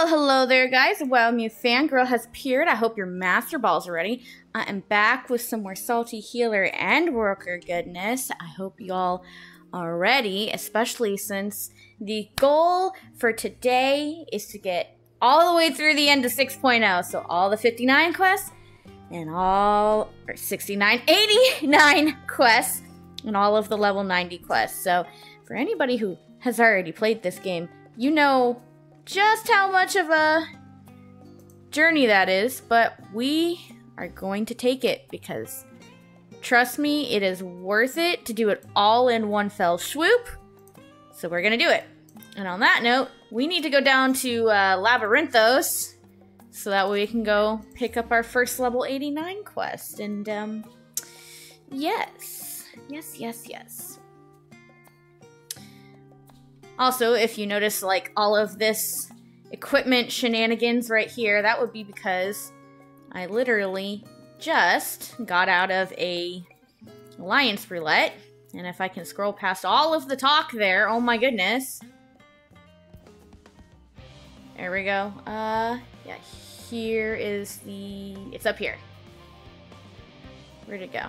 Hello there, guys. Wow, Mew Fangirl has appeared. I hope your Master Balls are ready. I am back with some more Salty Healer and Worker goodness. I hope y'all are ready, especially since the goal for today is to get all the way through the end of 6.0. So all the 59 quests and all 69, 89 quests and all of the level 90 quests. So for anybody who has already played this game, you know just how much of a journey that is, but we are going to take it because trust me, it is worth it to do it all in one fell swoop. So we're gonna do it. And on that note, we need to go down to Labyrinthos so that way we can go pick up our first level 89 quest. And yes. Also, if you notice, like, all of this equipment shenanigans right here, that would be because I literally just got out of a alliance roulette. And if I can scroll past all of the talk there, oh my goodness. There we go. Yeah, here is the... It's up here. Where'd it go?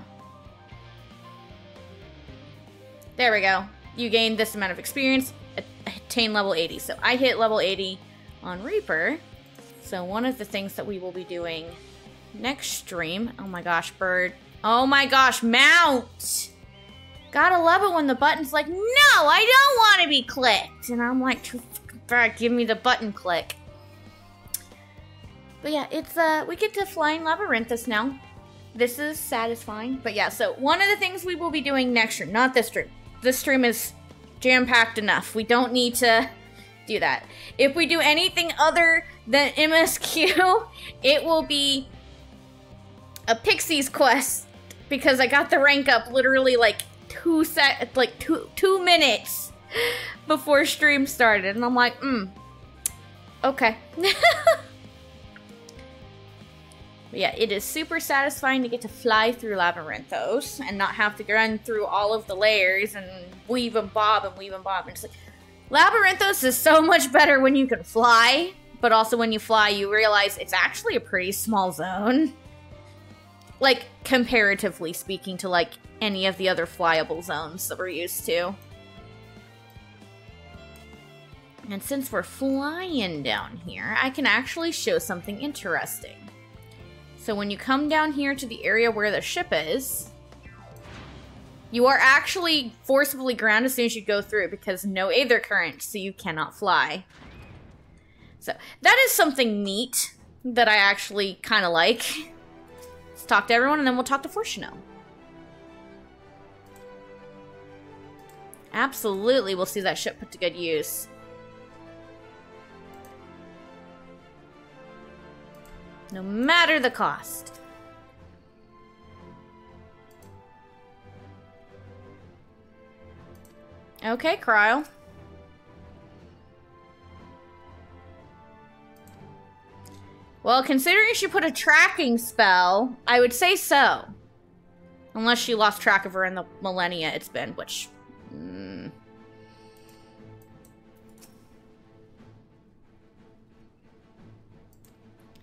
There we go. You gained this amount of experience. Attain level 80. So I hit level 80 on Reaper. So one of the things that we will be doing next stream... Oh my gosh, bird. Oh my gosh, mount! Gotta love it when the button's like, no, I don't want to be clicked. And I'm like, give me the button click. But yeah, it's, we get to fly in Labyrinthus now. This is satisfying. But yeah, so one of the things we will be doing next stream, not this stream. This stream is jam-packed enough. We don't need to do that. If we do anything other than MSQ, it will be a Pixie's quest because I got the rank up literally like 2 minutes before stream started, and I'm like, okay. But yeah, it is super satisfying to get to fly through Labyrinthos and not have to run through all of the layers and weave and bob and weave and bob. And it's like, Labyrinthos is so much better when you can fly, but also when you fly, you realize it's actually a pretty small zone. Like, comparatively speaking to, like, any of the other flyable zones that we're used to. And since we're flying down here, I can actually show something interesting. So when you come down here to the area where the ship is, you are actually forcibly grounded as soon as you go through because no aether current, so you cannot fly. So that is something neat that I actually kind of like. Let's talk to everyone and then we'll talk to Fortuno. Absolutely, we'll see that ship put to good use. No matter the cost. Okay, Cryle. Well, considering she put a tracking spell, I would say so. Unless she lost track of her in the millennia it's been, which...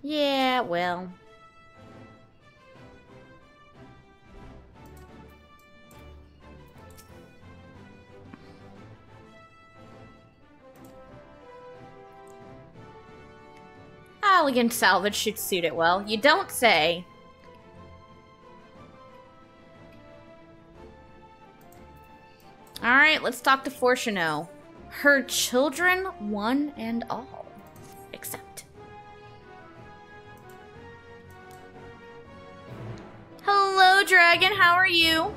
Yeah, well. Elegant salvage should suit it well. You don't say. Alright, let's talk to Fortuno. Her children, one and all. Except. Hello, Dragon. How are you?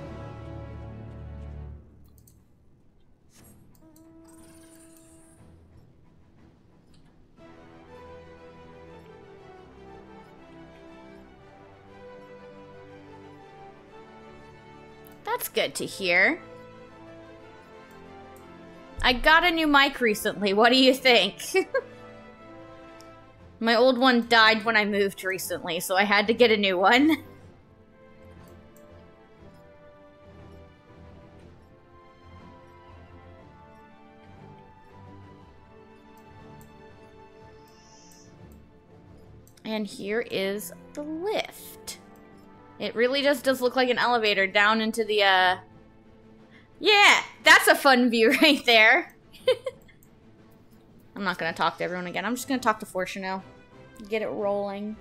That's good to hear. I got a new mic recently. What do you think? My old one died when I moved recently, so I had to get a new one. And here is the lift. It really just does look like an elevator down into the, Yeah, that's a fun view right there. I'm not gonna talk to everyone again. I'm just gonna talk to Fortune now. Get it rolling.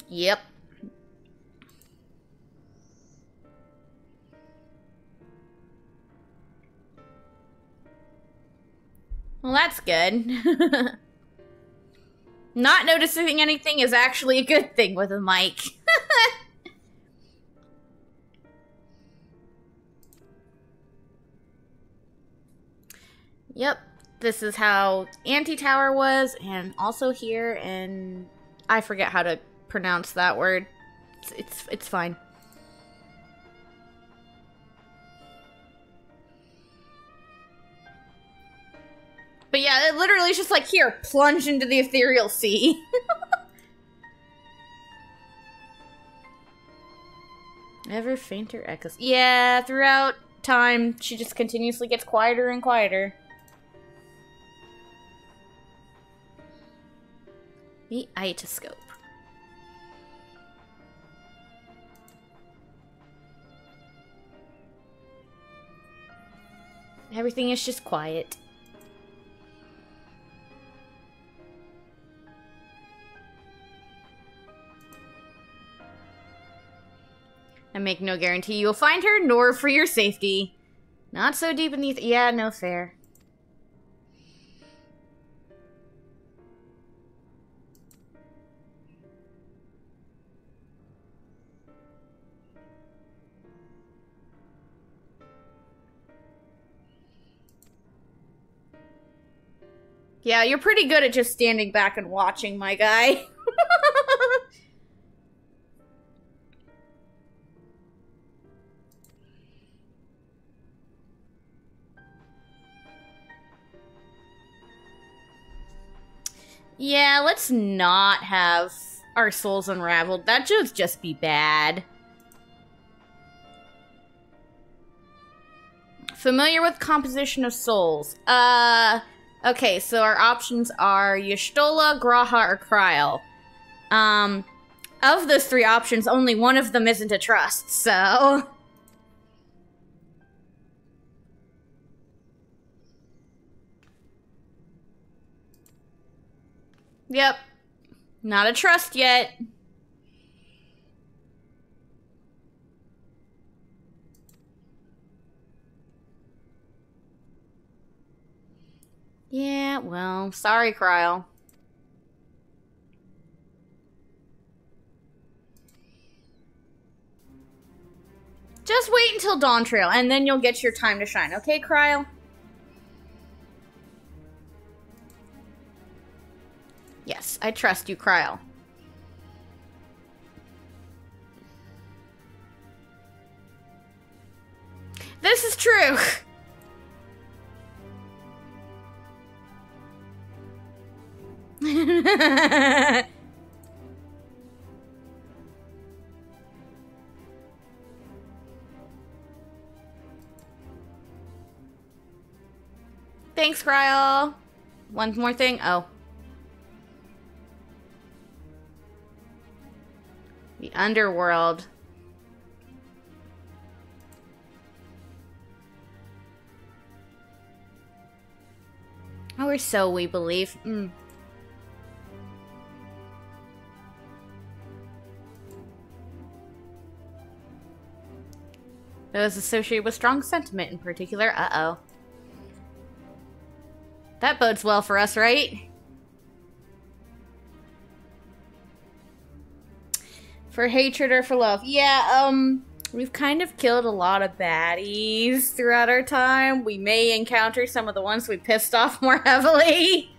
Yep. Well, that's good. Not noticing anything is actually a good thing with a mic. Yep, this is how Anti-Tower was, and also here, and I forget how to pronounce that word. It's fine. But yeah, it literally is just like, here, plunge into the ethereal sea. Ever fainter echoes. Yeah, throughout time, she just continuously gets quieter and quieter. The itoscope. Everything is just quiet. I make no guarantee you'll find her, nor for your safety. Not so deep in the... Yeah, no fair. Yeah, you're pretty good at just standing back and watching, my guy. Yeah, let's not have our souls unraveled. That should just be bad. Familiar with composition of souls. Okay, so our options are Y'shtola, Graha, or Kryl. Of those three options, only one of them isn't a trust, so... Yep. Not a trust yet. Yeah, well, sorry, Kryl. Just wait until Dawn Trail, and then you'll get your time to shine, okay, Kryl? Yes, I trust you, Kryl. This is true! Thanks, Kryl. One more thing. Oh. The underworld. Oh, or so we believe. Those associated with strong sentiment in particular. Uh-oh. That bodes well for us, right? For hatred or for love? Yeah, we've kind of killed a lot of baddies throughout our time. We may encounter some of the ones we pissed off more heavily.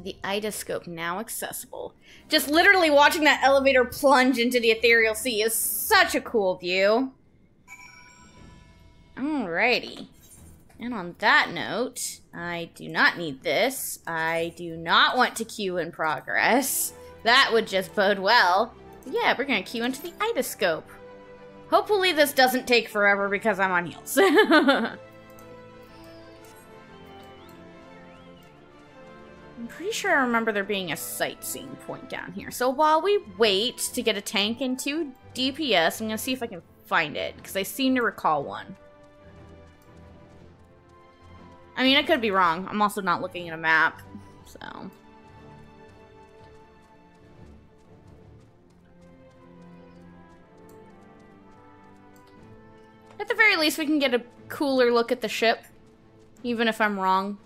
The Hydaelyn now accessible. Just literally watching that elevator plunge into the ethereal sea is such a cool view. Alrighty. And on that note, I do not need this. I do not want to queue in progress. That would just bode well. But yeah, we're gonna queue into the Hydaelyn. Hopefully this doesn't take forever because I'm on heals. I'm pretty sure I remember there being a sightseeing point down here. So while we wait to get a tank into DPS, I'm gonna see if I can find it, because I seem to recall one. I mean, I could be wrong. I'm also not looking at a map, so... At the very least, we can get a cooler look at the ship, even if I'm wrong.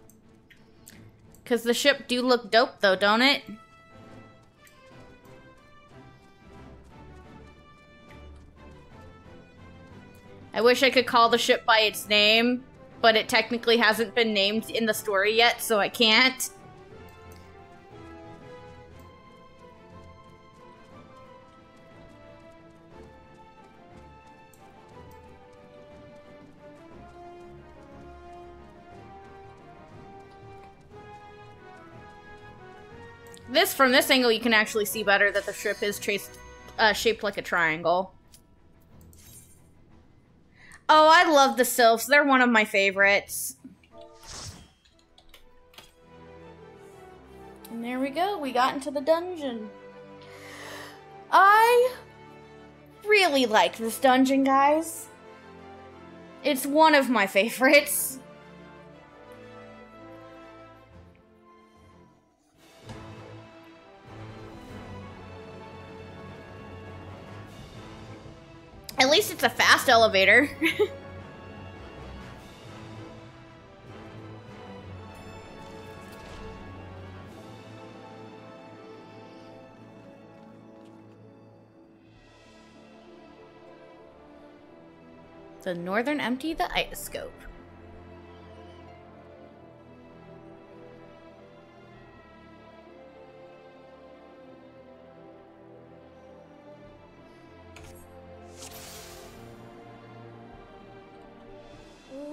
Because the ship do look dope, though, don't it? I wish I could call the ship by its name, but it technically hasn't been named in the story yet, so I can't. From this angle, you can actually see better that the ship is shaped like a triangle. Oh, I love the sylphs. They're one of my favorites. And there we go. We got into the dungeon. I really like this dungeon, guys. It's one of my favorites. At least it's a fast elevator. The northern empty the Hydaelyn.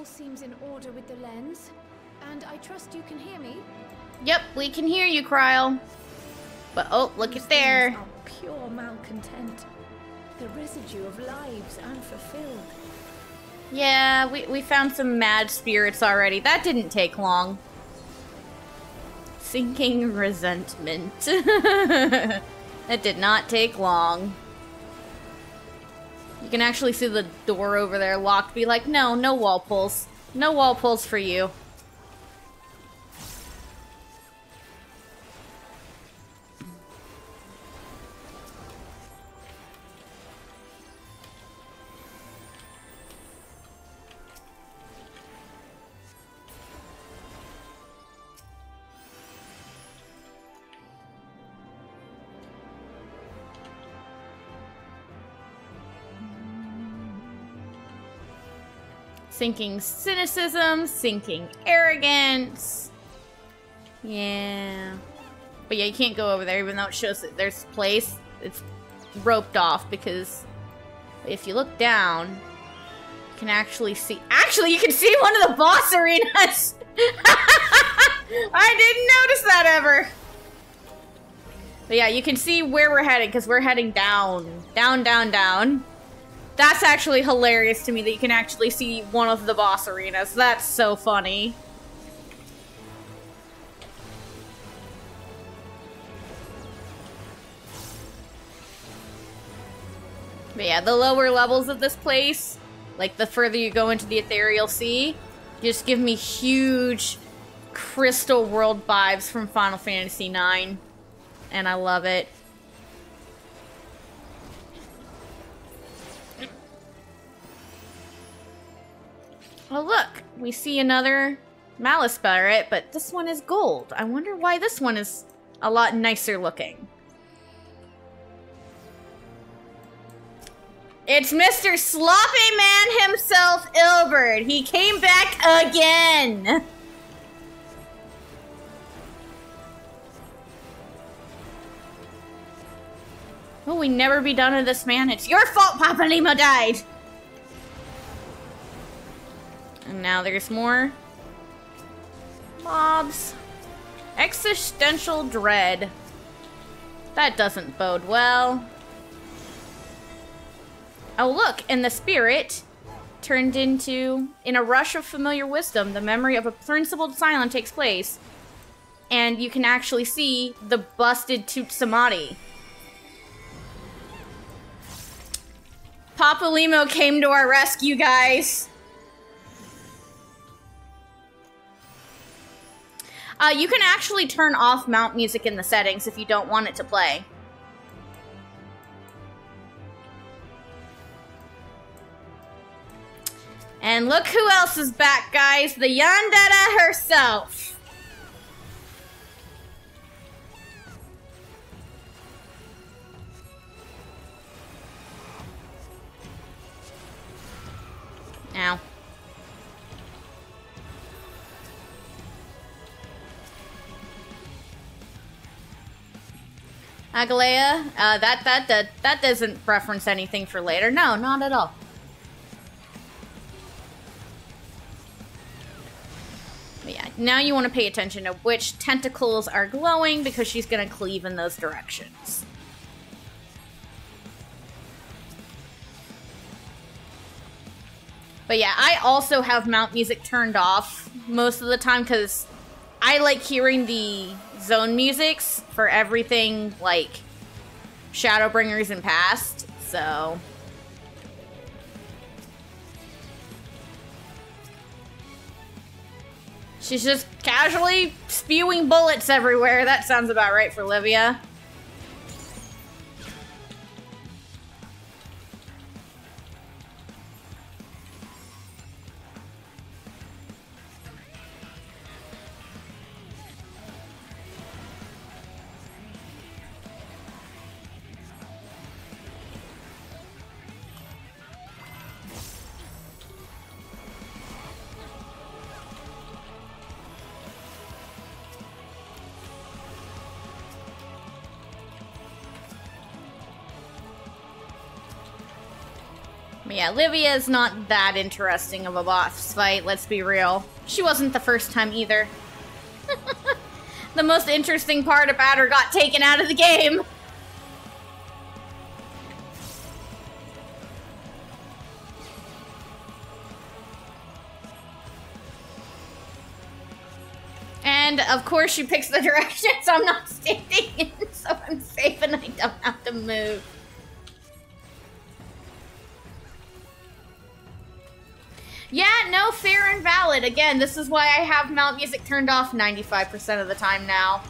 Seems in order with the lens, and I trust you can hear me. Yep, we can hear you, Kryl. But oh, look at there. Pure malcontent, the residue of lives unfulfilled. Yeah, we found some mad spirits already. That didn't take long. Sinking resentment. That did not take long. You can actually see the door over there locked. Be like, no, no wall pulls. No wall pulls for you. Sinking cynicism, sinking arrogance. Yeah. But yeah, you can't go over there even though it shows that there's a place. It's roped off because if you look down, you can actually see... Actually, you can see one of the boss arenas! I didn't notice that ever! But yeah, you can see where we're heading because we're heading down. Down, down, down. That's actually hilarious to me that you can actually see one of the boss arenas. That's so funny. But yeah, the lower levels of this place, like the further you go into the ethereal sea, just give me huge crystal world vibes from Final Fantasy IX. And I love it. Oh look, we see another Malice Barret, but this one is gold. I wonder why this one is a lot nicer looking. It's Mr. Sloppy Man himself, Ilbert. He came back again. we never be done with this man? It's your fault Papa Limo died! And now there's more mobs. Existential dread. That doesn't bode well. Oh look, and the spirit turned into, in a rush of familiar wisdom, the memory of a principled silence takes place. And you can actually see the busted Tutsamati. Papa Limo came to our rescue, guys. You can actually turn off mount music in the settings if you don't want it to play. And look who else is back, guys. The Yandere herself. Ow. Agalea, that doesn't reference anything for later. No, not at all. But yeah, now you want to pay attention to which tentacles are glowing because she's going to cleave in those directions. But yeah, I also have mount music turned off most of the time because I like hearing the zone musics for everything like Shadowbringers and past, so... She's just casually spewing bullets everywhere. That sounds about right for Livia. Yeah, Livia's not that interesting of a boss fight, let's be real. She wasn't the first time either. The most interesting part about her got taken out of the game. And, of course, she picks the directions I'm not standing in, so I'm safe and I don't have to move. Yeah, no, fair and valid. Again, this is why I have mount music turned off 95% of the time now.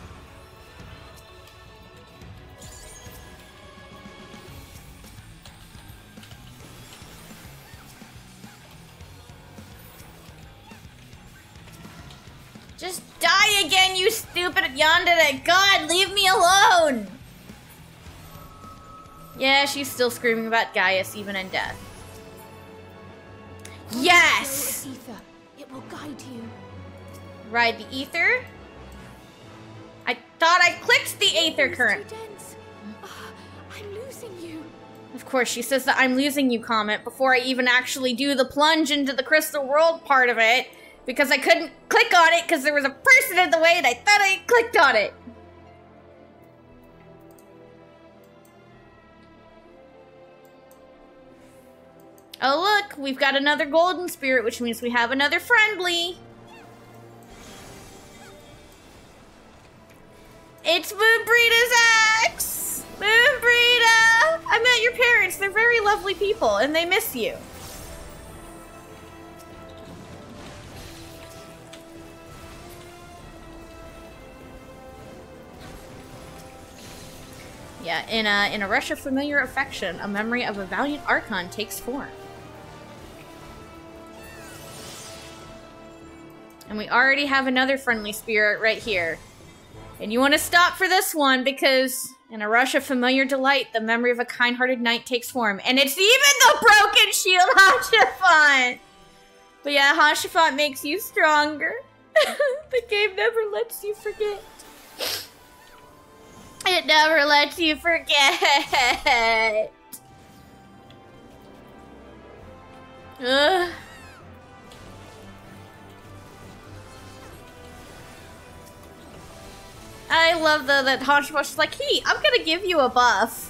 Just die again, you stupid Yandere! God, leave me alone! Yeah, she's still screaming about Gaius even in death. Yes! Ether. It will guide you. Ride the ether? I thought I clicked the aether current. Too dense. I'm losing you. Of course, she says that I'm losing you comment before I even actually do the plunge into the crystal world part of it. Because I couldn't click on it because there was a person in the way and I thought I clicked on it. Oh look, we've got another golden spirit, which means we have another friendly. It's Moonbreeda's ex! Moonbreeda! I met your parents, they're very lovely people, and they miss you. Yeah, in a rush of familiar affection, a memory of a valiant Archon takes form. And we already have another friendly spirit right here. And you want to stop for this one because in a rush of familiar delight, the memory of a kind-hearted knight takes form. And it's even the broken shield Hashafant! But yeah, Hashafant makes you stronger. The game never lets you forget. It never lets you forget. Ugh. I love that Haunchbush is like, hey, I'm gonna give you a buff.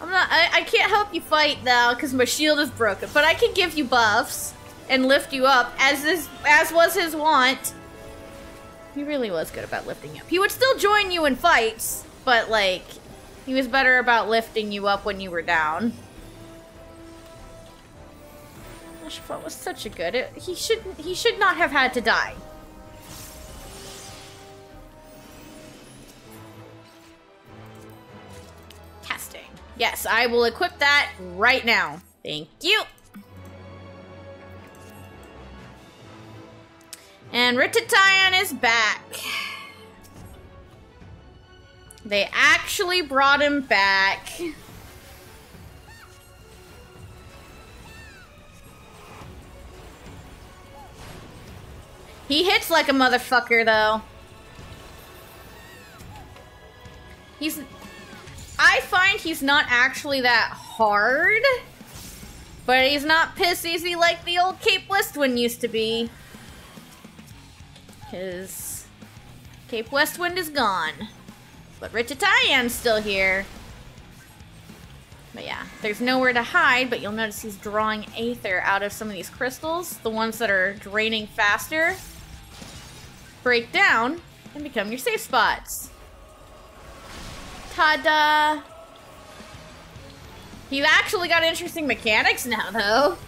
I can't help you fight now because my shield is broken, but I can give you buffs and lift you up as was his wont. He really was good about lifting you up. He would still join you in fights, but like, he was better about lifting you up when you were down. Ashford was such a good. He should not have had to die. Casting. Yes, I will equip that right now. Thank you. And Meteion is back. They actually brought him back. He hits like a motherfucker, though. I find he's not actually that hard, but he's not piss easy like the old Cape Westwind used to be. Because Cape Westwind is gone. But Meteion's still here. But yeah, there's nowhere to hide, but you'll notice he's drawing Aether out of some of these crystals. The ones that are draining faster break down and become your safe spots. Ta-da! He's actually got interesting mechanics now, though.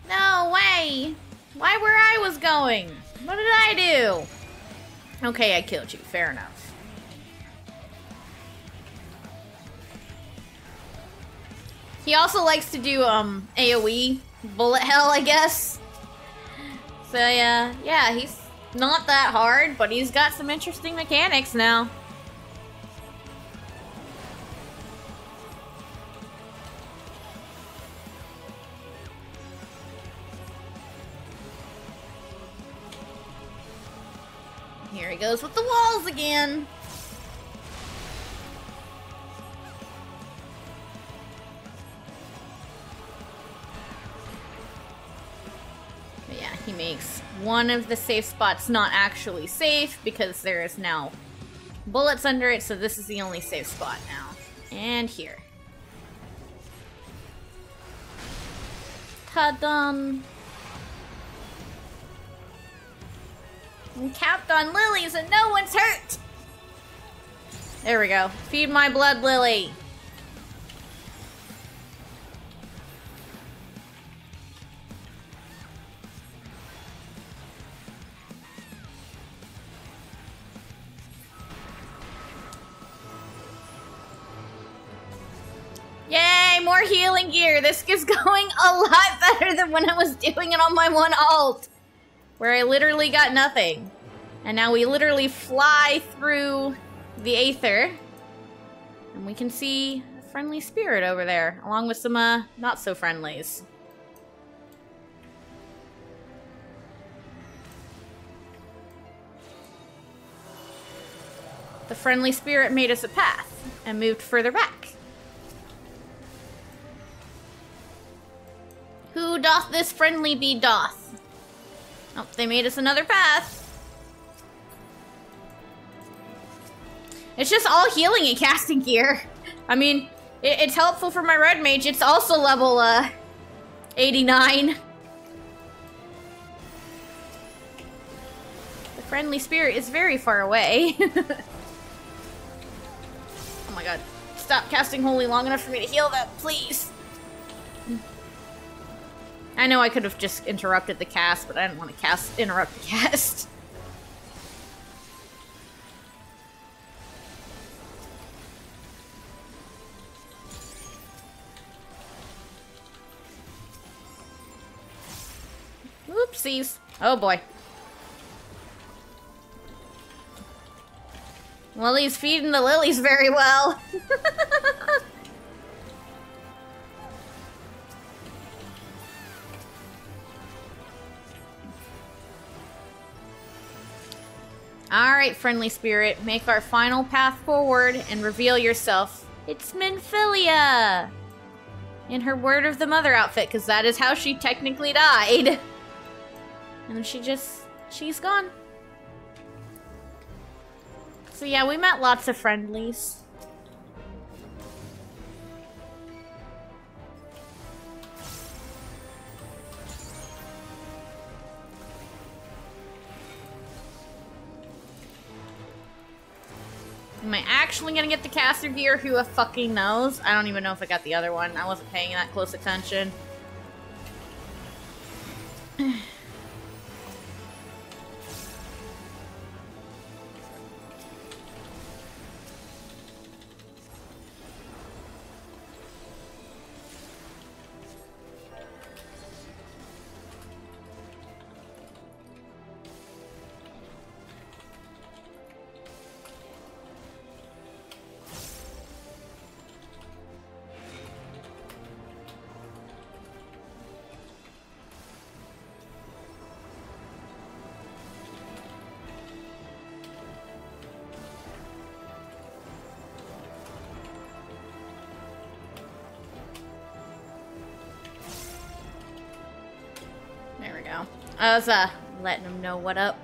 No way! Why where I was going? What did I do? Okay, I killed you. Fair enough. He also likes to do, AoE bullet hell, I guess. So, yeah, he's not that hard, but he's got some interesting mechanics now. Here he goes with the walls again. But yeah, he makes one of the safe spots not actually safe because there is now bullets under it, so this is the only safe spot now. And here. Ta-dum! I'm capped on lilies and no one's hurt! There we go. Feed my blood lily. Yay, more healing gear. This is going a lot better than when I was doing it on my one ult, where I literally got nothing. And now we literally fly through the Aether. And we can see a friendly spirit over there, along with some, not so friendlies. The friendly spirit made us a path and moved further back. Who doth this friendly be doth? Oh, they made us another path. It's just all healing and casting gear. I mean, it's helpful for my red mage. It's also level, 89. The friendly spirit is very far away. Oh my god. Stop casting holy long enough for me to heal them, please. I know I could have just interrupted the cast, but I didn't want to interrupt the cast. Oopsies. Oh boy. Well, he's feeding the lilies very well. Alright, friendly spirit. Make our final path forward and reveal yourself. It's Minfilia! In her Word of the Mother outfit, because that is how she technically died. And then she's gone. So yeah, we met lots of friendlies. Am I actually gonna get the caster gear? Who fucking knows? I don't even know if I got the other one. I wasn't paying that close attention. There we go. I was letting them know what up.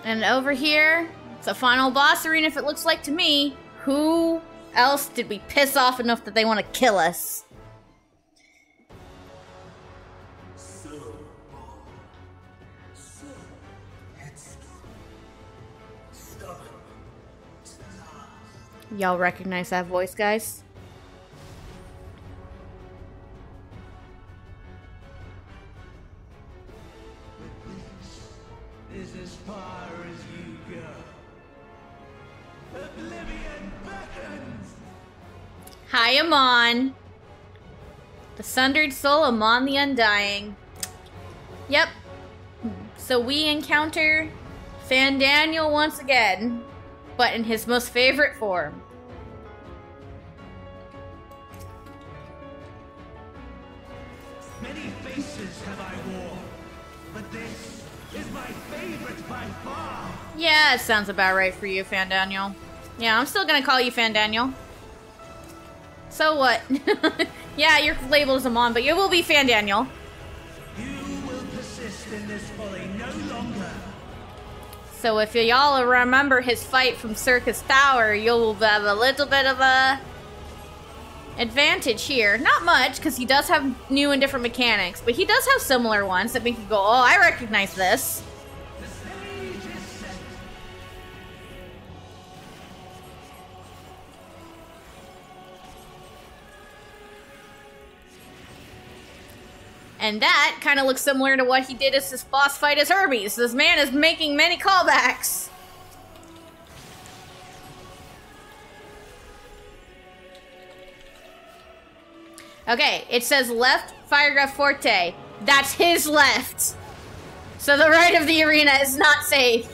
And over here, it's a final boss arena if it looks like to me. Who else did we piss off enough that they want to kill us? Y'all recognize that voice, guys? Is as far as you go. Oblivion beckons. Hi, Amon. The Sundered Soul, Amon the Undying. Yep. So we encounter Fandaniel once again, but in his most favorite form. Many faces have I worn, but this is my favorite by far. Yeah, it sounds about right for you, Fandaniel. Yeah, I'm still gonna call you Fandaniel. So what? Yeah, you're labeled as Amon, but you will be Fandaniel. You will persist in this folly no longer. So if y'all remember his fight from Circus Tower, you'll have a little bit of a advantage here. Not much, because he does have new and different mechanics, but he does have similar ones that make you go, oh, I recognize this. The stage is set. And that kind of looks similar to what he did as this boss fight as Hermes. This man is making many callbacks. Okay, it says left, Firegraph Forte. That's his left. So the right of the arena is not safe.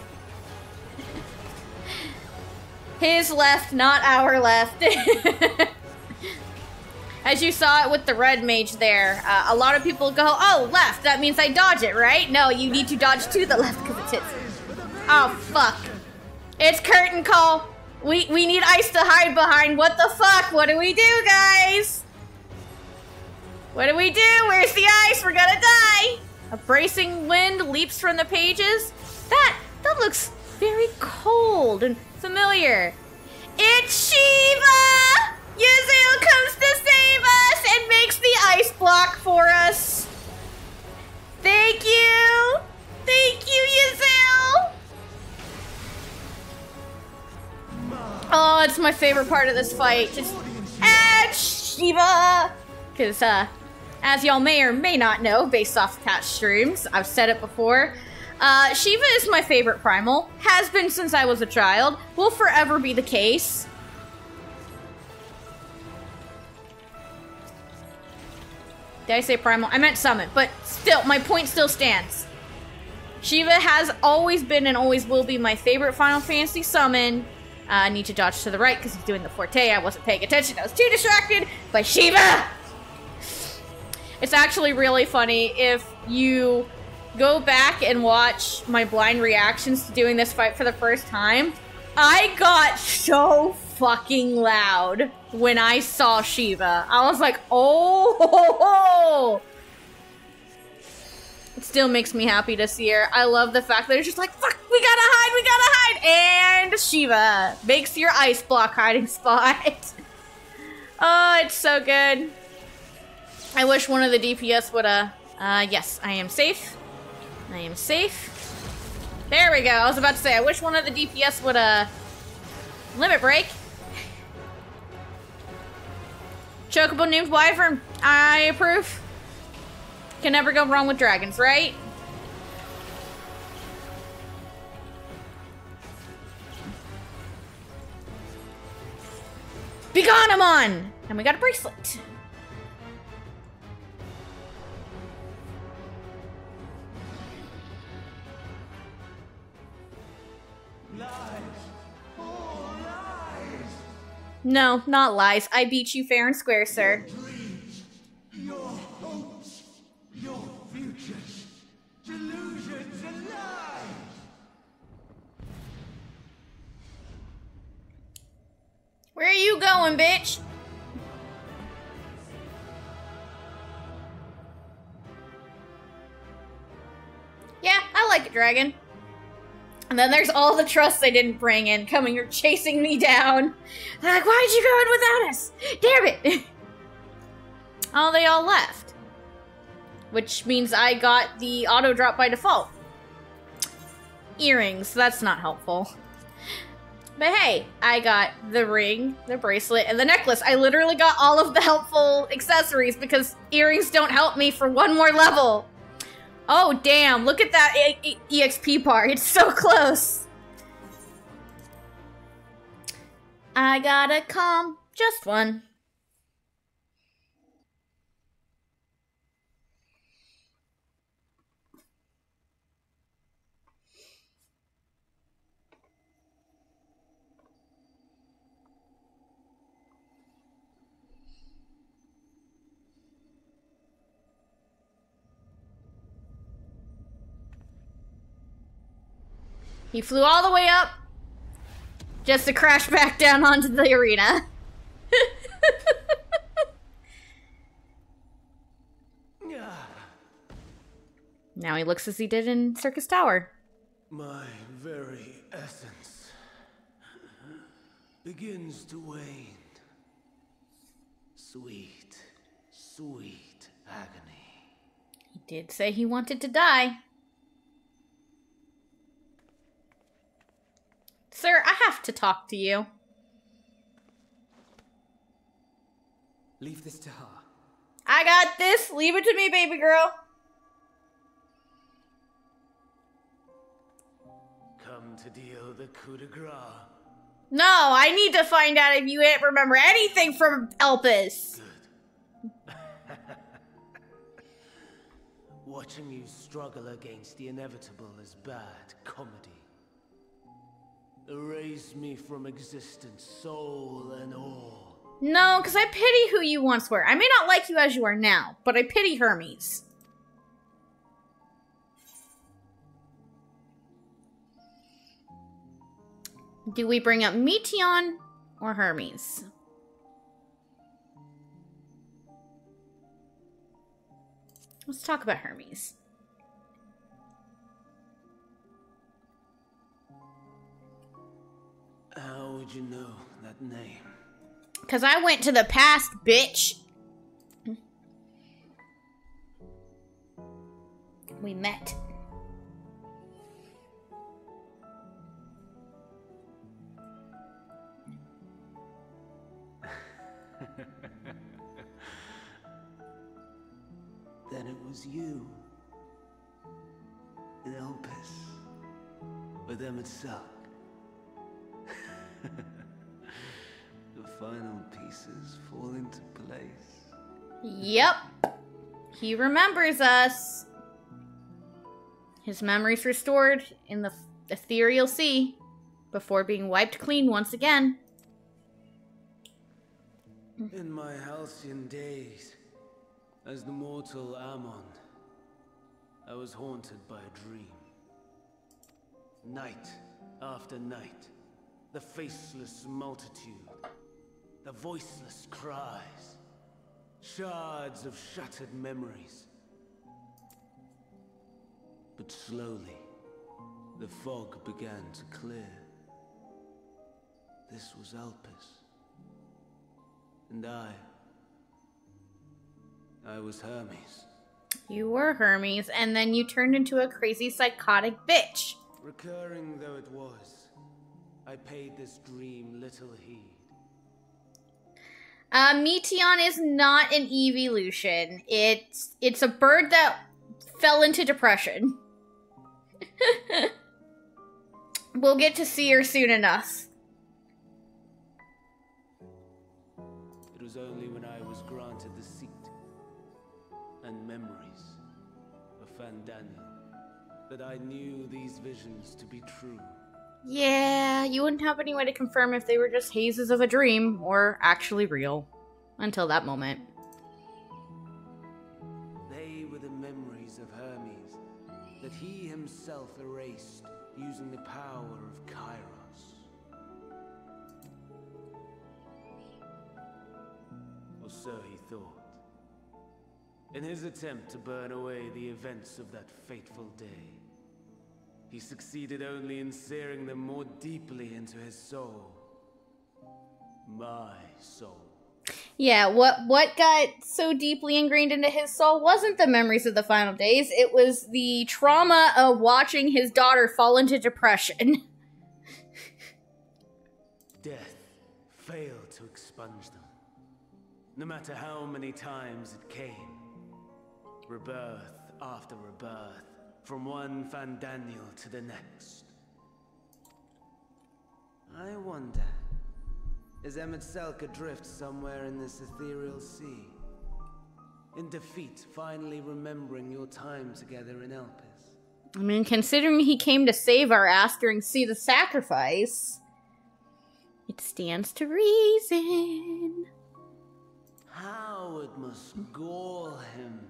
His left, not our left. As you saw it with the red mage there, a lot of people go, oh, left, that means I dodge it, right? No, you need to dodge to the left because it hits. Oh, fuck. It's curtain call. We need ice to hide behind. What the fuck? What do we do, guys? What do we do? Where's the ice? We're gonna die. A bracing wind leaps from the pages. That looks very cold and familiar. It's Shiva! Yazil comes to save us and makes the ice block for us. Thank you! Thank you, Yazil! Oh, it's my favorite part of this fight. Just add Shiva! Because, as y'all may or may not know, based off past streams, I've said it before, Shiva is my favorite primal. Has been since I was a child. Will forever be the case. Did I say primal? I meant summon, but still, my point still stands. Shiva has always been and always will be my favorite Final Fantasy summon. I need to dodge to the right because he's doing the forte. I wasn't paying attention. I was too distracted by Shiva. It's actually really funny if you go back and watch my blind reactions to doing this fight for the first time. I got so fucking loud when I saw Shiva. I was like, oh, ho, ho. It still makes me happy to see her. I love the fact that it's just like, fuck, we gotta hide, and Shiva makes your ice block hiding spot. Oh, it's so good. I wish one of the DPS would, yes, I am safe. I am safe. There we go. I was about to say, I wish one of the DPS would, limit break. Chocobo named Wyvern. I approve. Can never go wrong with dragons, right? Begone, Amon! And we got a bracelet. Lies. All lies. No, not lies. I beat you fair and square, sir. Dreams. Your hopes. Your futures. Delusions and lies. Where are you going, bitch? Yeah, I like it, dragon. And then there's all the trust I didn't bring in coming or chasing me down. They're like, why'd you go in without us? Damn it! Oh, they all left. Which means I got the auto drop by default. Earrings, that's not helpful. But hey, I got the ring, the bracelet, and the necklace. I literally got all of the helpful accessories because earrings don't help me for one more level. Oh, damn. Look at that EXP bar. It's so close. I gotta calm. Just one. He flew all the way up just to crash back down onto the arena. Now he looks as he did in Circus Tower. My very essence begins to wane. Sweet, sweet agony. He did say he wanted to die. Sir, I have to talk to you. Leave this to her. I got this. Leave it to me, baby girl. Come to deal the coup de grace. No, I need to find out if you remember anything from Elpis. Good. Watching you struggle against the inevitable is bad comedy. Erase me from existence, soul and all. No, because I pity who you once were. I may not like you as you are now, but I pity Hermes. Do we bring up Meteion or Hermes? Let's talk about Hermes. How would you know that name? Because I went to the past, bitch. We met. Then it was you. In Elpis. With Emet. The final pieces fall into place. Yep. He remembers us. His memories restored in the ethereal sea before being wiped clean once again. In my halcyon days, as the mortal Ammon, I was haunted by a dream. Night after night, the faceless multitude, the voiceless cries, shards of shattered memories. But slowly, the fog began to clear. This was Elpis. And I was Hermes. You were Hermes, and then you turned into a crazy psychotic bitch. Recurring though it was, I paid this dream little heed. Meteion is not an evolution. It's a bird that fell into depression. We'll get to see her soon enough. It was only when I was granted the seat and memories of Hydaelyn that I knew these visions to be true. Yeah, you wouldn't have any way to confirm if they were just hazes of a dream or actually real until that moment. They were the memories of Hermes that he himself erased using the power of Kairos. Or so he thought. In his attempt to burn away the events of that fateful day, he succeeded only in searing them more deeply into his soul. My soul. Yeah, what got so deeply ingrained into his soul wasn't the memories of the final days. It was the trauma of watching his daughter fall into depression. Death failed to expunge them. No matter how many times it came. Rebirth after rebirth. From one Hydaelyn to the next. I wonder, is Emet-Selch adrift somewhere in this ethereal sea? In defeat, finally remembering your time together in Elpis? I mean, considering he came to save our ass during See the Sacrifice, it stands to reason. How it must gall him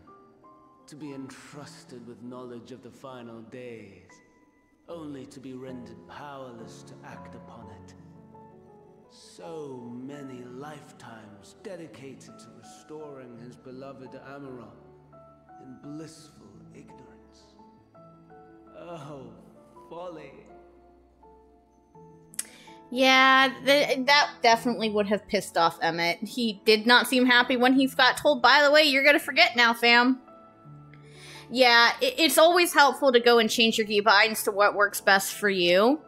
to be entrusted with knowledge of the final days, only to be rendered powerless to act upon it. So many lifetimes dedicated to restoring his beloved Amaron in blissful ignorance. Oh, folly. Yeah, that definitely would have pissed off Emmett. He did not seem happy when he got told, by the way, you're gonna forget now, fam. Yeah, it's always helpful to go and change your keybinds to what works best for you.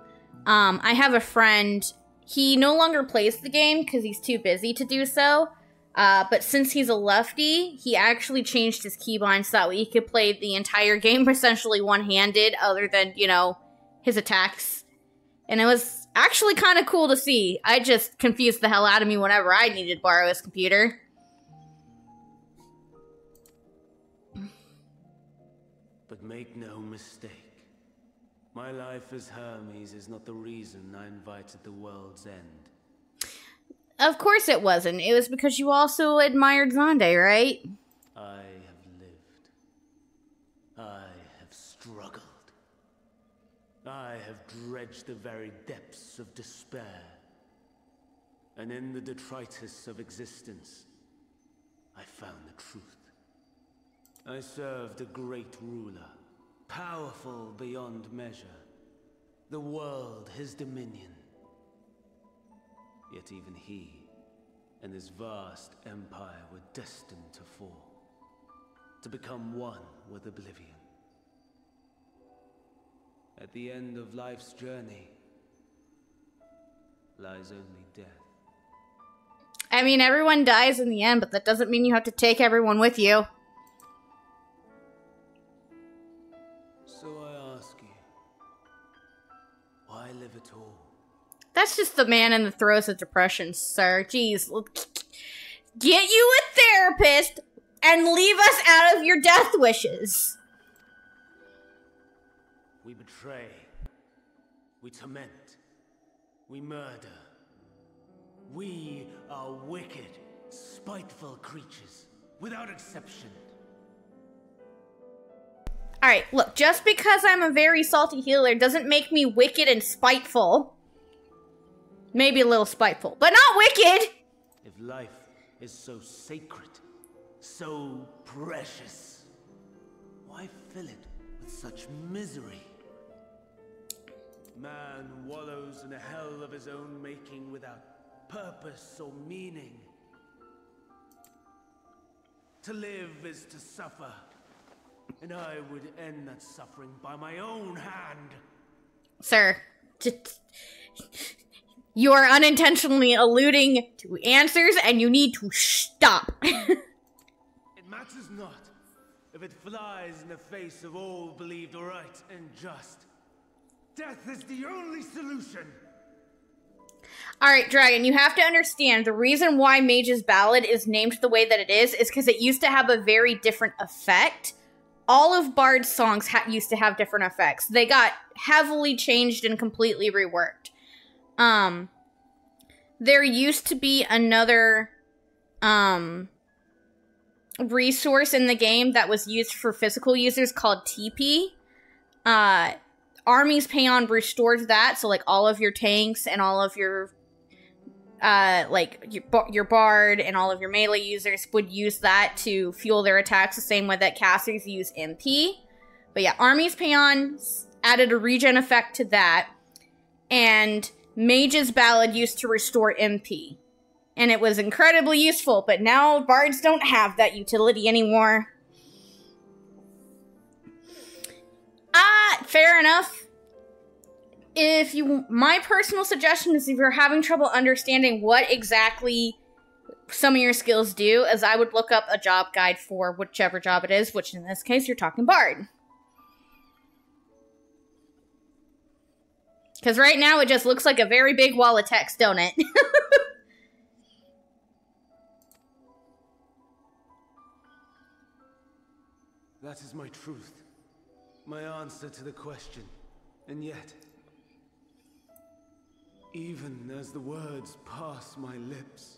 I have a friend, he no longer plays the game because he's too busy to do so. But since he's a lefty, he actually changed his keybinds so that way he could play the entire game essentially one-handed other than, you know, his attacks. And it was actually kind of cool to see. I just confused the hell out of me whenever I needed to borrow his computer. But make no mistake, my life as Hermes is not the reason I invited the world's end. Of course it wasn't. It was because you also admired Zonde, right? I have lived. I have struggled. I have dredged the very depths of despair. And in the detritus of existence, I found the truth. I served a great ruler, powerful beyond measure. The world, his dominion. Yet even he and his vast empire were destined to fall, to become one with oblivion. At the end of life's journey lies only death. I mean, everyone dies in the end, but that doesn't mean you have to take everyone with you. So I ask you, why live at all? That's just the man in the throes of depression, sir. Jeez. Get you a therapist and leave us out of your death wishes. betray. We torment. We murder. We are wicked, spiteful creatures, without exception. Alright, look, just because I'm a very salty healer doesn't make me wicked and spiteful. Maybe a little spiteful, but not wicked! If life is so sacred, so precious, why fill it with such misery? Man wallows in a hell of his own making without purpose or meaning. To live is to suffer, and I would end that suffering by my own hand. Sir, you are unintentionally alluding to answers, and you need to stop. It matters not if it flies in the face of all believed right and just. Death is the only solution. Alright, Dragon, you have to understand the reason why Mage's Ballad is named the way that it is because it used to have a very different effect. All of Bard's songs used to have different effects. They got heavily changed and completely reworked. There used to be another resource in the game that was used for physical users called TP. Army's Meteion restored that, so like all of your tanks and all of your your Bard and all of your melee users would use that to fuel their attacks the same way that casters use MP. But yeah, Army's Meteion added a regen effect to that, and Mage's Ballad used to restore MP. And it was incredibly useful, but now Bards don't have that utility anymore. Fair enough. My personal suggestion is if you're having trouble understanding what exactly some of your skills do, is I would look up a job guide for whichever job it is, which in this case, you're talking Bard. Because right now, it just looks like a very big wall of text, don't it? That is my truth. My answer to the question. And yet, even as the words pass my lips,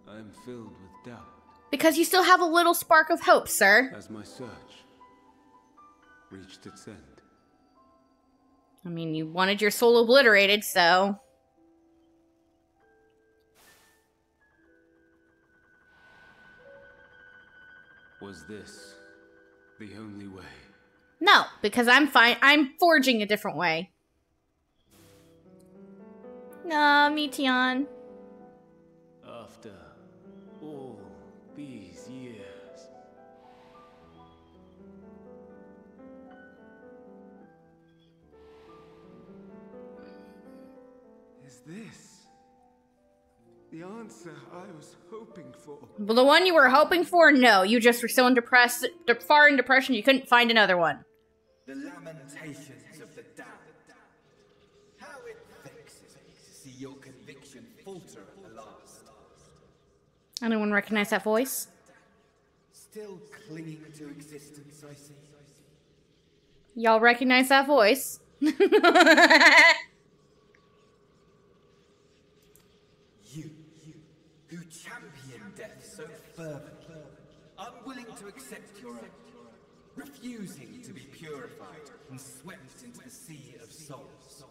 I am filled with doubt. Because you still have a little spark of hope, sir. As my search reached its end. I mean, you wanted your soul obliterated, so... Was this the only way? No, because I'm fine. I'm forging a different way. No, Meteion. After all these years. Is this the answer I was hoping for? Well, the one you were hoping for? No, you just were so far in depression you couldn't find another one. The lamentations of the damned. How it vexes me to see your conviction falter at the last. Anyone recognize that voice? Still clinging to existence, I see. Y'all recognize that voice? You, who champion death so fervently, unwilling to accept your own, refusing to be purified and swept into the sea of souls,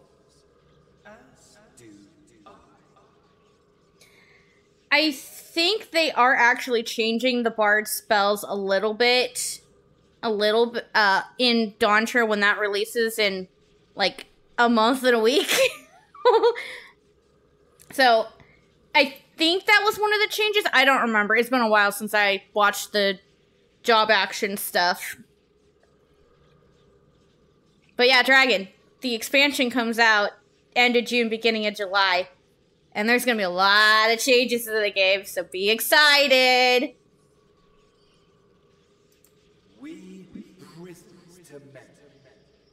as do I. I think they are actually changing the Bard spells a little bit, in Dawntra when that releases in, like, a month and a week. So, I think that was one of the changes. I don't remember. It's been a while since I watched the job action stuff. But yeah, Dragon, the expansion comes out end of June, beginning of July. And there's going to be a lot of changes to the game, so be excited. We prisoners to men,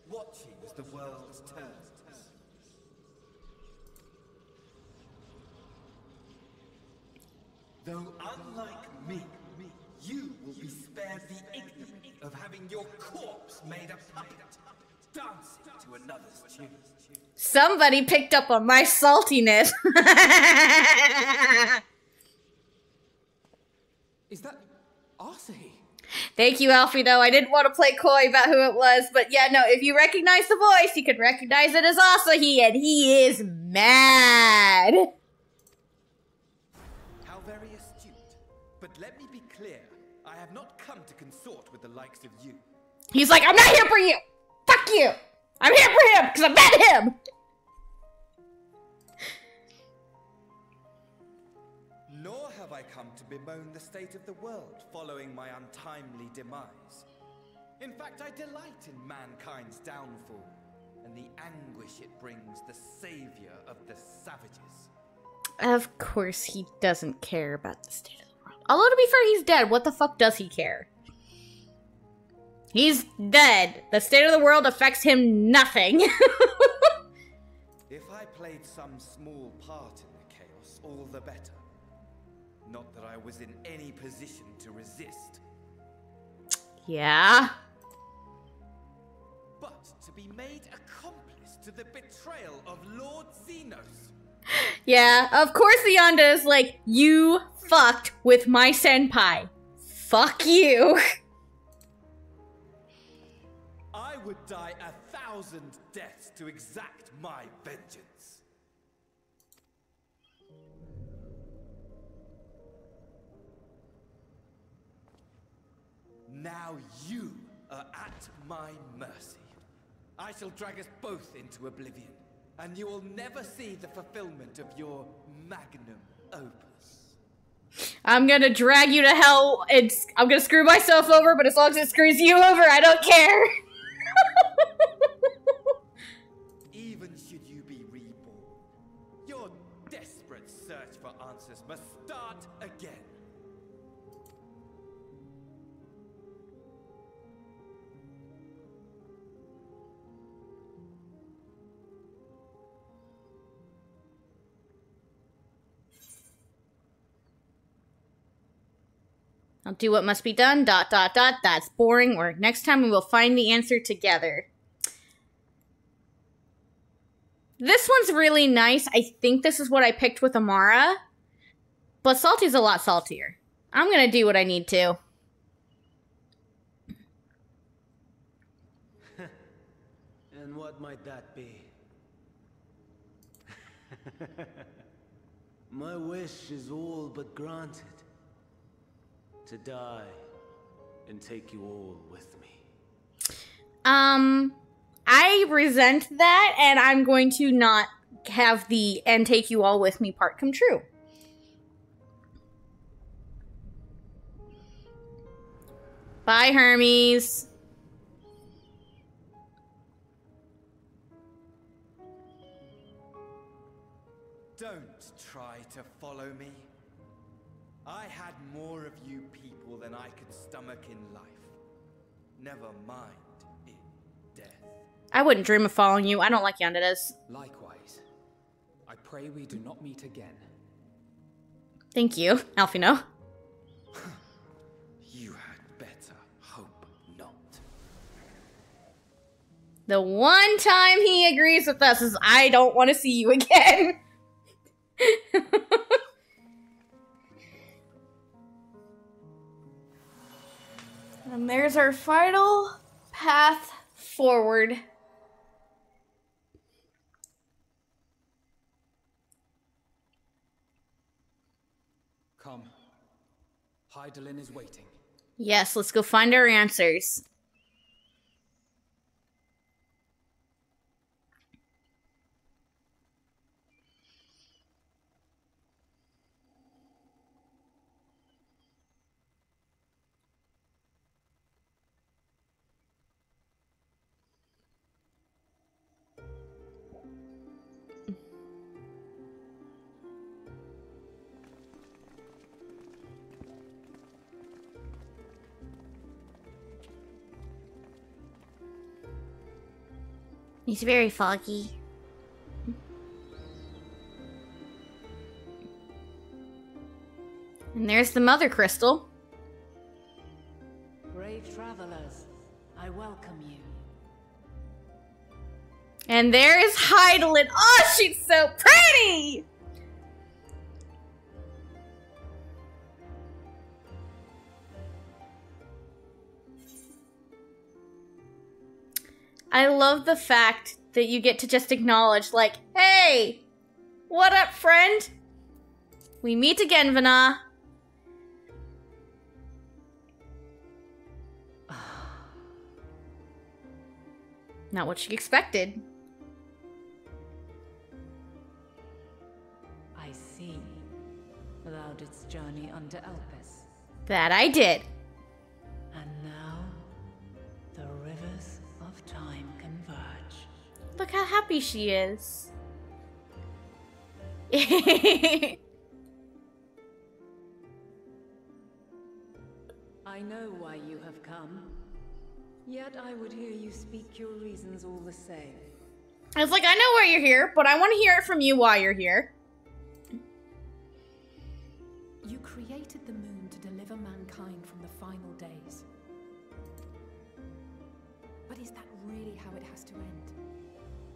watching as the world turns. Though unlike me, you will be spared the ignominy of having your corpse made a puppet, dancing to another's tune. Somebody picked up on my saltiness. Is that Asahi? Thank you, Alfie, though. I didn't want to play coy about who it was, but yeah, no, if you recognize the voice, you could recognize it as Asahi, and he is mad. How very astute. But let me be clear, I have not come to consort with the likes of you. He's like, I'm not here for you. Fuck you. I'm here for him, because I met him. Nor have I come to bemoan the state of the world following my untimely demise. In fact, I delight in mankind's downfall and the anguish it brings the savior of the savages. Of course he doesn't care about the state of the world. Although, to be fair, he's dead. What the fuck does he care? He's dead. The state of the world affects him nothing. If I played some small part in the chaos, all the better. Not that I was in any position to resist. Yeah. But to be made accomplice to the betrayal of Lord Xenos. Yeah, of course Yonda is like, you fucked with my senpai. Fuck you. I would die 1,000 deaths to exact my vengeance. Now you are at my mercy. I shall drag us both into oblivion, and you will never see the fulfillment of your magnum opus. I'm gonna drag you to hell. I'm gonna screw myself over, but as long as it screws you over, I don't care. Even should you be reborn, your desperate search for answers must start again. I'll do what must be done, ... That's boring, or next time we will find the answer together. This one's really nice. I think this is what I picked with Amara. But Salty's a lot saltier. I'm gonna do what I need to. And what might that be? My wish is all but granted. To die and take you all with me. I resent that, and I'm going to not have the "and take you all with me" part come true. Bye, Hermes. Don't try to follow me. I had more of you people than I could stomach in life. Never mind in death. I wouldn't dream of following you. I don't like Yanderes. Likewise. I pray we do not meet again. Thank you, Alfino. You had better hope not. The one time he agrees with us is, I don't want to see you again. And there's our final path forward. Come. Hydaelyn is waiting. Yes, let's go find our answers. He's very foggy. And there's the mother crystal. brave travelers. I welcome you. And there is Hydaelyn. Oh, she's so pretty! I love the fact that you get to just acknowledge, like, hey, what up, friend? We meet again, Vana. Not what she expected. I see. Thou didst journey unto Elpis. That I did. And now, the rivers of time converge. Look how happy she is. I know why you have come. Yet I would hear you speak your reasons all the same. I was like, I know why you're here, but I want to hear it from you while you're here. You created the moon to deliver mankind from the final days. But is that really how it has to end?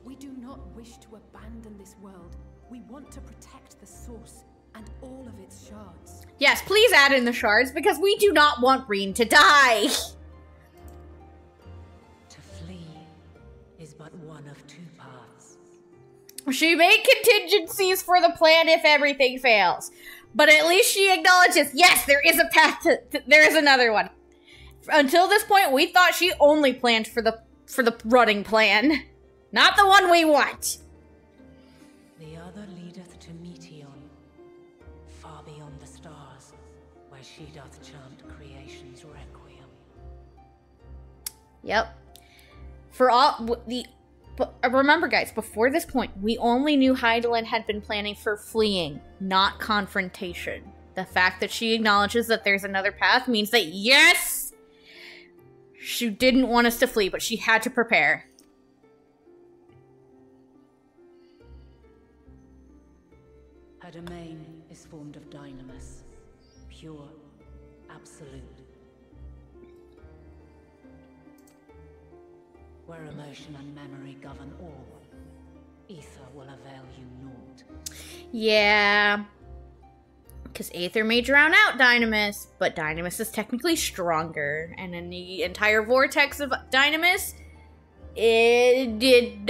We do not wish to abandon this world. We want to protect the source and all of its shards. Yes, please add in the shards, because we do not want Reen to die. To flee is but one of two paths. She made contingencies for the plan if everything fails. But at least she acknowledges, yes, there is a path there is another one. Until this point, we thought she only planned for the running plan. Not the one we want. The other leadeth to Meteion, far beyond the stars, where she doth chant creation's requiem. Yep. But remember, guys, before this point, we only knew Hydaelyn had been planning for fleeing, not confrontation. The fact that she acknowledges that there's another path means that, yes, she didn't want us to flee, but she had to prepare. Her domain is formed of dynamis, pure, absolute. Where emotion and memory govern all, ether will avail you naught. Yeah. Because Aether may drown out Dynamis, but Dynamis is technically stronger. And in the entire vortex of Dynamis, it did...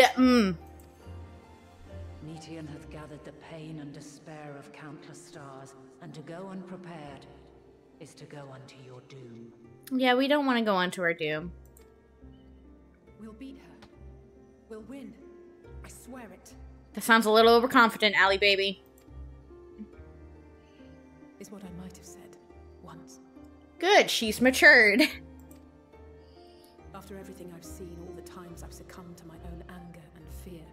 Meteion hath gathered the pain and despair of countless stars, and to go unprepared is to go unto your doom. Yeah, we don't want to go onto our doom. We'll beat her. We'll win. I swear it. That sounds a little overconfident, Allie baby. Is what I might have said once. Good, she's matured. After everything I've seen, all the times I've succumbed to my own anger and fear,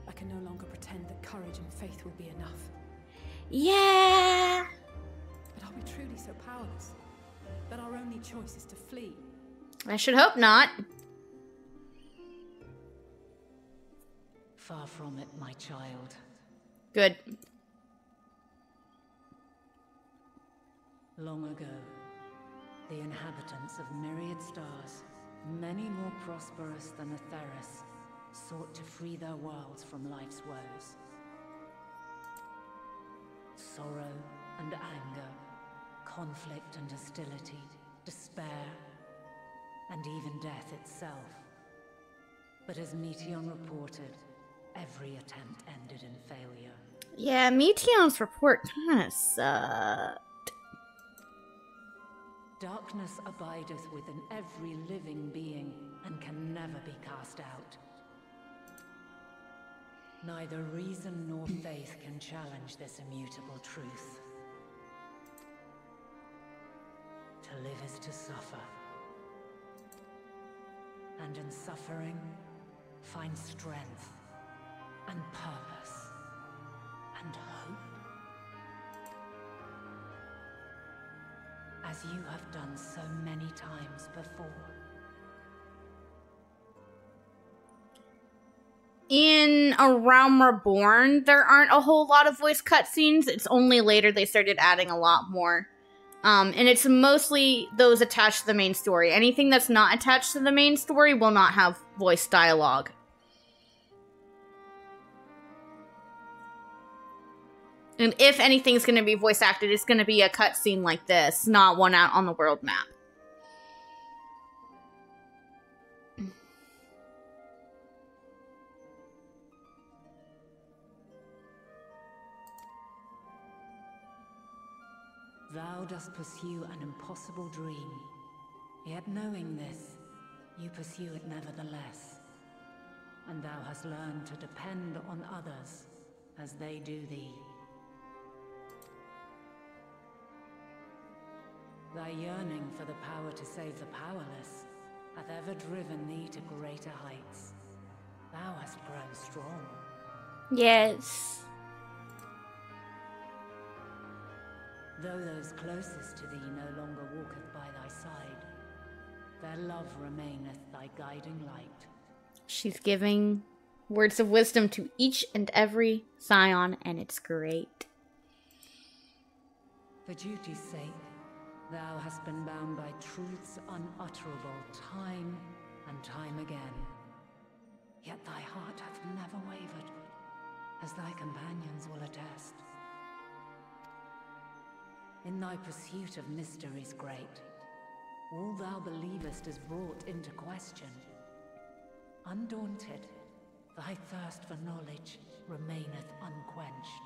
I can no longer pretend that courage and faith will be enough. Yeah. But are we truly so powerless that our only choice is to flee? I should hope not. Far from it, my child. Good. Long ago, the inhabitants of myriad stars, many more prosperous than Atheris, sought to free their worlds from life's woes. Sorrow and anger, conflict and hostility, despair, and even death itself. But as Meteion reported, every attempt ended in failure. Yeah, Meteon's report kind of sucked. Darkness abideth within every living being, and can never be cast out. Neither reason nor faith can challenge this immutable truth. To live is to suffer. And in suffering, find strength, and purpose, and hope. As you have done so many times before. In A Realm Reborn, there aren't a whole lot of voice cutscenes. It's only later they started adding a lot more. And it's mostly those attached to the main story. Anything that's not attached to the main story will not have voice dialogue. And if anything's going to be voice acted, it's going to be a cutscene like this, not one out on the world map. Thou dost pursue an impossible dream. Yet knowing this, you pursue it nevertheless. And thou hast learned to depend on others as they do thee. Thy yearning for the power to save the powerless hath ever driven thee to greater heights. Thou hast grown strong. Yes. Though those closest to thee no longer walketh by thy side, their love remaineth thy guiding light. She's giving words of wisdom to each and every scion, and it's great. For duty's sake, thou hast been bound by truths unutterable time and time again. Yet thy heart hath never wavered, as thy companions will attest. In thy pursuit of mysteries great, all thou believest is brought into question. Undaunted, thy thirst for knowledge remaineth unquenched.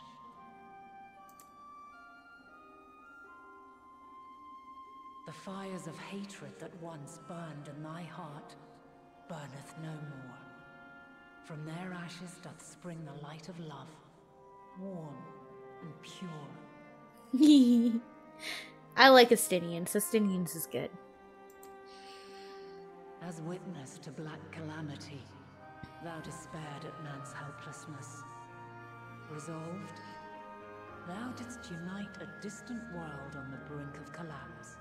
The fires of hatred that once burned in thy heart burneth no more. From their ashes doth spring the light of love, warm and pure. I like Estinians. Estinians is good. As witness to black calamity, thou despaired at man's helplessness. Resolved, thou didst unite a distant world on the brink of collapse.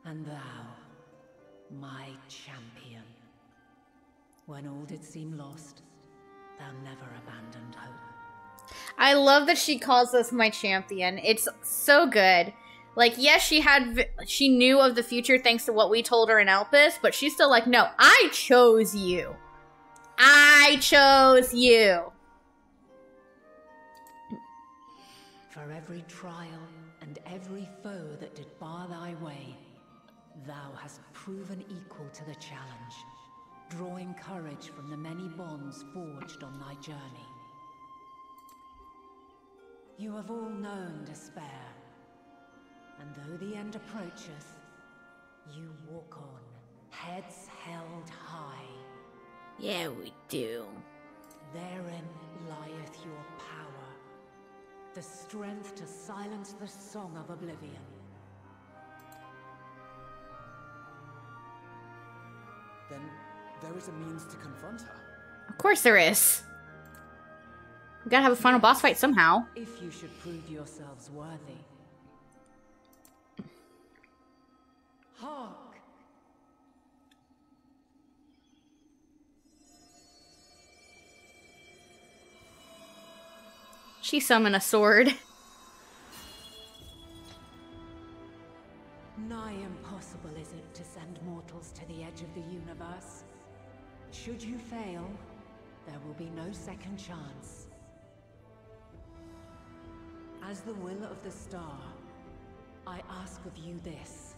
And thou, my champion, when all did seem lost, thou never abandoned hope. I love that she calls us my champion. It's so good. Like, yes, she knew of the future thanks to what we told her in Elpis, but she's still like, no, I chose you. I chose you. For every trial and every foe that did bar thy way, thou hast proven equal to the challenge, drawing courage from the many bonds forged on thy journey. You have all known despair, and though the end approacheth, you walk on, heads held high. Yeah, we do. Therein lieth your power, the strength to silence the song of oblivion. Then there is a means to confront her. Of course there is. We gotta have a final boss fight somehow. If you should prove yourselves worthy. Hark! She summoned a sword. Nigh impossible is it to send mortals to the edge of the universe. Should you fail, there will be no second chance. As the will of the star, I ask of you this.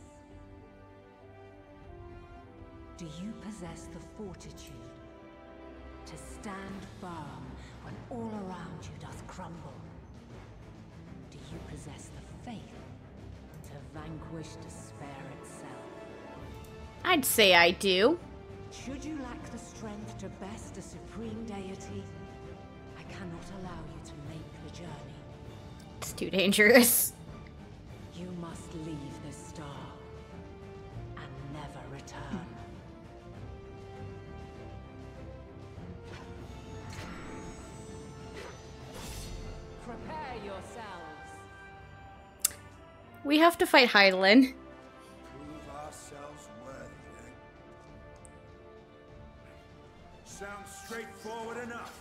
Do you possess the fortitude to stand firm when all around you doth crumble? Do you possess the faith to vanquish despair itself? I'd say I do. Should you lack the strength to best a supreme deity, I cannot allow you to make the journey. It's too dangerous. You must leave this star and never return. Prepare yourselves. We have to fight Hydaelyn. Prove ourselves worthy, eh? Sounds straightforward enough.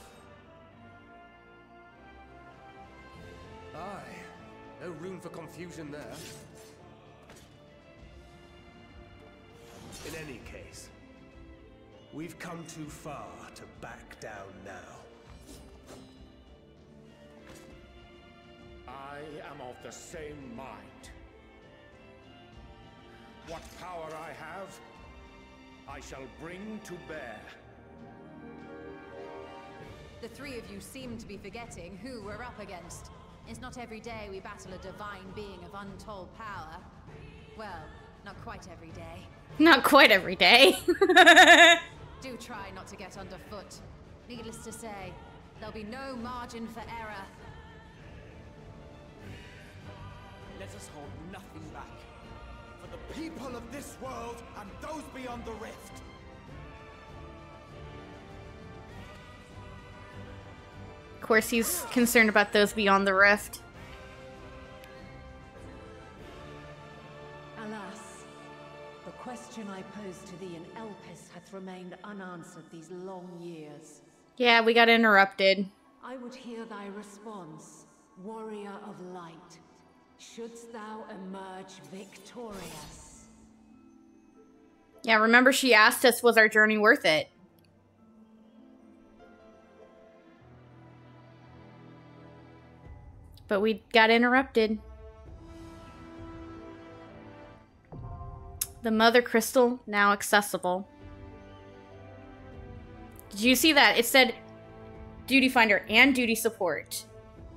room for confusion there. In any case, we've come too far to back down now. I am of the same mind. What power I have, I shall bring to bear. The three of you seem to be forgetting who we're up against. It's not every day we battle a divine being of untold power. Well, not quite every day. Not quite every day. Do try not to get underfoot. Needless to say, there'll be no margin for error. Let us hold nothing back. For the people of this world and those beyond the rift. Of course, he's concerned about those beyond the rift. Alas, the question I posed to thee in Elpis hath remained unanswered these long years. Yeah, we got interrupted. I would hear thy response, warrior of light. Shouldst thou emerge victorious? Yeah, remember she asked us, was our journey worth it? But we got interrupted. The Mother Crystal now accessible. Did you see that? It said Duty Finder and Duty Support.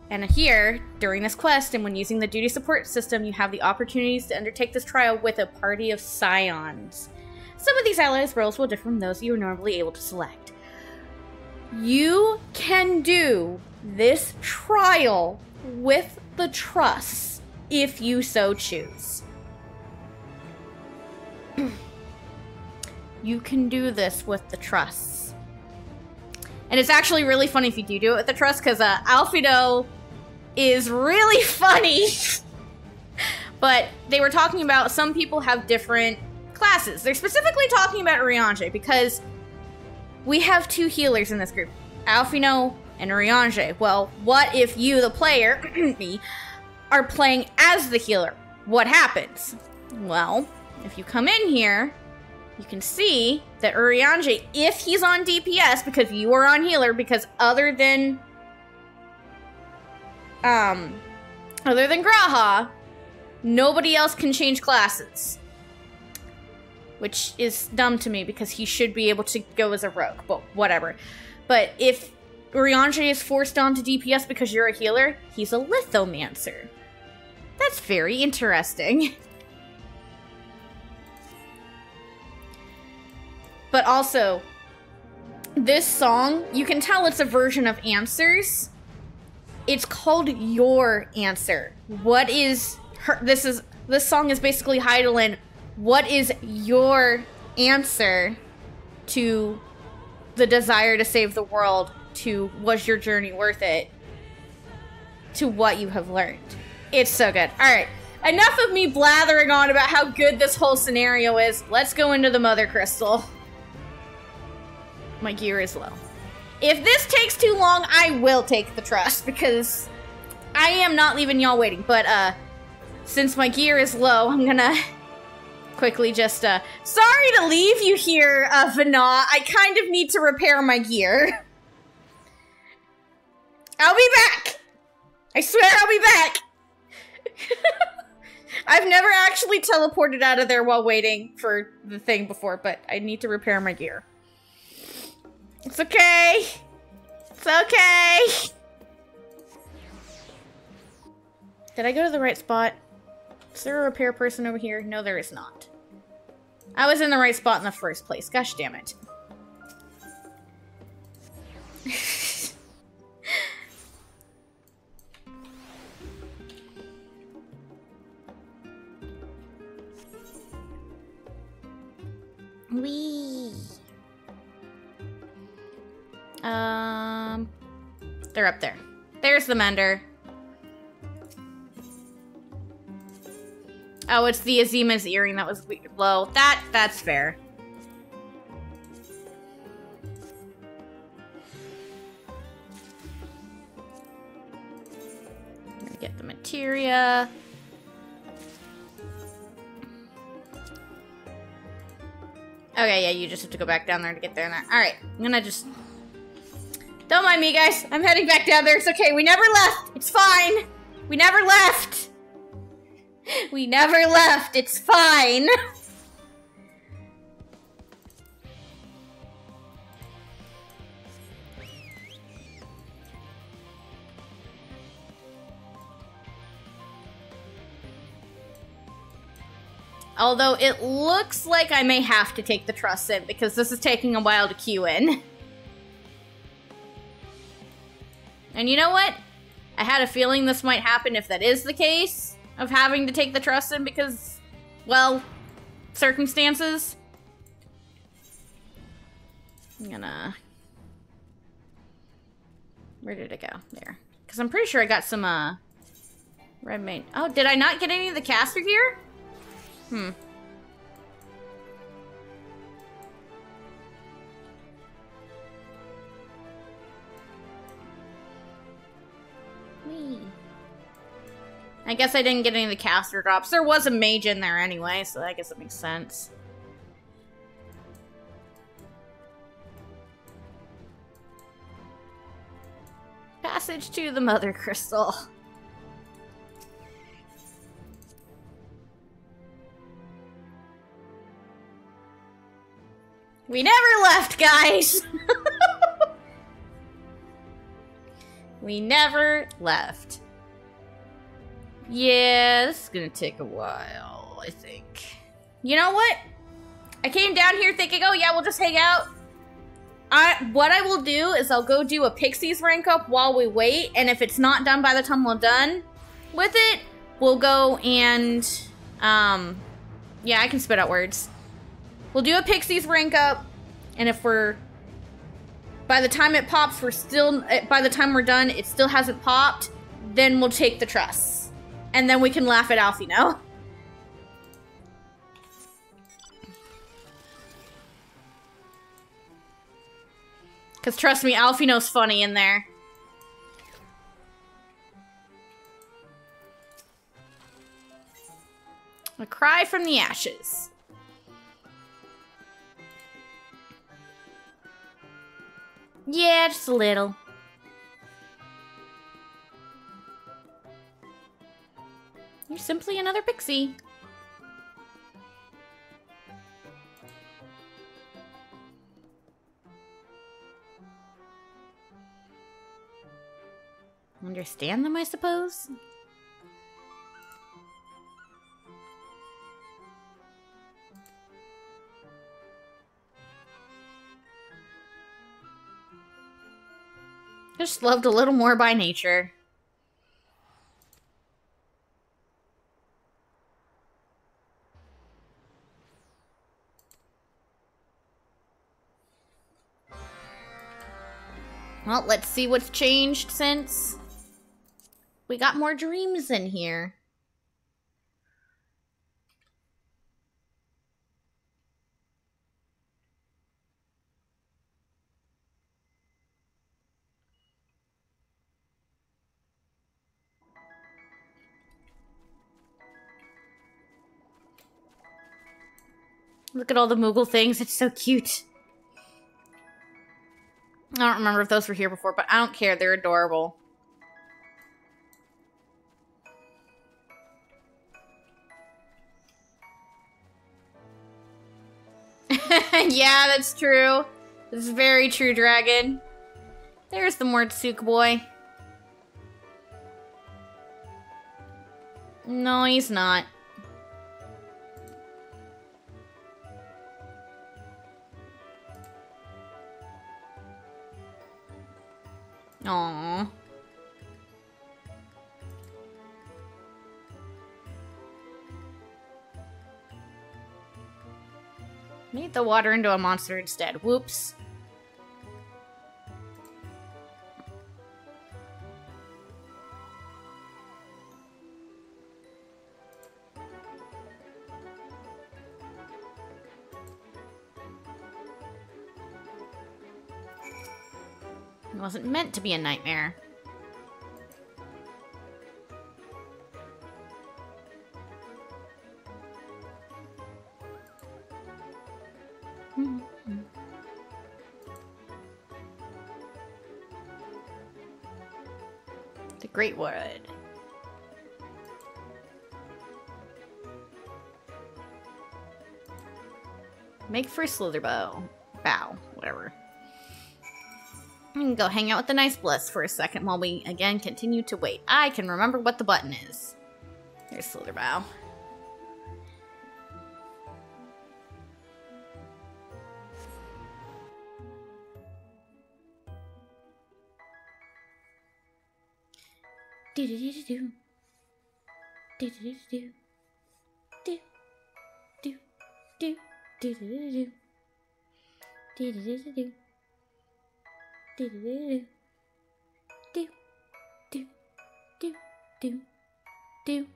And here, during this quest and when using the Duty Support system, you have the opportunities to undertake this trial with a party of Scions. Some of these allies' roles will differ from those you are normally able to select. You can do this trial with the trusts if you so choose. You can do this with the trusts. And it's actually really funny if you do it with the trust, because Alfredo is really funny. But they were talking about some people have different classes. They're specifically talking about Urianger because we have two healers in this group, Alfino and Urianger. Well, what if you, the player, me, are playing as the healer? What happens? Well, if you come in here, you can see that Urianger, if he's on DPS, because you are on healer, because other than Graha, nobody else can change classes. Which is dumb to me, because he should be able to go as a rogue, but whatever. But if Urianger is forced onto DPS because you're a healer, he's a lithomancer. That's very interesting. But also, this song, you can tell it's a version of Answers. It's called Your Answer. What is her, this song is basically Hydaelyn. What is your answer to the desire to save the world, to was your journey worth it, to what you have learned? It's so good. Alright, enough of me blathering on about how good this whole scenario is. Let's go into the Mother Crystal. My gear is low. If this takes too long, I will take the trust, because I am not leaving y'all waiting. But, since my gear is low, I'm gonna quickly just, sorry to leave you here, Vana. I kind of need to repair my gear. I'll be back! I swear I'll be back! I've never actually teleported out of there while waiting for the thing before, but I need to repair my gear. It's okay. It's okay. Did I go to the right spot? Is there a repair person over here? No, there is not. I was in the right spot in the first place. Gosh damn it. Wee. They're up there. There's the mender. Oh, it's the Azima's earring that was low. That's fair. I'm gonna get the material. cafeteria. Okay, yeah, you just have to go back down there to get there. Alright, I'm gonna just... Don't mind me, guys. I'm heading back down there. It's okay. We never left. It's fine. We never left. We never left. It's fine. Although it looks like I may have to take the trust in because this is taking a while to queue in. And you know what? I had a feeling this might happen if that is the case, of having to take the trust in because, well, circumstances. I'm gonna... Where did it go? There. Because I'm pretty sure I got some, red main. Oh, did I not get any of the caster gear? Hmm. I guess I didn't get any of the caster drops. There was a mage in there anyway, so I guess it makes sense. Passage to the Mother Crystal. We never left, guys! We never left. Yeah, this is gonna take a while, I think. You know what? I came down here thinking, oh yeah, we'll just hang out. What I will do is I'll go do a Pixie's rank up while we wait, and if it's not done by the time we're done with it, we'll go and, yeah, I can spit out words. We'll do a Pixie's rank up, and if we're, by the time it pops, we're still, by the time we're done, it still hasn't popped, then we'll take the trusts. And then we can laugh at Alfino. Because trust me, Alfino's funny in there. A cry from the ashes. Yeah, just a little. You're simply another pixie. Understand them, I suppose? Just loved a little more by nature. Well, let's see what's changed since we got more dreams in here. Look at all the Moogle things. It's so cute. I don't remember if those were here before, but I don't care. They're adorable. Yeah, that's true. This is very true, Dragon. There's the Mortsuke boy. No, he's not. Aww. Made the water into a monster instead. Whoops. It wasn't meant to be a nightmare. The Great Wood. Make for Slither Bow. Bow. Whatever. I can go hang out with the nice bliss for a second while we, again, continue to wait. I can remember what the button is. There's Slither Bow. Do-do-do-do-do. Do-do-do-do-do. Do-do-do-do. Do-do-do-do. Do-do-do-do-do. Do-do-do-do. Do-do-do-do-do.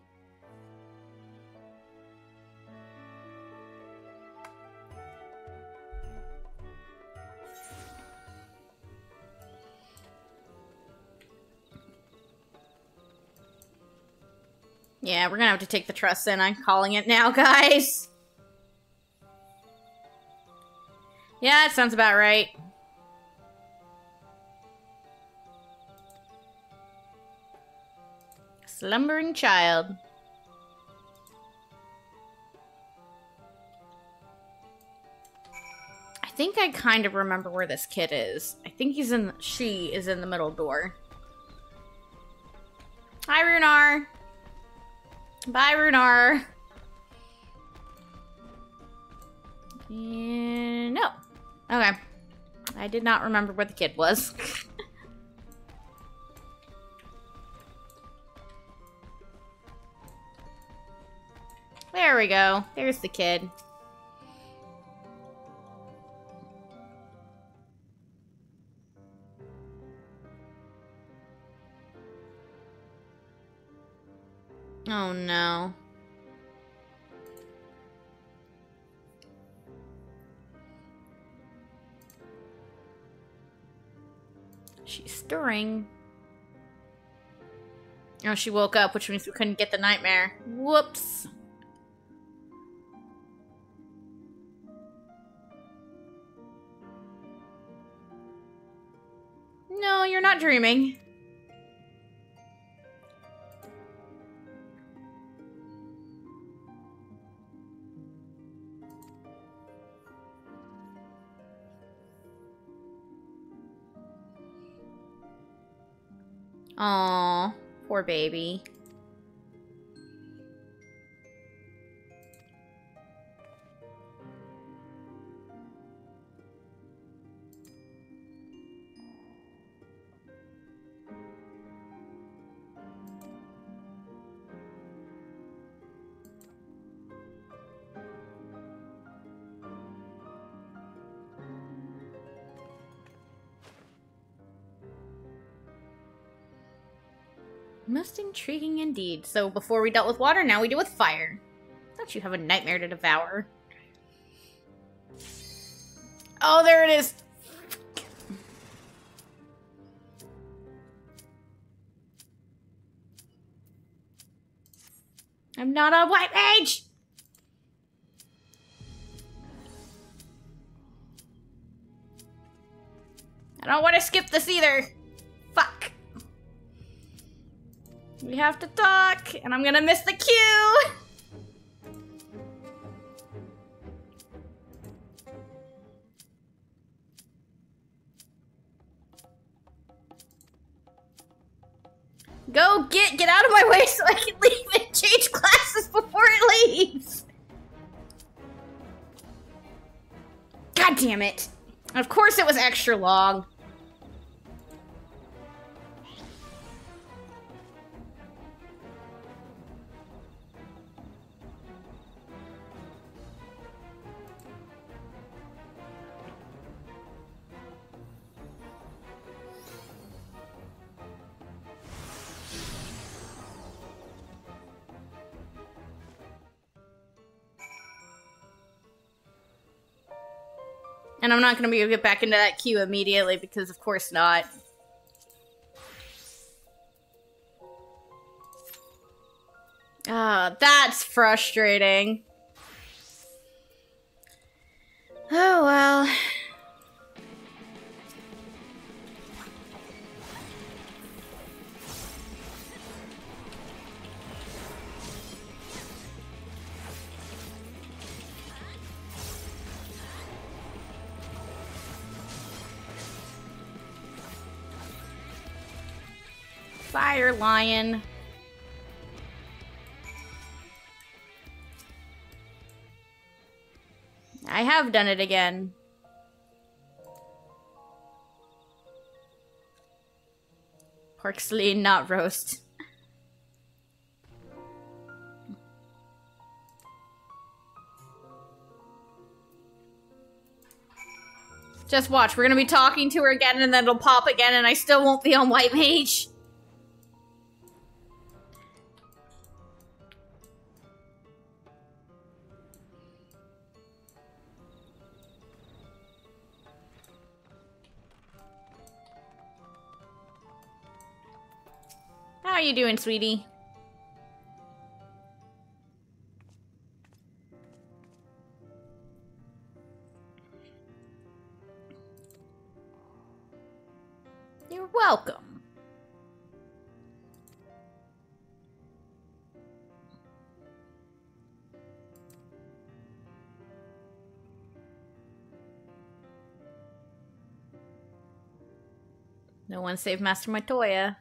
Yeah, we're gonna have to take the trust in. I'm calling it now, guys. Yeah, that sounds about right. Slumbering child. I think I kind of remember where this kid is. I think she is in the middle door. Hi, Runar. Bye, Runar. No. Okay. I did not remember where the kid was. There we go. There's the kid. Oh no. She's stirring. Oh, she woke up, which means we couldn't get the nightmare. Whoops. No, you're not dreaming. Aw, poor baby. Most intriguing indeed. So before we dealt with water, now we deal with fire. Don't you have a nightmare to devour? Oh, there it is. I'm not a white mage! I don't want to skip this either. Fuck. We have to talk, and I'm gonna miss the cue! Go get out of my way so I can leave and change classes before it leaves! God damn it. Of course it was extra long. And I'm not going to be able to get back into that queue immediately because of course not. Ah, that's frustrating. Oh well. Fire lion. I have done it again. Porksley, not roast. Just watch, we're gonna be talking to her again and then it'll pop again and I still won't be on White Mage. How are you doing, sweetie? You're welcome. No one saved Master Meteion.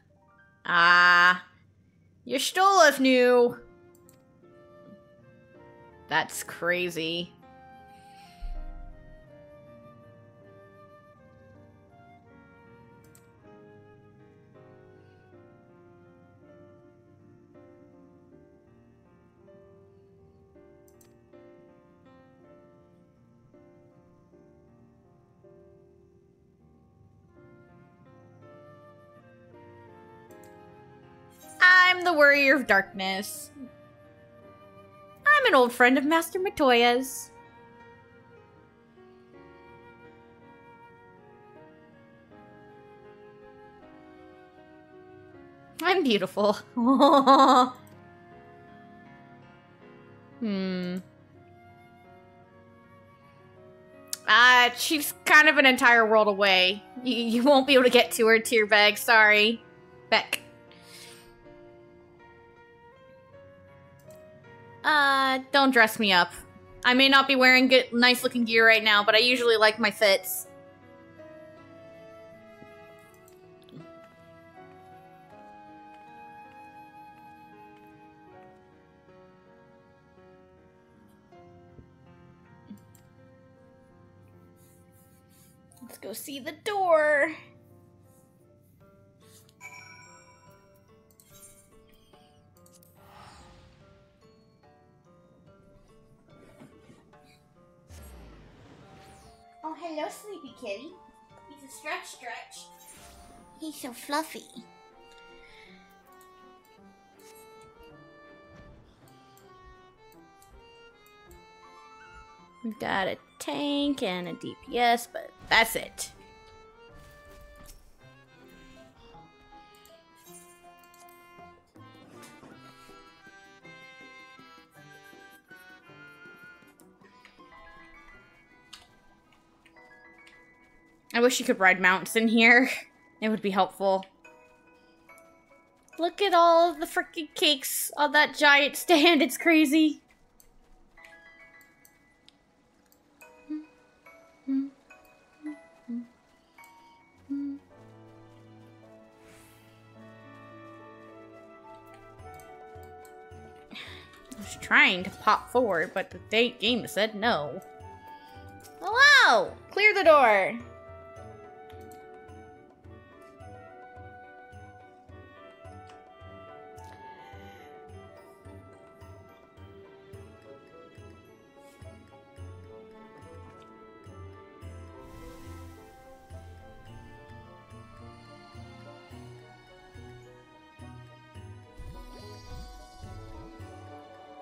Ah, you stole us, new. That's crazy. I'm the Warrior of Darkness. I'm an old friend of Master Meteia's. I'm beautiful. She's kind of an entire world away. You won't be able to get to her, Tearbag. Sorry. Beck. Don't dress me up. I may not be wearing good, nice-looking gear right now, but I usually like my fits. Let's go see the door. Oh, hello, sleepy kitty. He's a stretch. He's so fluffy. We've got a tank and a DPS, but that's it. I wish you could ride mounts in here. It would be helpful. Look at all of the freaking cakes on that giant stand. It's crazy. I was trying to pop forward, but the game said no. Hello! Clear the door!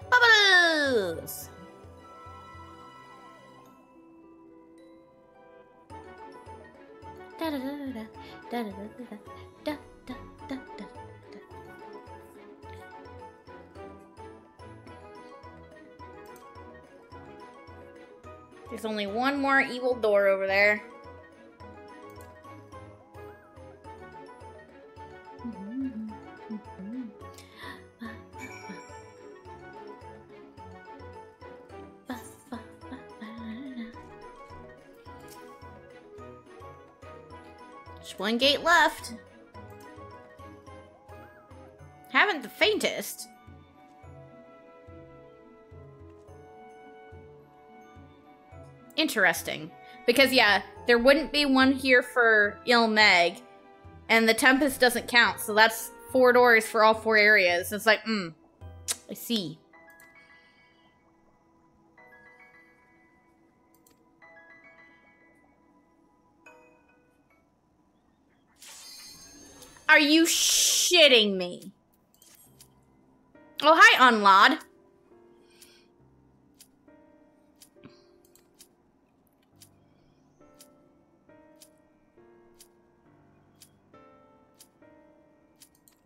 Bubbles! Da da da da da da da da da da da. There's only one more evil door over there. Just one gate left. Haven't the faintest. Interesting. Because, yeah, there wouldn't be one here for Ilmeg, and the Tempest doesn't count, so that's 4 doors for all 4 areas. It's like, I see. Are you shitting me? Oh, hi, Unlod.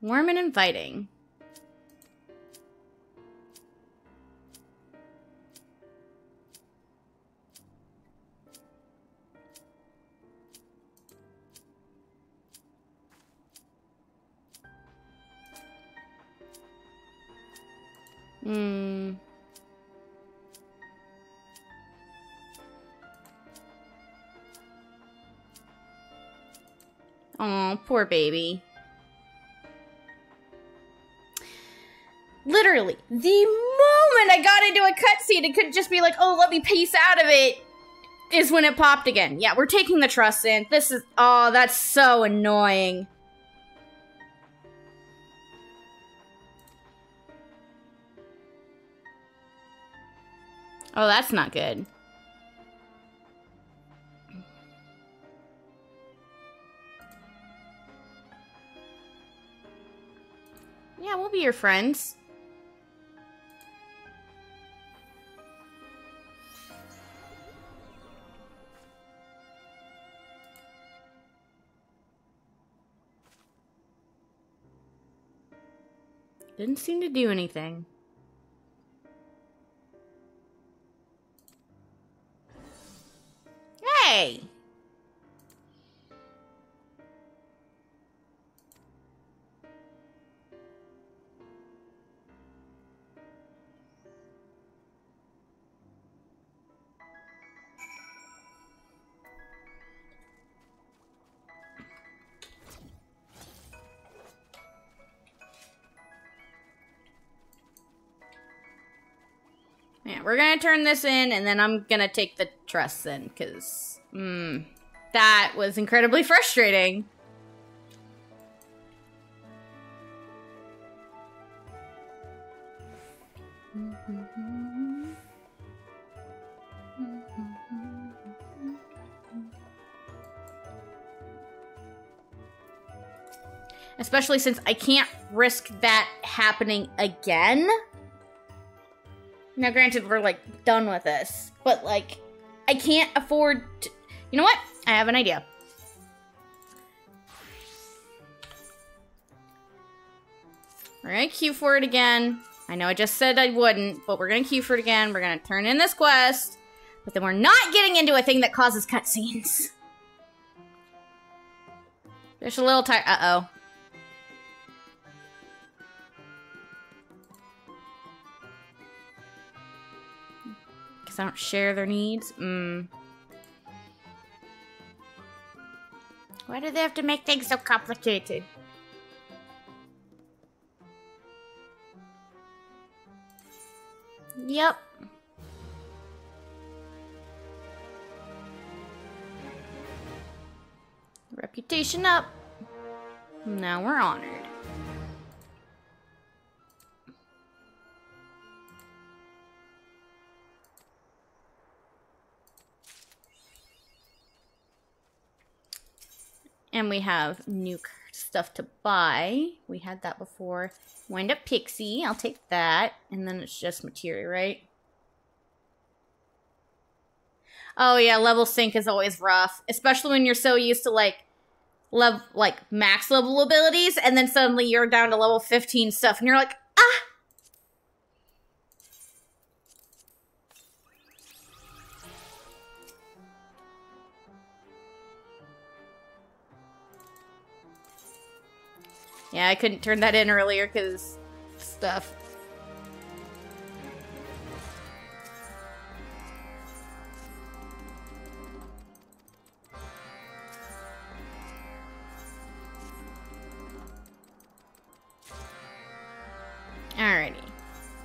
Warm and inviting. Oh, poor baby. Literally, the moment I got into a cutscene, it could just be like, oh, let me pace out of it, is when it popped again. Yeah, we're taking the trust in. This is, oh, that's so annoying. Oh, that's not good. Yeah, we'll be your friends. Didn't seem to do anything. Hey! Yeah, we're gonna turn this in, and then I'm gonna take the trust in, because, that was incredibly frustrating. Especially since I can't risk that happening again. Now, granted, we're, like, done with this. But, like, I can't afford to... You know what? I have an idea. We're gonna queue for it again. I know I just said I wouldn't, but we're gonna queue for it again. We're gonna turn in this quest. But then we're not getting into a thing that causes cutscenes. There's a little tired... Uh-oh. I don't share their needs. Why do they have to make things so complicated? Yep. Reputation up. Now we're honored. And we have new stuff to buy. We had that before. Wind up Pixie. I'll take that. And then it's just materia, right? Oh yeah, level sync is always rough. Especially when you're so used to like max level abilities. And then suddenly you're down to level 15 stuff. And you're like, ah! Yeah, I couldn't turn that in earlier because stuff. Alrighty.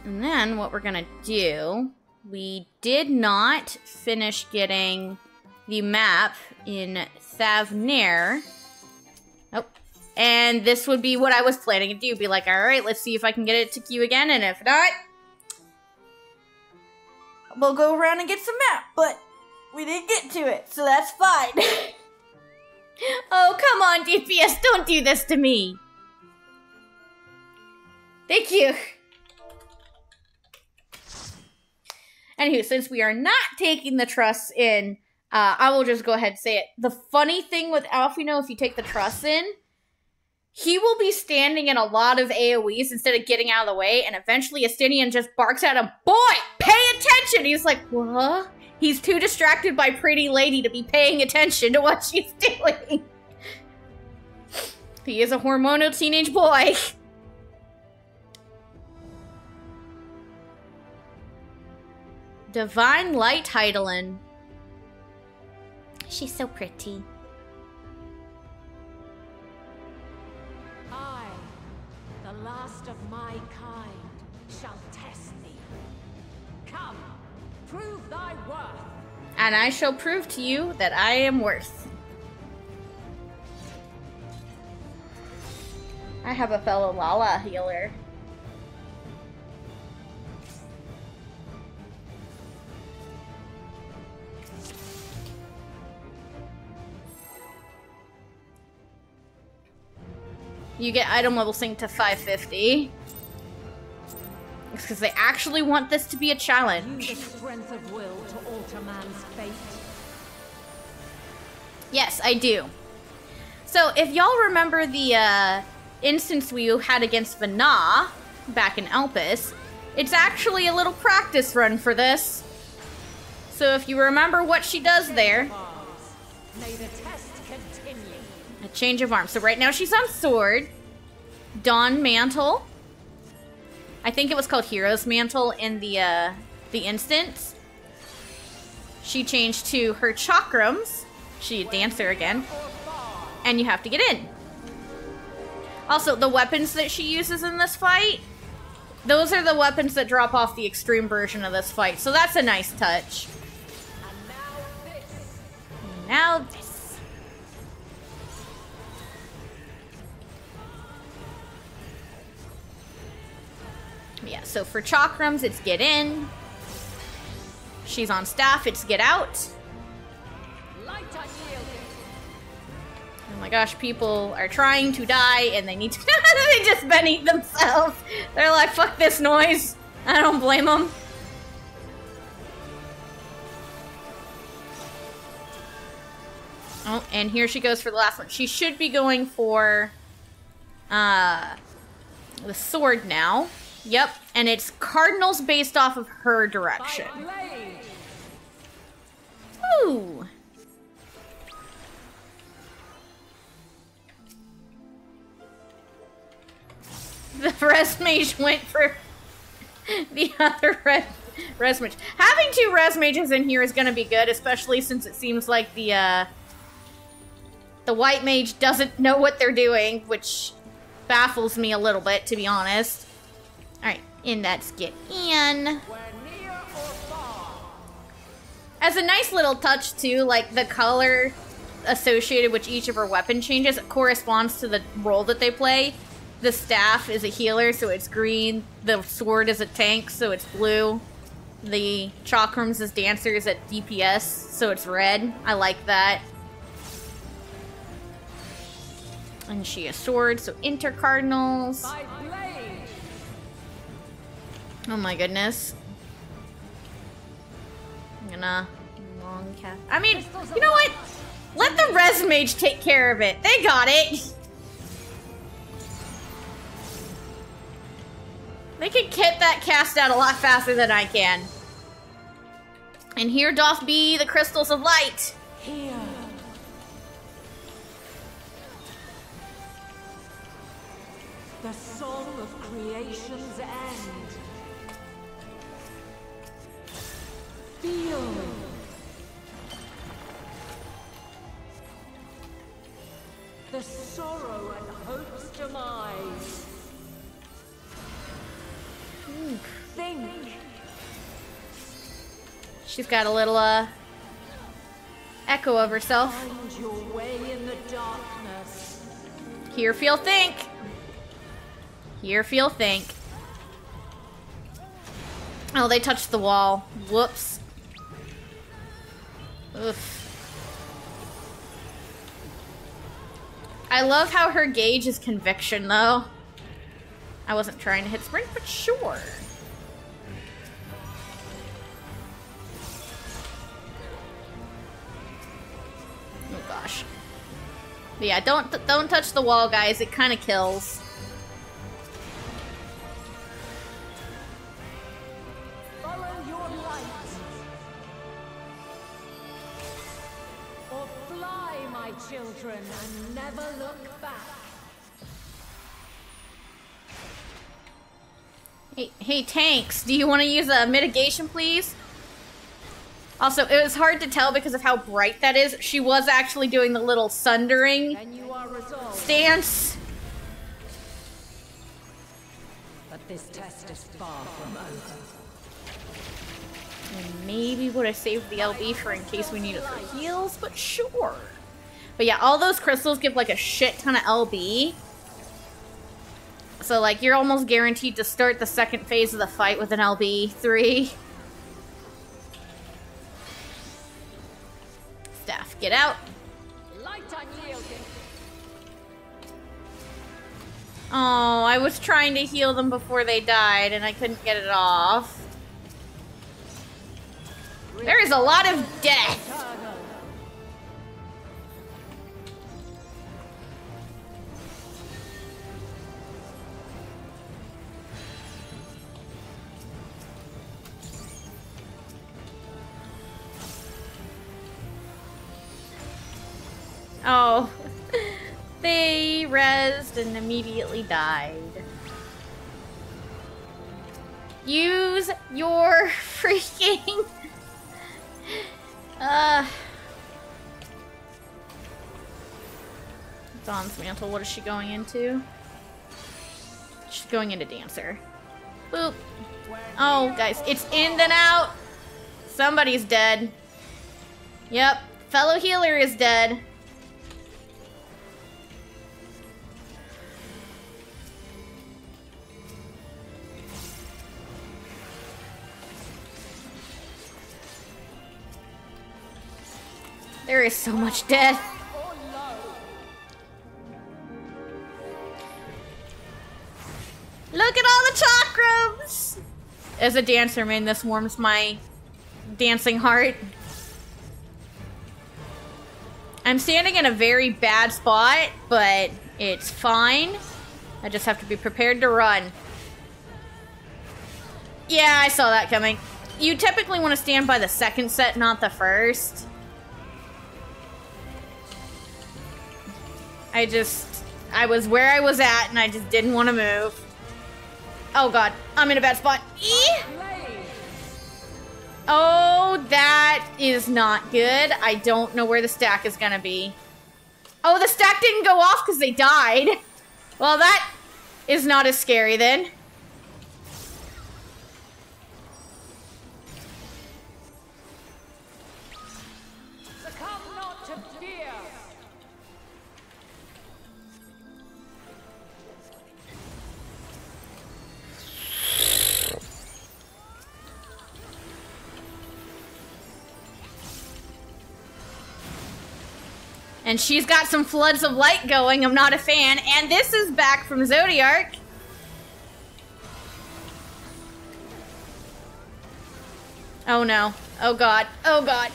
And then what we're gonna do, we did not finish getting the map in Thavnair. Oh. And this would be what I was planning to do. Be like, alright, let's see if I can get it to queue again, and if not, we'll go around and get some map. But we didn't get to it, so that's fine. Oh, come on, DPS, don't do this to me. Thank you. Anywho, since we are not taking the truss in, I will just go ahead and say it. The funny thing with Alphino, if you take the truss in, he will be standing in a lot of AoEs instead of getting out of the way, and eventually Estinian just barks at him, "Boy, pay attention!" He's like, what? He's too distracted by Pretty Lady to be paying attention to what she's doing. He is a hormonal teenage boy. Divine Light Hydaelyn. She's so pretty. I, the last of my kind, shall test thee. Come, prove thy worth. And I shall prove to you that I am worth. I have a fellow Lala healer. You get item level synced to 550. It's because they actually want this to be a challenge. Use the strength of will to alter man's fate. Yes, I do. So, if y'all remember the instance we had against Vana back in Elpis, it's actually a little practice run for this. So if you remember what she does there, May the test continue. a change of arms. So right now she's on sword, Dawn Mantle. I think it was called Hero's Mantle in the instance. She changed to her chakrams. She's a dancer again. And you have to get in. Also, the weapons that she uses in this fight, those are the weapons that drop off the extreme version of this fight. So that's a nice touch. And now this. Yeah, so for chakrams, it's get in. She's on staff, it's get out. Oh my gosh, people are trying to die and they need to. They just Benny themselves. They're like, fuck this noise. I don't blame them. Oh, and here she goes for the last one. She should be going for the sword now. Yep, and it's cardinals based off of her direction. Ooh. The res mage went for the other res mage. Having two res mages in here is going to be good, especially since it seems like the white mage doesn't know what they're doing, which baffles me a little bit, to be honest. Alright, and let's get in. As a nice little touch, too, like the color associated with each of her weapon changes corresponds to the role that they play. The staff is a healer, so it's green. The sword is a tank, so it's blue. The chakrams is dancers at DPS, so it's red. I like that. And she has swords, so intercardinals. Oh my goodness. I'm gonna long cast. I mean, you know what? Let the res mage take care of it. They got it. They can get that cast out a lot faster than I can. And here doth be the crystals of light. Here. The song of creation's end. Feel. The sorrow and hope's demise. Think. She's got a little, echo of herself. Find your way in the darkness. Hear, feel, think. Hear, feel, think. Oh, they touched the wall. Whoops. Oof. I love how her gauge is conviction, though. I wasn't trying to hit sprint, but sure. Oh gosh. But yeah, don't touch the wall, guys. It kind of kills. Follow your light. Or fly, my children, and never look back. Hey, tanks, do you want to use a mitigation, please? Also, it was hard to tell because of how bright that is. She was actually doing the little sundering stance. But this test is far from over. And maybe would have saved the LB for in case we need it for heals, but sure. But yeah, all those crystals give like a shit ton of LB. So like you're almost guaranteed to start the second phase of the fight with an LB3. Staff, get out. Light unyielding. Oh, I was trying to heal them before they died and I couldn't get it off. There is a lot of death. Oh, they rezzed and immediately died. Use your freaking... Dawn's Mantle, what is she going into? She's going into Dancer. Boop. Oh, guys, it's in and out. Somebody's dead. Yep, fellow healer is dead. There is so much death. Look at all the chakrams! As a dancer, man, this warms my dancing heart. I'm standing in a very bad spot, but it's fine. I just have to be prepared to run. Yeah, I saw that coming. You typically want to stand by the second set, not the first. I was where I was at, and I just didn't want to move. Oh god, I'm in a bad spot. Oh, that is not good. I don't know where the stack is gonna be. Oh, the stack didn't go off because they died. Well, that is not as scary then. Succumb not to fear. And she's got some floods of light going. I'm not a fan. And this is back from Zodiark. Oh no. Oh god. Oh god.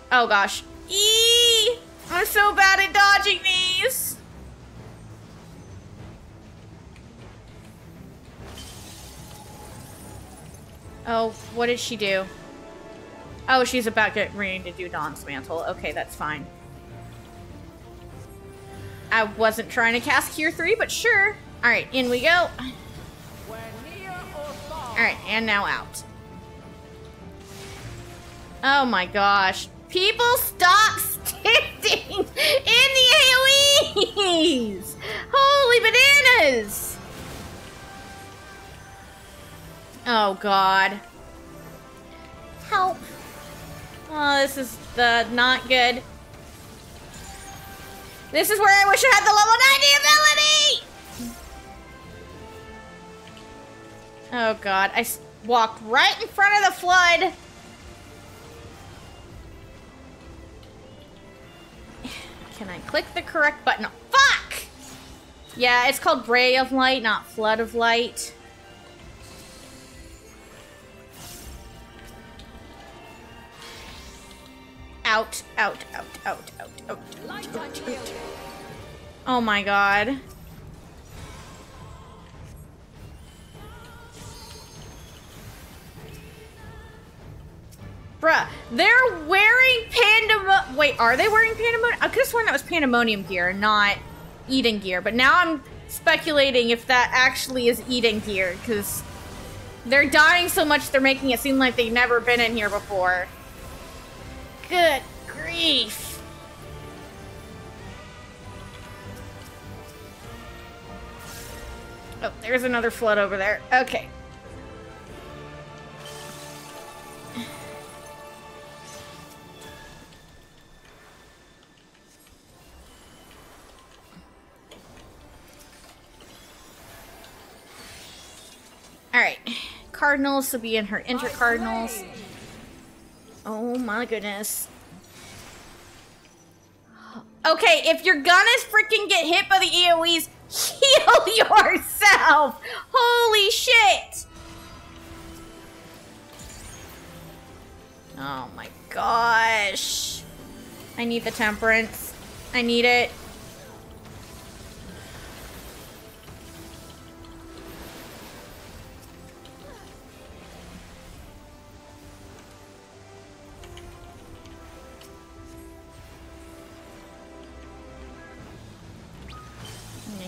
Oh gosh. Eee! I'm so bad at dodging these. Oh, what did she do? Oh, she's about to get ready to do Dawn's Mantle. Okay, that's fine. I wasn't trying to cast Cure 3, but sure. Alright, in we go. Alright, and now out. Oh my gosh. People stop standing in the AoEs! Holy bananas! Oh god. Help. Oh, this is not good. This is where I wish I had the level 90 ability! Oh god, I walked right in front of the flood. Can I click the correct button? Fuck! Yeah, it's called Ray of Light, not Flood of Light. Out, out, out, out, out, out, out, out. Oh my god. Bruh, they're wearing Pandemonium. Wait, are they wearing Pandemonium? I could have sworn that was Pandemonium gear, not Eden gear. But now I'm speculating if that actually is Eden gear, because they're dying so much they're making it seem like they've never been in here before. Good grief. Oh, there's another flood over there. Okay. Alright. Cardinals will be in her intercardinals. Oh my goodness. Okay, if you're gonna freaking get hit by the AoEs, heal yourself! Holy shit! Oh my gosh. I need the temperance. I need it.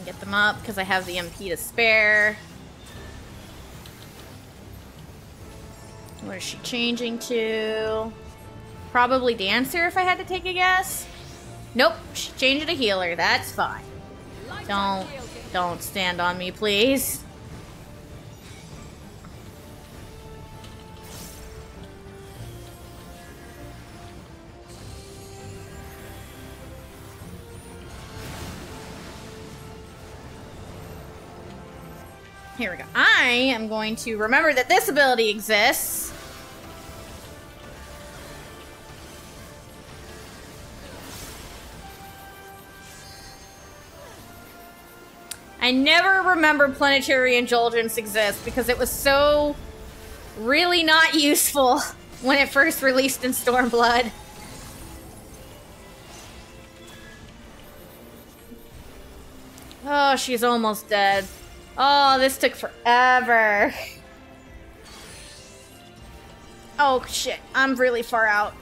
Get them up because I have the MP to spare. What is she changing to? Probably Dancer if I had to take a guess. Nope, she's changing to healer. That's fine. Don't stand on me, please. Here we go. I am going to remember that this ability exists. I never remembered Planetary Indulgence exists because it was so really not useful when it first released in Stormblood. Oh, she's almost dead. Oh, this took forever. Oh, shit. I'm really far out.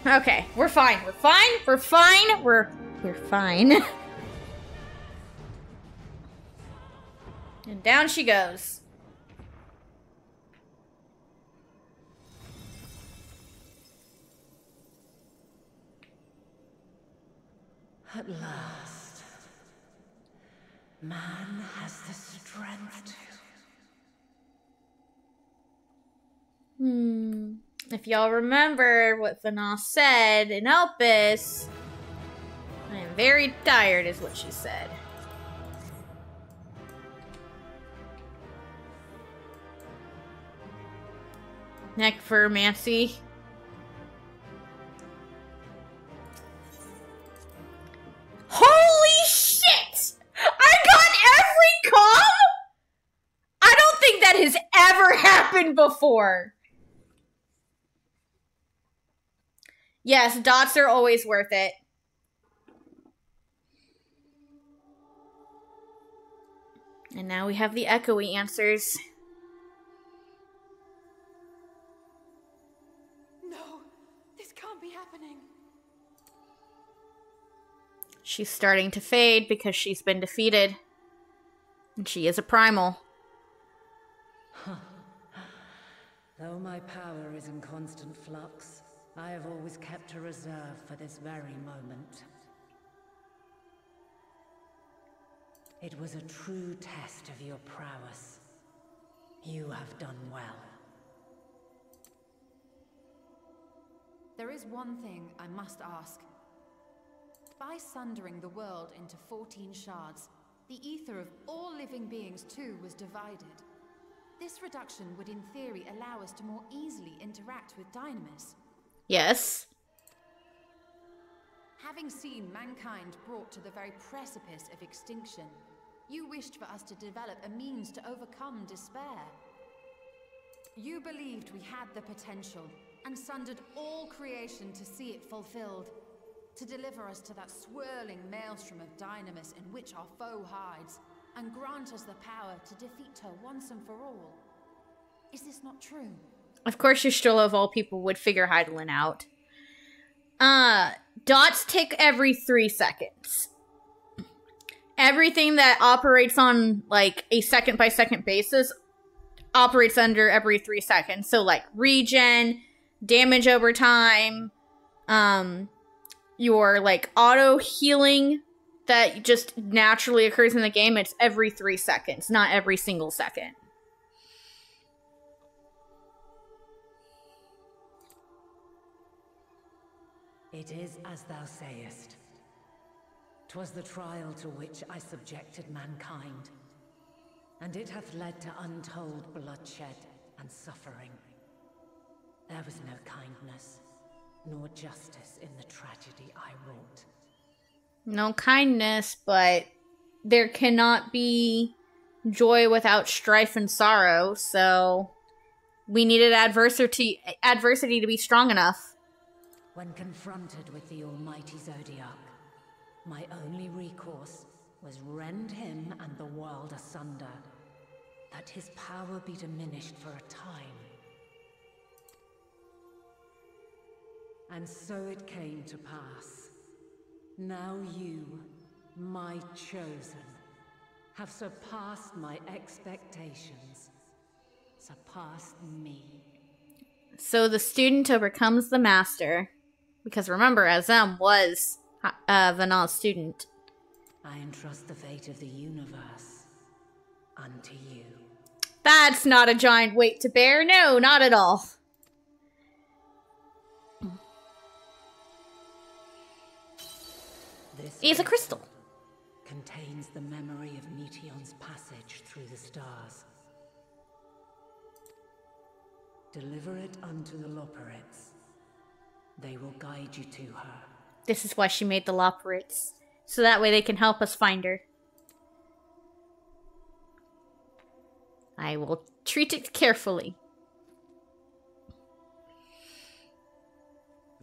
Okay, we're fine. We're fine. We're fine. We're fine. And down she goes. At last, man has the strength to... If y'all remember what Vanoss said in Elpis, I am very tired is what she said. Necromancy. Holy shit! I got every comm? I don't think that has ever happened before. Yes, dots are always worth it. And now we have the echoey answers. No, this can't be happening. She's starting to fade because she's been defeated. And she is a primal. Though my power is in constant flux, I have always kept a reserve for this very moment. It was a true test of your prowess. You have done well. There is one thing I must ask. By sundering the world into 14 shards, the ether of all living beings too was divided. This reduction would in theory allow us to more easily interact with Dynamis. Yes. Having seen mankind brought to the very precipice of extinction, you wished for us to develop a means to overcome despair. You believed we had the potential, and sundered all creation to see it fulfilled, to deliver us to that swirling maelstrom of Dynamis in which our foe hides, and grant us the power to defeat her once and for all. Is this not true? Of course Y'shtola of all people would figure Hydaelyn out. Dots tick every 3 seconds. Everything that operates on, like, a second-by-second basis operates under every 3 seconds. So, like, regen, damage over time, your, like, auto-healing that just naturally occurs in the game, it's every 3 seconds, not every single second. It is as thou sayest. 'Twas the trial to which I subjected mankind, and it hath led to untold bloodshed and suffering. There was no kindness, nor justice in the tragedy I wrought. No kindness, but there cannot be joy without strife and sorrow, so we needed adversity to be strong enough. When confronted with the almighty Zodiac, my only recourse was rend him and the world asunder, that his power be diminished for a time. And so it came to pass. Now you, my chosen, have surpassed my expectations, surpassed me. So the student overcomes the master. Because remember, Azem was Vanal's student. I entrust the fate of the universe unto you. That's not a giant weight to bear. No, not at all. This He's a crystal. Contains the memory of Meteion's passage through the stars. Deliver it unto the Loporrits. They will guide you to her. This is why she made the Loporrits. So that way they can help us find her. I will treat it carefully.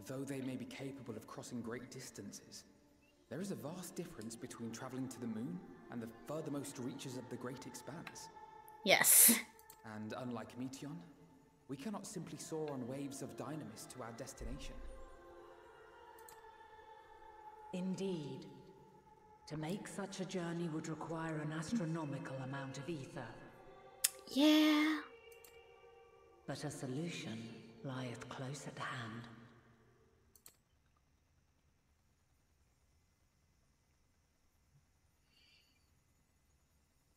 Though they may be capable of crossing great distances, there is a vast difference between traveling to the moon and the furthermost reaches of the great expanse. Yes. And unlike Meteion, we cannot simply soar on waves of Dynamis to our destination. Indeed. To make such a journey would require an astronomical amount of ether. Yeah. But a solution lieth close at hand.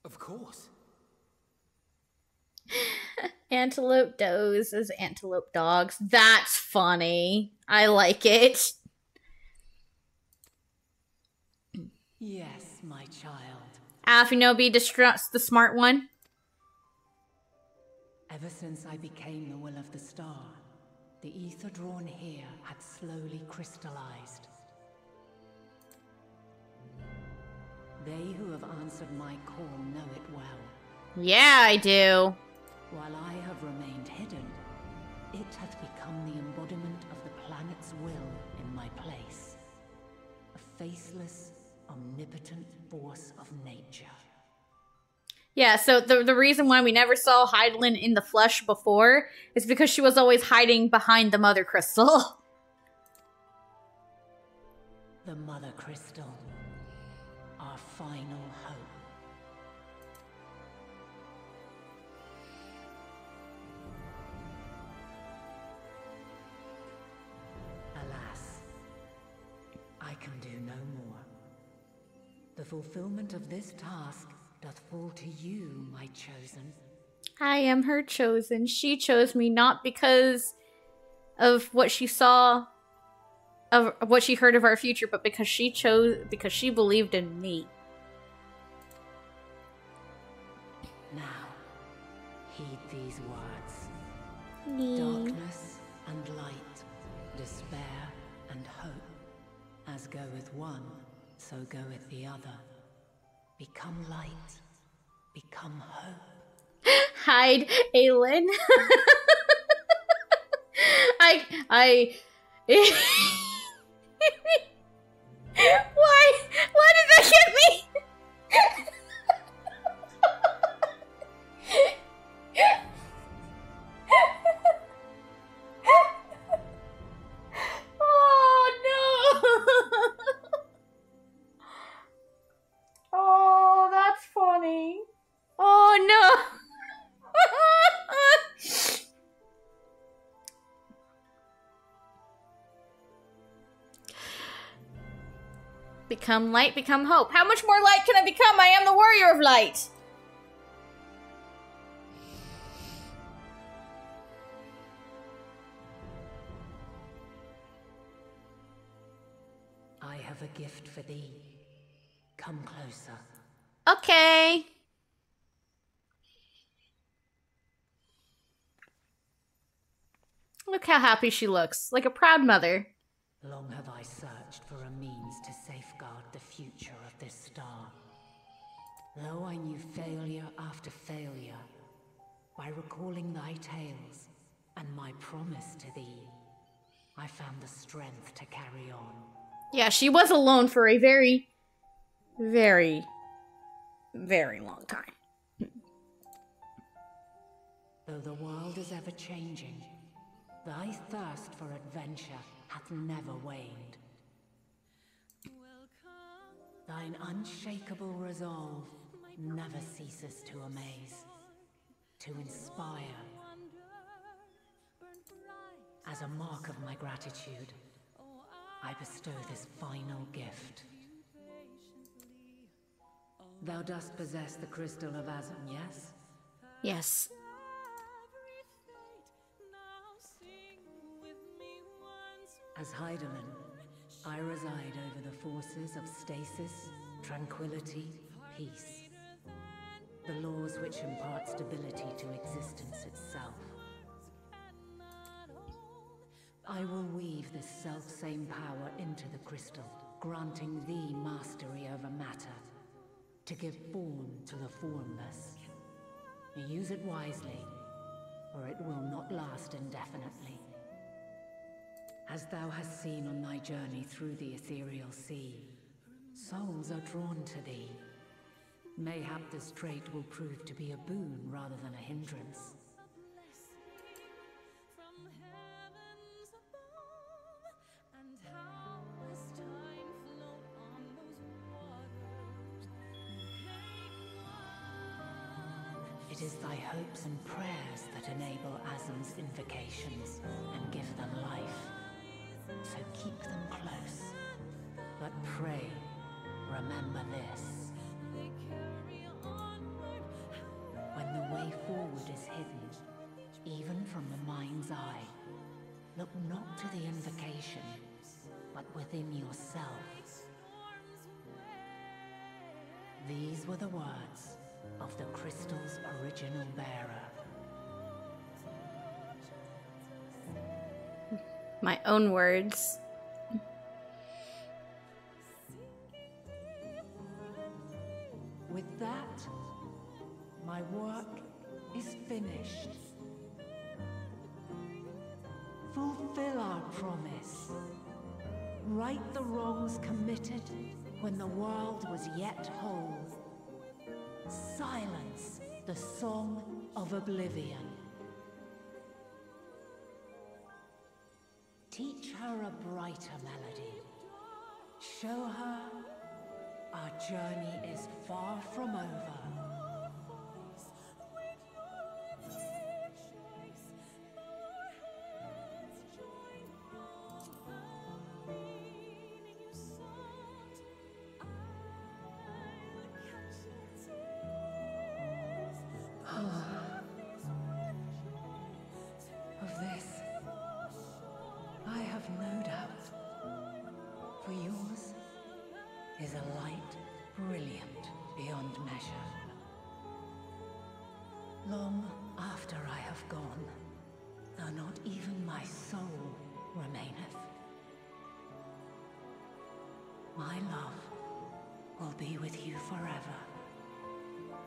Of course. Antelope does as antelope dogs. That's funny. I like it. Yes, my child. Afinobi distrusts the smart one. Ever since I became the will of the star, the ether drawn here had slowly crystallized. They who have answered my call know it well. Yeah, I do. While I have remained hidden, it hath become the embodiment of the planet's will in my place. A faceless, omnipotent force of nature. Yeah, so the reason why we never saw Hydaelyn in the flesh before is because she was always hiding behind the Mother Crystal. The Mother Crystal. final hope. Alas, I can do no more. The fulfillment of this task doth fall to you, my chosen. I am her chosen. She chose me not because of what she saw, of what she heard of our future, but because she believed in me. Now, heed these words. Nee. Darkness and light, despair and hope. As goeth one, so goeth the other. Become light, become hope. Hydaelyn. I Why did that get me? Oh no. Oh, that's funny. Oh no. Become light, become hope. How much more light can I become? I am the warrior of light. I have a gift for thee. Come closer. Okay. Look how happy she looks. Like a proud mother. Long have I searched for a means to safeguard the future of this star. Though I knew failure after failure, by recalling thy tales and my promise to thee, I found the strength to carry on. Yeah, she was alone for a very, very, very long time. Though the world is ever changing, thy thirst for adventure hath never waned. Thine unshakable resolve never ceases to amaze, to inspire. As a mark of my gratitude, I bestow this final gift. Thou dost possess the crystal of Azum, yes? Yes. As Hydaelyn, I reside over the forces of stasis, tranquility, peace. The laws which impart stability to existence itself. I will weave this self-same power into the crystal, granting thee mastery over matter, to give form to the formless. Use it wisely, or it will not last indefinitely. As thou hast seen on thy journey through the ethereal sea, souls are drawn to thee. Mayhap this trait will prove to be a boon rather than a hindrance. It is thy hopes and prayers that enable Azum's invocations and give them life. So keep them close. But pray, remember this. When the way forward is hidden, even from the mind's eye, look not to the invocation, but within yourself. These were the words of the crystal's original bearer. My own words. With that, my work is finished. Fulfill our promise. Right the wrongs committed when the world was yet whole. Silence the song of oblivion. Teach her a brighter melody. Show her Our journey is far from over. Of this, I have no doubt. For yours is a light brilliant beyond measure. Long after I have gone, though not even my soul remaineth, my love will be with you forever,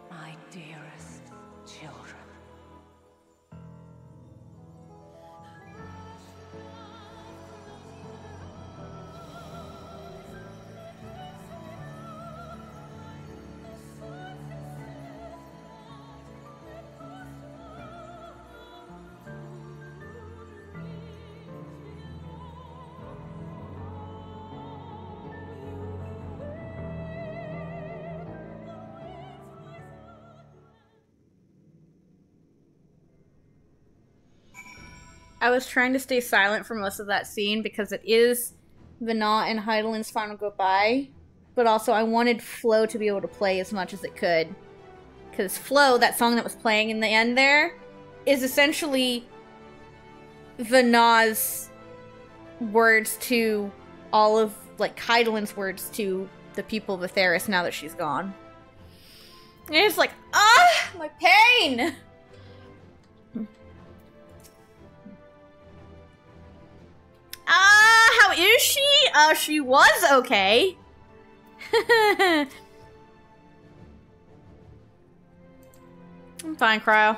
my dearest children. I was trying to stay silent for most of that scene because it is Vana and Hydaelyn's final goodbye, but also I wanted Flo to be able to play as much as it could. Because Flo, that song that was playing in the end there, is essentially Vana's words to all of, like, Hydaelyn's words to the people of Atheris now that she's gone. And it's like, ah, my pain! How is she? She was okay. I'm fine, Cryo.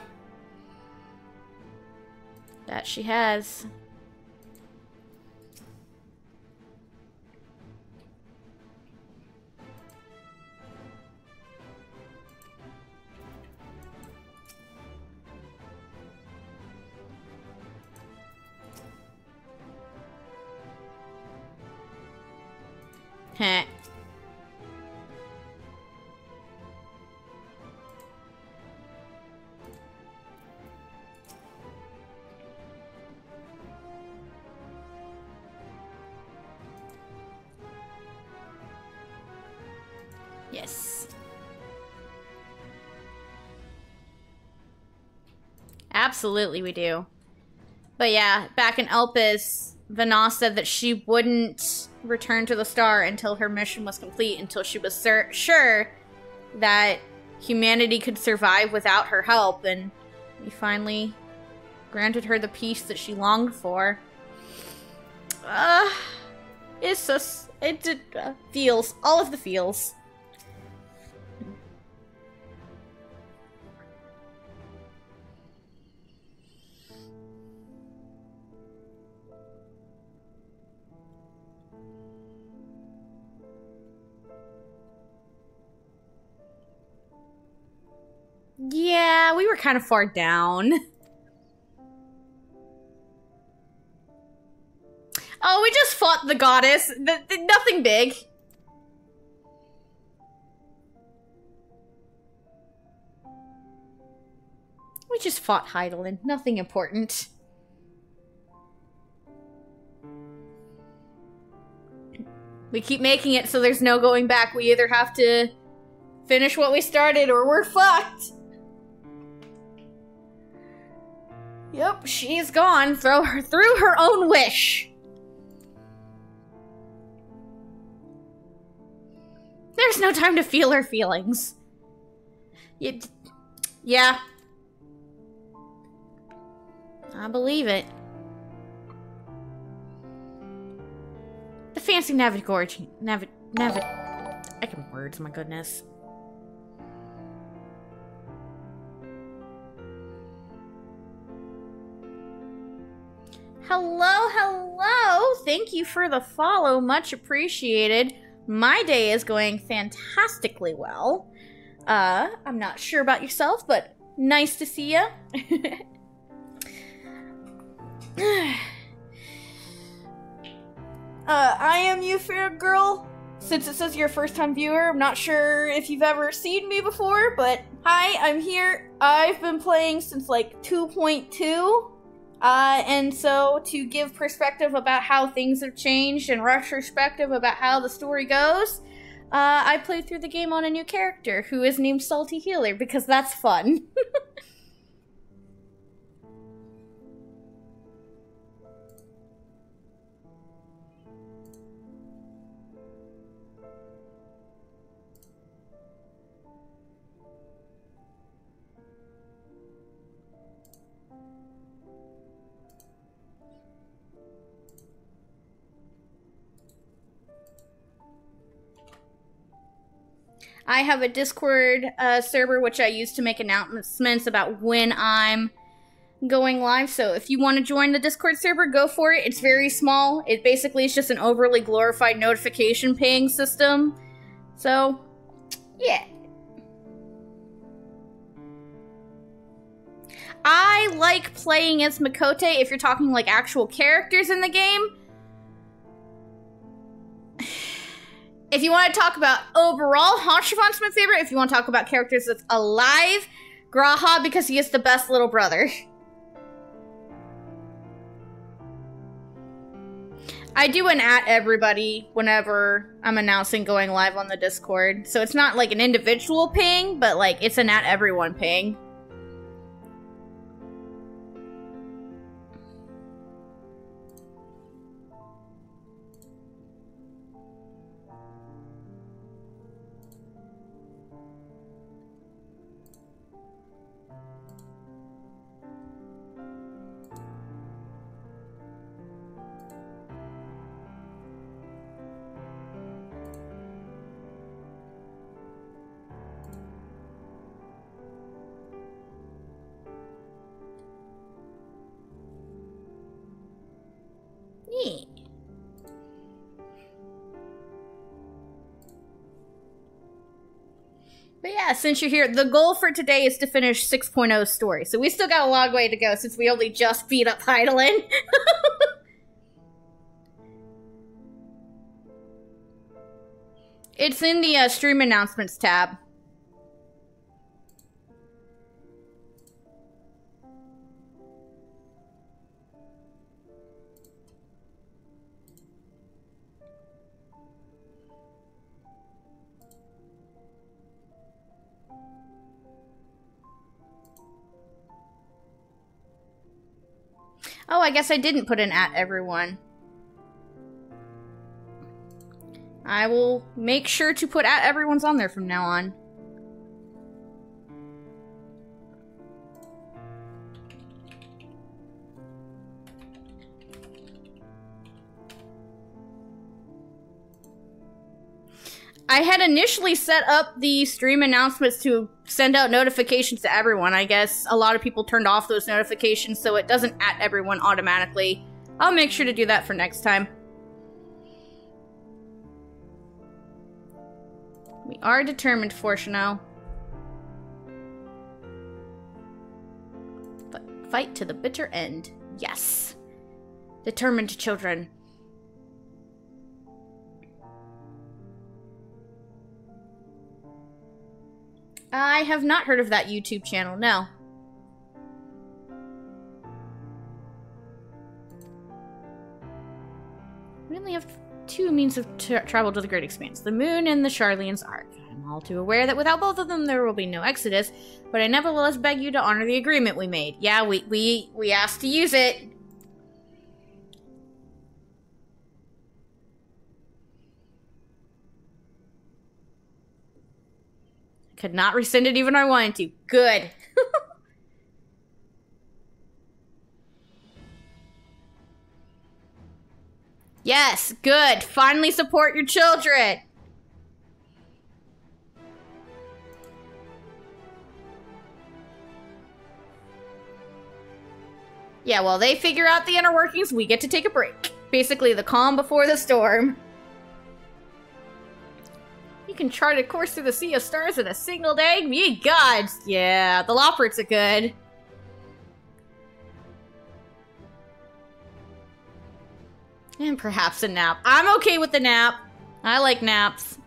That she has. Heh. Yes. Absolutely we do. But yeah, back in Elpis, Vana said that she wouldn't return to the star until her mission was complete, until she was sure that humanity could survive without her help, and we finally granted her the peace that she longed for. It's just, it feels, all of the feels. Yeah, we were kind of far down. Oh, we just fought the goddess. Nothing big. We just fought Hydaelyn. Nothing important. We keep making it so there's no going back. We either have to finish what we started or we're fucked. Yep, she's gone through her own wish. There's no time to feel her feelings. Yeah. I believe it. The fancy I can words, my goodness. Hello, hello! Thank you for the follow, much appreciated. My day is going fantastically well. I'm not sure about yourself, but nice to see ya. I am you, fair girl. Since it says you're a first-time viewer, I'm not sure if you've ever seen me before, but hi, I'm here. I've been playing since like 2.2, and so to give perspective about how things have changed and retrospective about how the story goes, I played through the game on a new character who is named Salty Healer because that's fun. I have a Discord server which I use to make announcements about when I'm going live. So if you want to join the Discord server, go for it. It's very small. It basically is just an overly glorified notification ping system. So, yeah. I like playing as Makote if you're talking like actual characters in the game. If you want to talk about overall, Hachimon's my favorite. If you want to talk about characters that's alive, Graha, because he is the best little brother. I do an @everybody whenever I'm announcing going live on the Discord. So it's not like an individual ping, but like it's an @everyone ping. But yeah, since you're here, the goal for today is to finish 6.0's story. So we still got a long way to go since we only just beat up Hydaelyn. It's in the stream announcements tab. Oh, I guess I didn't put an @everyone. I will make sure to put @everyone's on there from now on. I had initially set up the stream announcements to send out notifications to everyone. I guess a lot of people turned off those notifications, so it doesn't @everyone automatically. I'll make sure to do that for next time. We are determined, Fortuno. But fight to the bitter end. Yes. Determined, children. I have not heard of that YouTube channel, no. We only have two means of travel to the Great Expanse, the Moon and the Sharlayan's Ark. I'm all too aware that without both of them there will be no Exodus, but I nevertheless beg you to honor the agreement we made. Yeah, we asked to use it. Could not rescind it even if I wanted to. Good. Yes, good. Finally support your children. Yeah, while they figure out the inner workings, we get to take a break. Basically, the calm before the storm. You can chart a course through the sea of stars in a single day? Ye gods! Yeah, the Loperts are good. And perhaps a nap. I'm okay with the nap. I like naps.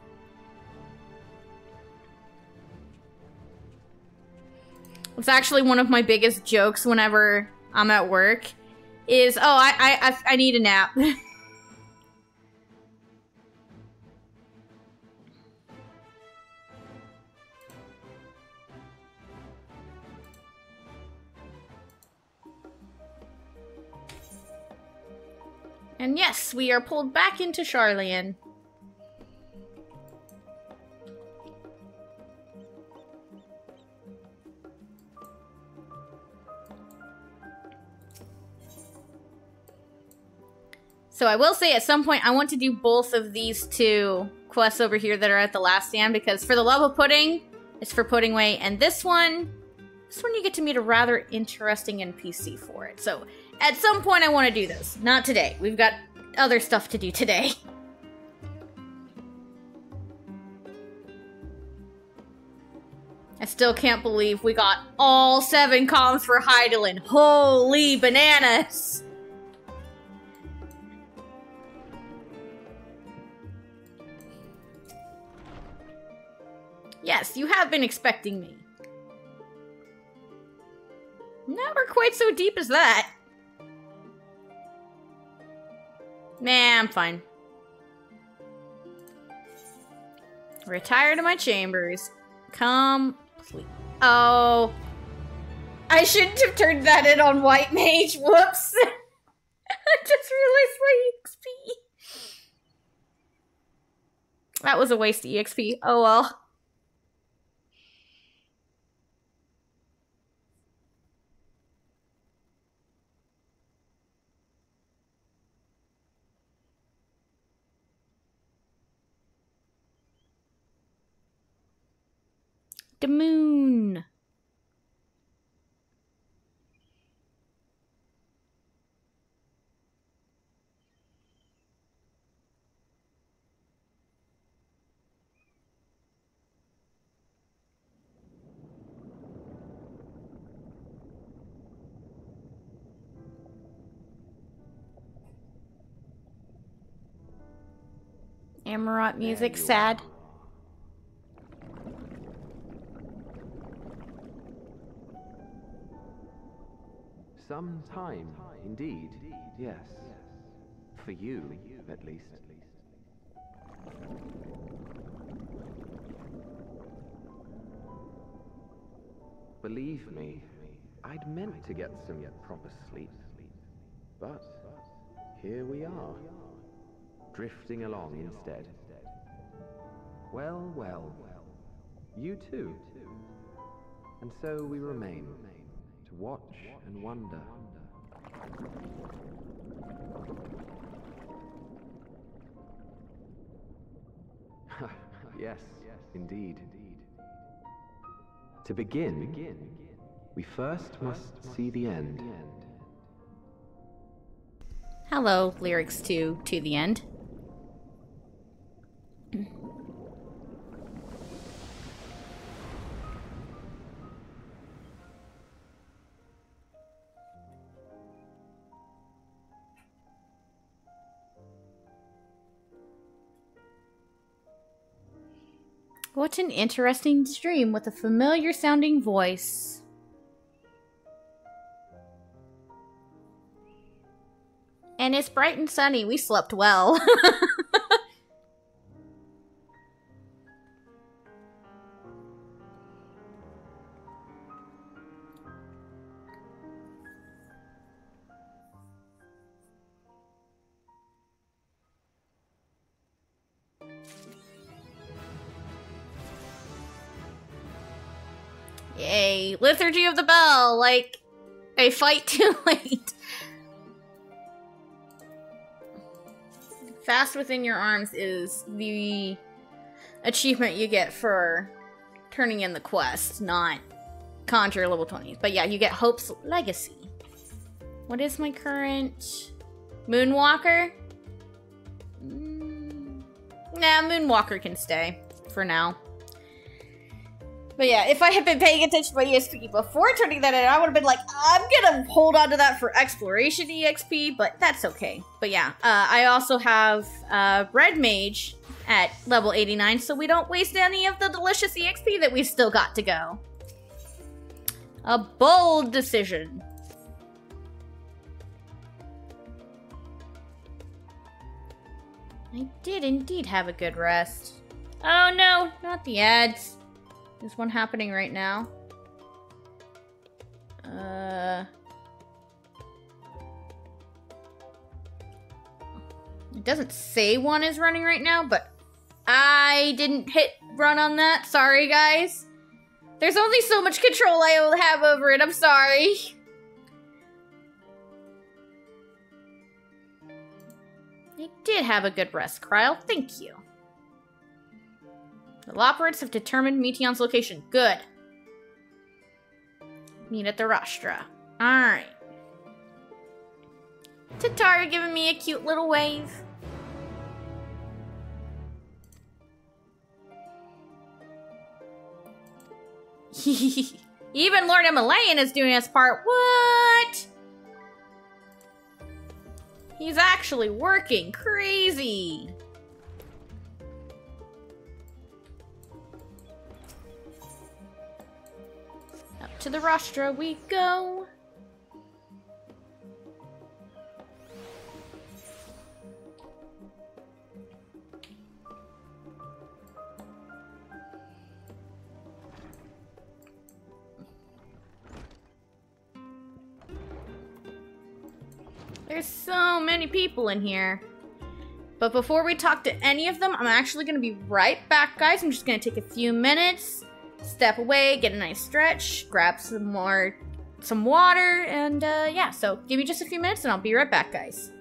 It's actually one of my biggest jokes whenever I'm at work is, oh, I need a nap. And yes, we are pulled back into Sharlayan. So I will say at some point I want to do both of these two quests over here that are at the last stand, because for the love of pudding, it's for Pudding Way, and this one you get to meet a rather interesting NPC for it. So at some point I want to do this. Not today. We've got other stuff to do today. I still can't believe we got all 7 comms for Hydaelyn. Holy bananas! Yes, you have been expecting me. Never quite so deep as that. Nah, I'm fine. Retire to my chambers. Complete. Oh. I shouldn't have turned that in on White Mage. Whoops. I just realized my EXP. That was a waste of EXP. Oh well. The moon. Amarant music, sad. Some time, indeed, yes. For you, at least. Believe me, I'd meant to get some proper sleep. But here we are, drifting along instead. Well, well, you too. And so we remain, to watch and wonder. Yes, indeed. To begin, we first must see the end. Hello, lyrics to the end. What an interesting dream with a familiar sounding voice. And it's bright and sunny. We slept well. Yay. Liturgy of the Bell. Like, a fight too late. Fast Within Your Arms is the achievement you get for turning in the quest, not Conjure level 20. But yeah, you get Hope's Legacy. What is my current? Moonwalker? Nah, Moonwalker can stay for now. But yeah, if I had been paying attention to my EXP before turning that in, I would have been like, I'm gonna hold on to that for exploration EXP, but that's okay. But yeah, I also have Red Mage at level 89, so we don't waste any of the delicious EXP that we've still got to go. A bold decision. I did indeed have a good rest. Oh no, not the ads. There's one happening right now. It doesn't say one is running right now, but I didn't hit run on that. Sorry, guys. There's only so much control I will have over it. I'm sorry. I did have a good rest, Kryle. Thank you. The Loperids have determined Meteion's location. Good. Meet at the rostra. Alright. Tatara giving me a cute little wave. Even Lord Himalayan is doing his part. What? He's actually working. Crazy. Up to the rostra we go. There's so many people in here. But before we talk to any of them, I'm actually going to be right back, guys. I'm just going to take a few minutes, step away, get a nice stretch, grab some water, and yeah, so give me just a few minutes and I'll be right back, guys.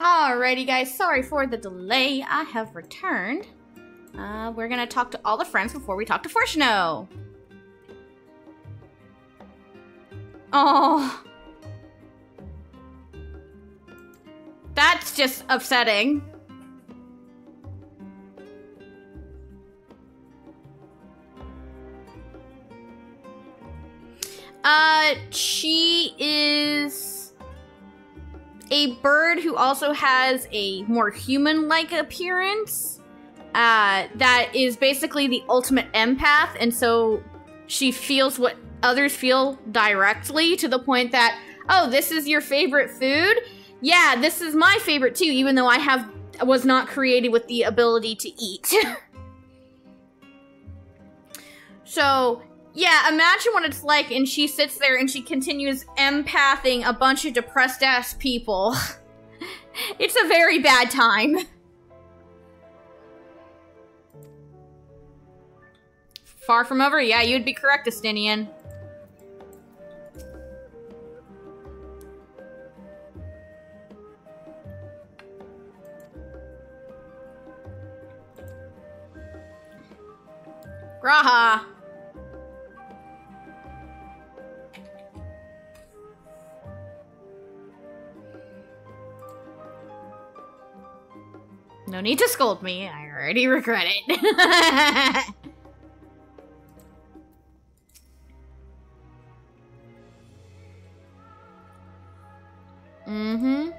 Alrighty, guys. Sorry for the delay. I have returned. We're gonna talk to all the friends before we talk to Fortuno. Oh. That's just upsetting. She is a bird who also has a more human-like appearance. That is basically the ultimate empath, and so she feels what others feel directly to the point that, oh, this is your favorite food? Yeah, this is my favorite too, even though I was not created with the ability to eat. So, yeah, imagine what it's like, and she sits there and she continues empathing a bunch of depressed-ass people. It's a very bad time. Far from over? Yeah, you'd be correct, Astinian. Graha! No need to scold me, I already regret it. Mm-hmm.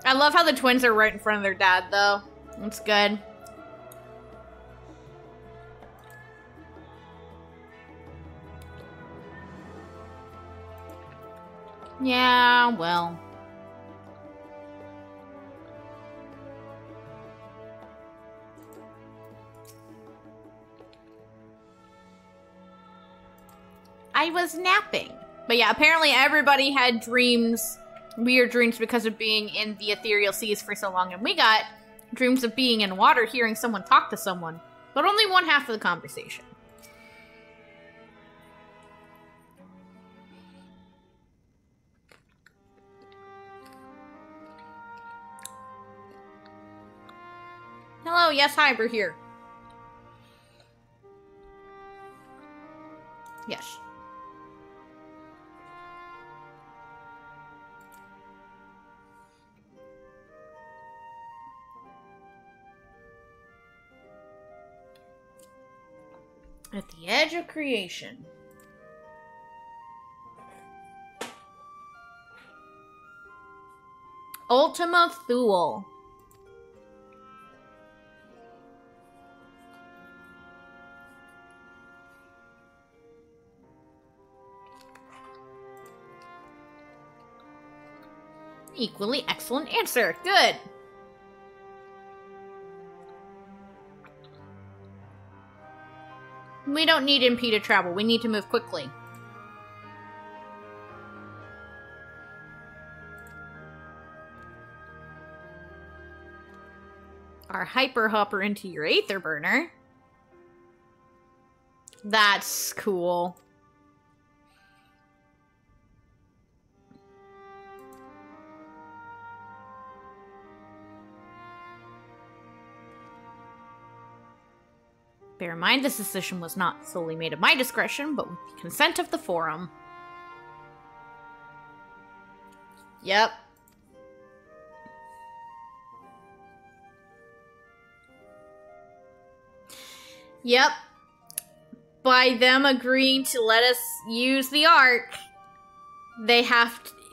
I love how the twins are right in front of their dad, though. That's good. Yeah, well. I was napping. But yeah, apparently everybody had dreams, weird dreams, because of being in the ethereal seas for so long. And we got dreams of being in water, hearing someone talk to someone. But only one half of the conversation. Hello, yes, hi, we're here. Yes. At the edge of creation. Ultima Thule. Equally excellent answer. Good. We don't need MP to travel. We need to move quickly. Our hyper hopper into your aether burner. That's cool. Bear in mind, this decision was not solely made at my discretion, but with the consent of the forum. Yep. Yep. By them agreeing to let us use the Ark, they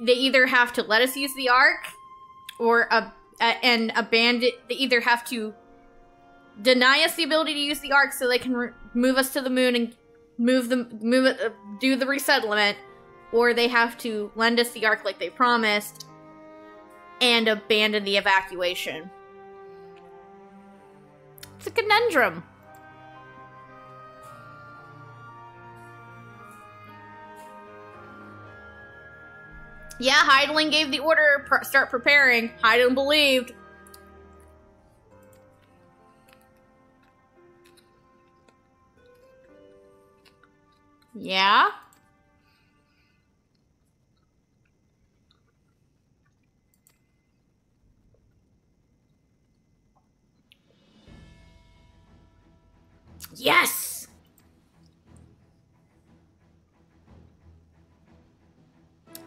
either have to let us use the Ark, or and abandon. They either have to deny us the ability to use the Ark so they can move us to the moon and do the resettlement, or they have to lend us the Ark like they promised and abandon the evacuation. It's a conundrum. Yeah, Hydaelyn gave the order, start preparing. Hydaelyn believed. Yeah? Yes!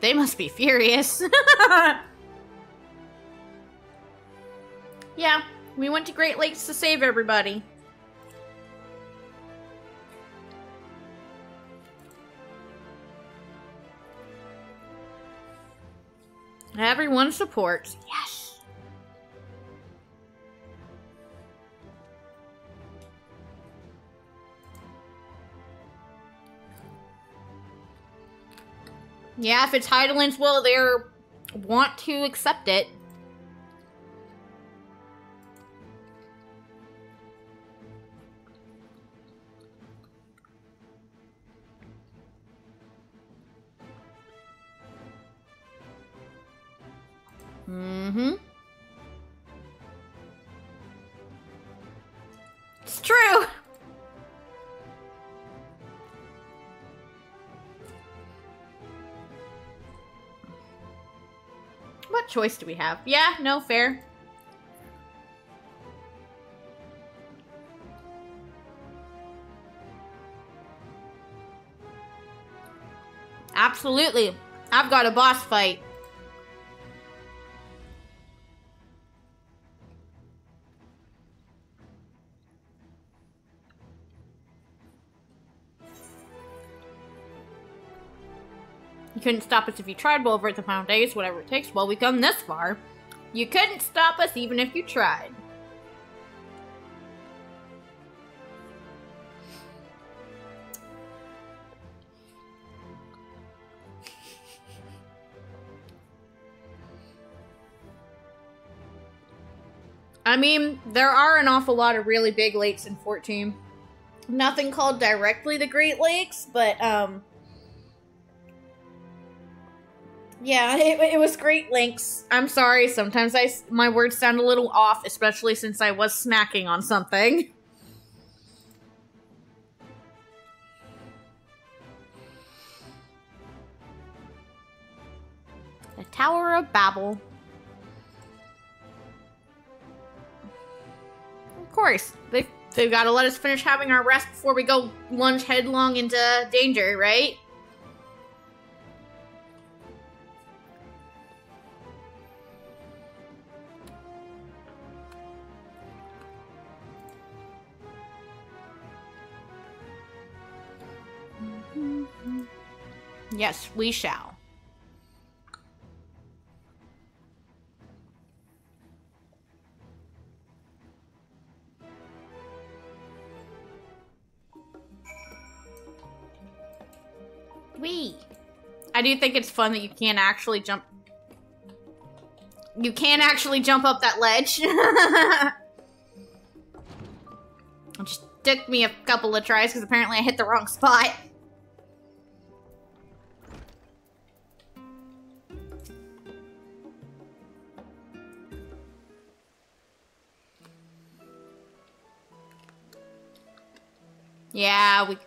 They must be furious. Yeah, we went to Great Lakes to save everybody. Everyone supports. Yes! Yeah, if it's Hydaelyn's will, they want to accept it. Mm-hmm. It's true! What choice do we have? Yeah, no, fair. Absolutely. I've got a boss fight. You couldn't stop us if you tried. Well, over at the final days, whatever it takes. Well, we come this far. You couldn't stop us even if you tried. I mean, there are an awful lot of really big lakes in 14. Nothing called directly the Great Lakes, but, yeah, it was Great Lakes. I'm sorry, sometimes my words sound a little off, especially since I was snacking on something. The Tower of Babel. Of course, they've got to let us finish having our rest before we go lunge headlong into danger, right? Yes, we shall. I do think it's fun that you can't actually jump. You can't actually jump up that ledge. It just took me a couple of tries because apparently I hit the wrong spot. Yeah, we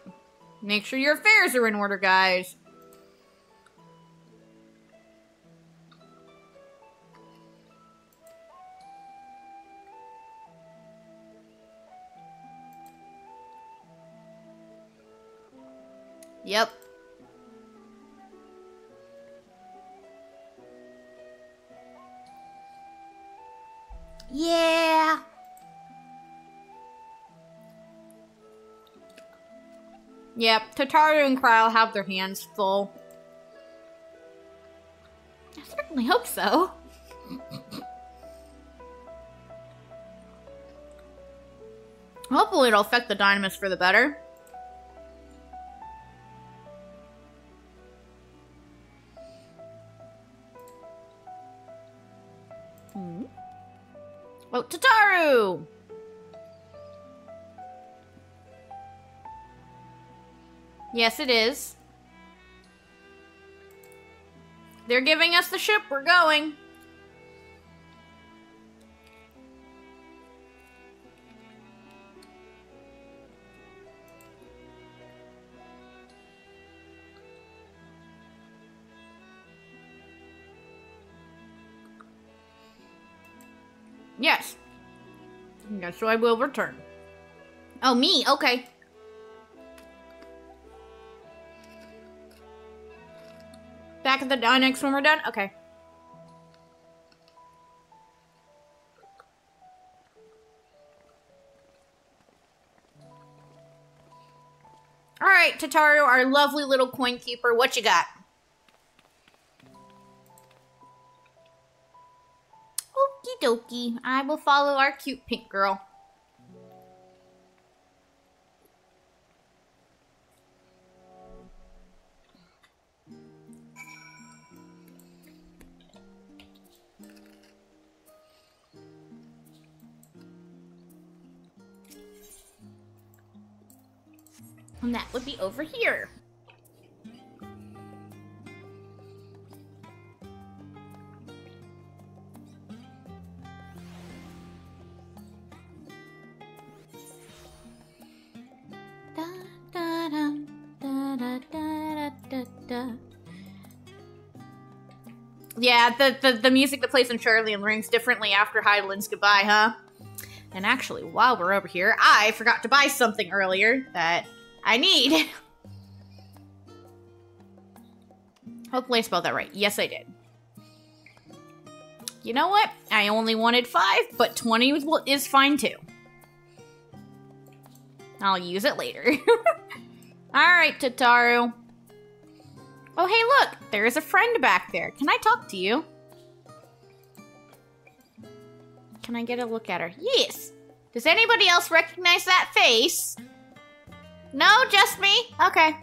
make sure your affairs are in order, guys. Yep. Yeah. Yep, Tataru and Kryle have their hands full. I certainly hope so. Hopefully it'll affect the Dynamis for the better. Oh, Tataru! Yes, it is. They're giving us the ship. We're going. Yes. Yes, so I will return. Oh, me? Okay. Back at the Dynex when we're done? Okay. Alright, Tataru, our lovely little coin keeper, what you got? Okie dokie. I will follow our cute pink girl. And that would be over here. Yeah, the music that plays in Charlie and rings differently after Hydaelyn's goodbye, huh? And actually, while we're over here, I forgot to buy something earlier that I need. Hopefully I spelled that right. Yes, I did. You know what? I only wanted 5, but 20 is fine too. I'll use it later. Alright, Tataru. Oh, hey, look! There is a friend back there. Can I talk to you? Can I get a look at her? Yes! Does anybody else recognize that face? No, just me? Okay.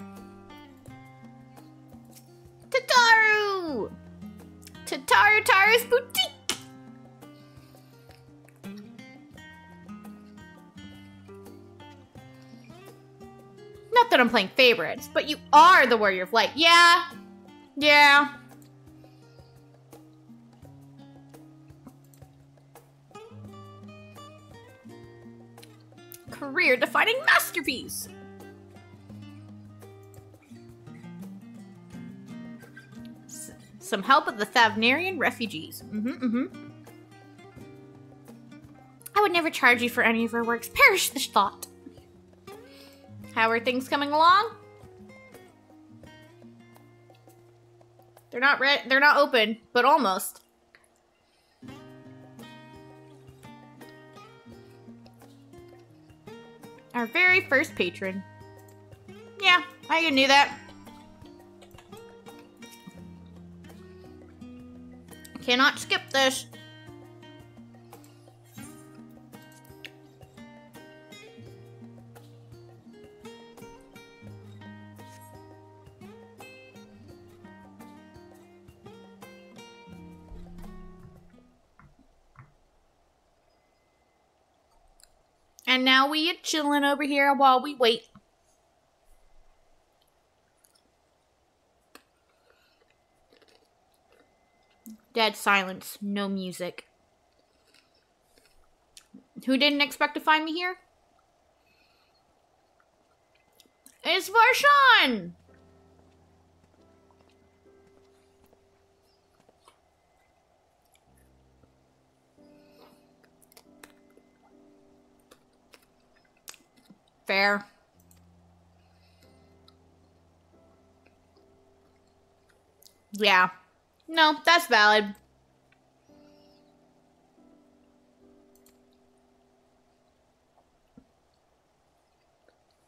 Tataru! Taru's Boutique! Not that I'm playing favorites, but you are the warrior of light. Yeah. Yeah. Career-defining masterpiece. Some help with the Thavnarian refugees. I would never charge you for any of her works. Perish the thought. How are things coming along? They're not open, but almost. Our very first patron. Yeah, I knew that. Cannot skip this. And now we are chilling over here while we wait. Dead silence, no music. Who didn't expect to find me here? It's Varshan! Fair. Yeah. No, that's valid.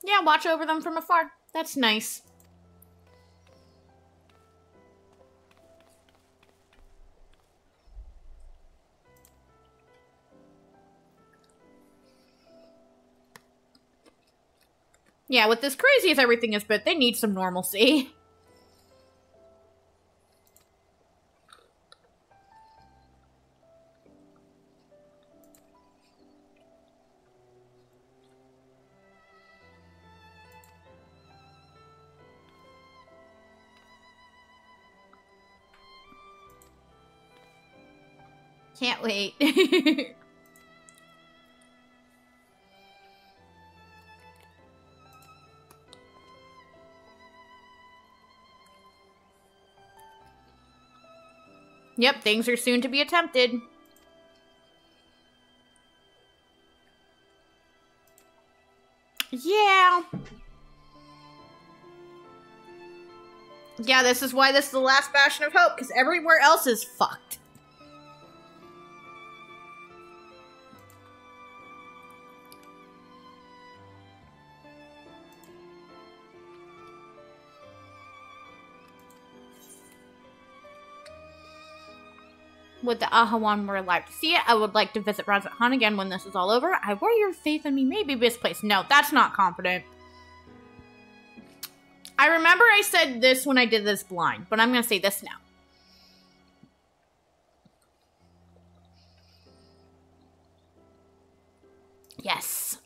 Yeah, watch over them from afar. That's nice. Yeah, with as crazy as everything has been, they need some normalcy. Can't wait. Yep, things are soon to be attempted. Yeah. Yeah, this is why this is the last bastion of hope, because everywhere else is fucked. Would the Ahawan were alive to see it, I would like to visit Razat Han again when this is all over. I worry your faith in me may be misplaced. No, that's not confident. I remember I said this when I did this blind, but I'm going to say this now. Yes.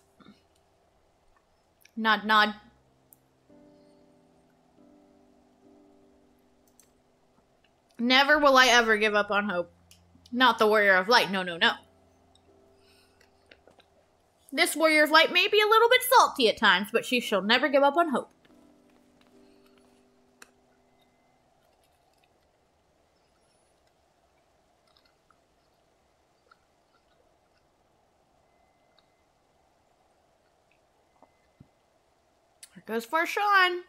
Nod, nod. Never will I ever give up on hope. Not the Warrior of Light. No, no, no. This Warrior of Light may be a little bit salty at times, but she shall never give up on hope. Here goes for Sean.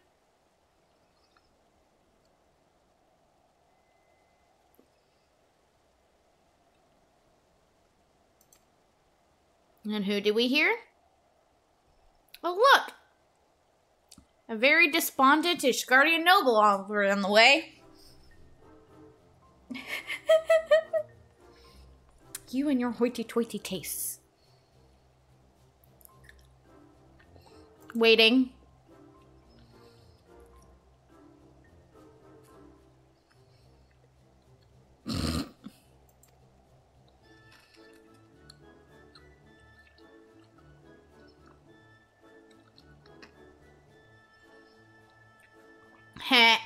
And who do we hear? Oh, look! A very despondent Ishgardian noble on the way. You and your hoity-toity tastes. Waiting. Heh.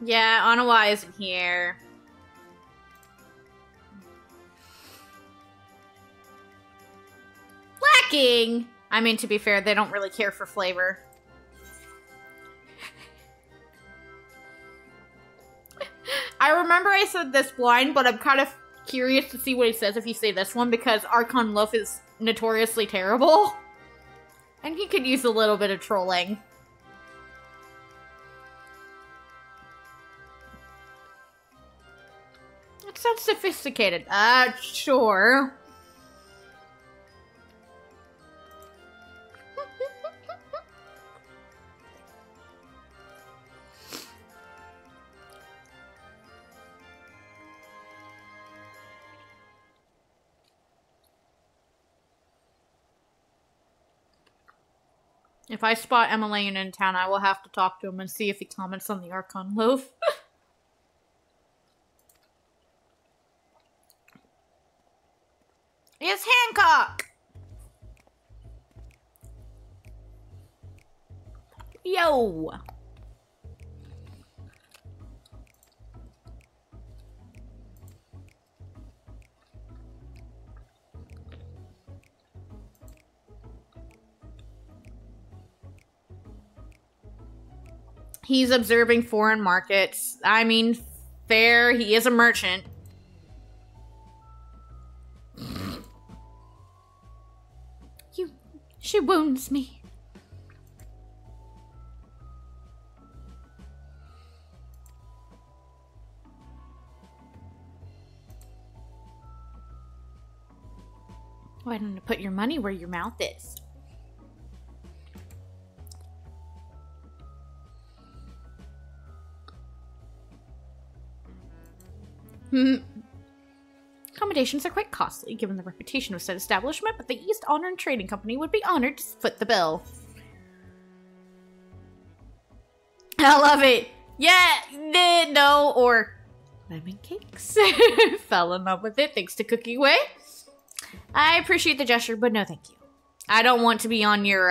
Yeah, Anawa isn't here. Lacking! I mean, to be fair, they don't really care for flavor. I remember I said this blind, but I'm kind of curious to see what he says if you say this one, because Archon Loaf is notoriously terrible. And he could use a little bit of trolling. It sounds sophisticated. Sure. If I spot Meteion in town, I will have to talk to him and see if he comments on the Archon Loaf. It's Hancock! Yo! He's observing foreign markets. I mean, fair, he is a merchant. She wounds me. Why don't you put your money where your mouth is? Accommodations are quite costly, given the reputation of said establishment, but the East Honor and Trading Company would be honored to foot the bill. I love it. Yeah, no, or lemon cakes. Fell in love with it thanks to Cookie Way. I appreciate the gesture, but no thank you. I don't want to be on your,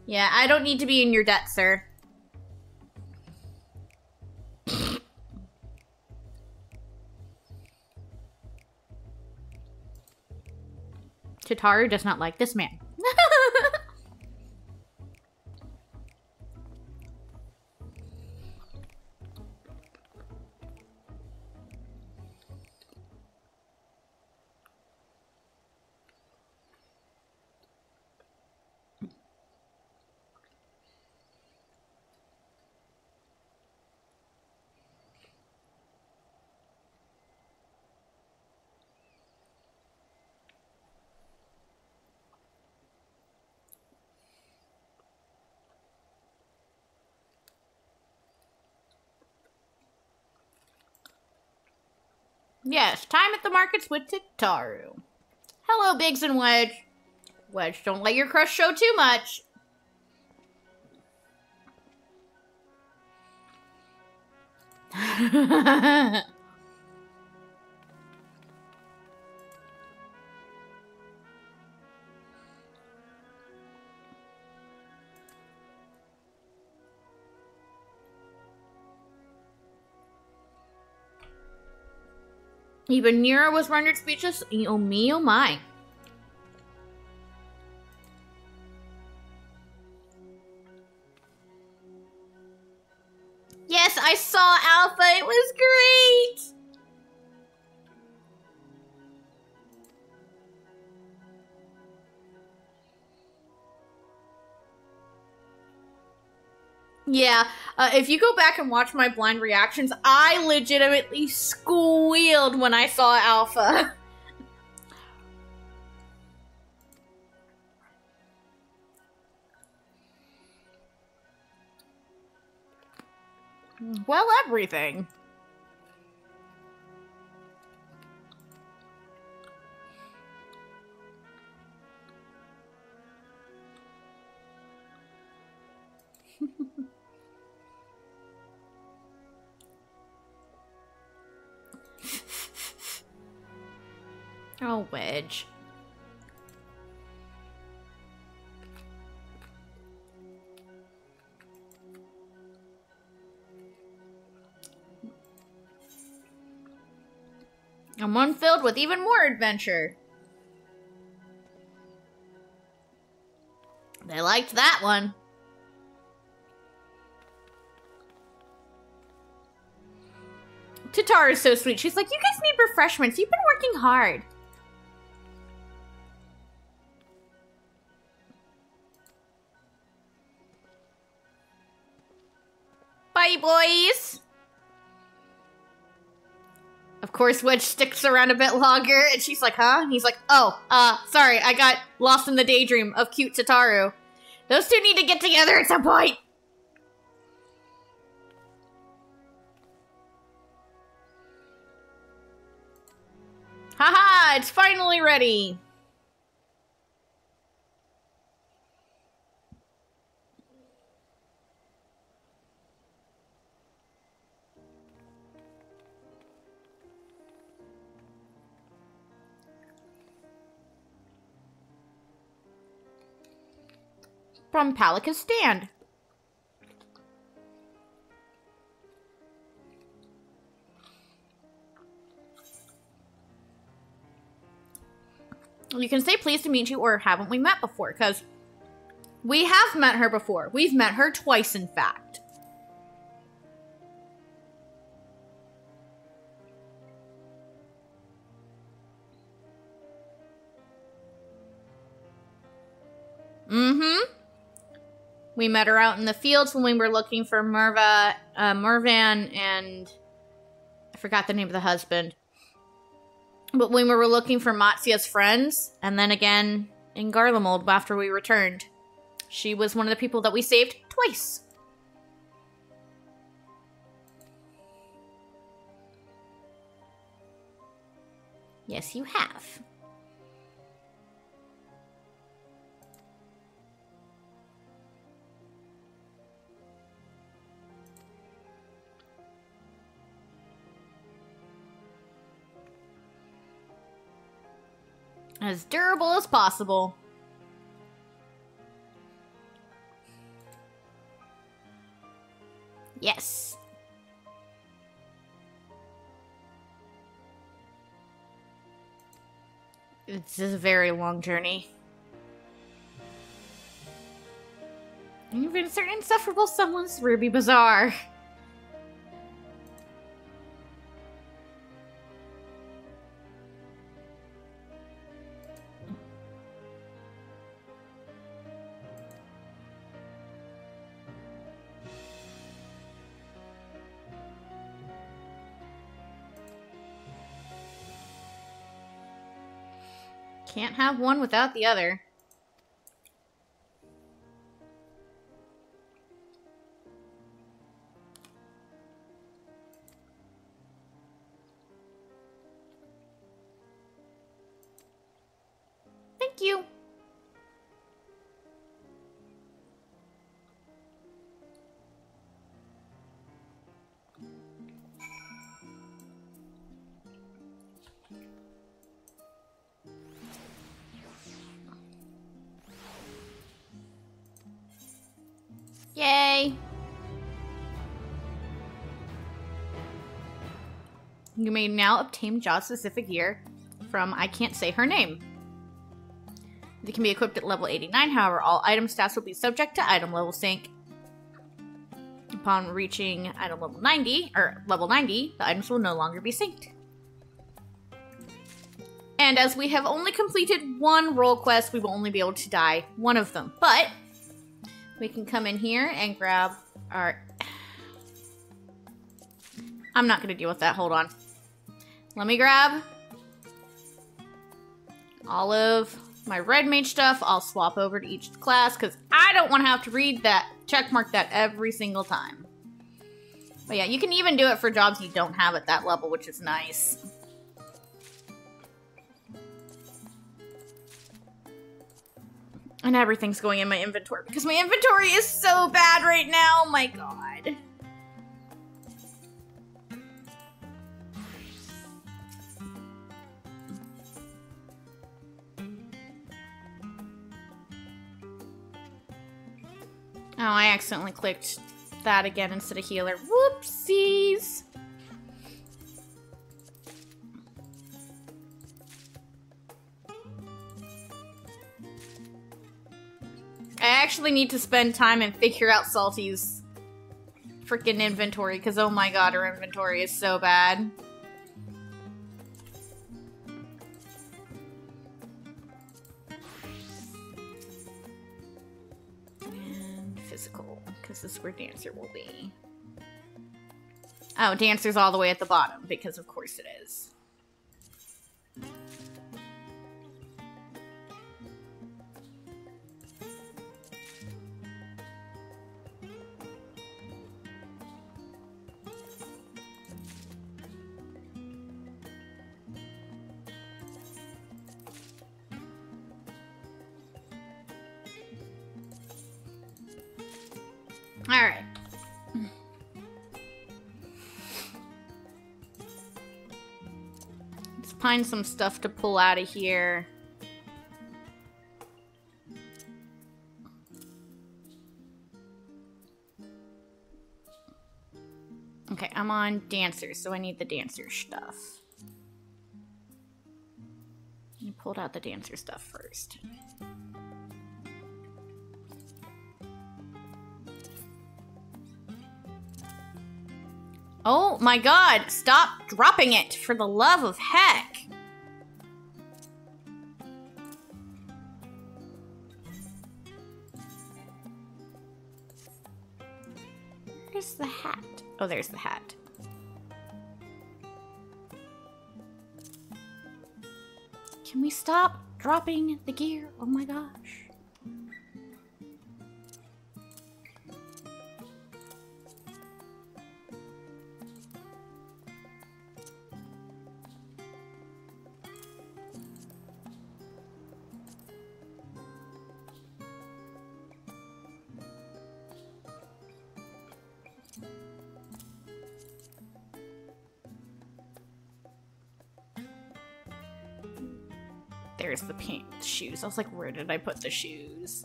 Yeah, I don't need to be in your debt, sir. Tataru does not like this man. Yes, time at the markets with Tataru. Hello, Biggs and Wedge. Wedge, don't let your crush show too much. Even Nero was rendered speechless. Oh me, oh my. Yes, I saw Alpha. It was great. Yeah, if you go back and watch my blind reactions, I legitimately squealed when I saw Alpha. Well, everything. Oh, Wedge. And one filled with even more adventure. They liked that one. Tataru is so sweet. She's like, you guys need refreshments. You've been working hard. Bye, boys. Of course, Wedge sticks around a bit longer, and she's like, huh? And he's like, oh, sorry, I got lost in the daydream of cute Tataru. Those two need to get together at some point. Haha, it's finally ready. From Palika's stand. You can say pleased to meet you or haven't we met before, because we have met her before. We've met her twice, in fact. Mm-hmm. We met her out in the fields when we were looking for Mervan, and I forgot the name of the husband. But when we were looking for Matsuya's friends, and then again in Garlemald after we returned. She was one of the people that we saved twice. Yes, you have. As durable as possible. Yes. It's a very long journey. You've insert insufferable someone's Ruby Bazaar. Can't have one without the other. Thank you. Yay! You may now obtain job-specific gear from I can't say her name. They can be equipped at level 89, however, all item stats will be subject to item level sync. Upon reaching item level 90, the items will no longer be synced. And as we have only completed one role quest, we will only be able to dye one of them. But we can come in here and grab our... I'm not going to deal with that. Hold on. Let me grab all of my red mage stuff. I'll swap over to each class because I don't want to have to read that, checkmark that every single time. But yeah, you can even do it for jobs you don't have at that level, which is nice. And everything's going in my inventory because my inventory is so bad right now. Oh my god. Oh, I accidentally clicked that again instead of healer. Whoopsies. I actually need to spend time and figure out Salty's freaking inventory, because oh my god, her inventory is so bad. And physical, because this is where Dancer will be. Oh, Dancer's all the way at the bottom, because of course it is. Alright. Let's find some stuff to pull out of here. Okay, I'm on Dancer, so I need the Dancer stuff. I pulled out the Dancer stuff first. Oh my god, stop dropping it, for the love of heck. Where's the hat? Oh, there's the hat. Can we stop dropping the gear? Oh my gosh. There's the shoes. I was like, where did I put the shoes?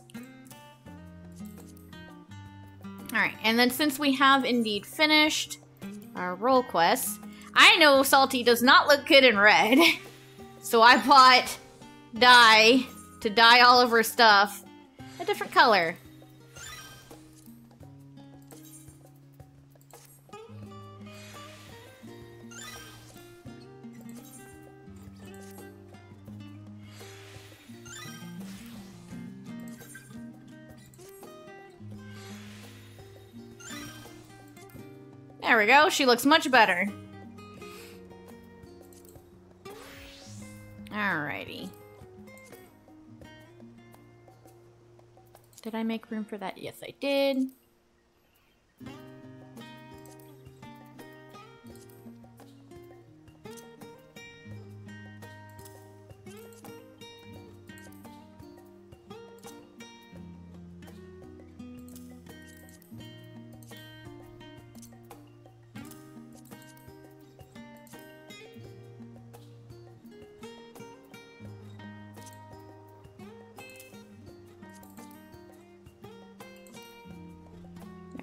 Alright, and then since we have indeed finished our role quests, I know Salty does not look good in red. So I bought dye to dye all of her stuff a different color. There we go, she looks much better. Alrighty. Did I make room for that? Yes, I did.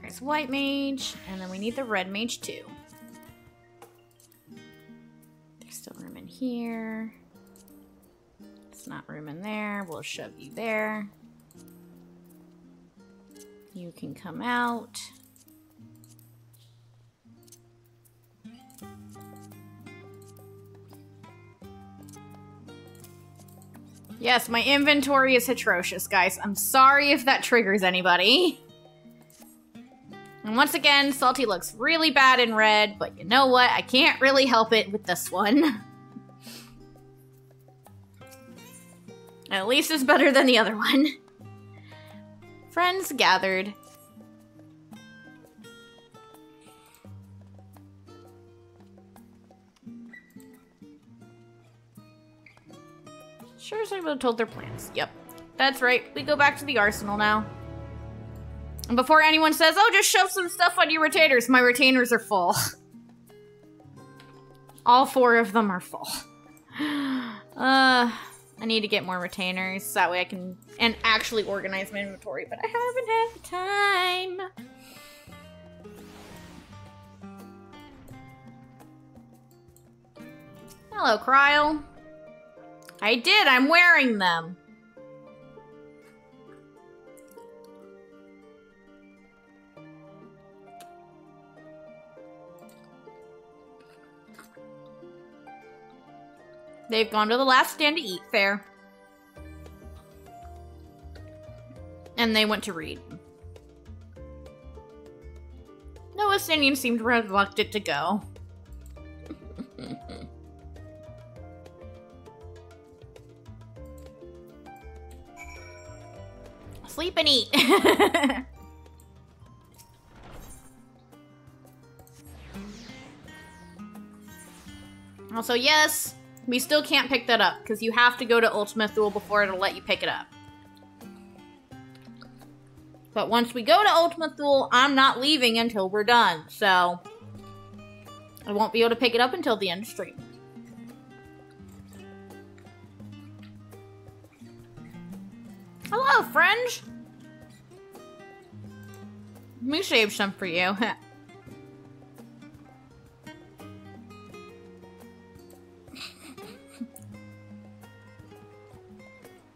There's white mage, and then we need the red mage too. There's still room in here. There's not room in there. We'll shove you there. You can come out. Yes, my inventory is atrocious, guys. I'm sorry if that triggers anybody. And once again, Salty looks really bad in red, but you know what? I can't really help it with this one. At least it's better than the other one. Friends gathered. Sure as I would have told their plans. Yep. That's right. We go back to the arsenal now. And before anyone says, oh, just shove some stuff on your retainers, my retainers are full. All 4 of them are full. I need to get more retainers, so that way I can actually organize my inventory, but I haven't had the time. Hello, Cryle. I did, I'm wearing them. They've gone to the last stand to eat, fair. And they went to read. Noah Sinian seemed reluctant to go. Sleep and eat. Also, yes, we still can't pick that up, because you have to go to Ultima Thule before it'll let you pick it up. But once we go to Ultima Thule, I'm not leaving until we're done, so I won't be able to pick it up until the end of stream. Hello, friend! Let me save some for you.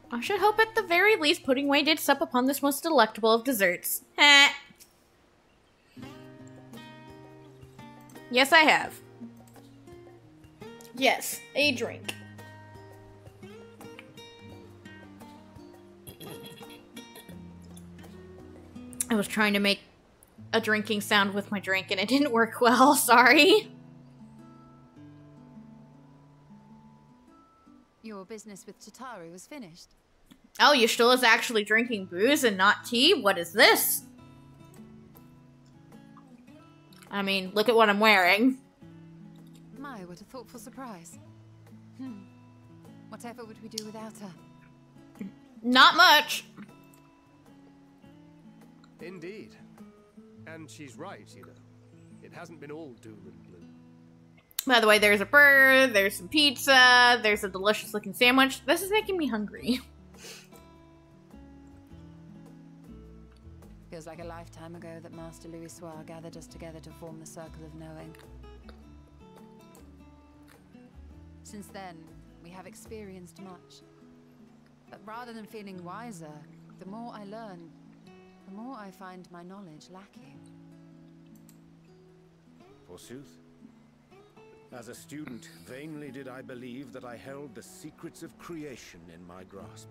I should hope at the very least Pudding Way did sup upon this most delectable of desserts. Heh. Yes, I have. Yes, a drink. I was trying to make a drinking sound with my drink and it didn't work well, sorry. Your business with Chitaru was finished. Oh, Y'shtola is actually drinking booze and not tea? What is this? I mean, look at what I'm wearing. My, what a thoughtful surprise. Whatever would we do without her? Not much. Indeed. And she's right, you know. It hasn't been all doom and gloom. By the way, there's a burger, there's some pizza, there's a delicious looking sandwich. This is making me hungry. Feels like a lifetime ago that Master Louis Soir gathered us together to form the Circle of Knowing. Since then, we have experienced much. But rather than feeling wiser, the more I learn, the more I find my knowledge lacking. Forsooth. As a student, vainly did I believe that I held the secrets of creation in my grasp.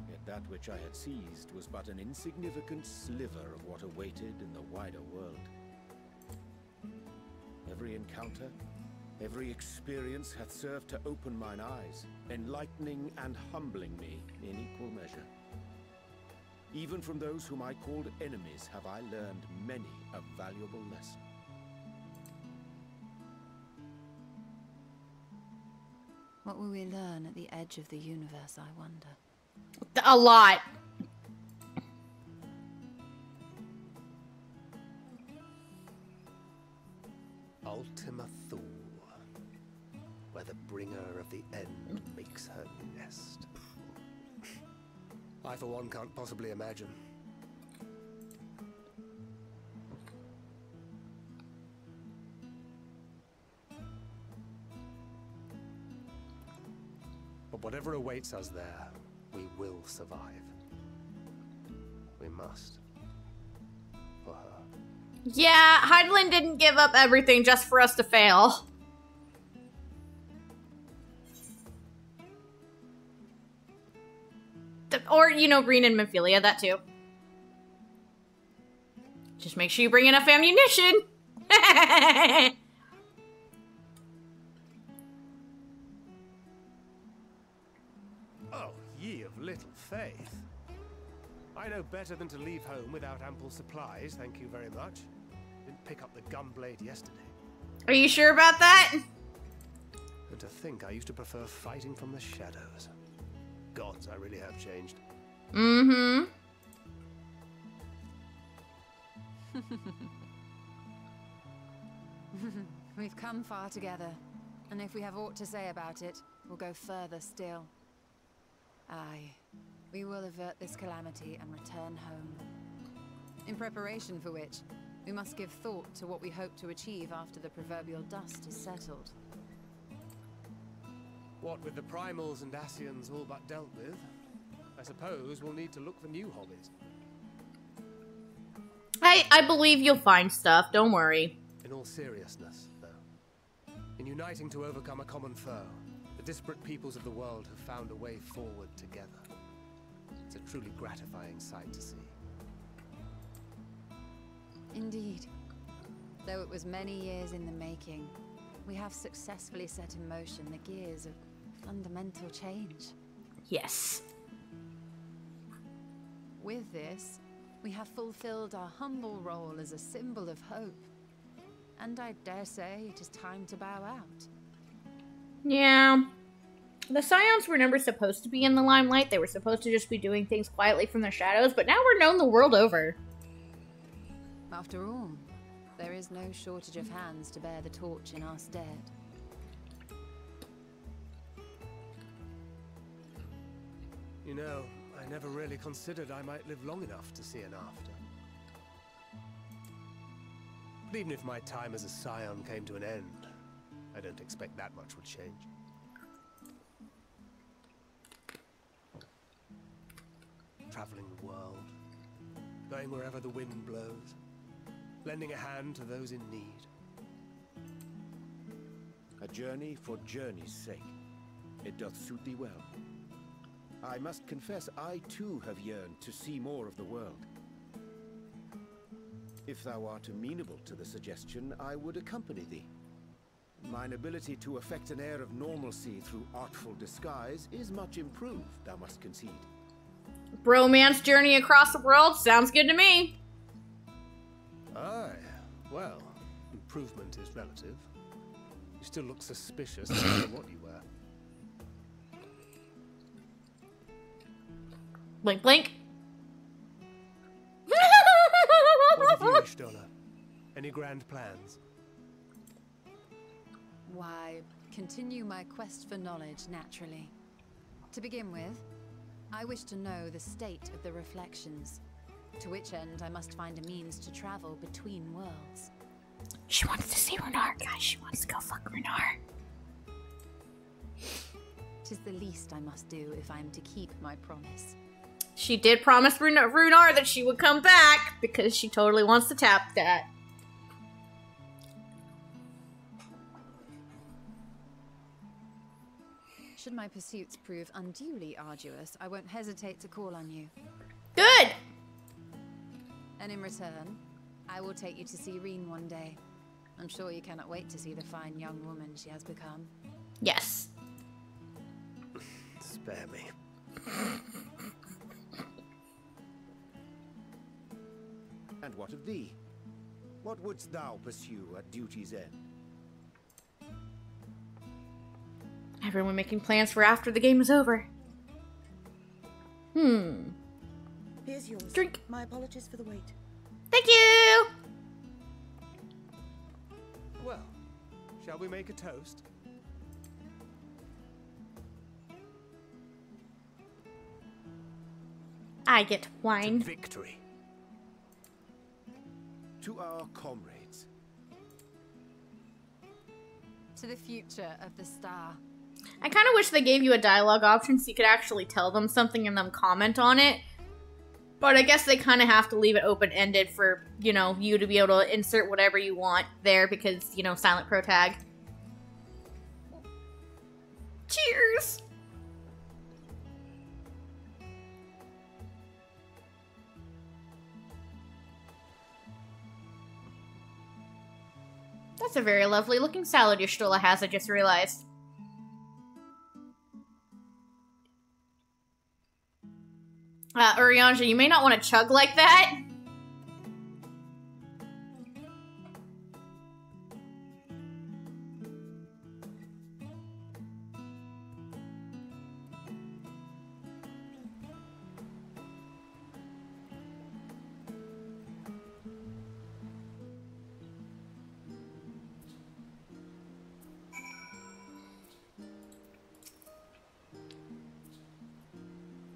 Yet that which I had seized was but an insignificant sliver of what awaited in the wider world. Every encounter, every experience hath served to open mine eyes, enlightening and humbling me in equal measure. Even from those whom I called enemies have I learned many a valuable lesson. What will we learn at the edge of the universe, I wonder? A lot. Ultima Thule, where the bringer of the end makes her nest. I, for one, can't possibly imagine. But whatever awaits us there, we will survive. We must. For her. Yeah, Hydaelyn didn't give up everything just for us to fail. Or, you know, Green and Memphilia, that too. Just make sure you bring enough ammunition. Oh, ye of little faith. I know better than to leave home without ample supplies, thank you very much. Didn't pick up the gunblade yesterday. Are you sure about that? And to think I used to prefer fighting from the shadows. Gods, I really have changed. Mm-hmm. We've come far together, and if we have aught to say about it, we'll go further still. Aye, we will avert this calamity and return home. In preparation for which, we must give thought to what we hope to achieve after the proverbial dust is settled. What with the primals and Ascians all but dealt with, I suppose we'll need to look for new hobbies. I believe you'll find stuff, don't worry. In all seriousness, though, in uniting to overcome a common foe, the disparate peoples of the world have found a way forward together. It's a truly gratifying sight to see. Indeed. Though it was many years in the making, we have successfully set in motion the gears of fundamental change. Yes. With this, we have fulfilled our humble role as a symbol of hope. And I dare say it is time to bow out. Yeah. The Scions were never supposed to be in the limelight. They were supposed to just be doing things quietly from the shadows, but now we're known the world over. After all, there is no shortage of hands to bear the torch in our stead. You know, I never really considered I might live long enough to see an after. But even if my time as a scion came to an end, I don't expect that much would change. Traveling the world, going wherever the wind blows, lending a hand to those in need. A journey for journey's sake. It doth suit thee well. I must confess I too have yearned to see more of the world. If thou art amenable to the suggestion, I would accompany thee. Mine ability to effect an air of normalcy through artful disguise is much improved, thou must concede. Bromance journey across the world? Sounds good to me. Aye, well, improvement is relative. You still look suspicious no matter what you wear. Blink, blink. What have you wished, Donna? Any grand plans? Why, continue my quest for knowledge, naturally. To begin with, I wish to know the state of the reflections, to which end I must find a means to travel between worlds. She wants to see Runar, guys. She wants to go fuck Runar. 'Tis the least I must do if I am to keep my promise. She did promise Runar that she would come back because she totally wants to tap that. Should my pursuits prove unduly arduous, I won't hesitate to call on you. Good! And in return, I will take you to see Reen one day. I'm sure you cannot wait to see the fine young woman she has become. Yes. Spare me. And what of thee? What wouldst thou pursue at duty's end? Everyone making plans for after the game is over. Here's yours. Drink. My apologies for the wait. Thank you! Well, shall we make a toast? I get wine. To victory. To our comrades. To the future of the star. I kind of wish they gave you a dialogue option so you could actually tell them something and them comment on it. But I guess they kind of have to leave it open-ended for, you know, you to be able to insert whatever you want there because, you know, silent pro tag. Cheers! That's a very lovely looking salad your Stola has, I just realized. Urianger, you may not want to chug like that.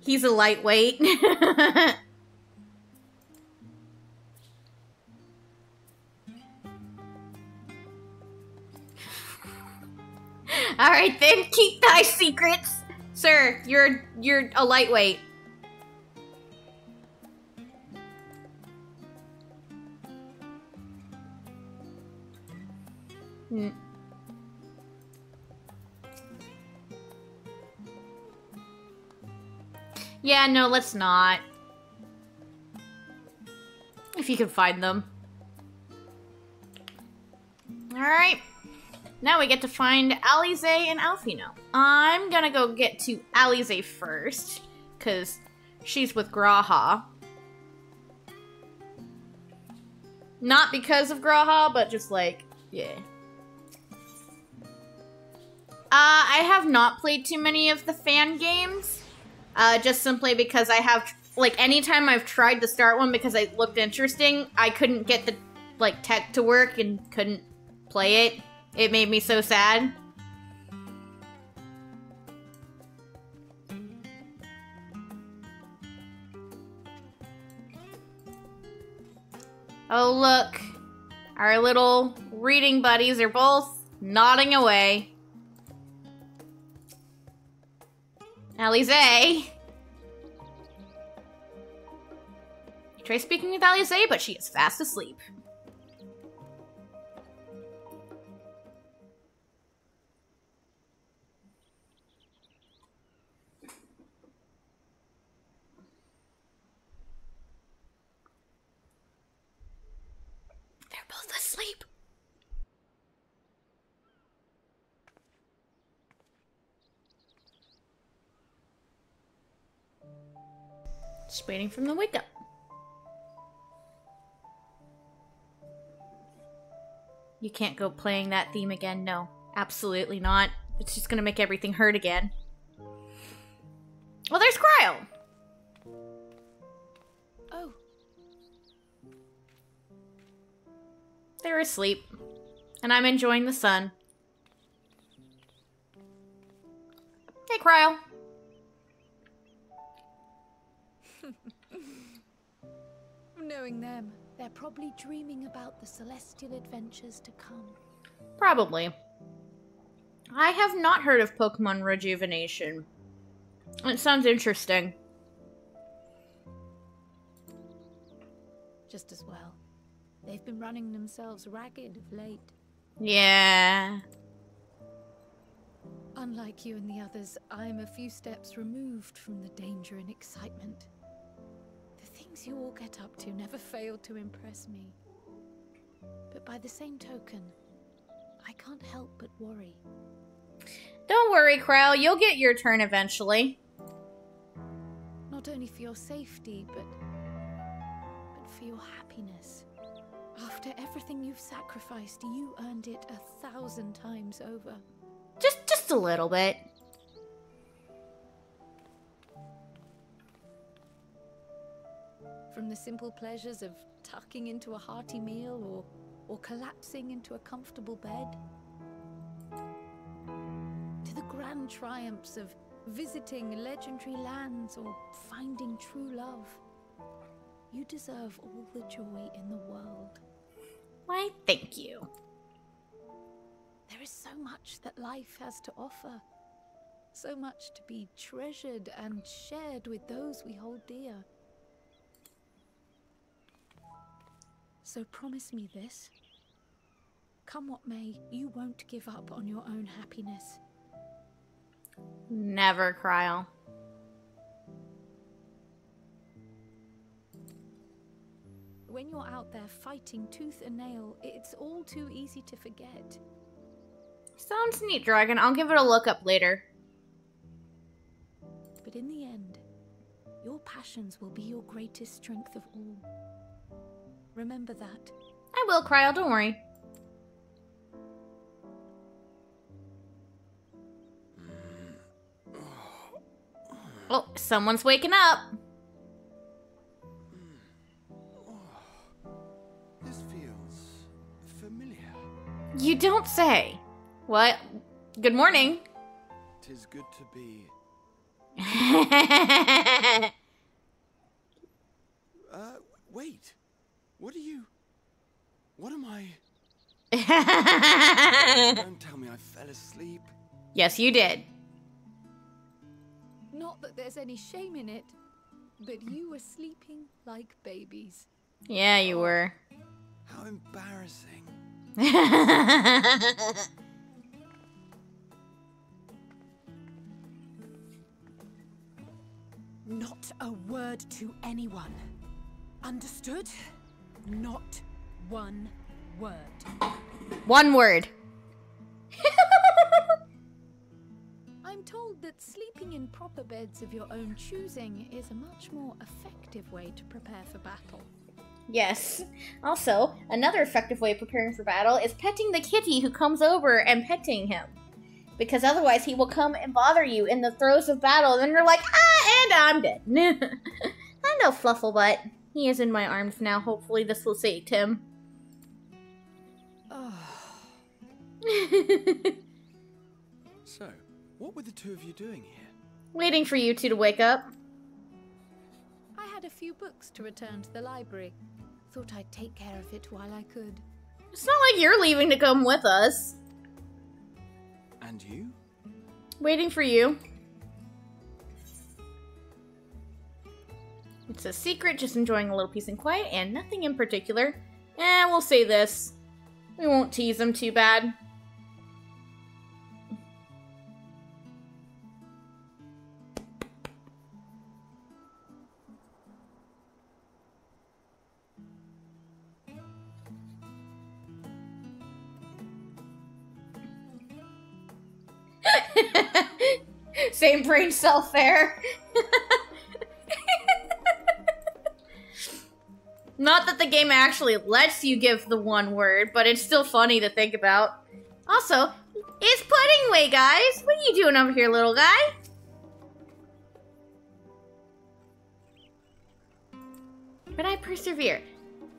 He's a lightweight. Alright then, keep thy secrets. Sir, you're a lightweight. Yeah, no, let's not. If you can find them. Alright. Now we get to find Alize and Alfino. I'm gonna go get to Alize first, because she's with Graha. Not because of Graha, but just like, yeah. I have not played too many of the fan games. Just simply because I have, like, anytime I've tried to start one because it looked interesting, I couldn't get the, like, tech to work and couldn't play it. It made me so sad. Oh, look. Our little reading buddies are both nodding away. Alize. Try speaking with Alize, but she is fast asleep. They're both asleep. Just waiting for them to wake up. You can't go playing that theme again. No, absolutely not. It's just gonna make everything hurt again. Well, there's Cryo. Oh. They're asleep. And I'm enjoying the sun. Hey, Cryo. Knowing them, they're probably dreaming about the celestial adventures to come. Probably. I have not heard of Pokemon Rejuvenation. It sounds interesting. Just as well. They've been running themselves ragged of late. Yeah. Unlike you and the others, I'm a few steps removed from the danger and excitement. The things you all get up to never fail to impress me. But by the same token, I can't help but worry. Don't worry, Cryo. You'll get your turn eventually. Not only for your safety, but for your happiness. After everything you've sacrificed, you earned it 1,000 times over. Just a little bit. From the simple pleasures of tucking into a hearty meal or collapsing into a comfortable bed, to the grand triumphs of visiting legendary lands or finding true love. You deserve all the joy in the world. Why, thank you. There is so much that life has to offer. So much to be treasured and shared with those we hold dear. So promise me this. Come what may, you won't give up on your own happiness. Never, Cryo. When you're out there fighting tooth and nail, it's all too easy to forget. Sounds neat, Dragon. I'll give it a look up later. But in the end, your passions will be your greatest strength of all. Remember that. I will, Cryo. Don't worry. Oh, someone's waking up. This feels familiar. You don't say. What? Good morning. 'Tis good to be. Wait. What am I? Don't tell me I fell asleep. Yes, you did. Not that there's any shame in it, but you were sleeping like babies. Yeah, you were. How embarrassing. Not a word to anyone. Understood? Not one word. One word. I'm told that sleeping in proper beds of your own choosing is a much more effective way to prepare for battle. Yes. Also, another effective way of preparing for battle is petting the kitty who comes over and petting him. Because otherwise he will come and bother you in the throes of battle, and then you're like, and I'm dead. I know Flufflebutt. He is in my arms now. Hopefully this will save him. So, what were the two of you doing here? Waiting for you two to wake up. I had a few books to return to the library. Thought I'd take care of it while I could. It's not like you're leaving to come with us. And you? Waiting for you. It's a secret, just enjoying a little peace and quiet, and nothing in particular. We'll say this. We won't tease him too bad. Same brain cell fare. Not that the game actually lets you give the one word, but it's still funny to think about. Also, it's pudding way, guys. What are you doing over here, little guy? But I persevere.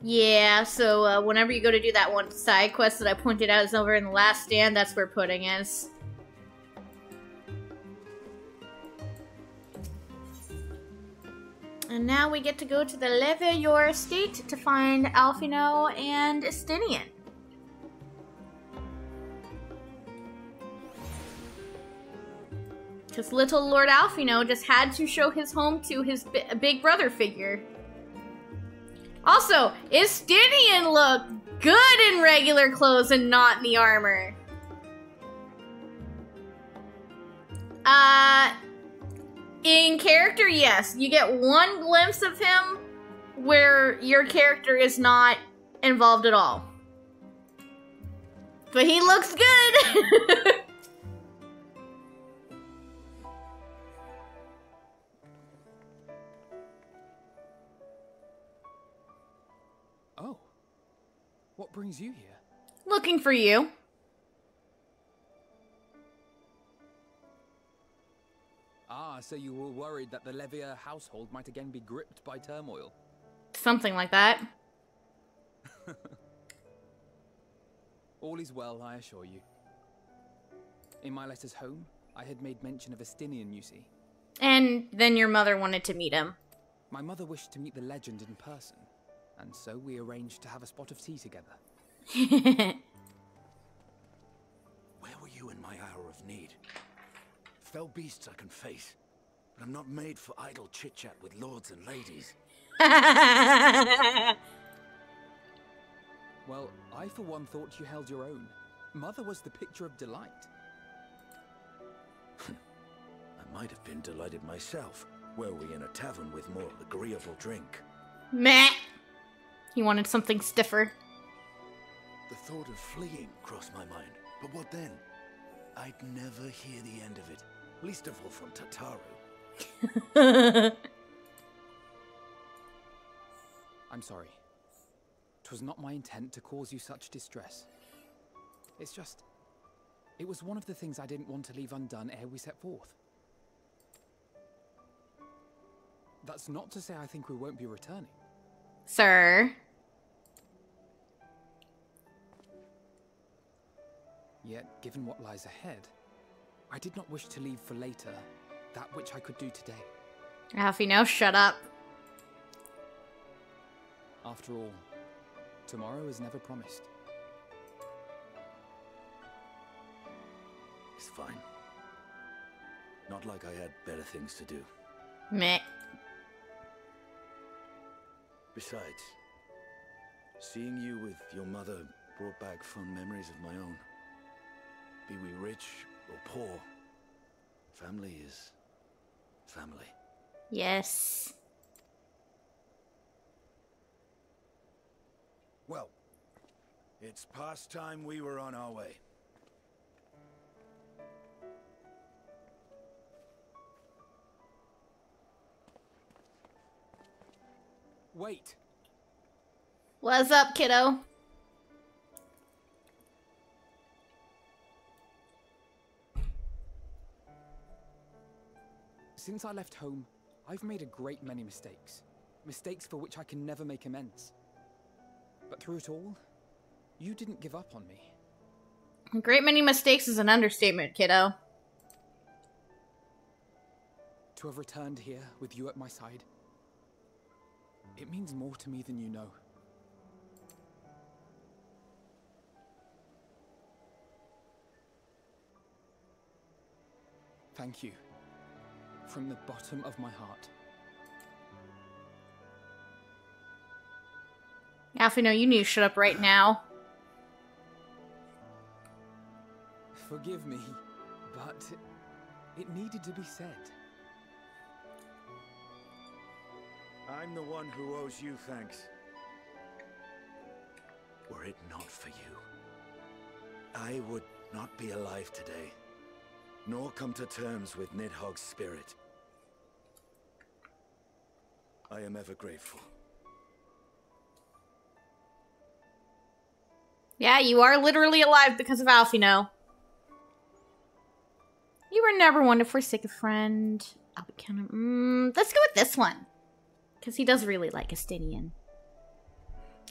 Yeah, so whenever you go to do that one side quest that I pointed out is over in the last stand, that's where pudding is. And now we get to go to the Leveyor estate to find Alphino and Estinian. Because little Lord Alphino just had to show his home to his big brother figure. Also, Estinian looked good in regular clothes and not in the armor. In character, yes. You get one glimpse of him where your character is not involved at all. But he looks good! Oh. What brings you here? Looking for you. Ah, so you were worried that the Leveyor household might again be gripped by turmoil. Something like that. All is well, I assure you. In my letters home, I had made mention of Estinian, you see. And then your mother wanted to meet him. My mother wished to meet the legend in person, and so we arranged to have a spot of tea together. Where were you in my hour of need? Fell beasts I can face, but I'm not made for idle chit-chat with lords and ladies. Well, I for one thought you held your own. Mother was the picture of delight. I might have been delighted myself, were we in a tavern with more agreeable drink. Meh. He wanted something stiffer. The thought of fleeing crossed my mind, but what then? I'd never hear the end of it, least of all from Tataru. I'm sorry. 'Twas not my intent to cause you such distress. It's just... it was one of the things I didn't want to leave undone ere we set forth. That's not to say I think we won't be returning. Sir. Yet, given what lies ahead, I did not wish to leave for later that which I could do today. Alphino, shut up. After all, tomorrow is never promised. It's fine. Not like I had better things to do. Meh. Besides, seeing you with your mother brought back fond memories of my own. Be we rich or poor, family is family. Yes. Well, it's past time we were on our way. Wait! What's up, kiddo? Since I left home, I've made a great many mistakes. Mistakes for which I can never make amends. But through it all, you didn't give up on me. A great many mistakes is an understatement, kiddo. To have returned here with you at my side, it means more to me than you know. Thank you. From the bottom of my heart. Alphino, you need to shut up right now. Forgive me, but it needed to be said. I'm the one who owes you thanks. Were it not for you, I would not be alive today, nor come to terms with Nidhogg's spirit. I am ever grateful. Yeah, you are literally alive because of Alphino. You were never one to forsake a friend. I'll be kind of... let's go with this one. Because he does really like Estinian.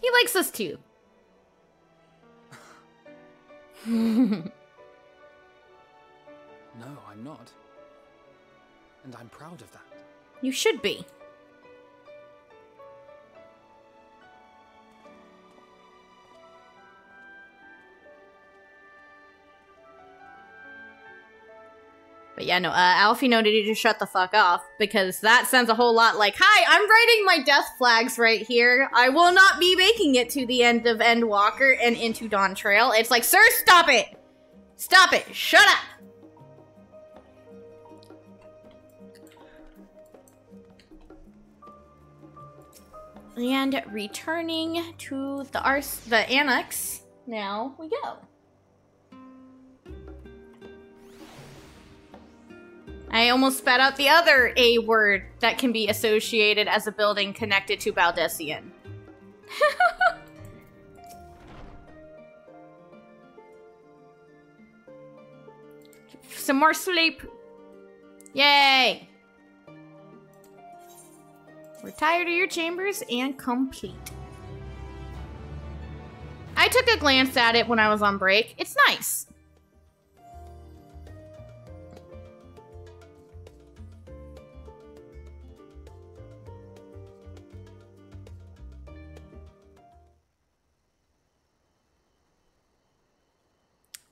He likes us too. No, I'm not. And I'm proud of that. You should be. But yeah, no, Alfino needed to shut the fuck off, because that sounds a whole lot like, hi, I'm writing my death flags right here. I will not be making it to the end of Endwalker and into Dawn Trail. It's like, sir, stop it! Stop it! Shut up! And returning to the annex, now we go. I almost spat out the other A word that can be associated as a building connected to Baldessian. Some more sleep. Yay! Retire to your chambers and complete. I took a glance at it when I was on break. It's nice.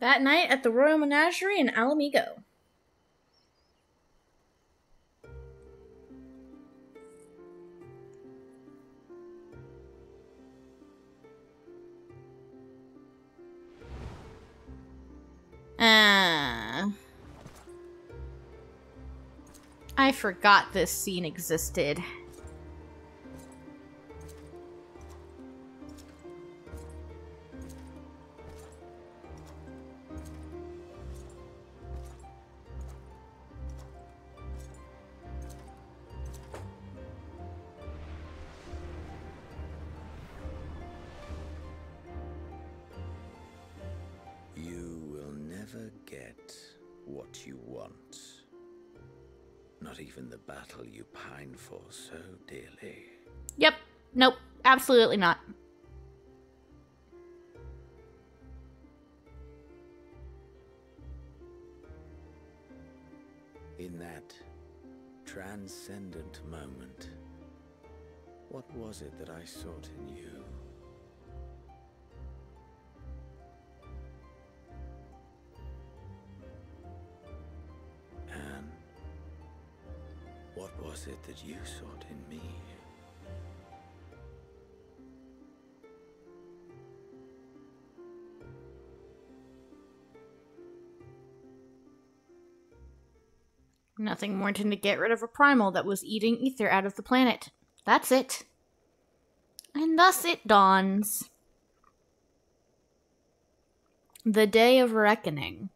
That night at the Royal Menagerie in Alamigo. I forgot this scene existed. Get what you want. Not even the battle you pine for so dearly. Yep. Nope. Absolutely not. In that transcendent moment, what was it that I sought in you? What was it that you sought in me? Nothing more than to get rid of a primal that was eating ether out of the planet. That's it. And thus it dawns. The day of reckoning.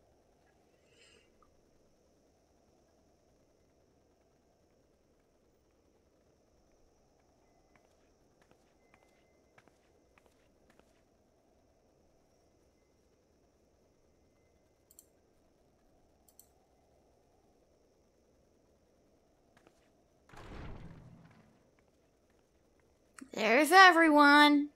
There's everyone.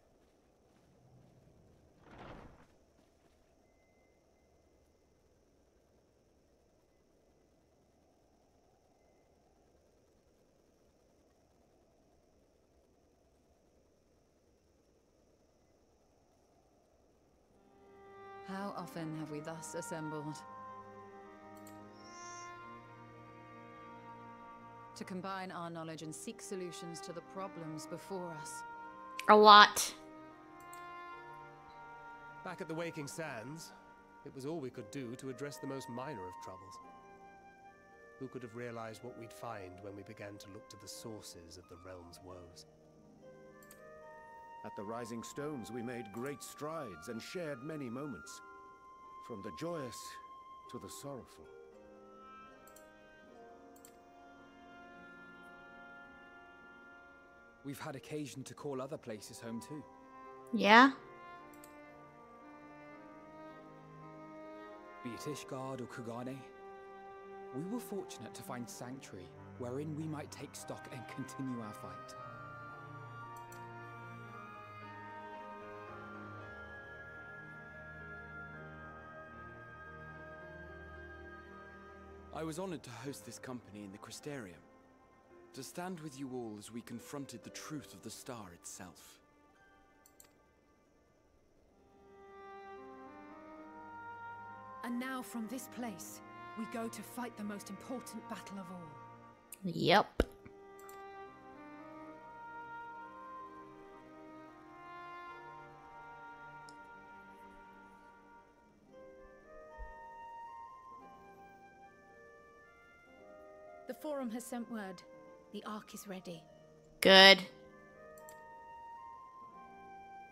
How often have we thus assembled? To combine our knowledge and seek solutions to the problems before us. A lot. Back at the Waking Sands, it was all we could do to address the most minor of troubles. Who could have realized what we'd find when we began to look to the sources of the realm's woes? At the Rising Stones, we made great strides and shared many moments, from the joyous to the sorrowful. We've had occasion to call other places home too. Yeah? Be it Ishgard or Kugane, we were fortunate to find sanctuary wherein we might take stock and continue our fight. I was honored to host this company in the Crystarium, to stand with you all as we confronted the truth of the star itself. And now from this place, we go to fight the most important battle of all. Yep. The Forum has sent word. The Ark is ready. Good.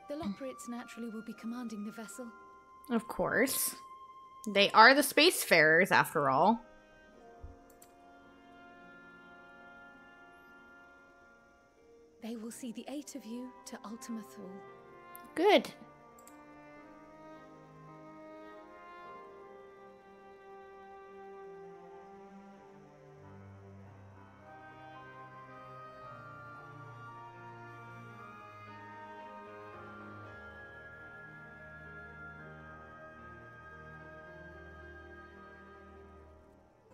The Loporrits naturally will be commanding the vessel. Of course. They are the spacefarers, after all. They will see the 8 of you to Ultima Thule. Good.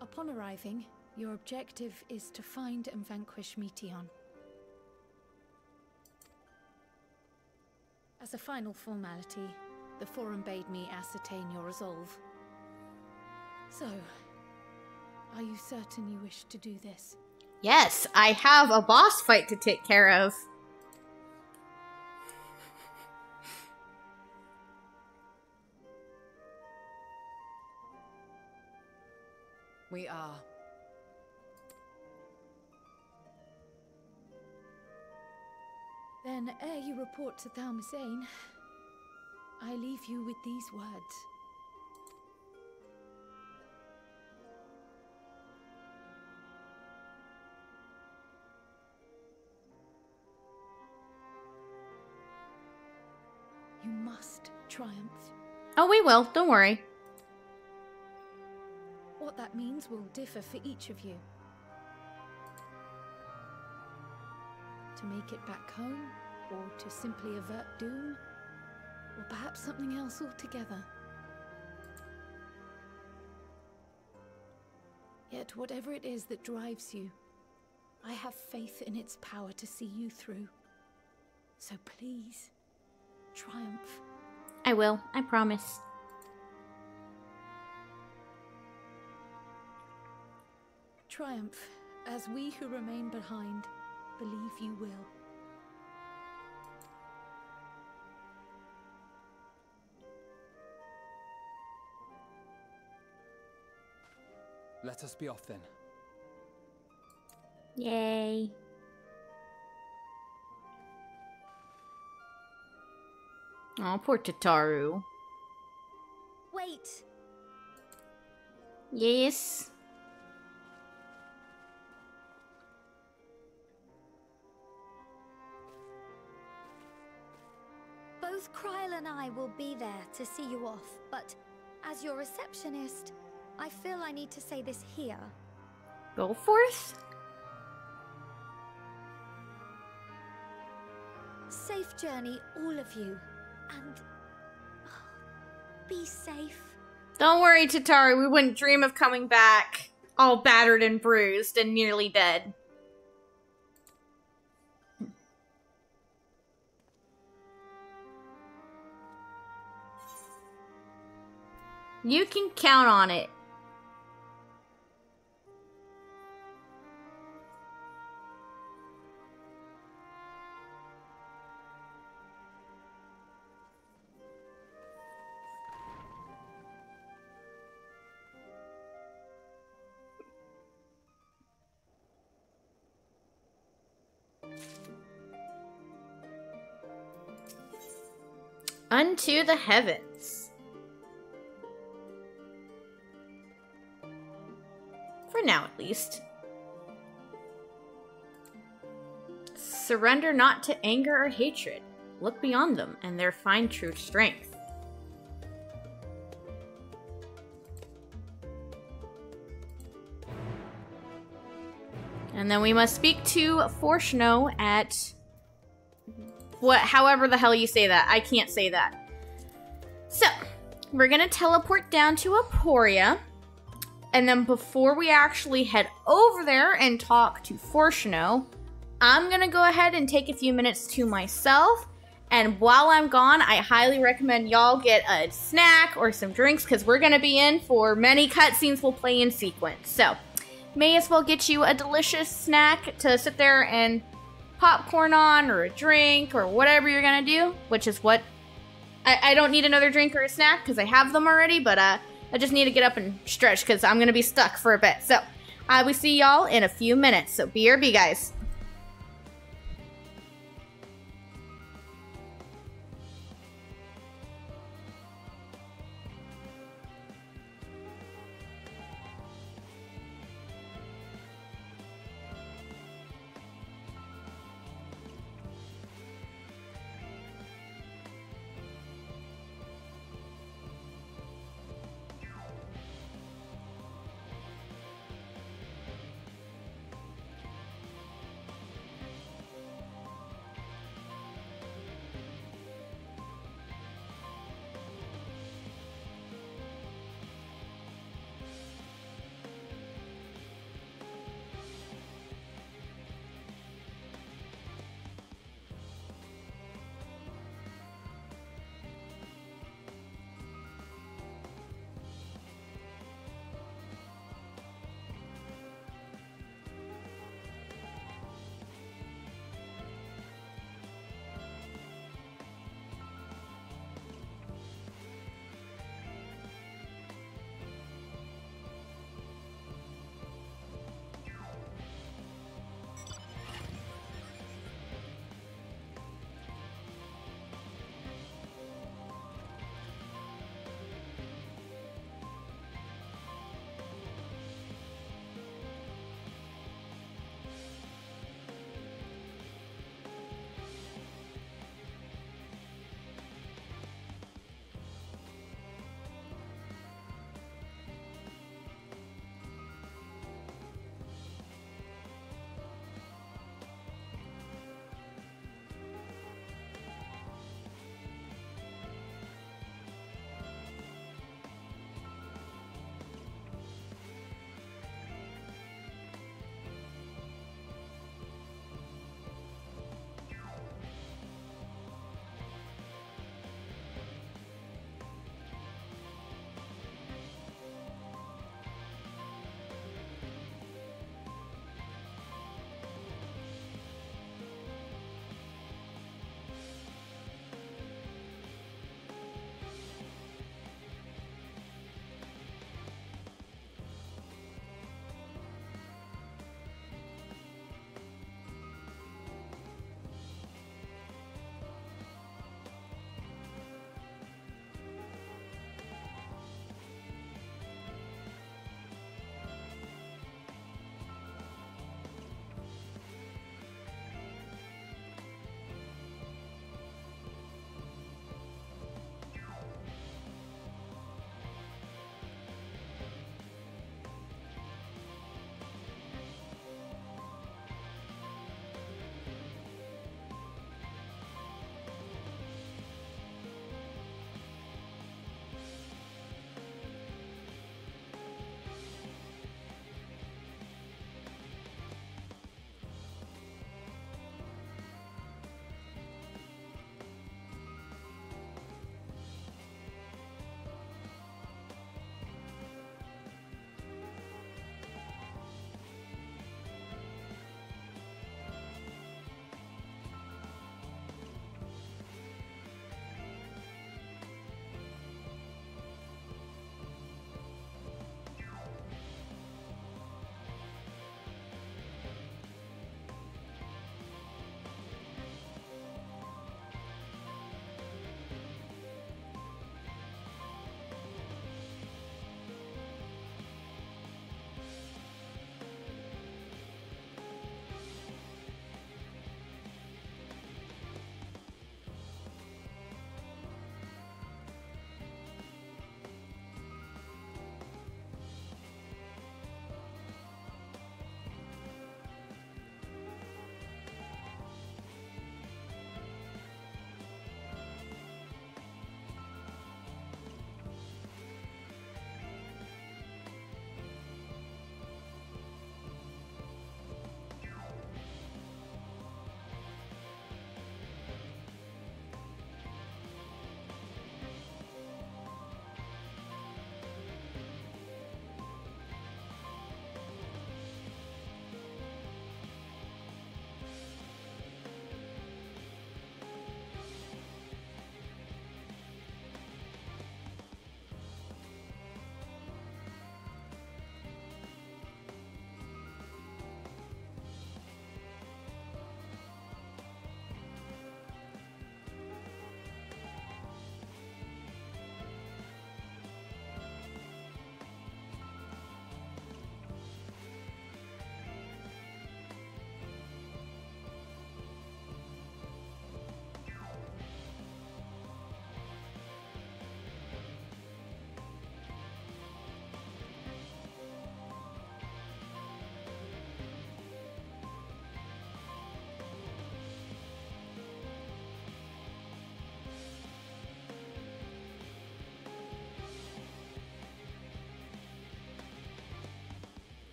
Upon arriving, your objective is to find and vanquish Meteion. As a final formality, the Forum bade me ascertain your resolve. So, are you certain you wish to do this? Yes, I have a boss fight to take care of. We are. Then, ere you report to Thalmasane, I leave you with these words. You must triumph. Oh, we will. Don't worry. What that means will differ for each of you. To make it back home, or to simply avert doom, or perhaps something else altogether. Yet whatever it is that drives you, I have faith in its power to see you through. So please, triumph. I will. I promise. Triumph, as we who remain behind believe you will. Let us be off then. Yay. Oh, poor Tataru. Wait. Yes. Both Kryl and I will be there to see you off, but as your receptionist, I feel I need to say this here. Go forth? Safe journey, all of you, and be safe. Don't worry, Tataru. We wouldn't dream of coming back all battered and bruised and nearly dead. You can count on it. Unto the heavens. For now, at least. Surrender not to anger or hatred. Look beyond them, and there find true strength. And then we must speak to Forshno at... however the hell you say that. I can't say that. So, we're gonna teleport down to Aporia. And then before we actually head over there and talk to Forshno, I'm gonna go ahead and take a few minutes to myself And while I'm gone, I highly recommend y'all get a snack or some drinks because we're going to be in for many cutscenes we'll play in sequence. So, may as well get you a delicious snack to sit there and popcorn on, or a drink, or whatever you're going to do, which is what... I don't need another drink or a snack because I have them already, but I just need to get up and stretch because I'm going to be stuck for a bit. So, I will see y'all in a few minutes. So, BRB, guys.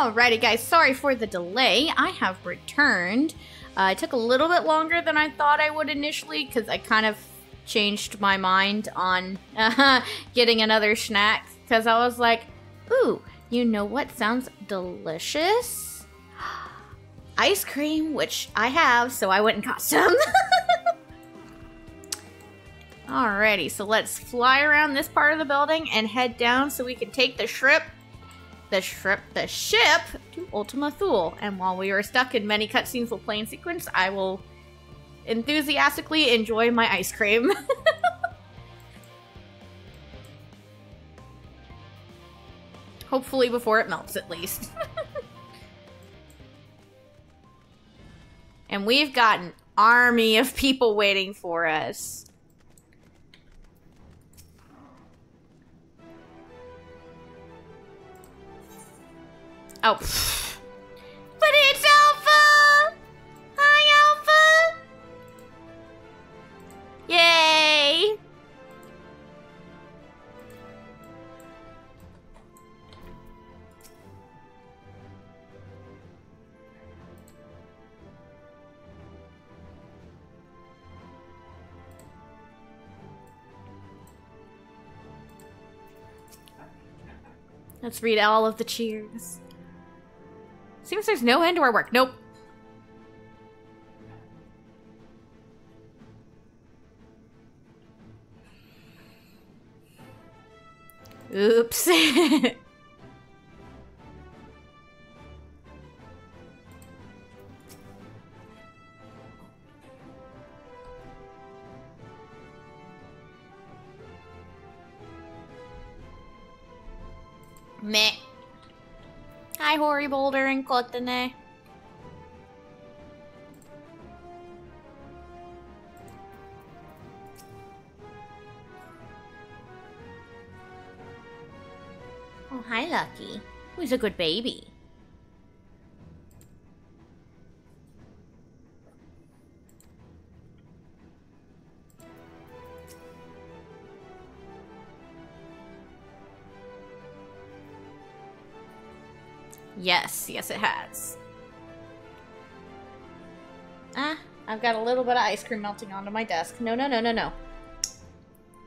Alrighty, guys. Sorry for the delay. I have returned. It took a little bit longer than I thought I would initially because I kind of changed my mind on getting another snack because I was like, ooh, you know what sounds delicious? Ice cream, which I have, so I went and got some. Alrighty, so let's fly around this part of the building and head down so we can take the ship to Ultima Thule. And while we are stuck in many cutscenes will play in sequence, I will enthusiastically enjoy my ice cream. Hopefully before it melts, at least. And we've got an army of people waiting for us. Oh. But it's Alpha! Hi, Alpha! Yay! Let's read all of the cheers. Seems there's no end to our work. Nope. Oops. Meh. Hi, Hori Boulder and Kotane. Oh, hi, Lucky. Who's a good baby? Yes, yes it has. Ah, I've got a little bit of ice cream melting onto my desk. No, no, no, no, no.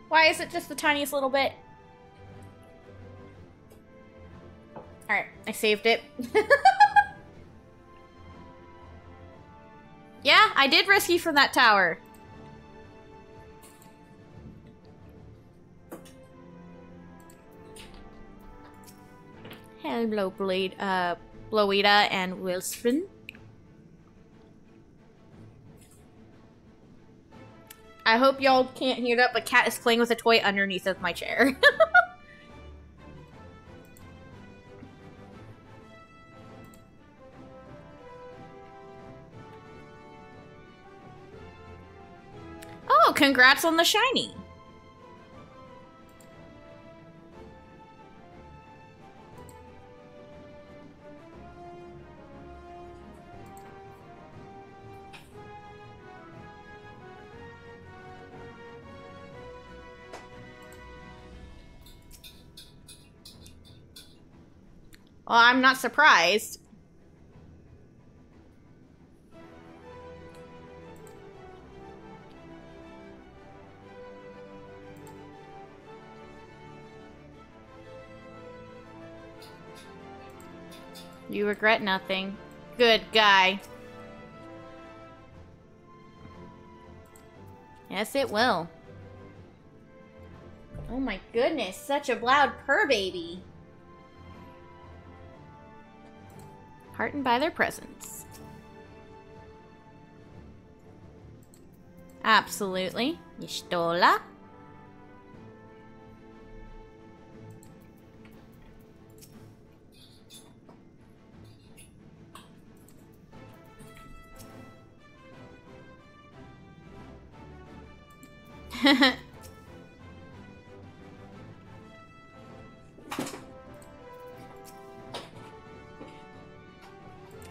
Why is it just the tiniest little bit? Alright, I saved it. Yeah, I did rescue from that tower. Hello, Bloida and Wilson. I hope y'all can't hear that, but Cat is playing with a toy underneath of my chair. Oh, congrats on the shiny. Well, I'm not surprised. You regret nothing. Good guy. Yes, it will. Oh my goodness, such a loud purr baby. Heartened by their presence. Absolutely. Yistola.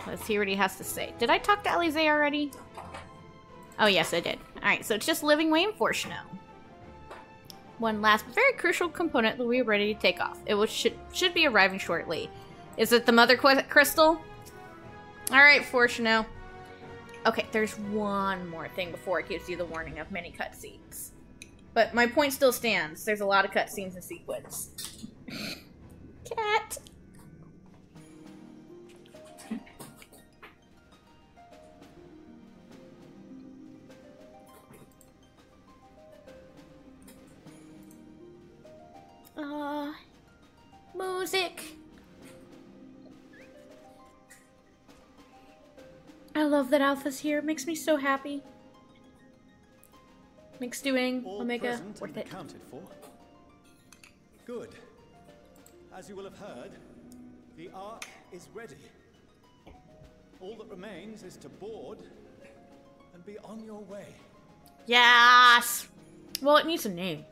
Let's see what he has to say. Did I talk to Alize already? Oh, yes, I did. Alright, so it's just living way in Force now. One last but very crucial component that we are ready to take off. It should be arriving shortly. Is it the mother crystal? Alright, Fortuno. Okay, there's one more thing before it gives you the warning of many cutscenes. But my point still stands. There's a lot of cutscenes in sequence. Cat! Music. I love that Alpha's here. It makes me so happy. Makes doing Omega worth it. Accounted for. Good. As you will have heard, the Ark is ready. All that remains is to board and be on your way. Yes! Well, it needs a name.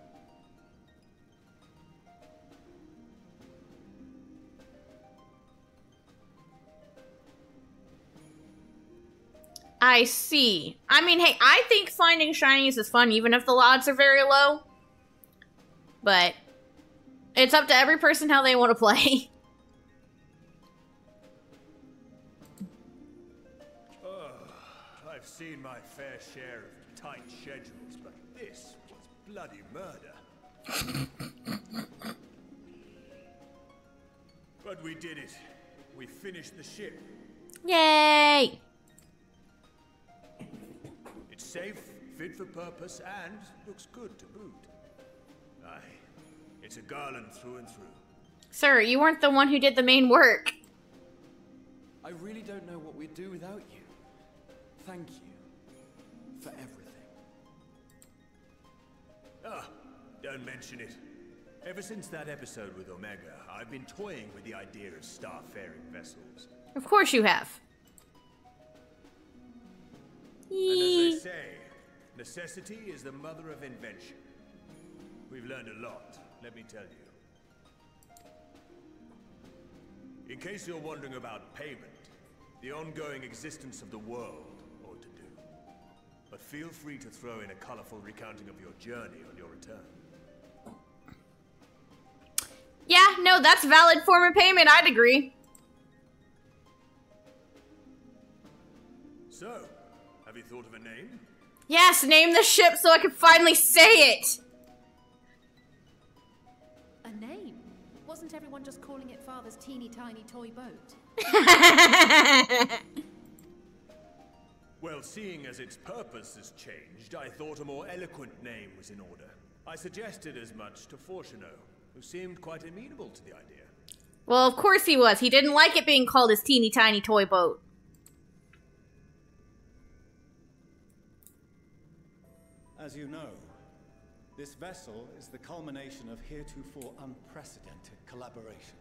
I see. I mean, hey, I think finding shinies is fun, even if the odds are very low. But it's up to every person how they want to play. I've seen my fair share of tight schedules, but this was bloody murder. But we did it. We finished the ship. Yay! It's safe, fit for purpose, and looks good to boot. Aye, it's a garland through and through. Sir, you weren't the one who did the main work. I really don't know what we'd do without you. Thank you for everything. Ah, don't mention it. Ever since that episode with Omega, I've been toying with the idea of starfaring vessels. Of course you have. And as they say, necessity is the mother of invention. We've learned a lot, let me tell you. In case you're wondering about payment, the ongoing existence of the world ought to do. But feel free to throw in a colorful recounting of your journey on your return. Yeah, no, that's valid form of payment, I'd agree. So, have you thought of a name? Yes, name the ship so I can finally say it! A name? Wasn't everyone just calling it Father's teeny tiny toy boat? Well, seeing as its purpose has changed, I thought a more eloquent name was in order. I suggested as much to Fortuno, who seemed quite amenable to the idea. Well, of course he was. He didn't like it being called his teeny tiny toy boat. As you know, this vessel is the culmination of heretofore unprecedented collaboration.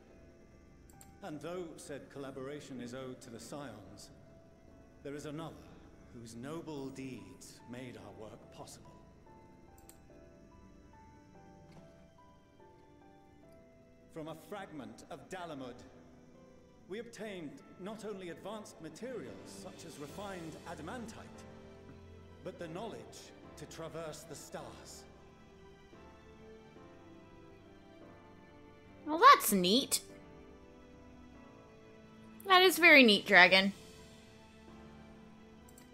And though said collaboration is owed to the Scions, there is another whose noble deeds made our work possible. From a fragment of Dalamud, we obtained not only advanced materials such as refined adamantite, but the knowledge to traverse the stars. Well, that's neat. That is very neat, Dragon.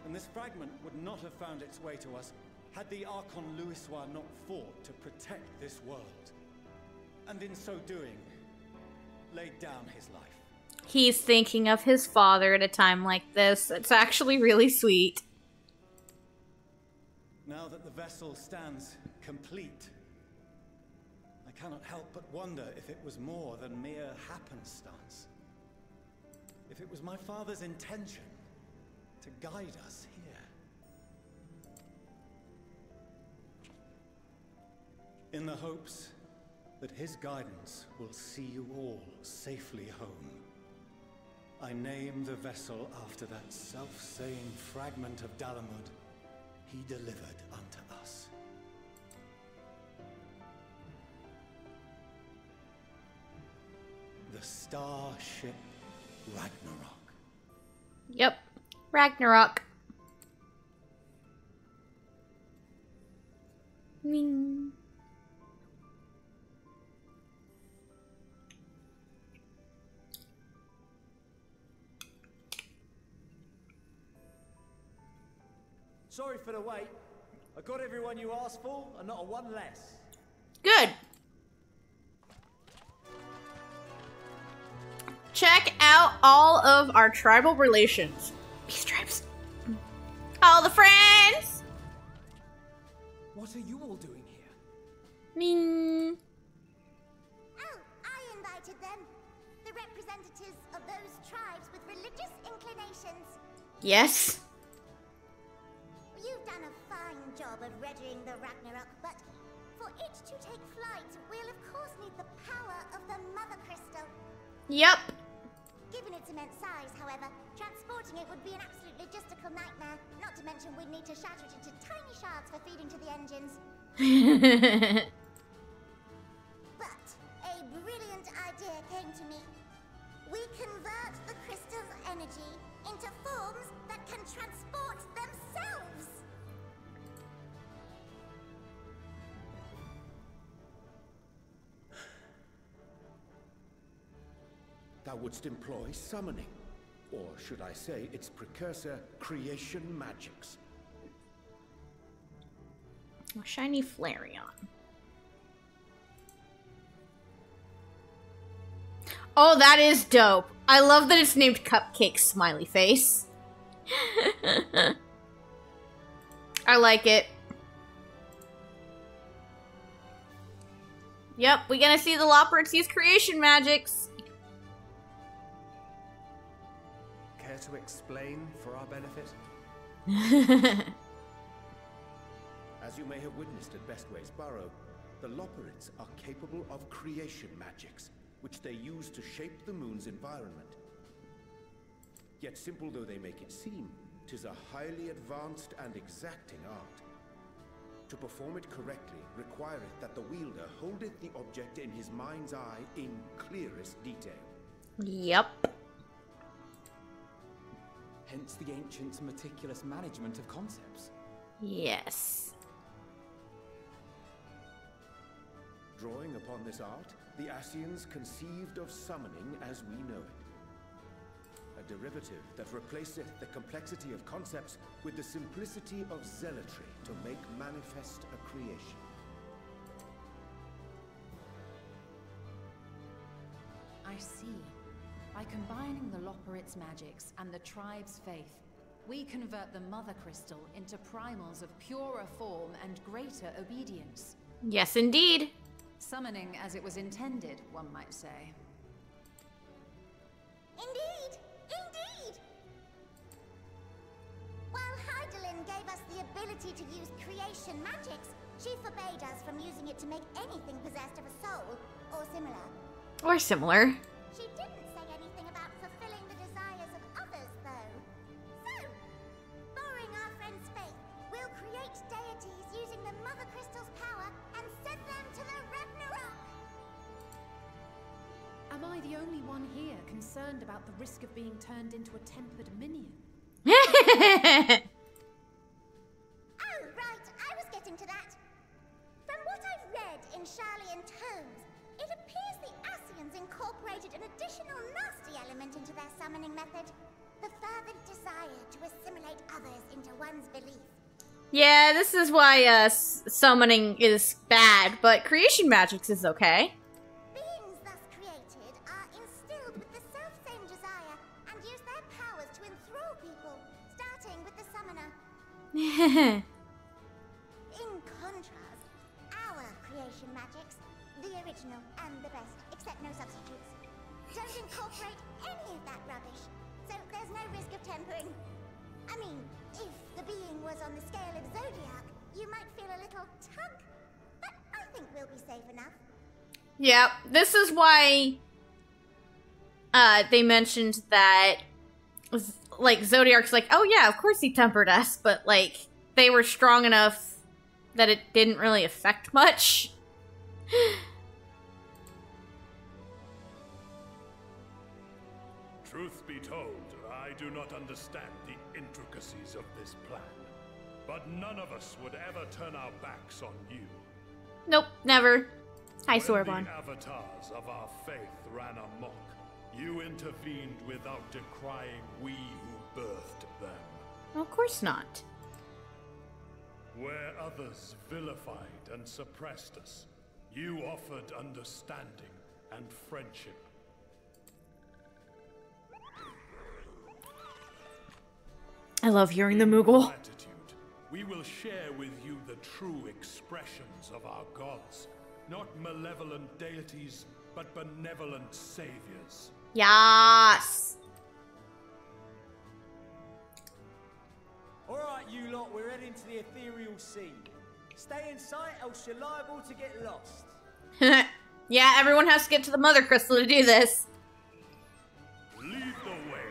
And this fragment would not have found its way to us had the Archon Louisoix not fought to protect this world. And in so doing, laid down his life. He's thinking of his father at a time like this. It's actually really sweet. Now that the vessel stands complete, I cannot help but wonder if it was more than mere happenstance. If it was my father's intention to guide us here. In the hopes that his guidance will see you all safely home, I name the vessel after that self-same fragment of Dalamud he delivered unto us. The starship Ragnarok. Yep, Ragnarok. Ring. Sorry for the wait. I got everyone you asked for, and not a one less. Good. Check out all of our tribal relations. Peace tribes. All the friends. What are you all doing here? Ning. Oh, I invited them. The representatives of those tribes with religious inclinations. Yes. You've done a fine job of readying the Ragnarok, but for it to take flight, we'll of course need the power of the Mother Crystal. Yep. Given its immense size, however, transporting it would be an absolute logistical nightmare. Not to mention we'd need to shatter it into tiny shards for feeding to the engines. But a brilliant idea came to me. We convert the crystal's energy into forms that can transport themselves. Thou wouldst employ summoning, or should I say its precursor, creation magics. A shiny Flareon. Oh, that is dope. I love that it's named Cupcake Smiley Face. I like it. Yep, we're gonna see the Loporrits use creation magics. Care to explain for our benefit? As you may have witnessed at Bestway's Burrow, the Loporrits are capable of creation magics, which they use to shape the moon's environment. Yet simple though they make it seem, 'tis a highly advanced and exacting art. To perform it correctly requireth that the wielder holdeth the object in his mind's eye in clearest detail. Yep. Hence the ancients' meticulous management of concepts. Yes. Drawing upon this art, the Ascians conceived of summoning as we know it. A derivative that replaceth the complexity of concepts with the simplicity of zealotry to make manifest a creation. I see. By combining the Loporrits' magics and the tribe's faith, we convert the Mother Crystal into primals of purer form and greater obedience. Yes, indeed. Summoning as it was intended, one might say. Indeed! Indeed! While Hydaelyn gave us the ability to use creation magics, she forbade us from using it to make anything possessed of a soul, or similar. Or similar. She didn't say anything about fulfilling the desires of others, though. So, borrowing our friend's faith, we'll create deities using the Mother Crystal's power and send them to the Ragnarok! Am I the only one here concerned about the risk of being turned into a tempered minion? Oh, right, I was getting to that. From what I've read in Sharlayan tomes, it appears the Ascians incorporated an additional nasty element into their summoning method. The fervent desire to assimilate others into one's belief. Yeah, this is why summoning is bad, but creation magics is okay. Beings thus created are instilled with the self-same desire and use their powers to enthrall people, starting with the summoner. In contrast, our creation magics, the original and the best, except no substitutes, don't incorporate any of that rubbish, so there's no risk of tempering. I mean, if the being was on the scale of Zodiac, you might feel a little tug, but I think we'll be safe enough. Yeah, this is why they mentioned that, like, Zodiac's like, oh yeah, of course he tempered us, but, like, they were strong enough that it didn't really affect much. Truth be told, I do not understand the intricacies of this plan. But none of us would ever turn our backs on you. Nope, never. Hi, When Sorbonne. the avatars of our faith ran amok, you intervened without decrying we who birthed them. Of course not. Where others vilified and suppressed us, you offered understanding and friendship. I love hearing the Moogle. Gratitude, we will share with you the true expressions of our gods. Not malevolent deities, but benevolent saviors. Yes. Alright, you lot, we're heading to the ethereal sea. Stay in sight, else you're liable to get lost. Yeah, everyone has to get to the Mother Crystal to do this. Lead the way.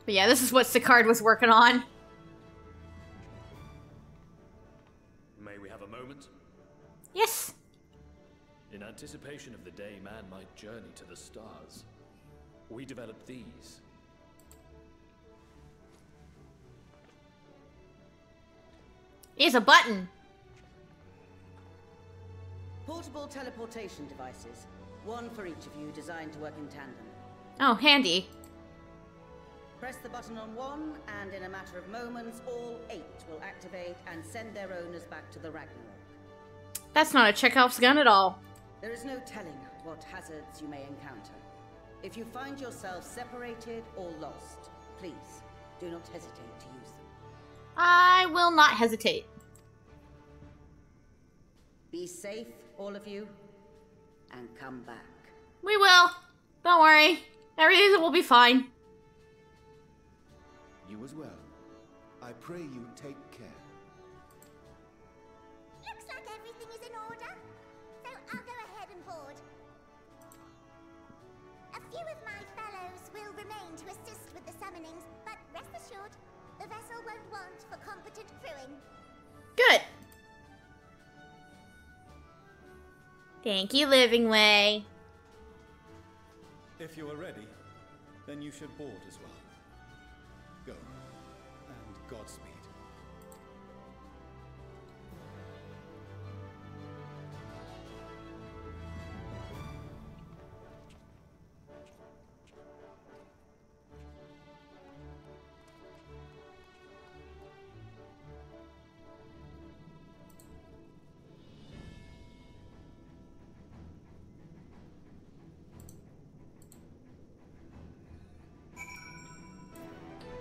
But yeah, this is what Sicard was working on. May we have a moment? Yes. In anticipation of the day man might journey to the stars, we developed these. Here's a button. Portable teleportation devices. One for each of you, designed to work in tandem. Oh, handy. Press the button on one, and in a matter of moments, all 8 will activate and send their owners back to the Ragnarok. That's not a Chekhov's gun at all. There is no telling what hazards you may encounter. If you find yourself separated or lost, please do not hesitate to use them. I will not hesitate. Be safe, all of you, and come back. We will. Don't worry. Everything will be fine. You as well. I pray you take care. Looks like everything is in order, so I'll go ahead and board. A few of my fellows will remain to assist with the summonings, but rest assured, the vessel won't want for competent crewing. Good. Thank you, Living Way. If you are ready, then you should board as well. Go, and Godspeed.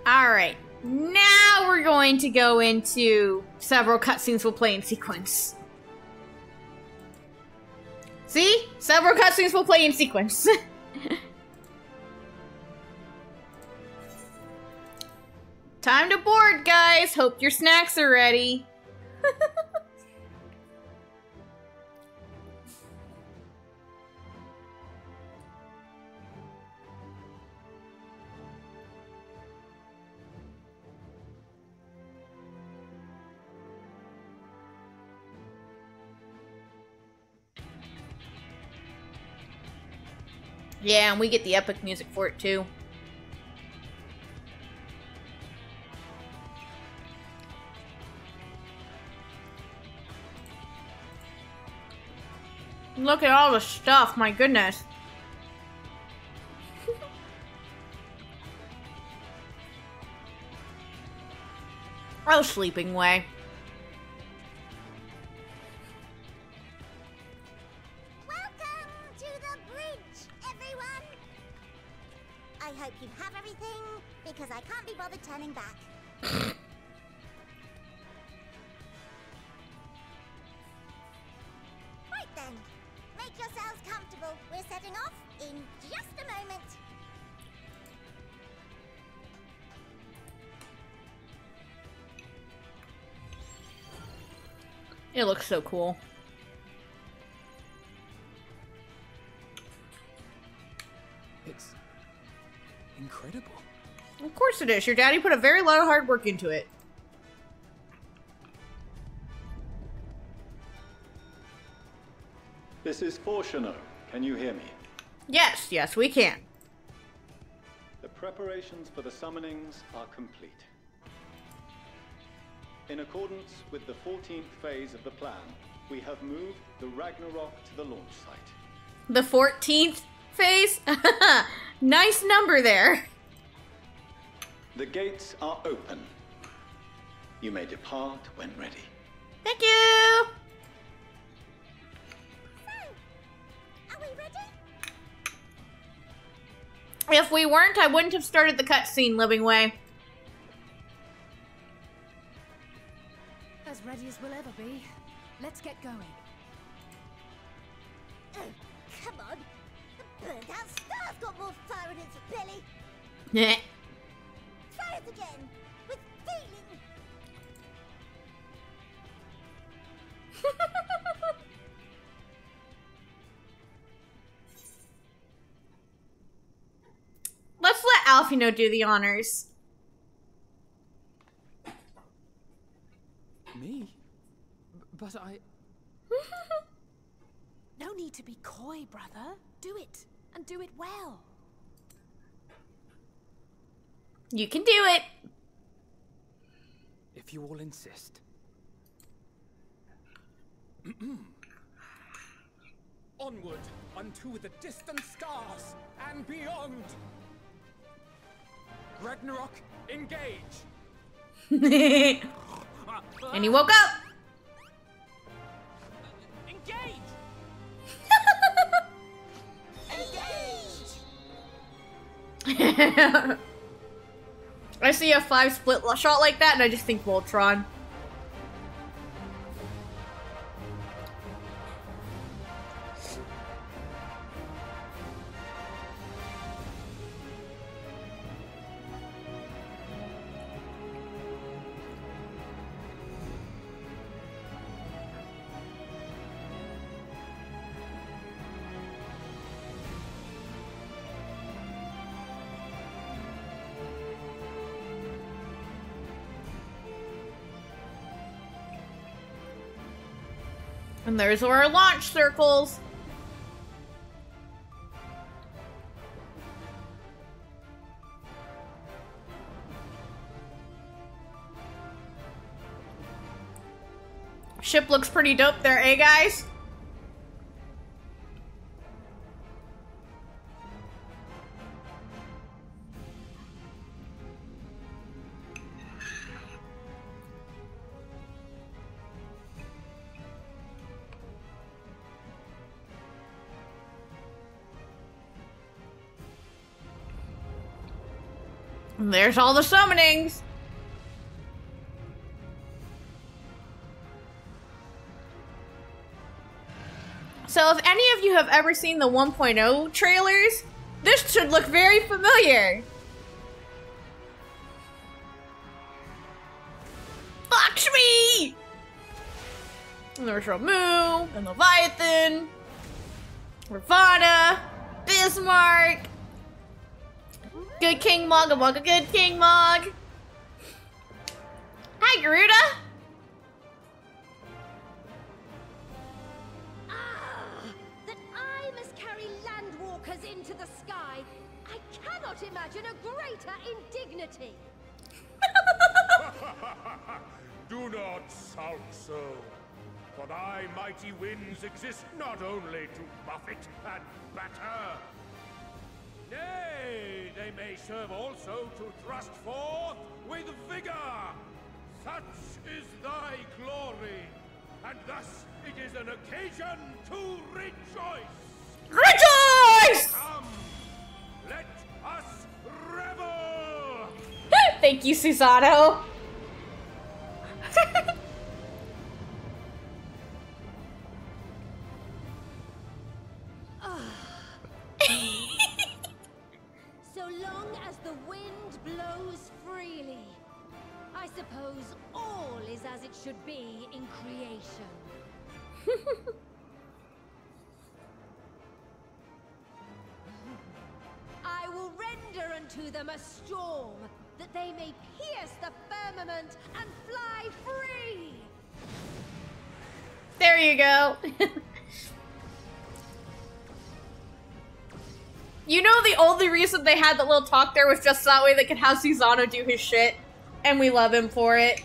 Alright, now we're going to go into several cutscenes will play in sequence. See? Several cutscenes will play in sequence. Time to board, guys! Hope your snacks are ready. Yeah, and we get the epic music for it too. Look at all the stuff, my goodness. Oh, Sleeping Way. I hope you have everything, because I can't be bothered turning back. Right then, make yourselves comfortable. We're setting off in just a moment. It looks so cool. It's incredible. Of course it is. Your daddy put a very lot of hard work into it. This is Fortuno. Can you hear me? Yes, yes, we can. The preparations for the summonings are complete. In accordance with the 14th phase of the plan, we have moved the Ragnarok to the launch site. The 14th phase? Nice number there. The gates are open. You may depart when ready. Thank you. Are we ready? If we weren't, I wouldn't have started the cutscene, Living Way. As ready as we'll ever be. Let's get going. Oh, come on. The burnt out star's got more fire in its belly. Yeah. Try it again. With feeling. Let's let Alfino do the honors. Me? But I... No need to be coy, brother. Do it, and do it well. You can do it. If you all insist. Onward unto the distant stars and beyond. Ragnarok, engage. And he woke up. Engage. I see a 5 split shot like that and I just think Voltron. And there's our launch circles. Ship looks pretty dope there, eh, guys? And there's all the summonings. So if any of you have ever seen the 1.0 trailers, this should look very familiar. Lakshmi! And there's Ramu, and Leviathan, Ravana, Bismarck, good King Mog, a good King Mog. Hi, Garuda. That I must carry landwalkers into the sky. I cannot imagine a greater indignity. Do not sulk so. For thy mighty winds exist not only to buffet and batter. Nay, they may serve also to thrust forth with vigor. Such is thy glory, and thus it is an occasion to rejoice. Rejoice! Come, let us revel. Thank you, Susanoo. So long as the wind blows freely, I suppose all is as it should be in creation. I will render unto them a storm, that they may pierce the firmament and fly free! There you go. You know the only reason they had that little talk there was just that way they could have Susanoo do his shit. And we love him for it.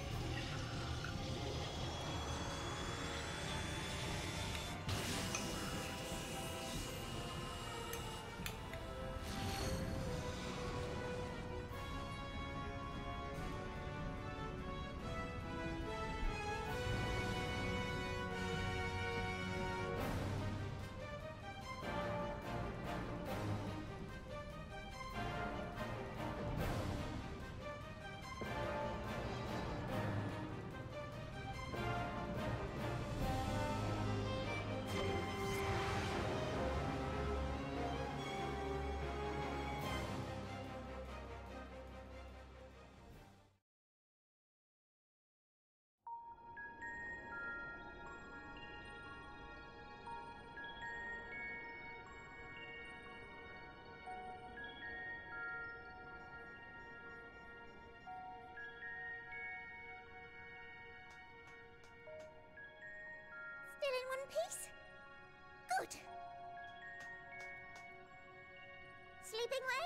keeping way?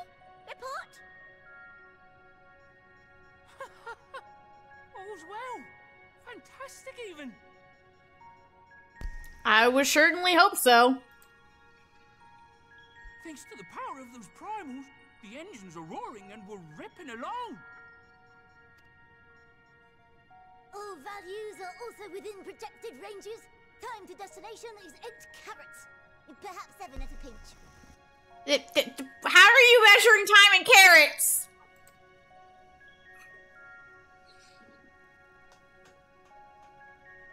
Report? All's well. Fantastic, even. I would certainly hope so. Thanks to the power of those primals, the engines are roaring and we're ripping along. All values are also within projected ranges. Time to destination is 8 carats. Perhaps 7 at a pinch. How are you measuring time in carats?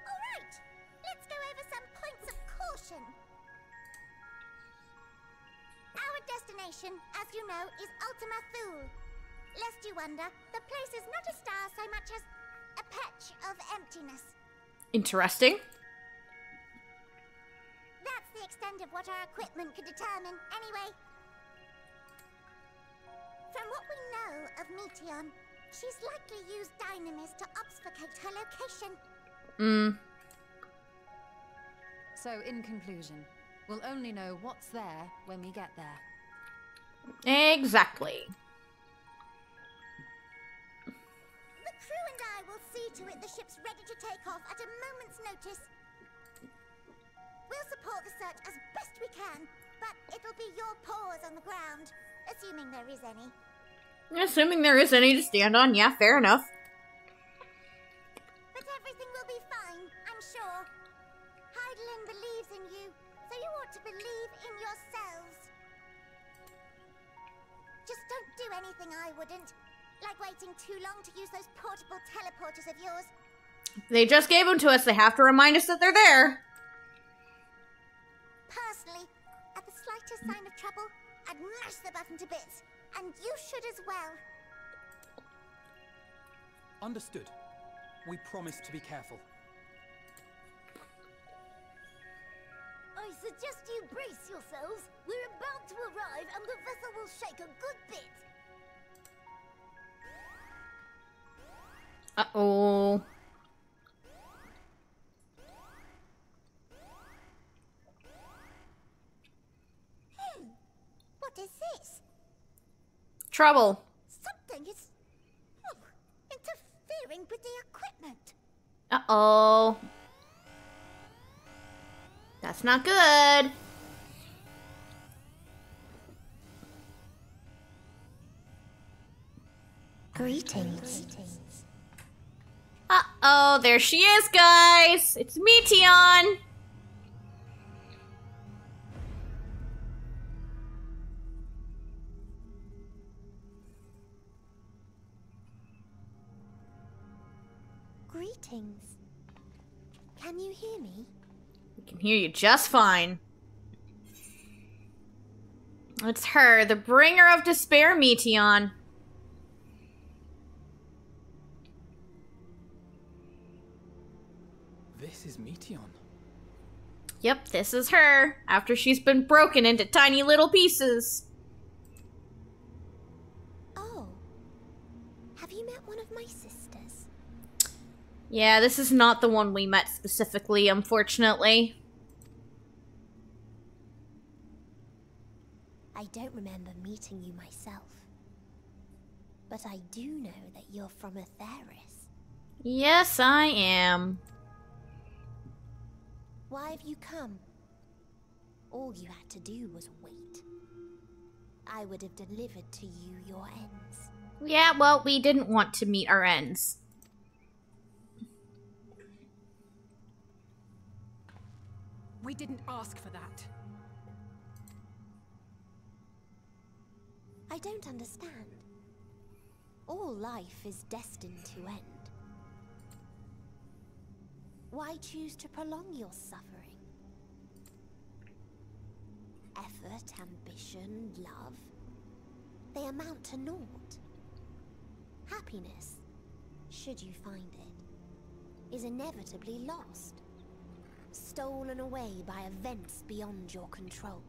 Alright, let's go over some points of caution. Our destination, as you know, is Ultima Thule. Lest you wonder, the place is not a star so much as a patch of emptiness. Interesting. That's the extent of what our equipment could determine, anyway. From what we know of Meteion, she's likely used dynamis to obfuscate her location. So, in conclusion, we'll only know what's there when we get there. Exactly. The crew and I will see to it the ship's ready to take off at a moment's notice. We'll support the search as best we can, but it'll be your paws on the ground, assuming there is any. Assuming there is any to stand on, yeah, fair enough. But everything will be fine, I'm sure. Hydaelyn believes in you, so you ought to believe in yourselves. Just don't do anything I wouldn't, like waiting too long to use those portable teleporters of yours. They just gave them to us, they have to remind us that they're there. Personally, at the slightest sign of trouble, I'd mash the button to bits. And you should as well. Understood. We promise to be careful. I suggest you brace yourselves. We're about to arrive and the vessel will shake a good bit. Uh-oh. What is this? Trouble. Something is interfering with the equipment. Uh-oh. That's not good. Greetings. Uh-oh, there she is, guys. It's Meteion. Greetings. Can you hear me? We can hear you just fine. It's her, the bringer of despair, Meteion. This is Meteion. Yep, this is her, after she's been broken into tiny little pieces. Oh. Have you met one of my sisters? Yeah, this is not the one we met specifically, unfortunately. I don't remember meeting you myself. But I do know that you're from Atheris. Yes, I am. Why have you come? All you had to do was wait. I would have delivered to you your ends. Yeah, well, we didn't want to meet our ends. We didn't ask for that. I don't understand. All life is destined to end. Why choose to prolong your suffering? Effort, ambition, love, they amount to naught. Happiness, should you find it, is inevitably lost. Stolen away by events beyond your control.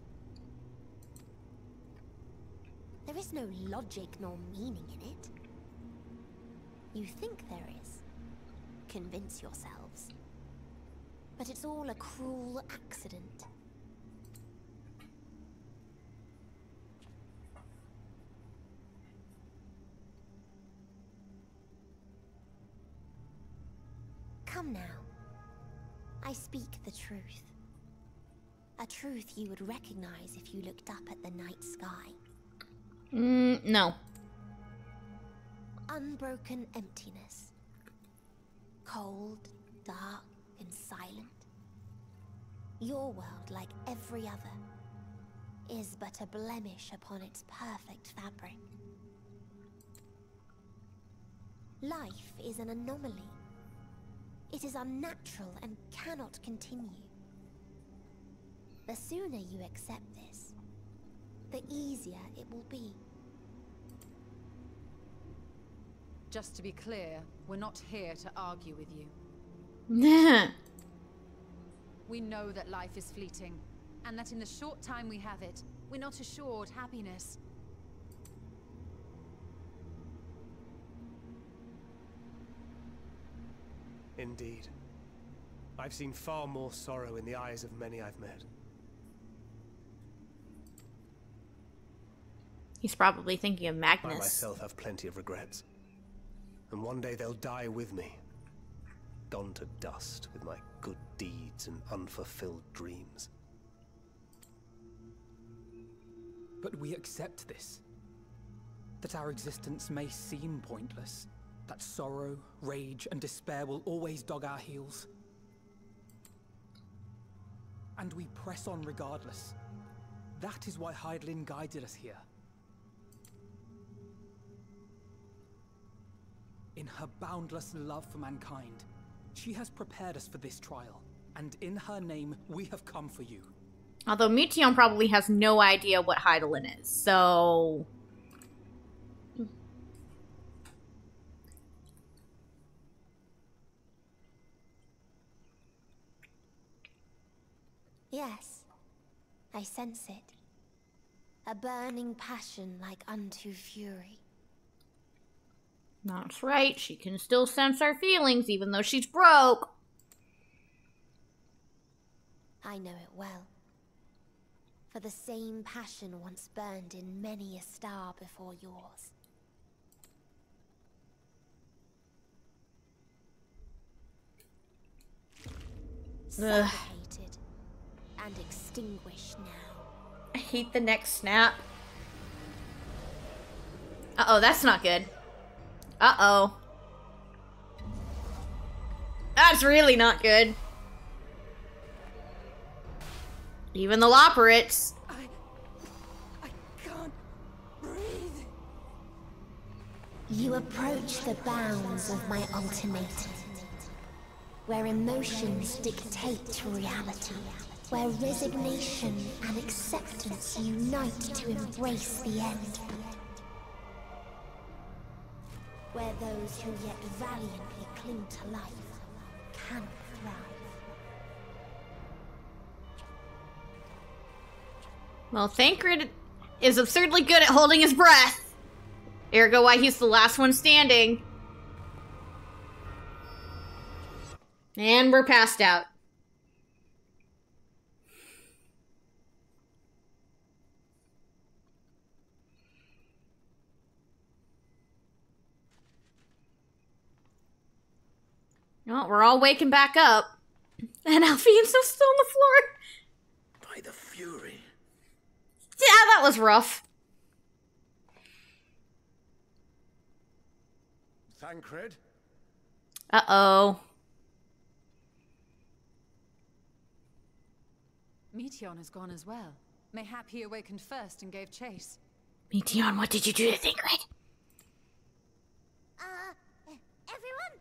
There is no logic nor meaning in it. You think there is. Convince yourselves. But it's all a cruel accident. Come now. I speak the truth. A truth you would recognize if you looked up at the night sky. No. Unbroken emptiness. Cold, dark, and silent. Your world, like every other, is but a blemish upon its perfect fabric. Life is an anomaly. It is unnatural and cannot continue. The sooner you accept this, the easier it will be. Just to be clear, we're not here to argue with you. We know that life is fleeting, and that in the short time we have it, we're not assured happiness. Indeed. I've seen far more sorrow in the eyes of many I've met. He's probably thinking of Magnus. I myself have plenty of regrets. And one day they'll die with me. Gone to dust with my good deeds and unfulfilled dreams. But we accept this. That our existence may seem pointless. That sorrow, rage, and despair will always dog our heels. And we press on regardless. That is why Hydaelyn guided us here. In her boundless love for mankind, she has prepared us for this trial, and in her name, we have come for you. Although Meteion probably has no idea what Hydaelyn is, so... Yes, I sense it. A burning passion like unto fury. That's right, she can still sense our feelings even though she's broke. I know it well. For the same passion once burned in many a star before yours. Suffocated and extinguished now. I hate the next snap. Uh-oh, that's not good. Uh-oh. That's really not good. Even the Loperates. I can't breathe. You approach the bounds of my ultimatum, where emotions dictate reality, where resignation and acceptance unite to embrace the end. Where those who yet valiantly cling to life cannot thrive. Well, Thancred is absurdly good at holding his breath. Ergo why he's the last one standing. And we're passed out. Well, we're all waking back up. And Alfion's so still on the floor. By the fury. Yeah, that was rough. Thancred? Uh-oh. Meteion has gone as well. Mayhap he awakened first and gave chase. Meteion, what did you do to Thancred? Everyone?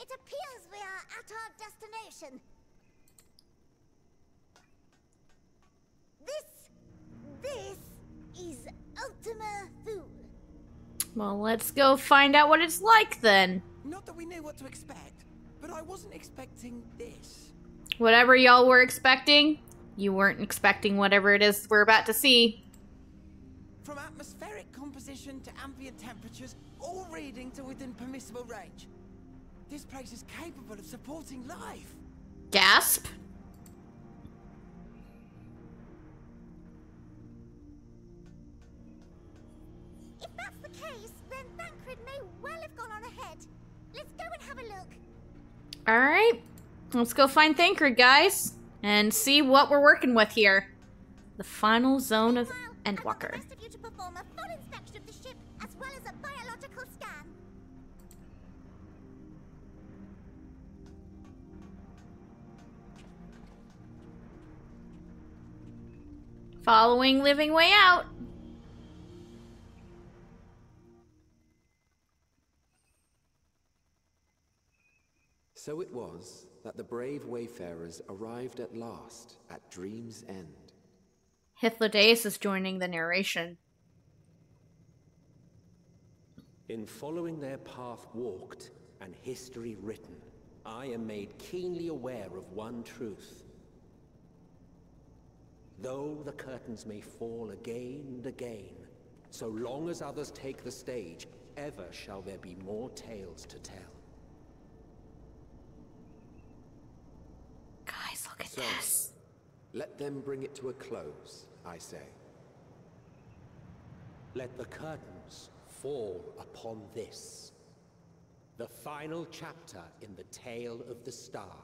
It appears we are at our destination. This is Ultima Thule. Well, let's go find out what it's like then. Not that we knew what to expect, but I wasn't expecting this. Whatever y'all were expecting, you weren't expecting whatever it is we're about to see. From atmospheric composition to ambient temperatures, all reading to within permissible range. This place is capable of supporting life. Gasp. If that's the case, then Thancred may well have gone on ahead. Let's go and have a look. Alright. Let's go find Thancred, guys. And see what we're working with here. The final zone of Endwalker. The rest of you to perform a full inspection of the ship, as well as a biological scan. Following Living Way Out. So it was that the brave wayfarers arrived at last at Dream's End. Hythlodaeus is joining the narration. In following their path walked and history written, I am made keenly aware of one truth. Though the curtains may fall again and again, so long as others take the stage, ever shall there be more tales to tell. Guys, look at this. Let them bring it to a close, I say. Let the curtains fall upon this, the final chapter in the tale of the star.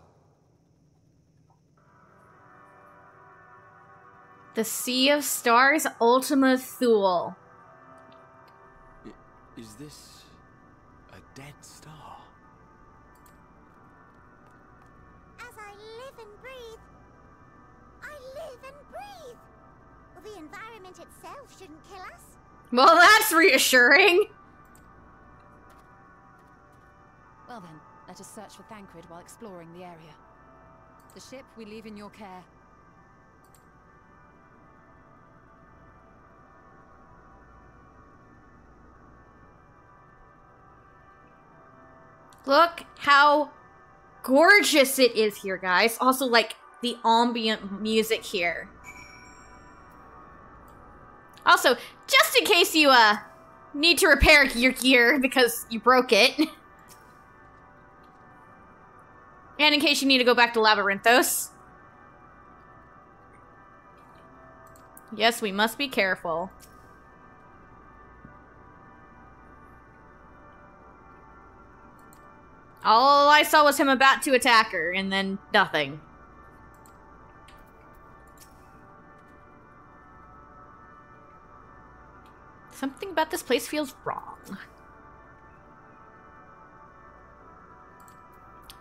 The Sea of Stars Ultima Thule. Is this a dead star? As I live and breathe, I live and breathe. Well, the environment itself shouldn't kill us. Well, that's reassuring. Well then, let us search for Thancred while exploring the area. The ship we leave in your care. Look how gorgeous it is here, guys. Also, like, the ambient music here. Also, just in case you, need to repair your gear because you broke it. And in case you need to go back to Labyrinthos. Yes, we must be careful. All I saw was him about to attack her, and then nothing. Something about this place feels wrong.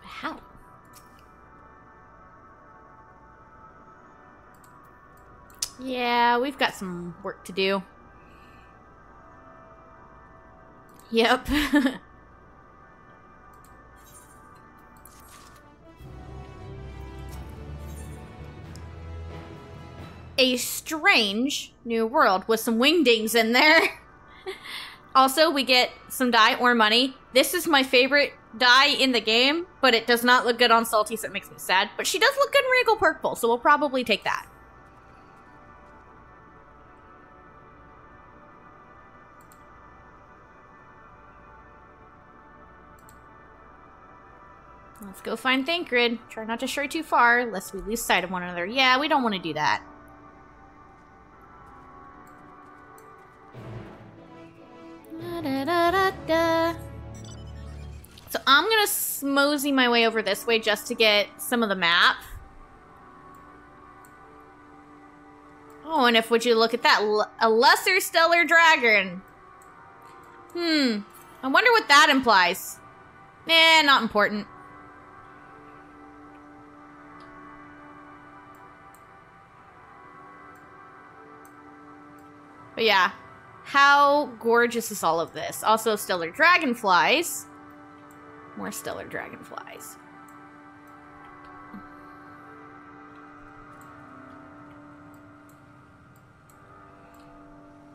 How? Yeah, we've got some work to do. Yep. A strange new world with some wingdings in there. Also, we get some dye or money. This is my favorite dye in the game, but it does not look good on Salty, so it makes me sad. But she does look good in Regal Purple, so we'll probably take that. Let's go find Thancred. Try not to stray too far, lest we lose sight of one another. Yeah, we don't want to do that. So I'm gonna mosey my way over this way just to get some of the map. Oh, and would you look at that, a lesser stellar dragon. I wonder what that implies. Eh, not important. But yeah. How gorgeous is all of this? Also, stellar dragonflies. More stellar dragonflies.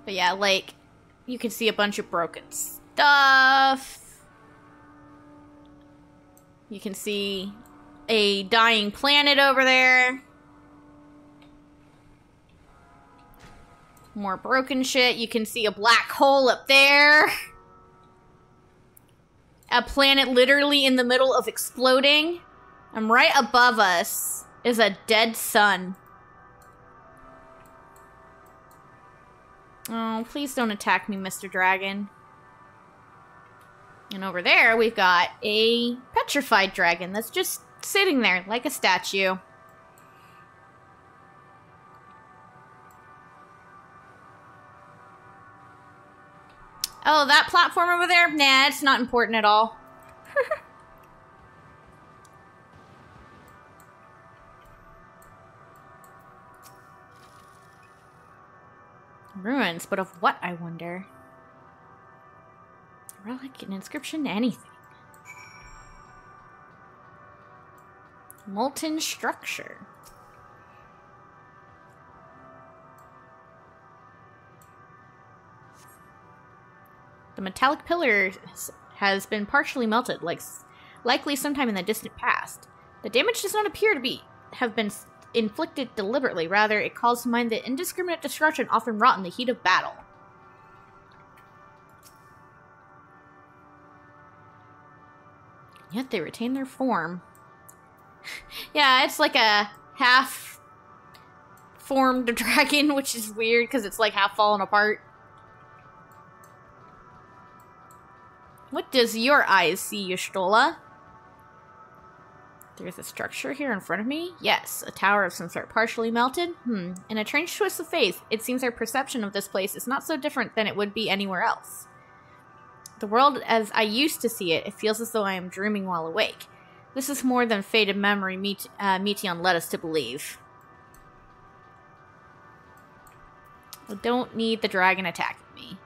But yeah, like, you can see a bunch of broken stuff. You can see a dying planet over there. More broken shit. You can see a black hole up there. A planet literally in the middle of exploding. And right above us is a dead sun. Oh, please don't attack me, Mr. Dragon. And over there, we've got a petrified dragon that's just sitting there like a statue. Oh, that platform over there? Nah, it's not important at all. Ruins, but of what, I wonder? A relic, an inscription, anything. Molten structure. The metallic pillar has been partially melted, likely sometime in the distant past. The damage does not appear to have been inflicted deliberately. Rather, it calls to mind the indiscriminate destruction often wrought in the heat of battle. Yet they retain their form. Yeah, it's like a half-formed dragon, which is weird because it's like half fallen apart. What does your eyes see, Y'shtola? There's a structure here in front of me? Yes, a tower of some sort, partially melted? In a strange twist of fate, it seems our perception of this place is not so different than it would be anywhere else. The world as I used to see it, it feels as though I am dreaming while awake. This is more than faded memory Meteion led us to believe. I don't need the dragon attacking me.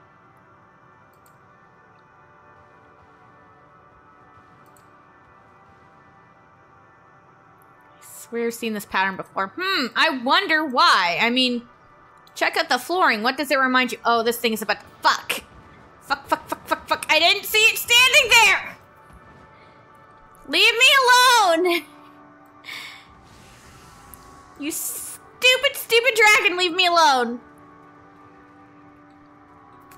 I swear I've seen this pattern before. I wonder why. I mean, check out the flooring. What does it remind you? Oh, this thing is about to fuck. Fuck, fuck, fuck, fuck, fuck. I didn't see it standing there! Leave me alone! You stupid, stupid dragon, leave me alone!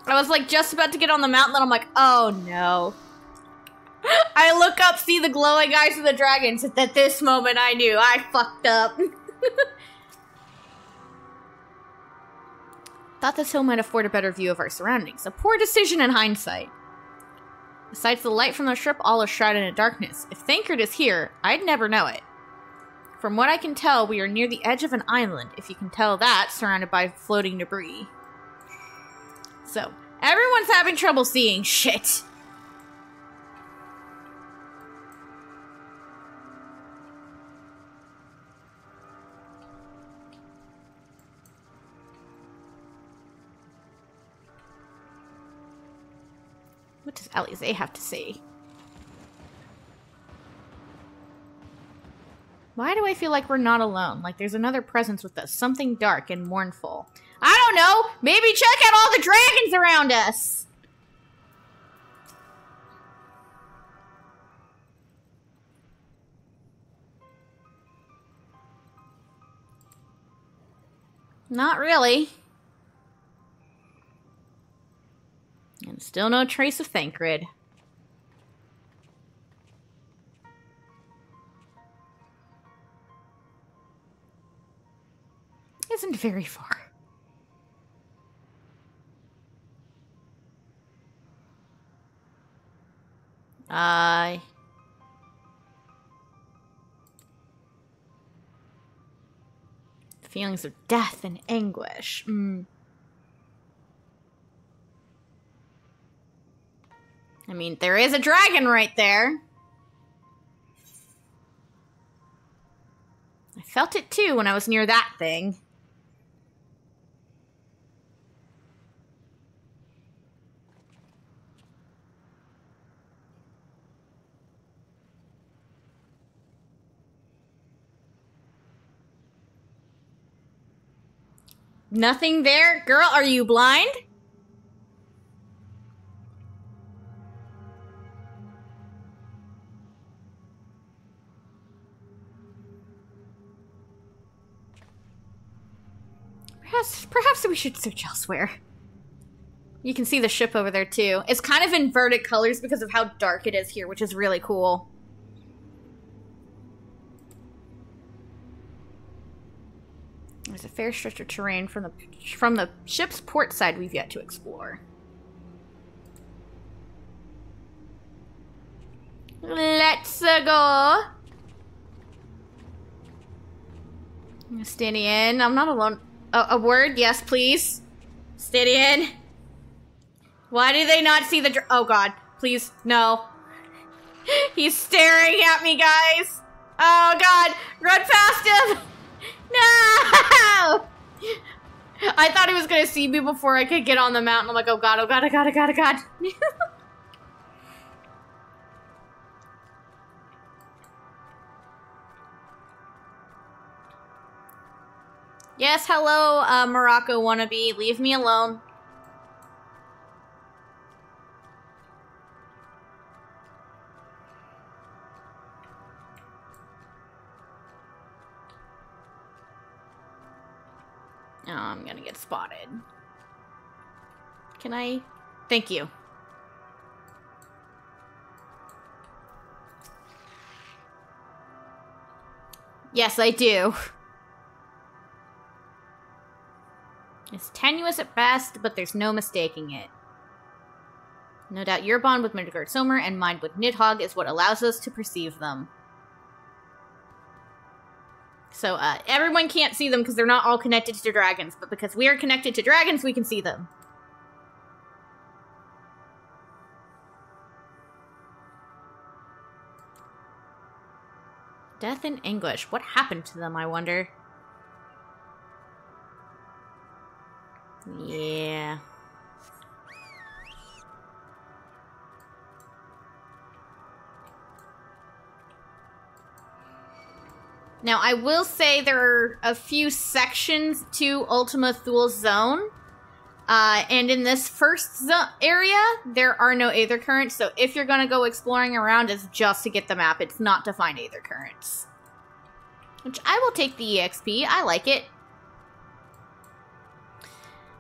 I was like just about to get on the mountain, then I'm like, oh no. I look up, see the glowing eyes of the dragons. At this moment I knew I fucked up. Thought this hill might afford a better view of our surroundings. A poor decision in hindsight. Besides the light from the ship, all is shrouded in darkness. If Thancred is here, I'd never know it. From what I can tell, we are near the edge of an island, if you can tell that, surrounded by floating debris. So, everyone's having trouble seeing shit. What does Alize have to say? Why do I feel like we're not alone? Like there's another presence with us. Something dark and mournful. I don't know! Maybe check out all the dragons around us! Not really. And still no trace of Thancred. Isn't very far. Feelings of death and anguish. I mean, there is a dragon right there. I felt it too when I was near that thing. Nothing there? Girl, are you blind? Perhaps we should search elsewhere. You can see the ship over there too. It's kind of inverted colors because of how dark it is here, which is really cool. There's a fair stretch of terrain from the ship's port side we've yet to explore. Let's go. Steady in. I'm not alone. A word? Yes, please. Steady in. Why do they not see the oh god. Please, no. He's staring at me, guys. Oh god. Run past him. No! I thought he was gonna see me before I could get on the mountain. I'm like, oh god, oh god, oh god, oh god, oh god. Yes, hello, Morocco wannabe. Leave me alone. Oh, I'm gonna get spotted. Can I? Thank you. Yes, I do. It's tenuous at best, but there's no mistaking it. No doubt your bond with Midgard Sommer and mine with Nidhogg is what allows us to perceive them. So, everyone can't see them because they're not all connected to dragons, but because we are connected to dragons, we can see them. Death in anguish. What happened to them, I wonder? Yeah. Now, I will say there are a few sections to Ultima Thule Zone. And in this first area, there are no Aether Currents. So if you're going to go exploring around, it's just to get the map. It's not to find Aether Currents. Which I will take the EXP. I like it.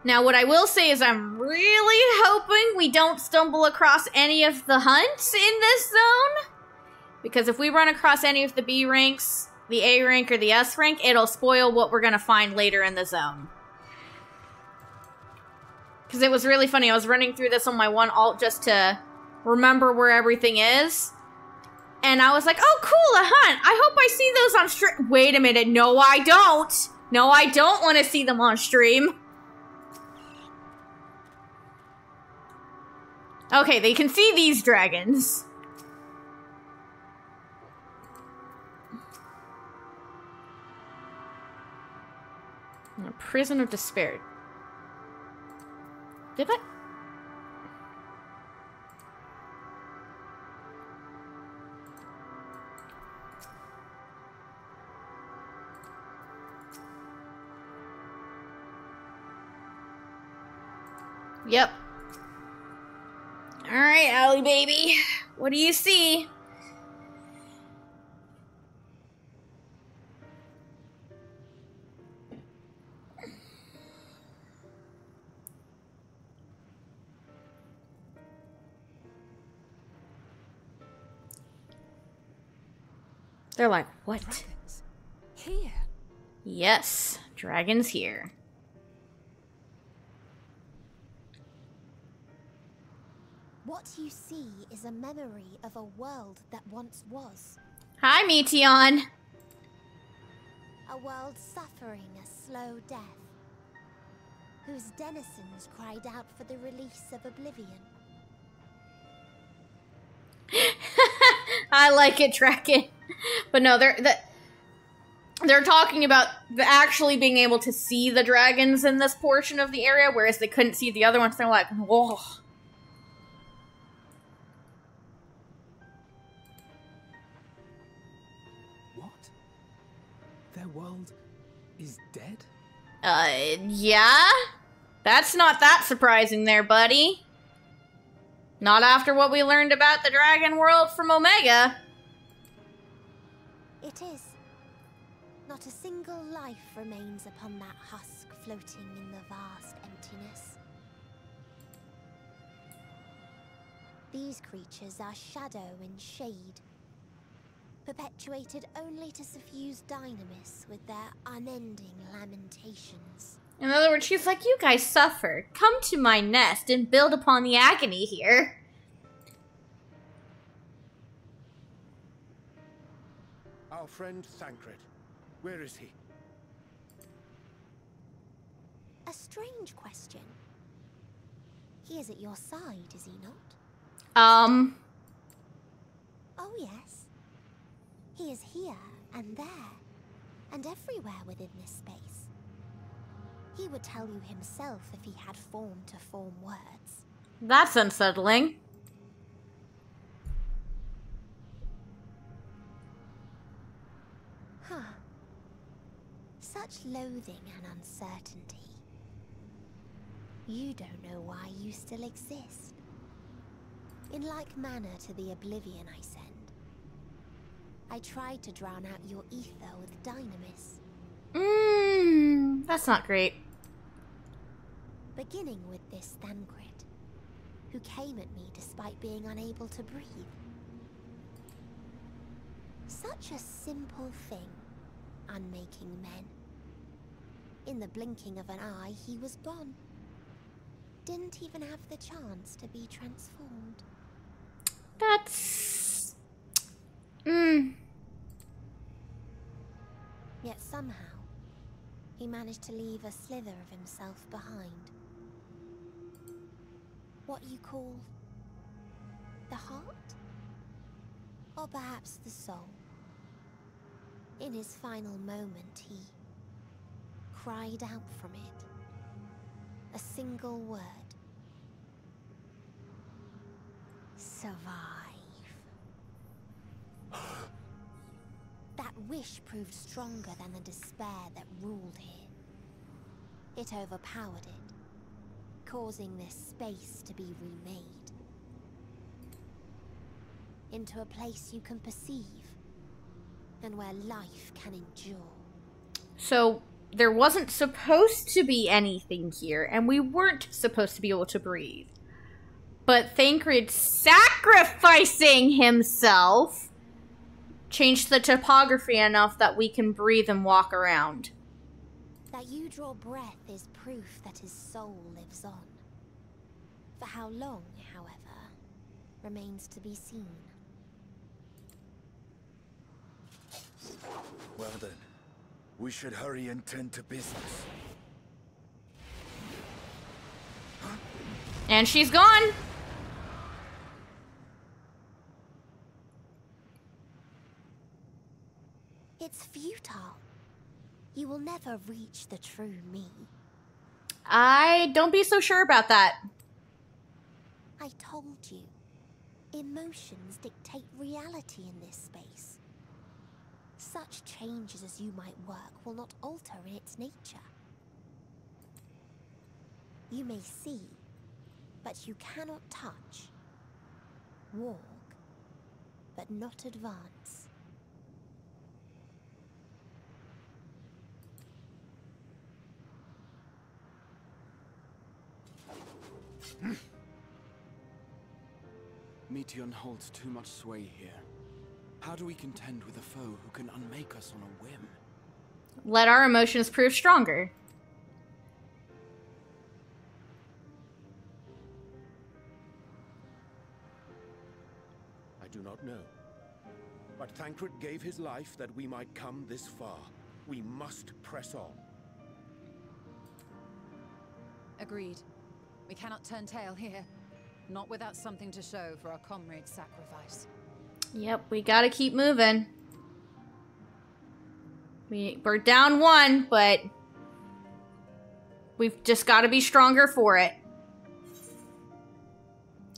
Now, what I will say is I'm really hoping we don't stumble across any of the hunts in this zone. Because if we run across any of the B ranks, the A rank, or the S rank, it'll spoil what we're going to find later in the zone. Because it was really funny. I was running through this on my one alt just to remember where everything is. And I was like, oh, cool, a hunt. I hope I see those on stream. Wait a minute. No, I don't. No, I don't want to see them on stream. Okay, they can see these dragons. A prison of despair. Did I? Yep. Alright, Allie baby. What do you see? They're like, what? Dragons. Here. Yes, dragons here. What you see is a memory of a world that once was. Hi, Meteion. A world suffering a slow death, whose denizens cried out for the release of oblivion. I like it, Draken. But no, they're talking about actually being able to see the dragons in this portion of the area, whereas they couldn't see the other ones. They're like, whoa. What? Their world is dead? Yeah? That's not that surprising there, buddy. Not after what we learned about the dragon world from Omega. It is. Not a single life remains upon that husk floating in the vast emptiness. These creatures are shadow and shade, perpetuated only to suffuse dynamis with their unending lamentations. In other words, she's like, you guys suffered. Come to my nest and build upon the agony here. our friend Thancred? Where is he? A strange question. He is at your side, is he not? Oh yes. He is here and there, and everywhere within this space. He would tell you himself if he had form to form words. That's unsettling. Huh. Such loathing and uncertainty. You don't know why you still exist. In like manner to the oblivion I send, I tried to drown out your ether with dynamis. That's not great. Beginning with this Thancred, who came at me despite being unable to breathe. Such a simple thing, unmaking men. In the blinking of an eye, he was gone. Didn't even have the chance to be transformed. That's... Yet somehow, he managed to leave a slither of himself behind. What you call... the heart? Or perhaps the soul. In his final moment, he cried out from it. A single word. Survive. That wish proved stronger than the despair that ruled here. It overpowered it, causing this space to be remade. Into a place you can perceive, and where life can endure. So, there wasn't supposed to be anything here, and we weren't supposed to be able to breathe. But Thancred sacrificing himself changed the topography enough that we can breathe and walk around. That you draw breath is proof that his soul lives on. For how long, however, remains to be seen. Well then, we should hurry and tend to business. And she's gone! It's futile. You will never reach the true me. I don't be so sure about that. I told you. Emotions dictate reality in this space. Such changes as you might work will not alter in its nature. You may see, but you cannot touch. Walk, but not advance. Meteion holds too much sway here. How do we contend with a foe who can unmake us on a whim? Let our emotions prove stronger. I do not know. But Thancred gave his life that we might come this far. We must press on. Agreed. We cannot turn tail here. Not without something to show for our comrade's sacrifice. Yep, we gotta keep moving. We're down one, but we've just gotta be stronger for it.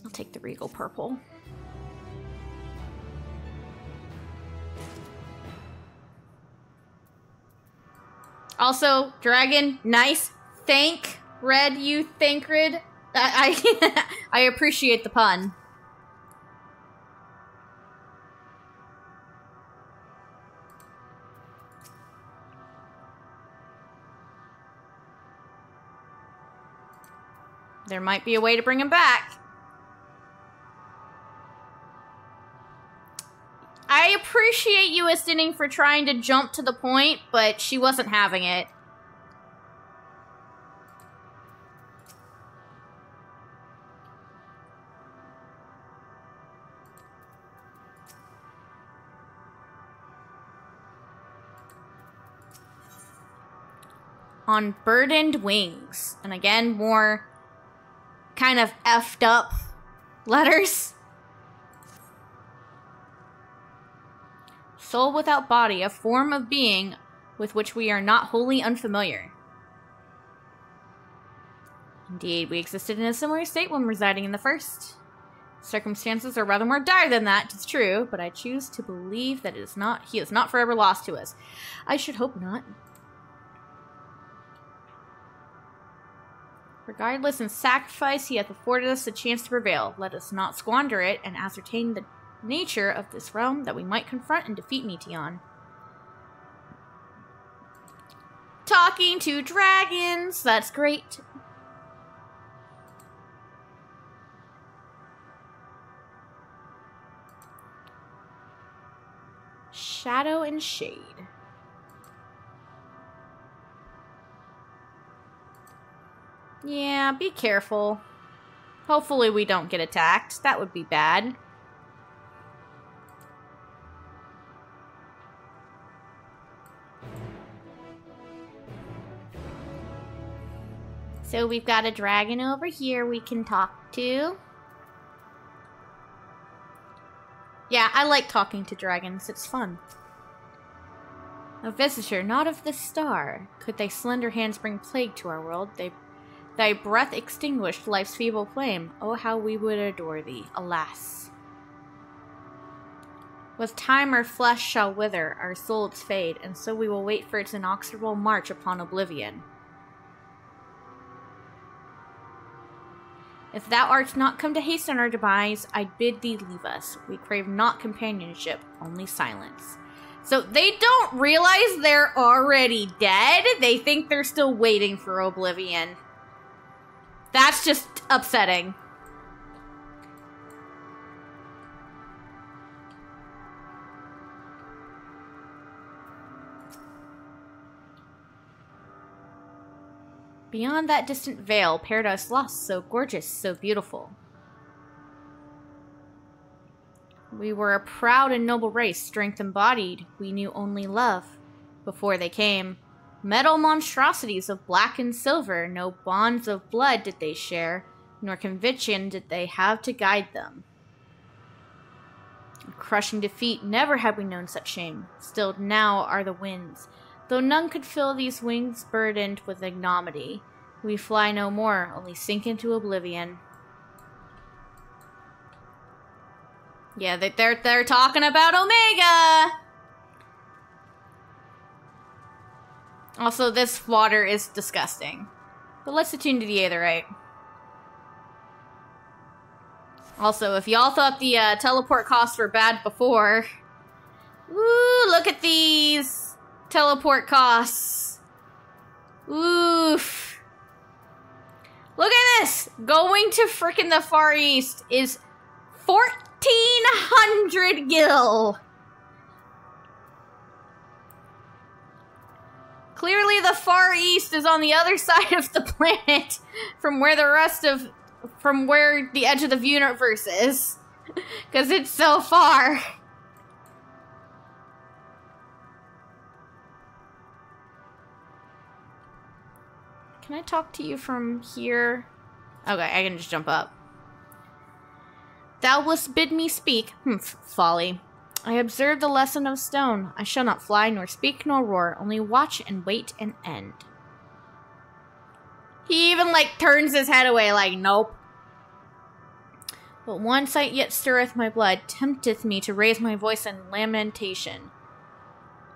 I'll take the regal purple. Also, dragon, nice. Thank red, you Thancred. I appreciate the pun. There might be a way to bring him back. I appreciate you, Astinning, for trying to jump to the point, but she wasn't having it. on burdened wings. And again, more kind of effed up letters. Soul without body, a form of being with which we are not wholly unfamiliar. Indeed, we existed in a similar state when residing in the first. Circumstances are rather more dire than that, it's true, but I choose to believe that he is not forever lost to us. I should hope not. Regardless in sacrifice, he hath afforded us a chance to prevail. Let us not squander it and ascertain the nature of this realm that we might confront and defeat Meteion. Talking to dragons, that's great. Shadow and shade. Yeah, be careful. Hopefully we don't get attacked. That would be bad. So we've got a dragon over here we can talk to. Yeah, I like talking to dragons. It's fun. A visitor, not of this star. Could thy slender hands bring plague to our world? Thy breath extinguished life's feeble flame. Oh, how we would adore thee, alas. With time our flesh shall wither, our souls fade, and so we will wait for its inexorable march upon oblivion. If thou art not come to hasten our demise, I bid thee leave us. We crave not companionship, only silence. So they don't realize they're already dead? They think they're still waiting for oblivion. That's just upsetting. Beyond that distant veil, paradise lost, so gorgeous, so beautiful. We were a proud and noble race, strength embodied. We knew only love. Before they came, metal monstrosities of black and silver, no bonds of blood did they share, nor conviction did they have to guide them. In crushing defeat, never had we known such shame. Stilled now are the winds. Though none could fill these wings burdened with ignominy, we fly no more, only sink into oblivion. Yeah, they're talking about Omega! Also, this water is disgusting. But let's attune to the Aetherite. Also, if y'all thought the teleport costs were bad before... Ooh, look at these! Teleport costs. Oof. Look at this! Going to frickin' the Far East is 1,400 gil! Clearly the Far East is on the other side of the planet from where the edge of the universe is. Because it's so far. Can I talk to you from here? Okay, I can just jump up. Thou wouldst bid me speak. Folly. I observe the lesson of stone. I shall not fly, nor speak, nor roar. Only watch and wait and end. He even, turns his head away, nope. But one sight yet stirreth my blood, tempteth me to raise my voice in lamentation.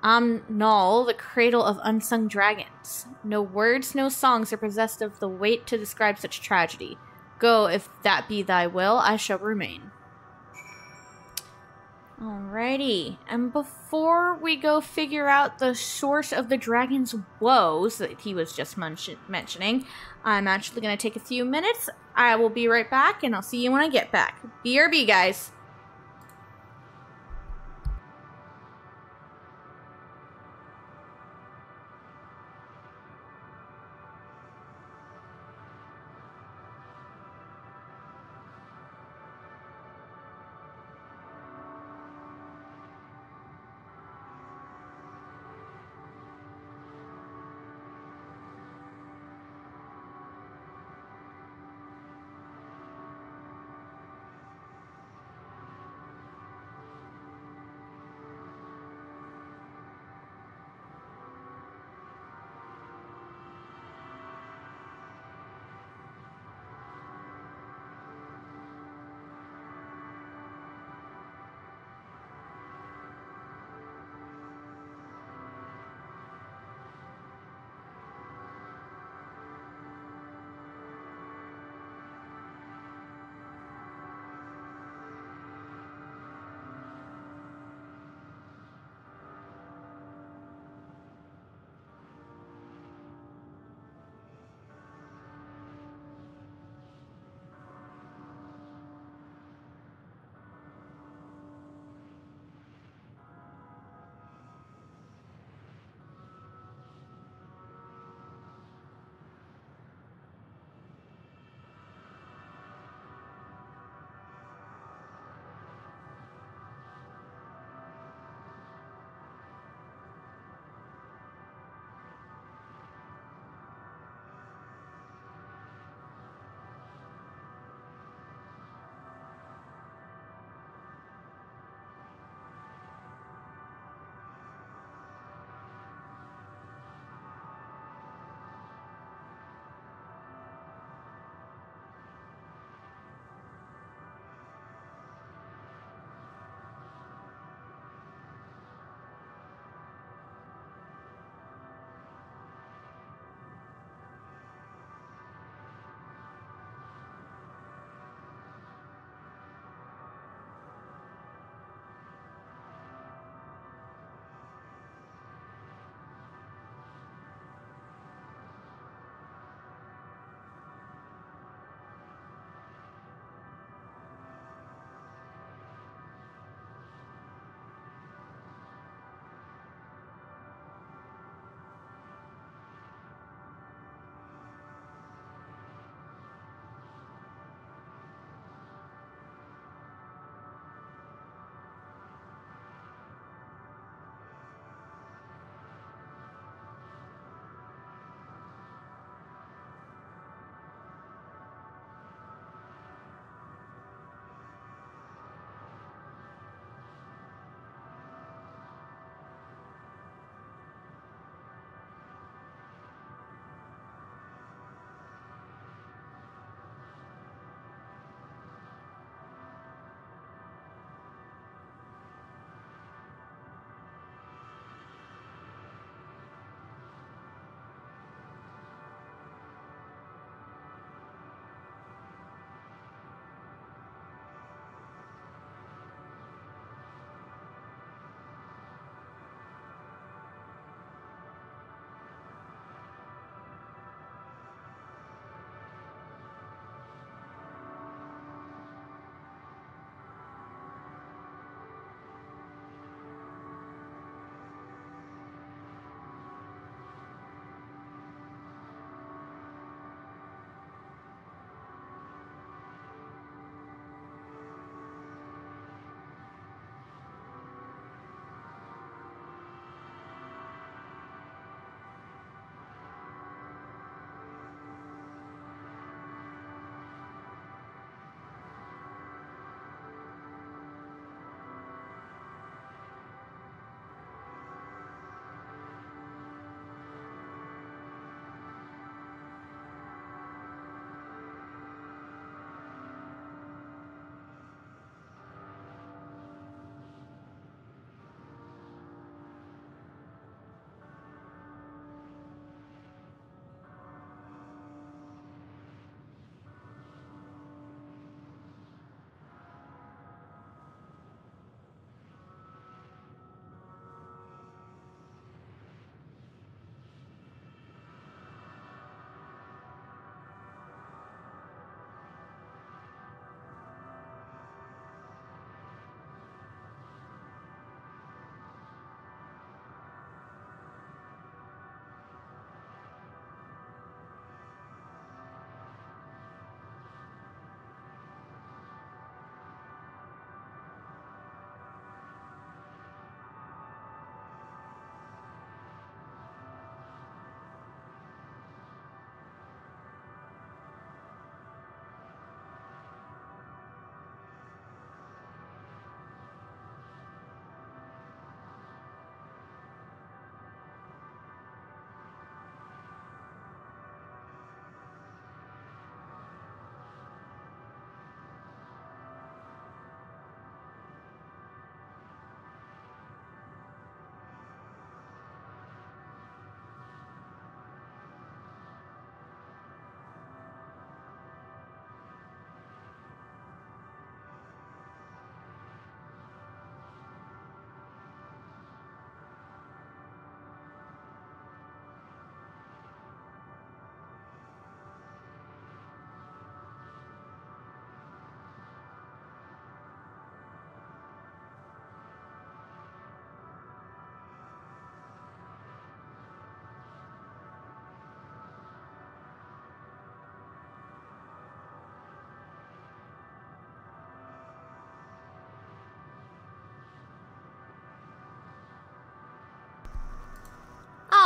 Null, the cradle of unsung dragons. No words, no songs are possessed of the weight to describe such tragedy. Go, if that be thy will, I shall remain. Alrighty, and before we go figure out the source of the dragon's woes that he was just mentioning, I'm actually going to take a few minutes. I will be right back, and I'll see you when I get back. BRB, guys.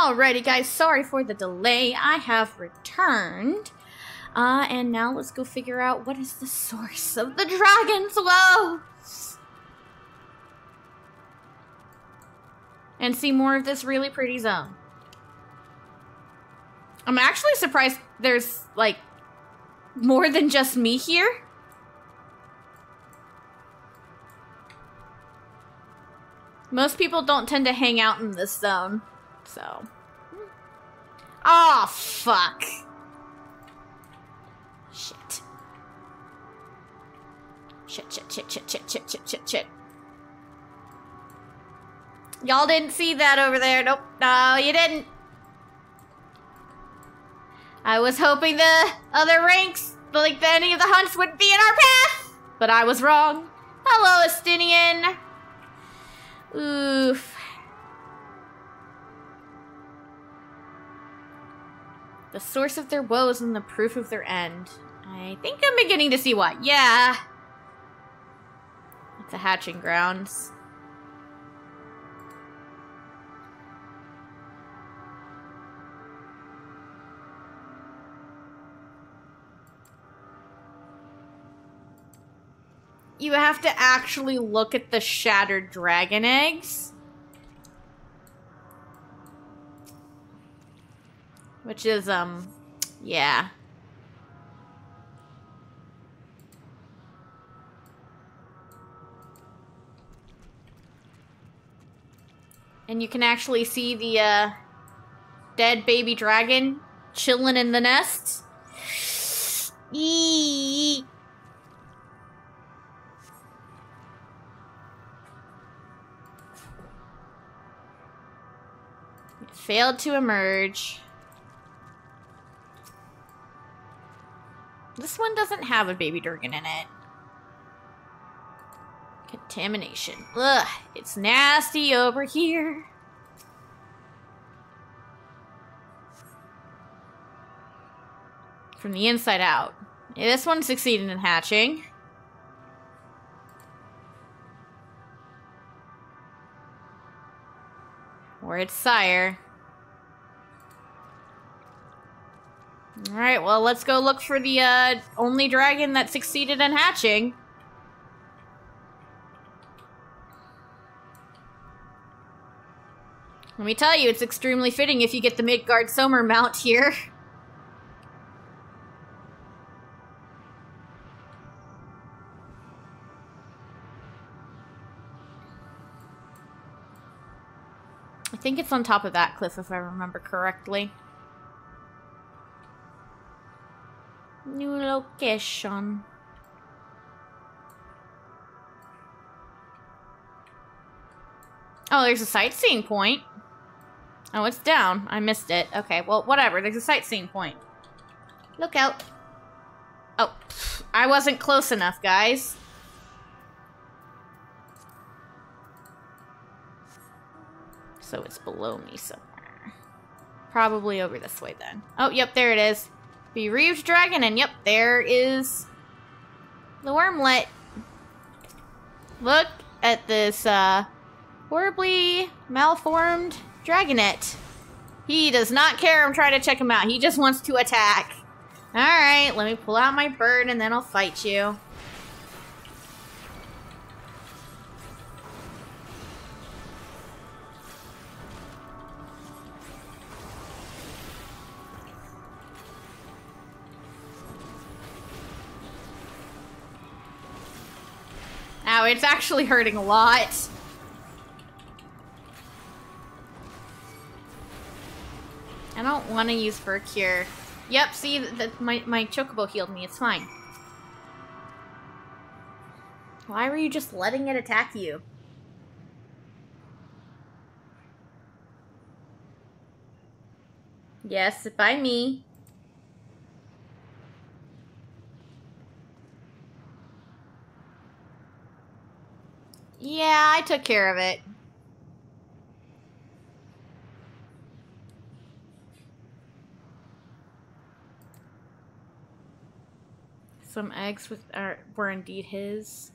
Alrighty, guys, sorry for the delay. I have returned. And now let's go figure out what is the source of the dragon's woes. And see more of this really pretty zone. I'm actually surprised there's, like, more than just me here. Most people don't tend to hang out in this zone, so. Oh, fuck. Shit. Shit. Y'all didn't see that over there. Nope. No, you didn't. I was hoping the other ranks, like any of the hunts, wouldn't be in our path. But I was wrong. Hello, Estinian. Oof. The source of their woes and the proof of their end. I think I'm beginning to see why. Yeah. It's a hatching grounds. You have to actually look at the shattered dragon eggs. Which is, yeah. And you can actually see the, dead baby dragon chilling in the nest. Eee. It failed to emerge. This one doesn't have a baby dragon in it. Contamination. Ugh, it's nasty over here. From the inside out. This one succeeded in hatching. Or its sire. Alright, well, let's go look for the only dragon that succeeded in hatching. Let me tell you, it's extremely fitting if you get the Midgard Sommer mount here. I think it's on top of that cliff, if I remember correctly. New location. Oh, there's a sightseeing point. Oh, it's down. I missed it. Okay, well, whatever. There's a sightseeing point. Look out. Oh, I wasn't close enough, guys. So it's below me somewhere. Probably over this way then. Oh, yep, there it is. Bereaved dragon, and yep, there is the wormlet. Look at this horribly malformed dragonet. He does not care I'm trying to check him out. He just wants to attack. Alright, let me pull out my bird and then I'll fight you. Ow, it's actually hurting a lot. I don't want to use Fur Cure. Yep, see, my Chocobo healed me. It's fine. Why were you just letting it attack you? Yes, by me. Yeah, I took care of it. Some eggs were indeed his.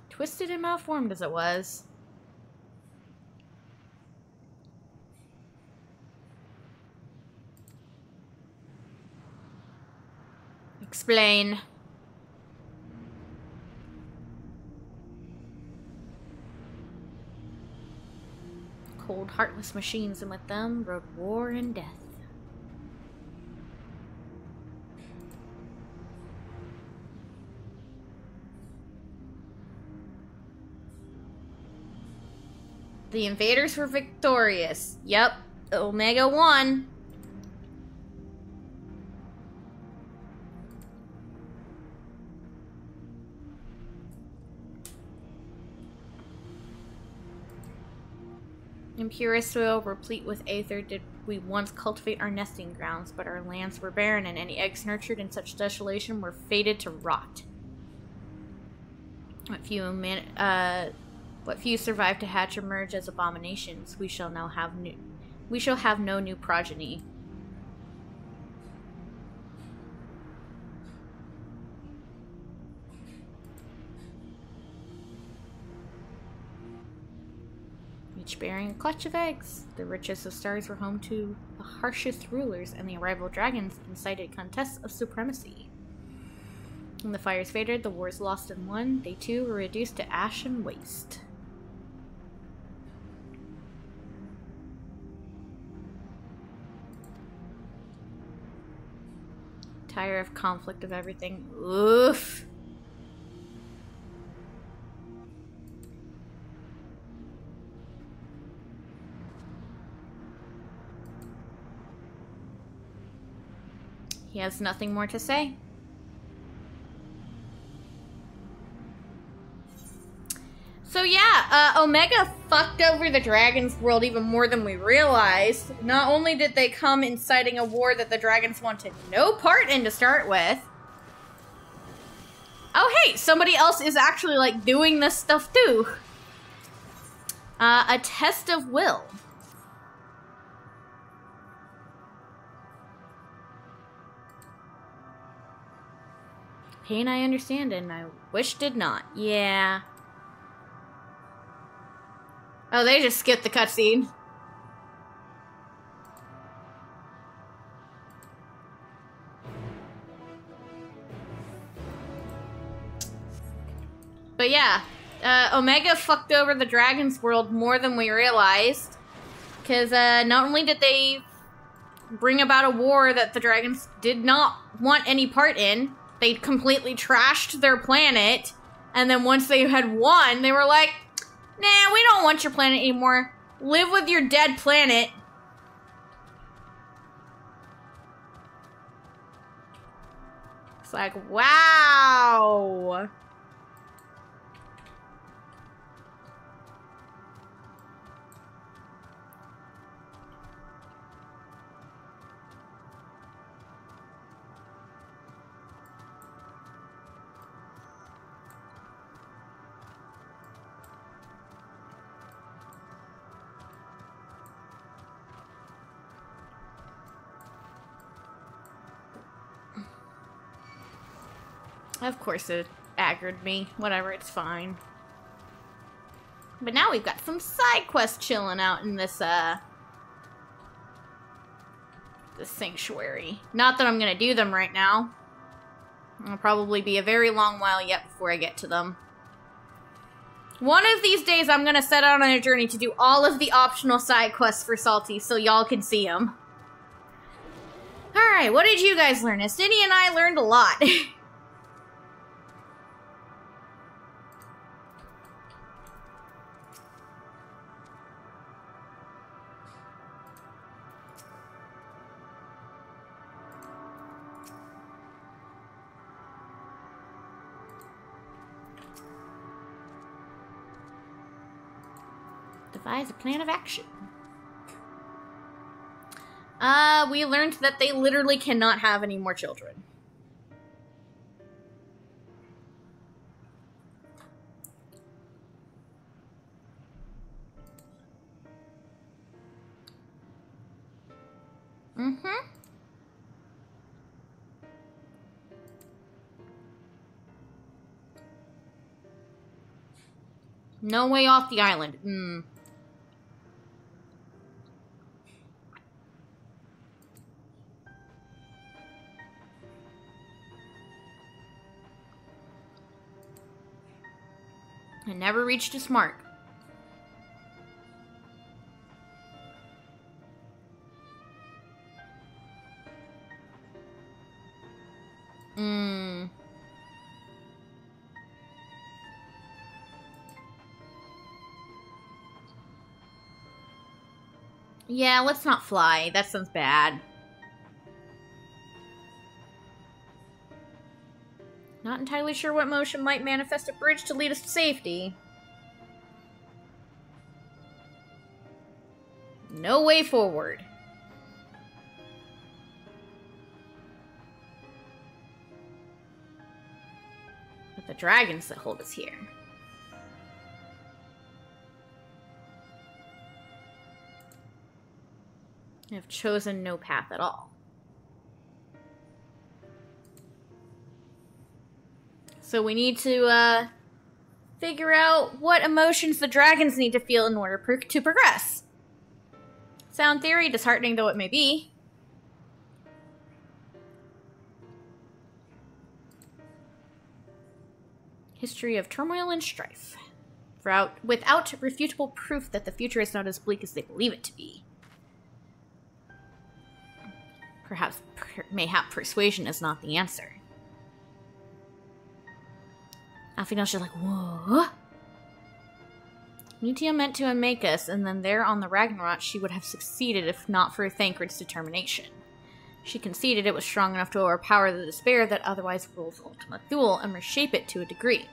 Twisted and malformed as it was. Explain. Cold, heartless machines, and with them rode war and death. The invaders were victorious. Yep, Omega won. In purest soil, replete with aether, did we once cultivate our nesting grounds, but our lands were barren, and any eggs nurtured in such desolation were fated to rot. What few survive to hatch or merge as abominations, we shall have no new progeny. Each bearing a clutch of eggs. The richest of stars were home to the harshest rulers, and the arrival of dragons incited contests of supremacy. When the fires faded, the wars lost and won. They too were reduced to ash and waste. Tired of conflict of everything. Oof. He has nothing more to say. So yeah, Omega fucked over the Dragon's world even more than we realized. Not only did they come inciting a war that the Dragons wanted no part in to start with. Oh hey, somebody else is actually like doing this stuff too. A test of will. Pain I understand and I wish did not. Yeah. Oh, they just skipped the cutscene. But yeah, Omega fucked over the Dragon's world more than we realized. Because not only did they bring about a war that the Dragons did not want any part in, they completely trashed their planet. And then once they had won, they were like, nah, we don't want your planet anymore. Live with your dead planet. It's like, wow. Of course it aggroed me. Whatever, it's fine. But now we've got some side quests chilling out in this, this sanctuary. Not that I'm gonna do them right now. It'll probably be a very long while yet before I get to them. One of these days I'm gonna set out on a journey to do all of the optional side quests for Salty so y'all can see them. Alright, what did you guys learn? Estini and I learned a lot. Devise a plan of action. We learned that they literally cannot have any more children. Mm-hmm. No way off the island. It never reached its mark. Yeah, let's not fly. That sounds bad. Not entirely sure what motion might manifest a bridge to lead us to safety. No way forward. But the dragons that hold us here. Have chosen no path at all. So we need to figure out what emotions the dragons need to feel in order to progress. Sound theory, disheartening though it may be. History of turmoil and strife. Without refutable proof that the future is not as bleak as they believe it to be. Perhaps, mayhap persuasion is not the answer. Athena's just like, whoa. Meteion meant to unmake us, and then there on the Ragnarok she would have succeeded if not for Thancred's determination. She conceded it was strong enough to overpower the despair that otherwise rules Ultima Thule and reshape it to a degree.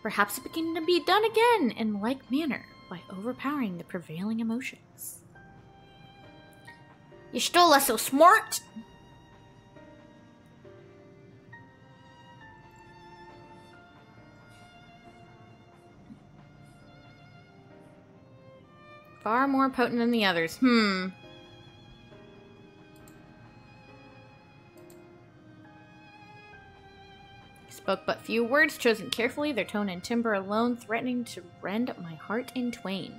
Perhaps it began to be done again in like manner, by overpowering the prevailing emotions. You still are so smart! Far more potent than the others. Spoke but few words, chosen carefully, their tone and timbre alone threatening to rend my heart in twain.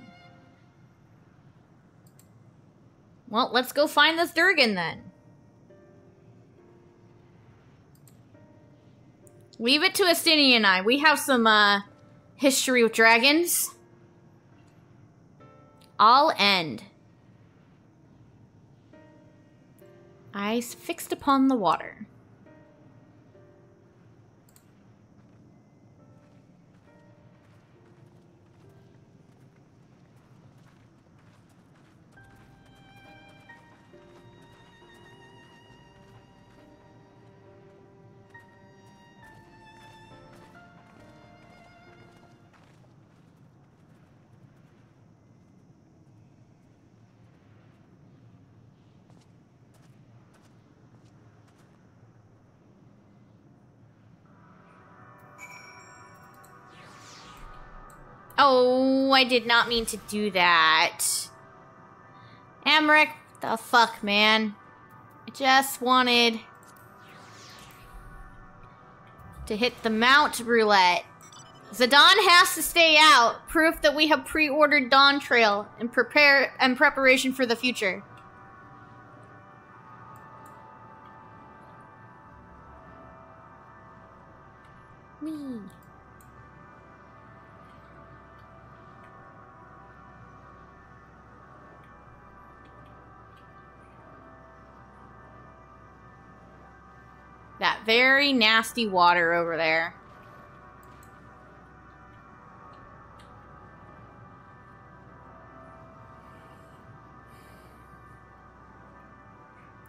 Well, let's go find this Durgan then. Leave it to Astini and I. We have some history with dragons. I'll end. Eyes fixed upon the water. Oh, I did not mean to do that. Amric, the fuck, man. I just wanted to hit the mount roulette. Zidane has to stay out. Proof that we have pre-ordered Dawn Trail in preparation for the future. Whee. That very nasty water over there.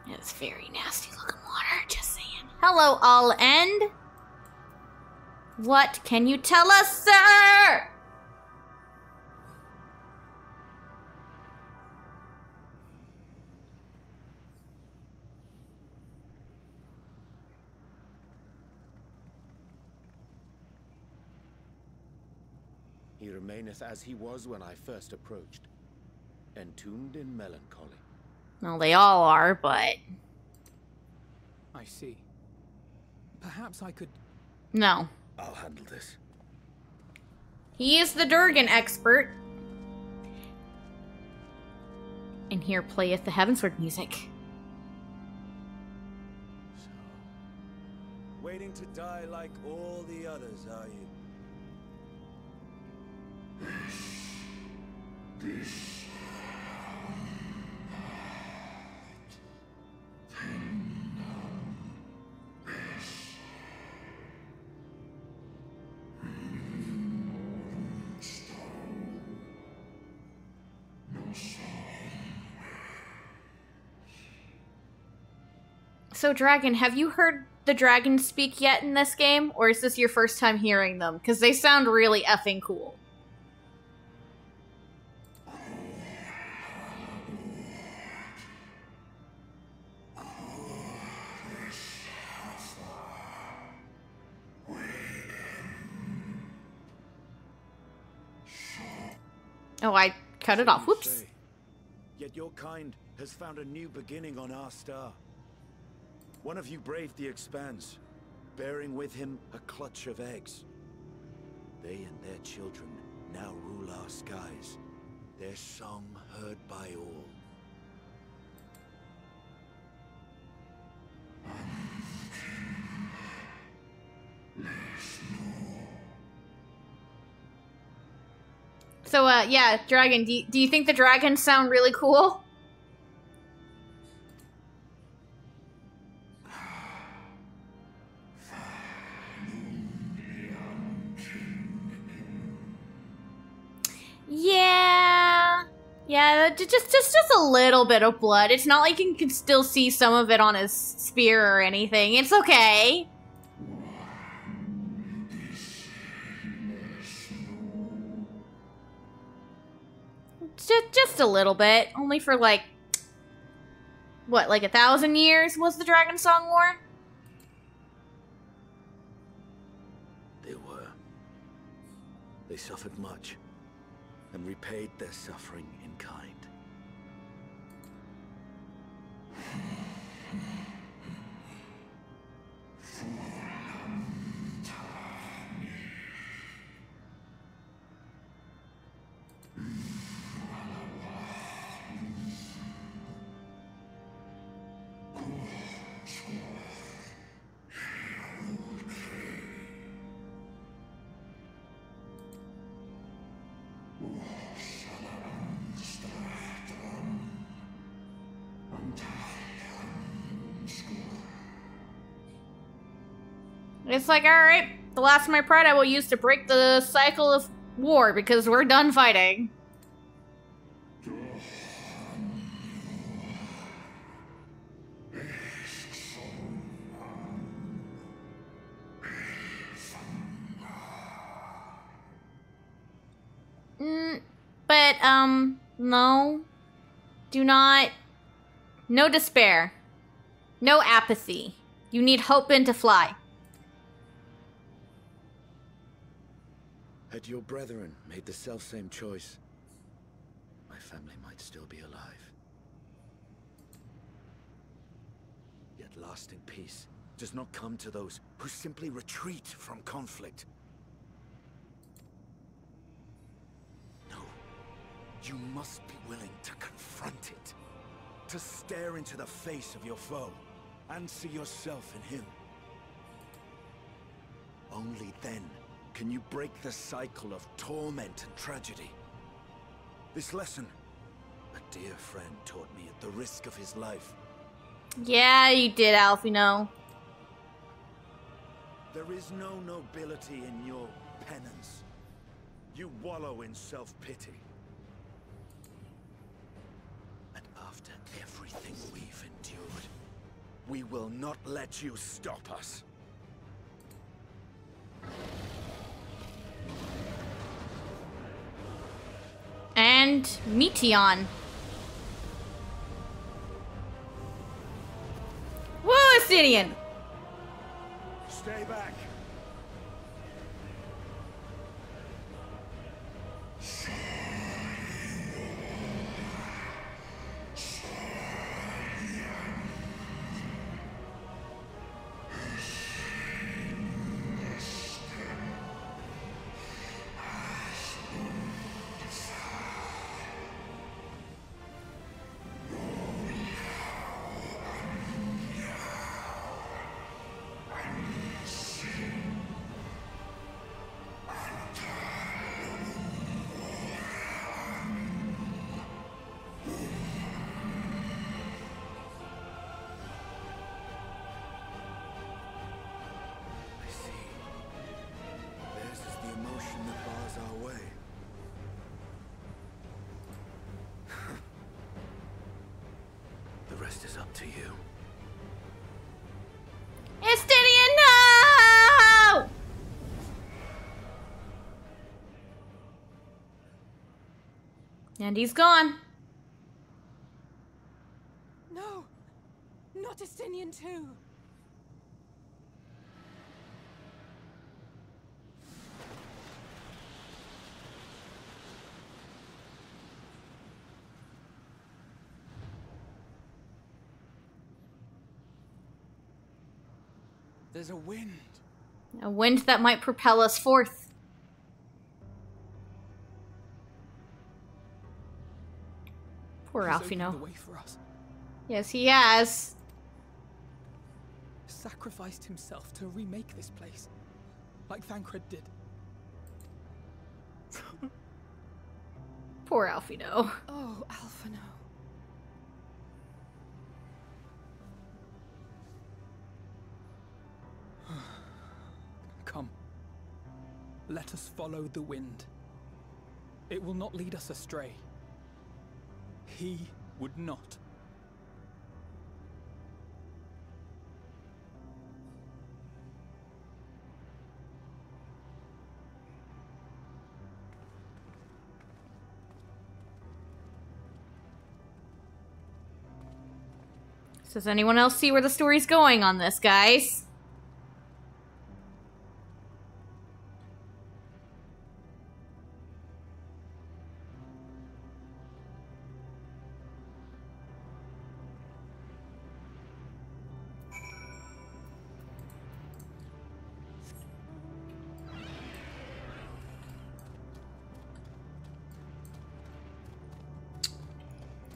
It's very nasty looking water, just saying. Hello, I'll end. What can you tell us, sir? He remaineth as he was when I first approached, entombed in melancholy. Well, they all are, but... I see. Perhaps I could... No. I'll handle this. He is the Durgan expert. And here playeth the Heavensward music. Waiting to die like all the others, are you? So, Dragon, have you heard the dragons speak yet in this game? Or is this your first time hearing them? Because they sound really effing cool. Oh, I cut it off. Whoops. Yet your kind has found a new beginning on our star. One of you braved the expanse, bearing with him a clutch of eggs. They and their children now rule our skies, their song heard by all. So, yeah, Dragon, do you think the dragons sound really cool? Yeah, just a little bit of blood. It's not like you can still see some of it on his spear or anything. It's okay. Just a little bit. Only for, like, what, like 1,000 years was the Dragon Song War? They were. They suffered much, and repaid their suffering in kind. It's like, alright, the last of my pride I will use to break the cycle of war, because we're done fighting. But, no. Do not. No despair. No apathy. You need hope and to fly. Had your brethren made the selfsame choice, my family might still be alive. Yet lasting peace does not come to those who simply retreat from conflict. No, you must be willing to confront it, to stare into the face of your foe, and see yourself in him. Only then can you break the cycle of torment and tragedy. This lesson, a dear friend taught me at the risk of his life. Yeah, you did, Alf, you know. There is no nobility in your penance. You wallow in self-pity. And after everything we've endured, we will not let you stop us. And Meteion. Whoa, Assyrian! Stay back. And he's gone. No! Not Estinian too! There's a wind. A wind that might propel us forth. Poor He's Alfino. opened the way for us. Yes, he has. Sacrificed himself to remake this place, like Thancred did. Poor Alfino. Oh, Alfino. Come. Let us follow the wind. It will not lead us astray. He would not. Does anyone else see where the story's going on this, guys?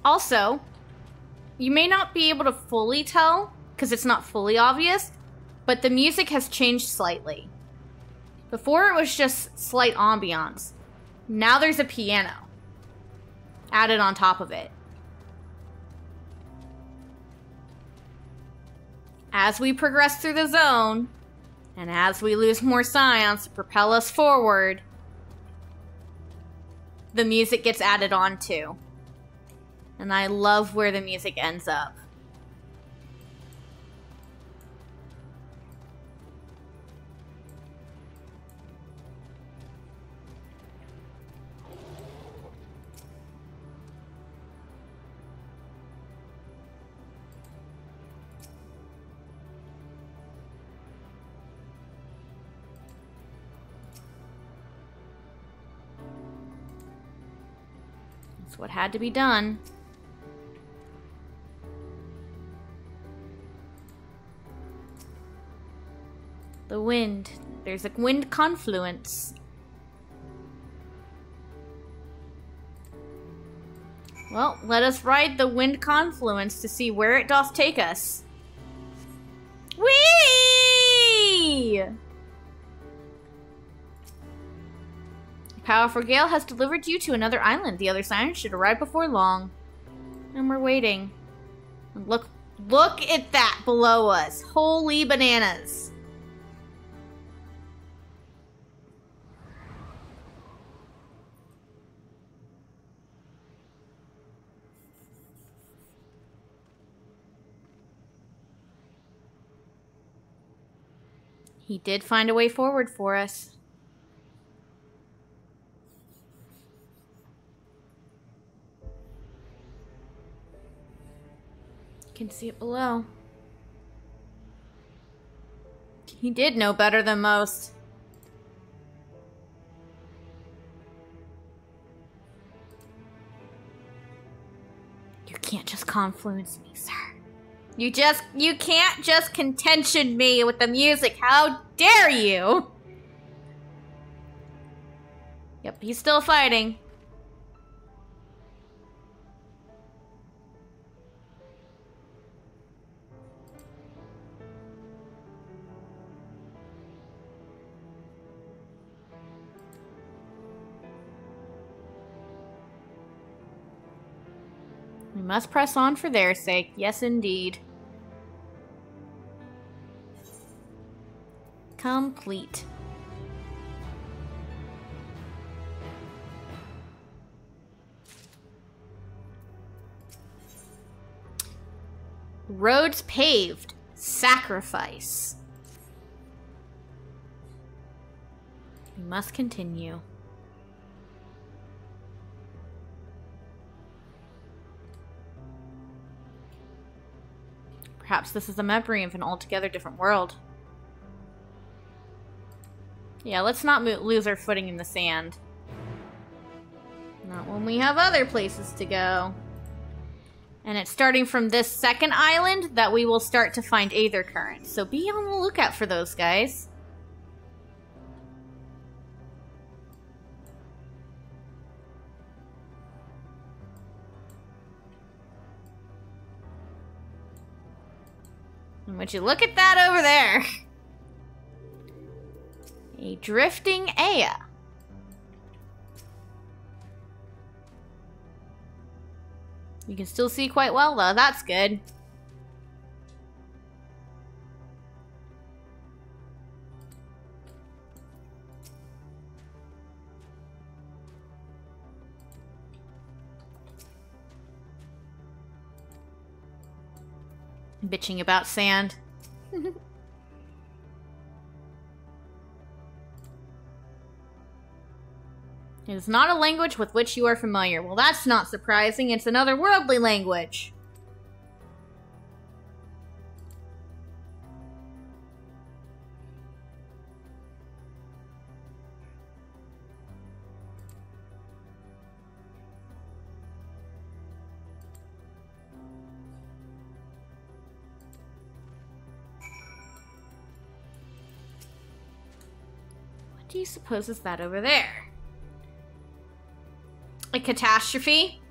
Also, you may not be able to fully tell, because it's not fully obvious, but the music has changed slightly. Before it was just slight ambiance. Now there's a piano added on top of it. As we progress through the zone, and as we lose more scions to propel us forward, the music gets added on too. And I love where the music ends up. That's what had to be done. The wind. There's a wind confluence. Well, let us ride the wind confluence to see where it doth take us. Whee! A powerful gale has delivered you to another island. The other scions should arrive before long. And we're waiting. And look at that below us. Holy bananas. He did find a way forward for us. You can see it below. He did know better than most. You can't just confluence me, sir. You can't just contention me with the music. How dare you? Yep, he's still fighting. We must press on for their sake. Yes, indeed. Complete. Roads paved. Sacrifice. We must continue. Perhaps this is a memory of an altogether different world. Yeah, let's not lose our footing in the sand. Not when we have other places to go. And it's starting from this second island that we will start to find aether currents. So be on the lookout for those, guys. And would you look at that over there? A drifting Aya. You can still see quite well, though. That's good. Bitching about sand. It is not a language with which you are familiar. Well, that's not surprising. It's another worldly language. What do you suppose is that over there? A catastrophe?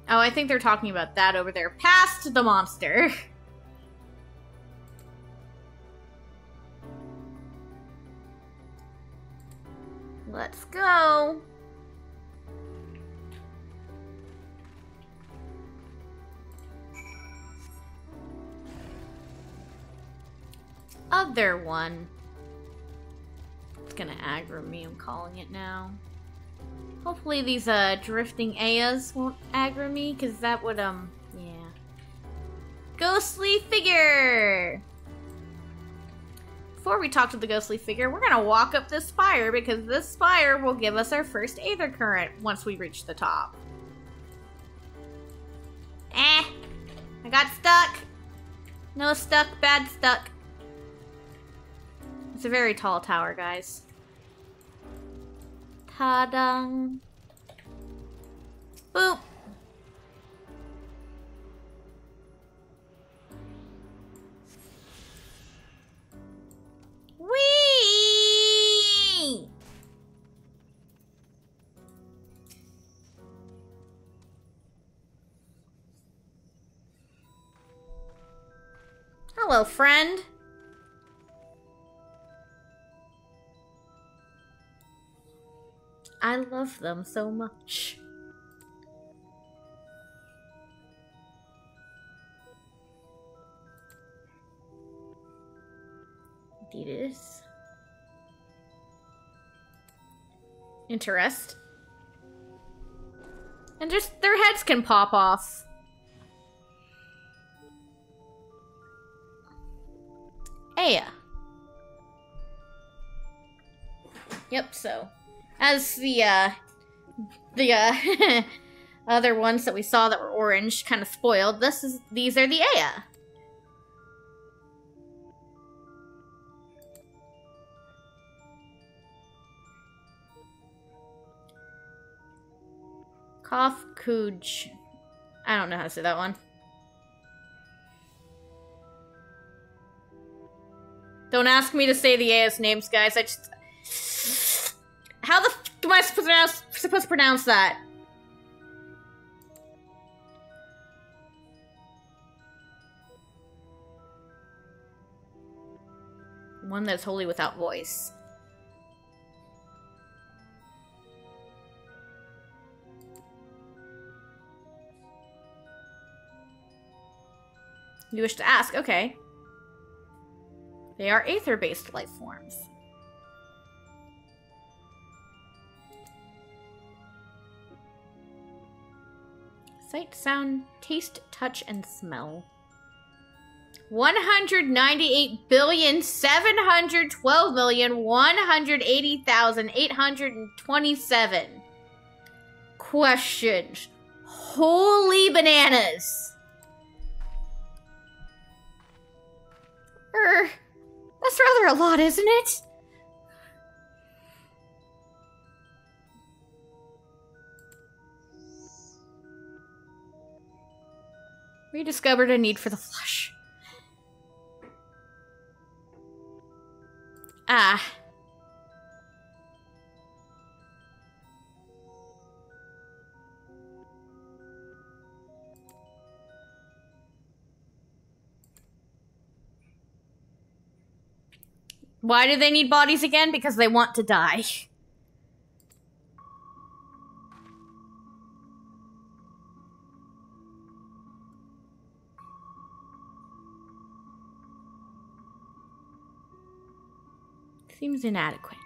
Oh, I think they're talking about that over there. Past the monster. Let's go. Other one. It's gonna aggro me, I'm calling it now. Hopefully these drifting Ayas won't aggro me, because that would yeah. Ghostly figure! Before we talk to the ghostly figure, we're gonna walk up this spire, because this spire will give us our first aether current once we reach the top. I got stuck! No stuck, bad stuck. It's a very tall tower, guys. Ta-dang. Boop. Whee! Hello, friend. I love them so much. Indeed it is. Interest. And just their heads can pop off. Aya. Yep, so. As the other ones that we saw that were orange kind of spoiled, these are the Aya. Koth Kuj. I don't know how to say that one. Don't ask me to say the Aya's names, guys. I just... How the f am I supposed to pronounce that? One that's wholly without voice. You wish to ask? Okay. They are aether-based life forms. Sight, sound, taste, touch, and smell. 198,712,180,827 questions. Holy bananas. That's rather a lot, isn't it? We discovered a need for the flesh. Ah. Why do they need bodies again? Because they want to die. Seems inadequate.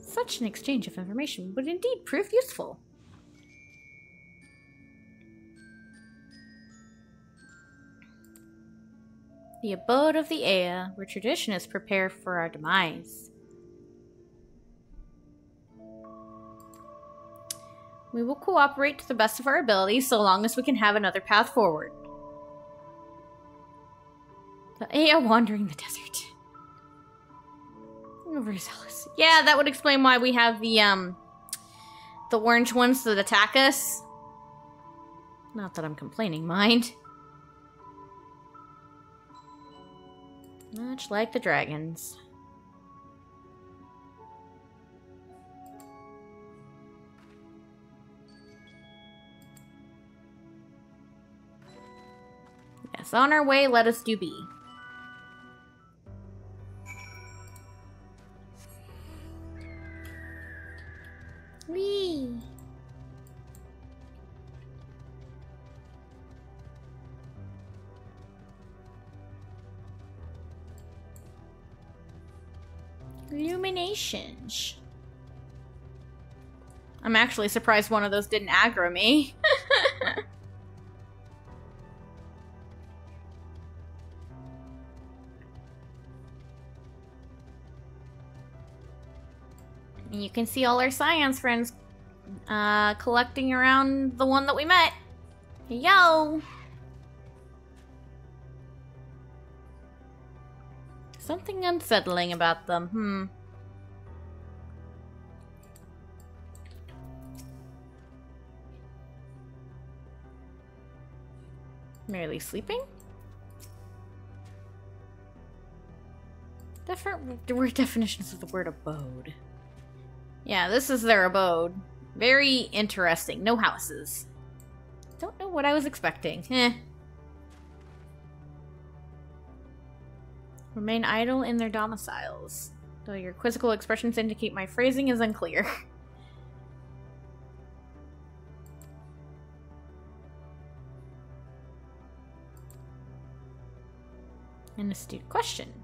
Such an exchange of information would indeed prove useful. The abode of the Ea, where traditionists prepare for our demise. We will cooperate to the best of our abilities so long as we can have another path forward. The Ea wandering the desert. Overzealous. Yeah, that would explain why we have the orange ones that attack us. Not that I'm complaining, mind. Much like the dragons. Yes, on our way, let us do be. Whee! Illuminations. I'm actually surprised one of those didn't aggro me. And you can see all our science friends collecting around the one that we met. Yo! Something unsettling about them, Merely sleeping? Different definitions of the word abode. Yeah, this is their abode. Very interesting. No houses. Don't know what I was expecting. Remain idle in their domiciles. Though your quizzical expressions indicate my phrasing is unclear. An astute question.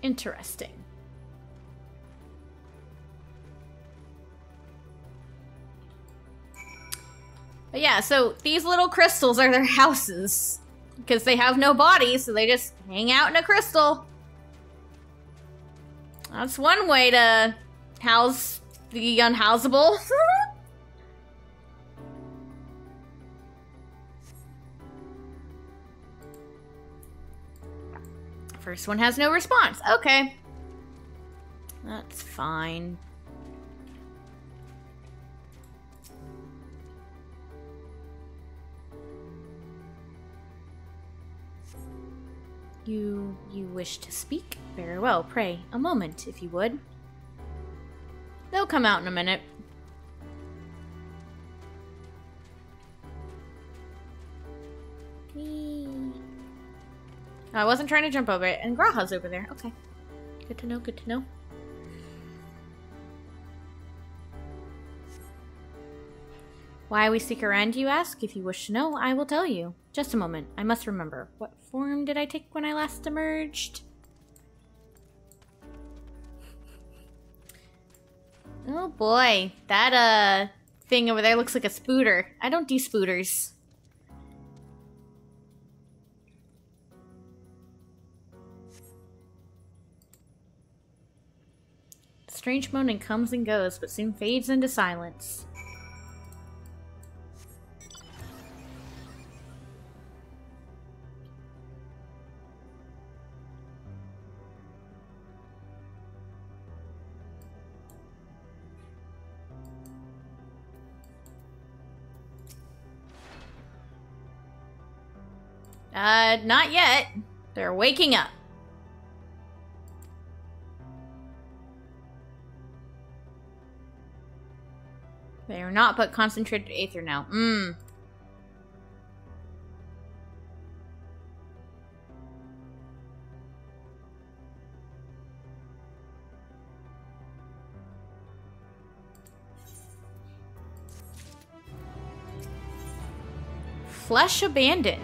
Interesting. But yeah, so these little crystals are their houses. Because they have no bodies, so they just hang out in a crystal. That's one way to house the unhouseable. First one has no response. Okay. That's fine. You wish to speak? Very well, pray, a moment, if you would. They'll come out in a minute. I wasn't trying to jump over it, and Graha's over there. Okay. Good to know, good to know. Why we seek our end, you ask? If you wish to know, I will tell you. Just a moment, I must remember. What form did I take when I last emerged? Oh boy, that thing over there looks like a spooter. I don't do spooters. Strange moaning comes and goes, but soon fades into silence. Not yet. They're waking up. They are not but concentrated aether now. Flesh abandoned.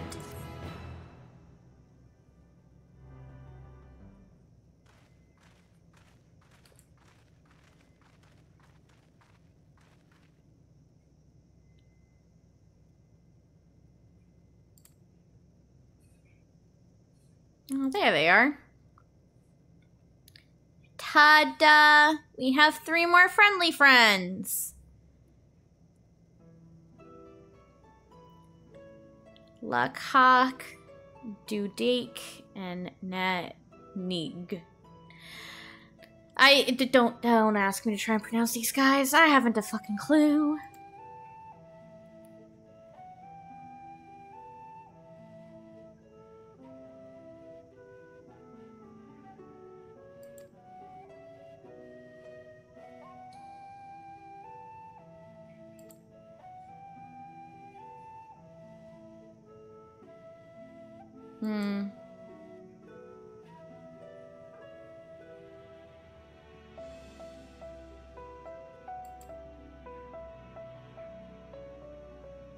Oh, there they are. Ta-da! We have 3 more friendly friends. Lakhak, Dudik, and Nanig. Don't ask me to try and pronounce these guys. I haven't a fucking clue.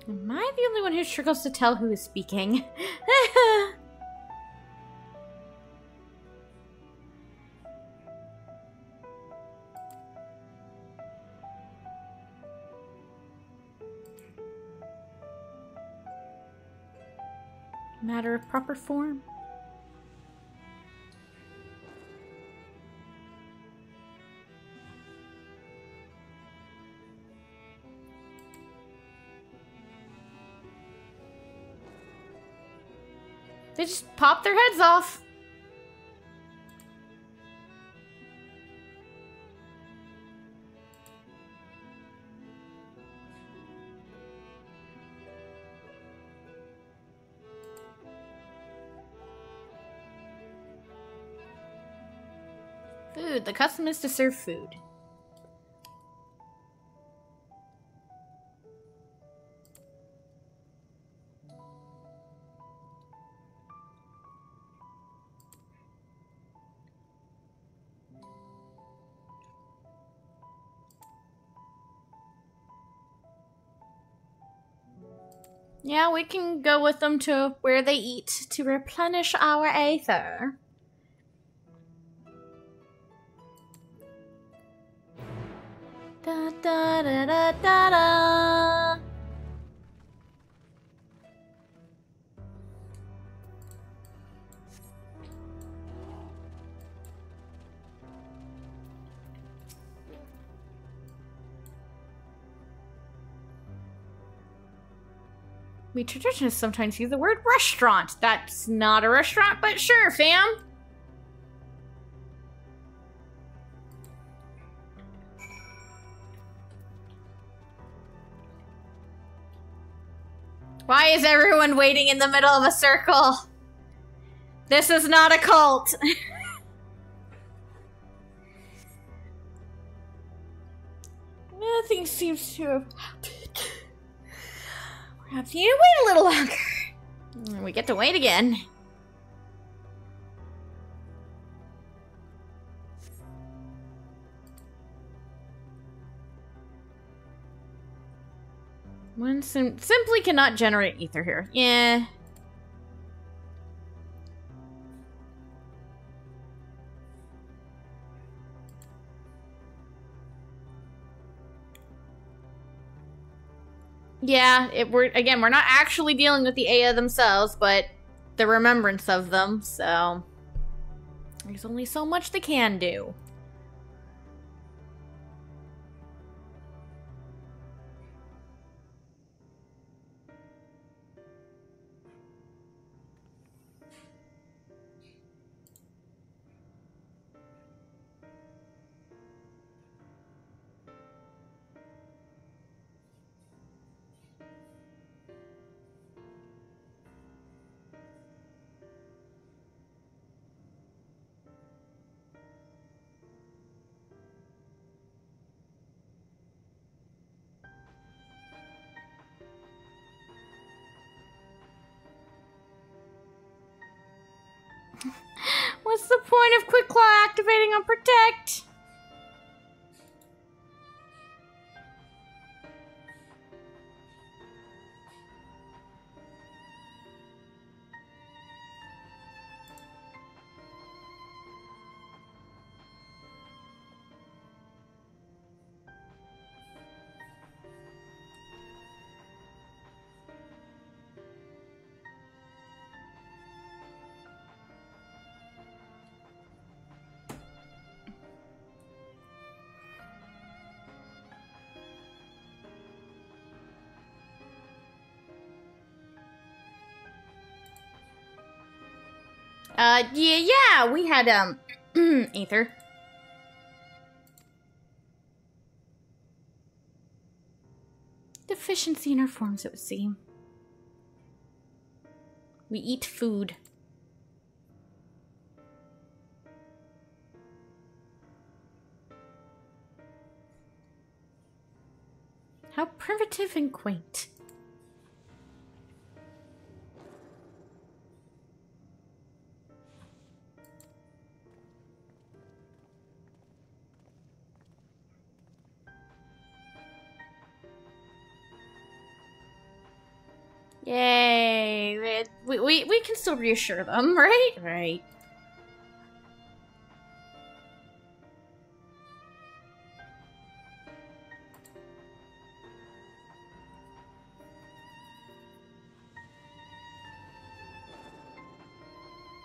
Am I the only one who struggles to tell who is speaking? Matter of proper form? They just pop their heads off. Food. The custom is to serve food. Yeah, we can go with them to where they eat to replenish our aether. Da da da da da da. We traditionalists sometimes use the word restaurant. That's not a restaurant, but sure, fam. Why is everyone waiting in the middle of a circle? This is not a cult. Nothing seems to have happened. Perhaps you need to wait a little longer. We get to wait again. One simply cannot generate ether here. Yeah. Yeah, we're not actually dealing with the Aya themselves, but the remembrance of them, so there's only so much they can do. What's the point of Quick Claw activating on Protect? Yeah, we had, ether. Deficiency in our forms, it would seem. We eat food. How primitive and quaint. Yay! We can still reassure them, right? Right.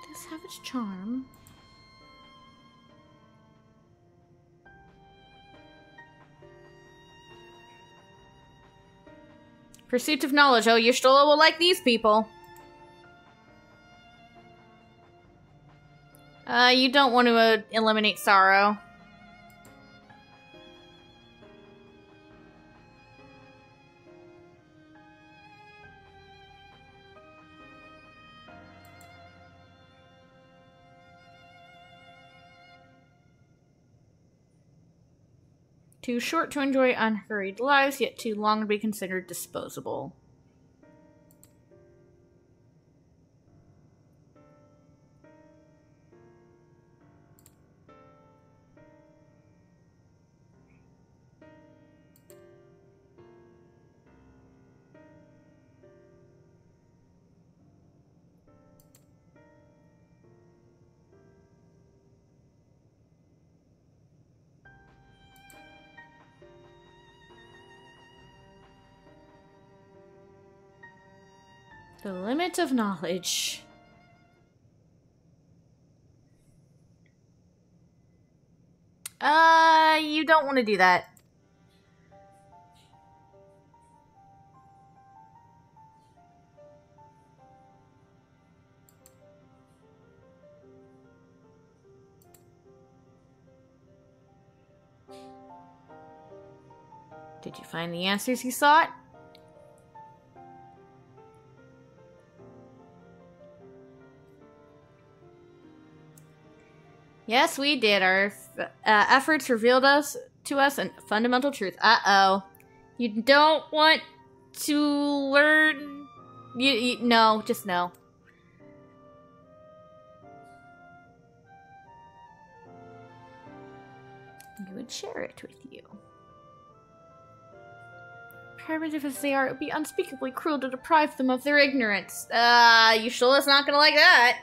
Does have its charm. Pursuit of knowledge. Oh, Y'shtola will like these people. You don't want to eliminate sorrow. Too short to enjoy unhurried lives, yet too long to be considered disposable. The limit of knowledge. You don't want to do that. Did you find the answers you sought? Yes, we did. Our efforts revealed to us a fundamental truth. Uh-oh. You don't want to learn... No, just no. You would share it with you. Primitive as they are, it would be unspeakably cruel to deprive them of their ignorance. You sure it's not gonna like that?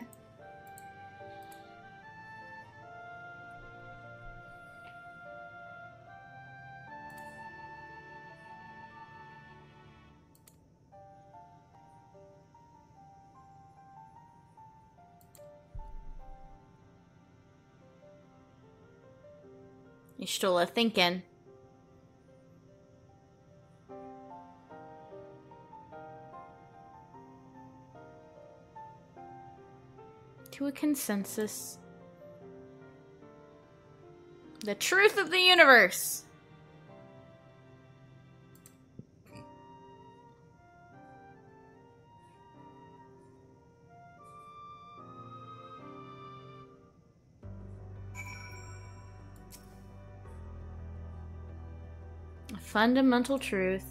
Y'shtola thinking. To a consensus. The truth of the universe. A fundamental truth.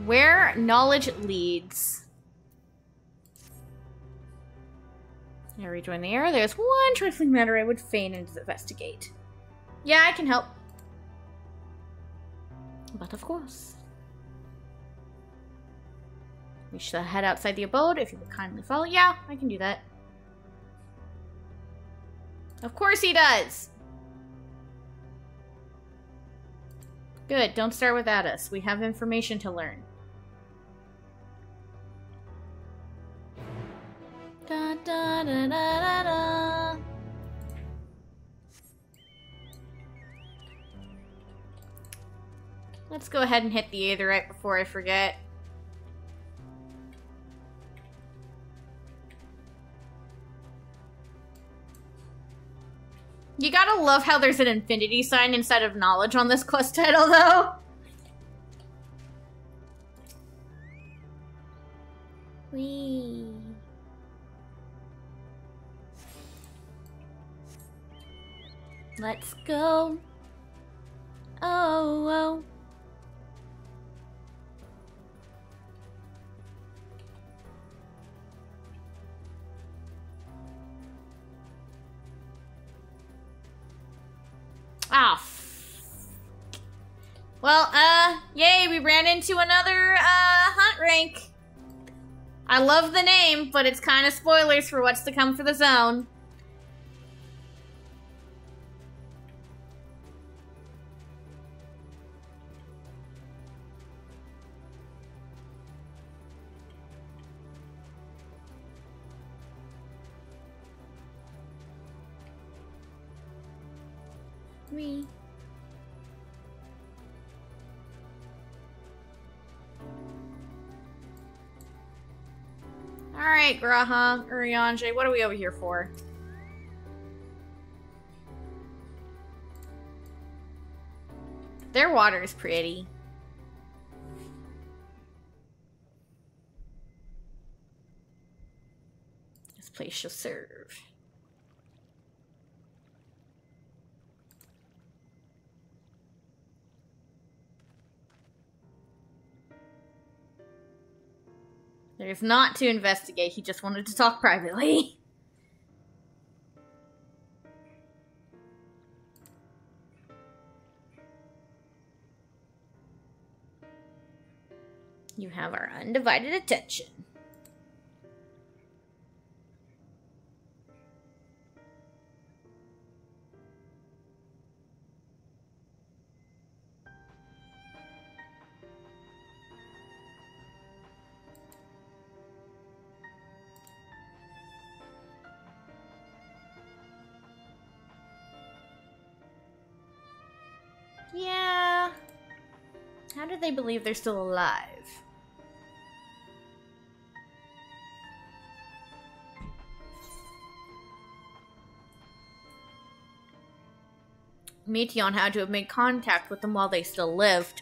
Where knowledge leads. I rejoin the era. There's one trifling matter I would fain investigate. Yeah, I can help. But of course. We should head outside the abode if you would kindly follow. Yeah, I can do that. Of course he does! Good, don't start without us. We have information to learn. Da, da, da, da, da, da. Let's go ahead and hit the Aetherite before I forget. You gotta love how there's an infinity sign instead of knowledge on this quest title, though. Whee. Let's go. Oh, oh. Ah, well, yay, we ran into another, hunt rank. I love the name, but it's kind of spoilers for what's to come for the zone. Me. Alright, Graha, Urianger, what are we over here for? Their water is pretty. This place shall serve. There's not to investigate, he just wanted to talk privately. You have our undivided attention. Yeah. How do they believe they're still alive? Meteion had to have made contact with them while they still lived.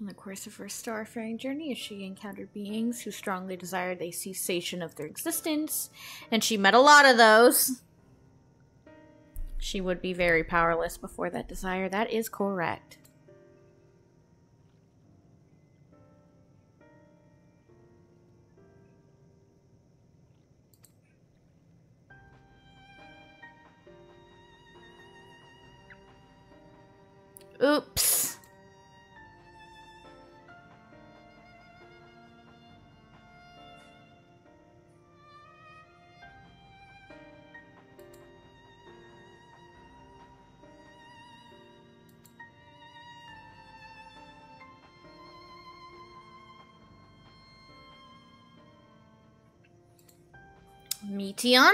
In the course of her starfaring journey, she encountered beings who strongly desired a cessation of their existence, and she met a lot of those. She would be very powerless before that desire. That is correct. Oops. Meteion?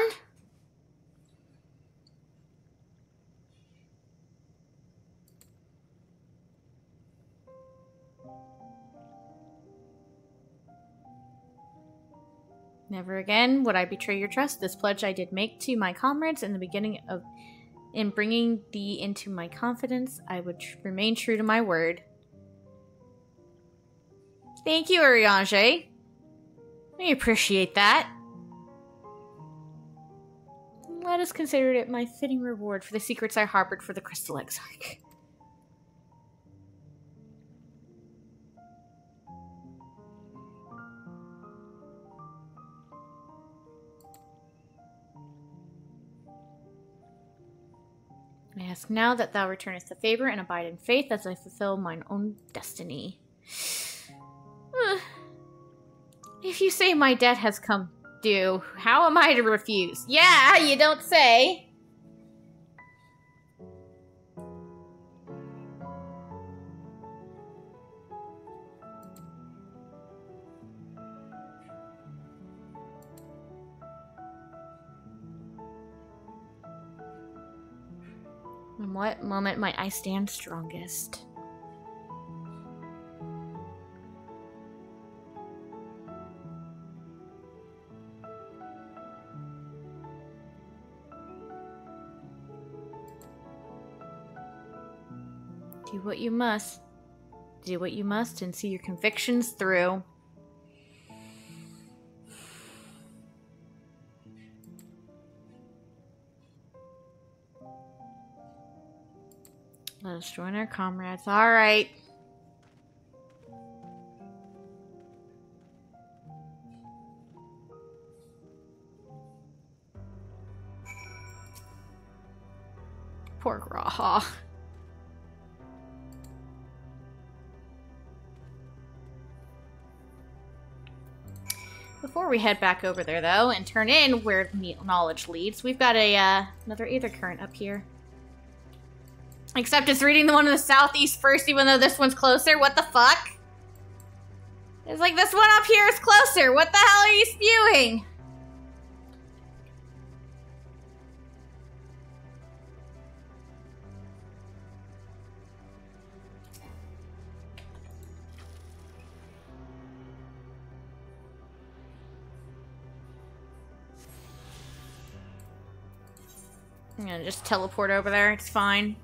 Never again would I betray your trust. This pledge I did make to my comrades in the beginning of... In bringing thee into my confidence, I would remain true to my word. Thank you, Urianger. I appreciate that. Let us consider it my fitting reward for the secrets I harbored for the Crystal Exarch. I ask now that thou returnest the favor and abide in faith as I fulfill mine own destiny. If you say my debt has come due, how am I to refuse? Yeah, you don't say. In what moment might I stand strongest? Do what you must. Do what you must and see your convictions through. Let us join our comrades. All right. Poor Graha. Before we head back over there, though, and turn in where knowledge leads, we've got a another Aether Current up here. Except it's reading the one in the southeast first, even though this one's closer. What the fuck? It's like, this one up here is closer. What the hell are you spewing? I'm gonna just teleport over there. It's fine.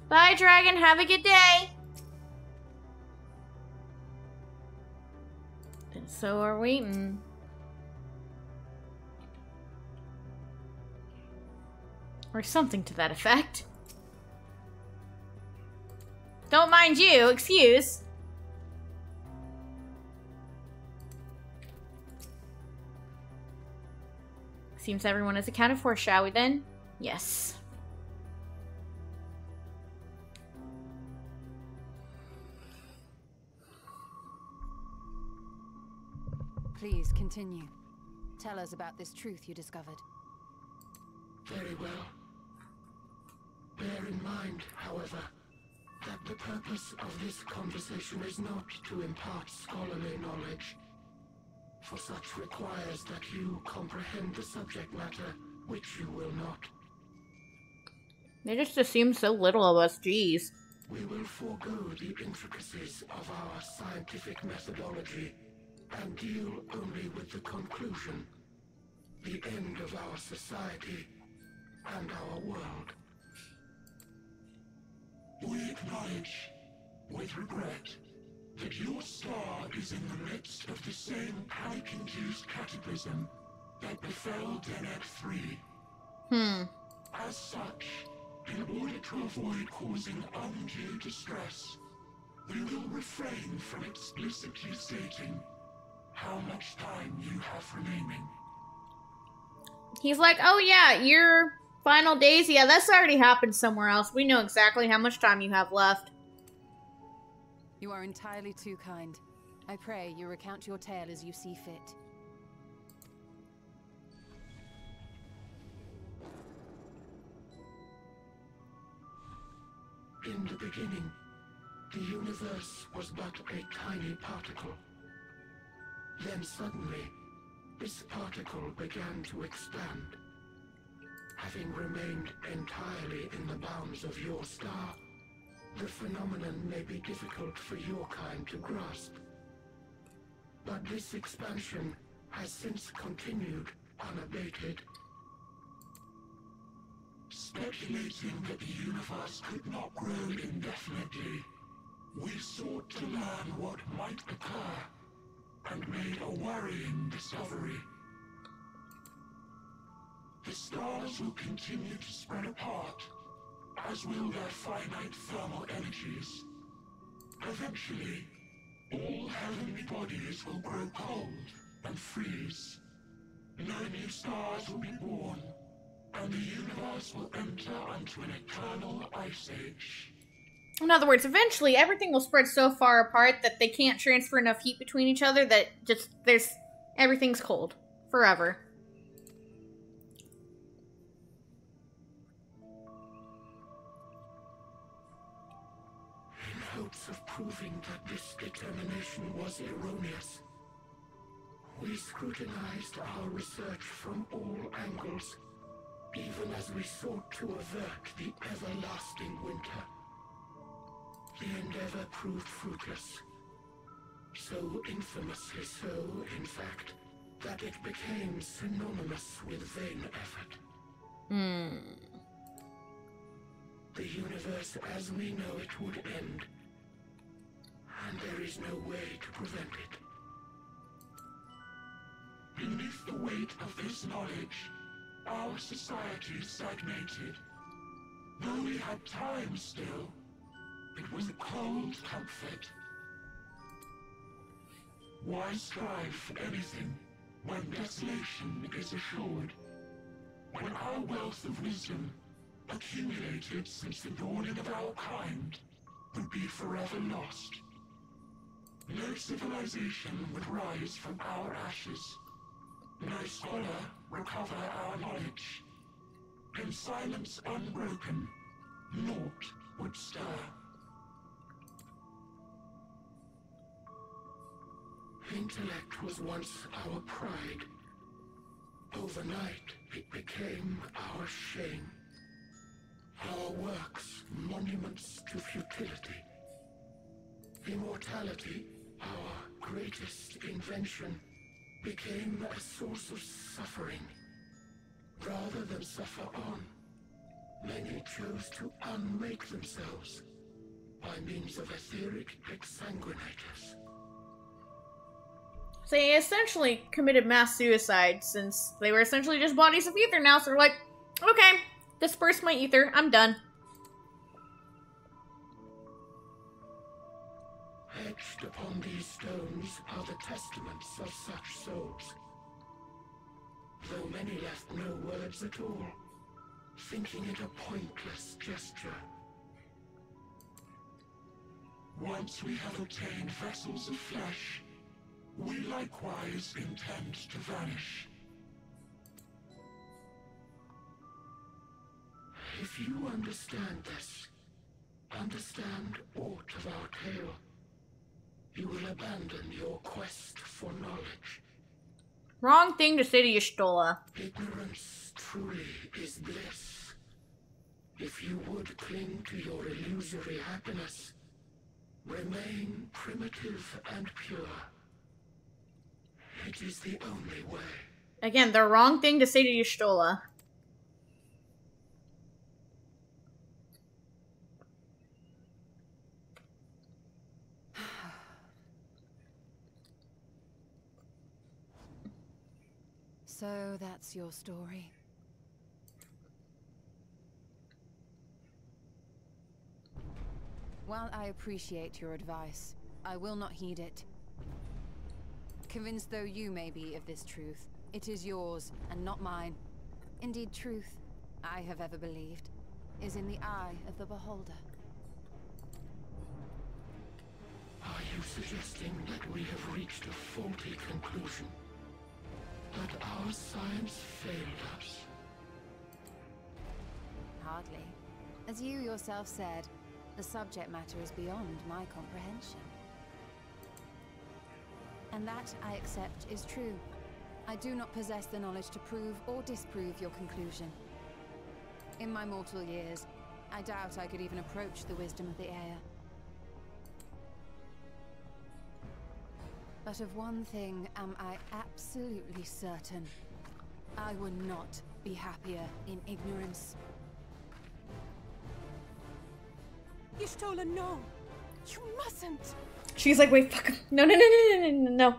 Bye, dragon. Have a good day. And so are we. Or something to that effect. Don't mind you. Excuse. Seems everyone is accounted for, shall we then? Yes. Please continue. Tell us about this truth you discovered. Very well. Bear in mind, however, that the purpose of this conversation is not to impart scholarly knowledge, for such requires that you comprehend the subject matter, which you will not. They just assume so little of us, jeez. We will forego the intricacies of our scientific methodology and deal only with the conclusion, the end of our society and our world. We acknowledge, with regret, that your star is in the midst of the same panic-induced cataclysm that befell Deneb-3. As such, in order to avoid causing undue distress, we will refrain from explicitly stating how much time you have remaining. He's like, oh yeah, your final days, yeah, that's already happened somewhere else. We know exactly how much time you have left. You are entirely too kind. I pray you recount your tale as you see fit. In the beginning, the universe was but a tiny particle. Then suddenly, this particle began to expand. Having remained entirely in the bounds of your star, the phenomenon may be difficult for your kind to grasp. But this expansion has since continued unabated. Speculating that the universe could not grow indefinitely, we sought to learn what might occur, and made a worrying discovery. The stars will continue to spread apart, as will their finite thermal energies. Eventually, all heavenly bodies will grow cold and freeze. No new stars will be born, and the universe will enter into an eternal ice age. In other words, eventually everything will spread so far apart that they can't transfer enough heat between each other that everything's cold. Forever. In hopes of proving that this determination was erroneous, we scrutinized our research from all angles, even as we sought to avert the everlasting winter. The endeavor proved fruitless. So infamously so, in fact, that it became synonymous with vain effort. The universe as we know it would end, and there is no way to prevent it. Beneath the weight of this knowledge, our society stagnated. Though we had time still, it was a cold comfort. Why strive for anything when desolation is assured? When our wealth of wisdom, accumulated since the dawning of our kind, would be forever lost. No civilization would rise from our ashes. No scholar recover our knowledge. In silence unbroken, naught would stir. Intellect was once our pride. Overnight, it became our shame. Our works, monuments to futility. Immortality, our greatest invention, became a source of suffering. Rather than suffer on, many chose to unmake themselves by means of etheric exsanguinators. So they essentially committed mass suicide since they were essentially just bodies of ether now, so they're like, okay, disperse my ether, I'm done. Etched upon these stones are the testaments of such souls. Though many left no words at all, thinking it a pointless gesture. Once we have obtained vessels of flesh, we likewise intend to vanish. If you understand this, understand aught of our tale, you will abandon your quest for knowledge. Wrong thing to say to Y'shtola. Ignorance truly is bliss. If you would cling to your illusory happiness, remain primitive and pure. It is the only way. Again, the wrong thing to say to Y'shtola. So that's your story. While I appreciate your advice, I will not heed it. Convinced though you may be of this truth, it is yours and not mine. Indeed, truth, I have ever believed, is in the eye of the beholder. Are you suggesting that we have reached a faulty conclusion? That our science failed us? Hardly. As you yourself said, the subject matter is beyond my comprehension. And that, I accept, is true. I do not possess the knowledge to prove or disprove your conclusion. In my mortal years, I doubt I could even approach the wisdom of the air. But of one thing am I absolutely certain. I would not be happier in ignorance. Y'shtola, no! You mustn't! She's like, wait, fuck. No, no, no, no, no, no, no.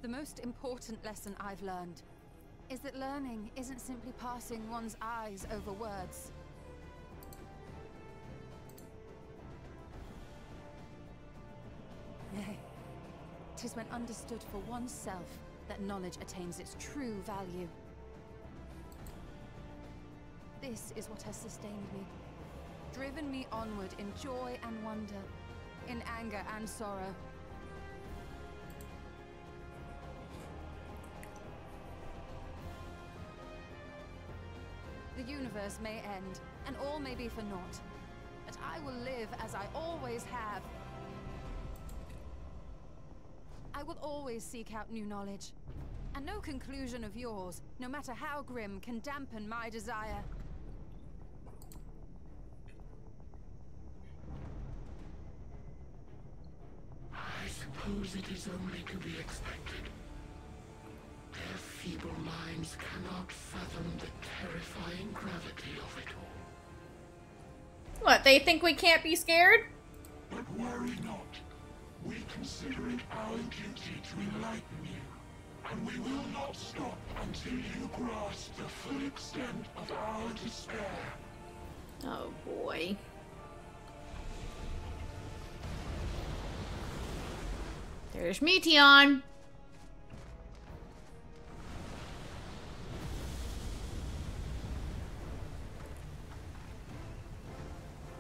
The most important lesson I've learned is that learning isn't simply passing one's eyes over words. Nay, 'tis when understood for oneself that knowledge attains its true value. This is what has sustained me, driven me onward in joy and wonder, in anger and sorrow. The universe may end, and all may be for naught, but I will live as I always have. I will always seek out new knowledge, and no conclusion of yours, no matter how grim, can dampen my desire. I suppose it is only to be expected. Their feeble minds cannot fathom the terrifying gravity of it all. What, they think we can't be scared? But worry not. We consider it our duty to enlighten you, and we will not stop until you grasp the full extent of our despair. Oh boy. There's Meteion.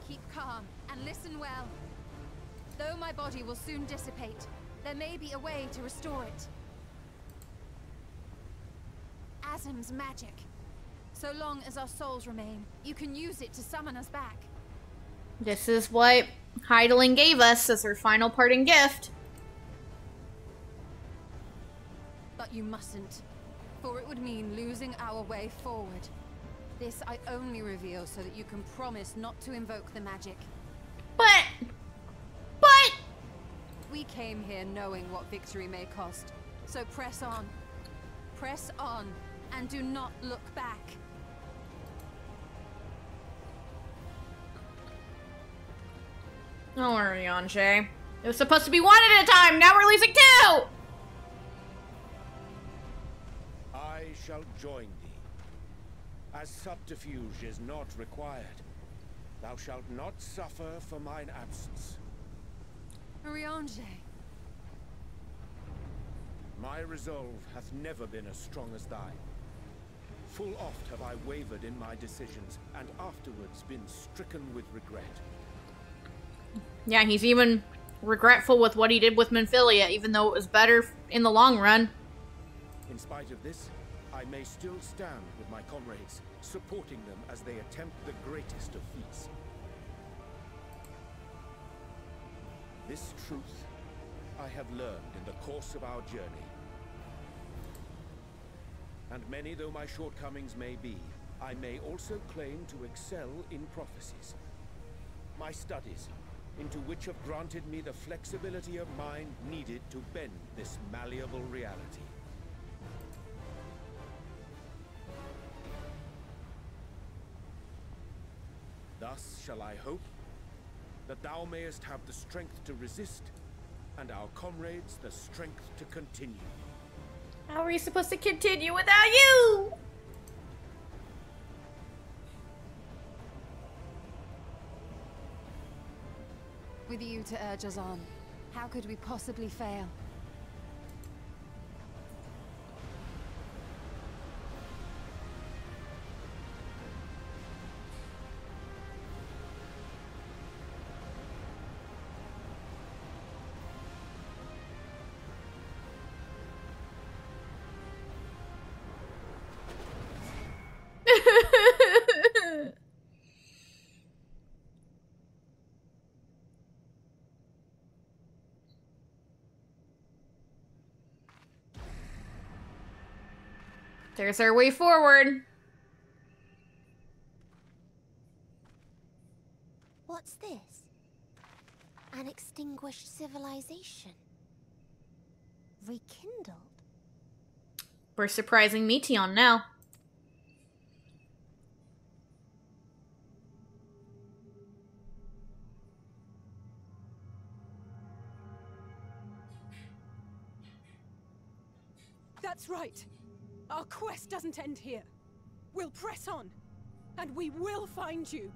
Keep calm and listen well. Though my body will soon dissipate, there may be a way to restore it. Azim's magic. So long as our souls remain, you can use it to summon us back. This is what Hydaelyn gave us as her final parting gift. But you mustn't, for it would mean losing our way forward. This I only reveal so that you can promise not to invoke the magic. But... We came here knowing what victory may cost, so press on. Press on, and do not look back. Don't worry, Anjay. It was supposed to be one at a time, now we're losing two! I shall join thee. As subterfuge is not required, thou shalt not suffer for mine absence. Urianger. My resolve hath never been as strong as thine. Full oft have I wavered in my decisions, and afterwards been stricken with regret. Yeah, he's even regretful with what he did with Minfilia, even though it was better in the long run. In spite of this, I may still stand with my comrades, supporting them as they attempt the greatest of feats. This truth I have learned in the course of our journey. And many though my shortcomings may be, I may also claim to excel in prophecies. My studies, into which have granted me the flexibility of mind needed to bend this malleable reality. Thus shall I hope that thou mayest have the strength to resist, and our comrades the strength to continue. How are we supposed to continue without you? With you to urge us on, how could we possibly fail? There's our way forward. What's this? An extinguished civilization. Rekindled. We're surprising Meteion now. That's right. Our quest doesn't end here. We'll press on, and we will find you.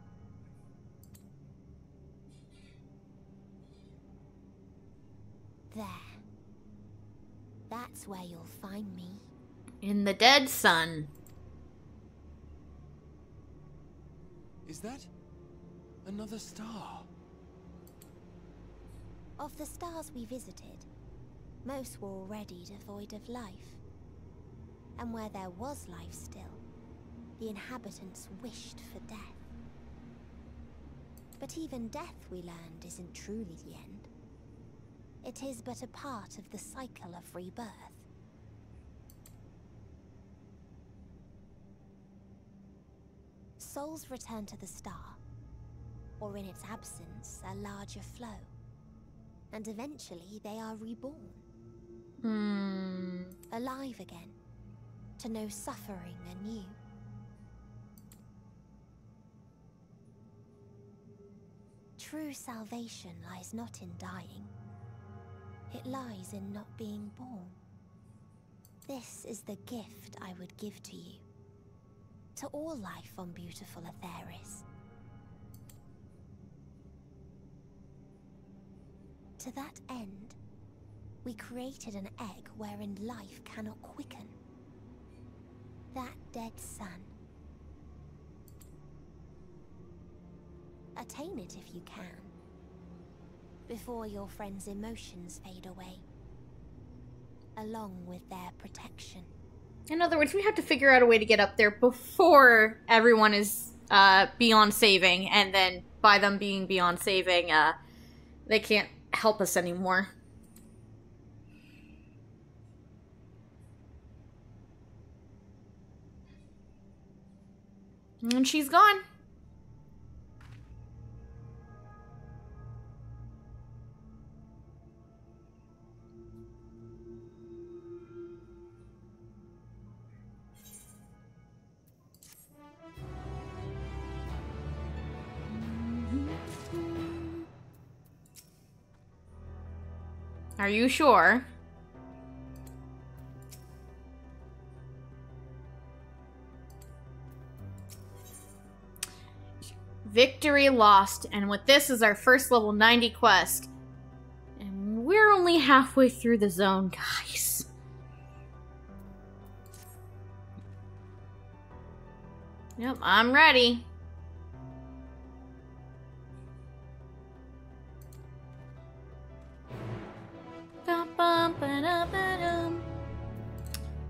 There. That's where you'll find me. In the dead sun. Is that another star? Of the stars we visited, most were already devoid of life. And where there was life still, the inhabitants wished for death. But even death, we learned, isn't truly the end. It is but a part of the cycle of rebirth. Souls return to the star, or in its absence, a larger flow. And eventually they are reborn. Alive again, to know suffering anew. True salvation lies not in dying. It lies in not being born. This is the gift I would give to you. To all life on beautiful Aetheris. To that end, we created an egg wherein life cannot quicken. That dead sun. Attain it if you can, before your friends' emotions fade away, along with their protection. In other words, we have to figure out a way to get up there before everyone is beyond saving, and then by them being beyond saving, they can't help us anymore. And she's gone. Are you sure? Victory lost, and with this is our first level 90 quest. And we're only halfway through the zone, guys. Yep, I'm ready.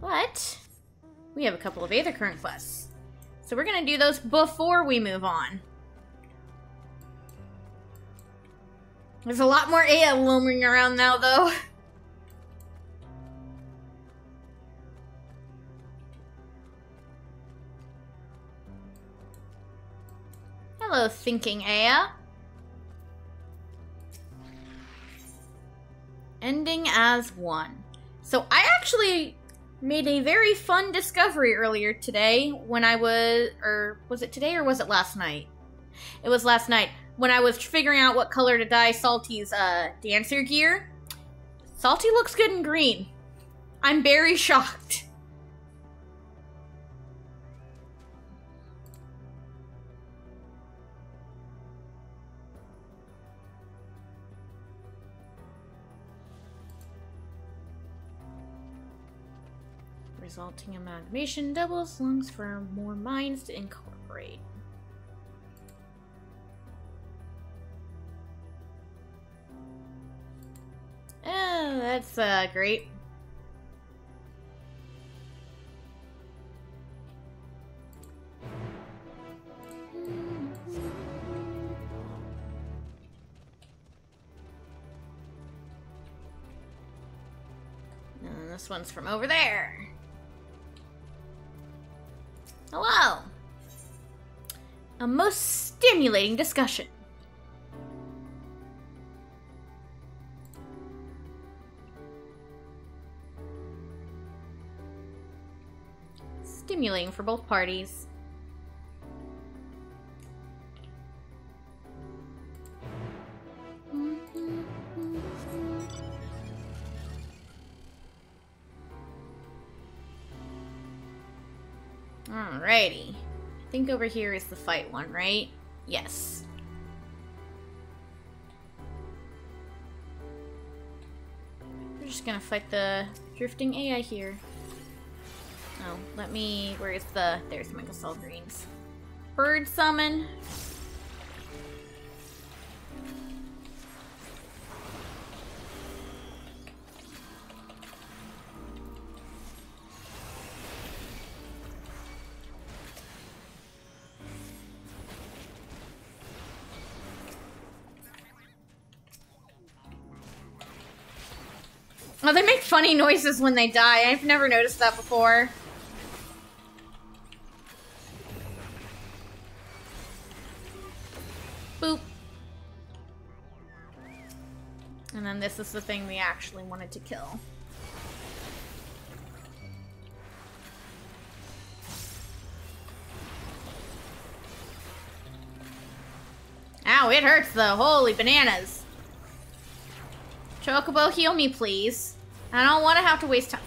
But we have a couple of other current quests. So we're going to do those before we move on. There's a lot more Aya looming around now, though. Hello, thinking Aya. Ending as one. So I actually made a very fun discovery earlier today when I was, or was it today or was it last night? It was last night when I was figuring out what color to dye Salty's dancer gear. Salty looks good in green. I'm very shocked. Resulting amalgamation doubles lungs for more minds to incorporate. Oh, that's great. And this one's from over there. Hello! A most stimulating discussion. Stimulating for both parties. Alrighty. I think over here is the fight one, right? Yes. We're just gonna fight the drifting AI here. Oh, let me... Where's the... There's my Gasol Greens. Bird summon. Oh, they make funny noises when they die. I've never noticed that before. Boop. And then this is the thing we actually wanted to kill. Ow, it hurts though. Holy bananas. Chocobo, heal me, please. I don't want to have to waste time.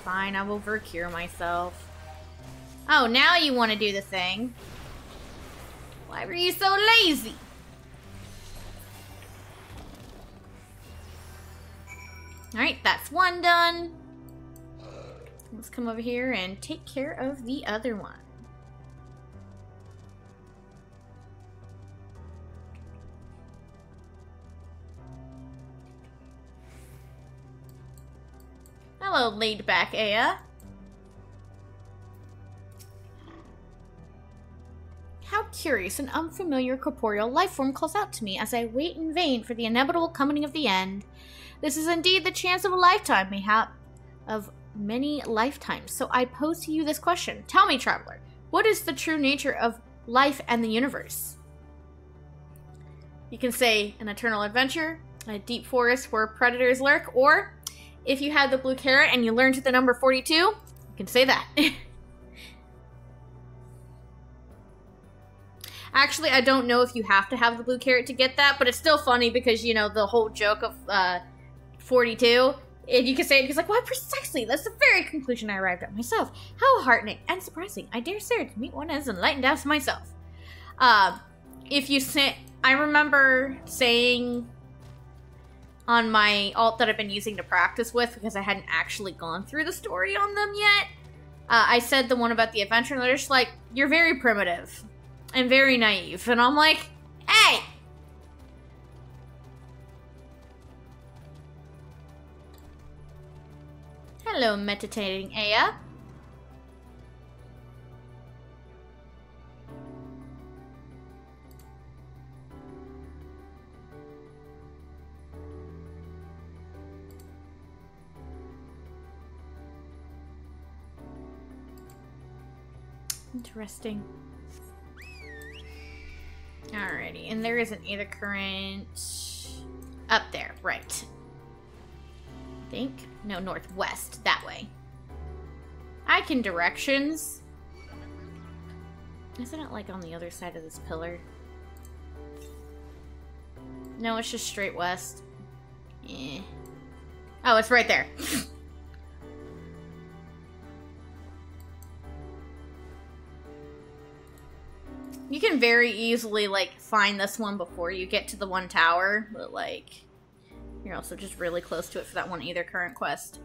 Fine, I will cure myself. Oh, now you want to do the thing. Why were you so lazy? Alright, that's one done. Let's come over here and take care of the other one. Hello, laid-back Aya. How curious an unfamiliar corporeal lifeform calls out to me as I wait in vain for the inevitable coming of the end. This is indeed the chance of a lifetime, mayhap of many lifetimes. So I pose to you this question. Tell me, traveler, what is the true nature of life and the universe? You can say an eternal adventure, a deep forest where predators lurk, or if you had the blue carrot and you learned the number 42, you can say that. Actually, I don't know if you have to have the blue carrot to get that, but it's still funny because, you know, the whole joke of 42, and you can say it because, like, why precisely? That's the very conclusion I arrived at myself. How heartening and surprising. I dare say to meet one as enlightened as myself. If you say, I remember saying on my alt that I've been using to practice with, because I hadn't actually gone through the story on them yet, I said the one about the adventure, and they're just like, you're very primitive and very naive. And I'm like, hey! Hello, meditating Aya. Interesting. Alrighty, and there is an Aether Current up there, right. I think. No, northwest, that way. I can directions. Isn't it like on the other side of this pillar? No, it's just straight west. Eh. Oh, it's right there. You can very easily, like, find this one before you get to the one tower, but, like, you're also just really close to it for that one Aether Current quest.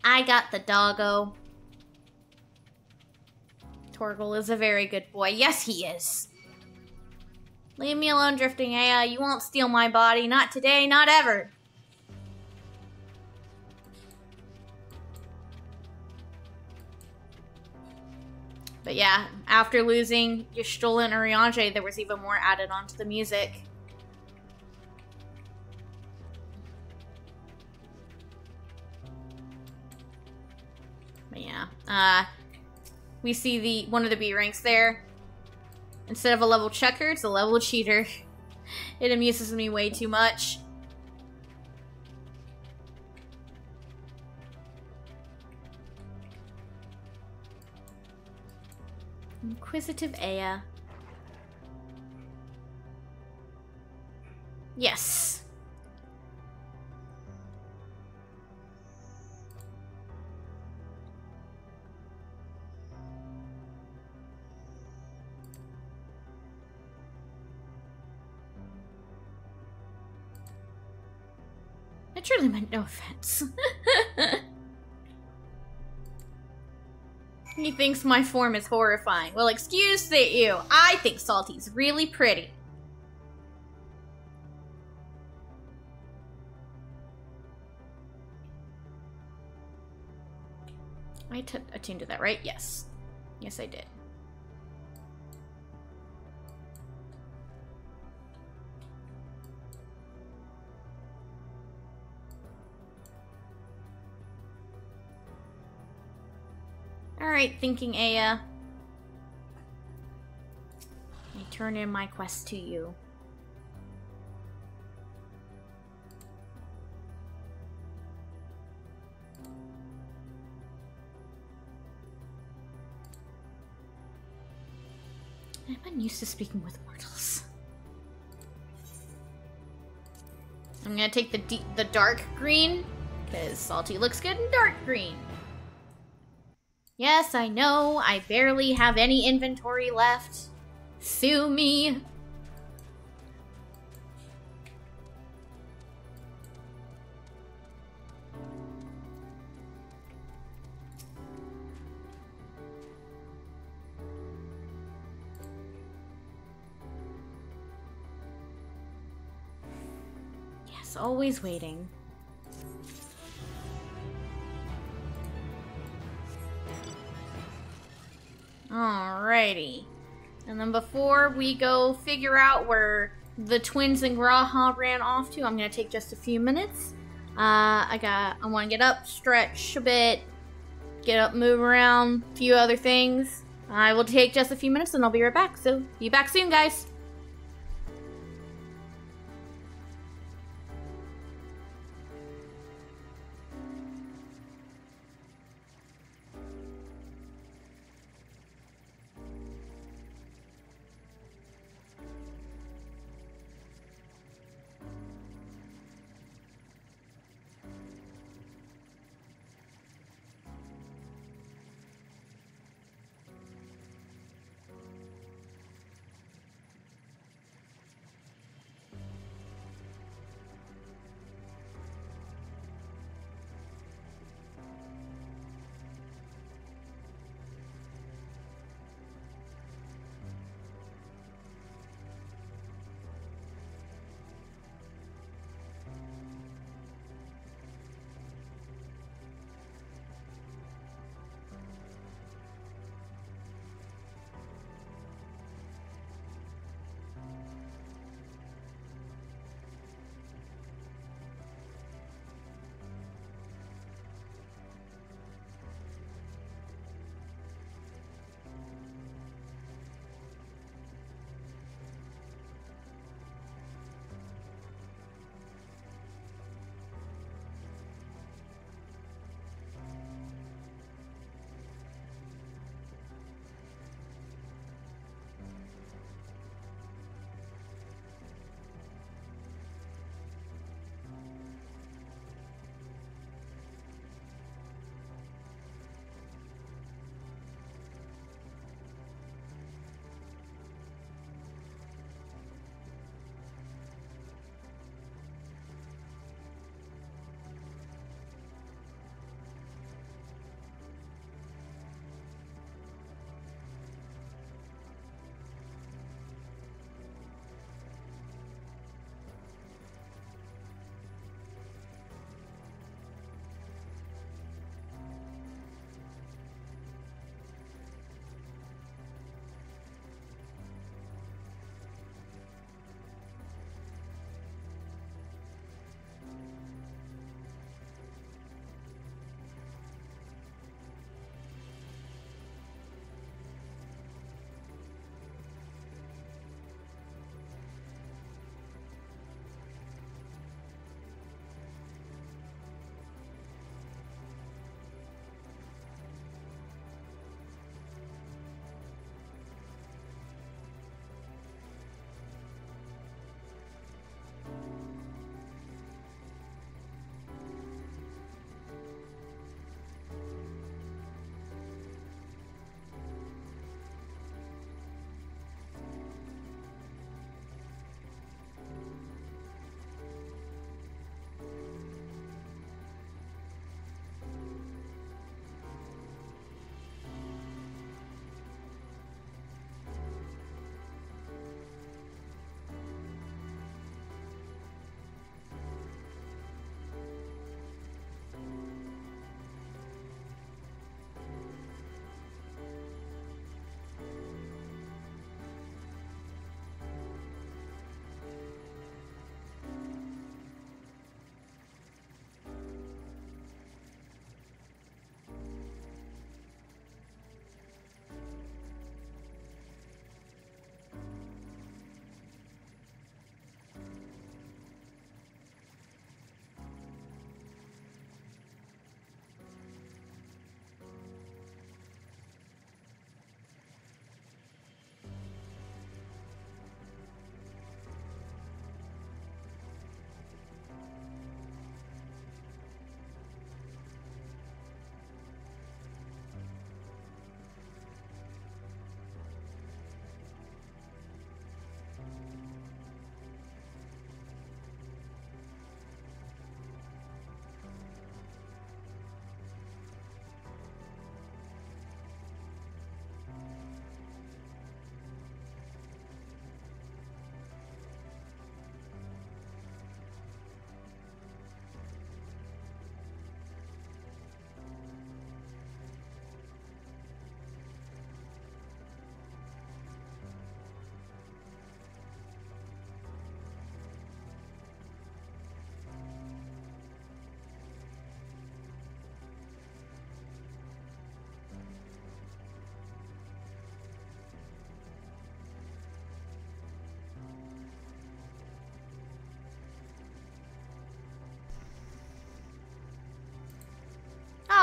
I got the doggo. Torgal is a very good boy. Yes, he is. Leave me alone, Drifting Aya. You won't steal my body. Not today, not ever. But yeah, after losing Y'shtola and Urianger, there was even more added onto the music. But yeah, we see one of the B ranks there. Instead of a level checker, it's a level cheater. It amuses me way too much. Inquisitive Aya. Yes. I truly meant no offense. He thinks my form is horrifying. Well, excuse you. I think Salty's really pretty. I attuned to that, right? Yes. Yes, I did. Alright, thinking Aya. I turn in my quest to you. I'm unused to speaking with mortals. I'm gonna take the dark green, because Salty looks good in dark green. Yes, I know, I barely have any inventory left. Sue me. Yes, always waiting. Alrighty. And then before we go figure out where the twins and Graha ran off to, I'm gonna take just a few minutes. I want to get up, stretch a bit, get up, move around, a few other things. I will take just a few minutes and I'll be right back. So, be back soon, guys.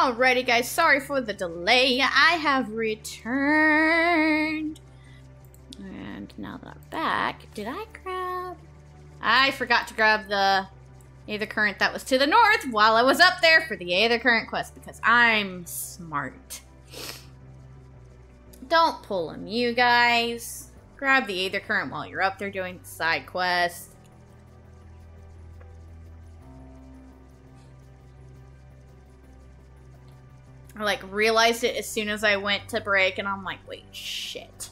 Alrighty, guys. Sorry for the delay. I have returned. And now that I'm back, did I grab... I forgot to grab the Aether Current that was to the north while I was up there for the Aether Current quest because I'm smart. Don't pull them, you guys. Grab the Aether Current while you're up there doing the side quest. I like realized it as soon as I went to break and I'm like, wait, shit.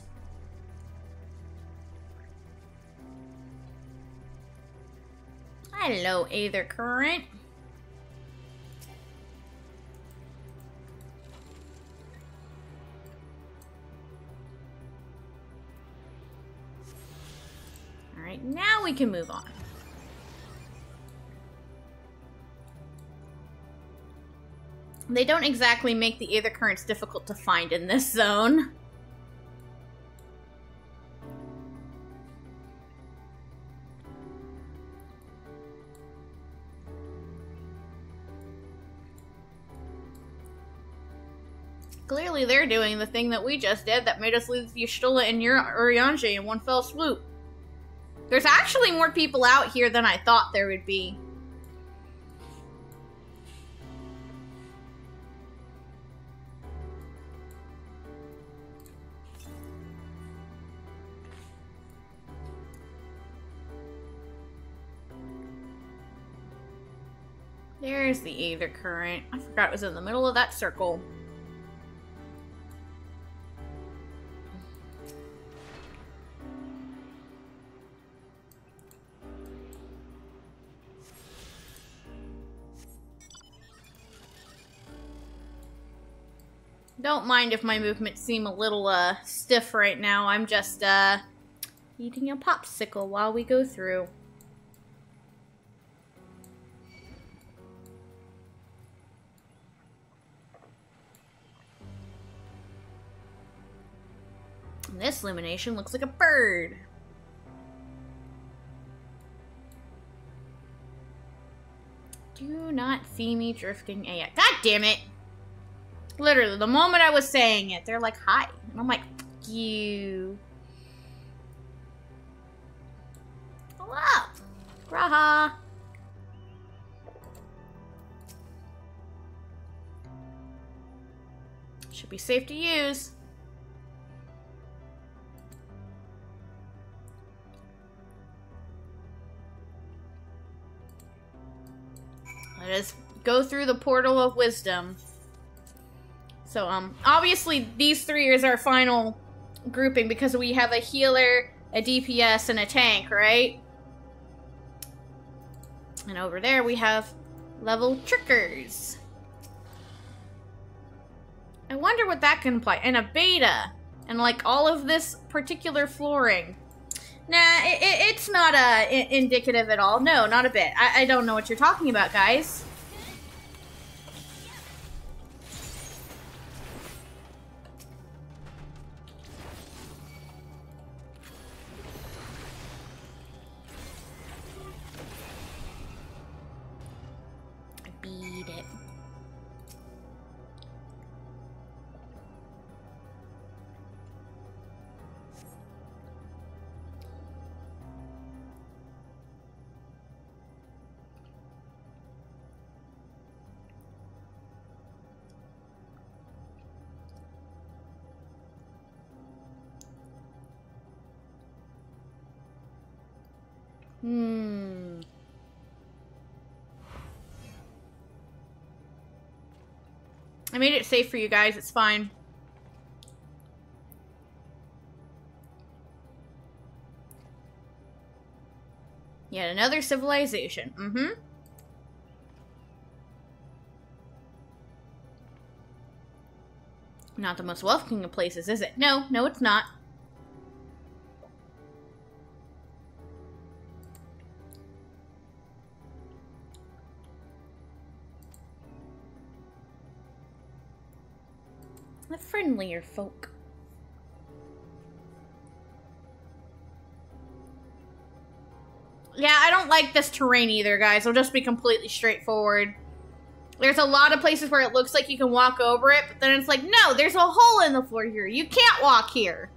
Hello, Aether Current. Alright, now we can move on. They don't exactly make the Aether Currents difficult to find in this zone. Clearly they're doing the thing that we just did that made us lose Y'shtola and Urianger in one fell swoop. There's actually more people out here than I thought there would be. There's the Aether Current. I forgot it was in the middle of that circle. Don't mind if my movements seem a little stiff right now. I'm just eating a popsicle while we go through. And this illumination looks like a bird. Do not see me drifting AF. God damn it! Literally, the moment I was saying it, they're like, hi. And I'm like, fuck you. Hello. Graha. Should be safe to use. Let us go through the portal of wisdom. So, obviously these three is our final grouping because we have a healer, a DPS, and a tank, right? And over there we have level trickers. I wonder what that can imply. And a beta. And like all of this particular flooring. Nah, it's not indicative at all. No, not a bit. I don't know what you're talking about, guys. Beat it. I made it safe for you guys, it's fine. Yet another civilization. Not the most welcoming of places, is it? No, no it's not. The friendlier folk. Yeah, I don't like this terrain either, guys. I'll just be completely straightforward. There's a lot of places where it looks like you can walk over it, but then it's like, no, there's a hole in the floor here. You can't walk here.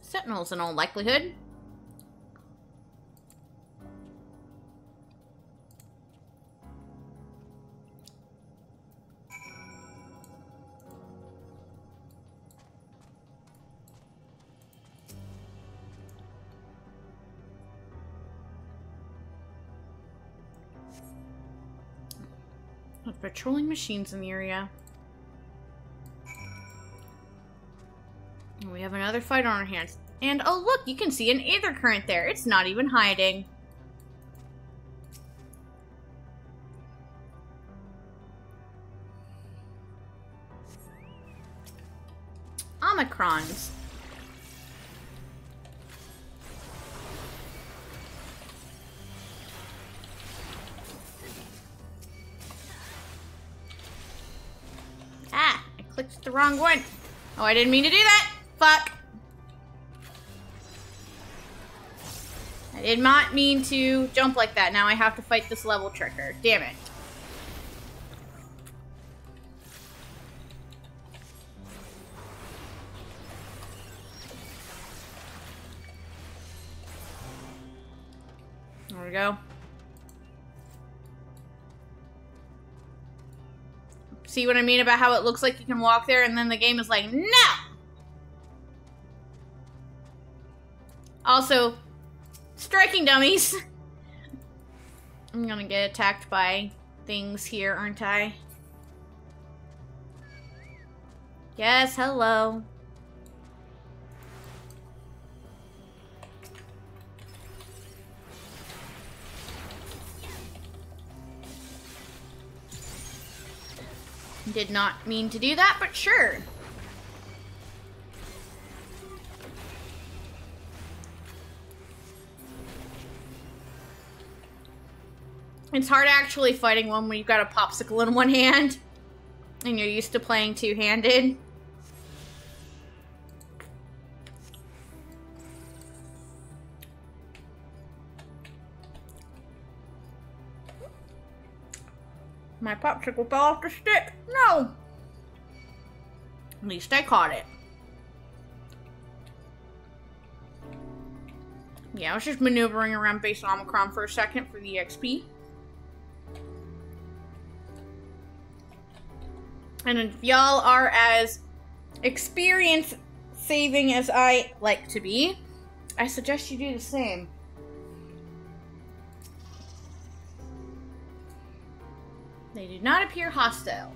Sentinels in all likelihood. Patrolling machines in the area. We have another fight on our hands. And oh look, you can see an aether current there. It's not even hiding. Omicrons. Ah, I clicked the wrong one. Oh, I didn't mean to do that. Fuck. I did not mean to jump like that. Now I have to fight this level tricker. Damn it. There we go. See what I mean about how it looks like you can walk there and then the game is like, no! Also, striking dummies. I'm gonna get attacked by things here, aren't I? Yes, hello. Did not mean to do that, but sure. It's hard actually fighting one when you've got a popsicle in one hand and you're used to playing two-handed. My popsicle fell off the stick. No! At least I caught it. Yeah, I was just maneuvering around base Omicron for a second for the XP. And if y'all are as experience saving as I like to be, I suggest you do the same. They do not appear hostile.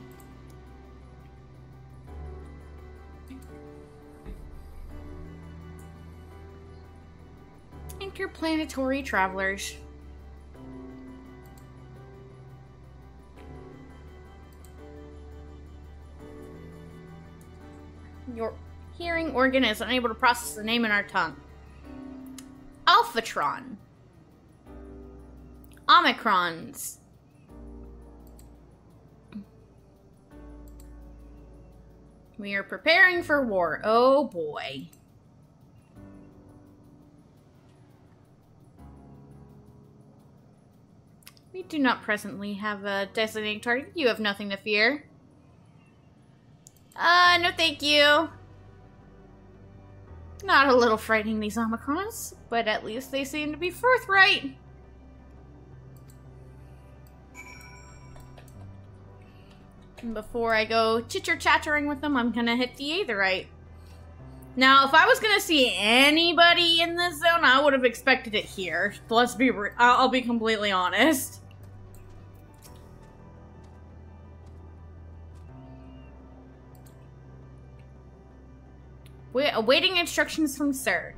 Interplanetary travelers. Your hearing organ is unable to process the name in our tongue. Alphatron. Omicrons. We are preparing for war. Oh boy. We do not presently have a designated target. You have nothing to fear. No thank you. Not a little frightening, these Omicrons, but at least they seem to be forthright. And before I go chitter-chattering with them, I'm gonna hit the Aetherite. Now, if I was gonna see anybody in this zone, I would have expected it here. Let's be I'll be completely honest. We're awaiting instructions from Sir.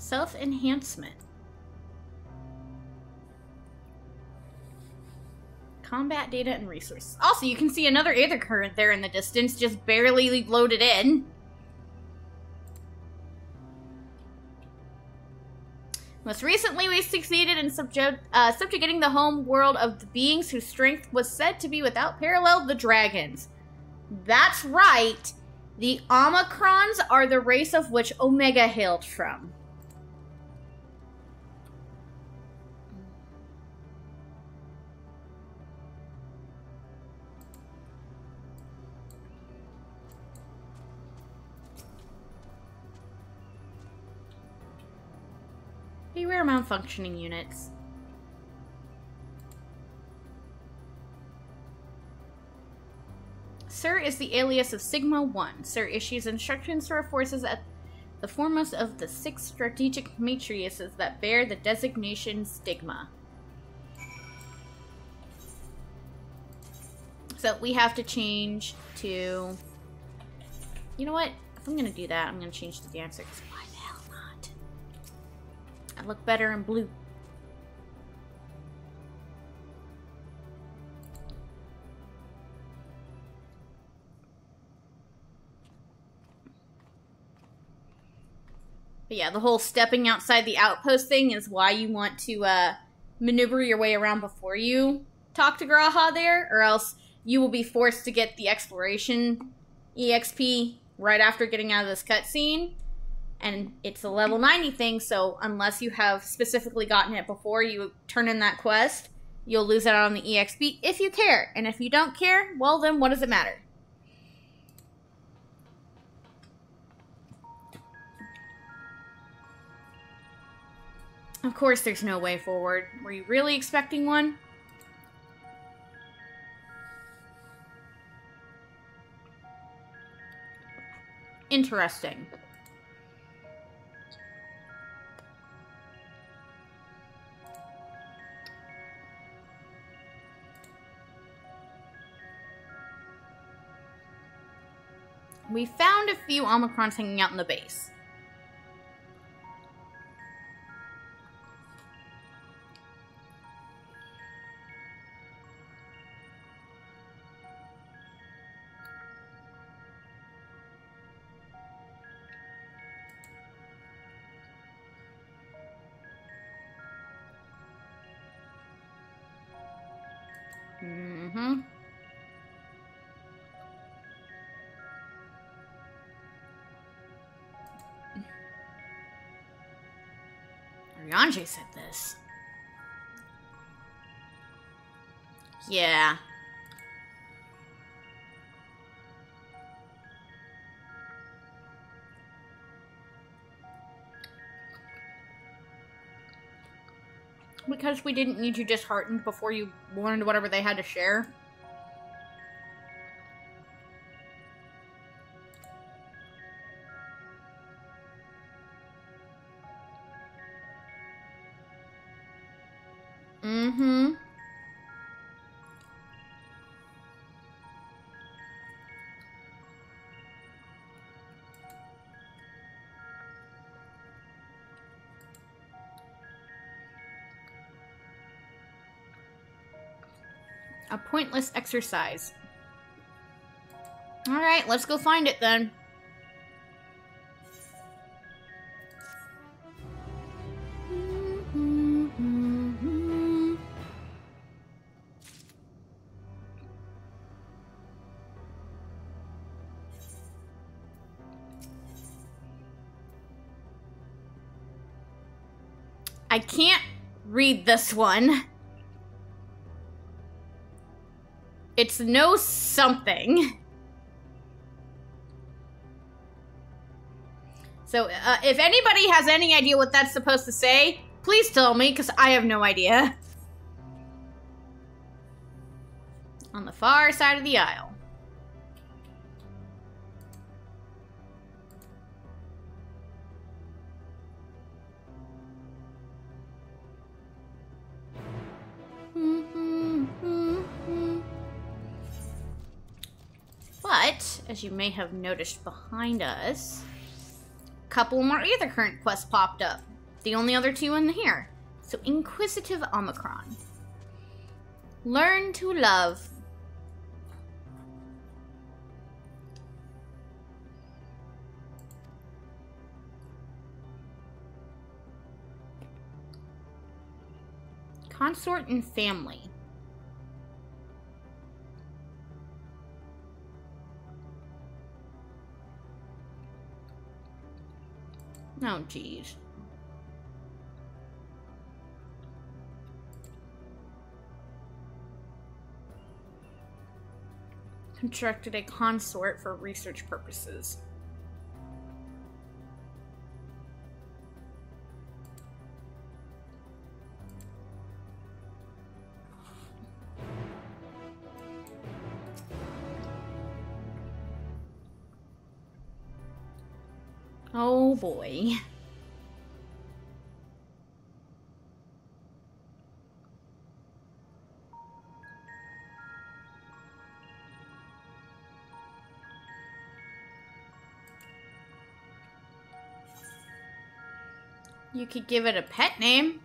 Self-enhancement. Combat data and resources. Also, you can see another aether current there in the distance, just barely loaded in. Most recently, we succeeded in subjugating the home world of the beings whose strength was said to be without parallel, the dragons. That's right. The Omicrons are the race of which Omega hailed from. Beware malfunctioning units. Sir is the alias of Sigma 1. Sir issues instructions to our forces at the foremost of the 6 strategic matrices that bear the designation Stigma. So we have to change to... You know what? If I'm going to do that, I'm going to change to the answer. Why the hell not? I look better in blue. But yeah, the whole stepping outside the outpost thing is why you want to maneuver your way around before you talk to Graha there, or else you will be forced to get the exploration EXP right after getting out of this cutscene. And it's a level 90 thing, so unless you have specifically gotten it before you turn in that quest, you'll lose out on the EXP if you care. And if you don't care, well then what does it matter? Of course there's no way forward. Were you really expecting one? Interesting. We found a few Omicrons hanging out in the base. Mm-hmm. Ryanje said this. Yeah. Because we didn't need you disheartened before you learned whatever they had to share. Mm-hmm. A pointless exercise. Alright, let's go find it then. I can't read this one. It's no something. So, if anybody has any idea what that's supposed to say, please tell me, because I have no idea. On the far side of the aisle. But, as you may have noticed behind us, a couple more Aether Current quests popped up. The only other two in here. So Inquisitive Omicron. Learn to love. Consort and family. Oh, geez. Constructed a consort for research purposes. Oh boy. You could give it a pet name.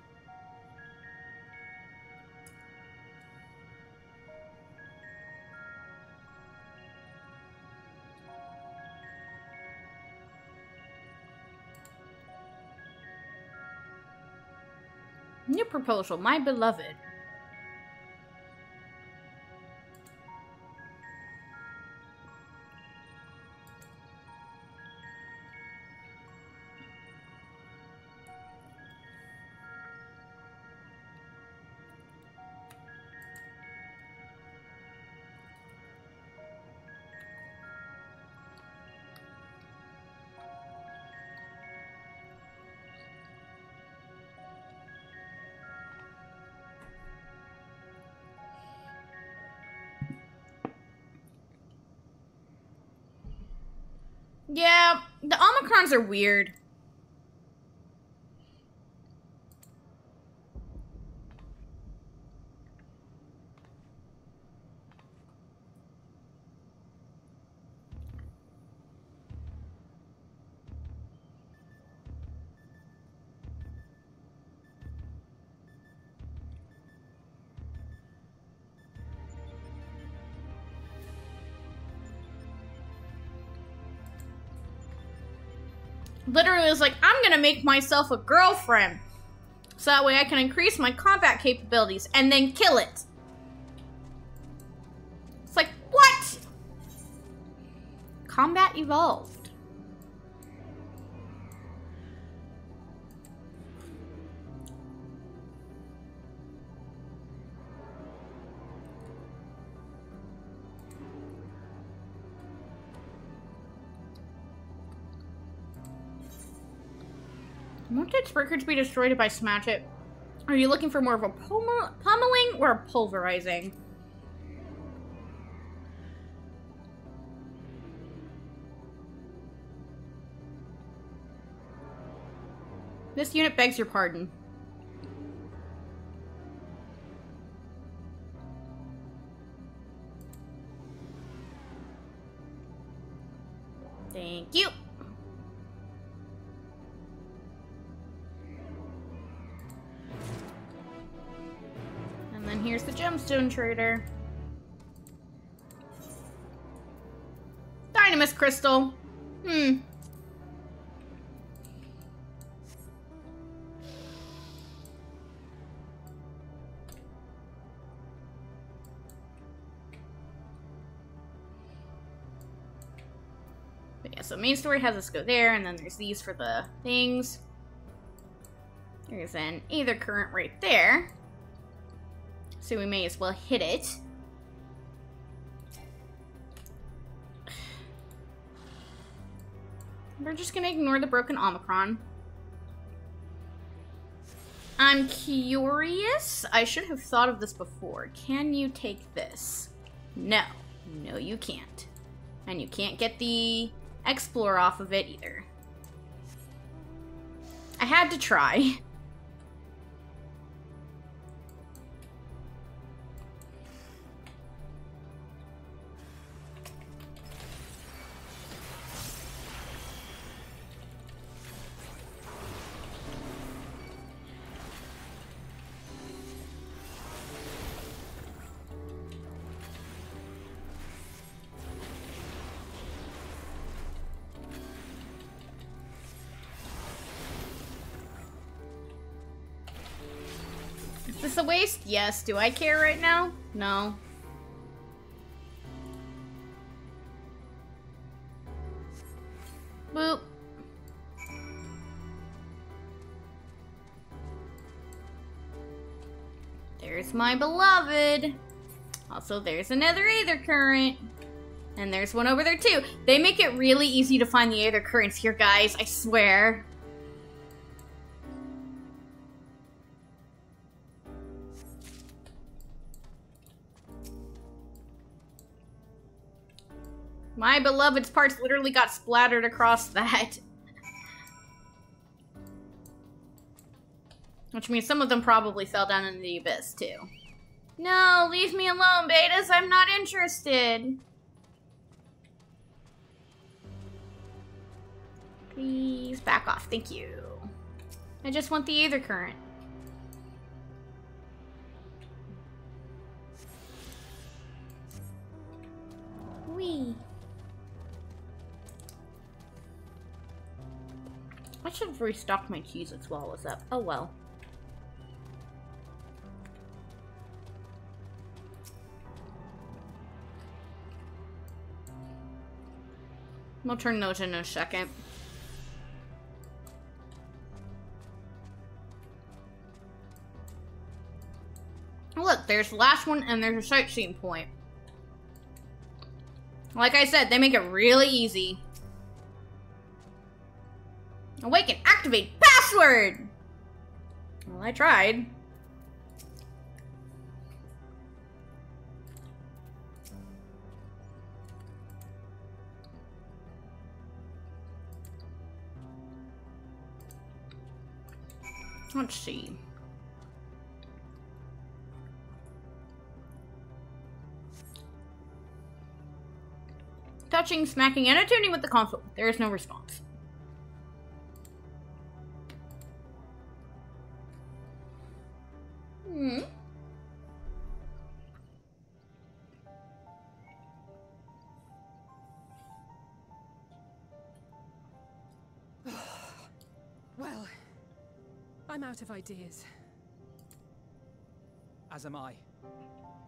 New proposal, my beloved. Yeah, the Omicrons are weird. Literally was like, I'm gonna make myself a girlfriend. So that way I can increase my combat capabilities and then kill it. It's like, what? Combat evolved. Won't its records be destroyed if I smash it? Are you looking for more of a pummeling or a pulverizing? This unit begs your pardon. Thank you. And then here's the gemstone trader. Dynamis crystal. But yeah, so main story has us go there, and then there's these for the things. There's an Aether current right there. So we may as well hit it. We're just gonna ignore the broken Omicron. I'm curious. I should have thought of this before. Can you take this? No. No, you can't. And you can't get the Explorer off of it either. I had to try. Is this a waste? Yes. Do I care right now? No. Boop. There's my beloved. Also, there's another Aether Current. And there's one over there, too. They make it really easy to find the Aether Currents here, guys. I swear. My beloved's parts literally got splattered across that. Which means some of them probably fell down into the abyss, too. No, leave me alone, betas. I'm not interested. Please back off. Thank you. I just want the Aether Current. Whee. I should have restocked my Cheez-Its while I was up. Oh well. We'll turn those in a second. Look, there's the last one and there's a sightseeing point. Like I said, they make it really easy. Awaken, activate, password! Well, I tried. Let's see. Touching, smacking, and attuning with the console. There is no response. Well, I'm out of ideas. As am I.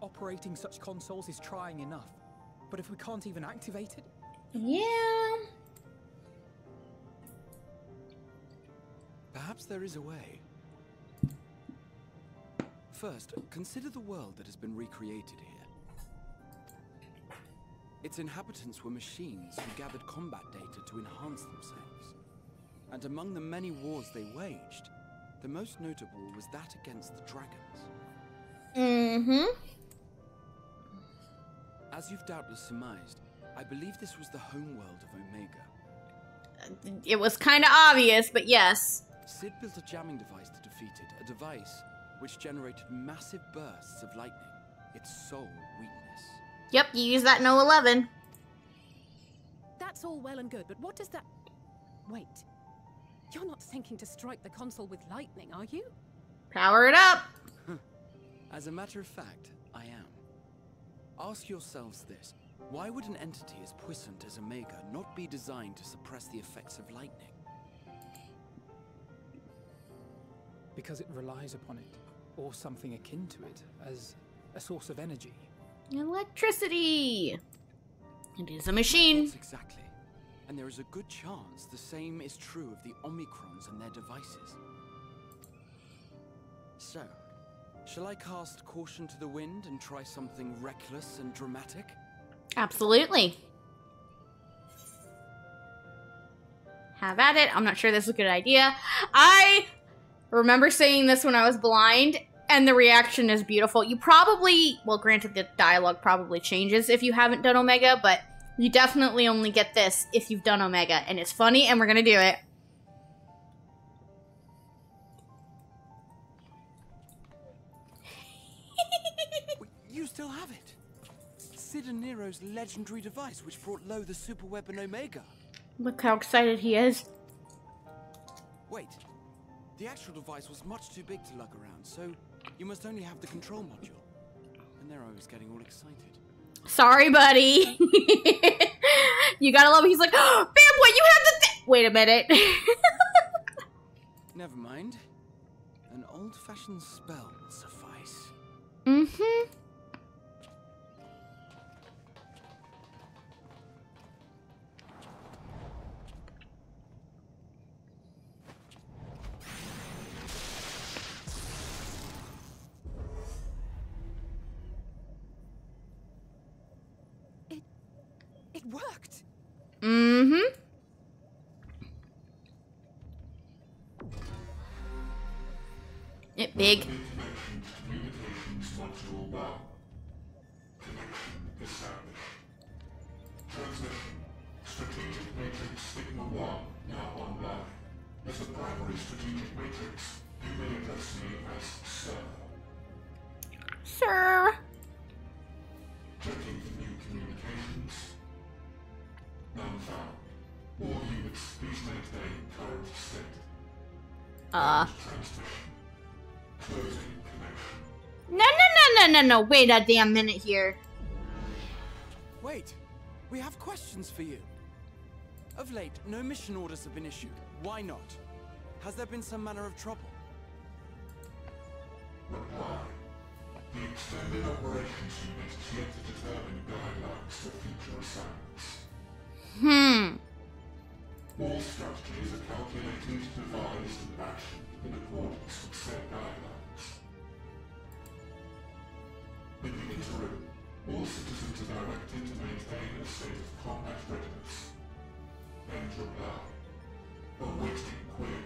Operating such consoles is trying enough. But if we can't even activate it? Yeah. Perhaps there is a way. First, consider the world that has been recreated here. Its inhabitants were machines who gathered combat data to enhance themselves. And among the many wars they waged, the most notable was that against the dragons. Mm-hmm. As you've doubtless surmised, I believe this was the homeworld of Omega. It was kind of obvious, but yes. Sid built a jamming device to defeat it, a device which generated massive bursts of lightning, its sole weakness. Yep, you use that in 011. That's all well and good, but what does that... Wait. You're not thinking to strike the console with lightning, are you? Power it up! As a matter of fact, I am. Ask yourselves this. Why would an entity as puissant as Omega not be designed to suppress the effects of lightning? Because it relies upon it, or something akin to it, as a source of energy. Electricity! It is a machine. Yes, exactly. And there is a good chance the same is true of the Omicrons and their devices. So, shall I cast caution to the wind and try something reckless and dramatic? Absolutely. Have at it. I'm not sure this is a good idea. I remember saying this when I was blind, and the reaction is beautiful. You probably, well, granted the dialogue probably changes if you haven't done Omega, but you definitely only get this if you've done Omega, and it's funny, and we're gonna do it. You still have it! Sid and Nero's legendary device which brought low the super weapon Omega. Look how excited he is. Wait, the actual device was much too big to lug around, so you must only have the control module. And Nero was getting all excited. Sorry, buddy. You gotta love it. He's like, oh, Fanboy, you have the thing. Wait a minute. Never mind. An old-fashioned spell will suffice. Mm-hmm. It worked. Mm-hmm. It big. Transmission. Strategic Matrix Sigma 1 now online. As a primary strategic matrix, you may address me as Sir. Sir. Checking for new communications. None found. All units, please maintain current state. Transmission. Closing connection. No. Wait a damn minute here. Wait, we have questions for you. Of late, no mission orders have been issued. Why not? Has there been some manner of trouble? Reply. The Extended Operations Unit is yet to determine guidelines for future assignments. All strategies are calculated, devised, and actioned in accordance with said guidelines. In the interim, all citizens are directed to maintain a state of combat readiness. End reply. Awaiting query.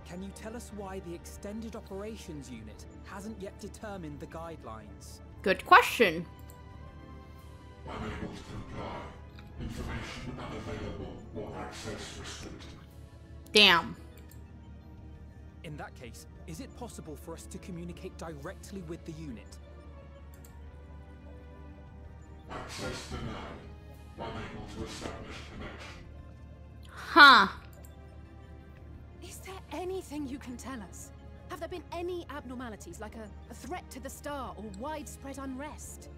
Can you tell us why the Extended Operations Unit hasn't yet determined the guidelines? Good question. Unable to comply. Information unavailable or access restricted. Damn. In that case, is it possible for us to communicate directly with the unit? Access denied. Unable to establish connection. Huh. Is there anything you can tell us? Have there been any abnormalities, like a threat to the star or widespread unrest?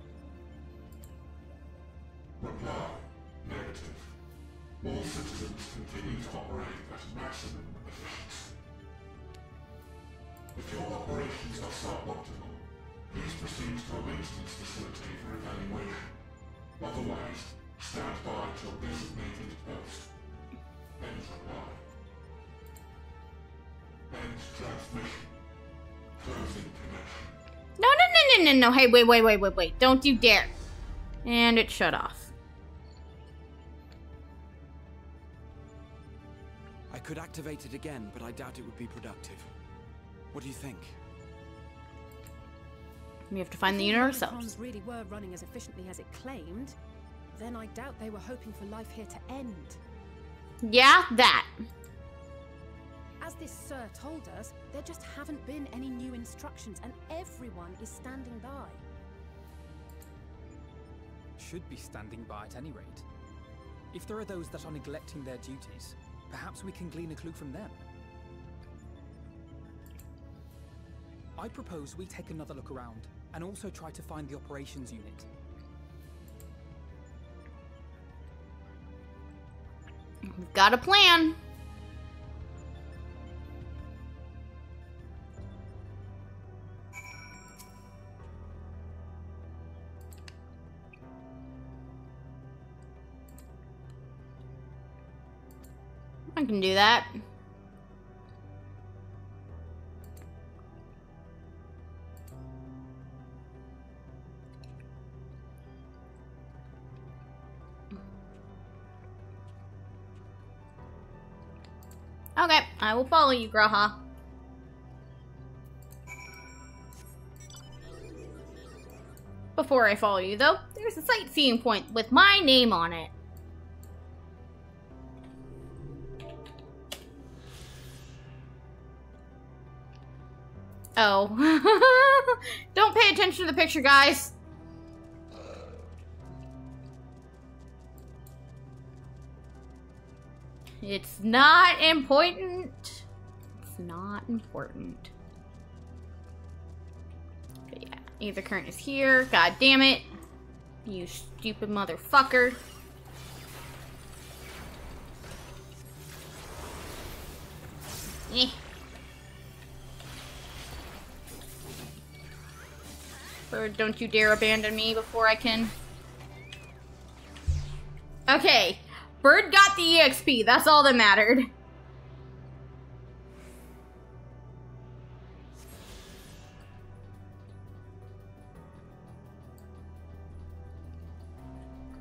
Reply. Negative. All citizens continue to operate at maximum efficiency. If your operations are suboptimal, please proceed to a maintenance facility for evaluation. Otherwise, stand by at your designated post. End reply. End transmission. Closing connection. No. Hey, wait. Don't you dare. And it shut off. I could activate it again, but I doubt it would be productive. What do you think? We have to find the unit ourselves. If the really were running as efficiently as it claimed, then I doubt they were hoping for life here to end. Yeah, that. As this Sir told us, there just haven't been any new instructions, and everyone is standing by. Should be standing by at any rate. If there are those that are neglecting their duties, perhaps we can glean a clue from them. I propose we take another look around, and also try to find the operations unit. We've got a plan. I can do that. Okay, I will follow you, Graha. Before I follow you, though, there's a sightseeing point with my name on it. Oh. Don't pay attention to the picture, guys. It's not important. It's not important. But yeah, either current is here. God damn it. You stupid motherfucker. Bird, don't you dare abandon me before I can... Okay. Bird got the EXP. That's all that mattered.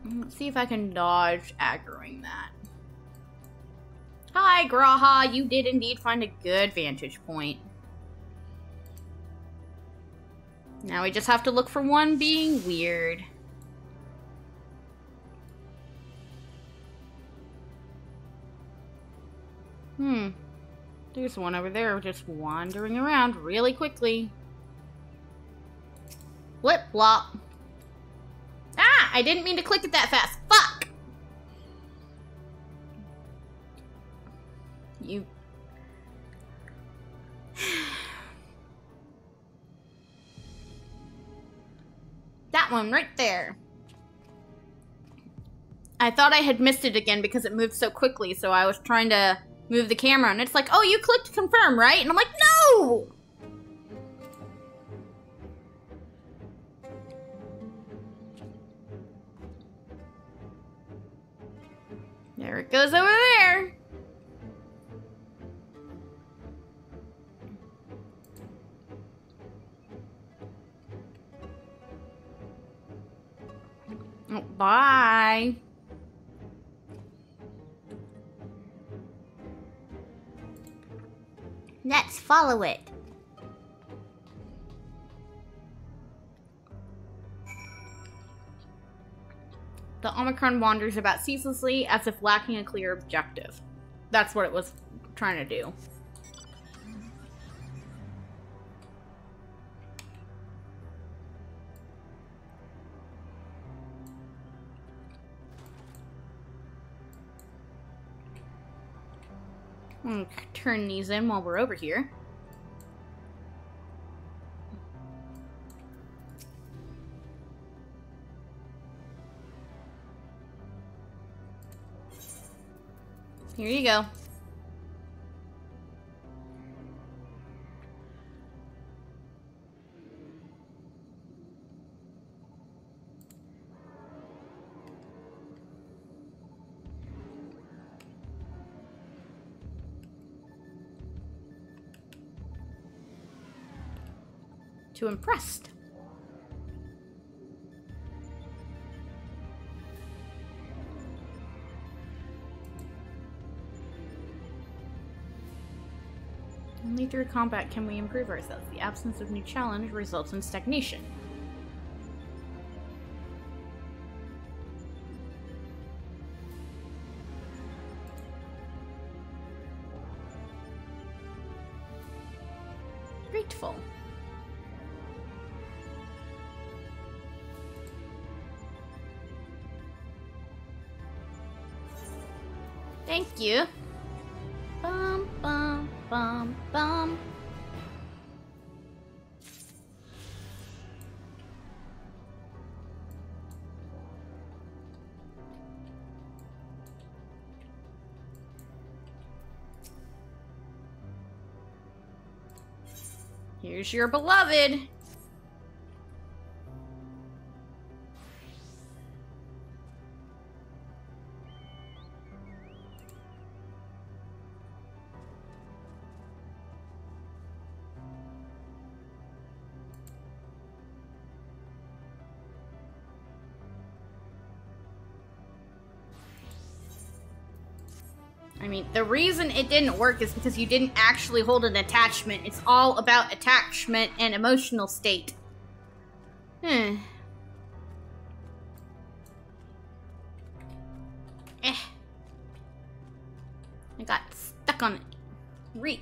Let's see if I can dodge aggroing that. Hi, Graha. You did indeed find a good vantage point. Now we just have to look for one being weird. There's one over there just wandering around really quickly. Flip flop. Ah! I didn't mean to click it that fast. Fuck! You... That one right there. I thought I had missed it again because it moved so quickly, so I was trying to move the camera, and it's like, oh, you clicked confirm, right? And I'm like, no! There it goes over there. Oh, bye. Let's follow it. The Omicron wanders about ceaselessly as if lacking a clear objective. That's what it was trying to do. I'm gonna turn these in while we're over here. Here you go. Too impressed. Only through combat can we improve ourselves. The absence of new challenge results in stagnation. Grateful. Thank you. Bum, bum, bum, bum. Here's your beloved. I mean, the reason it didn't work is because you didn't actually hold an attachment. It's all about attachment and emotional state. I got stuck on it.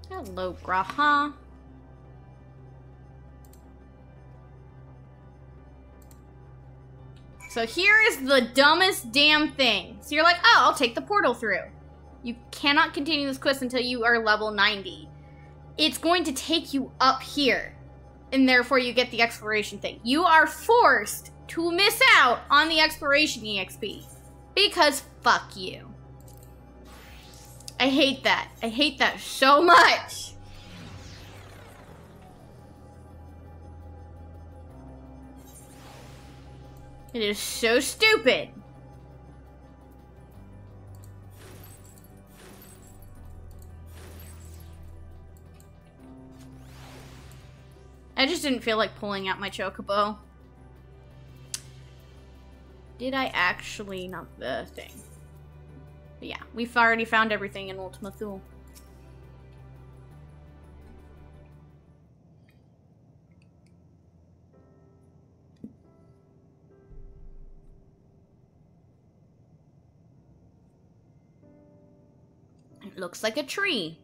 Hello, Graha. So here is the dumbest damn thing. So you're like, oh, I'll take the portal through. You cannot continue this quest until you are level 90. It's going to take you up here. And therefore you get the exploration thing. You are forced to miss out on the exploration EXP. Because fuck you. I hate that. I hate that so much. It is so stupid. I just didn't feel like pulling out my chocobo. Did I actually? Not the thing. But yeah, we've already found everything in Ultima Thule. It looks like a tree.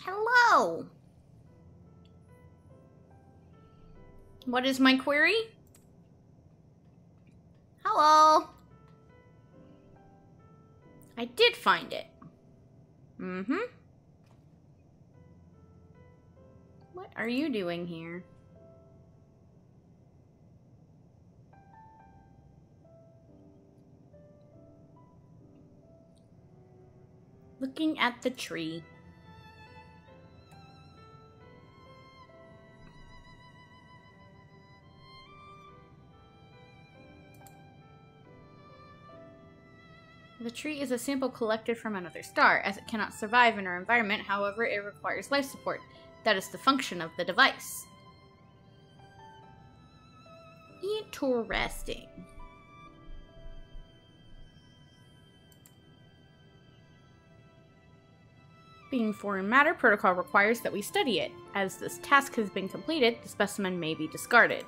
Hello. What is my query? Hello. I did find it. Mm-hmm. What are you doing here? Looking at the tree. The tree is a sample collected from another star, as it cannot survive in our environment. However, it requires life support. That is the function of the device. Interesting. Being foreign matter, protocol requires that we study it. As this task has been completed, the specimen may be discarded.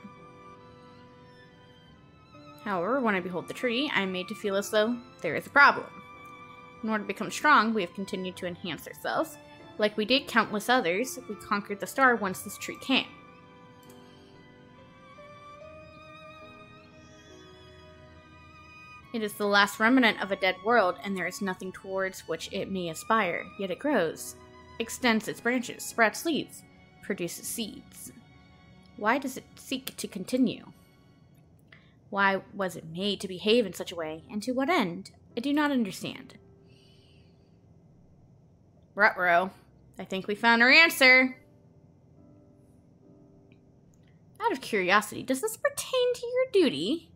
However, when I behold the tree, I am made to feel as though there is a problem. In order to become strong, we have continued to enhance ourselves. Like we did countless others, we conquered the star once this tree came. It is the last remnant of a dead world, and there is nothing towards which it may aspire. Yet it grows, extends its branches, sprouts leaves, produces seeds. Why does it seek to continue? Why was it made to behave in such a way, and to what end? I do not understand. Ruh-roh. I think we found our answer. Out of curiosity, does this pertain to your duty?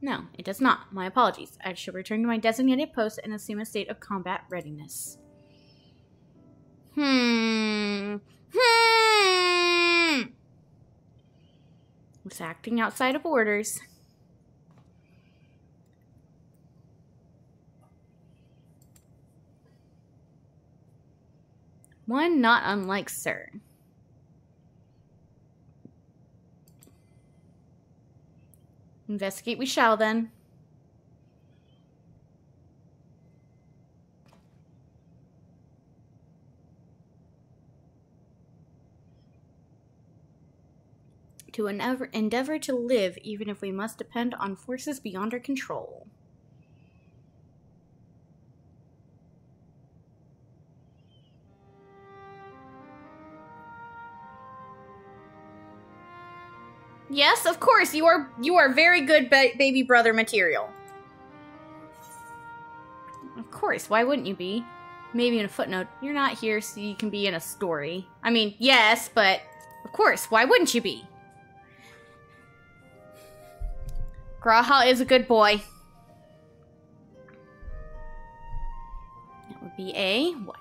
No, it does not. My apologies. I shall return to my designated post and assume a state of combat readiness. Was acting outside of orders. One not unlike Sir. Investigate we shall then. To endeavor to live, even if we must depend on forces beyond our control. Yes, of course, you are very good baby brother material. Of course, why wouldn't you be? Maybe in a footnote, you're not here so you can be in a story. I mean, yes, but of course, why wouldn't you be? Graha is a good boy. That would be a what?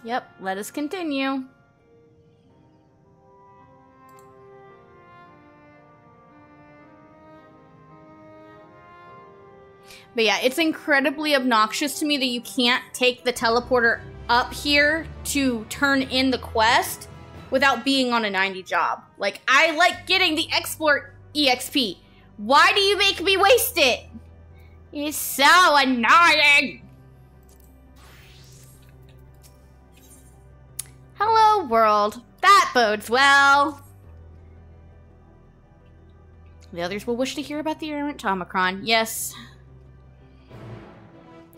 Yep, let us continue. But yeah, it's incredibly obnoxious to me that you can't take the teleporter up here to turn in the quest without being on a 90 job. Like, I like getting the export EXP. Why do you make me waste it? It's so annoying. Hello, world. That bodes well. The others will wish to hear about the errant Tomicron. Yes.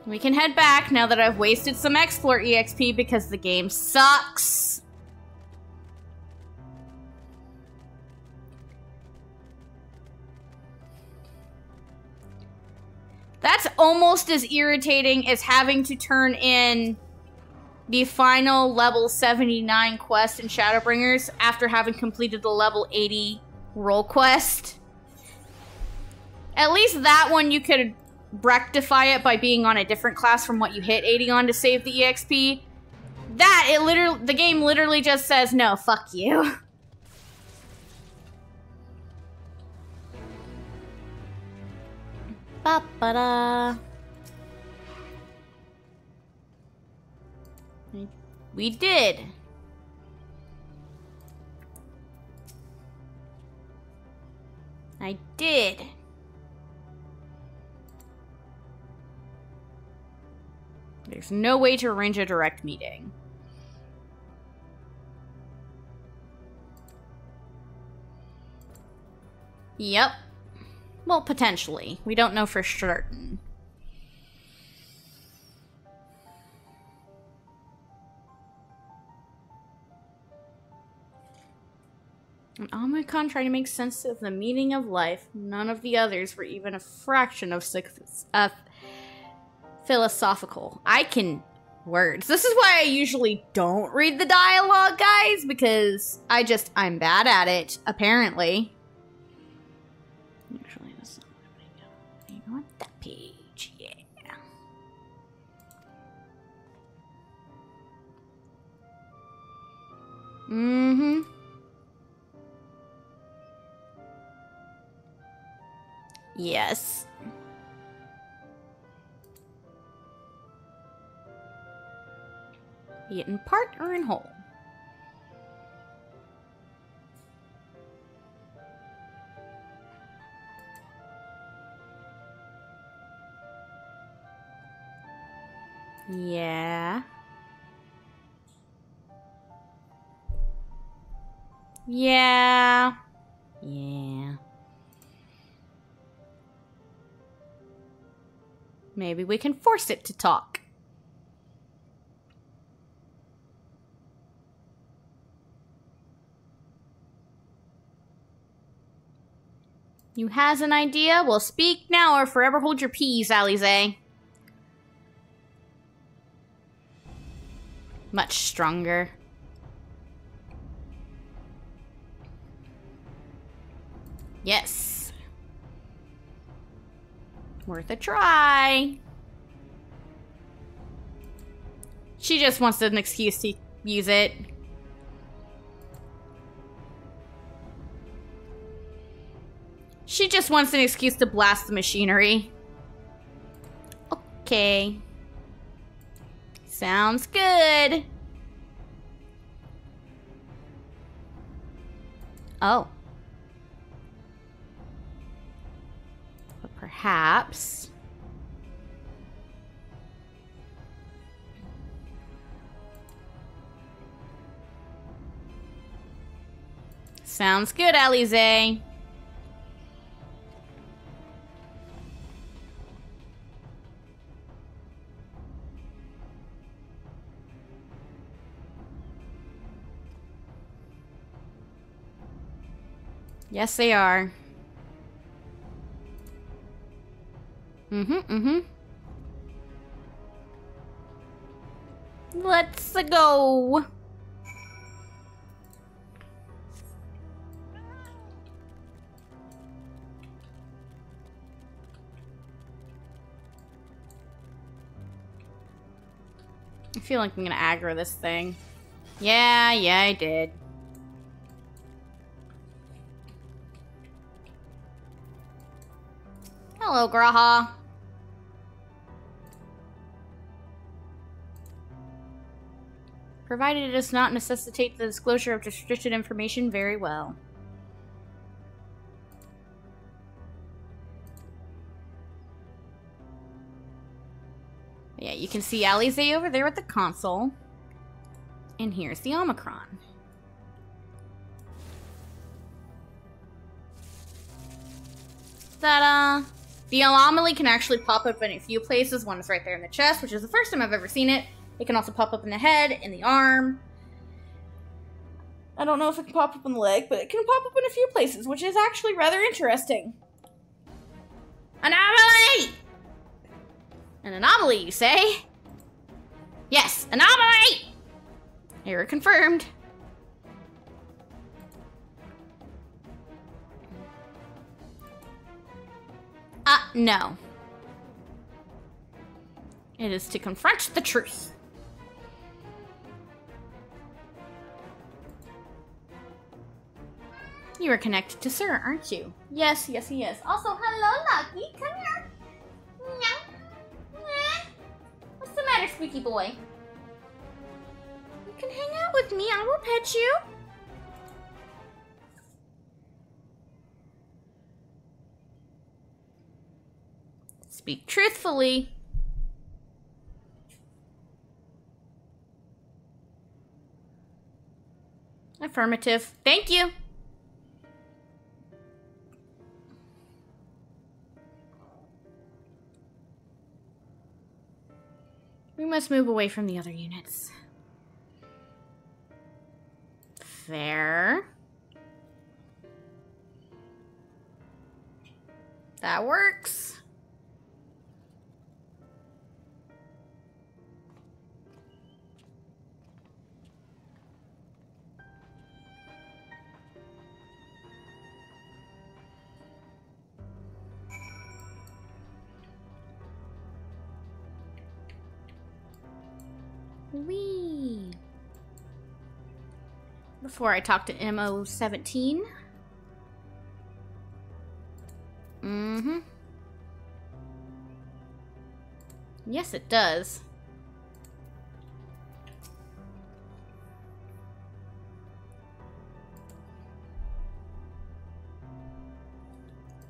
We can head back now that I've wasted some Explore EXP because the game sucks. That's almost as irritating as having to turn in the final level 79 quest in Shadowbringers after having completed the level 80 role quest. At least that one you could rectify it by being on a different class from what you hit 80 on to save the EXP. That, the game literally just says, no, fuck you. Ba-ba-da. We did. I did. There's no way to arrange a direct meeting. Yep. Well, potentially. We don't know for certain. An Omicron trying to make sense of the meaning of life. None of the others were even a fraction of philosophical. I can words. This is why I usually don't read the dialogue, guys, because I'm bad at it, apparently. Actually, that's not what I want that page, yeah. Mm-hmm. Yes. Be it in part or in whole. Yeah. Yeah. Yeah. Maybe we can force it to talk. You has an idea? Well, speak now or forever hold your peace, Alize. Much stronger. Yes. Worth a try. She just wants an excuse to use it. She just wants an excuse to blast the machinery. Okay. Sounds good. Oh. But perhaps... Sounds good, Alize. Yes, they are. Let's go. I feel like I'm gonna aggro this thing. Yeah, I did. Hello, Graha. Provided it does not necessitate the disclosure of restricted information, very well. Yeah, you can see Alize over there at the console. And here's the Omicron. Ta-da! The anomaly can actually pop up in a few places. One is right there in the chest, which is the first time I've ever seen it. It can also pop up in the head, in the arm. I don't know if it can pop up in the leg, but it can pop up in a few places, which is actually rather interesting. Anomaly! An anomaly, you say? Yes, anomaly! Error confirmed. No. It is to confront the truth. You are connected to Sir, aren't you? Yes, yes, he is. Also, hello, Lucky. Come here. What's the matter, squeaky boy? You can hang out with me. I will pet you. Speak truthfully. Affirmative. Thank you. We must move away from the other units. Fair. That works. Whee! Before I talk to MO17. Mm-hmm. Yes, it does.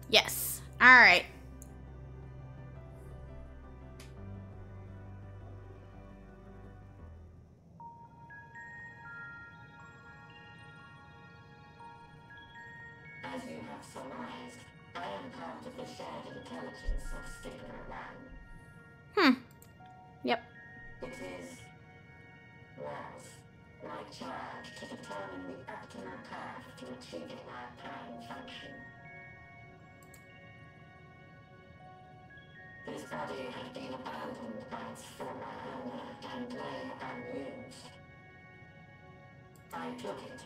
Yes. All right. As you have surmised, I am part of the shared intelligence of Stigma 1. Yep. It was my charge to determine the optimal path to achieving our prime function. This body had been abandoned by its former owner and lay unused. I took it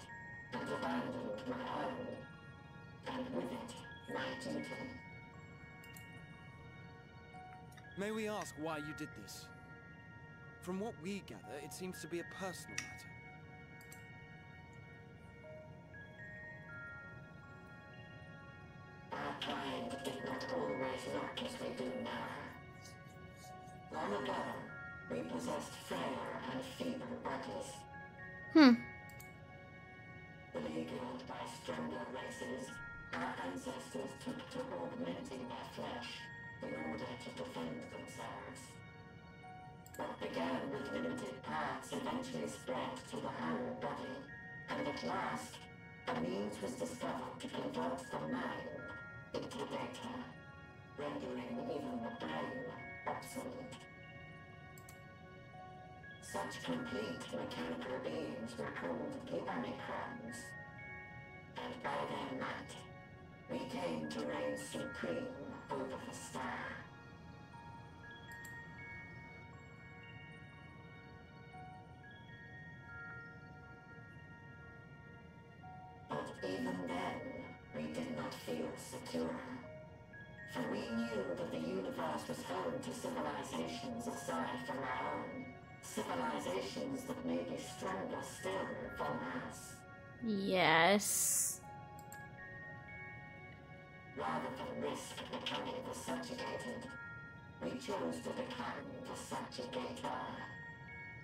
and abandoned my own. And with it, my duty. May we ask why you did this? From what we gather, it seems to be a personal matter. Our kind did not always look as we do now. Long ago, we possessed frail and feeble bodies. Beleaguered by stronger races, our ancestors took to augmenting their flesh in order to defend themselves. What began with limited parts eventually spread to the whole body, and at last, a means was discovered to convert the mind into data, rendering even the brain obsolete. Such complete mechanical beings were called the Omicrons, and by their might, we came to reign supreme over the star. But even then, we did not feel secure. For we knew that the universe was home to civilizations aside from our own. Civilizations that may be stronger still than us. Yes. Rather than risk becoming the subjugated, we chose to become the subjugator.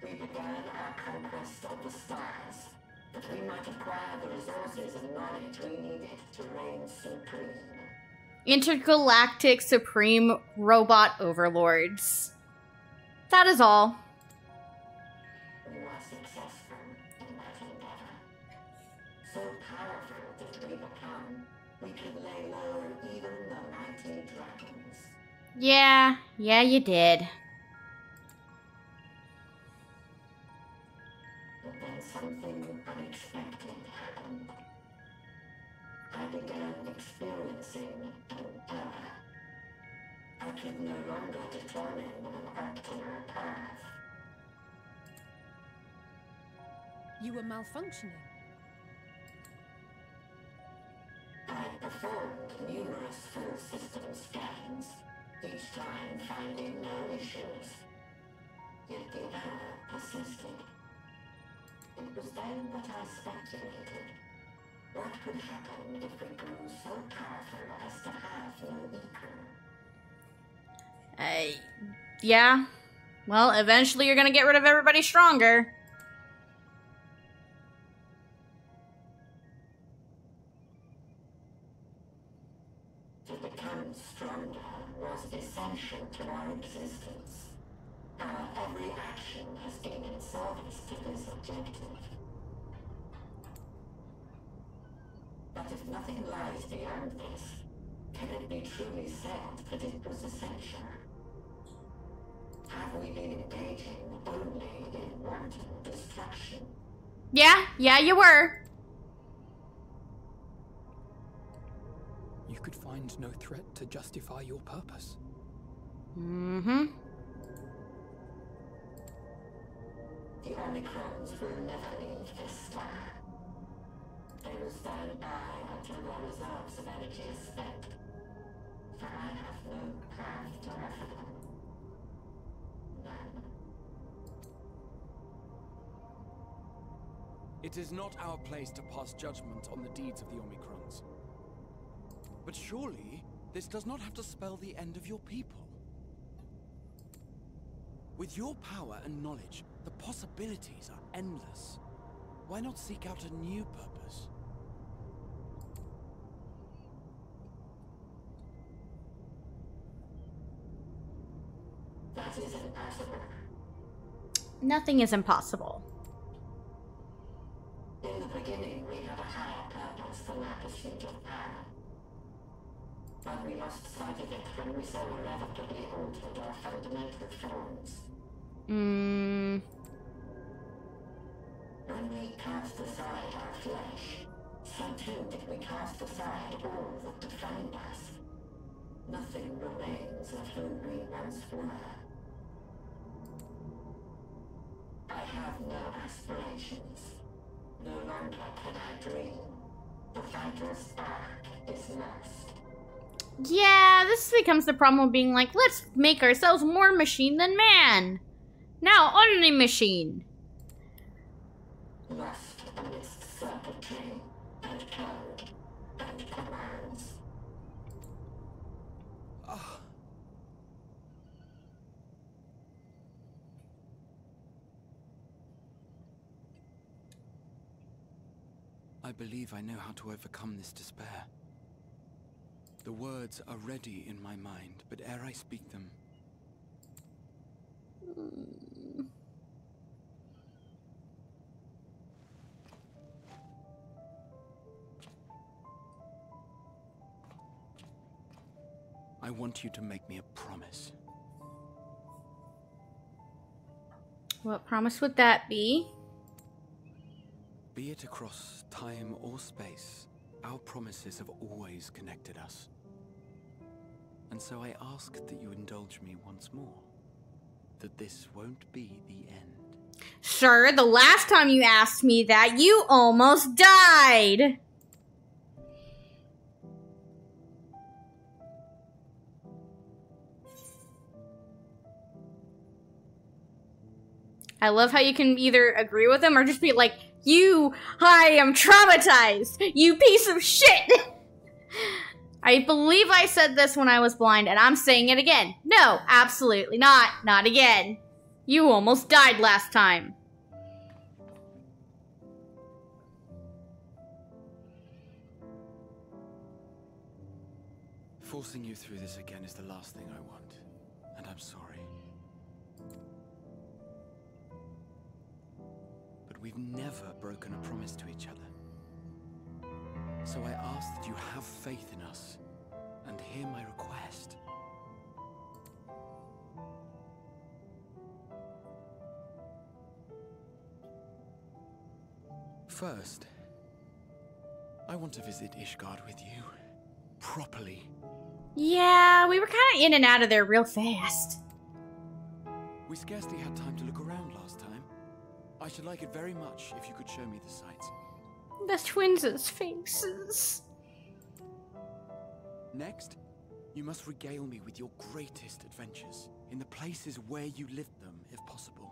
We began our conquest of the stars, that we might acquire the resources and knowledge we needed to reign supreme. Intergalactic Supreme Robot Overlords. That is all. We were successful in that endeavor. So powerful did we become We could lay low even the mighty dragons. Yeah, you did. But then something unexpected happened. I began experiencing an error. I could no longer determine an optimal path. You were malfunctioning. I performed numerous full system scans, each time finding no issues. Yet the error persisted. It was then that I speculated. What could happen if we grew so powerful as to have no equal? Yeah. Well, eventually you're gonna get rid of everybody stronger. To become stronger was essential to our existence. Our every action has been in service to this objective. But if nothing lies beyond this, can it be truly said that it was essential? Have we been engaging only in wanton destruction? Yeah, you were. You could find no threat to justify your purpose. Mm-hmm. The Omicrons will never leave this star. They will stand by until their reserves of energy is spent. For I have no path to offer them. None. It is not our place to pass judgment on the deeds of the Omicrons. But surely, this does not have to spell the end of your people. With your power and knowledge, the possibilities are endless. Why not seek out a new purpose? That is impossible. Nothing is impossible. In the beginning, we had a higher purpose than our pursuit of power. But we lost sight of it when we so irrevocably altered our fundamental forms. When we cast aside our flesh, so too did we cast aside all that defined us. Nothing remains of who we once were. I have no aspirations. No longer can I dream. The vital spark is lost. Yeah, this becomes the problem of being like, let's make ourselves more machine than man. Now, only machine. Lost amidst circuitry and code and commands. I believe I know how to overcome this despair. The words are ready in my mind, but ere I speak them... I want you to make me a promise. What promise would that be? Be it across time or space, our promises have always connected us. And so I ask that you indulge me once more. That this won't be the end. Sure, the last time you asked me that, you almost died! I love how you can either agree with him or just be like, I am traumatized! You piece of shit! I believe I said this when I was blind, and I'm saying it again. No, absolutely not. Not again. You almost died last time. Forcing you through this again is the last thing I want, and I'm sorry. But we've never broken a promise to each other. So I ask that you have faith in us and hear my request. First, I want to visit Ishgard with you. Properly. Yeah, we were kind of in and out of there real fast. We scarcely had time to look around last time. I should like it very much if you could show me the sights. The twins' faces. Next, you must regale me with your greatest adventures, in the places where you lived them, if possible.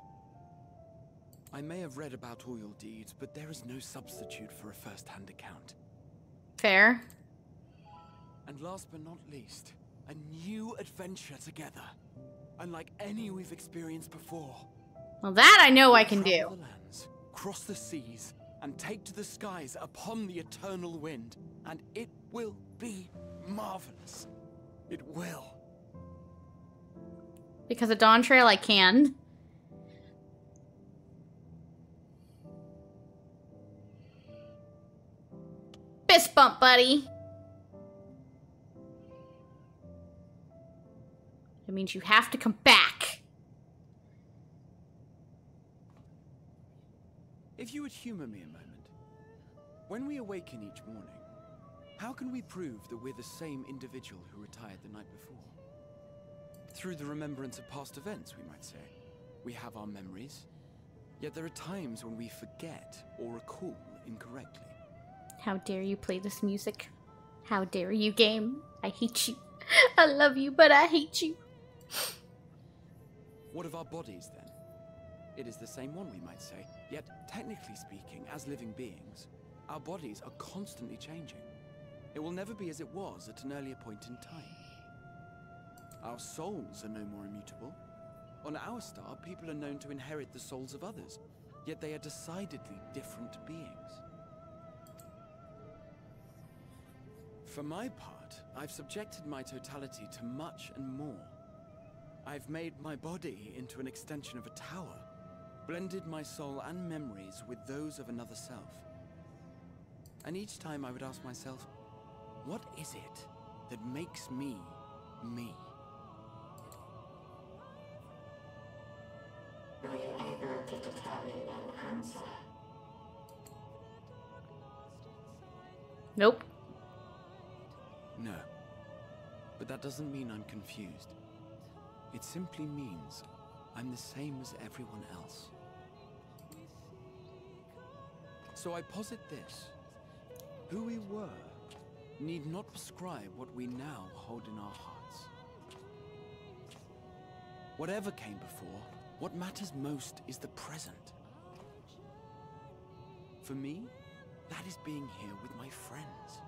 I may have read about all your deeds, but there is no substitute for a first-hand account. Fair. And last but not least, a new adventure together, unlike any we've experienced before. Well, that I know I can do. Travel the lands, cross the seas, and take to the skies upon the eternal wind, and it will be marvelous. It will. Because of Dawn Trail, I can. Fist bump, buddy. It means you have to come back. If you would humor me a moment. When we awaken each morning, how can we prove that we're the same individual who retired the night before? Through the remembrance of past events, we might say. We have our memories, yet there are times when we forget or recall incorrectly. How dare you play this music? How dare you, game? I hate you. I love you, but I hate you. What of our bodies, then? It is the same one, we might say. Yet, technically speaking, as living beings, our bodies are constantly changing. It will never be as it was at an earlier point in time. Our souls are no more immutable. On our star, people are known to inherit the souls of others, yet they are decidedly different beings. For my part, I've subjected my totality to much and more. I've made my body into an extension of a tower, blended my soul and memories with those of another self. And each time I would ask myself, what is it that makes me, me? Were you able to determine an answer? Nope. No. But that doesn't mean I'm confused. It simply means I'm the same as everyone else. So I posit this. Who we were need not prescribe what we now hold in our hearts. Whatever came before, what matters most is the present. For me, that is being here with my friends,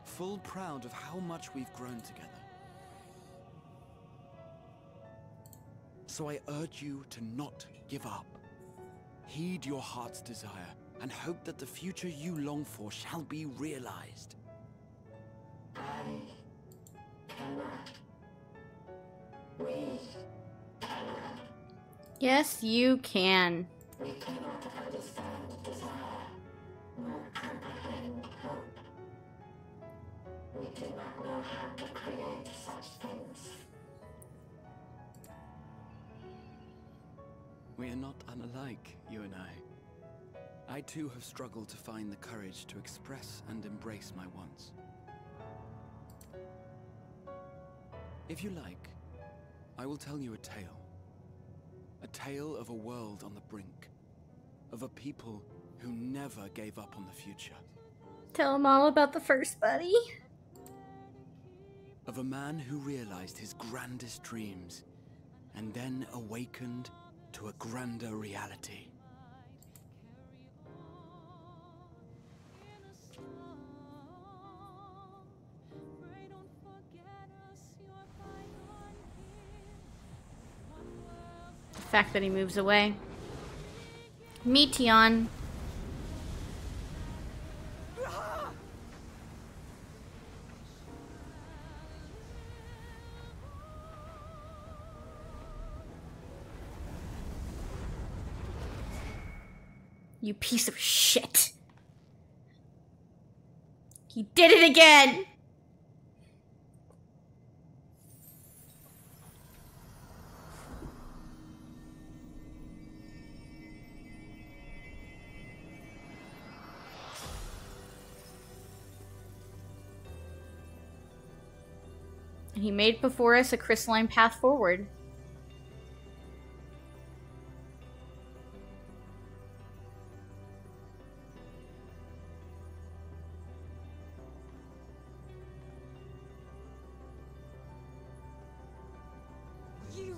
full proud of how much we've grown together. So I urge you to not give up. Heed your heart's desire and hope that the future you long for shall be realized. I cannot. We cannot. Yes, you can. We cannot understand desire, nor comprehend hope. We do not know how to create such things. We are not unlike, you and I. I too have struggled to find the courage to express and embrace my wants. If you like, I will tell you a tale. A tale of a world on the brink. Of a people who never gave up on the future. Tell them all about the first buddy. Of a man who realized his grandest dreams and then awakened to a grander reality. The fact that he moves away. Meteion. You piece of shit. He did it again! And he made before us a crystalline path forward. You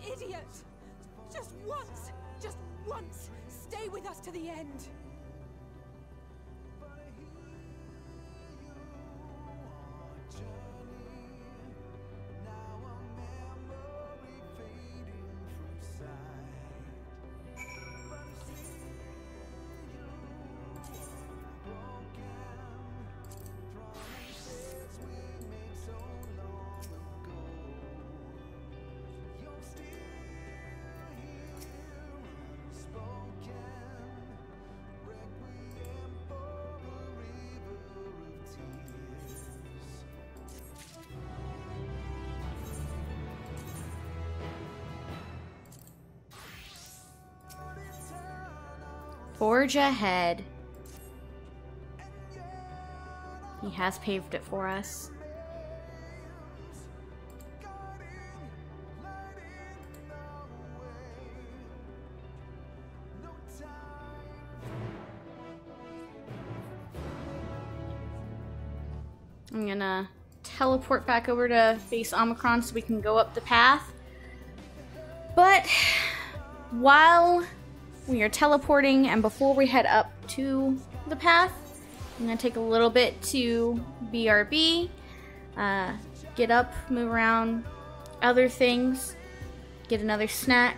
idiot! Just once, stay with us to the end. Forge ahead. He has paved it for us. I'm gonna teleport back over to base Omicron so we can go up the path. But while we are teleporting and before we head up to the path, I'm gonna take a little bit to BRB, get up, move around, other things, get another snack,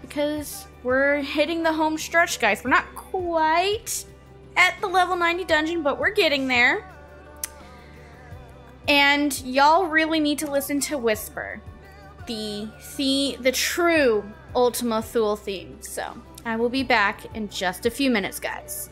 because we're hitting the home stretch, guys. We're not quite at the level 90 dungeon, but we're getting there. And y'all really need to listen to Whisper, the true Ultima Thule theme. So I will be back in just a few minutes, guys.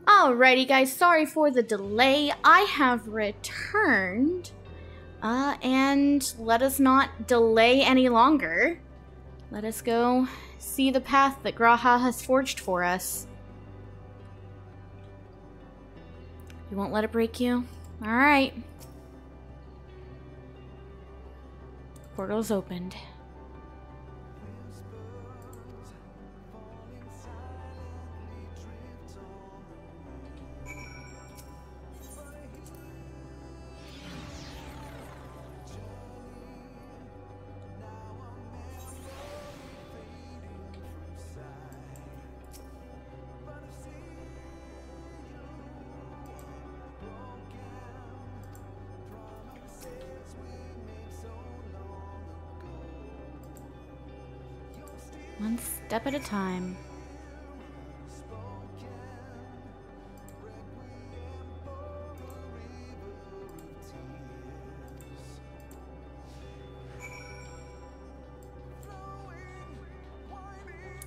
Alrighty guys, sorry for the delay. I have returned. And let us not delay any longer. Let us go see the path that Graha has forged for us. You won't let it break you? Alright. Portal's opened. One step at a time.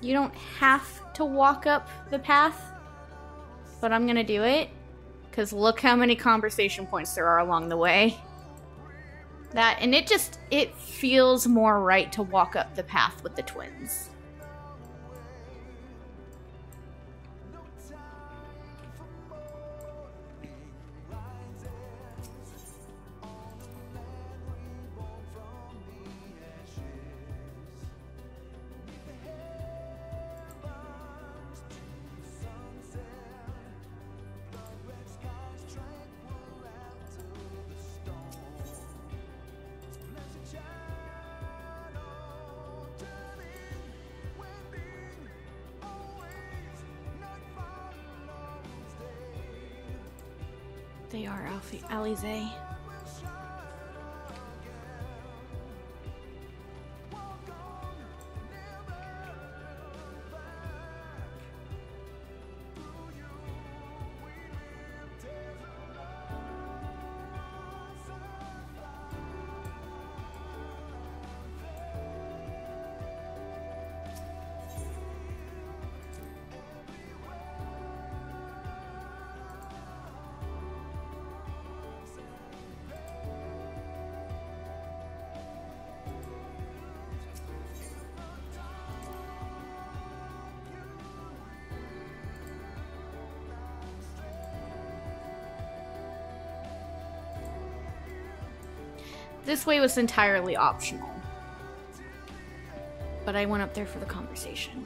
You don't have to walk up the path, but I'm gonna do it, because look how many conversation points there are along the way. And it feels more right to walk up the path with the twins. They are Alize. This way was entirely optional, but I went up there for the conversation.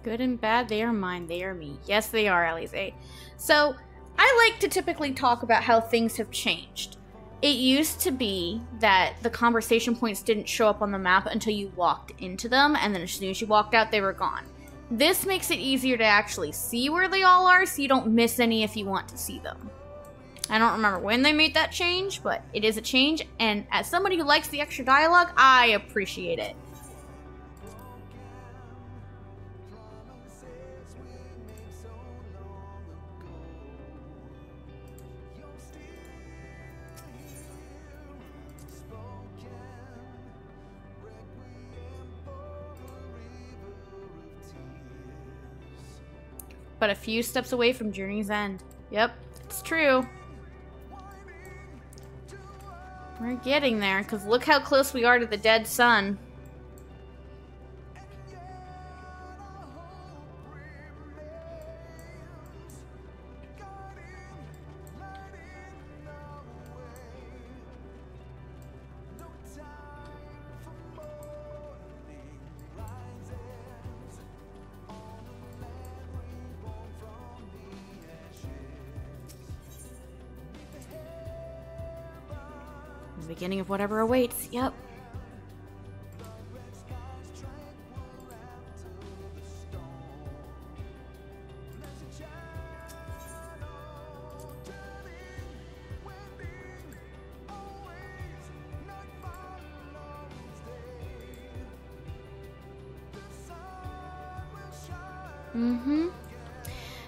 Good and bad, they are mine, they are me. Yes, they are, Alize. So, I like to typically talk about how things have changed. It used to be that the conversation points didn't show up on the map until you walked into them, and then as soon as you walked out, they were gone. This makes it easier to actually see where they all are, so you don't miss any if you want to see them. I don't remember when they made that change, but it is a change, and as somebody who likes the extra dialogue, I appreciate it. But a few steps away from Journey's End. Yep, it's true. We're getting there, because look how close we are to the dead sun. The beginning of whatever awaits. Yep.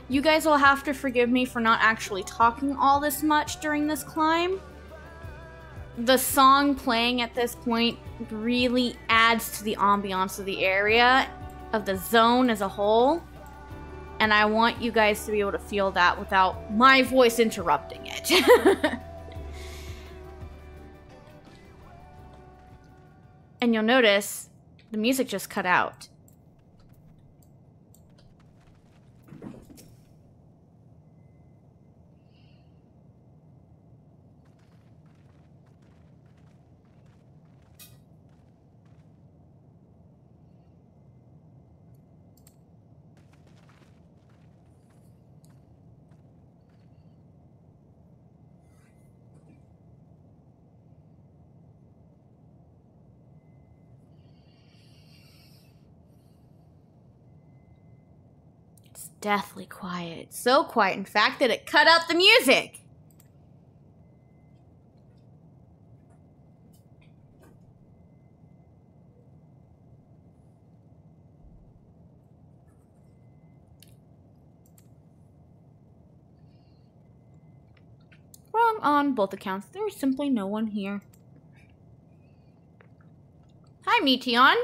You guys will have to forgive me for not actually talking all this much during this climb. The song playing at this point really adds to the ambiance of the area, of the zone as a whole. And I want you guys to be able to feel that without my voice interrupting it. And you'll notice the music just cut out. Deathly quiet. So quiet, in fact, that it cut out the music. Wrong on both accounts. There's simply no one here. Hi, Meteion.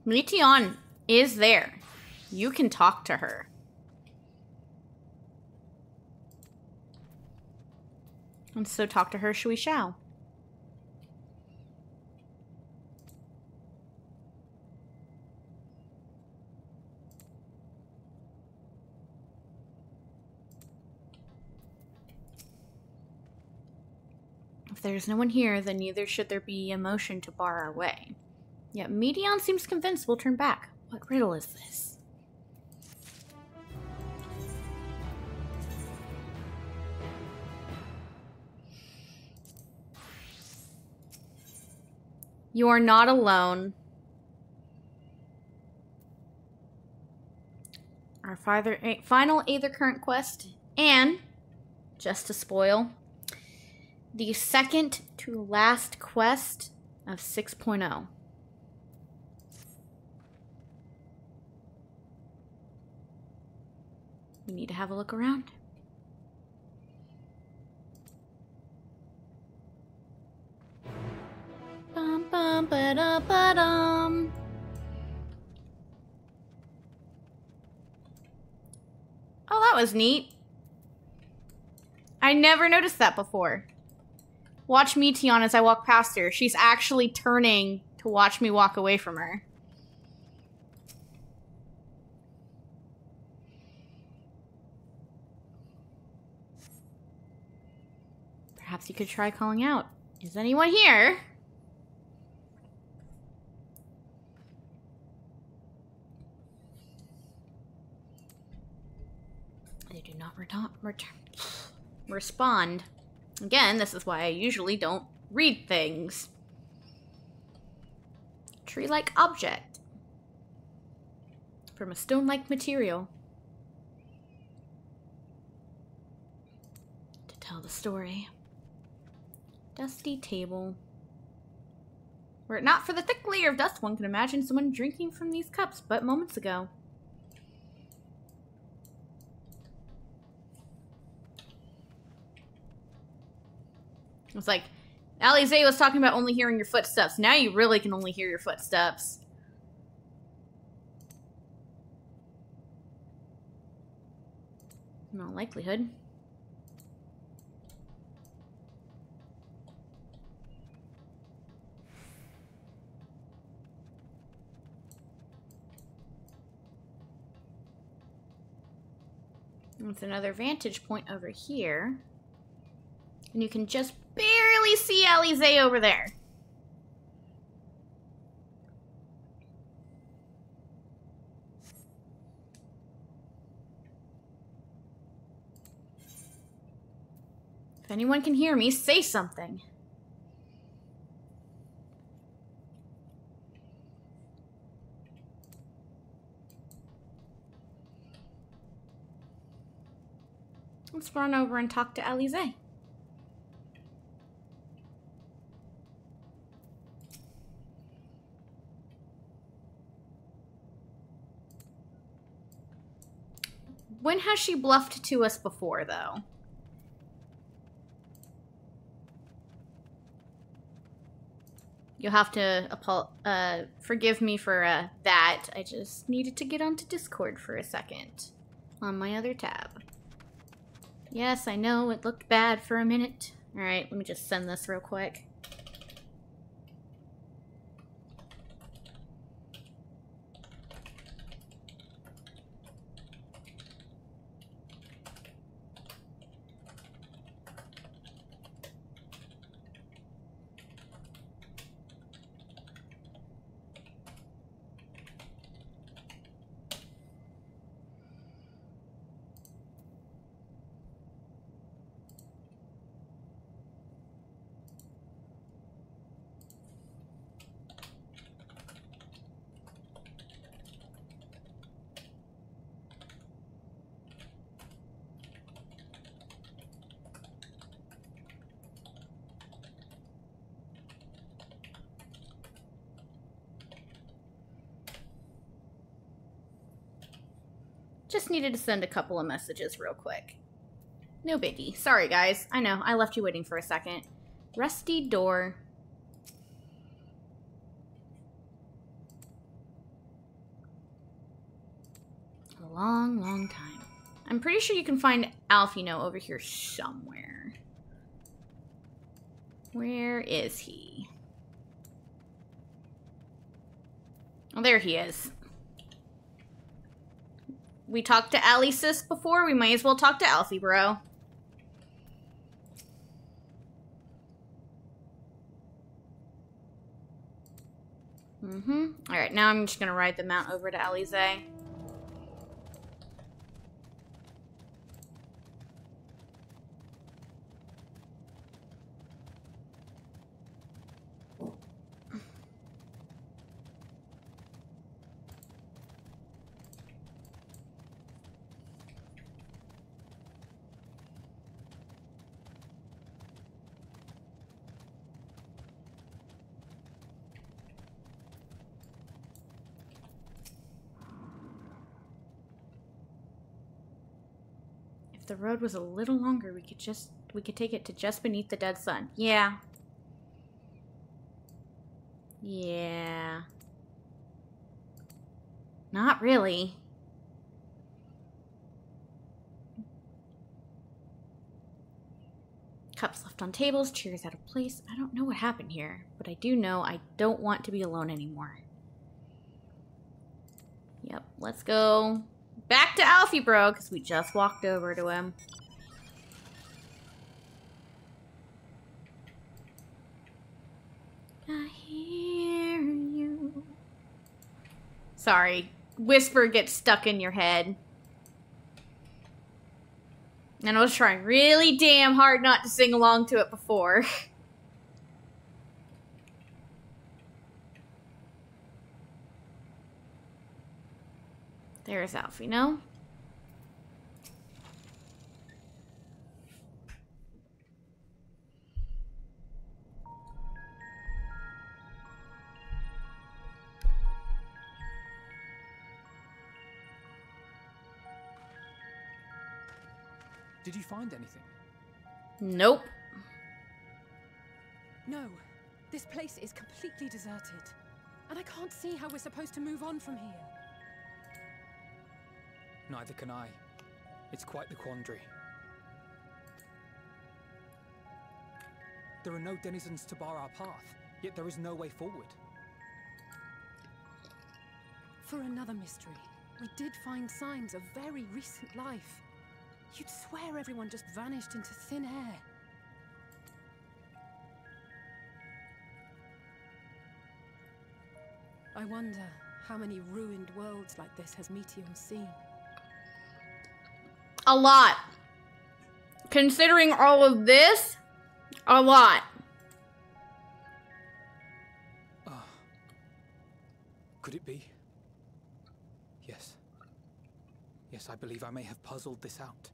Meteion is there. You can talk to her. And so talk to her we shall. If there's no one here, then neither should there be a motion to bar our way. Yet Meteion seems convinced we'll turn back. What riddle is this? You are not alone. Our final Aether Current quest, and, just to spoil, the second to last quest of 6.0. We need to have a look around. Bum, bum, ba-dum, ba-dum. Oh, that was neat. I never noticed that before. Watch Meteion as I walk past her. She's actually turning to watch me walk away from her. Perhaps you could try calling out. Is anyone here? They do not return. respond. Again, this is why I usually don't read things. Tree-like object. From a stone-like material. To tell the story. Dusty table. Were it not for the thick layer of dust, one could imagine someone drinking from these cups but moments ago. It's like, Alize was talking about only hearing your footsteps. Now you really can only hear your footsteps. In all likelihood. With another vantage point over here. And you can just barely see Alize over there. If anyone can hear me, say something. Let's run over and talk to Alize. When has she bluffed to us before, though? You'll have to forgive me for that. I just needed to get onto Discord for a second on my other tab. Yes, I know it looked bad for a minute. Alright, let me just send this real quick. Just needed to send a couple of messages real quick. No biggie. Sorry, guys. I know, I left you waiting for a second. Rusty door. A long, long time. I'm pretty sure you can find Alfino over here somewhere. Where is he? Oh, there he is. We talked to Alice before, we might as well talk to Alfie, bro. Alright, now I'm just gonna ride the mount over to Alize. If the road was a little longer, we could take it to just beneath the dead sun. Yeah. Yeah. Not really. Cups left on tables, chairs out of place. I don't know what happened here, but I do know I don't want to be alone anymore. Yep, let's go back to Alfie, bro, because we just walked over to him. I hear you. Sorry, whisper gets stuck in your head. And I was trying really damn hard not to sing along to it before. There's Alfie, no? Did you find anything? Nope. No, this place is completely deserted. And I can't see how we're supposed to move on from here. Neither can I. It's quite the quandary. There are no denizens to bar our path, yet there is no way forward. For another mystery, we did find signs of very recent life. You'd swear everyone just vanished into thin air. I wonder how many ruined worlds like this has Meteion seen? A lot. Considering all of this, a lot. Could it be? Yes. Yes, I believe I may have puzzled this out.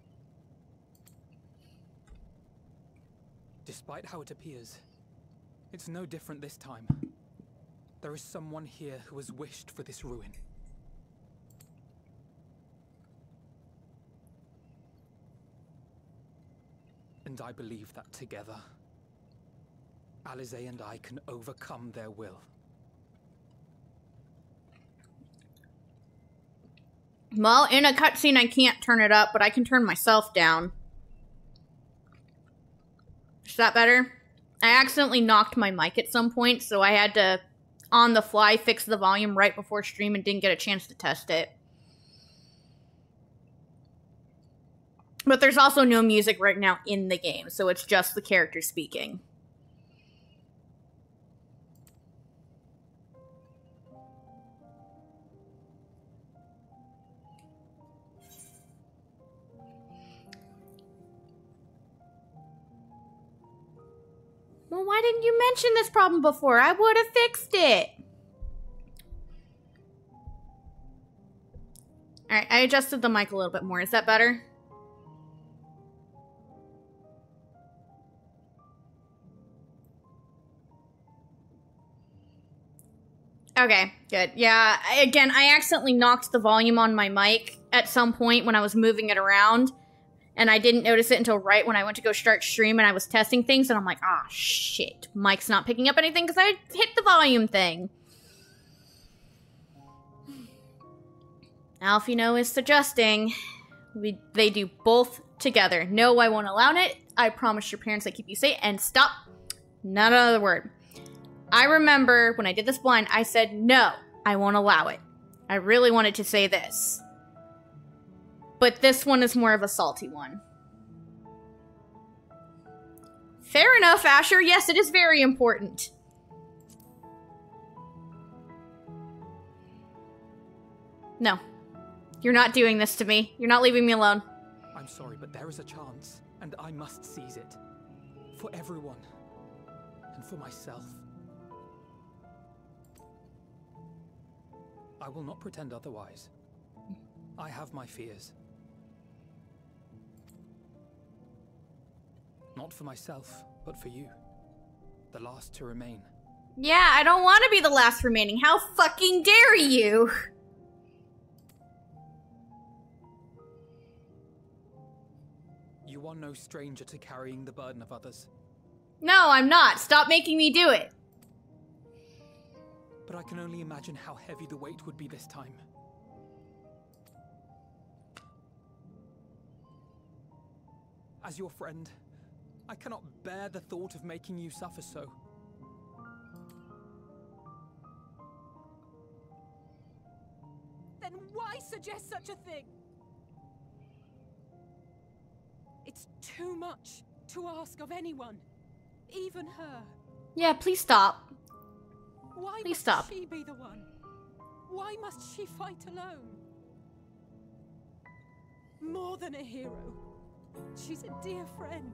Despite how it appears, it's no different this time. There is someone here who has wished for this ruin. And I believe that together, Alize and I can overcome their will. Well, in a cutscene I can't turn it up, but I can turn myself down. Is that better? I accidentally knocked my mic at some point, so I had to, on the fly, fix the volume right before stream and didn't get a chance to test it. But there's also no music right now in the game, so it's just the character speaking. Well, why didn't you mention this problem before? I would have fixed it. Alright, I adjusted the mic a little bit more. Is that better? Okay, good. Yeah, again, I accidentally knocked the volume on my mic at some point when I was moving it around. And I didn't notice it until right when I went to go start stream and I was testing things. And I'm like, ah, shit. Mike's not picking up anything because I hit the volume thing. Alfie is suggesting they do both together. No, I won't allow it. I promise your parents I keep you safe. And stop. Not another word. I remember when I did this blind, I said, no, I won't allow it. I really wanted to say this. But this one is more of a salty one. Fair enough, Asher. Yes, it is very important. No. You're not doing this to me. You're not leaving me alone. I'm sorry, but there is a chance, and I must seize it. For everyone. And for myself. I will not pretend otherwise. I have my fears. Not for myself, but for you. The last to remain. Yeah, I don't want to be the last remaining. How fucking dare you? You are no stranger to carrying the burden of others. No, I'm not. Stop making me do it. But I can only imagine how heavy the weight would be this time. As your friend, I cannot bear the thought of making you suffer so. Then why suggest such a thing? It's too much to ask of anyone, even her. Yeah, please stop. Why Please must stop. she be the one? Why must she fight alone? More than a hero, She's a dear friend.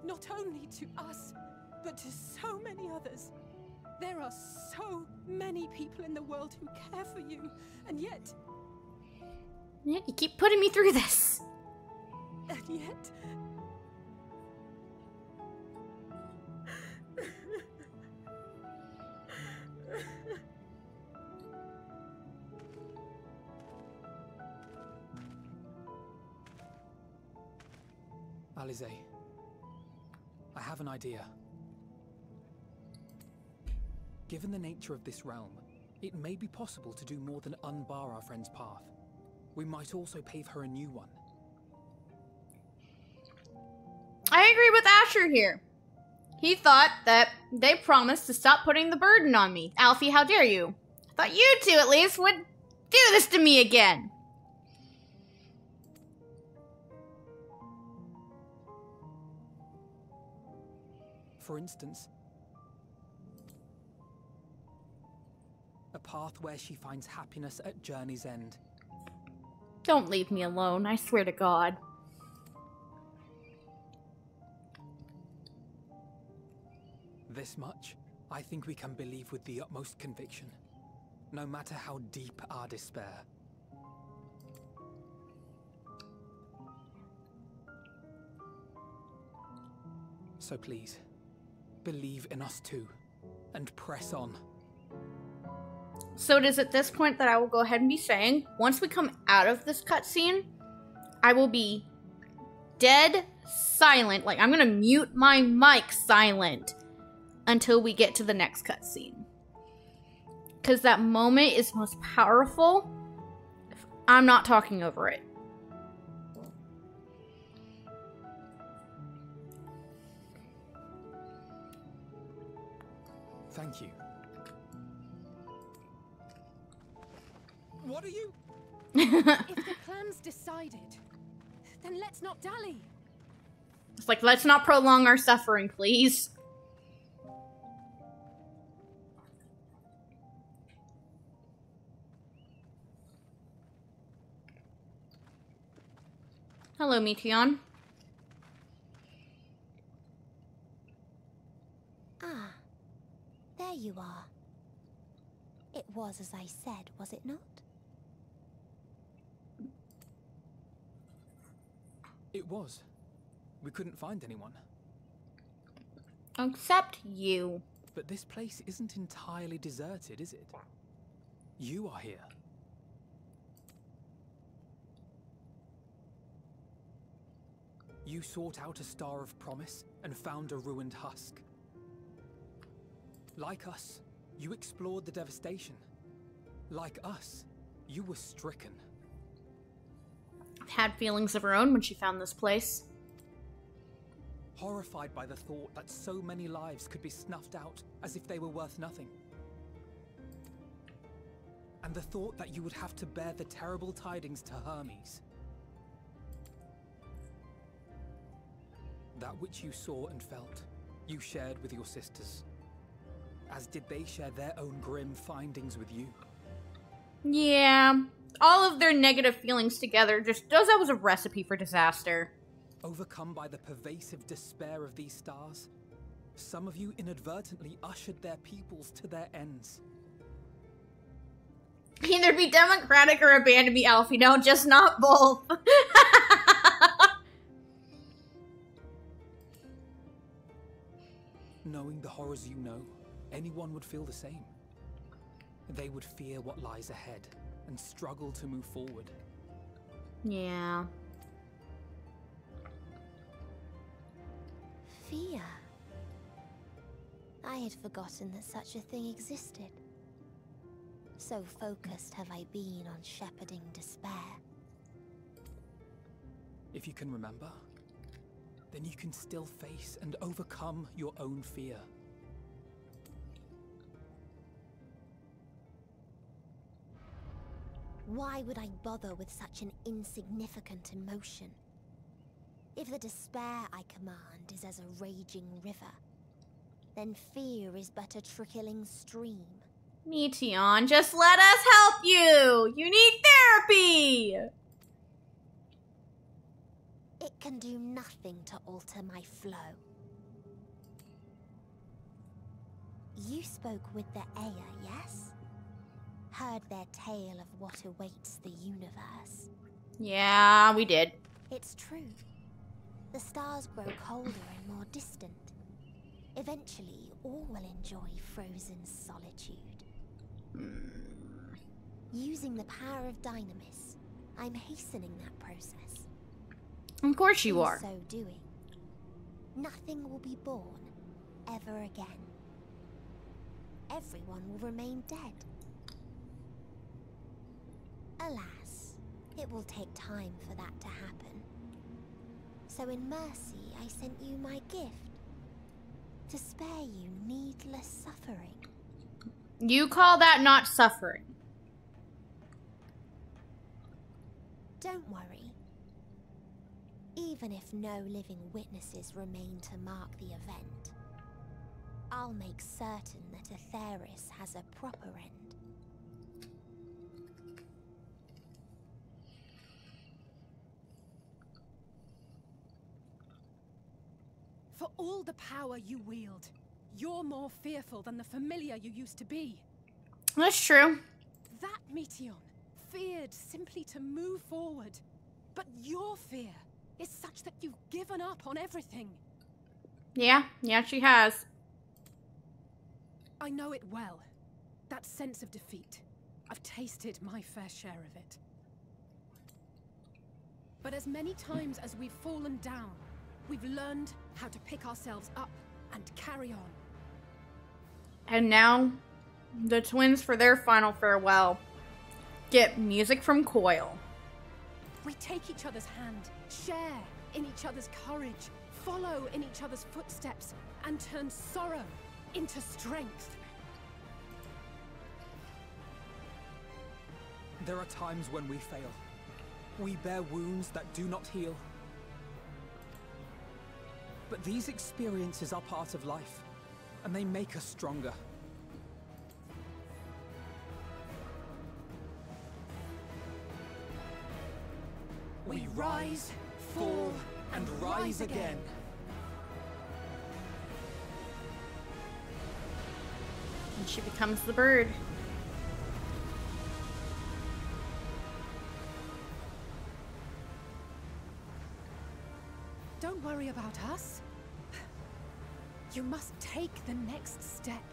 Not only to us, but to so many others. There are so many people in the world who care for you, and yet... Yeah, you keep putting me through this. And yet... Alize, I have an idea. Given the nature of this realm, it may be possible to do more than unbar our friend's path. We might also pave her a new one. I agree with Asher here. He thought that they promised to stop putting the burden on me. Alfie, how dare you? I thought you two at least would do this to me again. For instance, a path where she finds happiness at Journey's End. Don't leave me alone, I swear to God. This much, I think we can believe with the utmost conviction, no matter how deep our despair. So please, believe in us too, and press on. So it is at this point that I will go ahead and be saying, once we come out of this cutscene, I will be dead silent. Like, I'm gonna mute my mic silent until we get to the next cutscene. Because that moment is most powerful if I'm not talking over it. Thank you. What are you? If the plan's decided, then let's not dally. It's like, let's not prolong our suffering, please. Hello, Meteion. Ah, there you are. It was as I said, was it not? It was. We couldn't find anyone. Except you. But this place isn't entirely deserted, is it? You are here. You sought out a star of promise and found a ruined husk. Like us, you explored the devastation. Like us, you were stricken. Had feelings of her own when she found this place. Horrified by the thought that so many lives could be snuffed out as if they were worth nothing. And the thought that you would have to bear the terrible tidings to Hermes. That which you saw and felt, you shared with your sisters. As did they share their own grim findings with you. Yeah, all of their negative feelings together just does that was a recipe for disaster. Overcome by the pervasive despair of these stars, some of you inadvertently ushered their peoples to their ends. Either be democratic or abandon me, Alfie. No, just not both. Knowing the horrors you know, anyone would feel the same. They would fear what lies ahead and struggle to move forward. Yeah. Fear. I had forgotten that such a thing existed. So focused have I been on shepherding despair. If you can remember, then you can still face and overcome your own fear. Why would I bother with such an insignificant emotion? If the despair I command is as a raging river, then fear is but a trickling stream. Meteion, just let us help you! You need therapy! It can do nothing to alter my flow. You spoke with the Aya, yes? Heard their tale of what awaits the universe. Yeah, we did. It's true. The stars grow colder and more distant. Eventually, all will enjoy frozen solitude. Using the power of Dynamis, I'm hastening that process. Of course you In are. so doing, nothing will be born ever again. Everyone will remain dead. Alas, it will take time for that to happen. So in mercy, I sent you my gift. To spare you needless suffering. You call that not suffering? Don't worry. Even if no living witnesses remain to mark the event, I'll make certain that Atheris has a proper end. For all the power you wield, you're more fearful than the familiar you used to be. That's true. That Meteion feared simply to move forward. But your fear is such that you've given up on everything. Yeah, she has. I know it well. That sense of defeat. I've tasted my fair share of it. But as many times as we've fallen down, we've learned how to pick ourselves up and carry on. And now, the twins, for their final farewell, get music from Coil. We take each other's hand, share in each other's courage, follow in each other's footsteps, and turn sorrow into strength. There are times when we fail. We bear wounds that do not heal. But these experiences are part of life, and they make us stronger. We rise, fall, and rise again. And she becomes the bird. Don't worry about us. You must take the next step,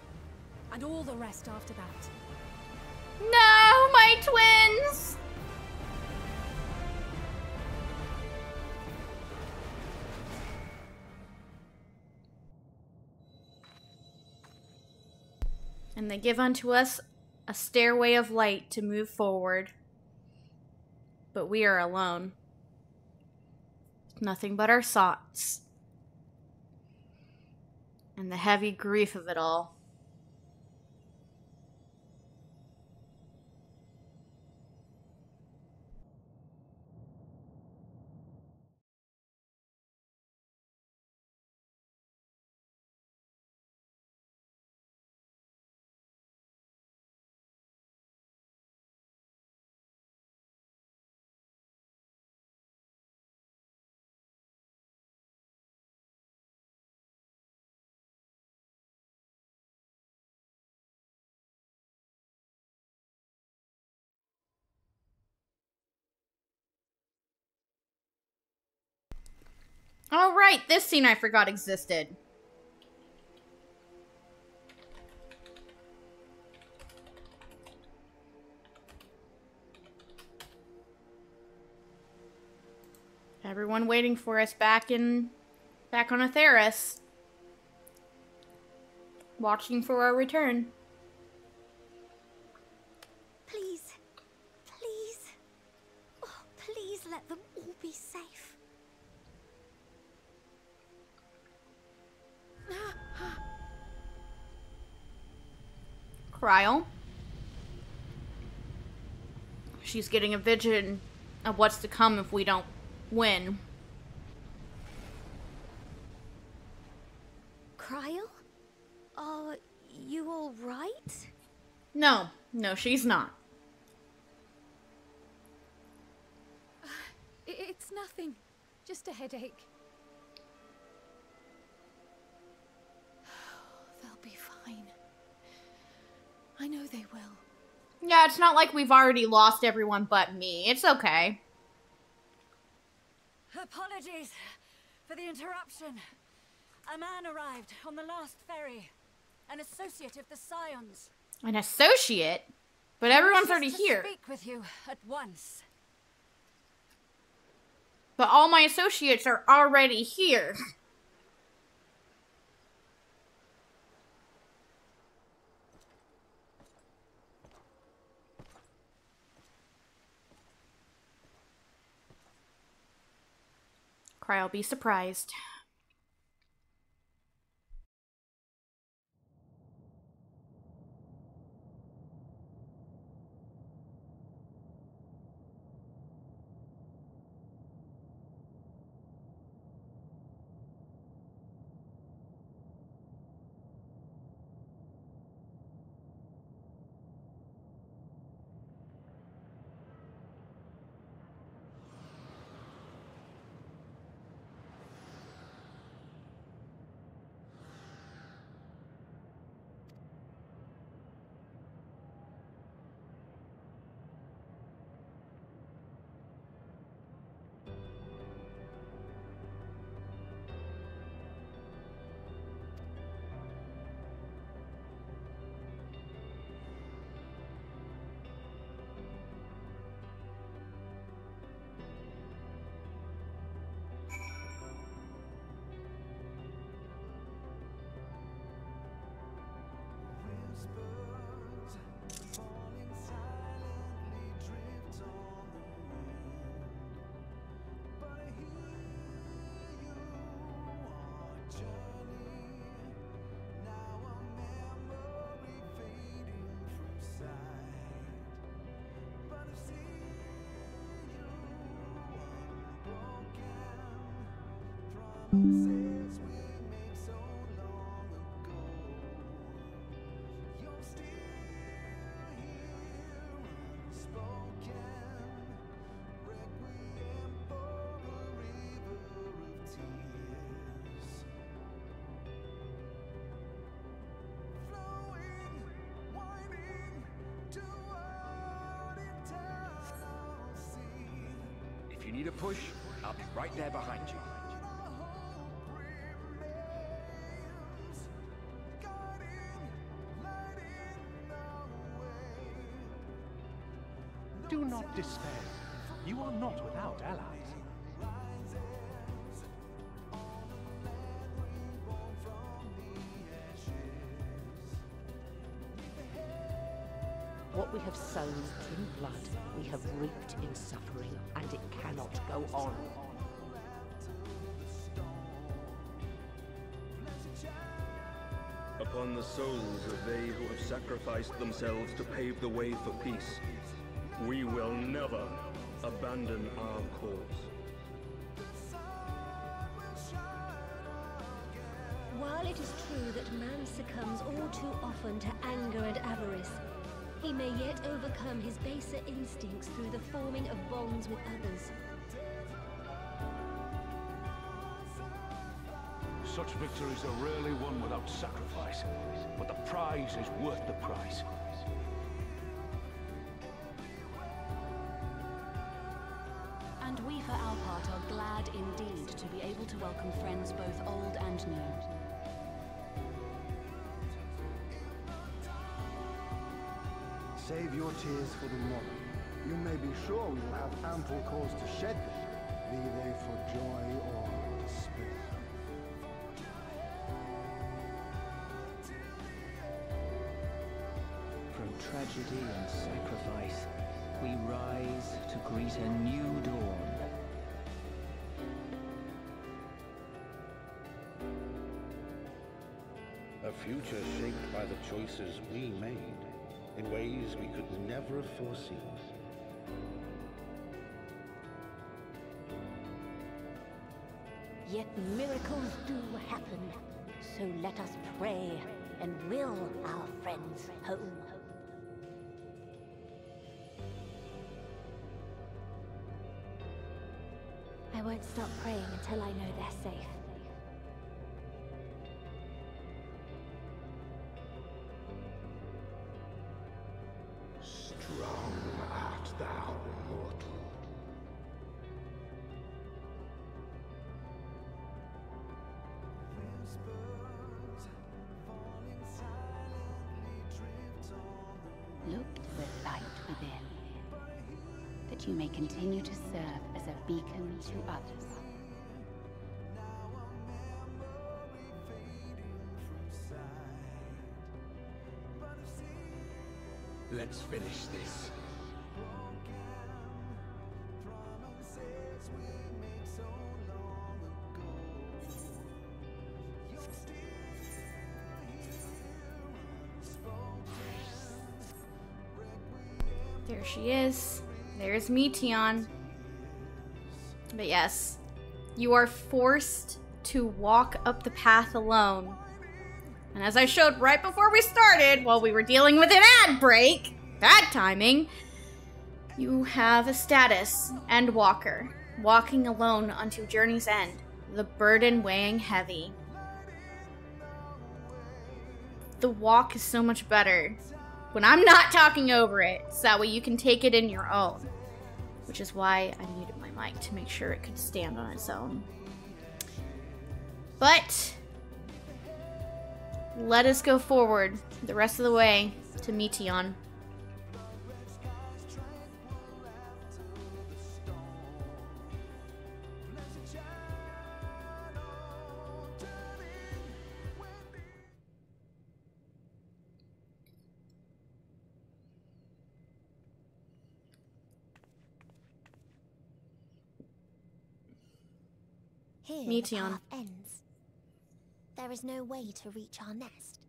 and all the rest after that. No, my twins! And they give unto us a stairway of light to move forward. But we are alone. Nothing but our thoughts. And the heavy grief of it all. Oh, right, this scene I forgot existed. Everyone waiting for us back on Atheris. Watching for our return. Please, please, oh, please let them all be safe. Kryl. She's getting a vision of what's to come if we don't win. Kryl? Are you all right? No, she's not. It's nothing. Just a headache. They'll be fine. I know they will. Yeah, it's not like we've already lost everyone but me. It's okay. Apologies for the interruption. A man arrived on the last ferry. An associate of the Scions. An associate? But everyone's already here. Speak with you at once. But all my associates are already here. Cry, I'll be surprised. If you need a push, I'll be right there behind you. Do not despair. You are not without allies. What we have sown in blood, we have reaped in suffering, and it cannot go on. Upon the souls of they who have sacrificed themselves to pave the way for peace, we will never abandon our cause. While it is true that man succumbs all too often to anger and avarice, he may yet overcome his baser instincts through the forming of bonds with others. Such victories are rarely won without sacrifice, but the prize is worth the price. And we, for our part, are glad indeed to be able to welcome friends both old and new. Save your tears for the morrow. You may be sure we will have ample cause to shed them, be they for joy or despair. From tragedy and sacrifice, we rise to greet a new dawn. A future shaped by the choices we made, in ways we could never have foreseen. Yet miracles do happen, so let us pray and will our friends home. I won't won't stop praying until I know they're safe. Strong art thou, mortal. Look to the light within, that you may continue to serve as a beacon to others. Let's finish this. There she is. There's Meteion. But yes, you are forced to walk up the path alone. And as I showed right before we started, while we were dealing with an ad break, bad timing, you have a status, End Walker, walking alone unto journey's end, the burden weighing heavy. The walk is so much better when I'm not talking over it, so that way you can take it in your own. Which is why I muted my mic, to make sure it could stand on its own. But let us go forward the rest of the way to Meteion. Here Meteion. the path ends. There is no way to reach our nest.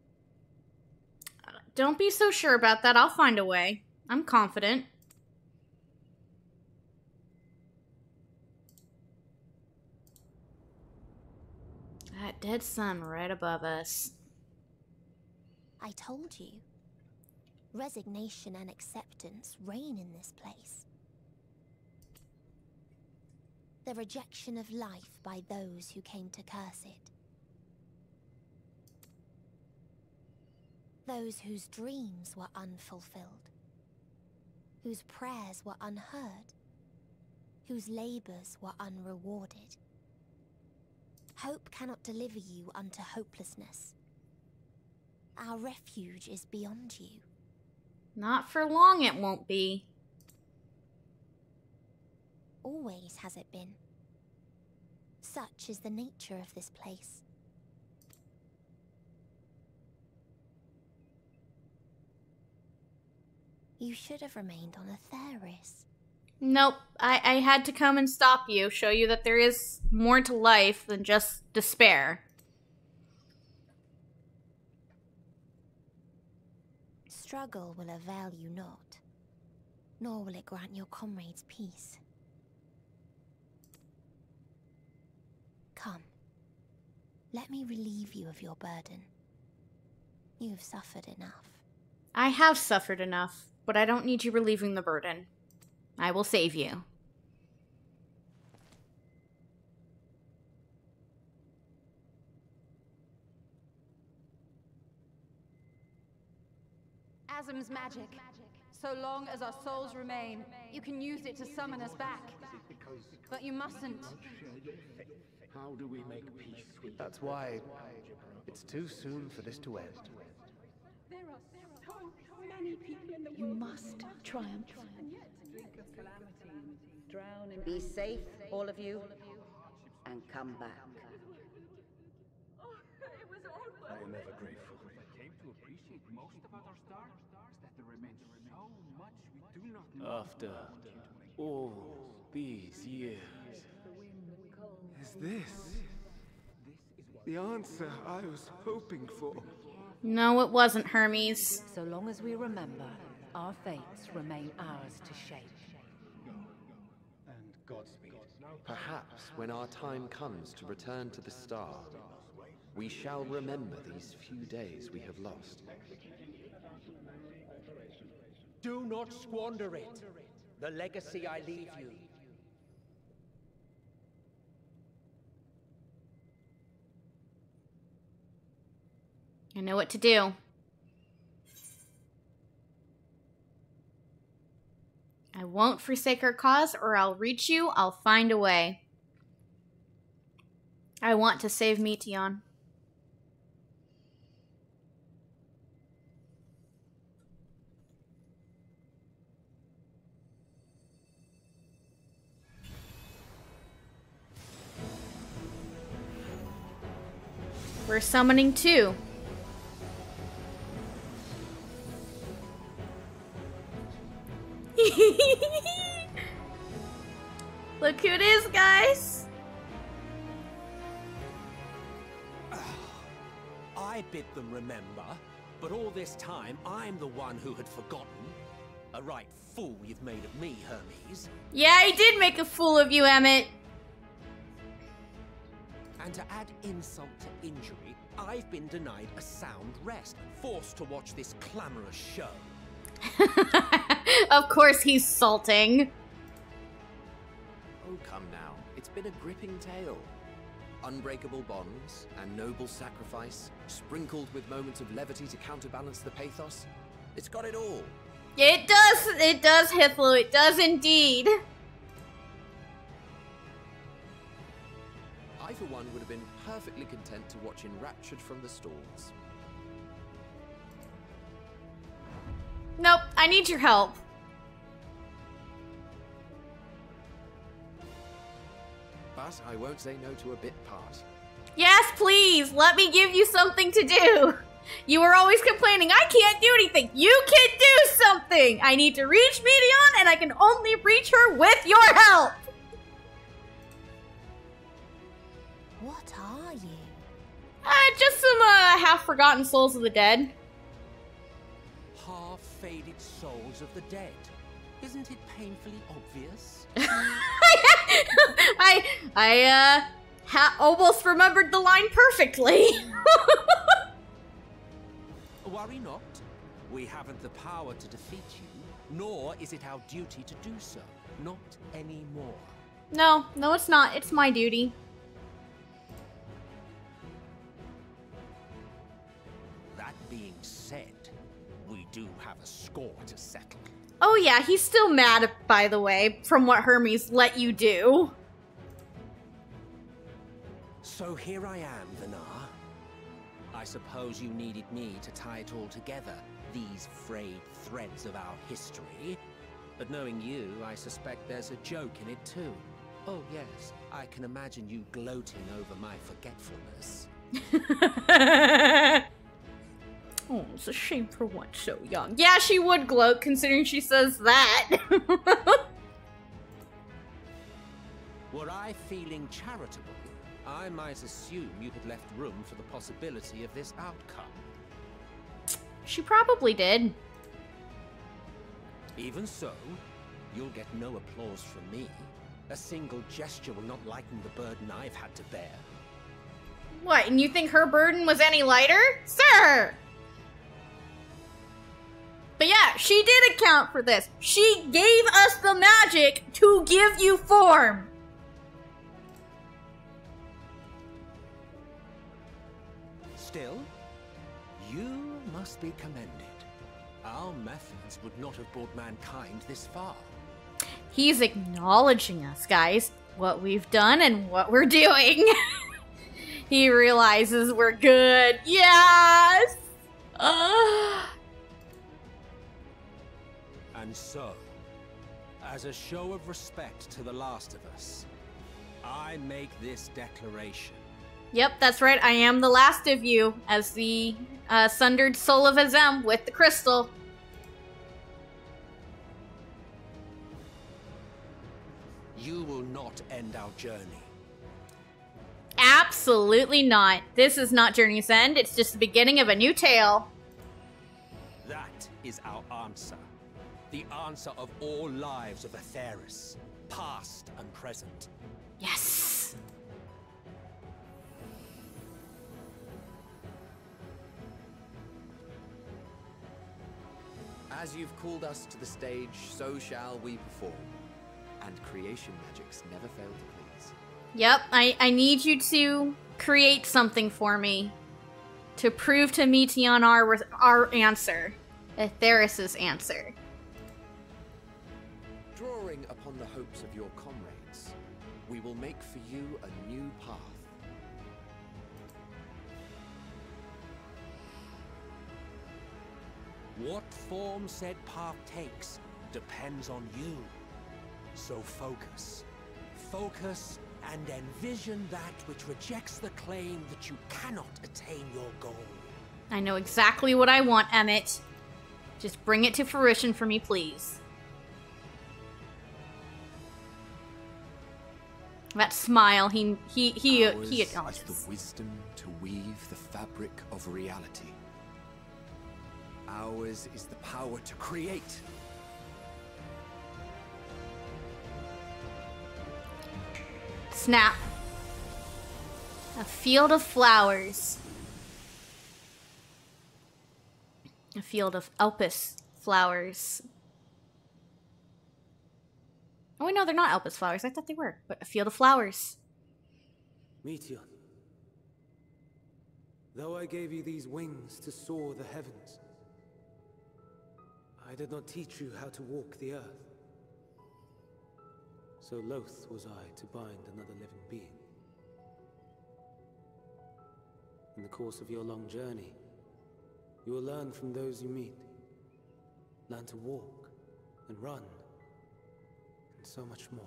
Don't be so sure about that. I'll find a way. I'm confident. That dead sun right above us. I told you. Resignation and acceptance reign in this place. The rejection of life by those who came to curse it. Those whose dreams were unfulfilled. Whose prayers were unheard. Whose labors were unrewarded. Hope cannot deliver you unto hopelessness. Our refuge is beyond you. Not for long it won't be. Always has it been. Such is the nature of this place. You should have remained on Atheris. Nope. I had to come and stop you, show you that there is more to life than just despair. Struggle will avail you not, nor will it grant your comrades peace. Come, let me relieve you of your burden. You have suffered enough. I have suffered enough, but I don't need you relieving the burden. I will save you. Asm's magic. So long as our souls remain, you can use it to summon us back. But you mustn't. How do we make peace with That's why it's too soon for this to end. There are so many people in the You world. must triumph. Be safe, all of you, and come back. I am ever grateful. I came to appreciate most about our star is that there remains so much we do not know. After all these years, Is this the answer I was hoping for? No, it wasn't, Hermes. So long as we remember, our fates remain ours to shape. And Godspeed. Perhaps when our time comes to return to the star, we shall remember these few days we have lost. Do not squander it. The legacy I leave you. I know what to do. I won't forsake our cause, or I'll reach you. I'll find a way. I want to save Meteion. We're summoning 2. Look who it is, guys. I bid them remember, but all this time I'm the one who had forgotten. A right fool you've made of me, Hermes. Yeah, I did make a fool of you, Emmett. And to add insult to injury, I've been denied a sound rest, forced to watch this clamorous show. Of course he's salting. Oh, come now. It's been a gripping tale. Unbreakable bonds and noble sacrifice, sprinkled with moments of levity to counterbalance the pathos. It's got it all. It does, Hydaelyn. It does indeed. I, for one, would have been perfectly content to watch enraptured from the stalls. Nope, I need your help. But I won't say no to a bit part. Yes, please, let me give you something to do. You were always complaining, I can't do anything. You can do something. I need to reach Meteion, and I can only reach her with your help. What are you? Just some half-forgotten souls of the dead. Half-faded souls of the dead. Isn't it painfully obvious? I almost remembered the line perfectly. Worry not. We haven't the power to defeat you, nor is it our duty to do so. Not anymore. No, it's not. It's my duty. That being said, we do have a score to settle. Oh yeah, he's still mad, by the way, from what Hermes let you do. So here I am, Vanar. I suppose you needed me to tie it all together, these frayed threads of our history. But knowing you, I suspect there's a joke in it too. Oh yes, I can imagine you gloating over my forgetfulness. Oh, it's a shame for one so young. Yeah, she would gloat, considering she says that. Were I feeling charitable, I might assume you had left room for the possibility of this outcome. She probably did. Even so, you'll get no applause from me. A single gesture will not lighten the burden I've had to bear. What, and you think her burden was any lighter? Sir! But yeah, she did account for this. She gave us the magic to give you form. Still, you must be commended. Our methods would not have brought mankind this far. He's acknowledging us, guys. What we've done and what we're doing. He realizes we're good. Yes! And so, as a show of respect to the last of us, I make this declaration. Yep, that's right. I am the last of you, as the sundered soul of Azem with the crystal. You will not end our journey. Absolutely not. This is not Journey's End. It's just the beginning of a new tale. That is our answer. The answer of all lives of Atheris, past and present. Yes. As you've called us to the stage, so shall we perform. And creation magics never fail to please. Yep, I need you to create something for me. to prove to Meteion our answer. Etheris's answer. Drawing upon the hopes of your comrades, we will make for you a new path. What form said path takes depends on you. So focus. Focus and envision that which rejects the claim that you cannot attain your goal. I know exactly what I want, Emmett. Just bring it to fruition for me, please. That smile, he acknowledges. The wisdom to weave the fabric of reality. Ours is the power to create. Snap. A field of flowers. A field of Elpis flowers. Oh, wait, no, they're not Elpis flowers. I thought they were. But a field of flowers. Meteion, though I gave you these wings to soar the heavens, I did not teach you how to walk the earth. So loath was I to bind another living being. In the course of your long journey, you will learn from those you meet. Learn to walk and run, and so much more.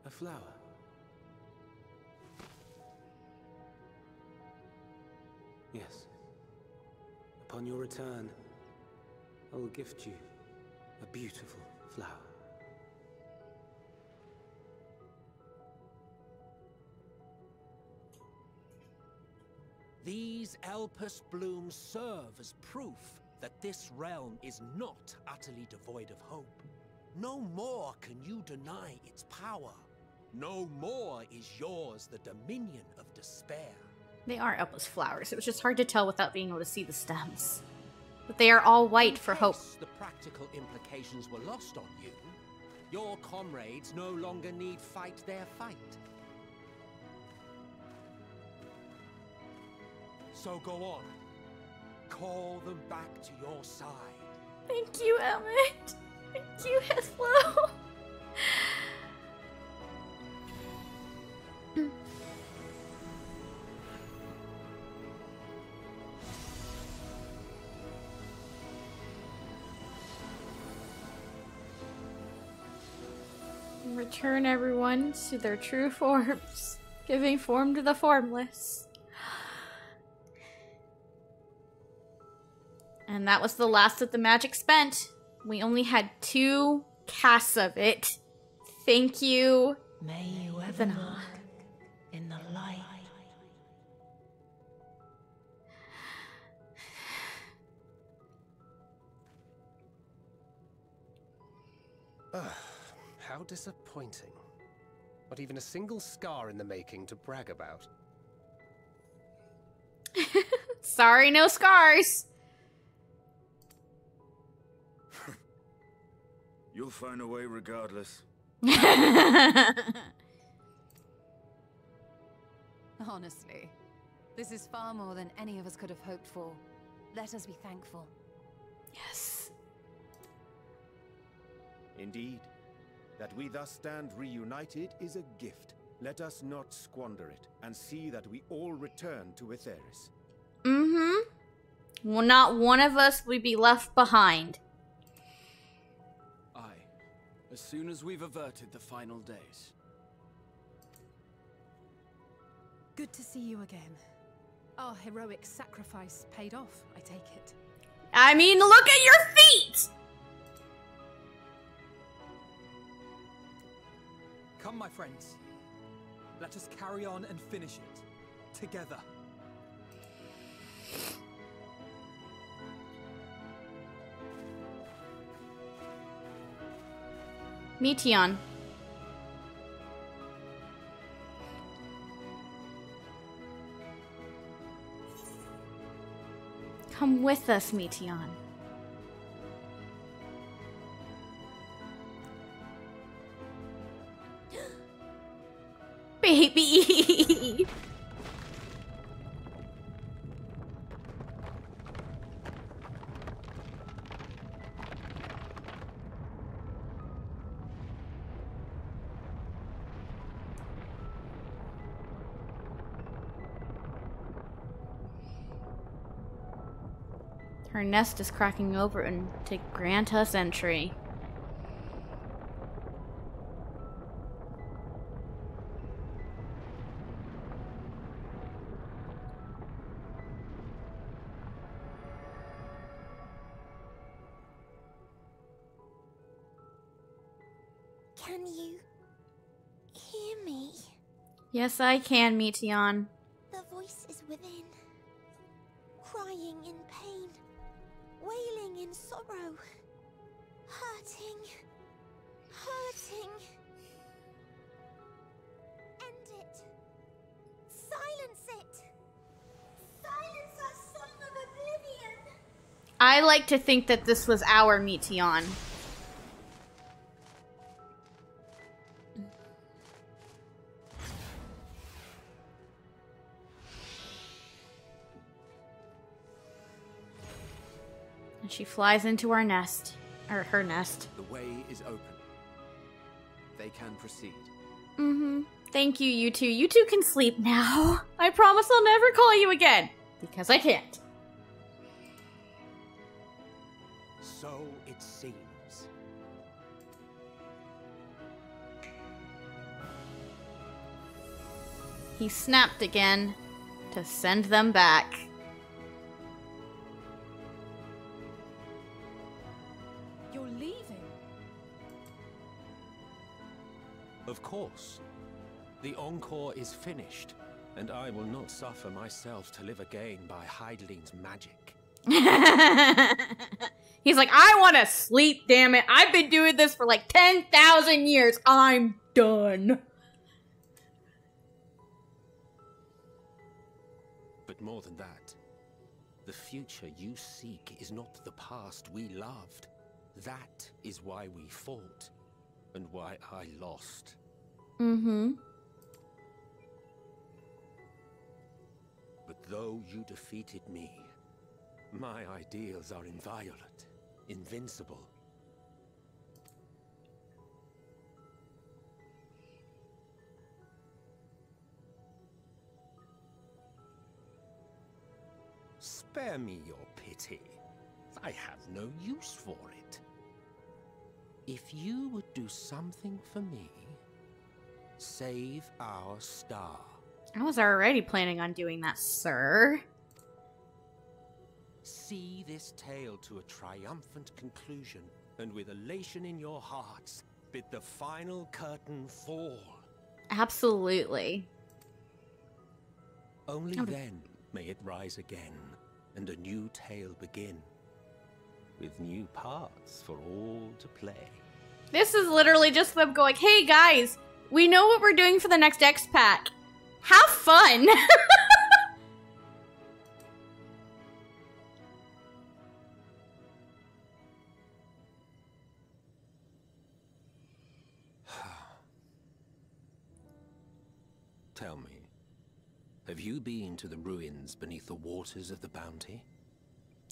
A flower. Yes. Upon your return, I will gift you a beautiful flower. These Elpis blooms serve as proof that this realm is not utterly devoid of hope. No more can you deny its power. No more is yours the dominion of despair. They are Elpis flowers. It was just hard to tell without being able to see the stems. But they are all white for hope. The practical implications were lost on you. Your comrades no longer need fight their fight. So go on. Call them back to your side. Thank you, Emmett. Thank you, Hithlo. Return everyone to their true forms, giving form to the formless. And that was the last of the magic spent. We only had 2 casts of it. Thank you. May you ever walk in the light. How disappointing. Not even a single scar in the making to brag about. Sorry, no scars. You'll find a way regardless. Honestly, this is far more than any of us could have hoped for. Let us be thankful. Yes. Indeed. That we thus stand reunited is a gift. Let us not squander it, and see that we all return to Etheris. Mm-hmm. Well, not one of us would be left behind. Aye. As soon as we've averted the final days. Good to see you again. Our heroic sacrifice paid off, I take it. I mean, look at your feet! Come, my friends. Let us carry on and finish it. Together. Meteion. Come with us, Meteion. Baby! Her nest is cracking open to grant us entry. Can you hear me? Yes, I can, Meteion. The voice is within, crying in pain, wailing in sorrow, hurting. End it. Silence it. Silence our song of oblivion. I like to think that this was our Meteion. And she flies into our nest. Or her nest. The way is open. They can proceed. Mm-hmm. Thank you, you two. You two can sleep now. I promise I'll never call you again. Because I can't. So it seems. He snapped again to send them back. You're leaving? Of course. The encore is finished, and I will not suffer myself to live again by Hydaelyn's magic. He's like, I want to sleep, damn it. I've been doing this for like 10,000 years. I'm done. But more than that, the future you seek is not the past we loved. That is why we fought, and why I lost. Mm-hmm. But though you defeated me, my ideals are inviolate, invincible. Spare me your pity. I have no use for it. If you would do something for me, save our star. I was already planning on doing that, sir. See this tale to a triumphant conclusion, and with elation in your hearts, bid the final curtain fall. Absolutely. Only then may it rise again, and a new tale begin, with new parts for all to play. This is literally just them going, hey guys, we know what we're doing for the next X pack. Have fun! Tell me, have you been to the ruins beneath the waters of the Bounty?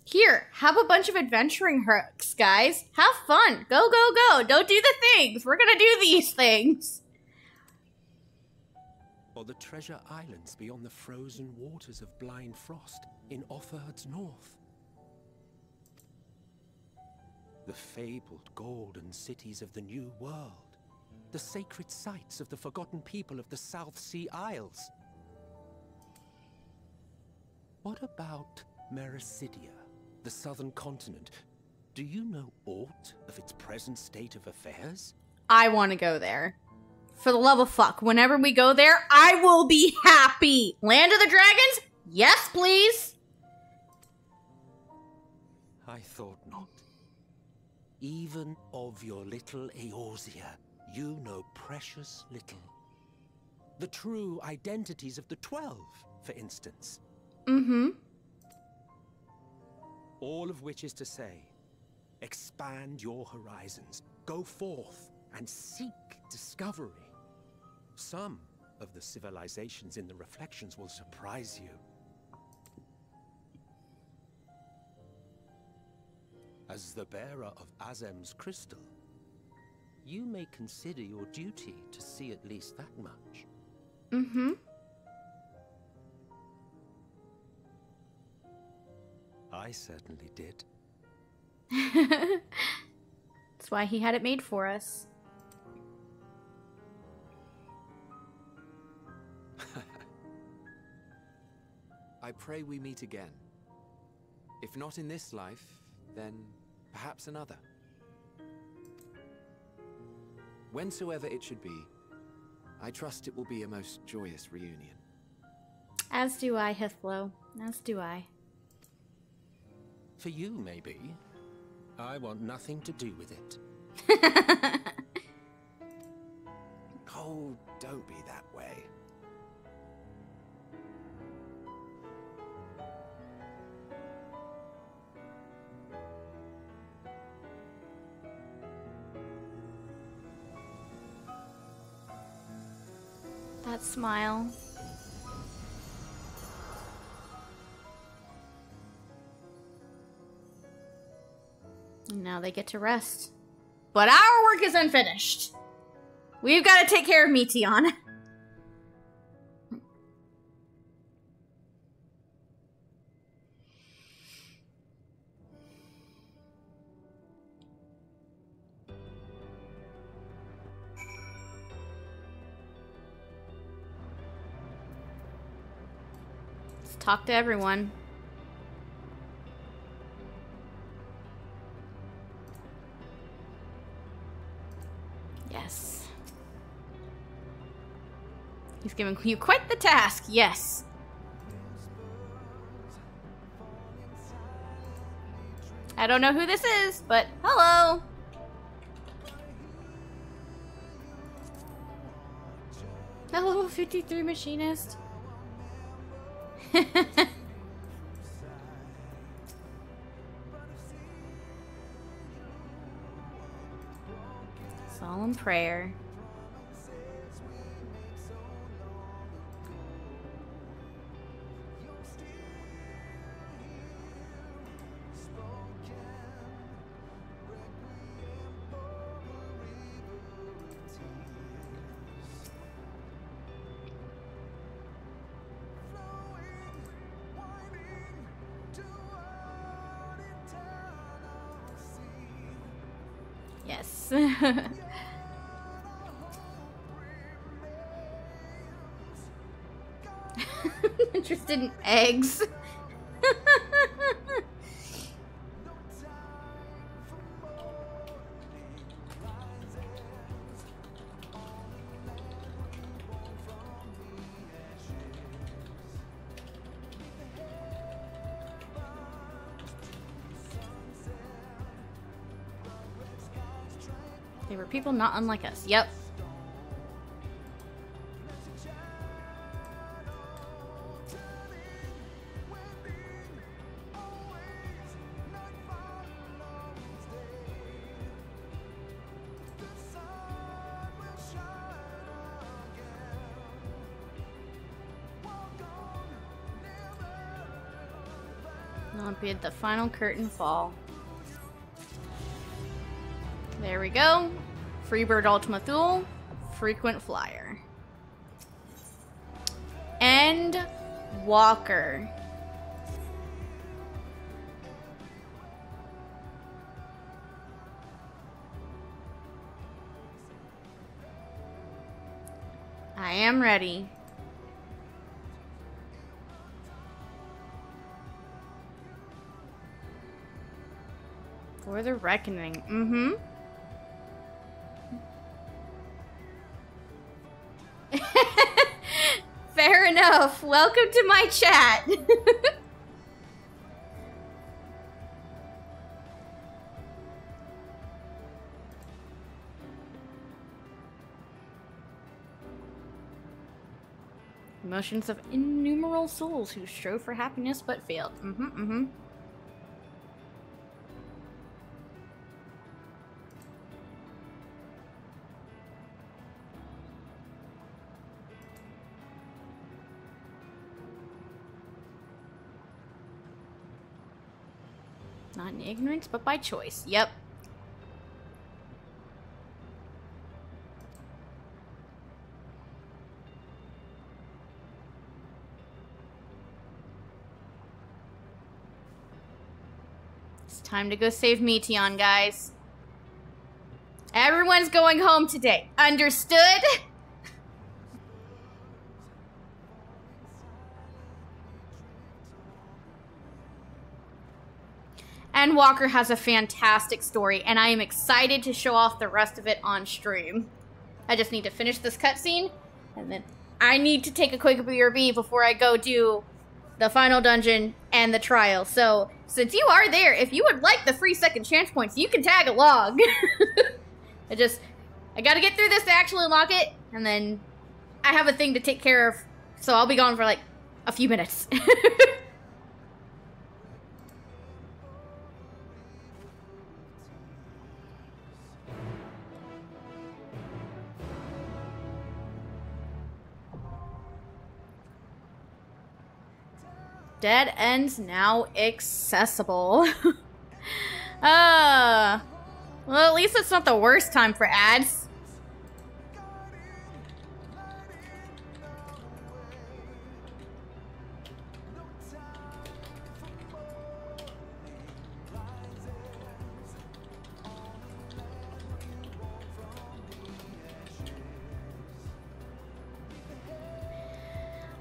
Here, have a bunch of adventuring hooks, guys. Have fun. Go, go, go. Don't do the things. We're gonna do these things. Or the treasure islands beyond the frozen waters of Blind Frost in Offerhead's north? The fabled golden cities of the New World. The sacred sites of the forgotten people of the South Sea Isles. What about Mericidia, the southern continent? Do you know aught of its present state of affairs? I want to go there. For the love of fuck, whenever we go there, I will be happy. Land of the Dragons? Yes, please. I thought not. Even of your little Eorzea, you know precious little. The true identities of the 12, for instance. Mm-hmm. All of which is to say, expand your horizons, go forth and seek discovery. Some of the civilizations in the reflections will surprise you. As the bearer of Azem's crystal, you may consider your duty to see at least that much. Mm-hmm. I certainly did. That's why he had it made for us. I pray we meet again. If not in this life, then perhaps another. Whensoever it should be, I trust it will be a most joyous reunion. As do I, Hythlo. As do I. For you, maybe. I want nothing to do with it. Oh, don't be that way. That smile. And now they get to rest. But our work is unfinished. We've got to take care of Meteion. Let's talk to everyone. Yes. He's giving you quite the task, yes. I don't know who this is, but hello. Hello, 53 machinist. Solemn prayer. Yes. Interested in eggs. They were people not unlike us. Yep. I'll bid the final curtain fall. There we go. Freebird Ultima Thule. Frequent Flyer. And Walker. I am ready. For the reckoning. Mm-hmm. Fair enough. Welcome to my chat. Emotions of innumerable souls who strove for happiness but failed. Mm-hmm, mm-hmm. Not in ignorance, but by choice. Yep. It's time to go save Meteion, guys. Everyone's going home today. Understood? And Walker has a fantastic story, and I am excited to show off the rest of it on stream. I just need to finish this cutscene, and then I need to take a quick BRB before I go do the final dungeon and the trial. So, since you are there, if you would like the free second chance points, you can tag along. I gotta get through this to actually unlock it, and then I have a thing to take care of, so I'll be gone for like a few minutes. Dead ends now accessible. Well, at least it's not the worst time for ads.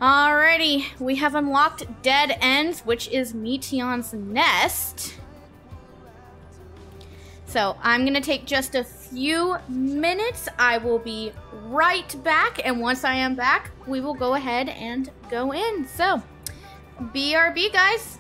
Alrighty, we have unlocked Dead Ends, which is Meteion's nest. So I'm gonna take just a few minutes. I will be right back, and once I am back, we will go ahead and go in. So, BRB, guys.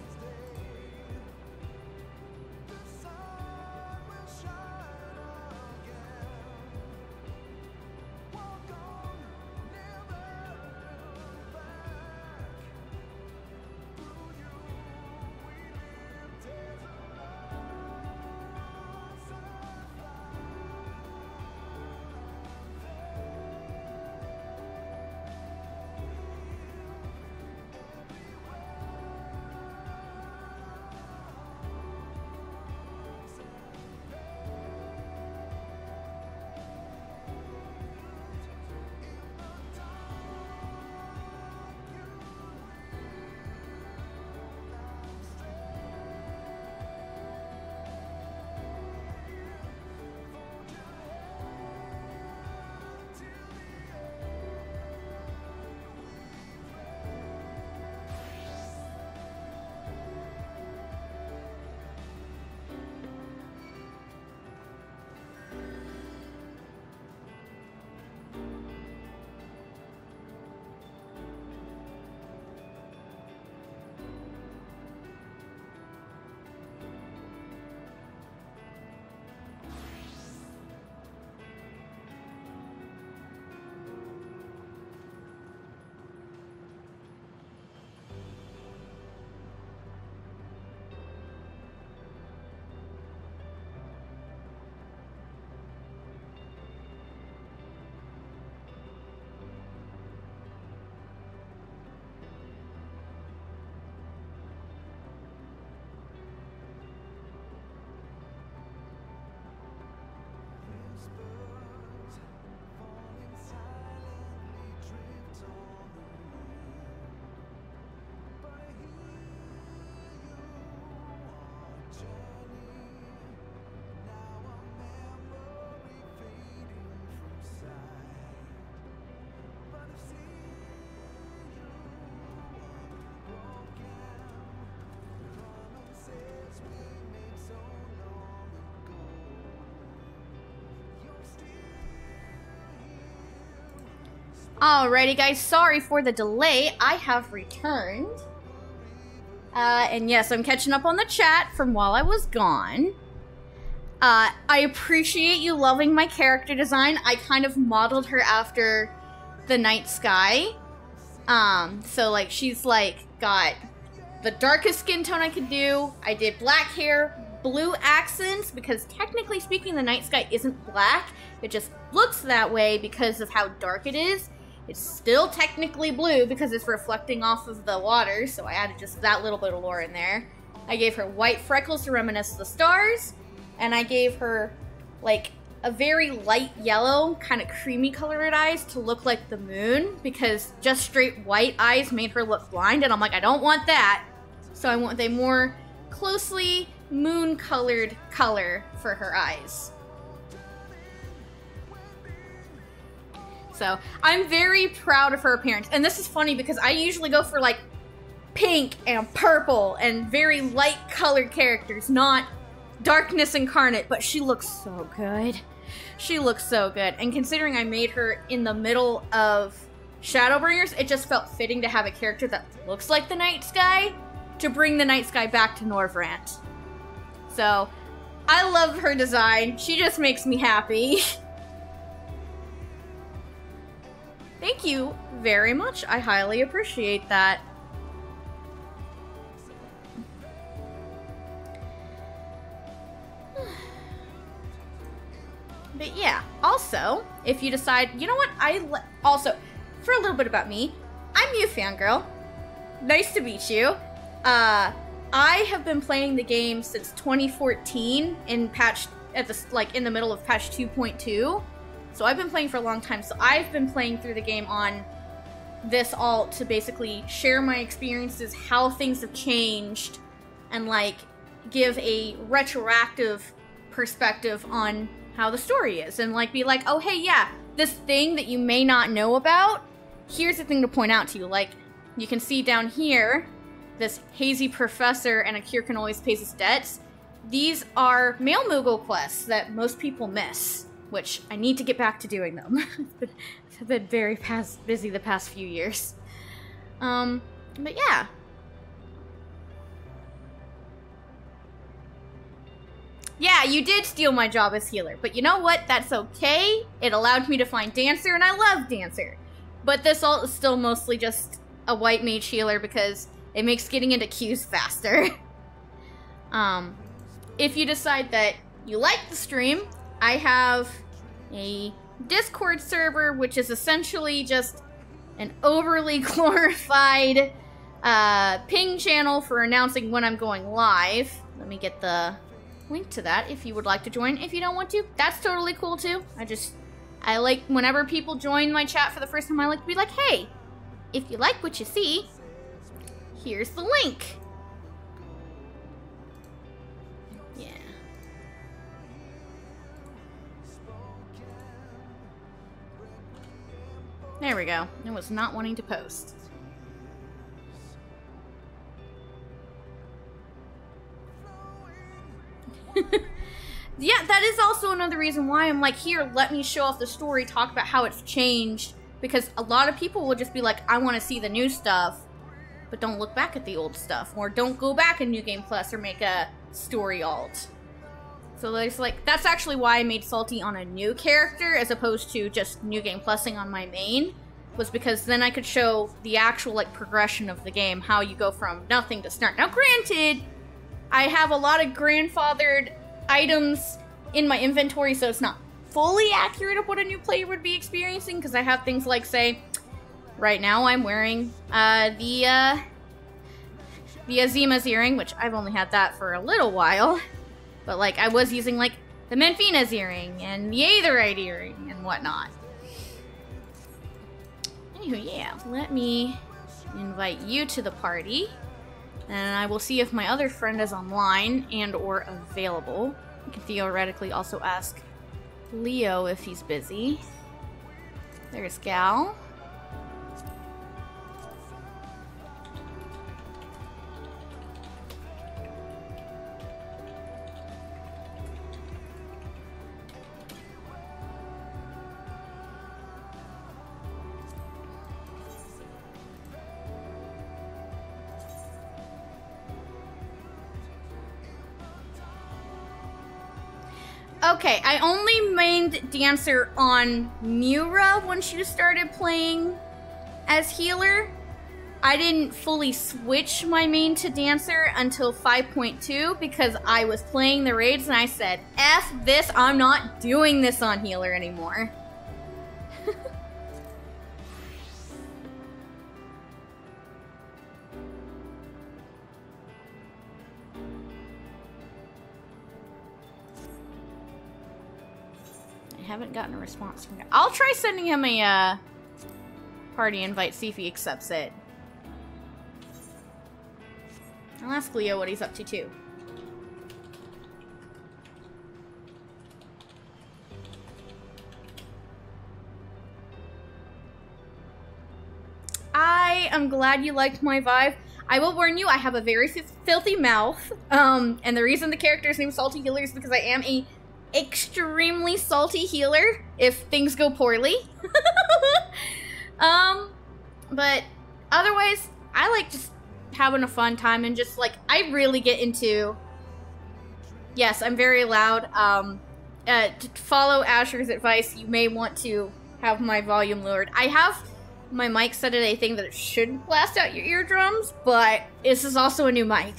Alrighty, guys, sorry for the delay. I have returned. And yes, I'm catching up on the chat from while I was gone. I appreciate you loving my character design. I kind of modeled her after the night sky. So like, she's like got the darkest skin tone I could do. I did black hair, blue accents, because technically speaking, the night sky isn't black. It just looks that way because of how dark it is. It's still technically blue because it's reflecting off of the water, so I added just that little bit of lore in there. I gave her white freckles to reminisce of the stars, and I gave her like a very light yellow, kind of creamy colored eyes to look like the moon, because just straight white eyes made her look blind, and I'm like, I don't want that. So I want they more closely moon-colored color for her eyes. So, I'm very proud of her appearance. And this is funny because I usually go for, like, pink and purple and very light-colored characters, not darkness incarnate, but she looks so good. She looks so good. And considering I made her in the middle of Shadowbringers, it just felt fitting to have a character that looks like the Night Sky to bring the Night Sky back to Norvrant. So, I love her design. She just makes me happy. Thank you very much. I highly appreciate that. But yeah, also, if you decide, you know what, also, for a little bit about me, I'm you, Fangirl. Nice to meet you. I have been playing the game since 2014 in the middle of patch 2.2. So I've been playing for a long time. So I've been playing through the game on this alt to basically share my experiences, how things have changed, and like give a retroactive perspective on how the story is, and like be like, oh hey, yeah, this thing that you may not know about, here's the thing to point out to you. Like, you can see down here, this hazy professor and a cure can always pay his debts. These are male Moogle quests that most people miss, which I need to get back to doing them. I've been very busy the past few years. But yeah. Yeah, you did steal my job as healer, but you know what? That's okay. It allowed me to find Dancer, and I love Dancer. But this ult is still mostly just a white mage healer because it makes getting into queues faster. If you decide that you like the stream, I have a Discord server, which is essentially just an overly glorified ping channel for announcing when I'm going live. Let me get the link to that if you would like to join. If you don't want to, that's totally cool too. I like whenever people join my chat for the first time, I like to be like, hey, if you like what you see, here's the link. Yeah. There we go. It was not wanting to post. Yeah, that is also another reason why I'm like, here, let me show off the story, talk about how it's changed, because a lot of people will just be like, I want to see the new stuff, but don't look back at the old stuff, or don't go back in New Game Plus or make a story alt. So there's like, that's actually why I made Salty on a new character as opposed to just New Game Plusing on my main, was because then I could show the actual like progression of the game, how you go from nothing to start. Now granted, I have a lot of grandfathered items in my inventory, so it's not fully accurate of what a new player would be experiencing, because I have things like, say, right now I'm wearing the Azima's earring, which I've only had that for a little while, but like I was using like the Menfina's earring and the Aetherite earring and whatnot. Anywho, yeah, let me invite you to the party. And I will see if my other friend is online and or available. I can theoretically also ask Leo if he's busy. There's Gal. Okay, I only mained Dancer on Mura when she started playing as healer. I didn't fully switch my main to Dancer until 5.2 because I was playing the raids and I said, F this, I'm not doing this on healer anymore. I haven't gotten a response from him. I'll try sending him a party invite, see if he accepts it. I'll ask Leo what he's up to too. I am glad you liked my vibe. I will warn you, I have a very filthy mouth. And the reason the character is named Salty Healer is because I am a extremely salty healer if things go poorly. But otherwise, I like just having a fun time and just like, I really get into, yes, I'm very loud. To follow Asher's advice, you may want to have my volume lowered. I have my mic set at a thing that it shouldn't blast out your eardrums, but this is also a new mic.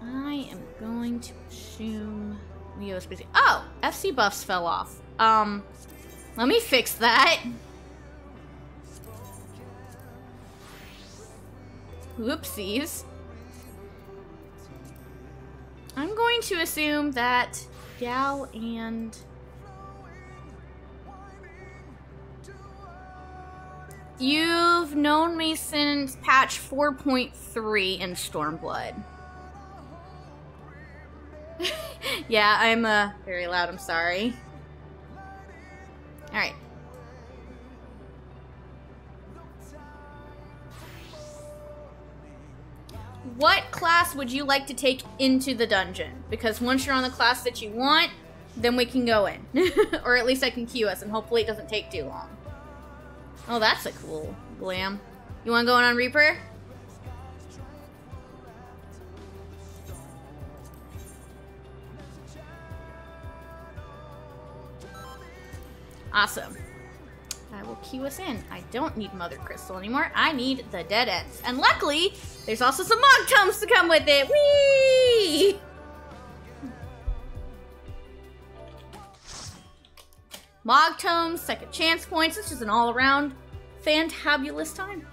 I am going to assume Leo's busy. Oh, FC buffs fell off. Let me fix that. Whoopsies. I'm going to assume that Gal and you've known me since patch 4.3 in Stormblood. Yeah, I'm very loud, I'm sorry. Alright. What class would you like to take into the dungeon? Because once you're on the class that you want, then we can go in. Or at least I can queue us, and hopefully it doesn't take too long. Oh, that's a cool glam. You want to go in on Reaper? Awesome. I will queue us in. I don't need Mother Crystal anymore. I need the dead ends. And luckily, there's also some Mog Tomes to come with it. Whee! Mog Tomes, second chance points. It's just an all-around fantabulous time.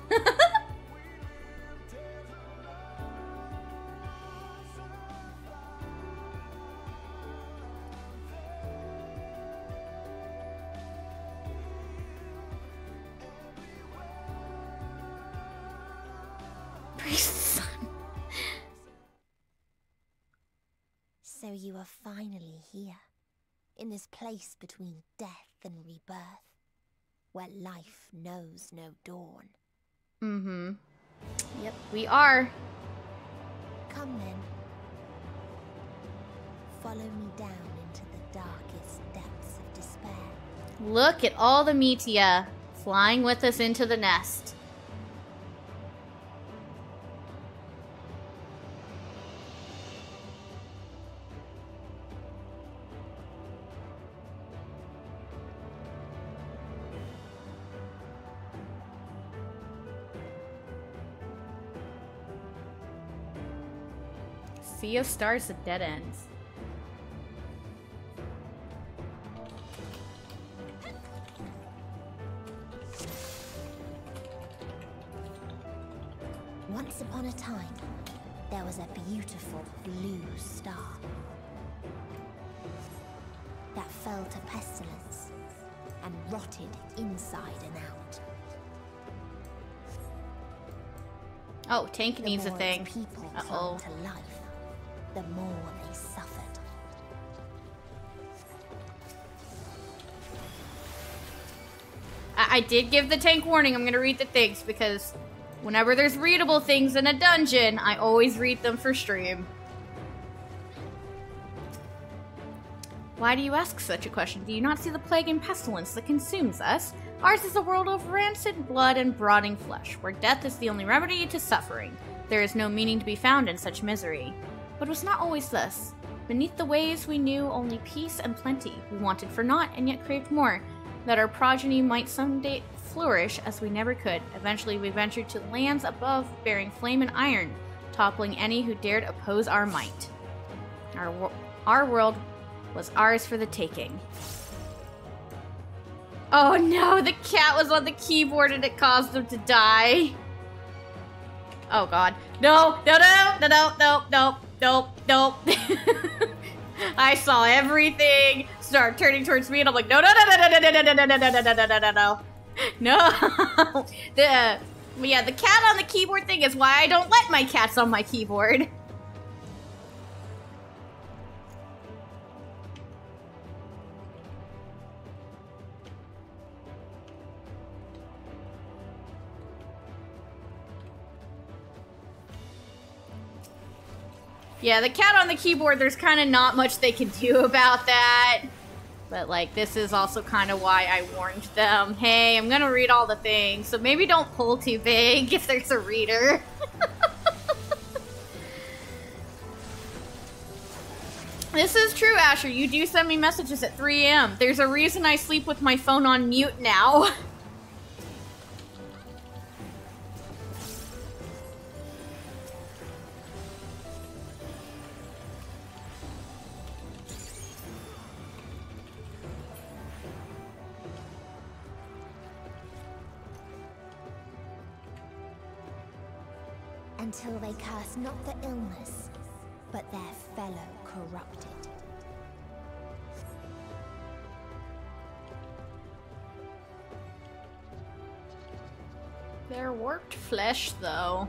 So you are finally here, in this place between death and rebirth, where life knows no dawn. Mm-hmm. Yep, we are. Come then. Follow me down into the darkest depths of despair. Look at all the Meteion flying with us into the nest. Sea of Stars at dead ends. Once upon a time, there was a beautiful blue star that fell to pestilence and rotted inside and out. Oh, Tank needs a thing. People Uh-oh. clung to life, the more they suffered. I did give the tank warning. I'm gonna read the things because whenever there's readable things in a dungeon, I always read them for stream. Why do you ask such a question? Do you not see the plague and pestilence that consumes us? Ours is a world of rancid blood and rotting flesh, where death is the only remedy to suffering. There is no meaning to be found in such misery. But it was not always thus. Beneath the ways we knew only peace and plenty. We wanted for naught and yet craved more, that our progeny might someday flourish as we never could. Eventually we ventured to lands above, bearing flame and iron, toppling any who dared oppose our might. Our world was ours for the taking. Oh no, the cat was on the keyboard and it caused him to die. Oh god. No, no, no, no, no, no, no, no, no. I saw everything start turning towards me and I'm like, no, no, no, no, no, no, no, no, no, no, no, no, no, no, no, no. No. Yeah, the cat on the keyboard thing is why I don't let my cats on my keyboard. Yeah, the cat on the keyboard, there's kind of not much they can do about that. But, like, this is also kind of why I warned them. Hey, I'm gonna read all the things, so maybe don't pull too big if there's a reader. This is true, Asher. You do send me messages at 3 a.m. There's a reason I sleep with my phone on mute now. Until they curse not the illness, but their fellow corrupted. They're warped flesh, though.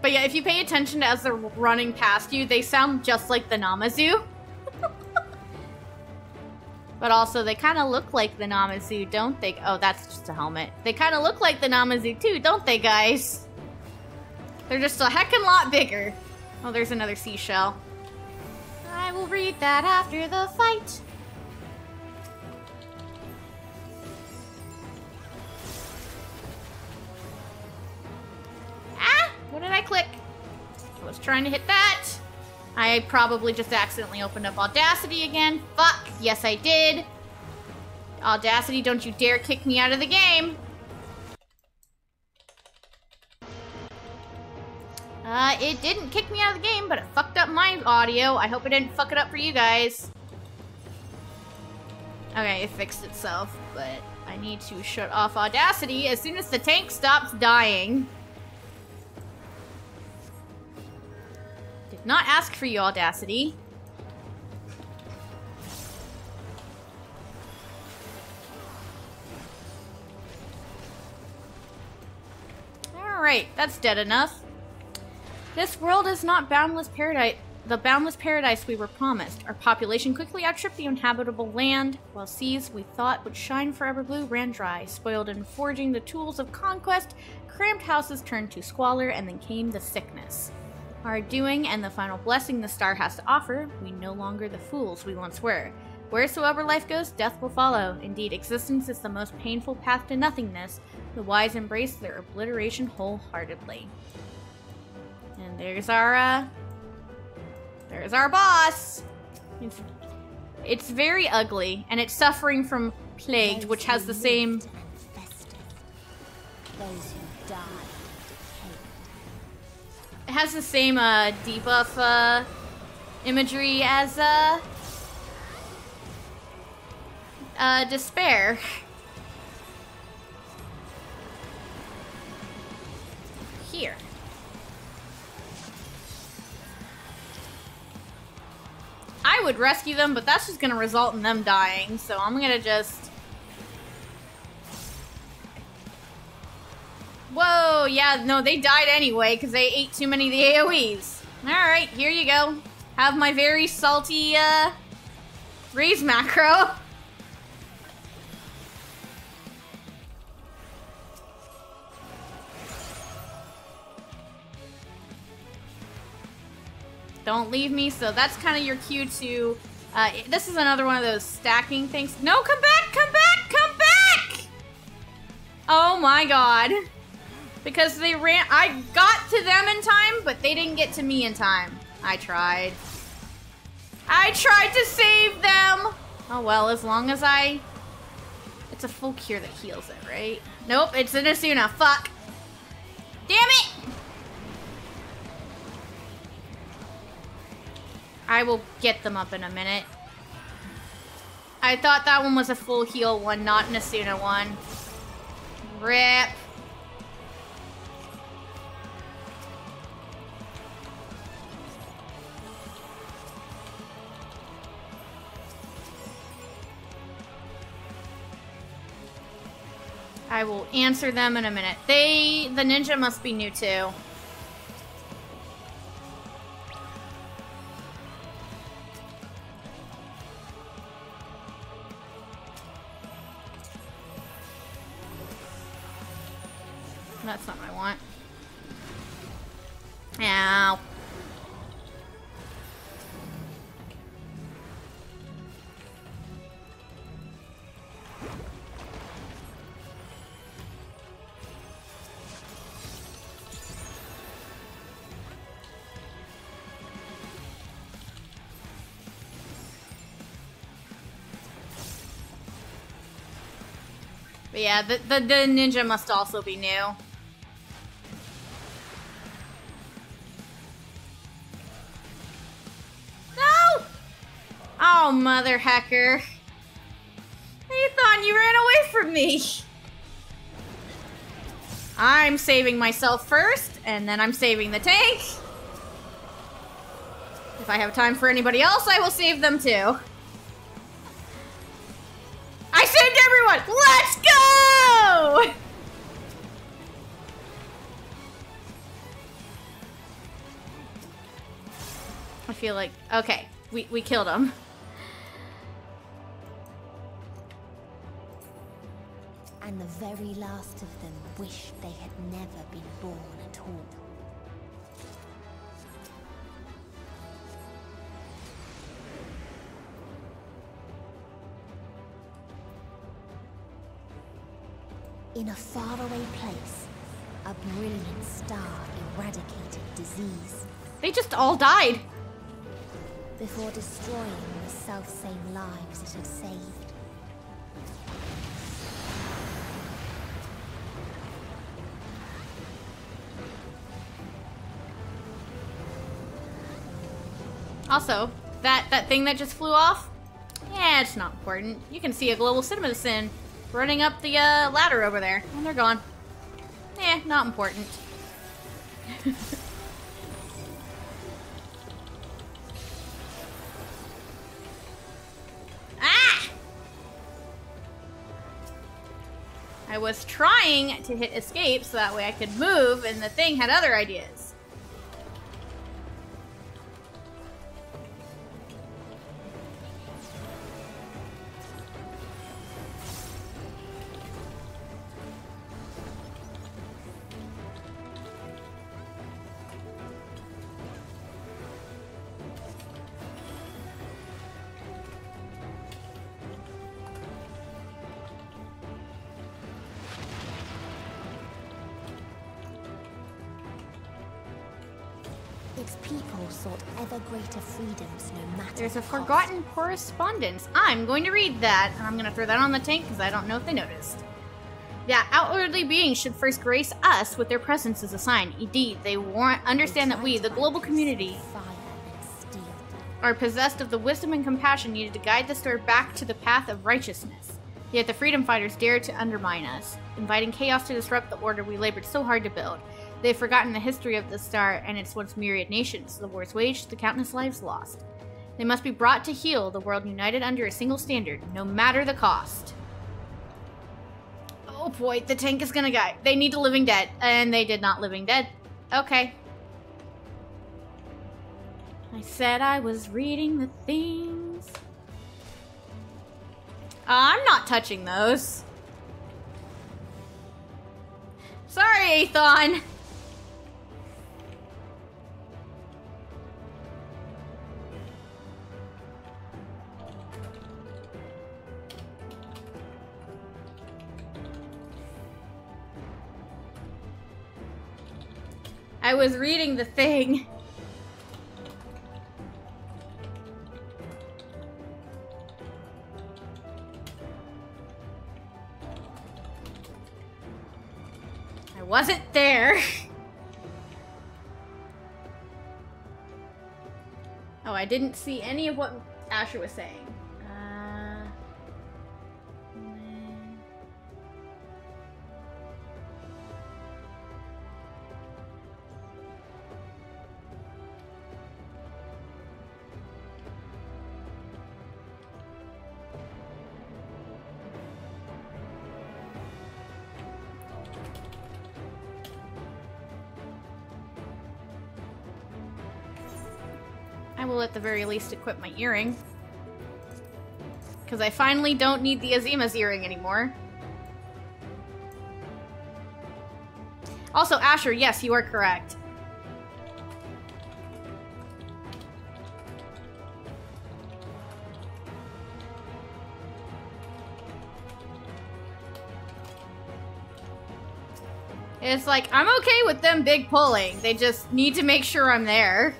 But yeah, if you pay attention as they're running past you, they sound just like the Namazu. But also, they kind of look like the Namazu, don't they? Oh, that's just a helmet. They kind of look like the Namazu too, don't they, guys? They're just a heckin' lot bigger. Oh, there's another seashell. I will read that after the fight. Ah! What did I click? I was trying to hit that. I probably just accidentally opened up Audacity again. Fuck. Yes, I did. Audacity, don't you dare kick me out of the game. It didn't kick me out of the game, but it fucked up my audio. I hope it didn't fuck it up for you guys. Okay, it fixed itself, but I need to shut off Audacity as soon as the tank stops dying. Did not ask for you, Audacity. Alright, that's dead enough. This world is not boundless paradise. The boundless paradise we were promised. Our population quickly outstripped the inhabitable land, while seas we thought would shine forever blue ran dry. Spoiled in forging the tools of conquest, cramped houses turned to squalor, and then came the sickness. Our doing and the final blessing the star has to offer, we no longer the fools we once were. Wheresoever life goes, death will follow. Indeed, existence is the most painful path to nothingness. The wise embrace their obliteration wholeheartedly. And there's our boss. It's very ugly, and it's suffering from plague, which has the same. Those who died. It has the same debuff imagery as despair. Here. I would rescue them, but that's just gonna result in them dying, so I'm gonna just... Whoa, yeah, no, they died anyway, because they ate too many of the AoEs. Alright, here you go. Have my very salty, raise macro. Don't leave me, so that's kind of your cue to... this is another one of those stacking things. No, come back! Come back! Come back! Oh my god. Because they ran... I got to them in time, but they didn't get to me in time. I tried. I tried to save them! Oh well, as long as I... It's a full cure that heals it, right? Nope, it's an Asuna. Fuck. Damn it! I will get them up in a minute. I thought that one was a full heal one, not an Asuna one. Rip. I will answer them in a minute. The ninja must be new too. That's not what I want. Ow. But yeah, the ninja must also be new. No! Oh, mother hecker. Meteion, you ran away from me. I'm saving myself first, and then I'm saving the tank. If I have time for anybody else, I will save them too. I saved everyone! Let's go! I feel like, okay, we killed him. And the very last of them wished they had never been born at all. In a faraway place, a brilliant star eradicated disease. They just all died. Before destroying the self-same lives it had saved. Also, that thing that just flew off, yeah, it's not important. You can see a global citizen running up the ladder over there, and they're gone. Eh, not important. Ah! I was trying to hit escape so that way I could move, and the thing had other ideas. Its people sought ever greater freedoms no matter There's a the forgotten correspondence. I'm going to read that, and I'm going to throw that on the tank because I don't know if they noticed. That outwardly beings should first grace us with their presence as a sign. Indeed, they understand that we, the global community, are possessed of the wisdom and compassion needed to guide the store back to the path of righteousness. Yet the freedom fighters dare to undermine us, inviting chaos to disrupt the order we labored so hard to build. They've forgotten the history of the star and its once myriad nations, the wars waged, the countless lives lost. They must be brought to heal the world united under a single standard, no matter the cost. Oh boy, the tank is gonna die. They need a living dead, and they did not living dead. Okay. I said I was reading the things. I'm not touching those. Sorry, Aethon. I was reading the thing. I wasn't there. Oh, I didn't see any of what Asher was saying. I will at the very least equip my earring. Because I finally don't need the Azima's earring anymore. Also, Asher, yes, you are correct. It's like, I'm okay with them big pulling. They just need to make sure I'm there.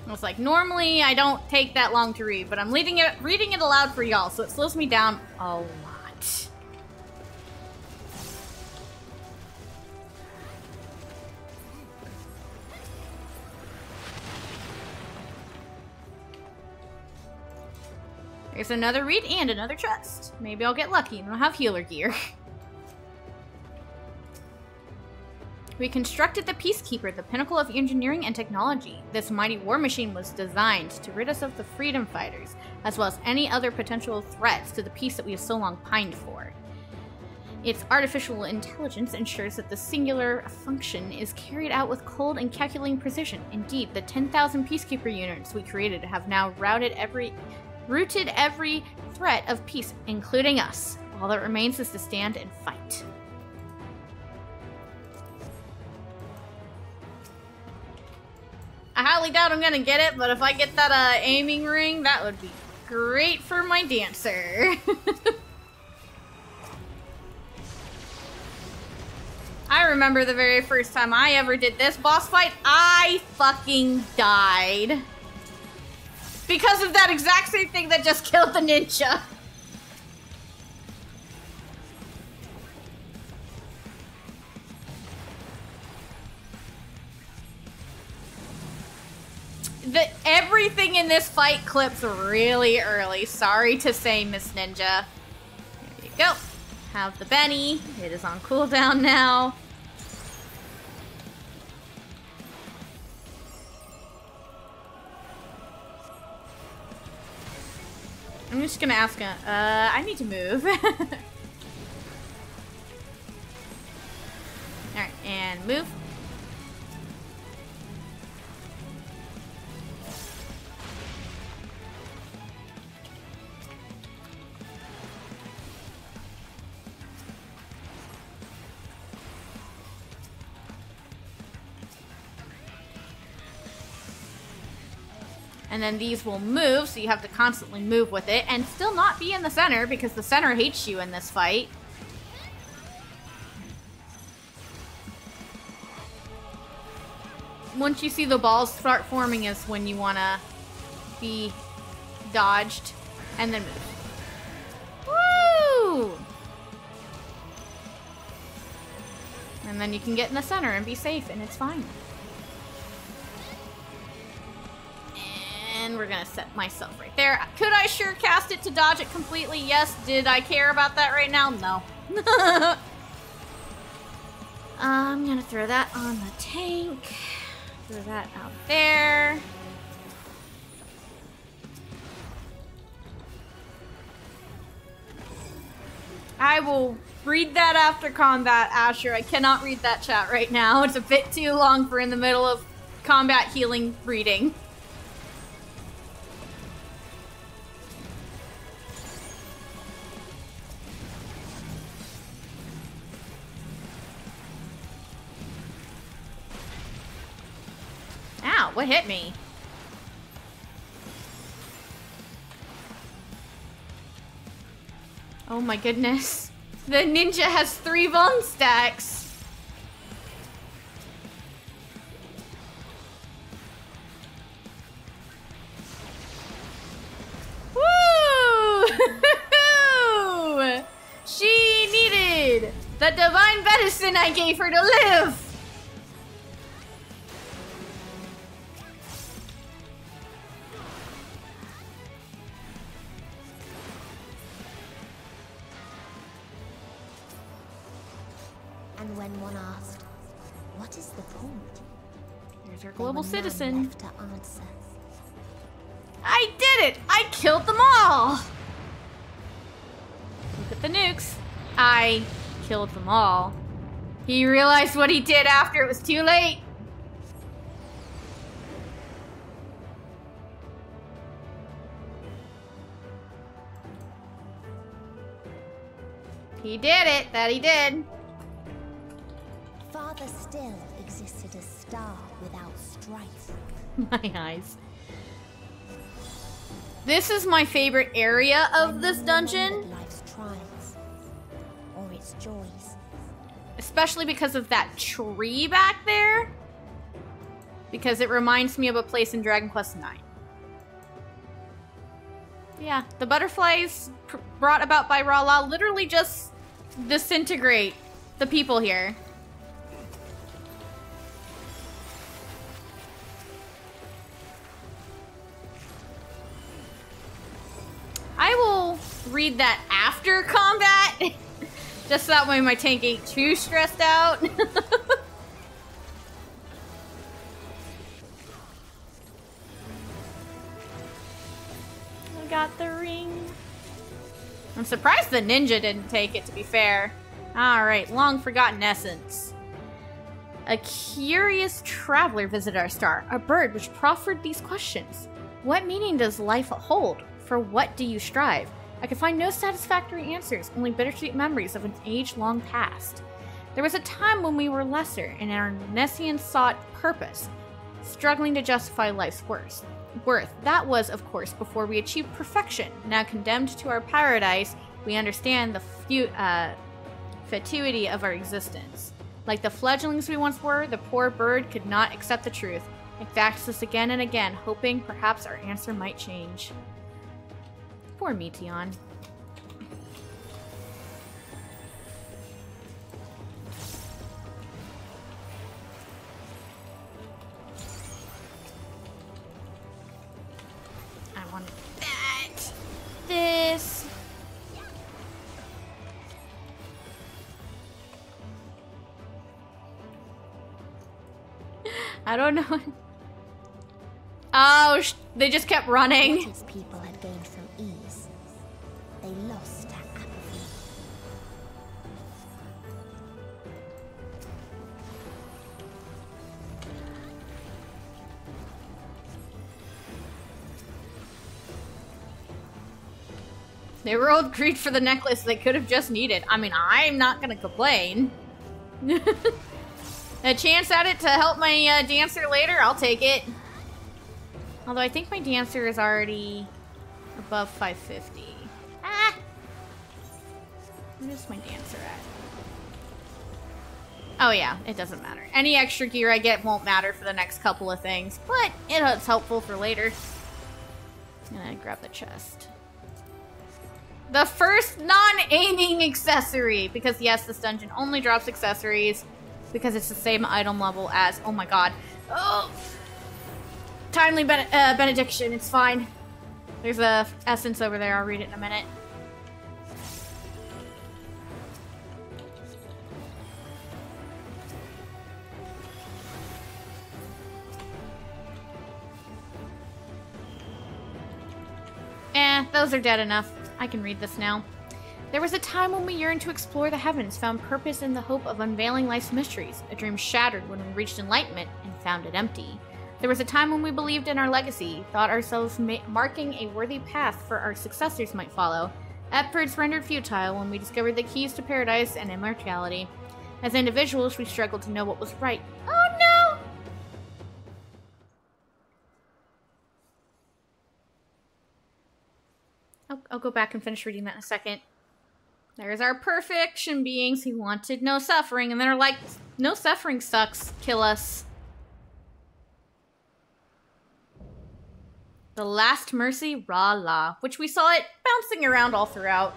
I was like, normally I don't take that long to read, but I'm reading it aloud for y'all, so it slows me down a lot. There's another read and another chest. Maybe I'll get lucky and I'll have healer gear. We constructed the Peacekeeper, the pinnacle of engineering and technology. This mighty war machine was designed to rid us of the freedom fighters, as well as any other potential threats to the peace that we have so long pined for. Its artificial intelligence ensures that the singular function is carried out with cold and calculating precision. Indeed, the 10,000 Peacekeeper units we created have now rooted every threat of peace, including us. All that remains is to stand and fight. I highly doubt I'm gonna get it, but if I get that aiming ring, that would be great for my dancer. I remember the very first time I ever did this boss fight, I fucking died. Because of that exact same thing that just killed the ninja. Everything in this fight clips really early. Sorry to say, Miss Ninja. There you go. Have the Benny. It is on cooldown now. I'm just gonna ask him. I need to move. Alright, and move. And then these will move, so you have to constantly move with it, and still not be in the center, because the center hates you in this fight. Once you see the balls start forming is when you want to be dodged, and then move. Woo! And then you can get in the center and be safe, and it's fine. And we're gonna set myself right there. Could I sure cast it to dodge it completely? Yes. Did I care about that right now? No. I'm gonna throw that on the tank. Throw that out there. I will read that after combat, Asher. I cannot read that chat right now. It's a bit too long for in the middle of combat healing reading. Ow, what hit me? Oh my goodness. The ninja has 3 bone stacks. The divine medicine I gave her to live! And when one asked, what is the point? Here's our global citizen. Left to answer. I did it! I killed them all! Look at the nukes. I killed them all. He realized what he did after it was too late. He did it. That he did. Father still existed a star without strife. My eyes. This is my favorite area of this dungeon. Life's trials or its joys. Especially because of that tree back there. Because it reminds me of a place in Dragon Quest IX. Yeah, the butterflies brought about by Rala literally just disintegrate the people here. I will read that after combat. Just that way my tank ain't too stressed out. I got the ring. I'm surprised the ninja didn't take it, to be fair. Alright, long forgotten essence. A curious traveler visited our star, a bird which proffered these questions. What meaning does life hold? For what do you strive? I could find no satisfactory answers, only bittersweet memories of an age-long past. There was a time when we were lesser, and our Meteion sought purpose, struggling to justify life's worth. That was, of course, before we achieved perfection. Now condemned to our paradise, we understand the fatuity of our existence. Like the fledglings we once were, the poor bird could not accept the truth. It facts us again and again, hoping perhaps our answer might change. Poor Meteion. I want that. This. I don't know. Oh, they just kept running. What its people had gained from ease, they lost to apathy. They were all greed for the necklace they could have just needed. I mean, I'm not gonna complain. A chance at it to help my dancer later, I'll take it. Although I think my dancer is already above 550. Ah! Where's my dancer at? Oh yeah, it doesn't matter. Any extra gear I get won't matter for the next couple of things, but it's helpful for later. I'm gonna grab the chest. The first non-aiming accessory! Because yes, this dungeon only drops accessories because it's the same item level as... Oh my god. Oh! Timely benediction, it's fine. There's a essence over there, I'll read it in a minute. Those are dead enough. I can read this now. There was a time when we yearned to explore the heavens, found purpose in the hope of unveiling life's mysteries. A dream shattered when we reached enlightenment and found it empty. There was a time when we believed in our legacy, thought ourselves marking a worthy path for our successors might follow. Efforts rendered futile when we discovered the keys to paradise and immortality. As individuals, we struggled to know what was right. Oh no! I'll go back and finish reading that in a second. There's our perfection beings who wanted no suffering, and then are like, no suffering sucks, kill us. The Last Mercy, Ra-La, which we saw it bouncing around all throughout.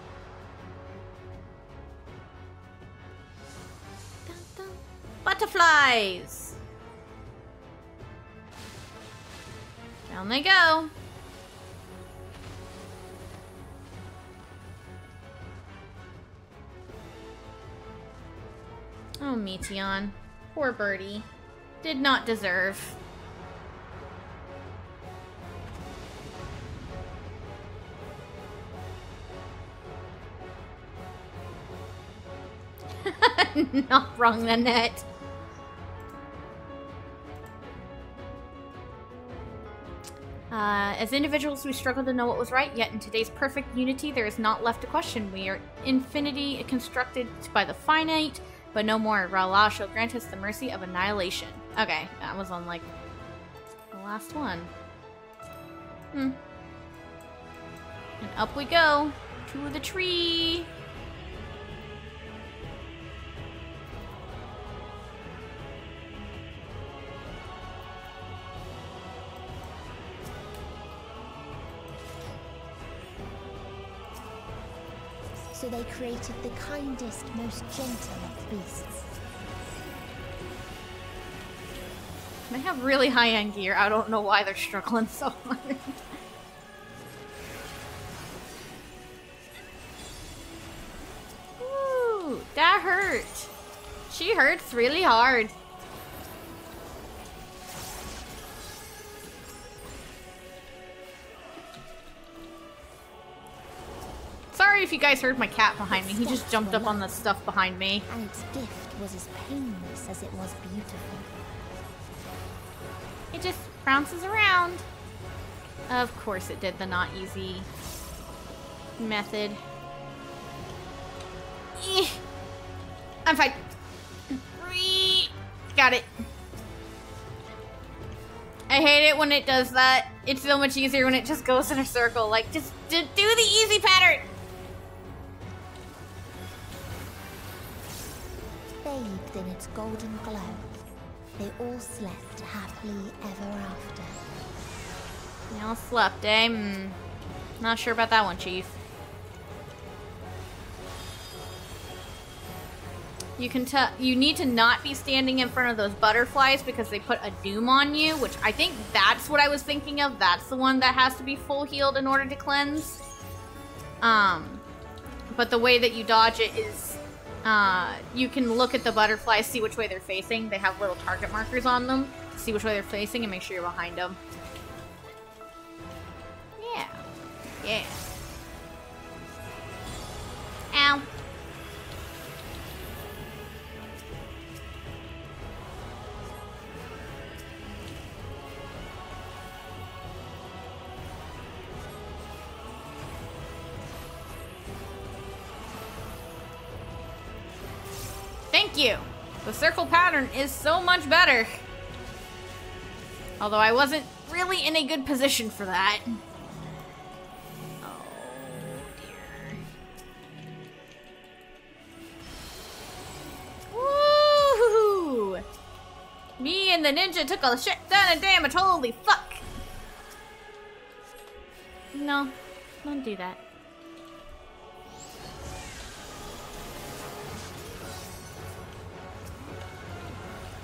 butterflies! Down they go. Oh, Meteion. Poor birdie. Did not deserve. Not wrong, the net. As individuals, we struggle to know what was right, yet in today's perfect unity, there is not left to question. We are infinity constructed by the finite, but no more. Ra'Lah shall grant us the mercy of annihilation. Okay, that was on, like, the last one. And up we go to the tree. So they created the kindest, most gentle of beasts. They have really high-end gear. I don't know why they're struggling so hard. Ooh, that hurt. She hurts really hard. Sorry if you guys heard my cat behind me. He just jumped up on the stuff behind me. And its gift was as painless as it was beautiful. It just bounces around. Of course it did the not easy method. I'm fine. Got it. I hate it when it does that. It's so much easier when it just goes in a circle. Like, just do the easy pattern. Bathed in its golden glow, they all slept happily ever after. They all slept, eh? Not sure about that one, Chief. You can tell you need to not be standing in front of those butterflies because they put a doom on you, which I think that's what I was thinking of. That's the one that has to be full healed in order to cleanse. But the way that you dodge it is you can look at the butterflies, see which way they're facing. They have little target markers on them. See which way they're facing and make sure you're behind them. Yeah. Yeah. Ow. Thank you. The circle pattern is so much better. Although I wasn't really in a good position for that. Oh, dear. Woohoo! Me and the ninja took a shit ton of damage. Holy fuck. No, don't do that.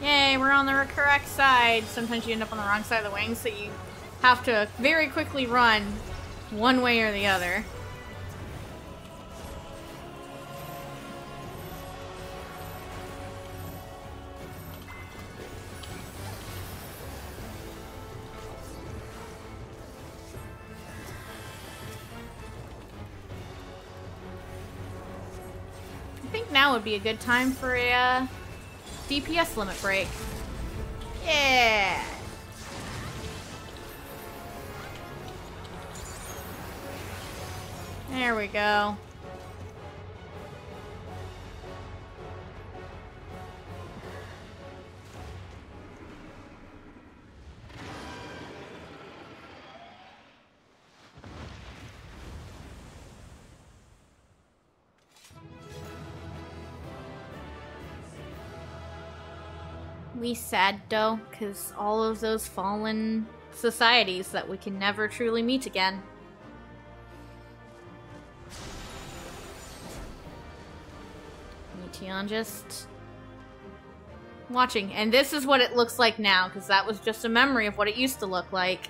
Yay, we're on the correct side. Sometimes you end up on the wrong side of the wing, so you have to very quickly run one way or the other. I think now would be a good time for a DPS limit break. Yeah! There we go. We sad though, because all of those fallen societies that we can never truly meet again. Meteion just watching. And this is what it looks like now, because that was just a memory of what it used to look like.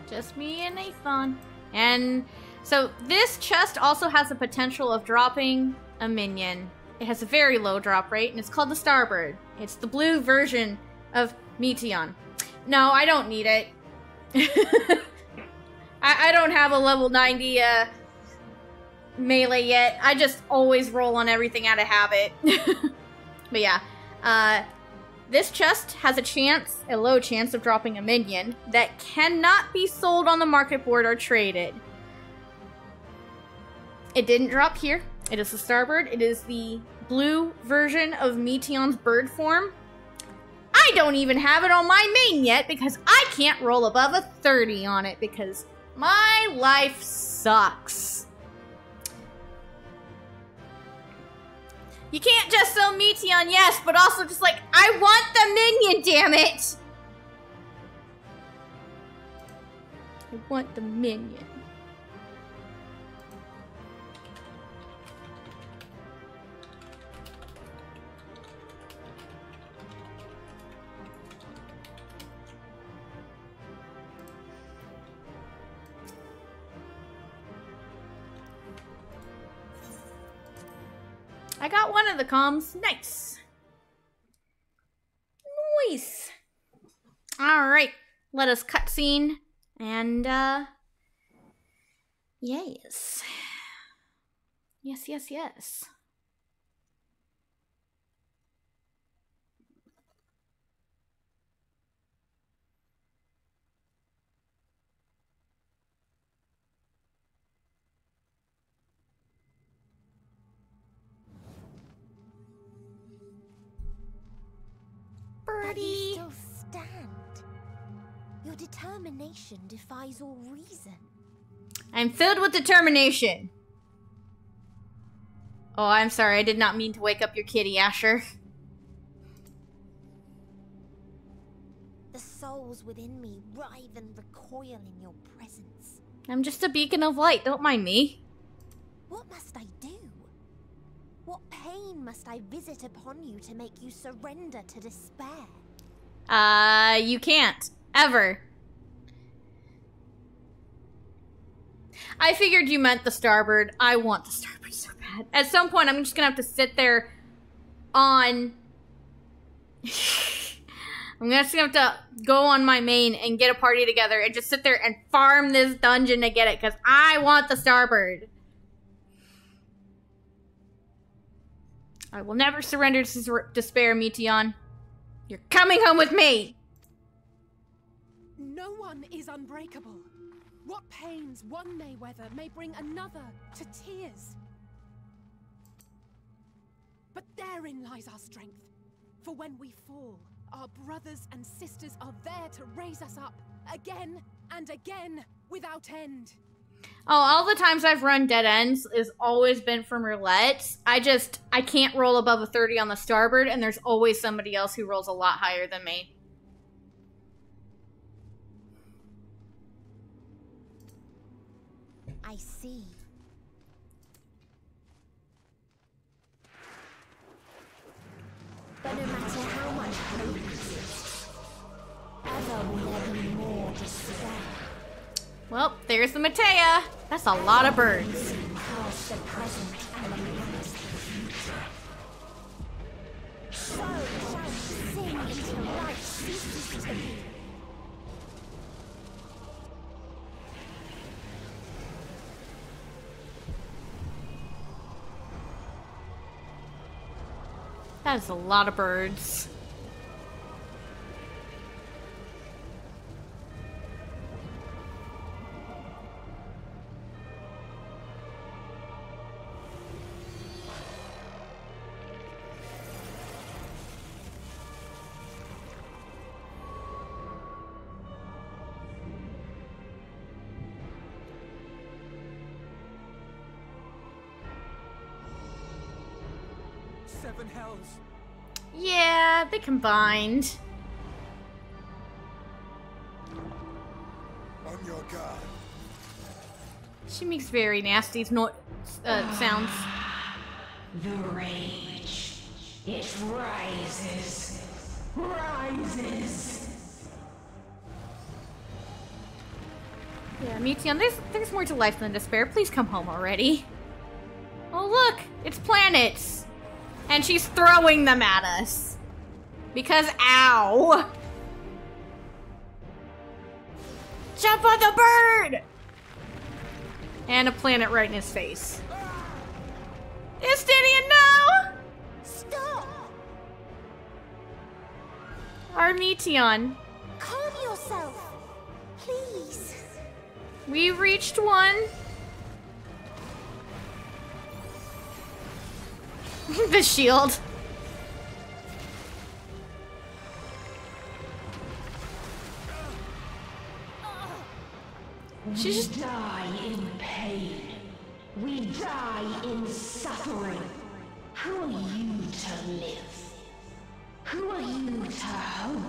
Just me and Nathan. And so this chest also has the potential of dropping a minion. It has a very low drop rate, and it's called the Starbird. It's the blue version of Meteion. No, I don't need it. I don't have a level 90 melee yet. I just always roll on everything out of habit. But yeah, this chest has a low chance of dropping a minion that cannot be sold on the market board or traded. It didn't drop here. It is the Starbird. It is the blue version of Meteion's bird form. I don't even have it on my main yet because I can't roll above a 30 on it because my life sucks. You can't just sell Meteion, yes, but also just like, I want the minion, damn it! I want the minion. I got one of the comms. Nice. Nice. Alright. Let us cutscene. And, yes. Yes, yes, yes. But you still stand. Your determination defies all reason. I'm filled with determination. Oh, I'm sorry. I did not mean to wake up your kitty, Asher. The souls within me writhe and recoil in your presence. I'm just a beacon of light. Don't mind me. What must I do? What pain must I visit upon you to make you surrender to despair? You can't. Ever. I figured you meant the Starbird. I want the Starbird so bad. At some point, I'm just gonna have to sit there on... I'm just gonna have to go on my main and get a party together and just sit there and farm this dungeon to get it, because I want the Starbird. I will never surrender to despair, Meteion. You're coming home with me! No one is unbreakable. What pains one may weather may bring another to tears. But therein lies our strength. For when we fall, our brothers and sisters are there to raise us up again and again without end. Oh, all the times I've run dead ends has always been from roulettes. I can't roll above a 30 on the Starbird, and there's always somebody else who rolls a lot higher than me. I see. But no matter how much hope exists, ever will there be more despair. Well, there's the Meteion. That's a lot of birds. Past the present and against the future. So shall we sing until life ceases to be. That is a lot of birds. Seven hells. Yeah, they combined. On your guard. She makes very nasty sounds. The rage. It rises. Rises. Yeah, Meteion, there's more to life than despair. Please come home already. Oh look, it's planets. And she's throwing them at us. Because ow. Jump on the bird! And a planet right in his face. Istinian, no! Stop! Our Meteion. Calm yourself, please. We reached one. The shield. We die in pain. We die in suffering. Who are you to live? Who are you to hope?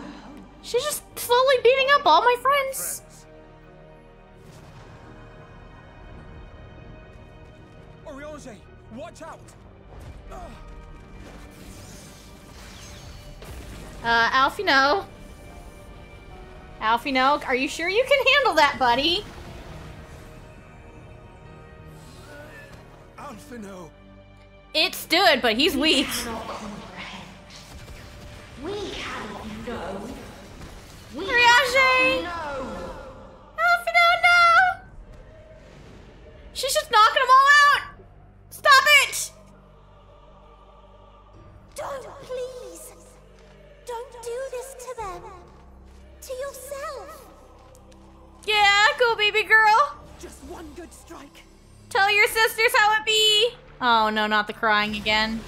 She's just slowly beating up all my friends. Oriange, watch out! Alfino. Alfino, are you sure you can handle that, buddy? Alfino. It stood, but he's weak. We cannot know. Oriange! Alfino, no! She's just knocking them all out! Stop it! Don't, please. Don't do this to them. To yourself. Yeah, go baby girl. Just one good strike. Tell your sisters how it be. Oh no, not the crying again.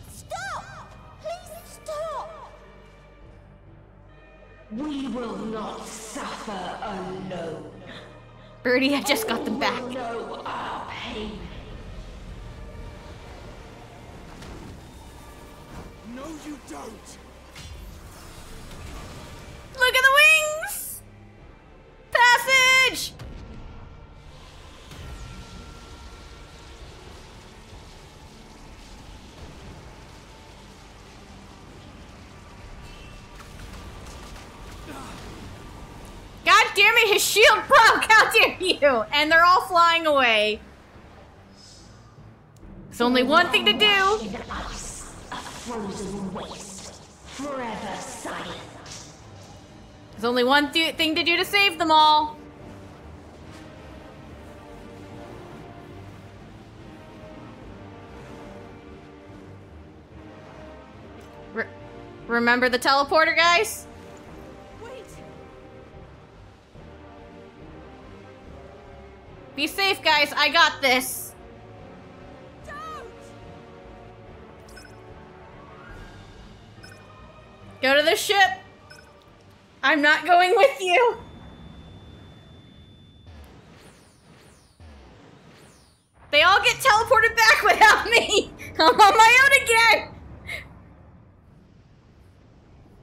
Stop! Please stop! We will not suffer alone. Birdie, I just got them back. We know our pain. No, you don't. Look at the wings! Passage! God damn it, his shield broke! How dare you! And they're all flying away. There's only one thing to do. In ice, a frozen waste, forever silent. There's only one thing to do to save them all. Remember the teleporter, guys? Wait. Be safe, guys. I got this. Don't. Go to the ship. I'm not going with you. They all get teleported back without me. I'm on my own again.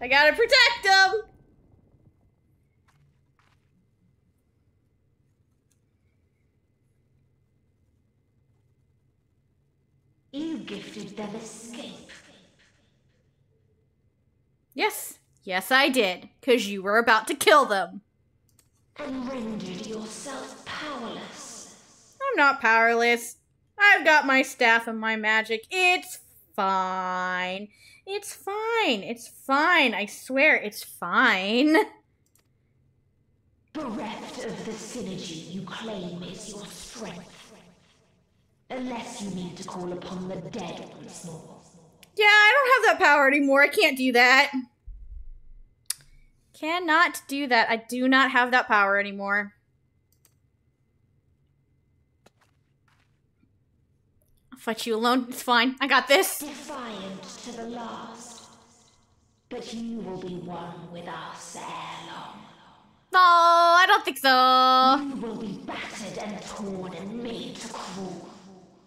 I gotta protect them. You gifted them escape. Yes. Yes, I did. 'Cause you were about to kill them. And rendered yourself powerless. I'm not powerless. I've got my staff and my magic. It's fine. It's fine. It's fine. I swear, it's fine. Bereft of the synergy you claim is your strength. Unless you need to call upon the dead once more. Yeah, I don't have that power anymore. I can't do that. Cannot do that. I do not have that power anymore. I'll fight you alone. It's fine. I got this. Defiant to the last. But you will be one with us ere long. No, I don't think so. You will be battered and torn and made to crawl.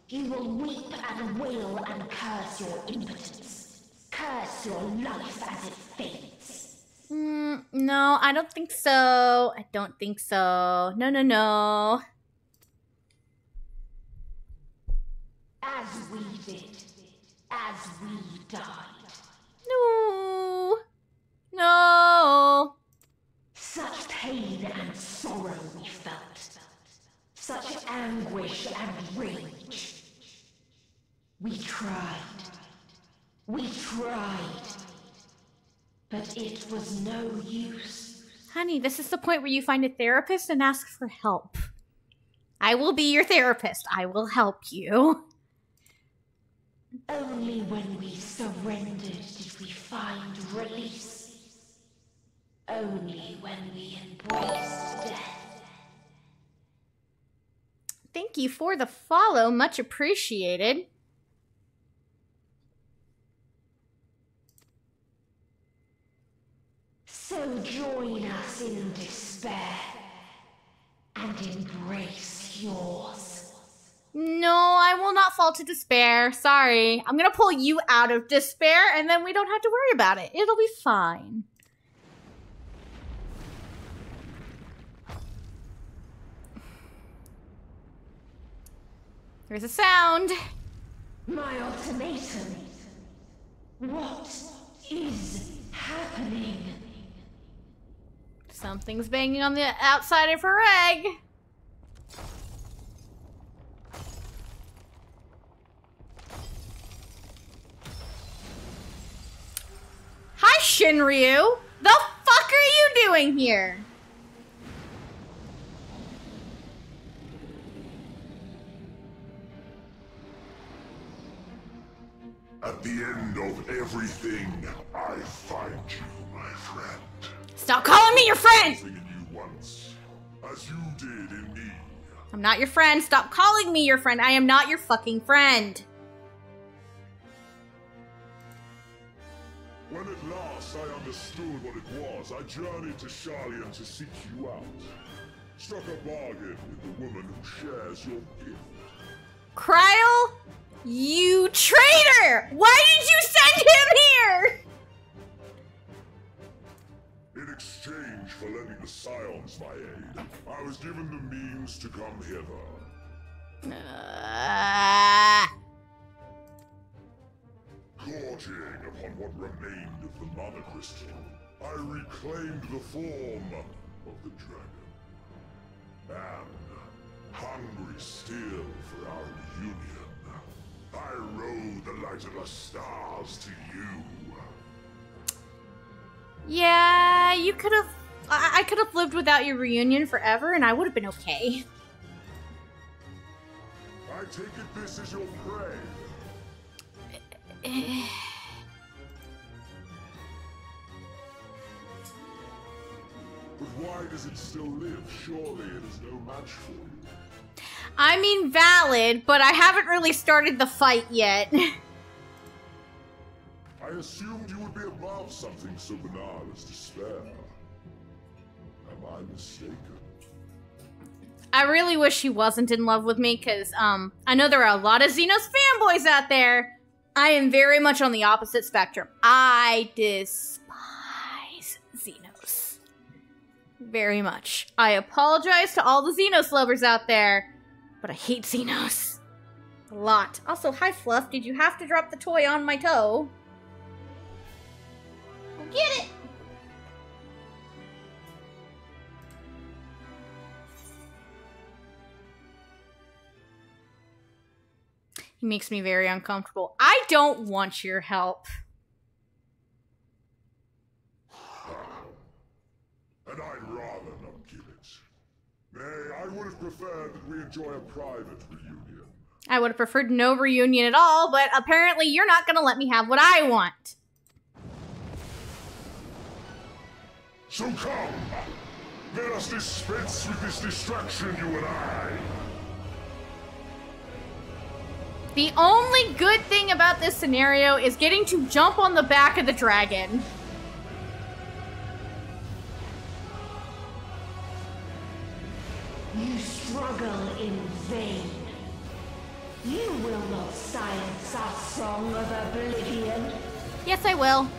You will weep and wail and curse your impotence. Curse your life as it fades. No, No, I don't think so. I don't think so. No, no, no. As we did. As we died. No. No. Such pain and sorrow we felt. Such anguish and rage. We tried. We tried. But it was no use. Honey, this is the point where you find a therapist and ask for help. I will be your therapist. I will help you. Only when we surrendered did we find release. Only when we embraced death. Thank you for the follow. Much appreciated. So join us in despair and embrace yours. No, I will not fall to despair. Sorry. I'm gonna pull you out of despair and then we don't have to worry about it. It'll be fine. There's a sound. My ultimatum. What is happening? Something's banging on the outside of her egg. Hi, Shinryu. The fuck are you doing here? At the end of everything, I find you, my friend. Stop calling me your friend! In you once, as you did in me. I'm not your friend. Stop calling me your friend. I am not your fucking friend. When at last I understood what it was, I journeyed to Hydaelyn to seek you out. Struck a bargain with the woman who shares your gift. Kryl, you traitor! Why did you send him here? In exchange for lending the Scions my aid, I was given the means to come hither. Gorging upon what remained of the Mother Crystal, I reclaimed the form of the dragon. And, hungry still for our reunion, I rode the light of the stars to you. Yeah, you could have... I could have lived without your reunion forever and I would have been okay. I take it this is your prey. But why does it still live? Surely it is no match for you. I mean, valid, but I haven't really started the fight yet. I assumed you would be above something so banal as despair. Am I mistaken? I really wish he wasn't in love with me, because, I know there are a lot of Xenos fanboys out there. I am very much on the opposite spectrum. I despise Xenos. Very much. I apologize to all the Xenos lovers out there, but I hate Xenos. A lot. Also, hi Fluff, did you have to drop the toy on my toe? Get it! He makes me very uncomfortable. I don't want your help. And I'd rather not give it. Nay, I would have preferred that we enjoy a private reunion. I would have preferred no reunion at all, but apparently you're not gonna let me have what I want. So come, let us dispense with this distraction, you and I. The only good thing about this scenario is getting to jump on the back of the dragon. You struggle in vain. You will not silence our song of oblivion. Yes, I will.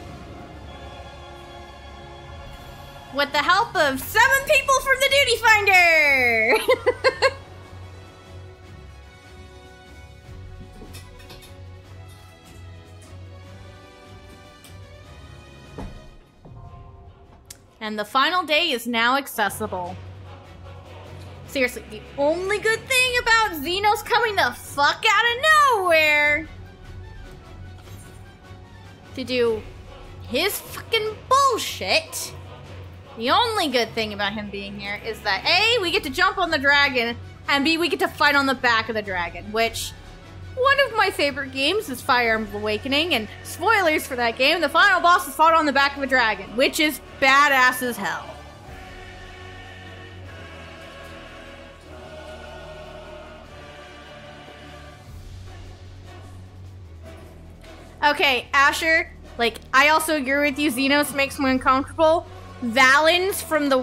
With the help of 7 people from the Duty Finder! And the final day is now accessible. Seriously, the only good thing about Xenos coming the fuck out of nowhere to do his fucking bullshit. The only good thing about him being here is that A, we get to jump on the dragon, and B, we get to fight on the back of the dragon, which one of my favorite games is Fire Emblem Awakening, and spoilers for that game, the final boss is fought on the back of a dragon, which is badass as hell. Okay, Asher, like, I also agree with you, Xenos makes me uncomfortable. Valen's from the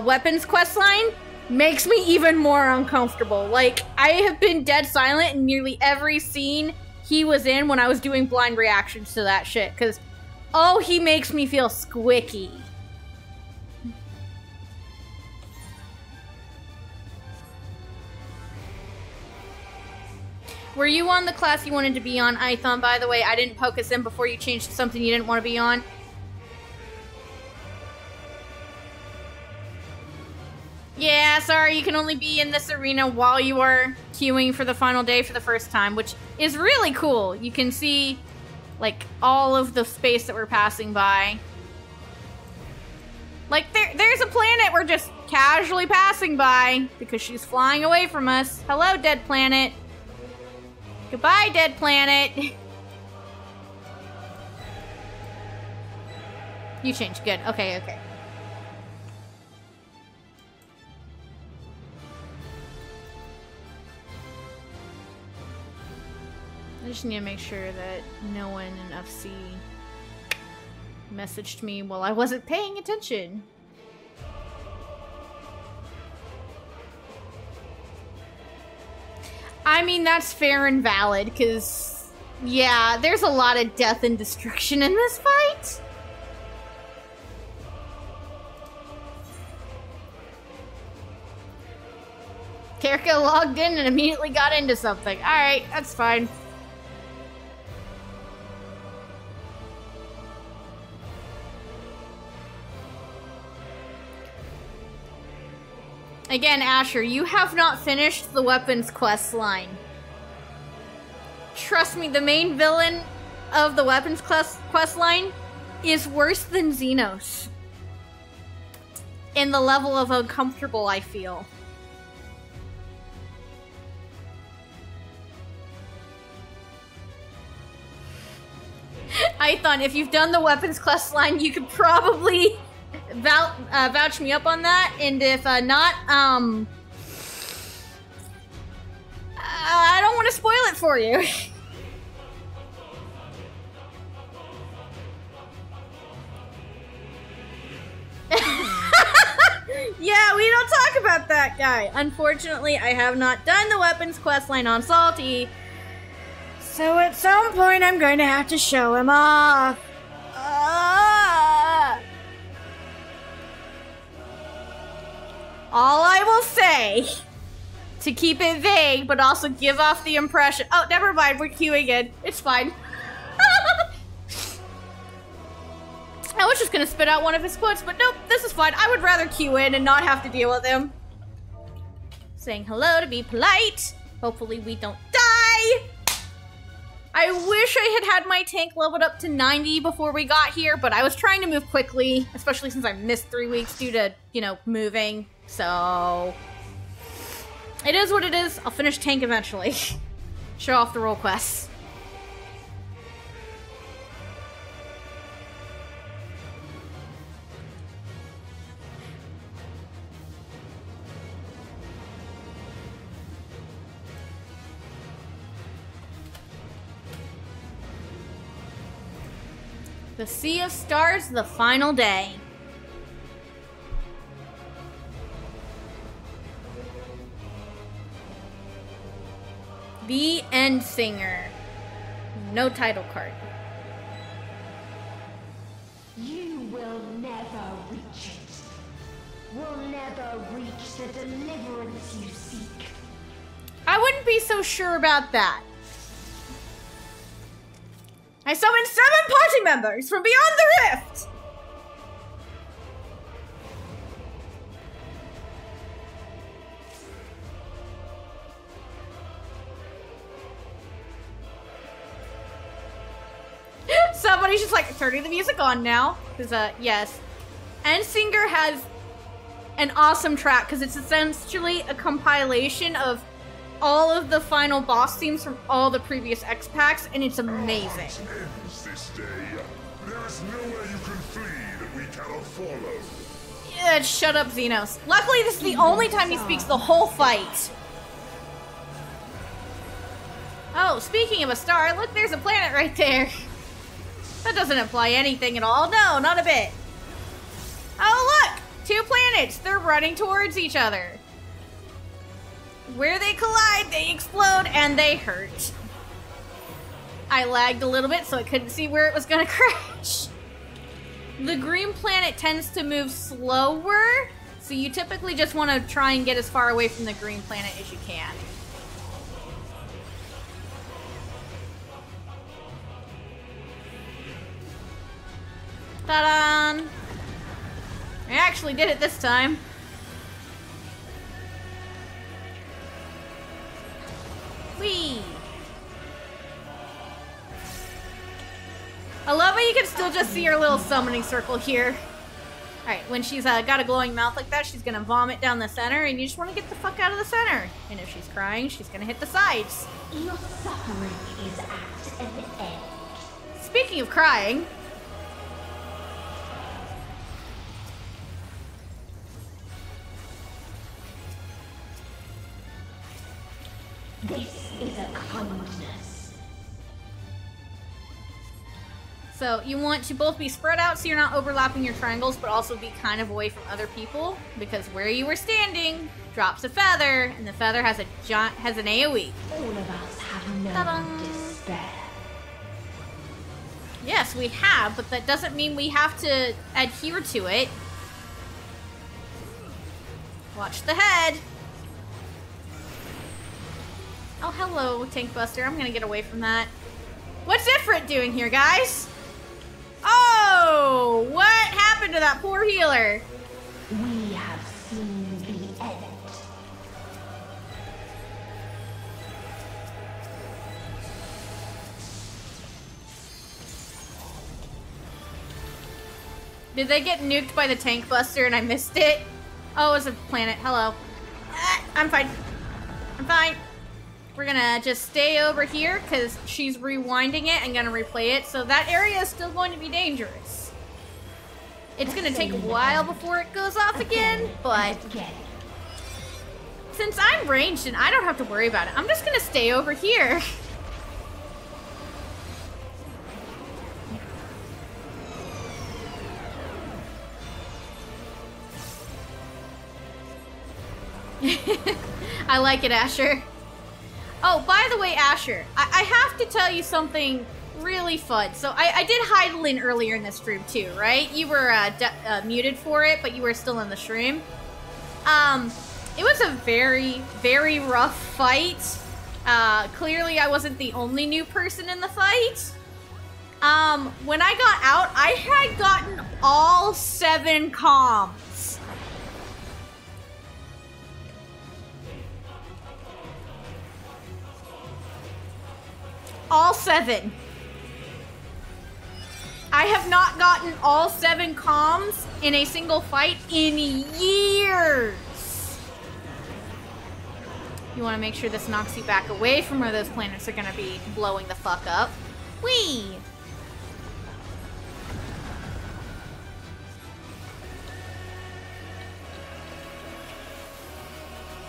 weapons questline makes me even more uncomfortable. Like, I have been dead silent in nearly every scene he was in when I was doing blind reactions to that shit, because, oh, he makes me feel squicky. Were you on the class you wanted to be on, Ithon, by the way? I didn't poke us in before you changed to something you didn't want to be on. Yeah, sorry, you can only be in this arena while you are queuing for the final day for the first time, which is really cool. You can see, like, all of the space that we're passing by. Like, there's a planet we're just casually passing by because she's flying away from us. Hello, dead planet. Goodbye, dead planet. You changed. Good. Okay, okay. I just need to make sure that no one in FC messaged me while I wasn't paying attention. I mean, that's fair and valid, because, yeah, there's a lot of death and destruction in this fight. Terka logged in and immediately got into something. Alright, that's fine. Again, Asher, you have not finished the weapons quest line. Trust me, the main villain of the weapons quest line is worse than Xenos. In the level of uncomfortable I feel. Ithon, if you've done the weapons quest line, you could probably vouch me up on that, and if not, I don't want to spoil it for you. Yeah, we don't talk about that guy. Unfortunately, I have not done the weapons questline on Salty, so at some point I'm going to have to show him off. All I will say, to keep it vague, but also give off the impression— oh, never mind, we're queuing in. It's fine. I was just gonna spit out one of his quotes, but nope, this is fine. I would rather queue in and not have to deal with him. Saying hello to be polite. Hopefully we don't die. I wish I had my tank leveled up to 90 before we got here, but I was trying to move quickly, especially since I missed 3 weeks due to, you know, moving. So it is what it is. I'll finish tank eventually. Show off the role quests. The Sea of Stars, the final day. The End Singer. No title card. You will never reach it. will never reach the deliverance you seek. I wouldn't be so sure about that. I summoned 7 party members from beyond the rift! Somebody's just like turning the music on now. Because, yes. Endsinger has an awesome track because it's essentially a compilation of all of the final boss themes from all the previous X packs, and it's amazing. Ends this day. There is nowhere you can flee that we cannot follow. Yeah, shut up, Xenos. Luckily, this is the only time he speaks the whole fight. Oh, speaking of a star, look, there's a planet right there. That doesn't imply anything at all. No, not a bit. Oh, look! 2 planets. They're running towards each other. Where they collide, they explode, and they hurt. I lagged a little bit, so I couldn't see where it was gonna crash. The green planet tends to move slower, so you typically just want to try and get as far away from the green planet as you can. Ta-da! I actually did it this time. Whee! I love how you can still just see her little summoning circle here. Alright, when she's got a glowing mouth like that, she's gonna vomit down the center, and you just want to get the fuck out of the center. And if she's crying, she's gonna hit the sides. Your suffering is at an end. Speaking of crying... This is a kindness. So you want to both be spread out so you're not overlapping your triangles, but also be kind of away from other people, because where you were standing drops a feather, and the feather has an AoE. All of us have known despair. Yes, we have, but that doesn't mean we have to adhere to it. Watch the head. Oh, hello, Tank Buster. I'm gonna get away from that. What's Ifrit doing here, guys? Oh! What happened to that poor healer? We have seen the end. Did they get nuked by the Tank Buster and I missed it? Oh, it's a planet. Hello. I'm fine. I'm fine. We're gonna just stay over here because she's rewinding it and gonna replay it. So that area is still going to be dangerous. It's gonna take a while before it goes off again, but since I'm ranged and I don't have to worry about it, I'm just gonna stay over here. I like it, Asher. Oh, by the way, Asher, I have to tell you something really fun. So I did Hydaelyn earlier in this stream too, right? You were muted for it, but you were still in the stream. It was a very, very rough fight. Clearly I wasn't the only new person in the fight. When I got out, I had gotten all 7 comms. All 7. I have not gotten all 7 comms in a single fight in years. You want to make sure this knocks you back away from where those planets are going to be blowing the fuck up. Whee!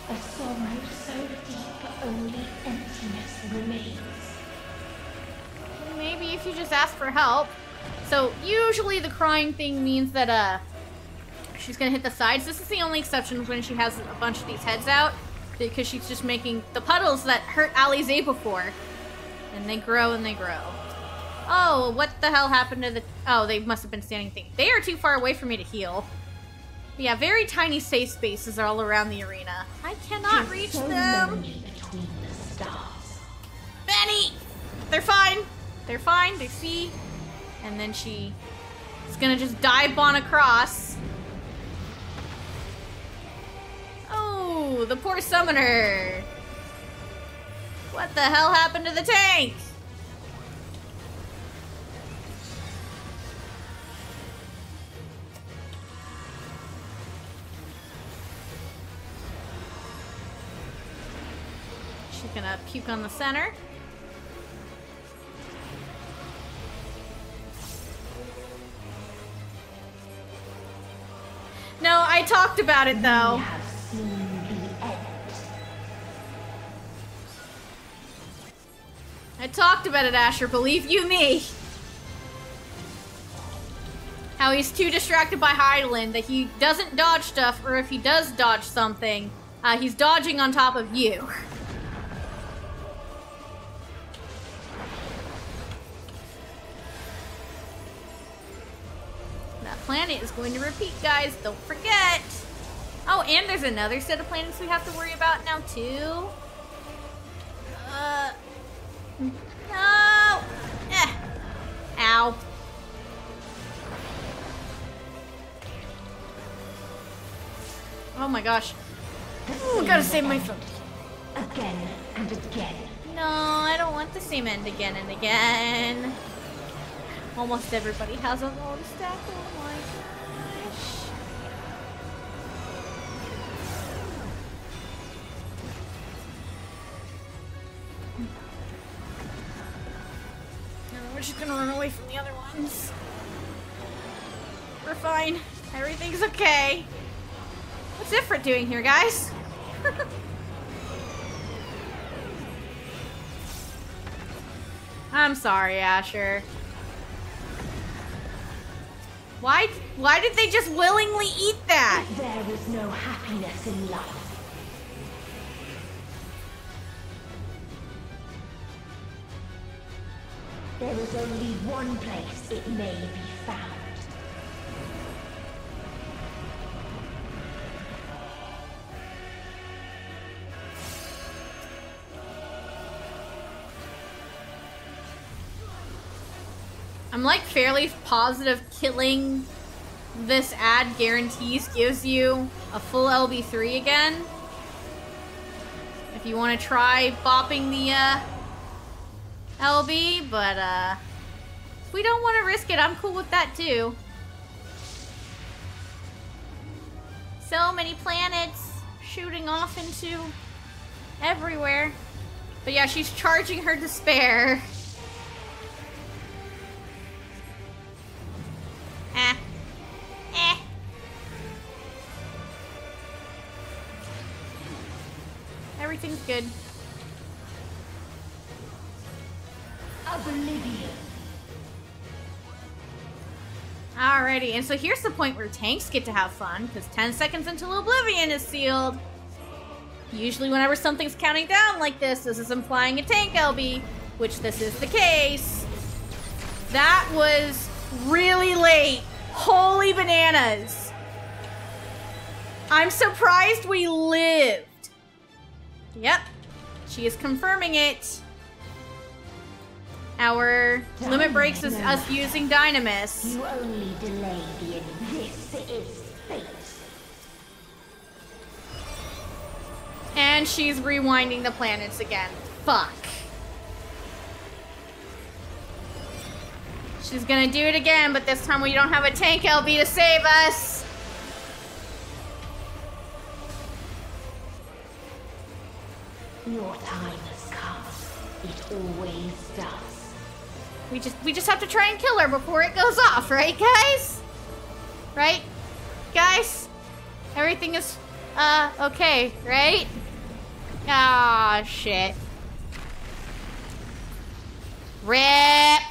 A sorrow so deep only emptiness remains. Maybe if you just ask for help. So usually the crying thing means that she's gonna hit the sides. This is the only exception when she has a bunch of these heads out, because she's just making the puddles that hurt Alizé before. And they grow and they grow. Oh, what the hell happened to the... Oh, they must have been standing thing. They are too far away for me to heal. But yeah, very tiny safe spaces are all around the arena. I cannot reach them. Between the stars. Benny! They're fine. They're fine. They see. And then she is gonna just dive on across. Oh, the poor summoner. What the hell happened to the tank? She's gonna puke on the center. No, I talked about it though. I talked about it, Asher, believe you me. How he's too distracted by Hydaelyn that he doesn't dodge stuff, or if he does dodge something, he's dodging on top of you. That planet is going to repeat, guys. Don't forget. Oh, and there's another set of planets we have to worry about now, too. No! Ow. Oh my gosh. Ooh, gotta save my phone. Again and again. No, I don't want the same end again and again. Almost everybody has a long stack. Oh my gosh. We're just gonna run away from the other ones. We're fine. Everything's okay. What's Ifrit doing here, guys? I'm sorry, Asher. Why did they just willingly eat that? There is no happiness in life. There is only one place it may be found. I'm like fairly positive killing this ad guarantees gives you a full LB3 again. If you want to try bopping the LB, but if we don't want to risk it, I'm cool with that too. So many planets shooting off into everywhere. But yeah, she's charging her despair. Everything's good. Oblivion. Alrighty, and so here's the point where tanks get to have fun, because 10 seconds until Oblivion is sealed. Usually whenever something's counting down like this is implying a tank LB, which this is the case. That was really late. Holy bananas. I'm surprised we lived. Yep, she is confirming it. Our limit breaks is us using Dynamis. You only delay the end. This is fate. And she's rewinding the planets again. Fuck. She's gonna do it again, but this time we don't have a tank LB to save us. Your time has come. It always does. We just have to try and kill her before it goes off, right, guys? Right? Guys? Everything is, okay, right? Ah, shit. RIP!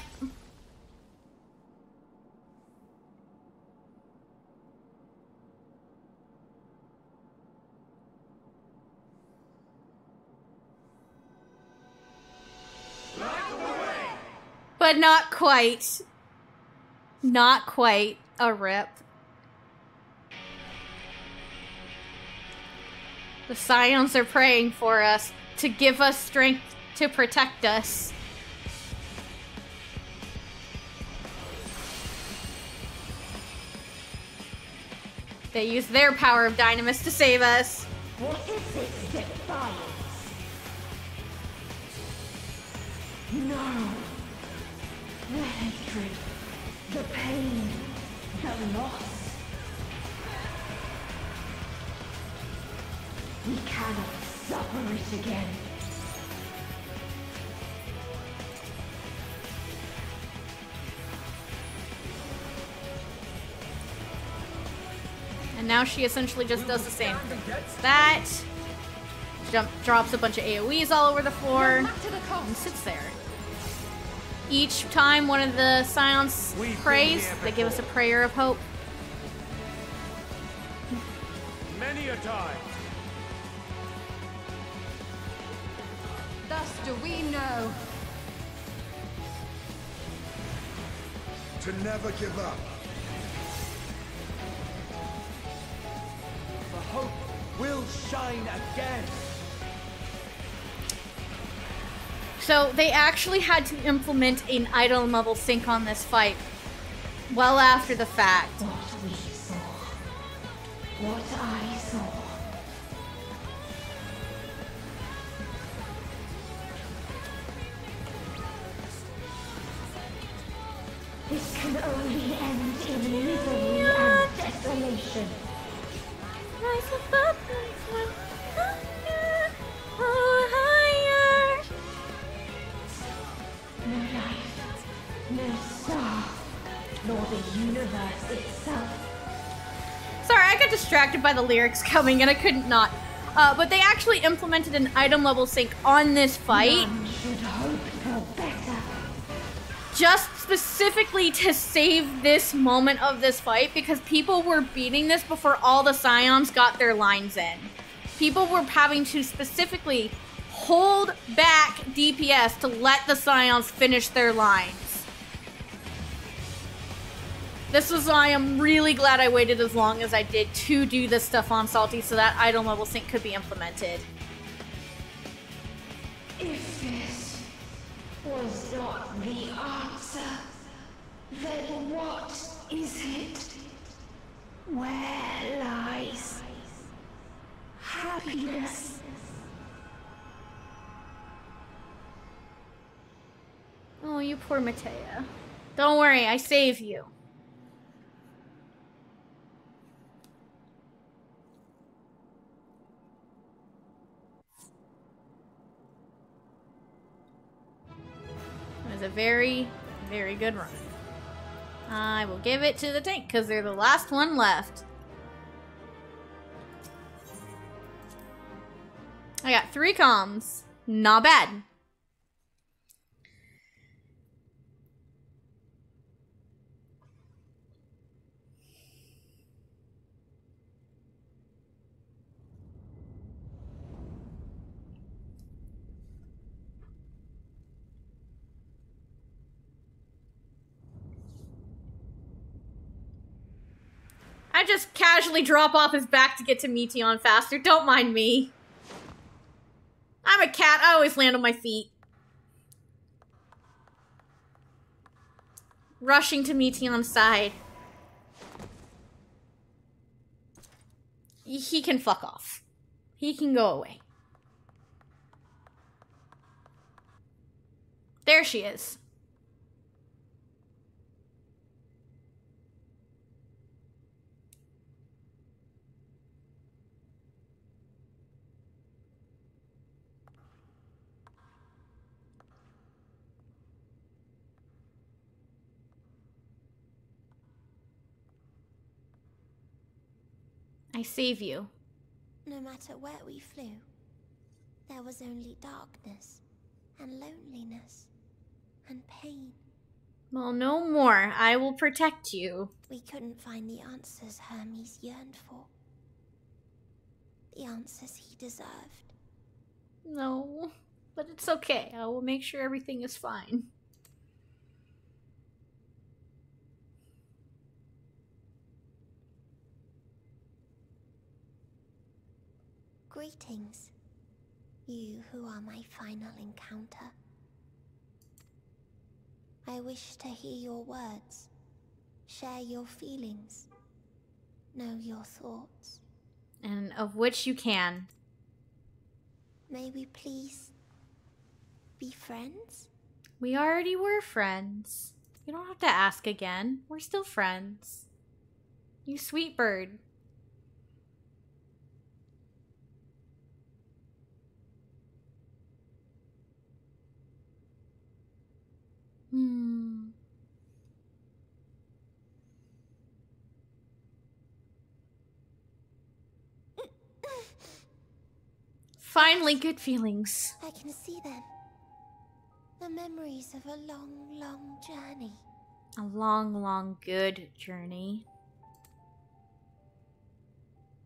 But not quite. Not quite a rip. The Scions are praying for us to give us strength to protect us. They use their power of Dynamis to save us. What is this defiance? No. The hatred, the pain, the loss. We cannot suffer it again. And now she essentially just does the same thing. That. Drops a bunch of AoEs all over the floor. And sits there. Each time one of the Scions prays, they give us a prayer of hope. Many a time. Thus do we know. To never give up. The hope will shine again. So they actually had to implement an item level sync on this fight well after the fact. What we saw. What I saw. This can only end in misery and desolation. Rise above and higher, oh, higher. No life, no star, nor the universe itself. Sorry, I got distracted by the lyrics coming and I couldn't not. But they actually implemented an item level sync on this fight. None should hope for better. Just specifically to save this moment of this fight, because people were beating this before all the Scions got their lines in. People were having to specifically hold back DPS to let the Scions finish their lines. This is why I'm really glad I waited as long as I did to do this stuff on Salty so that item level sync could be implemented. If this was not the answer, then what is it? Where lies happiness? Oh, you poor Meteion. Don't worry, I save you. It was a very, very good run. I will give it to the tank because they're the last one left. I got 3 comms. Not bad. I just casually drop off his back to get to Meteion faster. Don't mind me. I'm a cat. I always land on my feet. Rushing to Meteion's side. He can fuck off. He can go away. There she is. I save you. No matter where we flew, there was only darkness and loneliness and pain. Well, no more. I will protect you. We couldn't find the answers Hermes yearned for. The answers he deserved. No, but it's okay. I will make sure everything is fine. Greetings, you who are my final encounter. I wish to hear your words, share your feelings, know your thoughts. And of which you can. May we please be friends? We already were friends. You don't have to ask again. We're still friends. You sweet bird. Finally, good feelings. I can see them. The memories of a long, long journey. A long, long, good journey.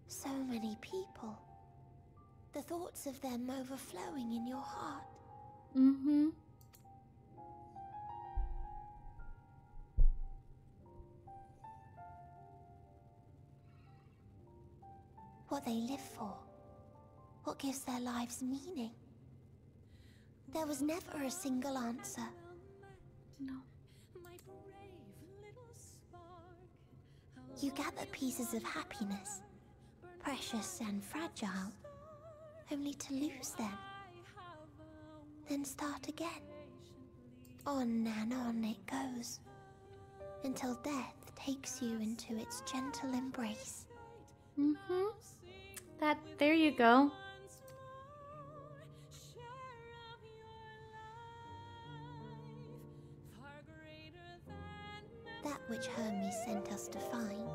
So many people. The thoughts of them overflowing in your heart. Mm-hmm. What they live for. What gives their lives meaning. There was never a single answer. No. You gather pieces of happiness, precious and fragile, only to lose them. Then start again. On and on it goes, until death takes you into its gentle embrace. Mm-hmm. There you go. That which Hermes sent us to find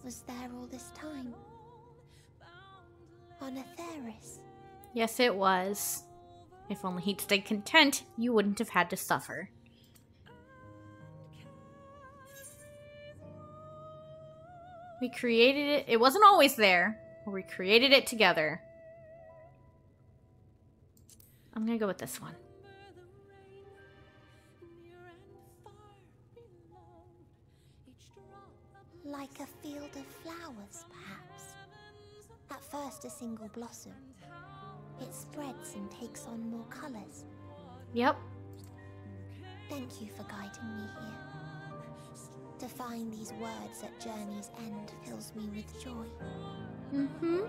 was there all this time. On Atheris. Yes, it was. If only he'd stayed content, you wouldn't have had to suffer. We created it. It wasn't always there. We created it together. I'm gonna go with this one. Like a field of flowers, perhaps. At first a single blossom. It spreads and takes on more colors. Yep. Thank you for guiding me here. To find these words at journey's end fills me with joy. Mm-hmm.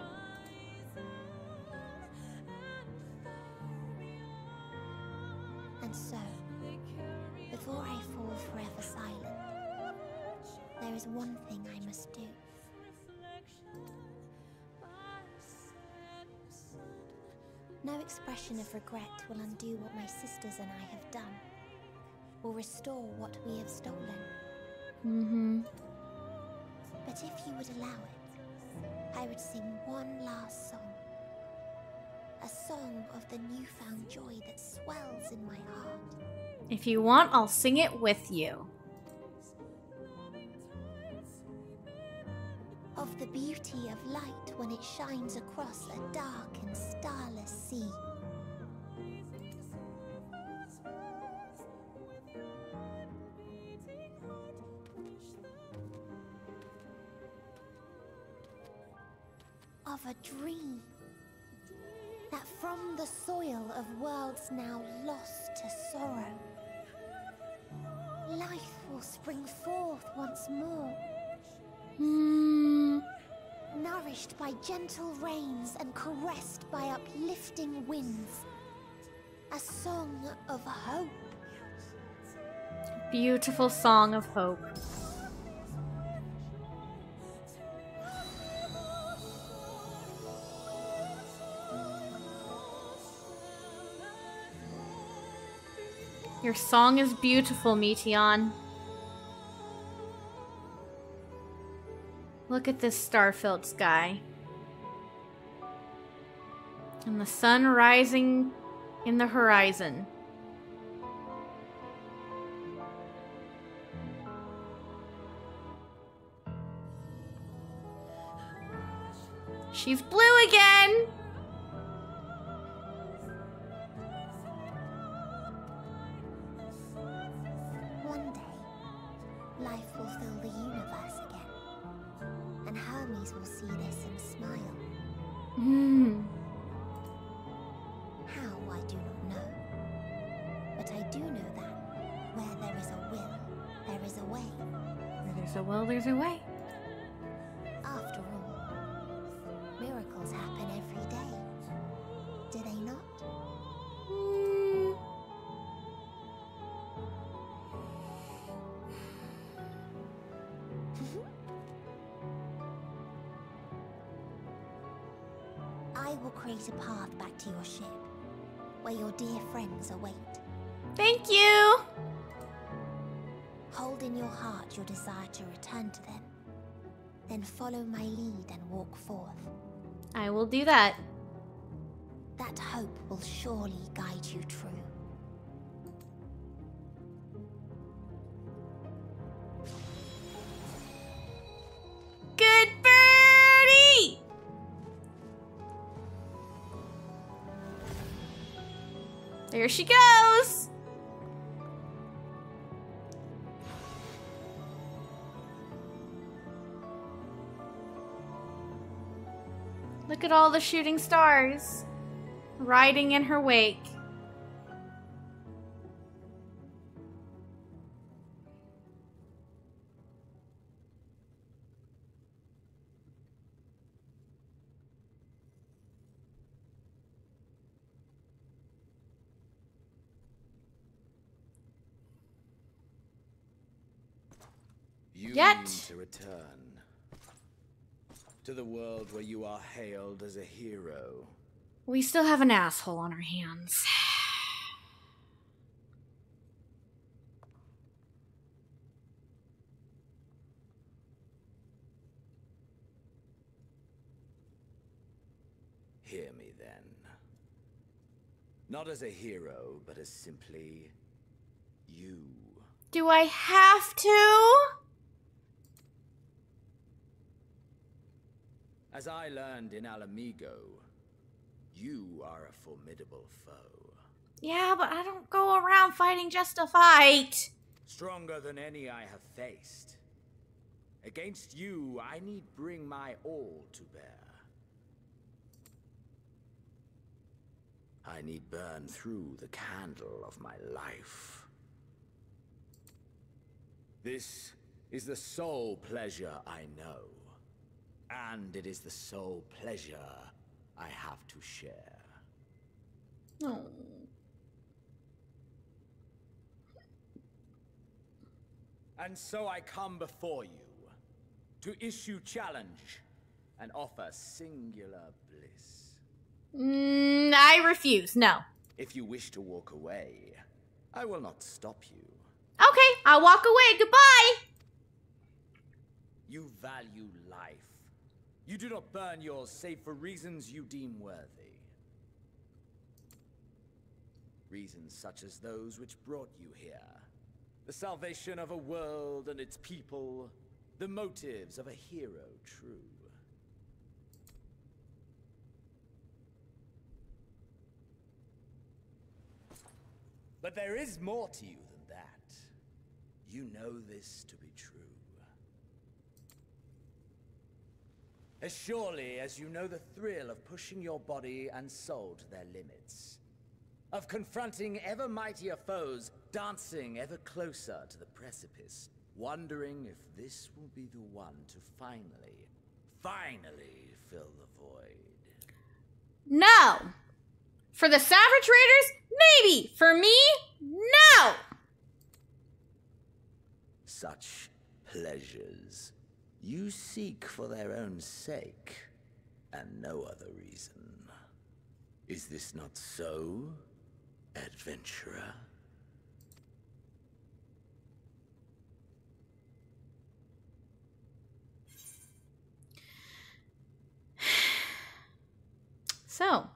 And so, before I fall forever silent, there is one thing I must do. No expression of regret will undo what my sisters and I have done, or restore what we have stolen. Mm-hmm. But if you would allow it, I would sing one last song. A song of the newfound joy that swells in my heart. If you want, I'll sing it with you. Of the beauty of light when it shines across a dark and starless sea. Of a dream that from the soil of worlds now lost to sorrow, life will spring forth once more. Nourished by gentle rains and caressed by uplifting winds. A song of hope. Beautiful song of hope. Your song is beautiful, Meteion. Look at this star-filled sky. And the sun rising in the horizon. She's blue again! One day, life will fill the universe again. And Hermes will see this and smile. How, I do not know. But I do know that where there is a will, there is a way. Where there's a will, there's a way. After all, miracles happen every day. Do they not? I will create a path back to your ship, where your dear friends await. Thank you! Hold in your heart your desire to return to them. Then follow my lead and walk forth. I will do that. That hope will surely guide you true. Good birdie! There she goes! Look at all the shooting stars riding in her wake. You Yet. need to return to the world where you are hailed as a hero. We still have an asshole on our hands. Hear me then. Not as a hero, but as simply you. Do I have to? As I learned in Alamigo, you are a formidable foe. Yeah, but I don't go around fighting just to fight. Stronger than any I have faced. Against you, I need bring my all to bear. I need burn through the candle of my life. This is the sole pleasure I know. And it is the sole pleasure I have to share. Oh. And so I come before you to issue challenge and offer singular bliss. I refuse. No. If you wish to walk away, I will not stop you. Okay, I'll walk away. Goodbye. You value life. You do not burn yours save for reasons you deem worthy. Reasons such as those which brought you here. The salvation of a world and its people. The motives of a hero true. But there is more to you than that. You know this to be true. As surely as you know the thrill of pushing your body and soul to their limits. Of confronting ever mightier foes, dancing ever closer to the precipice, wondering if this will be the one to finally fill the void. No. For the Savage Raiders, maybe. For me, no. Such pleasures you seek for their own sake, and no other reason. Is this not so, adventurer? So,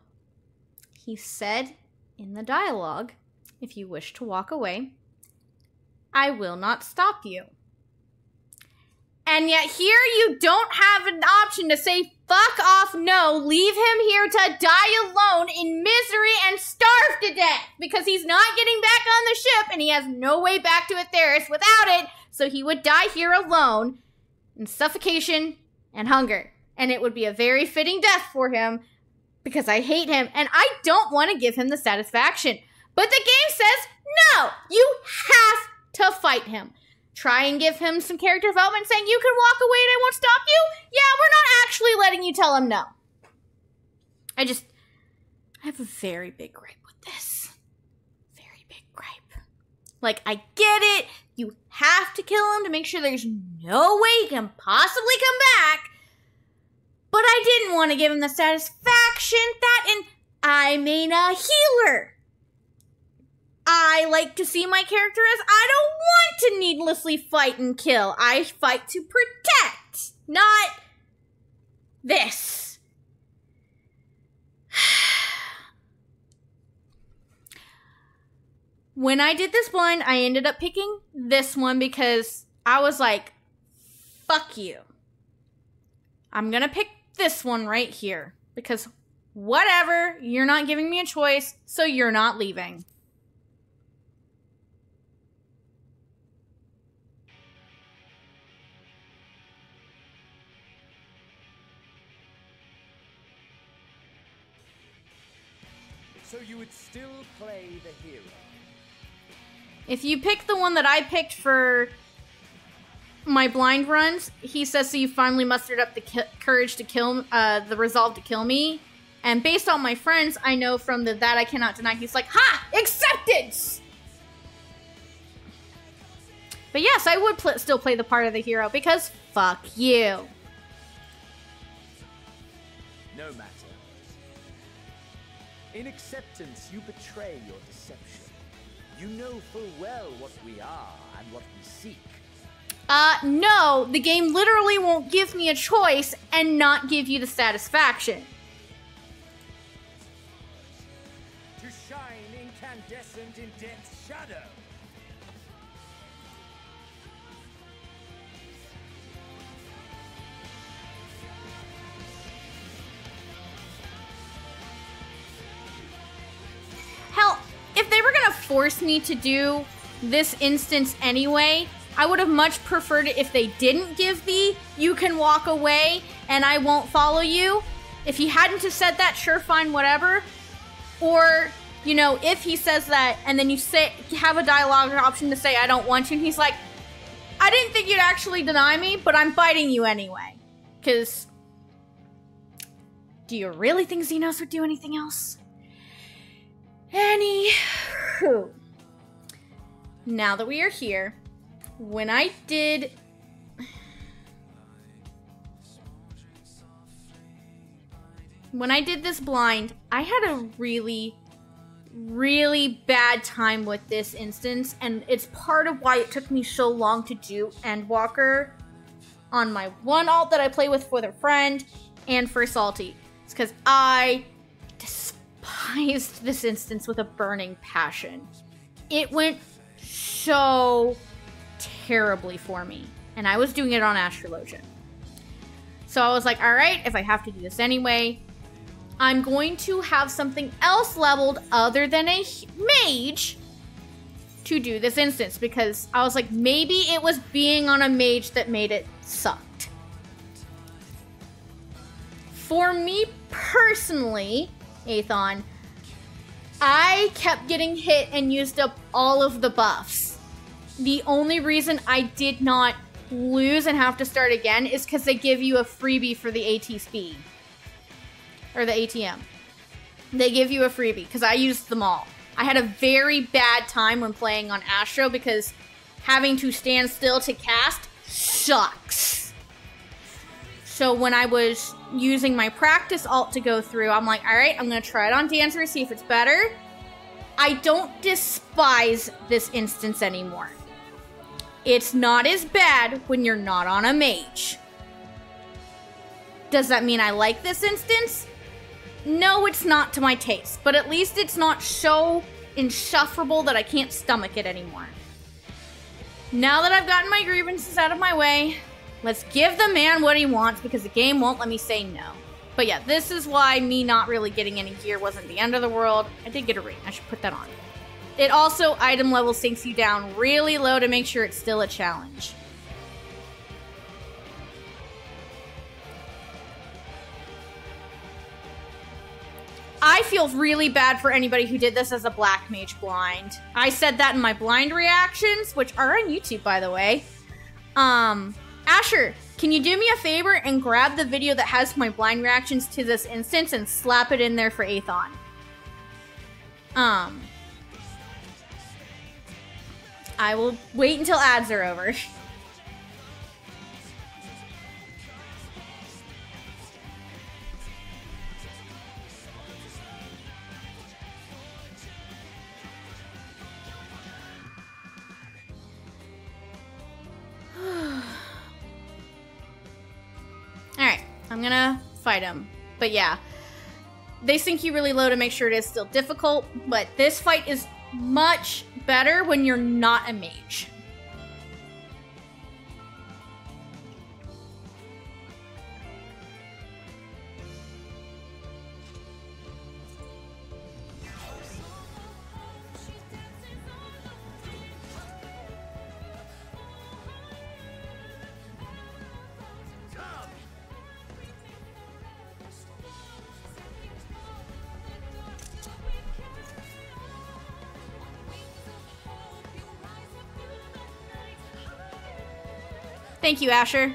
he said in the dialogue, if you wish to walk away, I will not stop you. And yet here you don't have an option to say, fuck off, no, leave him here to die alone in misery and starve to death. Because he's not getting back on the ship and he has no way back to Atheris without it. So he would die here alone in suffocation and hunger and it would be a very fitting death for him because I hate him and I don't want to give him the satisfaction. But the game says, no, you have to fight him. Try and give him some character development saying you can walk away and I won't stop you. Yeah, we're not actually letting you tell him no. I have a very big gripe with this. Very big gripe. Like, I get it. You have to kill him to make sure there's no way he can possibly come back. But I didn't want to give him the satisfaction that, and I'm a healer. I like to see my character as I don't want to needlessly fight and kill. I fight to protect, not this. When I did this blind, I ended up picking this one because I was like, fuck you. I'm gonna pick this one right here because whatever, you're not giving me a choice, so you're not leaving. So you would still play the hero? If you pick the one that I picked for my blind runs, he says, so you finally mustered up the courage to kill, the resolve to kill me. And based on my friends, I know from the That I Cannot Deny, he's like, ha! Acceptance! But yes, I would still play the part of the hero because fuck you. No matter. In acceptance, you betray your deception. You know full well what we are and what we seek. No, the game literally won't give me a choice and not give you the satisfaction. To shine incandescent in dense shadow. Hell, if they were gonna force me to do this instance anyway, I would have much preferred it if they didn't give the you can walk away and I won't follow you. If he hadn't have said that, sure, fine, whatever. Or, you know, if he says that and then you have a dialogue option to say I don't want you, and he's like, I didn't think you'd actually deny me, but I'm fighting you anyway. Because do you really think Xenos would do anything else? Anywho. Now that we are here, when I did this blind, I had a really, really bad time with this instance, and it's part of why it took me so long to do Endwalker on my one alt that I play with for the friend and for Salty. It's because I despised this instance with a burning passion. It went so terribly for me, and I was doing it on Astrologian. So I was like, all right, if I have to do this anyway, I'm going to have something else leveled other than a mage to do this instance, because I was like, maybe it was being on a mage that made it sucked. For me personally, Aethon, I kept getting hit and used up all of the buffs. The only reason I did not lose and have to start again is because they give you a freebie for the AT speed. Or the ATM. They give you a freebie, because I used them all. I had a very bad time when playing on Astro, because having to stand still to cast sucks. So when I was using my practice alt to go through, I'm like, alright, I'm going to try it on Dancer, see if it's better. I don't despise this instance anymore. It's not as bad when you're not on a mage. Does that mean I like this instance? No, it's not to my taste, but at least it's not so insufferable that I can't stomach it anymore. Now that I've gotten my grievances out of my way, let's give the man what he wants, because the game won't let me say no. But yeah, this is why me not really getting any gear wasn't the end of the world. I did get a ring. I should put that on. It also, item level sinks you down really low to make sure it's still a challenge. I feel really bad for anybody who did this as a black mage blind. I said that in my blind reactions, which are on YouTube, by the way. Asher, can you do me a favor and grab the video that has my blind reactions to this instance and slap it in there for Aethon? I will wait until ads are over. Alright, I'm gonna fight him. But yeah, they sink you really low to make sure it is still difficult, but this fight is much better when you're not a mage. Thank you, Asher.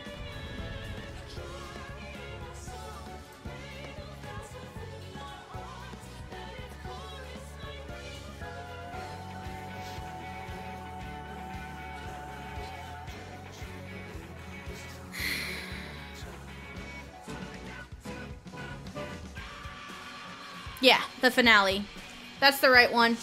Yeah, the finale. That's the right one.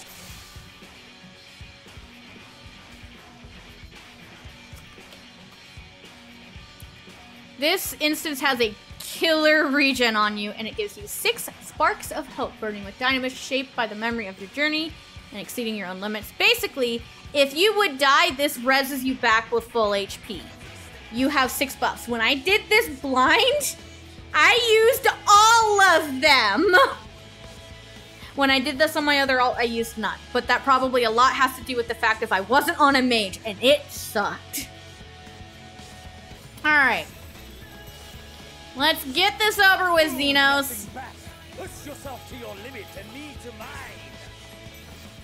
This instance has a killer regen on you, and it gives you 6 sparks of hope, burning with dynamite shaped by the memory of your journey and exceeding your own limits. Basically, if you would die, this reses you back with full HP. You have 6 buffs. When I did this blind, I used all of them. When I did this on my other ult, I used none. But that probably a lot has to do with the fact if I wasn't on a mage, and it sucked. Alright. Let's get this over with, Xenos. Push yourself to your limit and me to mine.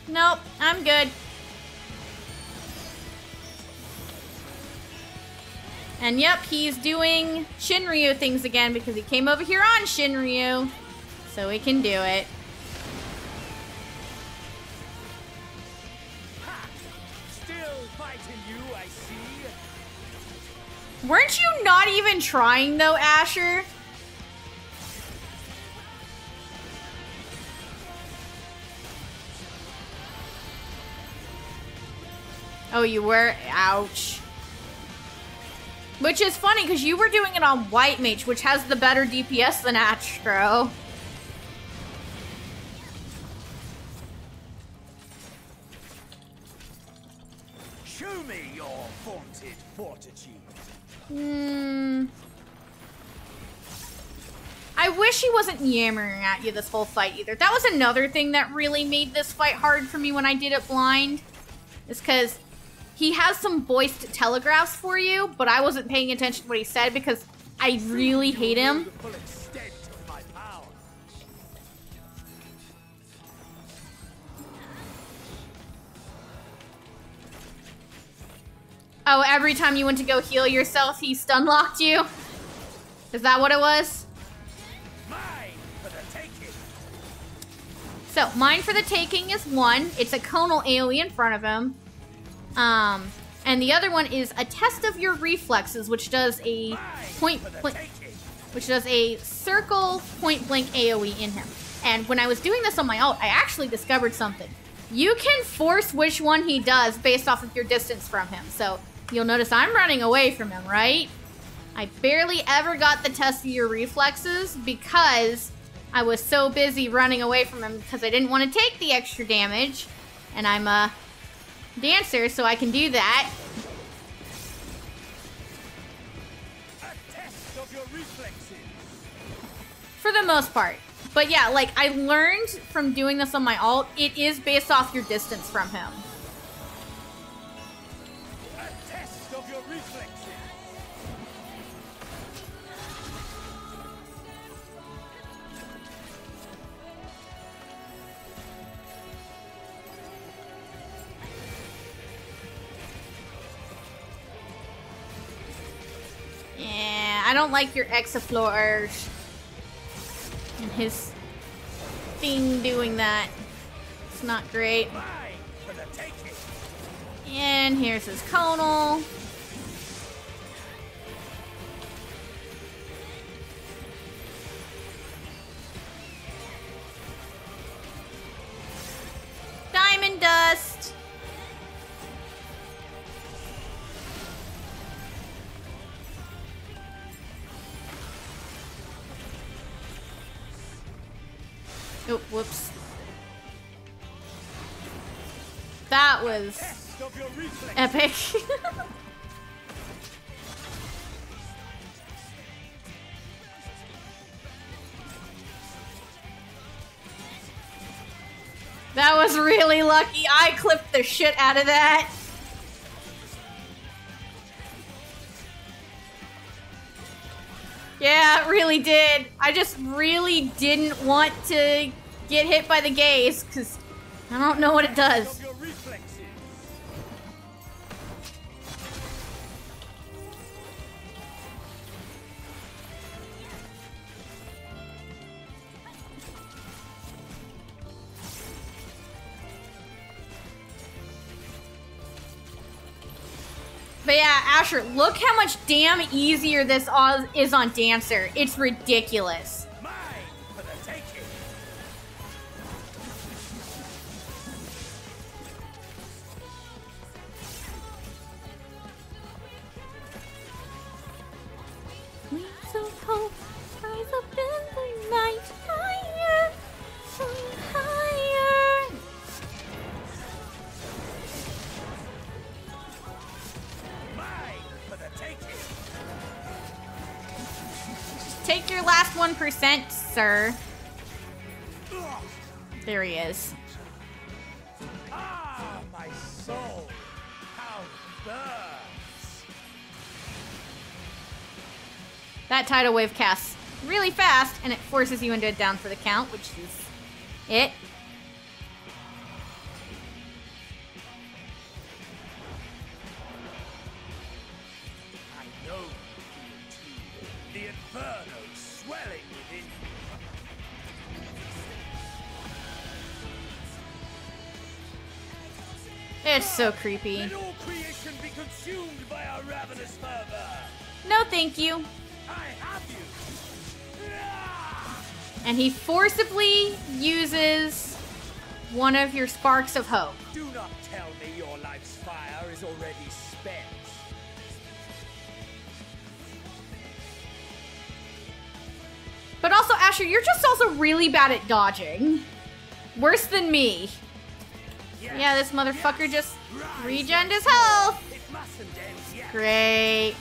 Nope, I'm good. And yep, he's doing Shinryu things again because he came over here on Shinryu. So we can do it. Still fighting you, I see. Weren't you not even trying though, Asher? Oh, you were? Ouch. Which is funny, because you were doing it on White Mage, which has the better DPS than Astro. Show me your vaunted fortitude. I wish he wasn't yammering at you this whole fight either. That was another thing that really made this fight hard for me when I did it blind. Is because he has some voiced telegraphs for you, but I wasn't paying attention to what he said because I really hate him. Oh, every time you went to go heal yourself, he stun locked you? Is that what it was? So, mine for the taking is 1. It's a conal AoE in front of him. And the other one is a test of your reflexes, which does a circle point blank AoE in him. And when I was doing this on my ult, I actually discovered something. You can force which one he does based off of your distance from him. So you'll notice I'm running away from him, right? I barely ever got the test of your reflexes because I was so busy running away from him because I didn't want to take the extra damage. And I'm a dancer, so I can do that. A test of your reflexes. For the most part. But yeah, like, I learned from doing this on my ult, it is based off your distance from him. A test of your reflexes. I don't like your Exaflorge and his thing doing that. It's not great. And here's his Conal. Diamond Dust. Oh, whoops. That was epic. That was really lucky. I clipped the shit out of that. Yeah, it really did. I just really didn't want to get hit by the gaze, because I don't know what it does. But yeah, Asher, look how much damn easier this is on Dancer. It's ridiculous. Wings of hope, rise up in the night, higher, higher. Take your last 1%, sir. There he is. Ah, my soul, how burns. That tidal wave casts really fast, and it forces you into a down for the count, which is it. I know the inferno swelling within you. It's so creepy. Let all creation be consumed by our ravenous fervor. No, thank you. I have you. And he forcibly uses one of your sparks of hope. Do not tell me your life's fire is already spent. But also, Asher, you're just also really bad at dodging. Worse than me. Yes, yeah, this motherfucker just regened his health. Great.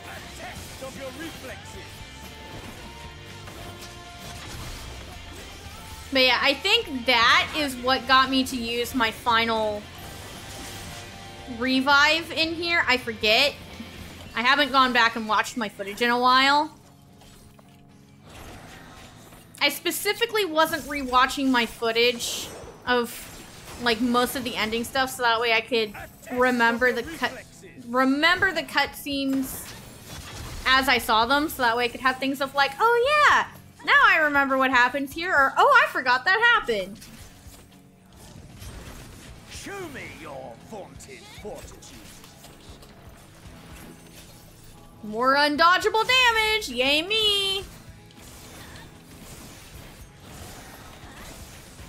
A test of your reflexes. But yeah, I think that is what got me to use my final revive in here. I forget. I haven't gone back and watched my footage in a while. I specifically wasn't rewatching my footage of like most of the ending stuff, so that way I could remember the cutscenes as I saw them, so that way I could have things of like, oh yeah, now I remember what happens here, or oh, I forgot that happened. Show me your vaunted fortitude. More undodgeable damage, yay me.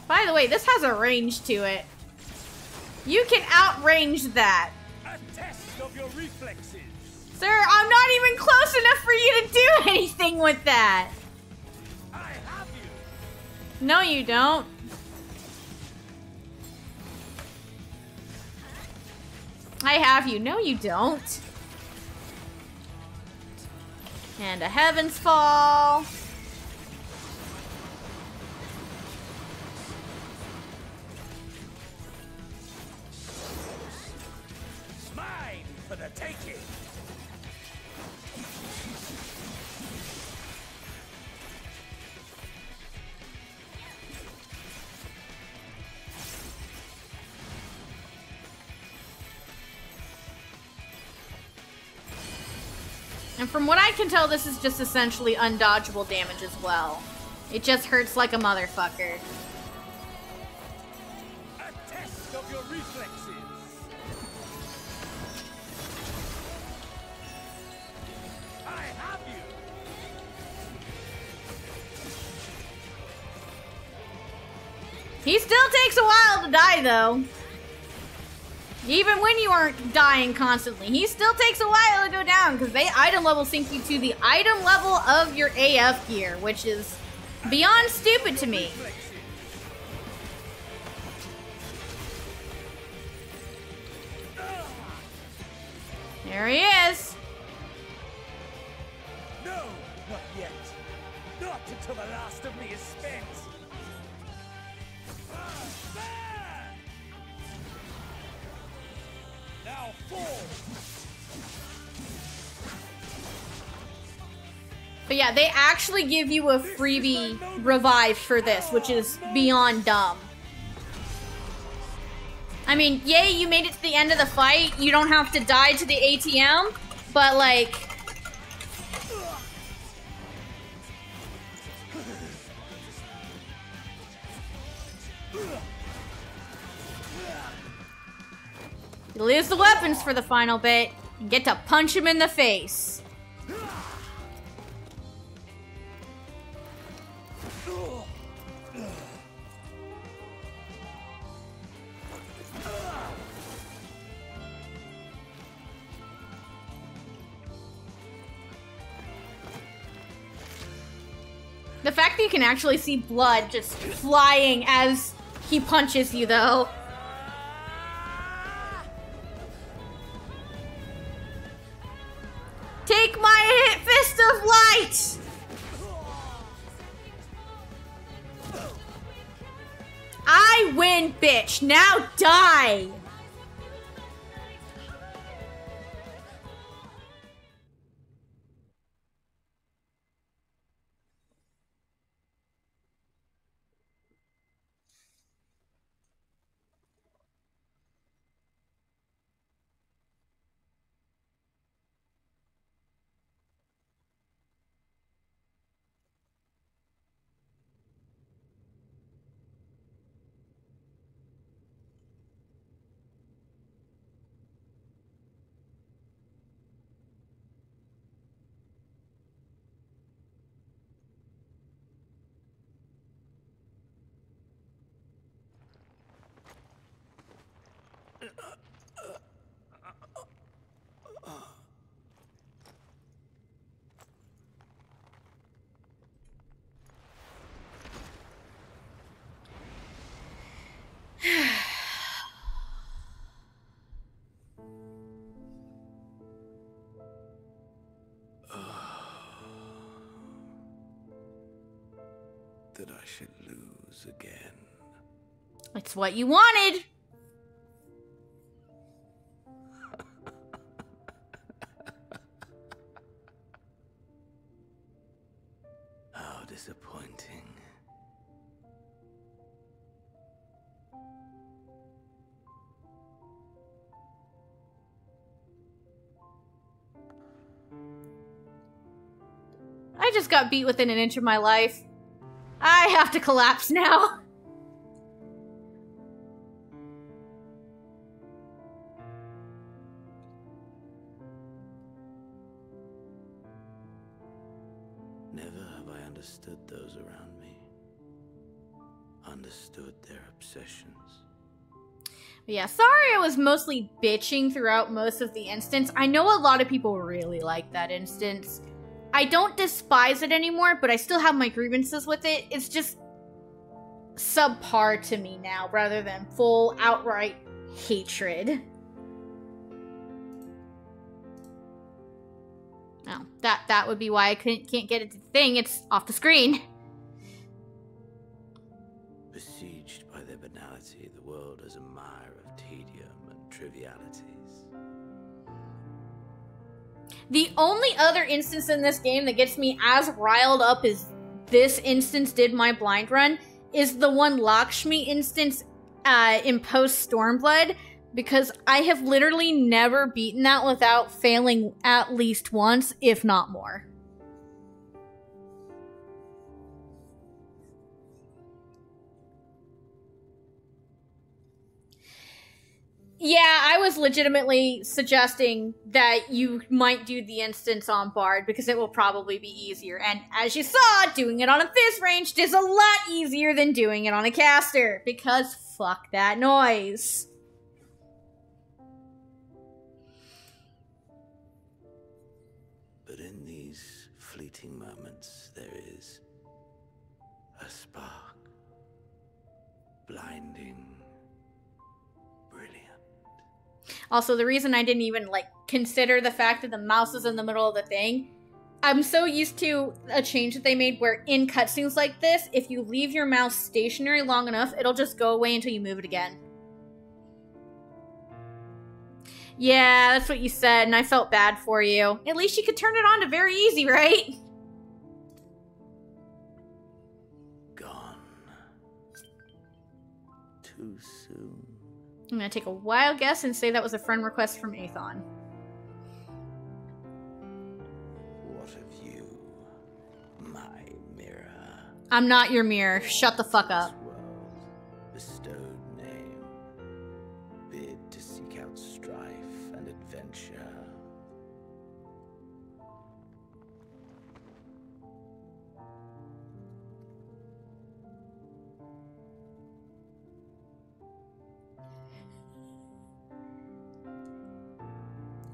By the way, this has a range to it. You can outrange that. A test of your reflexes. Sir, I'm not even close enough for you to do anything with that. I have you. No, you don't. I have you. No, you don't. And a Heaven's Fall. Mine for the taking. And from what I can tell, this is just essentially undodgeable damage as well. It just hurts like a motherfucker. A test of your reflexes. I have you. He still takes a while to die, though. Even when you aren't dying constantly, he still takes a while to go down because they item level sync you to the item level of your AF gear, which is beyond stupid to me. There he is. No, not yet. Not until the last of me is spent. Now fall. But yeah, they actually give you a freebie revive for this, which is beyond dumb. I mean, yay, you made it to the end of the fight. You don't have to die to the ATM, but like... You lose the weapons for the final bit and get to punch him in the face. The fact that you can actually see blood just flying as he punches you, though. Take my hit fist of light! I win, bitch! Now die! That I should lose again. It's what you wanted. How disappointing. I just got beat within an inch of my life. I have to collapse now. Never have I understood those around me. Understood their obsessions. But yeah, sorry I was mostly bitching throughout most of the instance. I know a lot of people really like that instance. I don't despise it anymore, but I still have my grievances with it. It's just subpar to me now, rather than full, outright hatred. Oh, that would be why I can't get it to the thing. It's off the screen. Besieged by their banality, the world is a mire of tedium and trivialities. The only other instance in this game that gets me as riled up as this instance did my blind run is the one Lakshmi instance in post Stormblood. Because I have literally never beaten that without failing at least once, if not more. Yeah, I was legitimately suggesting that you might do the instance on Bard because it will probably be easier. And as you saw, doing it on a Fizz ranged is a lot easier than doing it on a caster. Because fuck that noise. But in these fleeting moments, there is a spark. Blinding. Brilliant. Also, the reason I didn't even, like, consider the fact that the mouse is in the middle of the thing, I'm so used to a change that they made where in cutscenes like this, if you leave your mouse stationary long enough, it'll just go away until you move it again. Yeah, that's what you said, and I felt bad for you. At least you could turn it on to very easy, right? Gone. Too soon. I'm gonna take a wild guess and say that was a friend request from Aethon. What of you, my mirror? I'm not your mirror. Shut the fuck up. Bestowed name. Bid to seek out strife and adventure.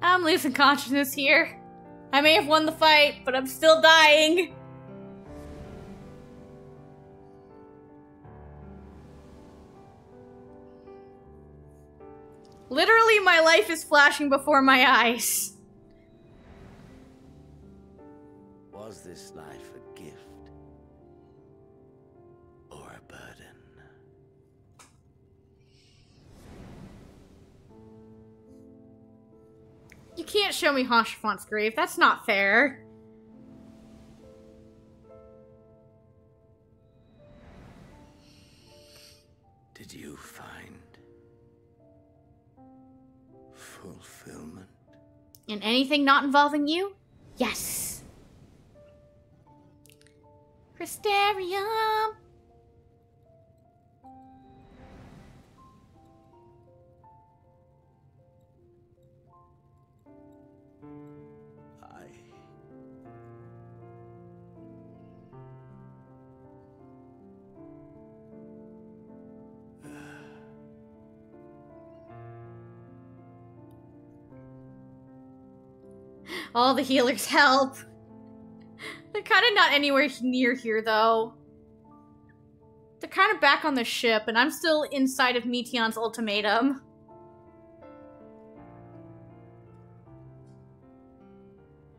I'm losing consciousness here. I may have won the fight, but I'm still dying. Literally, my life is flashing before my eyes. Was this life a gift? Or a burden? You can't show me Hashifont's grave. That's not fair. Did you find fulfillment? In anything not involving you? Yes. Crystarium. All the healers help. They're kind of not anywhere near here, though. They're kind of back on the ship, and I'm still inside of Meteion's ultimatum.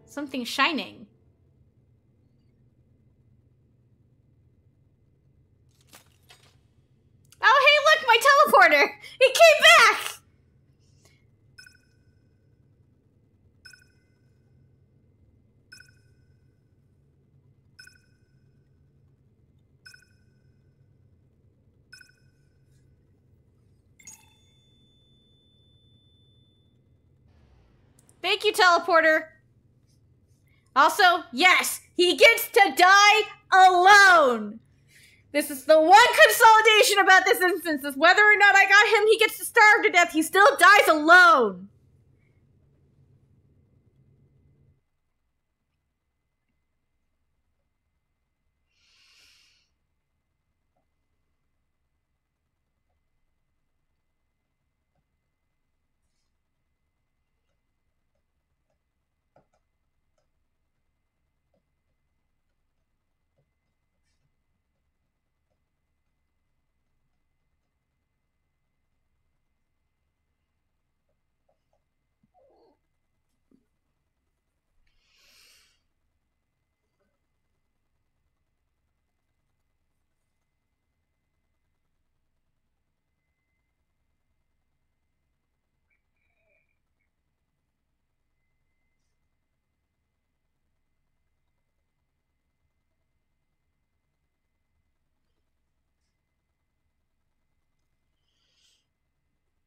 Something shining. Oh, hey, look, my teleporter! It came back! Thank you, teleporter. Also, yes, he gets to die alone. This is the one consolidation about this instance, is whether or not I got him, he gets to starve to death. He still dies alone.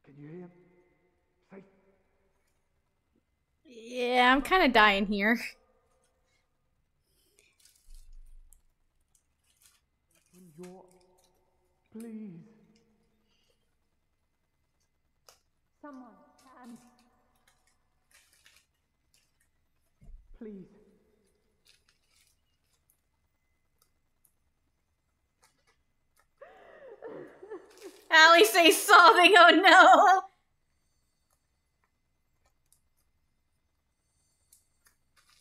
Can you hear? Yeah, I'm kind of dying here. Please. Someone can. Please. Allie says sobbing, oh no!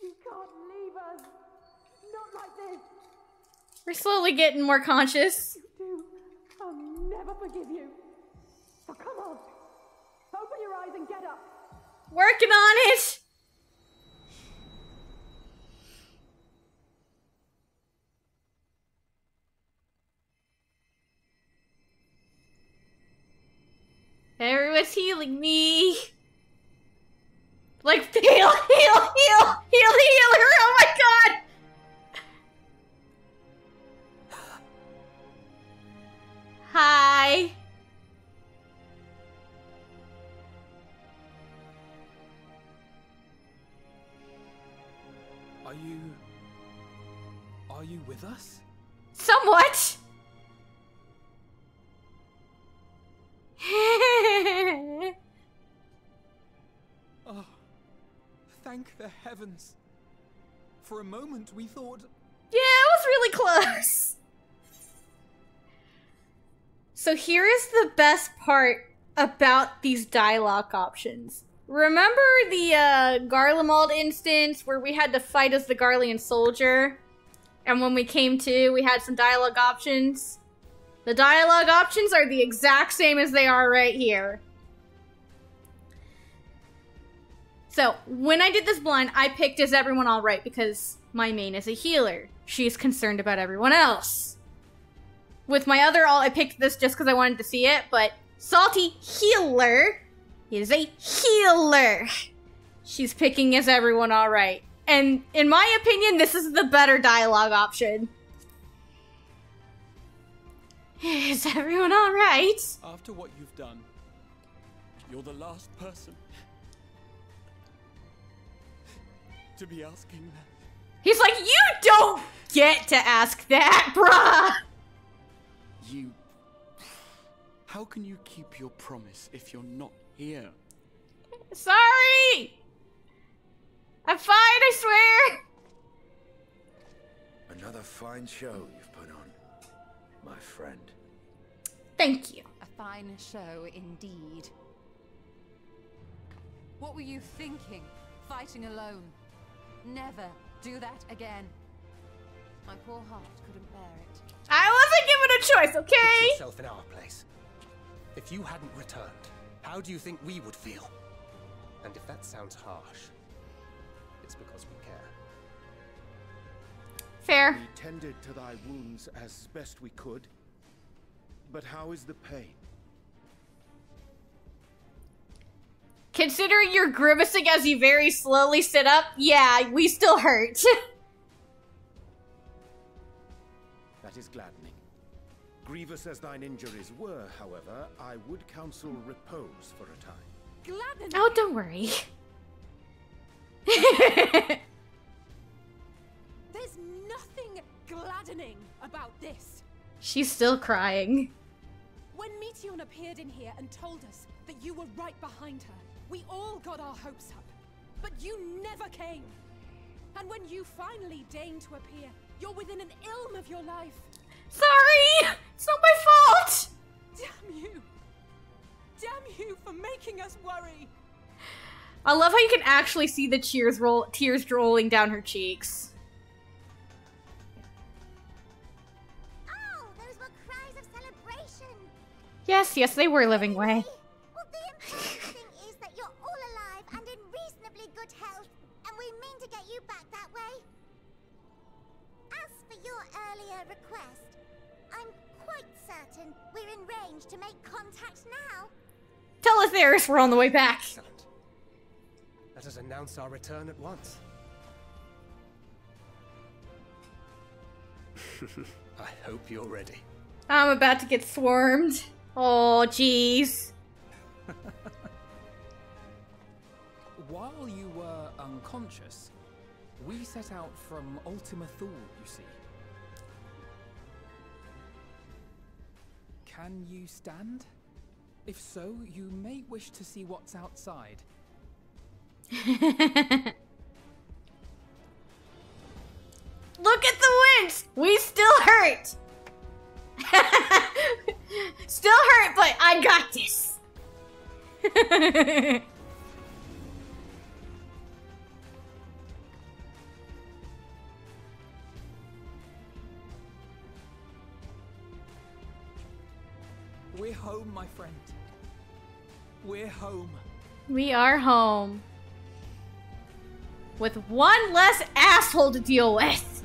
You can't leave us. Not like this. We're slowly getting more conscious. You do. I'll never forgive you. So come on. Open your eyes and get up. Working on it! Everyone's healing me. Like, heal the healer! Oh my god! Hi. Are you with us? Somewhat. Oh, thank the heavens. For a moment we thought... Yeah, it was really close. So here is the best part about these dialogue options. Remember the Garlemald instance where we had to fight as the Garlean soldier? And when we came to, we had some dialogue options? The dialogue options are the exact same as they are right here. So, when I did this blind, I picked Is Everyone Alright because my main is a healer. She's concerned about everyone else. With my other all, I picked this just because I wanted to see it, but Salty Healer is a healer. She's picking Is Everyone Alright. And in my opinion, this is the better dialogue option. Is everyone alright? After what you've done, you're the last person to be asking that. He's like, you don't get to ask that, bruh! You... How can you keep your promise if you're not here? Sorry! I'm fine, I swear! Another fine show you've put on, my friend. Thank you. A fine show indeed. What were you thinking? Fighting alone? Never do that again. My poor heart couldn't bear it. I wasn't given a choice, okay? Put yourself in our place. If you hadn't returned, how do you think we would feel? And if that sounds harsh, it's because we care. Fair. We tended to thy wounds as best we could. But how is the pain? Considering you're grimacing as you very slowly sit up, yeah, we still hurt. That is gladdening. Grievous as thine injuries were, however, I would counsel repose for a time. Gladdening? Oh, don't worry. There's nothing gladdening about this. She's still crying. When Meteion appeared in here and told us that you were right behind her, we all got our hopes up. But you never came. And when you finally deigned to appear, you're within an ilm of your life. Sorry! It's not my fault! Damn you! Damn you for making us worry! I love how you can actually see the tears rolling down her cheeks. Oh, those were cries of celebration! Yes, yes, they were living way. Well, the important thing is that you're all alive and in reasonably good health, and we mean to get you back that way. As for your earlier request, I'm quite certain we're in range to make contact now. Tell us Eris we're on the way back. Excellent. Let us announce our return at once. I hope you're ready. I'm about to get swarmed. Oh, jeez. while you were unconscious, we set out from Ultima Thule, you see. Can you stand? If so, you may wish to see what's outside. Look at the winds! We still hurt! Still hurt, but I got this! We're home, my friend. We're home. We are home. With one less asshole to deal with.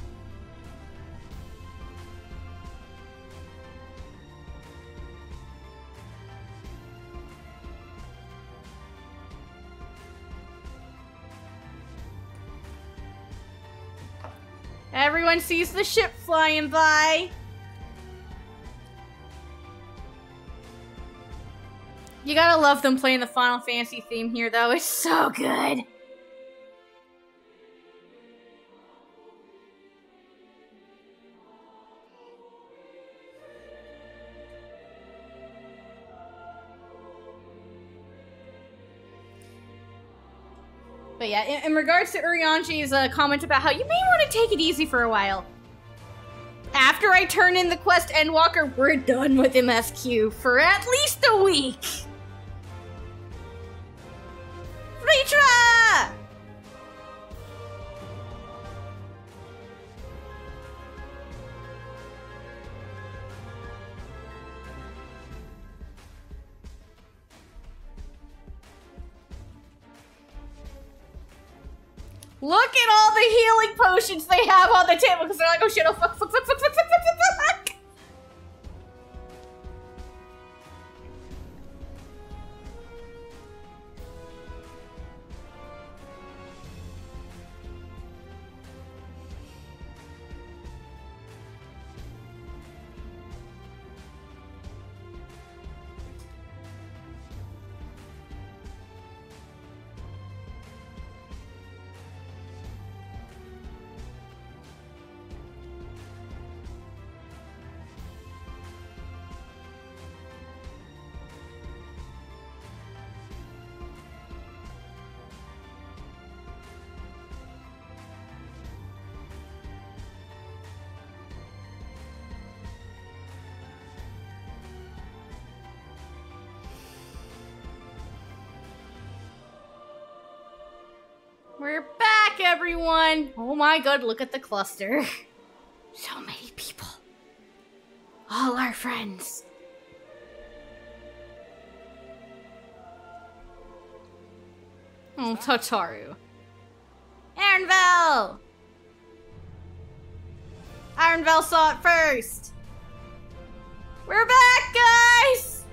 Everyone sees the ship flying by. You gotta love them playing the Final Fantasy theme here, though. It's so good. But yeah, in regards to Urianji's comment about how you may want to take it easy for a while. After I turn in the quest Endwalker, we're done with MSQ for at least a week. Ritra! Look at all the healing potions they have on the table because they're like, oh shit, oh fuck, fuck, fuck, fuck, fuck, fuck, fuck, fuck, fuck. We're back, everyone! Oh my god, look at the cluster. So many people. All our friends. Oh, Tataru. Ironvel! Ironvel saw it first! We're back, guys!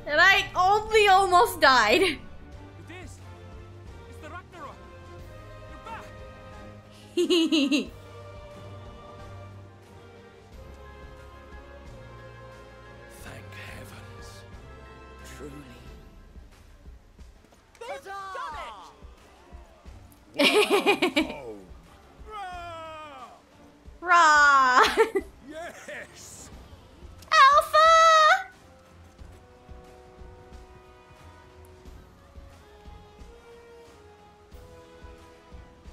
And I only almost died. Thank heavens. Truly. Oh. Rah! Yes! Alpha!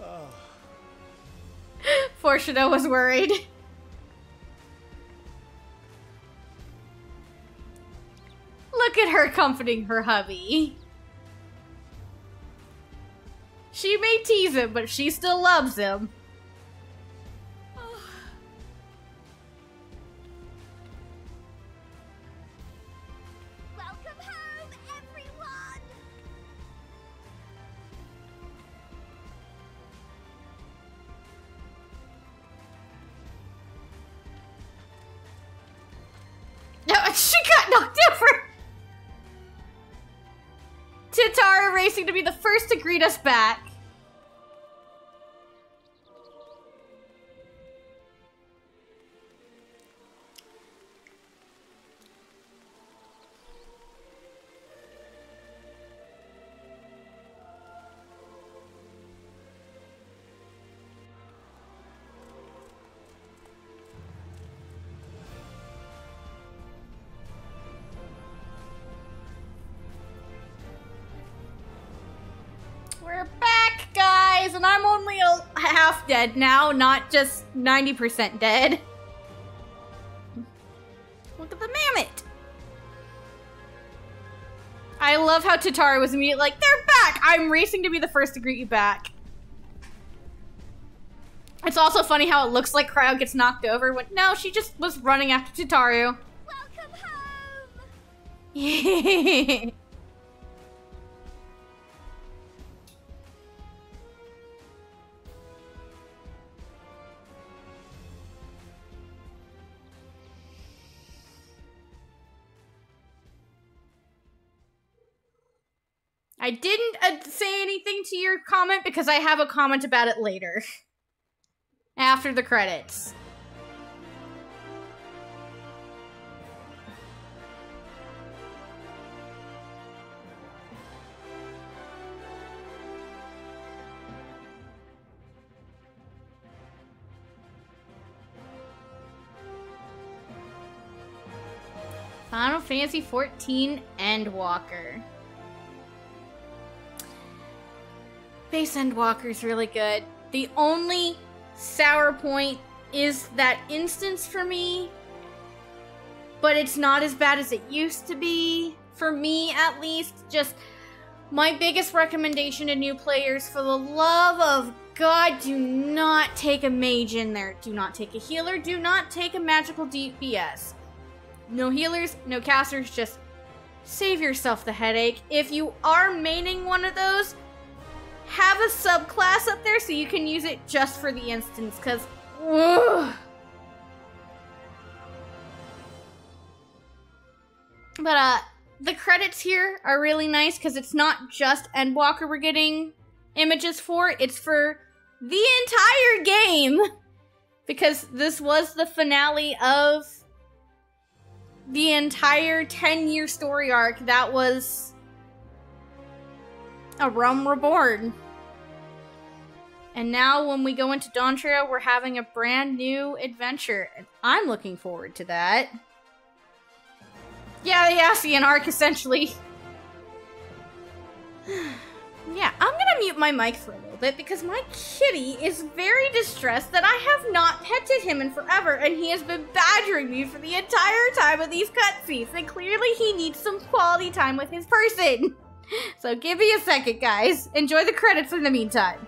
Oh. Fortuna was worried. Look at her comforting her hubby. She may tease him, but she still loves him. Welcome home, everyone! No, she got knocked over! Tataru racing to be the first to greet us back. half dead now, not just 90% dead. Look at the mammoth. I love how Tataru was immediately like, they're back! I'm racing to be the first to greet you back. It's also funny how it looks like Cryo gets knocked over when no, she just was running after Tataru. Welcome home! I didn't say anything to your comment because I have a comment about it later. After the credits. Final Fantasy XIV Endwalker. Base Endwalker's really good. The only sour point is that instance for me, but it's not as bad as it used to be. For me, at least. Just my biggest recommendation to new players, for the love of God, do not take a mage in there. Do not take a healer. Do not take a magical DPS. No healers, no casters, just save yourself the headache. If you are maining one of those, have a subclass up there so you can use it just for the instance, because but the credits here are really nice because it's not just Endwalker we're getting images for, it's for the entire game, because this was the finale of the entire 10-year story arc that was A Realm Reborn. And now when we go into Dawn Trail, we're having a brand new adventure. And I'm looking forward to that. Yeah, the Ascian arc, essentially. Yeah, I'm gonna mute my mic for a little bit because my kitty is very distressed that I have not petted him in forever, and he has been badgering me for the entire time of these cutscenes, and clearly he needs some quality time with his person. So give me a second, guys. Enjoy the credits in the meantime.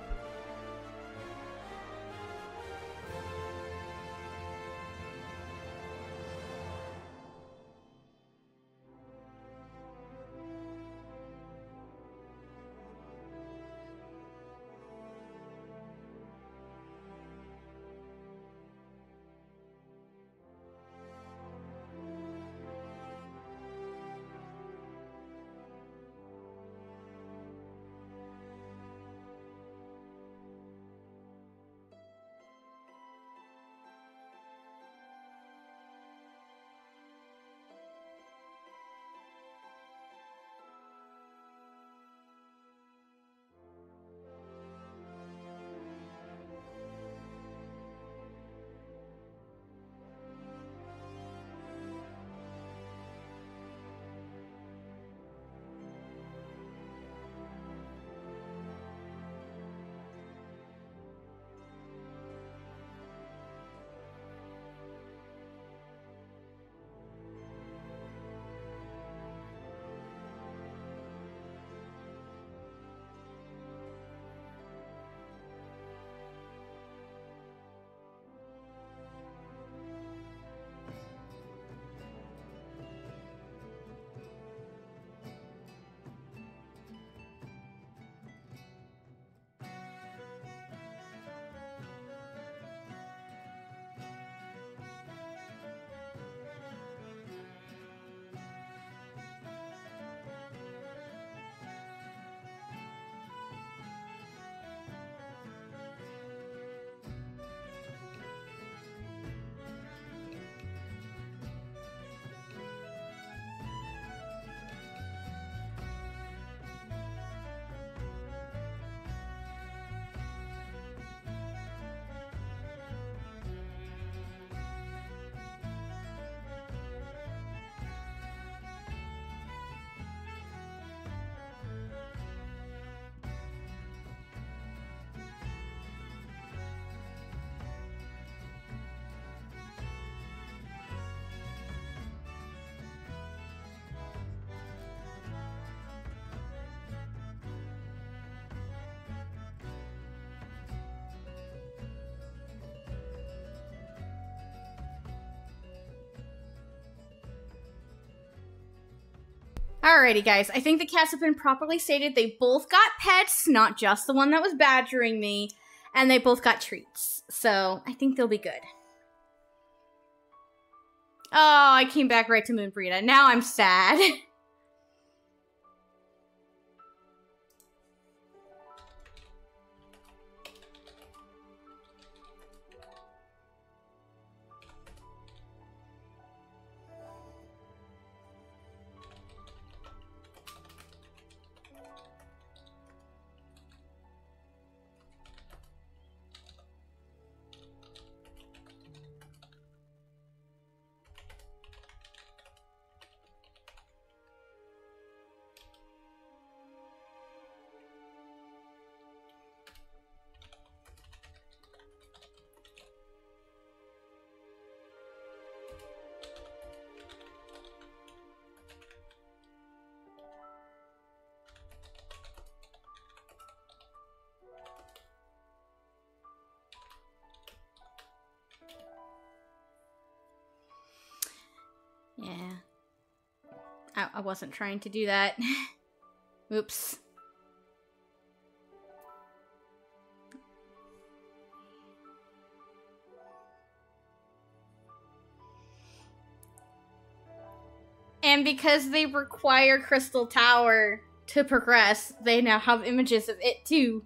Alrighty, guys. I think the cats have been properly stated. They both got pets, not just the one that was badgering me. And they both got treats. So, I think they'll be good. Oh, I came back right to Moonbrita. Now I'm sad. Yeah. I wasn't trying to do that. Oops. And because they require Crystal Tower to progress, they now have images of it too.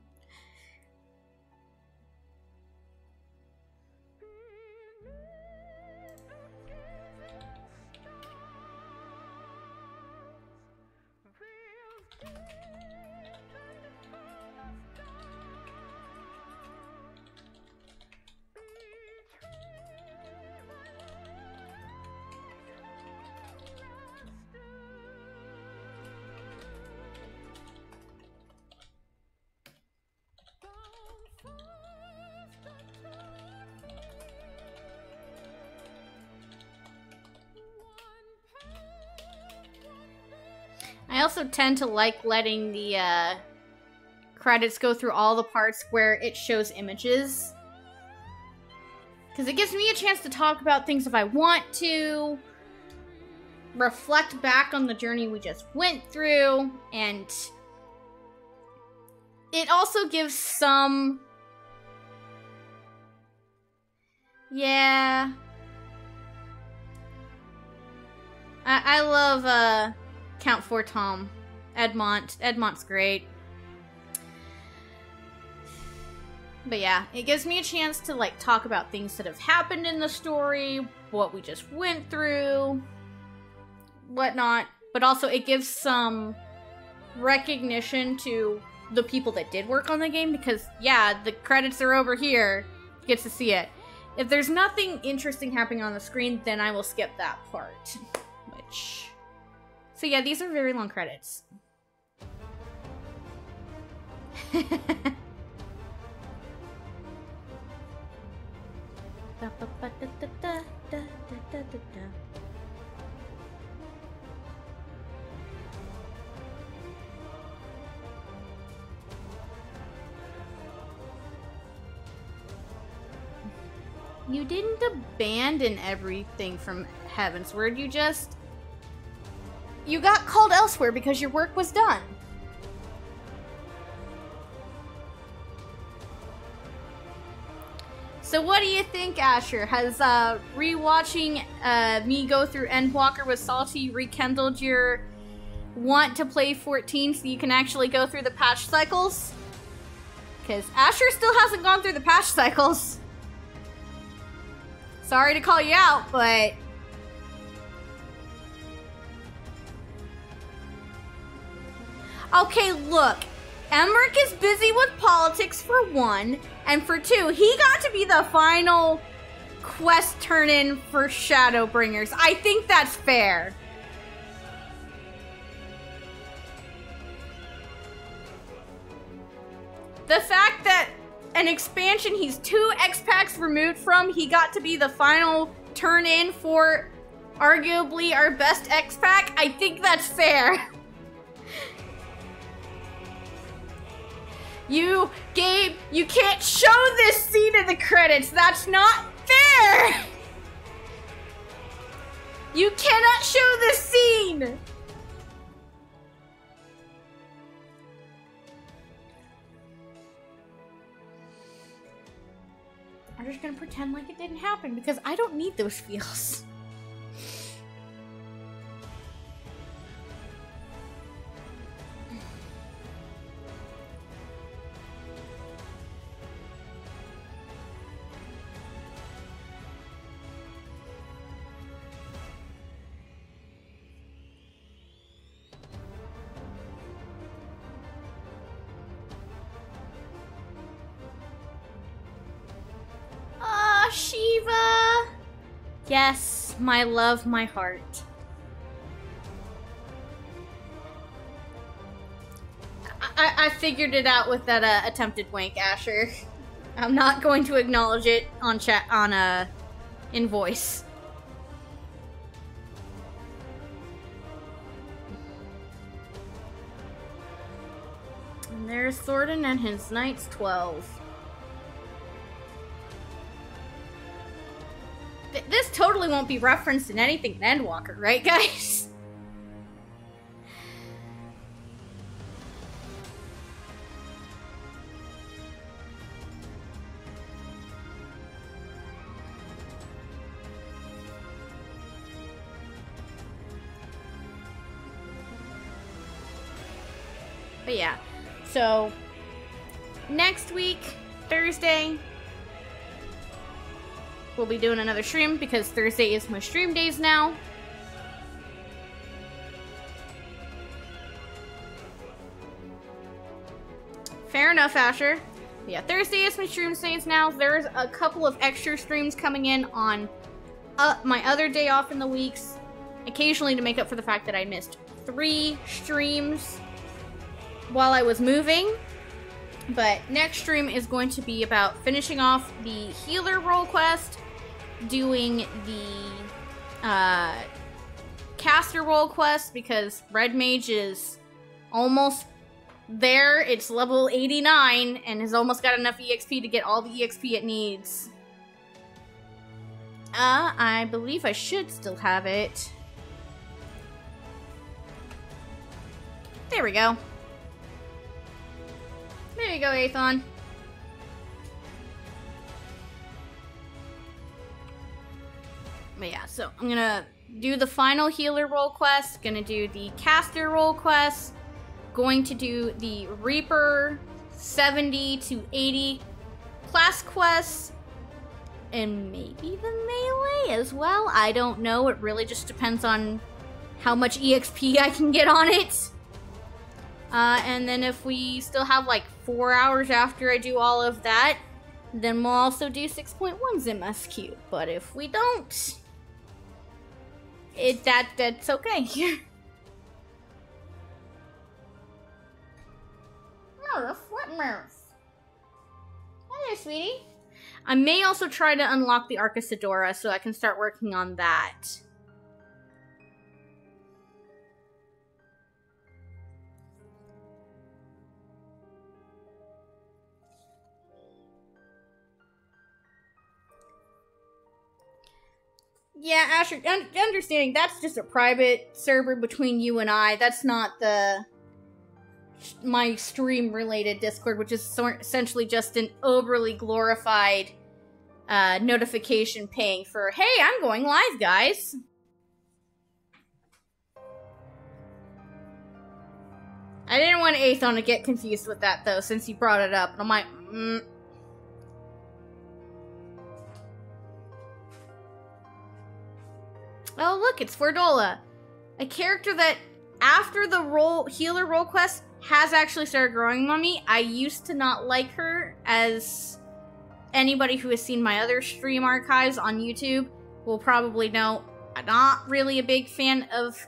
I also tend to like letting the credits go through all the parts where it shows images. Because it gives me a chance to talk about things if I want to, reflect back on the journey we just went through, and it also gives some... Yeah. I love, Count for Tom. Edmont's great. But yeah, it gives me a chance to like talk about things that have happened in the story, what we just went through, whatnot. But also it gives some recognition to the people that did work on the game because yeah, the credits are over here. You get to see it. If there's nothing interesting happening on the screen, then I will skip that part. Which... So yeah, these are very long credits. You didn't abandon everything from Heavensward, you got called elsewhere because your work was done. So what do you think, Asher? Has rewatching me go through Endwalker with Salty rekindled your want to play 14 so you can actually go through the patch cycles? Because Asher still hasn't gone through the patch cycles. Sorry to call you out, but... Okay, look. Emmerich is busy with politics for one, and for two, he got to be the final quest turn-in for Shadowbringers. I think that's fair. The fact that an expansion he's 2 X-Packs removed from, he got to be the final turn-in for arguably our best X-Pack, I think that's fair. Gabe, you can't show this scene in the credits. That's not fair. You cannot show this scene. pretend like it didn't happen because I don't need those feels. Shiva! Yes, my love, my heart. I figured it out with that attempted wank, Asher. I'm not going to acknowledge it on chat in voice. And there's Thornton and his Knights 12. This totally won't be referenced in anything in Endwalker, right, guys? But yeah, so next week, Thursday, we'll be doing another stream because Thursday is my stream days now. Fair enough, Asher. Yeah, Thursday is my stream days now. There's a couple of extra streams coming in on my other day off in the weeks, occasionally to make up for the fact that I missed 3 streams while I was moving. But next stream is going to be about finishing off the healer role quest, doing the caster role quest because Red Mage is almost there. It's level 89 and has almost got enough EXP to get all the EXP it needs. I believe I should still have it. There we go. There you go, Aethon. But yeah, so I'm gonna do the final healer role quest, gonna do the caster role quest, going to do the Reaper 70 to 80 class quests, and maybe the melee as well. I don't know, it really just depends on how much EXP I can get on it. And then if we still have like 4 hours after I do all of that, then we'll also do 6.1 ZimSQ. But if we don't, that's okay. Murph? What Murph? Hello, sweetie. I may also try to unlock the Arcasadora so I can start working on that. Yeah, Asher, understanding that's just a private server between you and I. That's not my stream-related Discord, which is essentially just an overly glorified notification ping for, hey, I'm going live, guys. I didn't want Aethon to get confused with that, though, since he brought it up. And I'm like, Oh, look, it's Fordola. A character that, after the healer role quest, has actually started growing on me. I used to not like her, as anybody who has seen my other stream archives on YouTube will probably know. I'm not really a big fan of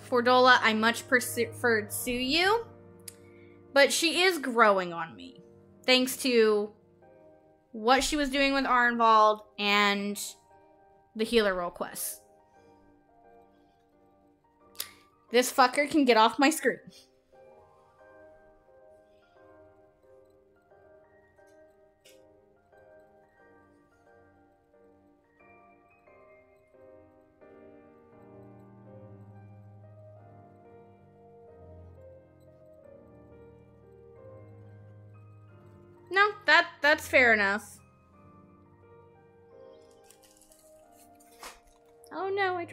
Fordola. I much preferred Tsuyu. But she is growing on me, thanks to what she was doing with Arnvald and the healer role quest. This fucker can get off my screen. No, that's fair enough.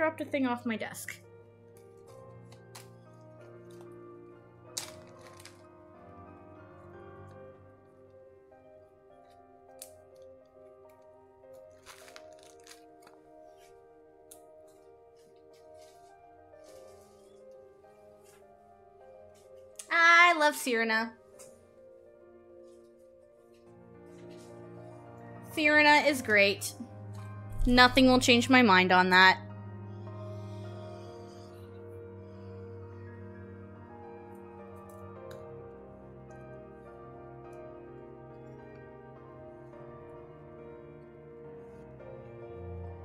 dropped a thing off my desk. I love Cyrena. Cyrena is great. Nothing will change my mind on that.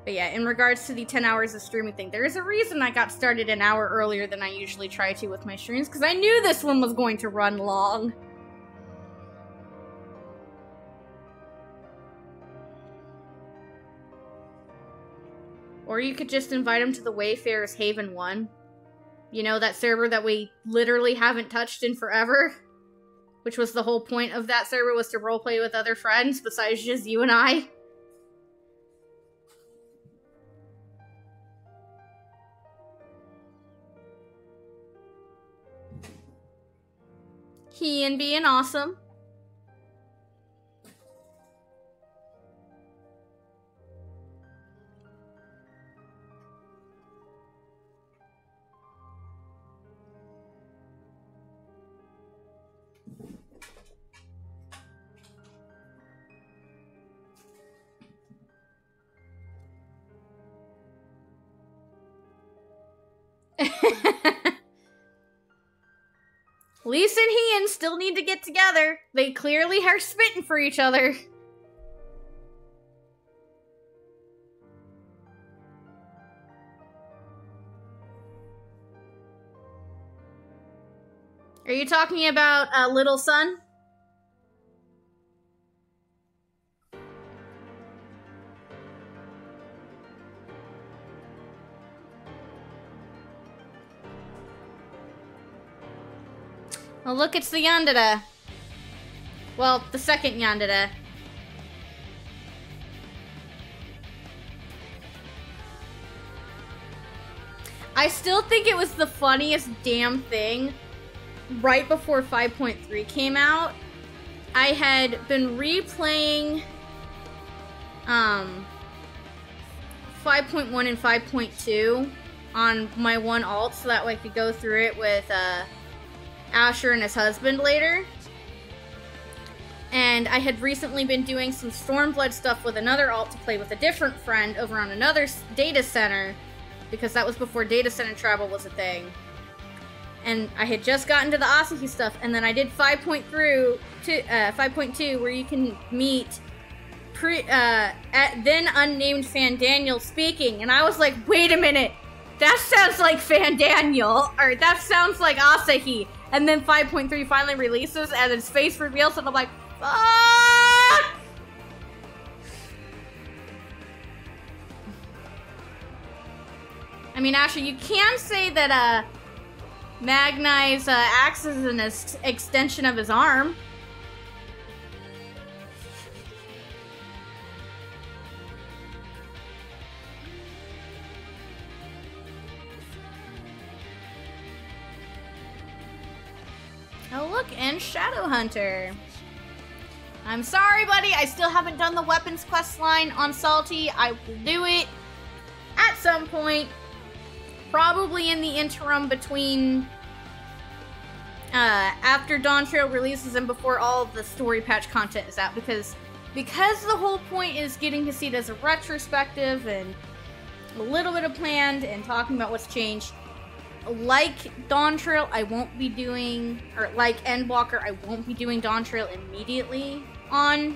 But yeah, in regards to the 10 hours of streaming thing, there is a reason I got started an hour earlier than I usually try to with my streams, because I knew this one was going to run long. Or you could just invite him to the Wayfarer's Haven one. You know, that server that we literally haven't touched in forever? Which was the whole point of that server, was to roleplay with other friends besides just you and I. He and being awesome. Lisa and Ian still need to get together. They clearly are spitting for each other. Are you talking about Little Son? Oh, look, it's the Yandere. Well, the second Yandere. I still think it was the funniest damn thing. Right before 5.3 came out, I had been replaying 5.1 and 5.2 on my one alt so that way I could go through it with Asher and his husband later. And I had recently been doing some Stormblood stuff with another alt to play with a different friend over on another data center, because that was before data center travel was a thing. And I had just gotten to the Asahi stuff, and then I did 5.2 where you can meet then unnamed Fan Daniel speaking, and I was like, wait a minute, that sounds like Fan Daniel, or that sounds like Asahi. And then 5.3 finally releases, and his face reveals, and I'm like, fuck! I mean, Asher, you can say that, Magnai's axe is an extension of his arm. Oh look, and Shadowhunter. I'm sorry, buddy, I still haven't done the weapons quest line on Salty. I will do it at some point. Probably in the interim between after Dawn Trail releases and before all of the story patch content is out, because the whole point is getting to see it as a retrospective and a little bit of planned and talking about what's changed. Like Dawn Trail, I won't be doing, or like Endwalker, I won't be doing Dawn Trail immediately on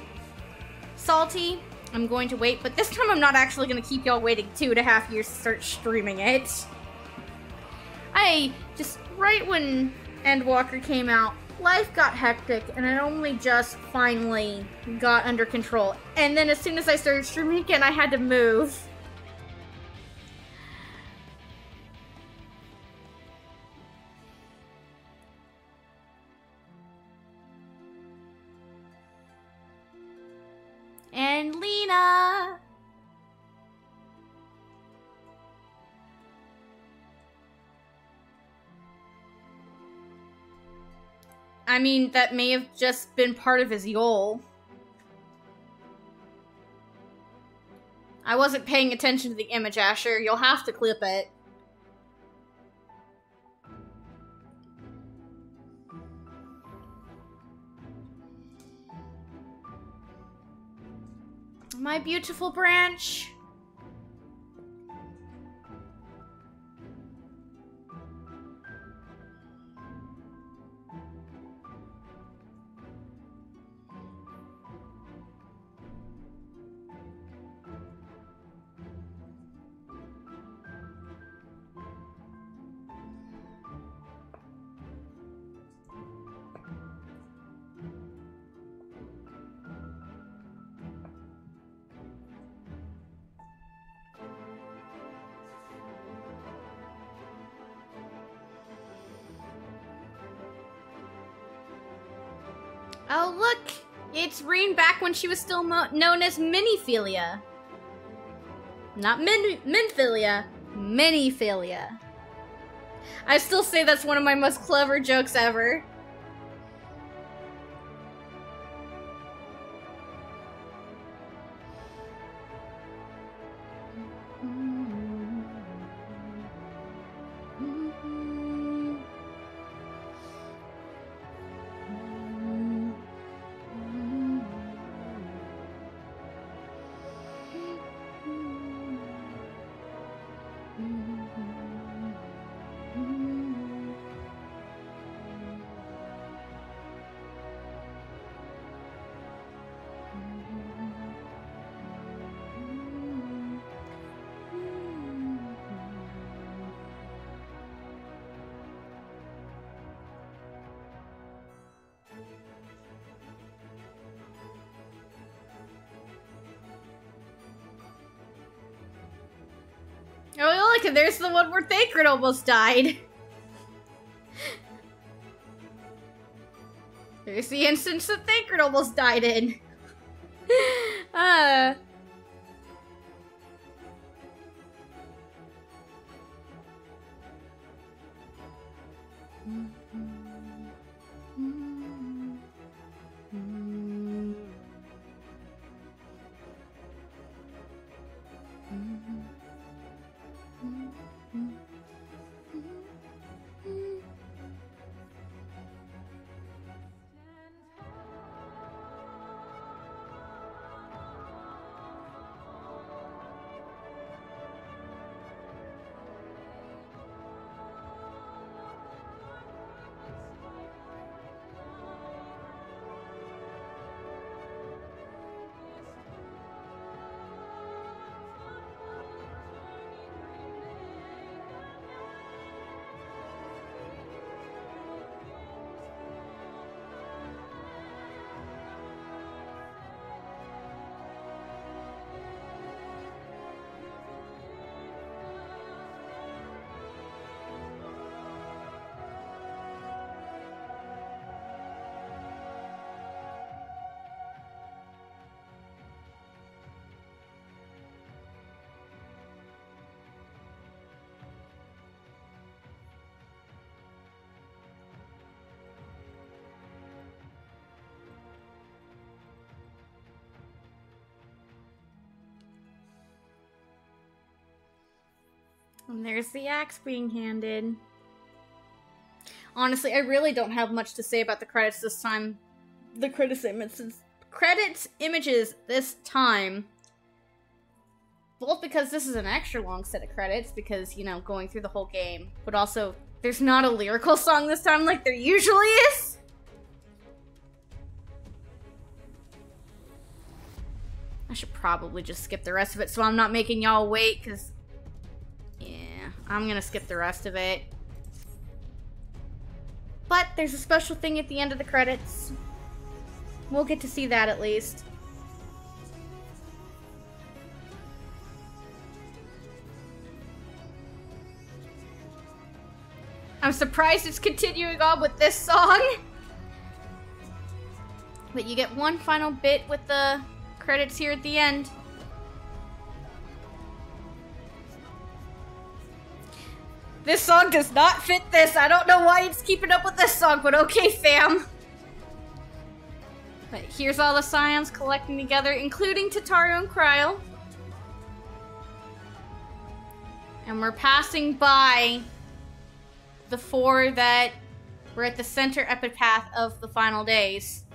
Salty. I'm going to wait, but this time I'm not actually going to keep y'all waiting 2.5 years to start streaming it. Right when Endwalker came out, life got hectic, and it only just finally got under control. And then as soon as I started streaming again, I had to move. And Lena! I mean, that may have just been part of his goal. I wasn't paying attention to the image, Asher. You'll have to clip it. My beautiful branch. Oh, look! It's Reen back when she was still known as Miniphilia. Not Minphilia. Miniphilia. I still say that's one of my most clever jokes ever. Oh, look, there's the one where Thancred almost died. There's the instance that Thancred almost died in. And there's the axe being handed. Honestly, I really don't have much to say about the credits this time. The credits images this time. Both because this is an extra long set of credits, because, you know, going through the whole game. But also, there's not a lyrical song this time like there usually is. I should probably just skip the rest of it so I'm not making y'all wait, because... yeah, I'm gonna skip the rest of it. But there's a special thing at the end of the credits. We'll get to see that at least. I'm surprised it's continuing on with this song. But you get one final bit with the credits here at the end. This song does not fit this. I don't know why it's keeping up with this song, but okay, fam. But here's all the scions collecting together, including Tataru and Cryo. And we're passing by the 4 that were at the center epitaph of the final days.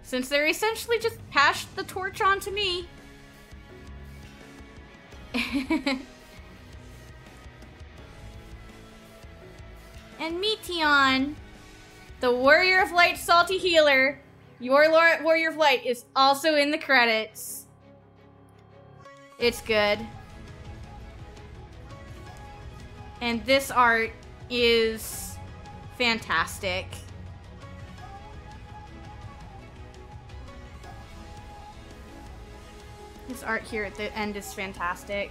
Since they're essentially just passed the torch on to me. And Meteion, the Warrior of Light Salty Healer, your Warrior of Light, is also in the credits. It's good. And this art is fantastic. This art here at the end is fantastic.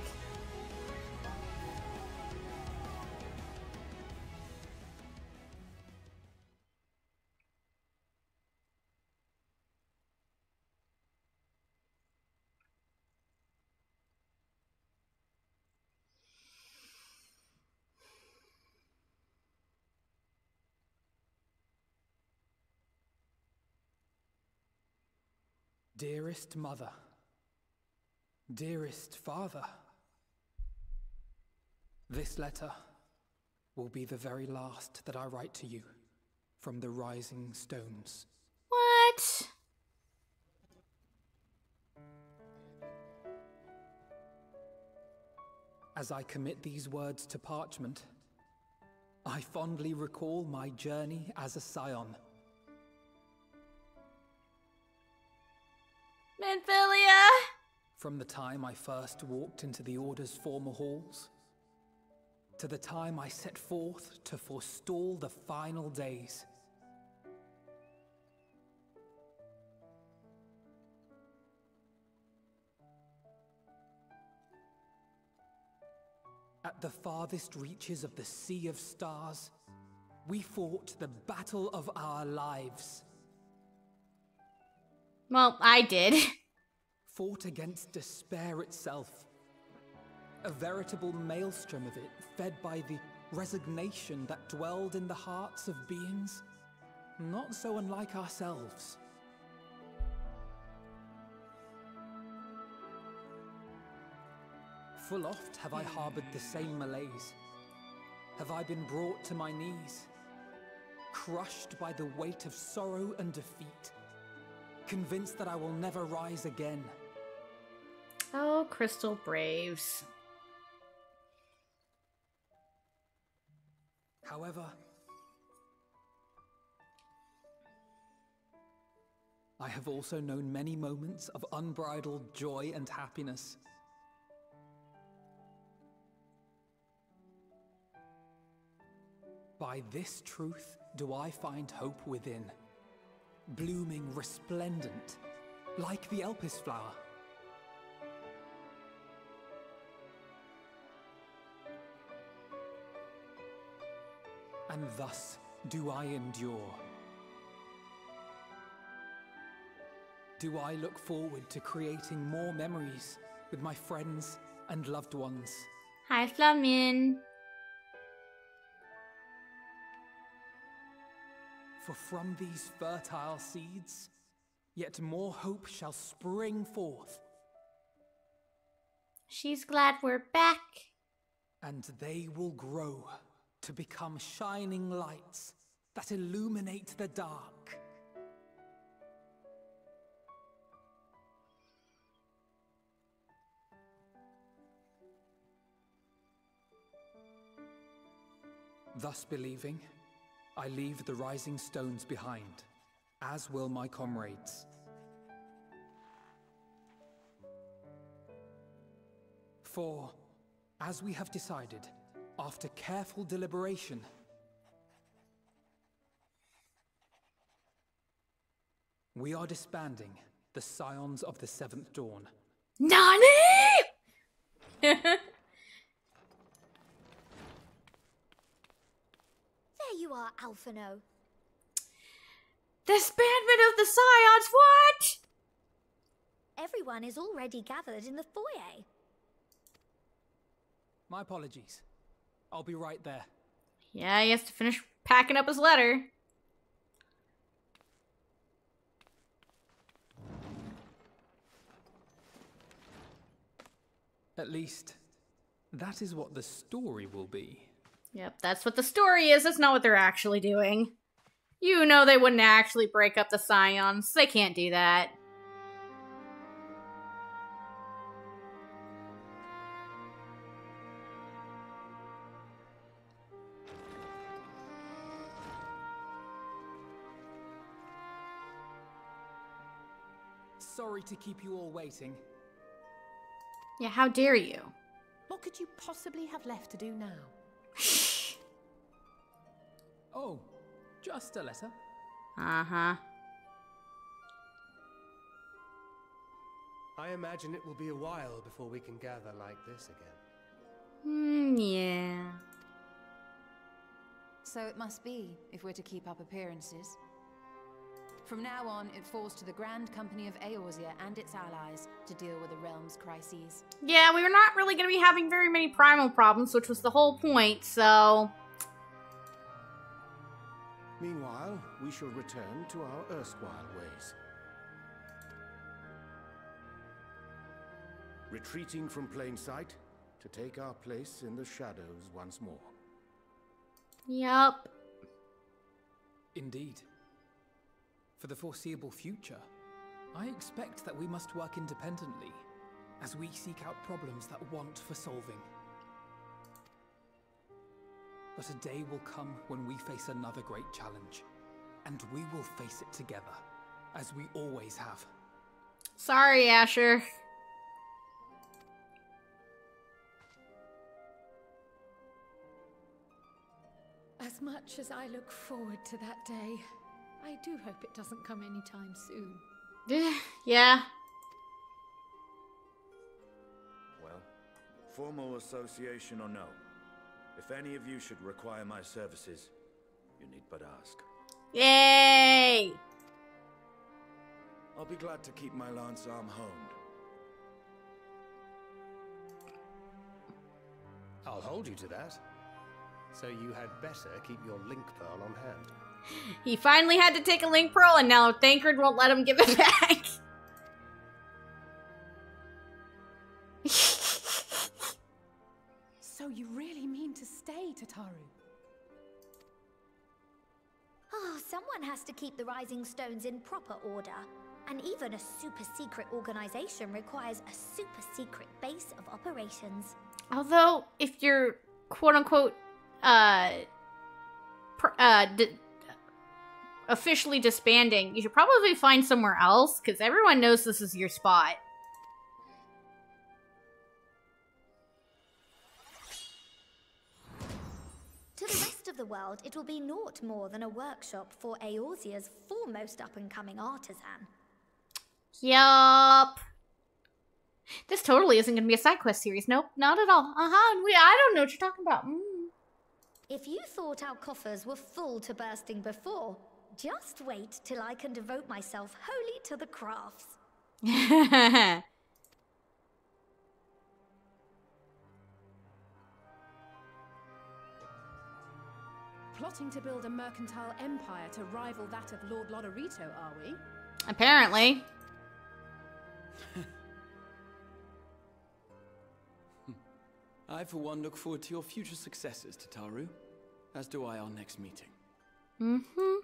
Dearest mother, dearest father, this letter will be the very last that I write to you from the Rising Stones. What? As I commit these words to parchment, I fondly recall my journey as a scion. Minfilia! From the time I first walked into the Order's former halls, to the time I set forth to forestall the final days. At the farthest reaches of the Sea of Stars, we fought the battle of our lives. Well, I did. Fought against despair itself. A veritable maelstrom of it, fed by the resignation that dwelled in the hearts of beings not so unlike ourselves. Full oft have I harbored the same malaise. Have I been brought to my knees, crushed by the weight of sorrow and defeat, convinced that I will never rise again. Oh, Crystal Braves. However, I have also known many moments of unbridled joy and happiness. By this truth do I find hope within, blooming resplendent, like the Elpis flower. And thus do I endure. Do I look forward to creating more memories with my friends and loved ones. Hi, Flamin. For from these fertile seeds, yet more hope shall spring forth. She's glad we're back. And they will grow to become shining lights that illuminate the dark. Thus believing, I leave the Rising Stones behind, as will my comrades. For, as we have decided, after careful deliberation, we are disbanding the Scions of the Seventh Dawn. NANI?! There you are, Alphino. Disbandment of the Scions, what?! Everyone is already gathered in the foyer. My apologies. I'll be right there. Yeah, he has to finish packing up his letter. At least, that is what the story will be. Yep, that's what the story is. That's not what they're actually doing. You know they wouldn't actually break up the Scions. They can't do that. Sorry to keep you all waiting. Yeah, how dare you? What could you possibly have left to do now? Oh, just a letter. Uh-huh. I imagine it will be a while before we can gather like this again. Yeah. So it must be, if we're to keep up appearances. From now on, it falls to the Grand Company of Eorzea and its allies to deal with the realm's crises. Yeah, we were not really going to be having very many primal problems, which was the whole point, so... Meanwhile, we shall return to our erstwhile ways. Retreating from plain sight to take our place in the shadows once more. Yup. Indeed. For the foreseeable future, I expect that we must work independently as we seek out problems that want for solving. But a day will come when we face another great challenge, and we will face it together, as we always have. Sorry, Asher. As much as I look forward to that day, I do hope it doesn't come anytime soon. Yeah. Well, formal association or no, if any of you should require my services, you need but ask. Yay! I'll be glad to keep my lance arm honed. I'll hold you to that. So you had better keep your link pearl on hand. He finally had to take a link pearl, and now Thancred won't let him give it back. So you really mean to stay, Tataru? Oh, someone has to keep the Rising Stones in proper order. And even a super-secret organization requires a super-secret base of operations. Although, if you're quote-unquote, officially disbanding, you should probably find somewhere else, because everyone knows this is your spot. To the rest of the world, it will be naught more than a workshop for Eorzea's foremost up-and-coming artisan. Yup. This totally isn't going to be a side quest series. Nope, not at all. I don't know what you're talking about. If you thought our coffers were full to bursting before, just wait till I can devote myself wholly to the crafts. Plotting to build a mercantile empire to rival that of Lord Lodorito, are we? Apparently. I, for one, look forward to your future successes, Tataru. As do I our next meeting. Mm-hmm.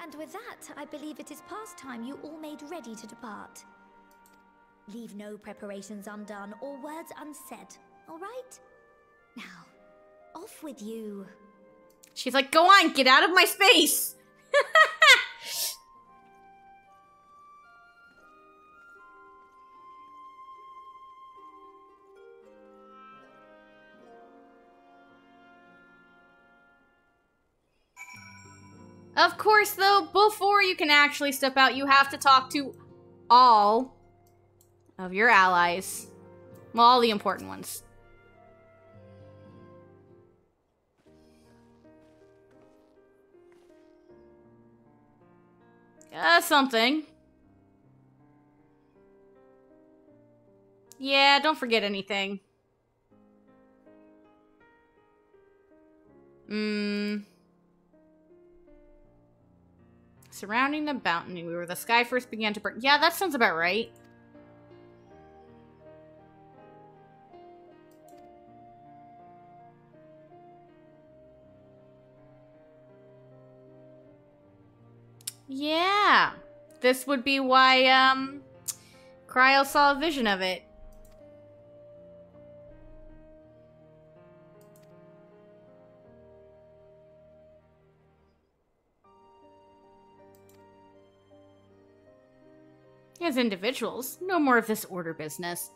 And with that, I believe it is past time you all made ready to depart. Leave no preparations undone or words unsaid, all right? Now, off with you. She's like, go on, get out of my space! Of course, though, before you can actually step out, you have to talk to all of your allies. Well, all the important ones. Something. Yeah, don't forget anything. Surrounding the bounty where the sky first began to burn. Yeah, that sounds about right. Yeah. This would be why, Cryo saw a vision of it. As individuals, no more of this order business.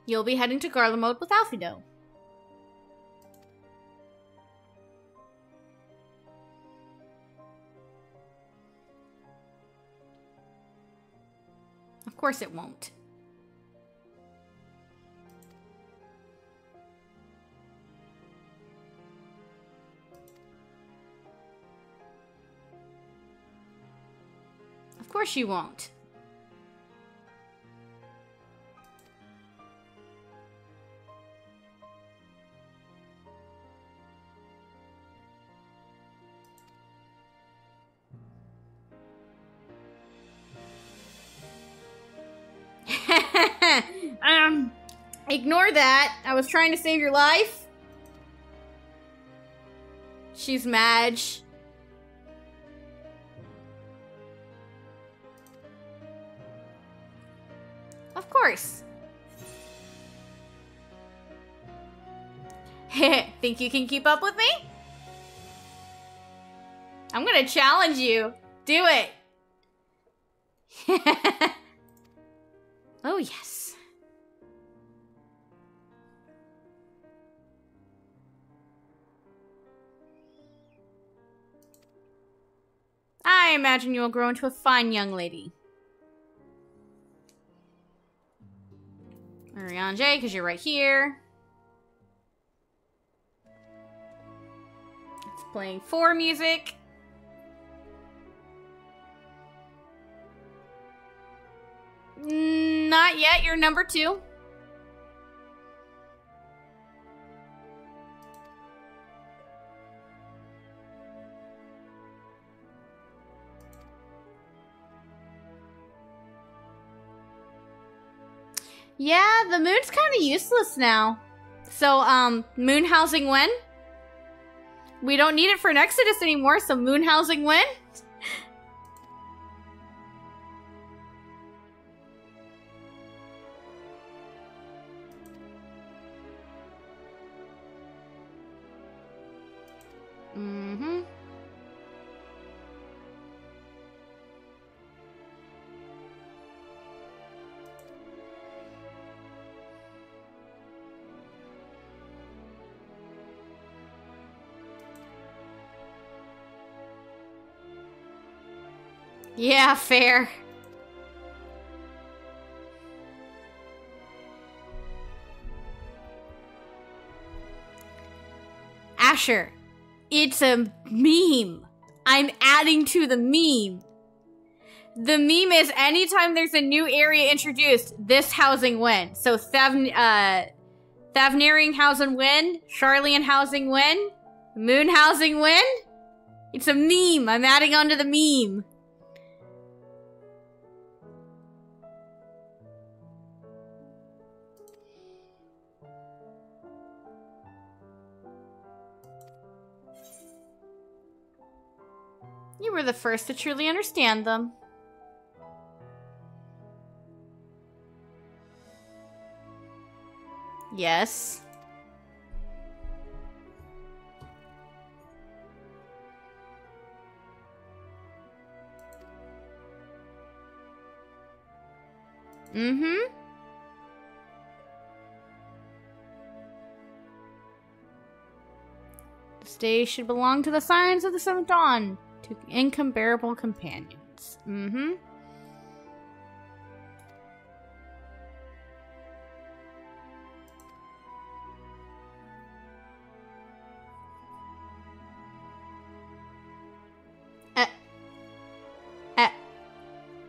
You'll be heading to Garlemald with Alfredo. Of course it won't. Of course you won't. Ignore that. I was trying to save your life. She's mad. Of course. Think you can keep up with me? I'm gonna challenge you. Do it. Oh, yes. I imagine you will grow into a fine young lady. Ariane, because you're right here. It's playing 4 music. Not yet, you're number 2. Yeah, the moon's kind of useless now. So, moon housing when? We don't need it for an Exodus anymore, so moon housing when? Yeah, fair. Asher, it's a meme. I'm adding to the meme. The meme is anytime there's a new area introduced, this housing win. So Thavnering housing win, Charlian housing win, Moon housing win. It's a meme. I'm adding onto the meme. You were the first to truly understand them. Yes. Mm-hmm. The stage should belong to the Scions of the Seventh Dawn, to incomparable companions. Mm-hmm.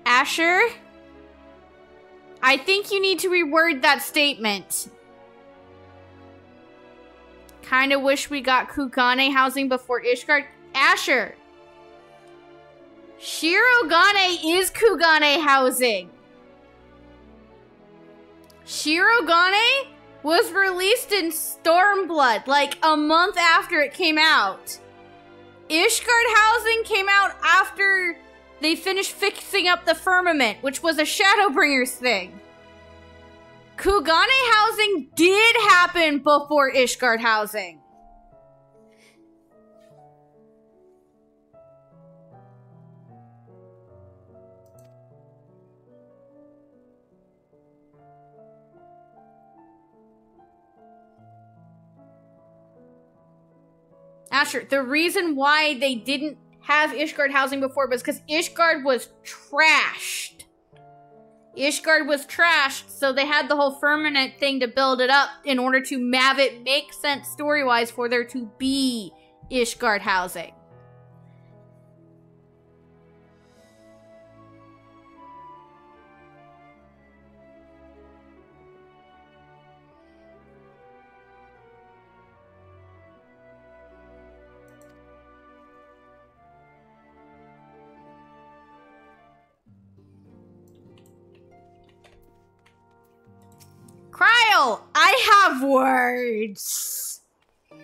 Asher? I think you need to reword that statement. Kinda wish we got Kugane housing before Ishgard. Asher! Shirogane is Kugane housing. Shirogane was released in Stormblood like a month after it came out. Ishgard housing came out after they finished fixing up the firmament, which was a Shadowbringers thing. Kugane housing did happen before Ishgard housing. Asher, the reason why they didn't have Ishgard housing before was because Ishgard was trashed. Ishgard was trashed, so they had the whole firmament thing to build it up in order to have it make sense story-wise for there to be Ishgard housing. Cryo, I have words. How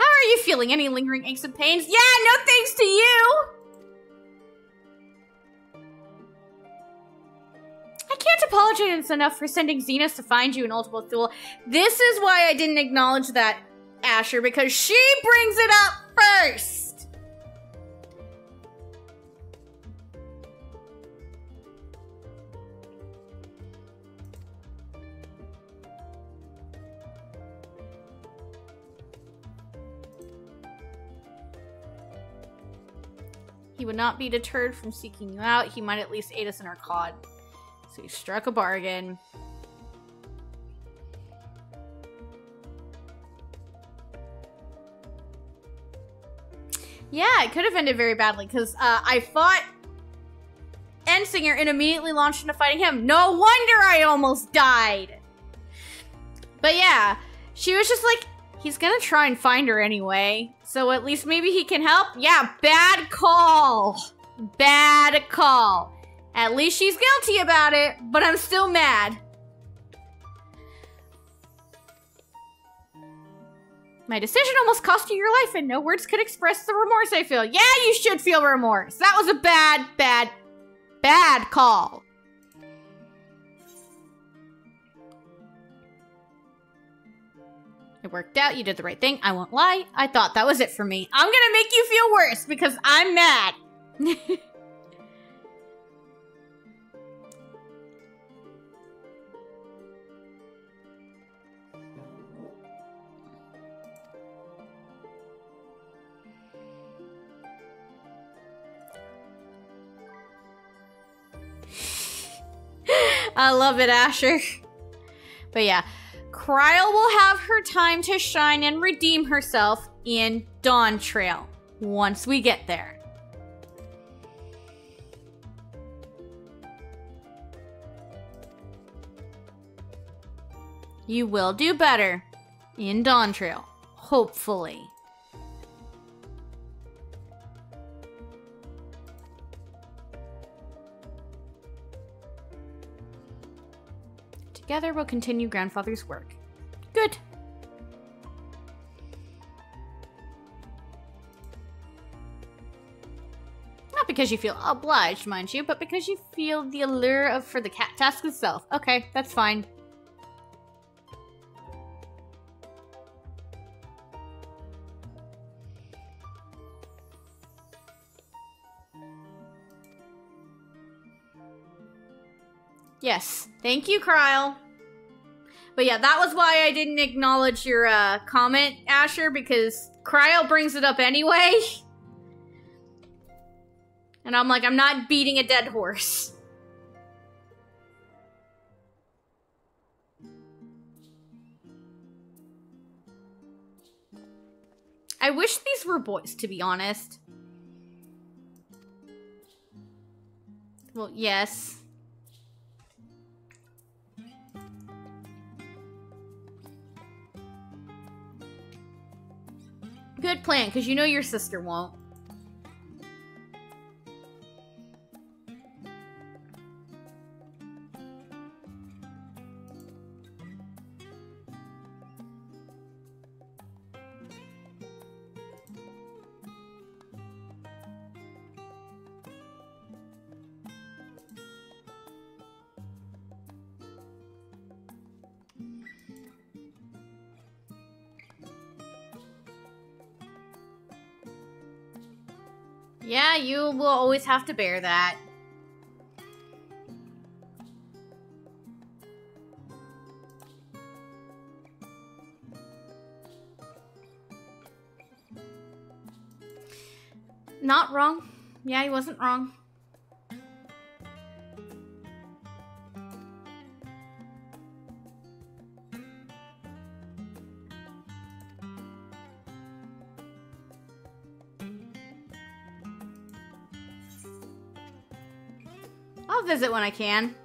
are you feeling? Any lingering aches and pains? Yeah, no thanks to you. I can't apologize enough for sending Zenas to find you in Ultimate Thule. This is why I didn't acknowledge that, Asher, because she brings it up first. He would not be deterred from seeking you out. He might at least aid us in our cause. So he struck a bargain. Yeah, it could have ended very badly because I fought Endsinger and immediately launched into fighting him. No wonder I almost died. But yeah, she was just like, he's gonna try and find her anyway. So at least maybe he can help? Yeah, bad call. Bad call. At least she's guilty about it, but I'm still mad. My decision almost cost you your life, and no words could express the remorse I feel. Yeah, you should feel remorse. That was a bad call. It worked out. You did the right thing. I won't lie. I thought that was it for me. I'm gonna make you feel worse because I'm mad. I love it, Asher. But yeah. Kryl will have her time to shine and redeem herself in Dawn Trail once we get there. You will do better in Dawn Trail, hopefully. Together we'll continue Grandfather's work. Good. Not because you feel obliged, mind you, but because you feel the allure for the cat task itself. Okay, that's fine. Yes, thank you, Kryl. But yeah, that was why I didn't acknowledge your comment, Asher, because Kryl brings it up anyway. And I'm like, I'm not beating a dead horse. I wish these were boys, to be honest. Well, yes. Good plan, because you know your sister won't. Yeah, you will always have to bear that. Not wrong. Yeah, he wasn't wrong. I'll visit when I can.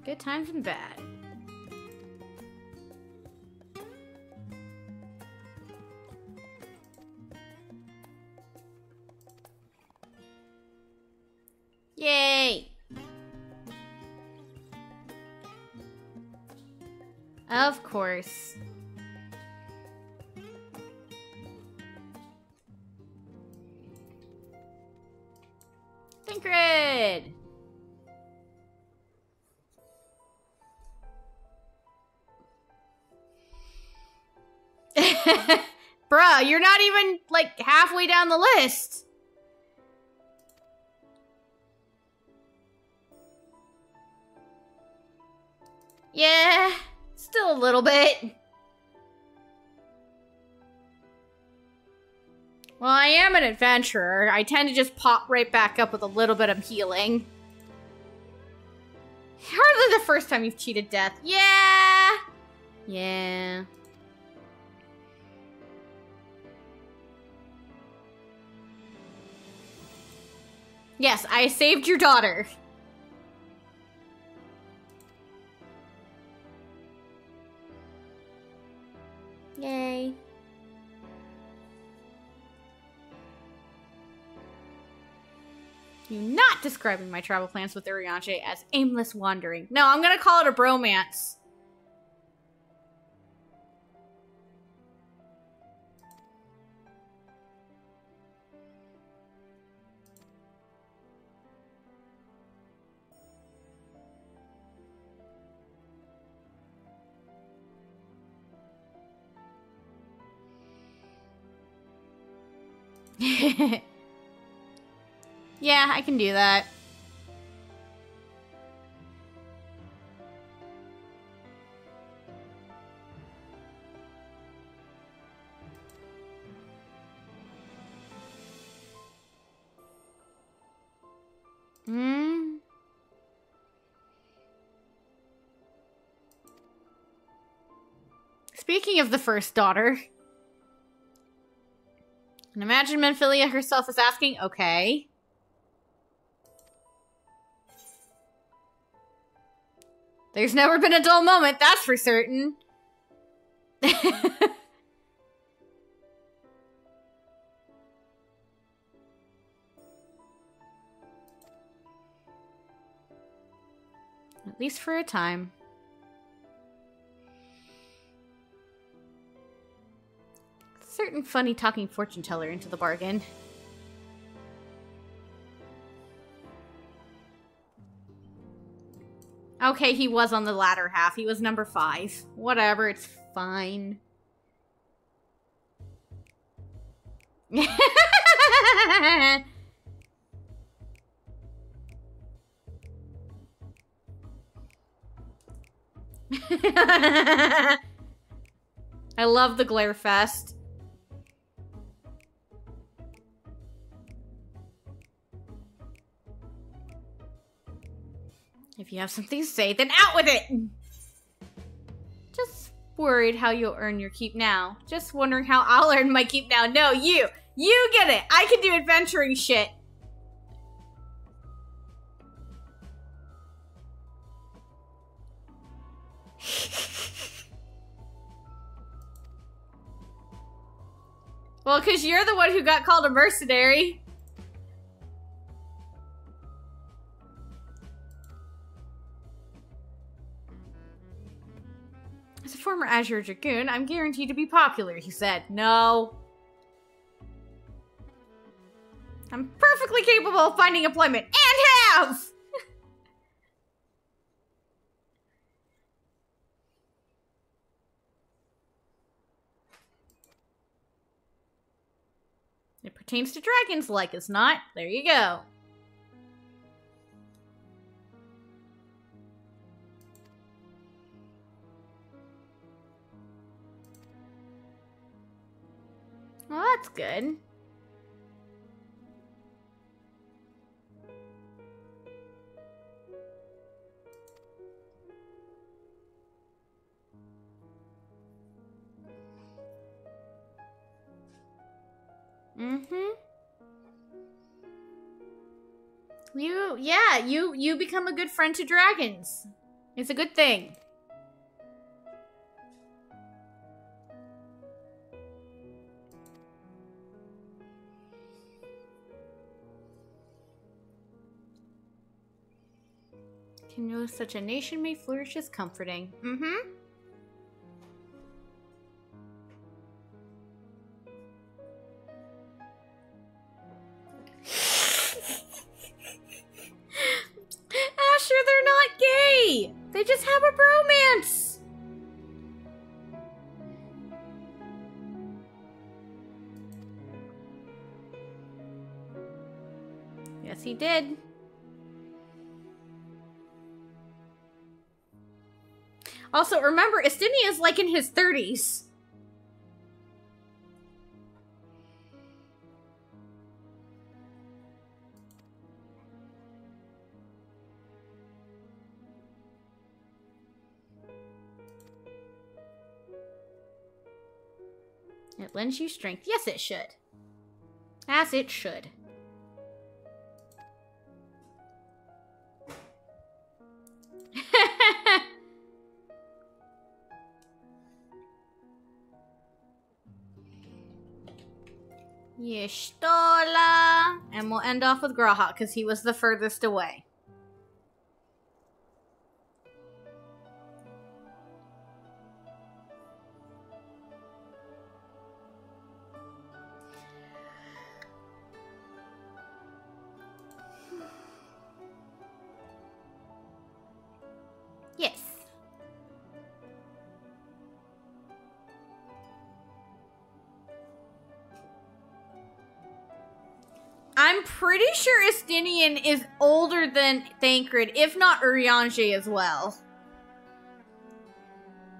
Good times and bad. Yay! Of course. Syncred! Bruh, you're not even, like, halfway down the list. Yeah, still a little bit. Well, I am an adventurer. I tend to just pop right back up with a little bit of healing. Hardly the first time you've cheated death. Yeah! Yeah. Yes, I saved your daughter. Yay. You're not describing my travel plans with Urianche as aimless wandering. No, I'm gonna call it a bromance. Yeah, I can do that. Speaking of the first daughter, and imagine Menphilia herself is asking, okay. There's never been a dull moment, that's for certain. At least for a time. Certain funny talking fortune teller into the bargain. Okay, he was on the latter half. He was number 5. Whatever, it's fine. I love the glare fest. If you have something to say, then out with it! Just worried how you'll earn your keep now. Just wondering how I'll earn my keep now. No, you! You get it! I can do adventuring shit! Well, because you're the one who got called a mercenary. As a former Azure Dragoon, I'm guaranteed to be popular, he said. No. I'm perfectly capable of finding employment, and have! It pertains to dragons like as not. There you go. Well, that's good. You become a good friend to dragons. It's a good thing. Can know such a nation may flourish is comforting. Asher, they're not gay! They just have a bromance! Yes, he did. Also, remember, Estinia's like in his 30s. It lends you strength. Yes, it should. As it should. Y'shtola. And we'll end off with Grawhawk because he was the furthest away. Yes. I'm pretty sure Estinian is older than Thancred, if not Urianger as well.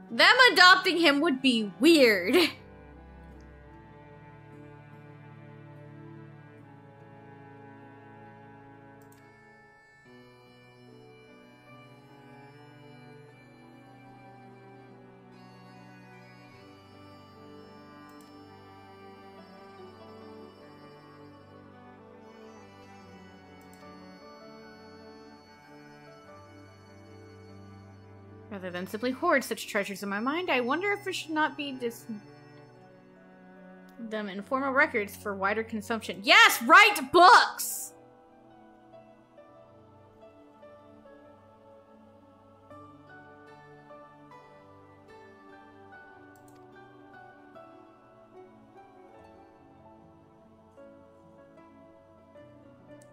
Them adopting him would be weird. Rather than simply hoard such treasures in my mind, I wonder if it should not be them in formal records for wider consumption. Yes, write books!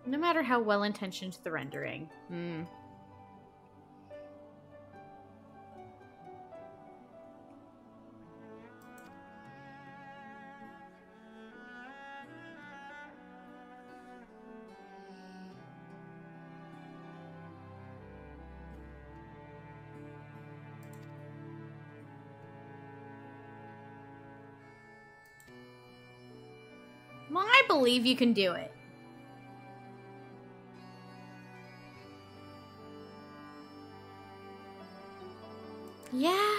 No matter how well-intentioned the rendering. Well, I believe you can do it. Yeah.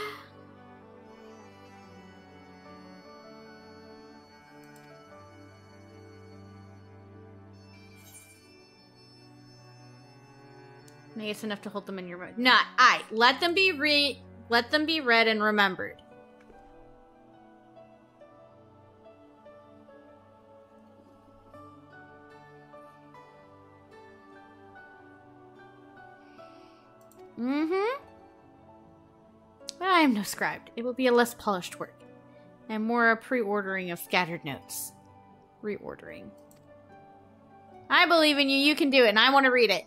Maybe it's enough to hold them in your mind. Not. Let them be read and remembered. Mm-hmm. But I am no scribe. It will be a less polished work, and more a pre-ordering of scattered notes. Reordering. I believe in you. You can do it, and I want to read it.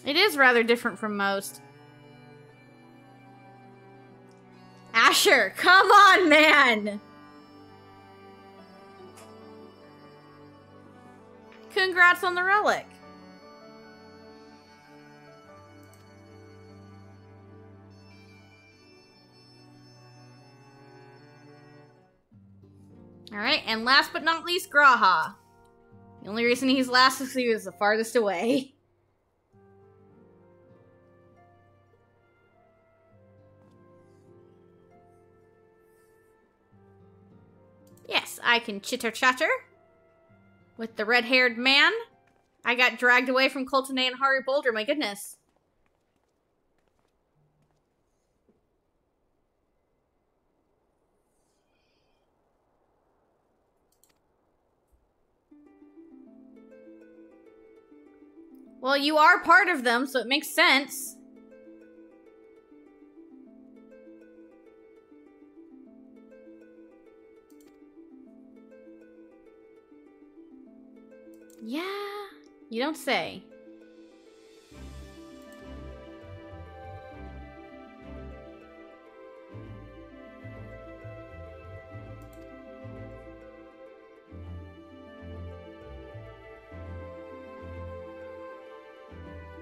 It is rather different from most. Asher, come on, man! Congrats on the relic. Alright, and last but not least, Graha. The only reason he's last is because he was the farthest away. Yes, I can chitter-chatter with the red-haired man. I got dragged away from Coltonay and Hari Boulder, my goodness. Well, you are part of them, so it makes sense. Yeah, you don't say.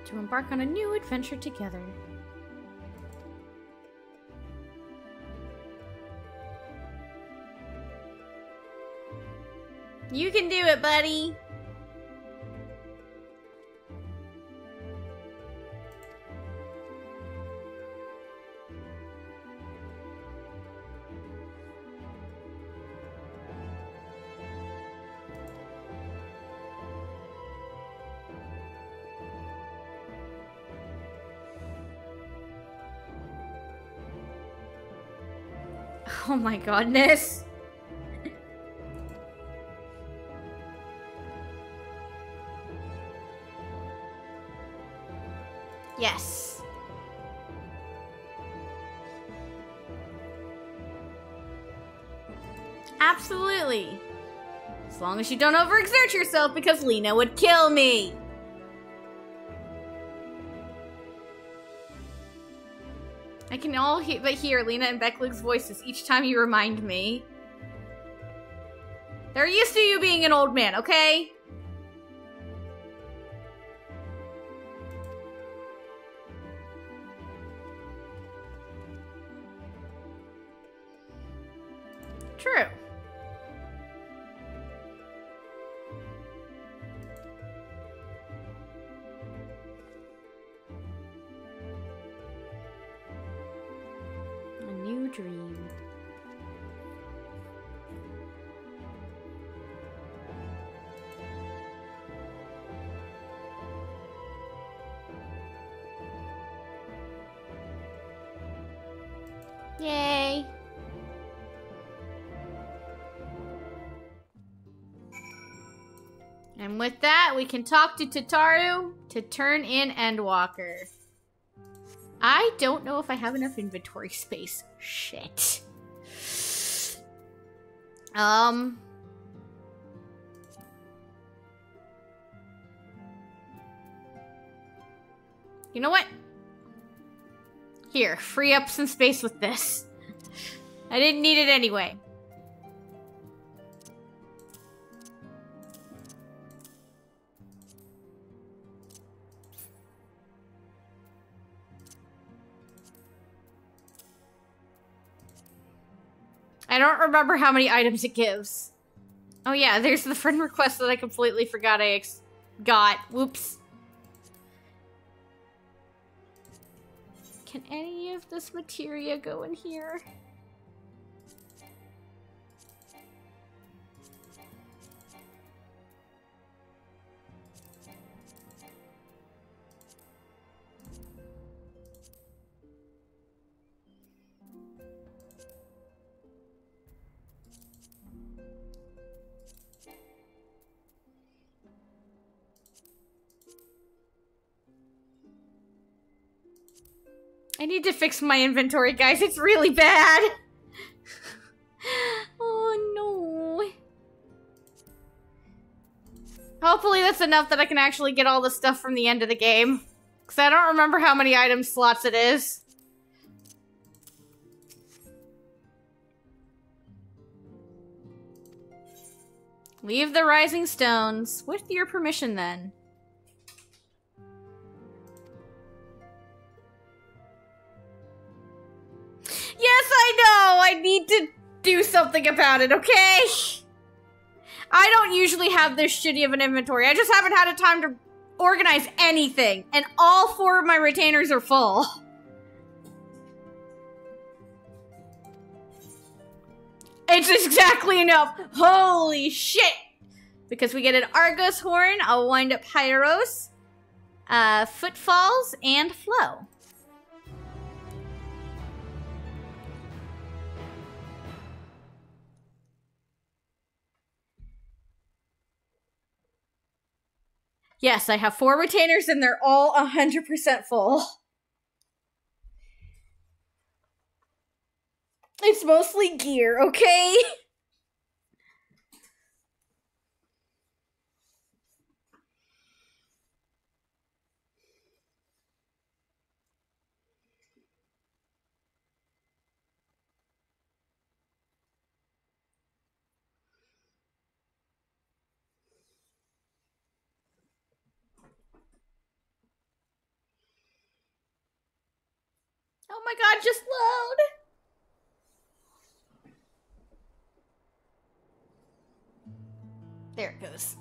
To embark on a new adventure together. You can do it, buddy. Oh my goodness. Yes. Absolutely. As long as you don't overexert yourself, because Lena would kill me. I can all but hear Lena and Becklig's voices each time you remind me. They're used to you being an old man, okay? True. A new dream. Yay! And with that, we can talk to Tataru to turn in Endwalker. I don't know if I have enough inventory space. Shit. You know what? Here, free up some space with this. I didn't need it anyway. I don't remember how many items it gives. Oh yeah, there's the friend request that I completely forgot I got. Whoops. Can any of this materia go in here? I need to fix my inventory, guys. It's really bad. Oh, no. Hopefully that's enough that I can actually get all the stuff from the end of the game. Because I don't remember how many item slots it is. Leave the Rising Stones. With your permission, then. Yes, I know! I need to do something about it, okay? I don't usually have this shitty of an inventory. I just haven't had a time to organize anything. And all 4 of my retainers are full. It's exactly enough. Holy shit! Because we get an Argos Horn, a Wind-Up Hydaelyn, Footfalls, and Flow. Yes, I have 4 retainers and they're all 100% full. It's mostly gear, okay? Oh my god, just load! There it goes.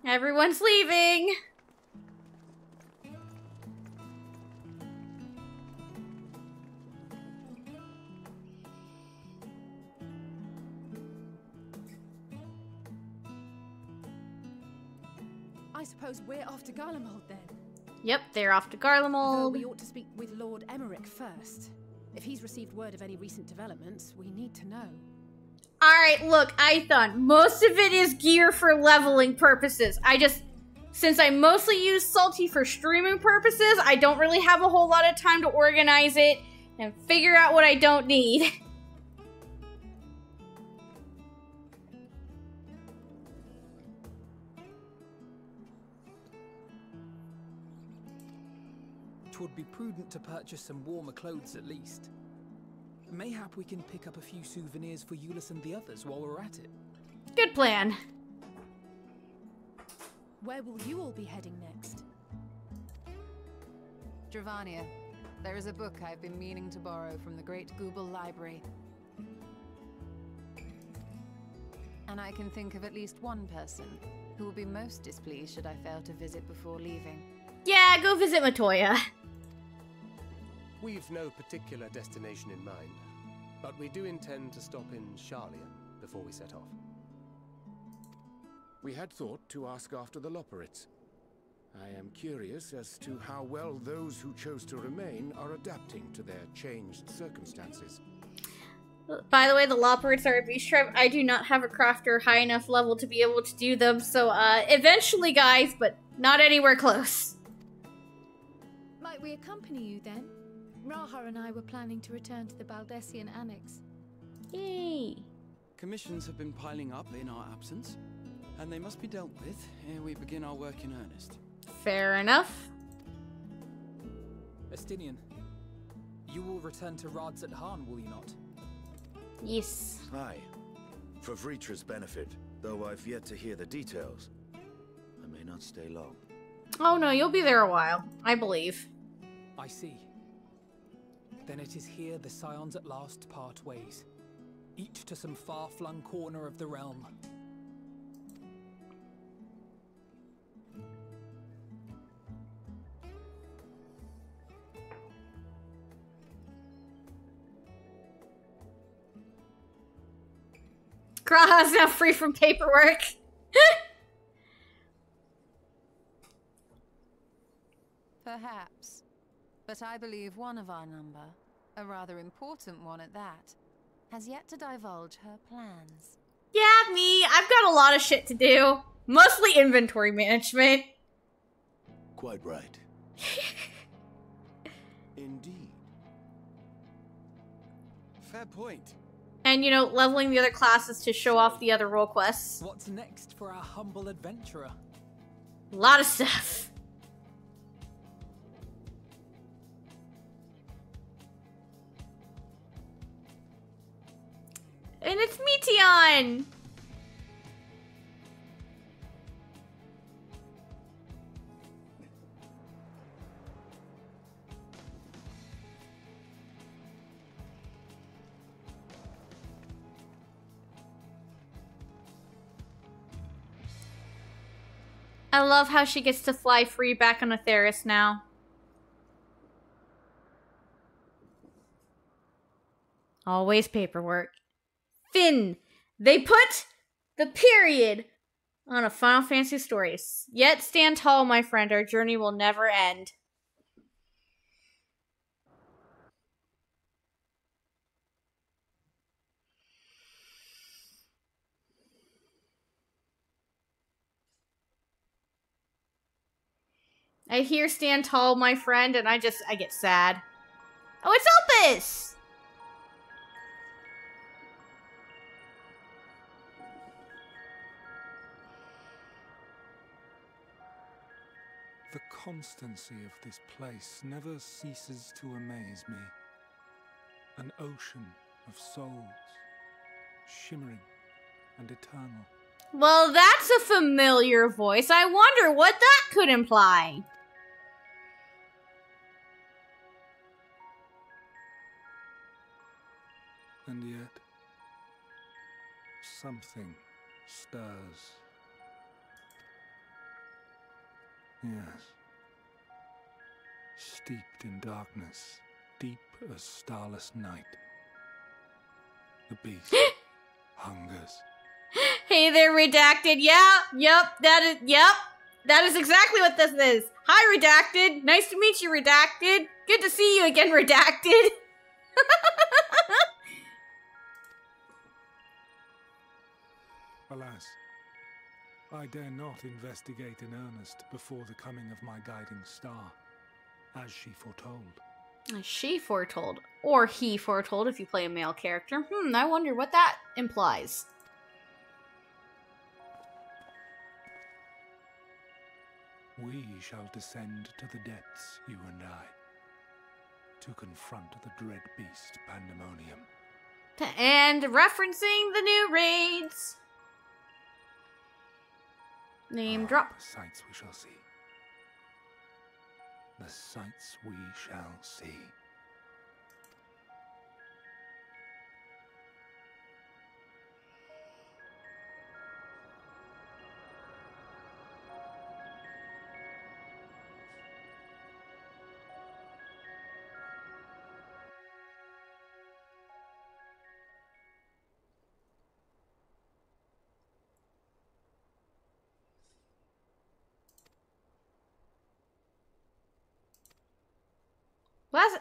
Everyone's leaving! I suppose we're off to Garlemald then. Yep, they're off to Garlemald. Though we ought to speak with Lord Emmerich first. If he's received word of any recent developments, we need to know. Alright, look, Ithon, most of it is gear for leveling purposes. Since I mostly use Salty for streaming purposes, I don't really have a whole lot of time to organize it and figure out what I don't need. Twould be prudent to purchase some warmer clothes at least. Mayhap we can pick up a few souvenirs for Euless and the others while we're at it. Good plan. Where will you all be heading next? Dravania, there is a book I've been meaning to borrow from the Great Google Library. And I can think of at least one person who will be most displeased should I fail to visit before leaving. Yeah, go visit Meteion. We've no particular destination in mind, but we do intend to stop in Sharlayan before we set off. We had thought to ask after the Loporrits. I am curious as to how well those who chose to remain are adapting to their changed circumstances. By the way, the Loporrits are a beast tribe. I do not have a crafter high enough level to be able to do them, so eventually, guys, but not anywhere close. Might we accompany you then? Raha and I were planning to return to the Baldessian Annex. Yay! Commissions have been piling up in our absence, and they must be dealt with ere we begin our work in earnest. Fair enough. Estinian, you will return to Rads at Han, will you not? Yes. Aye. For Vritra's benefit, though I've yet to hear the details. I may not stay long. Oh no, you'll be there a while. I believe. I see. Then it is here the Scions at last part ways, each to some far-flung corner of the realm. Graha's now free from paperwork. Perhaps. But I believe one of our number, a rather important one at that, has yet to divulge her plans. Yeah, me. I've got a lot of shit to do. Mostly inventory management. Quite right. Indeed. Fair point. And, you know, leveling the other classes to show off the other role quests. What's next for our humble adventurer? A lot of stuff. And it's Meteion! I love how she gets to fly free back on Atheris now. Always paperwork. Finn! They put the period on a Final Fantasy story. Yet stand tall, my friend. Our journey will never end. I hear stand tall, my friend, and I get sad. Oh, it's Opus! The constancy of this place never ceases to amaze me. An ocean of souls, shimmering and eternal. Well, that's a familiar voice. I wonder what that could imply. And yet, something stirs. Yes. Steeped in darkness, deep as starless night. The beast hungers. Hey there, Redacted. That is exactly what this is. Hi, Redacted. Nice to meet you, Redacted. Good to see you again, Redacted. Alas, I dare not investigate in earnest before the coming of my guiding star, as she foretold. She foretold. Or he foretold if you play a male character. I wonder what that implies. We shall descend to the depths, you and I, to confront the dread beast Pandemonium. And referencing the new raids. Name drop. The sights we shall see. The sights we shall see.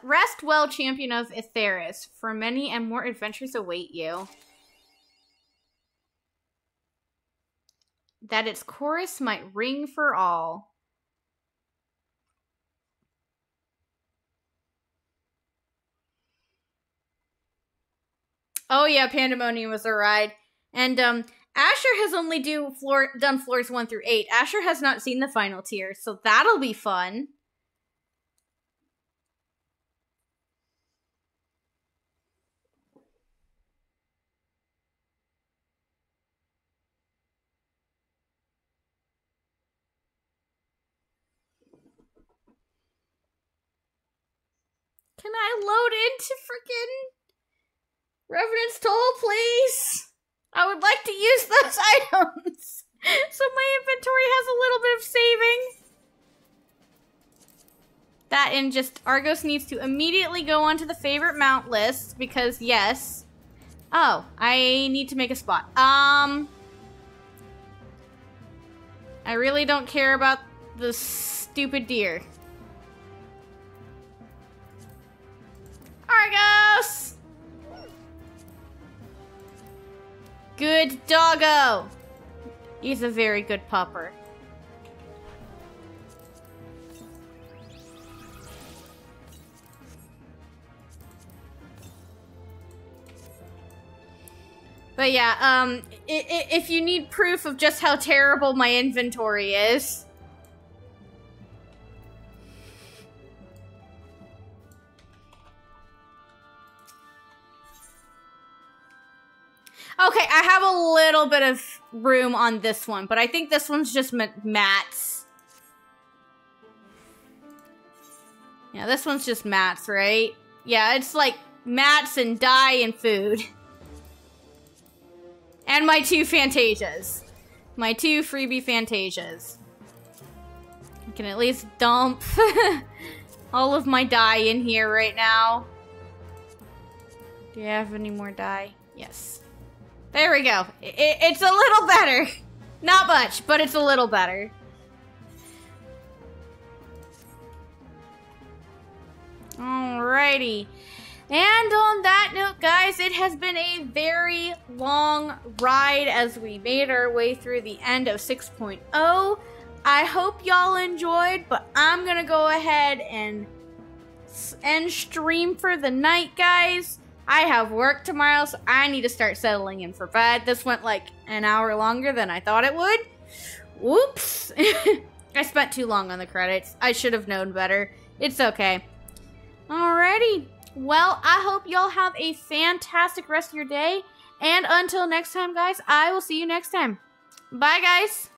Rest well, champion of Atheris, for many and more adventures await you. That its chorus might ring for all. Oh yeah, Pandemonium was a ride. And Asher has only done floors 1 through 8. Asher has not seen the final tier, so that'll be fun. I load into freaking Revenant's Toll, please? I would like to use those items. So my inventory has a little bit of saving. That and just Argos needs to immediately go onto the favorite mount list because yes. Oh, I need to make a spot. I really don't care about the stupid deer. Argos! Good doggo. He's a very good pupper. But yeah, if you need proof of just how terrible my inventory is. Okay, I have a little bit of room on this one, but I think this one's just mats. Yeah, this one's just mats, right? Yeah, it's like mats and dye and food. And my 2 Fantasias. My 2 freebie Fantasias. I can at least dump all of my dye in here right now. Do you have any more dye? Yes. There we go. It's a little better. Not much, but it's a little better. Alrighty. And on that note, guys, it has been a very long ride as we made our way through the end of 6.0. I hope y'all enjoyed, but I'm gonna go ahead and end stream for the night, guys. I have work tomorrow, so I need to start settling in for bed. This went like an hour longer than I thought it would. Whoops. I spent too long on the credits. I should have known better. It's okay. Alrighty. Well, I hope y'all have a fantastic rest of your day. And until next time, guys, I will see you next time. Bye, guys.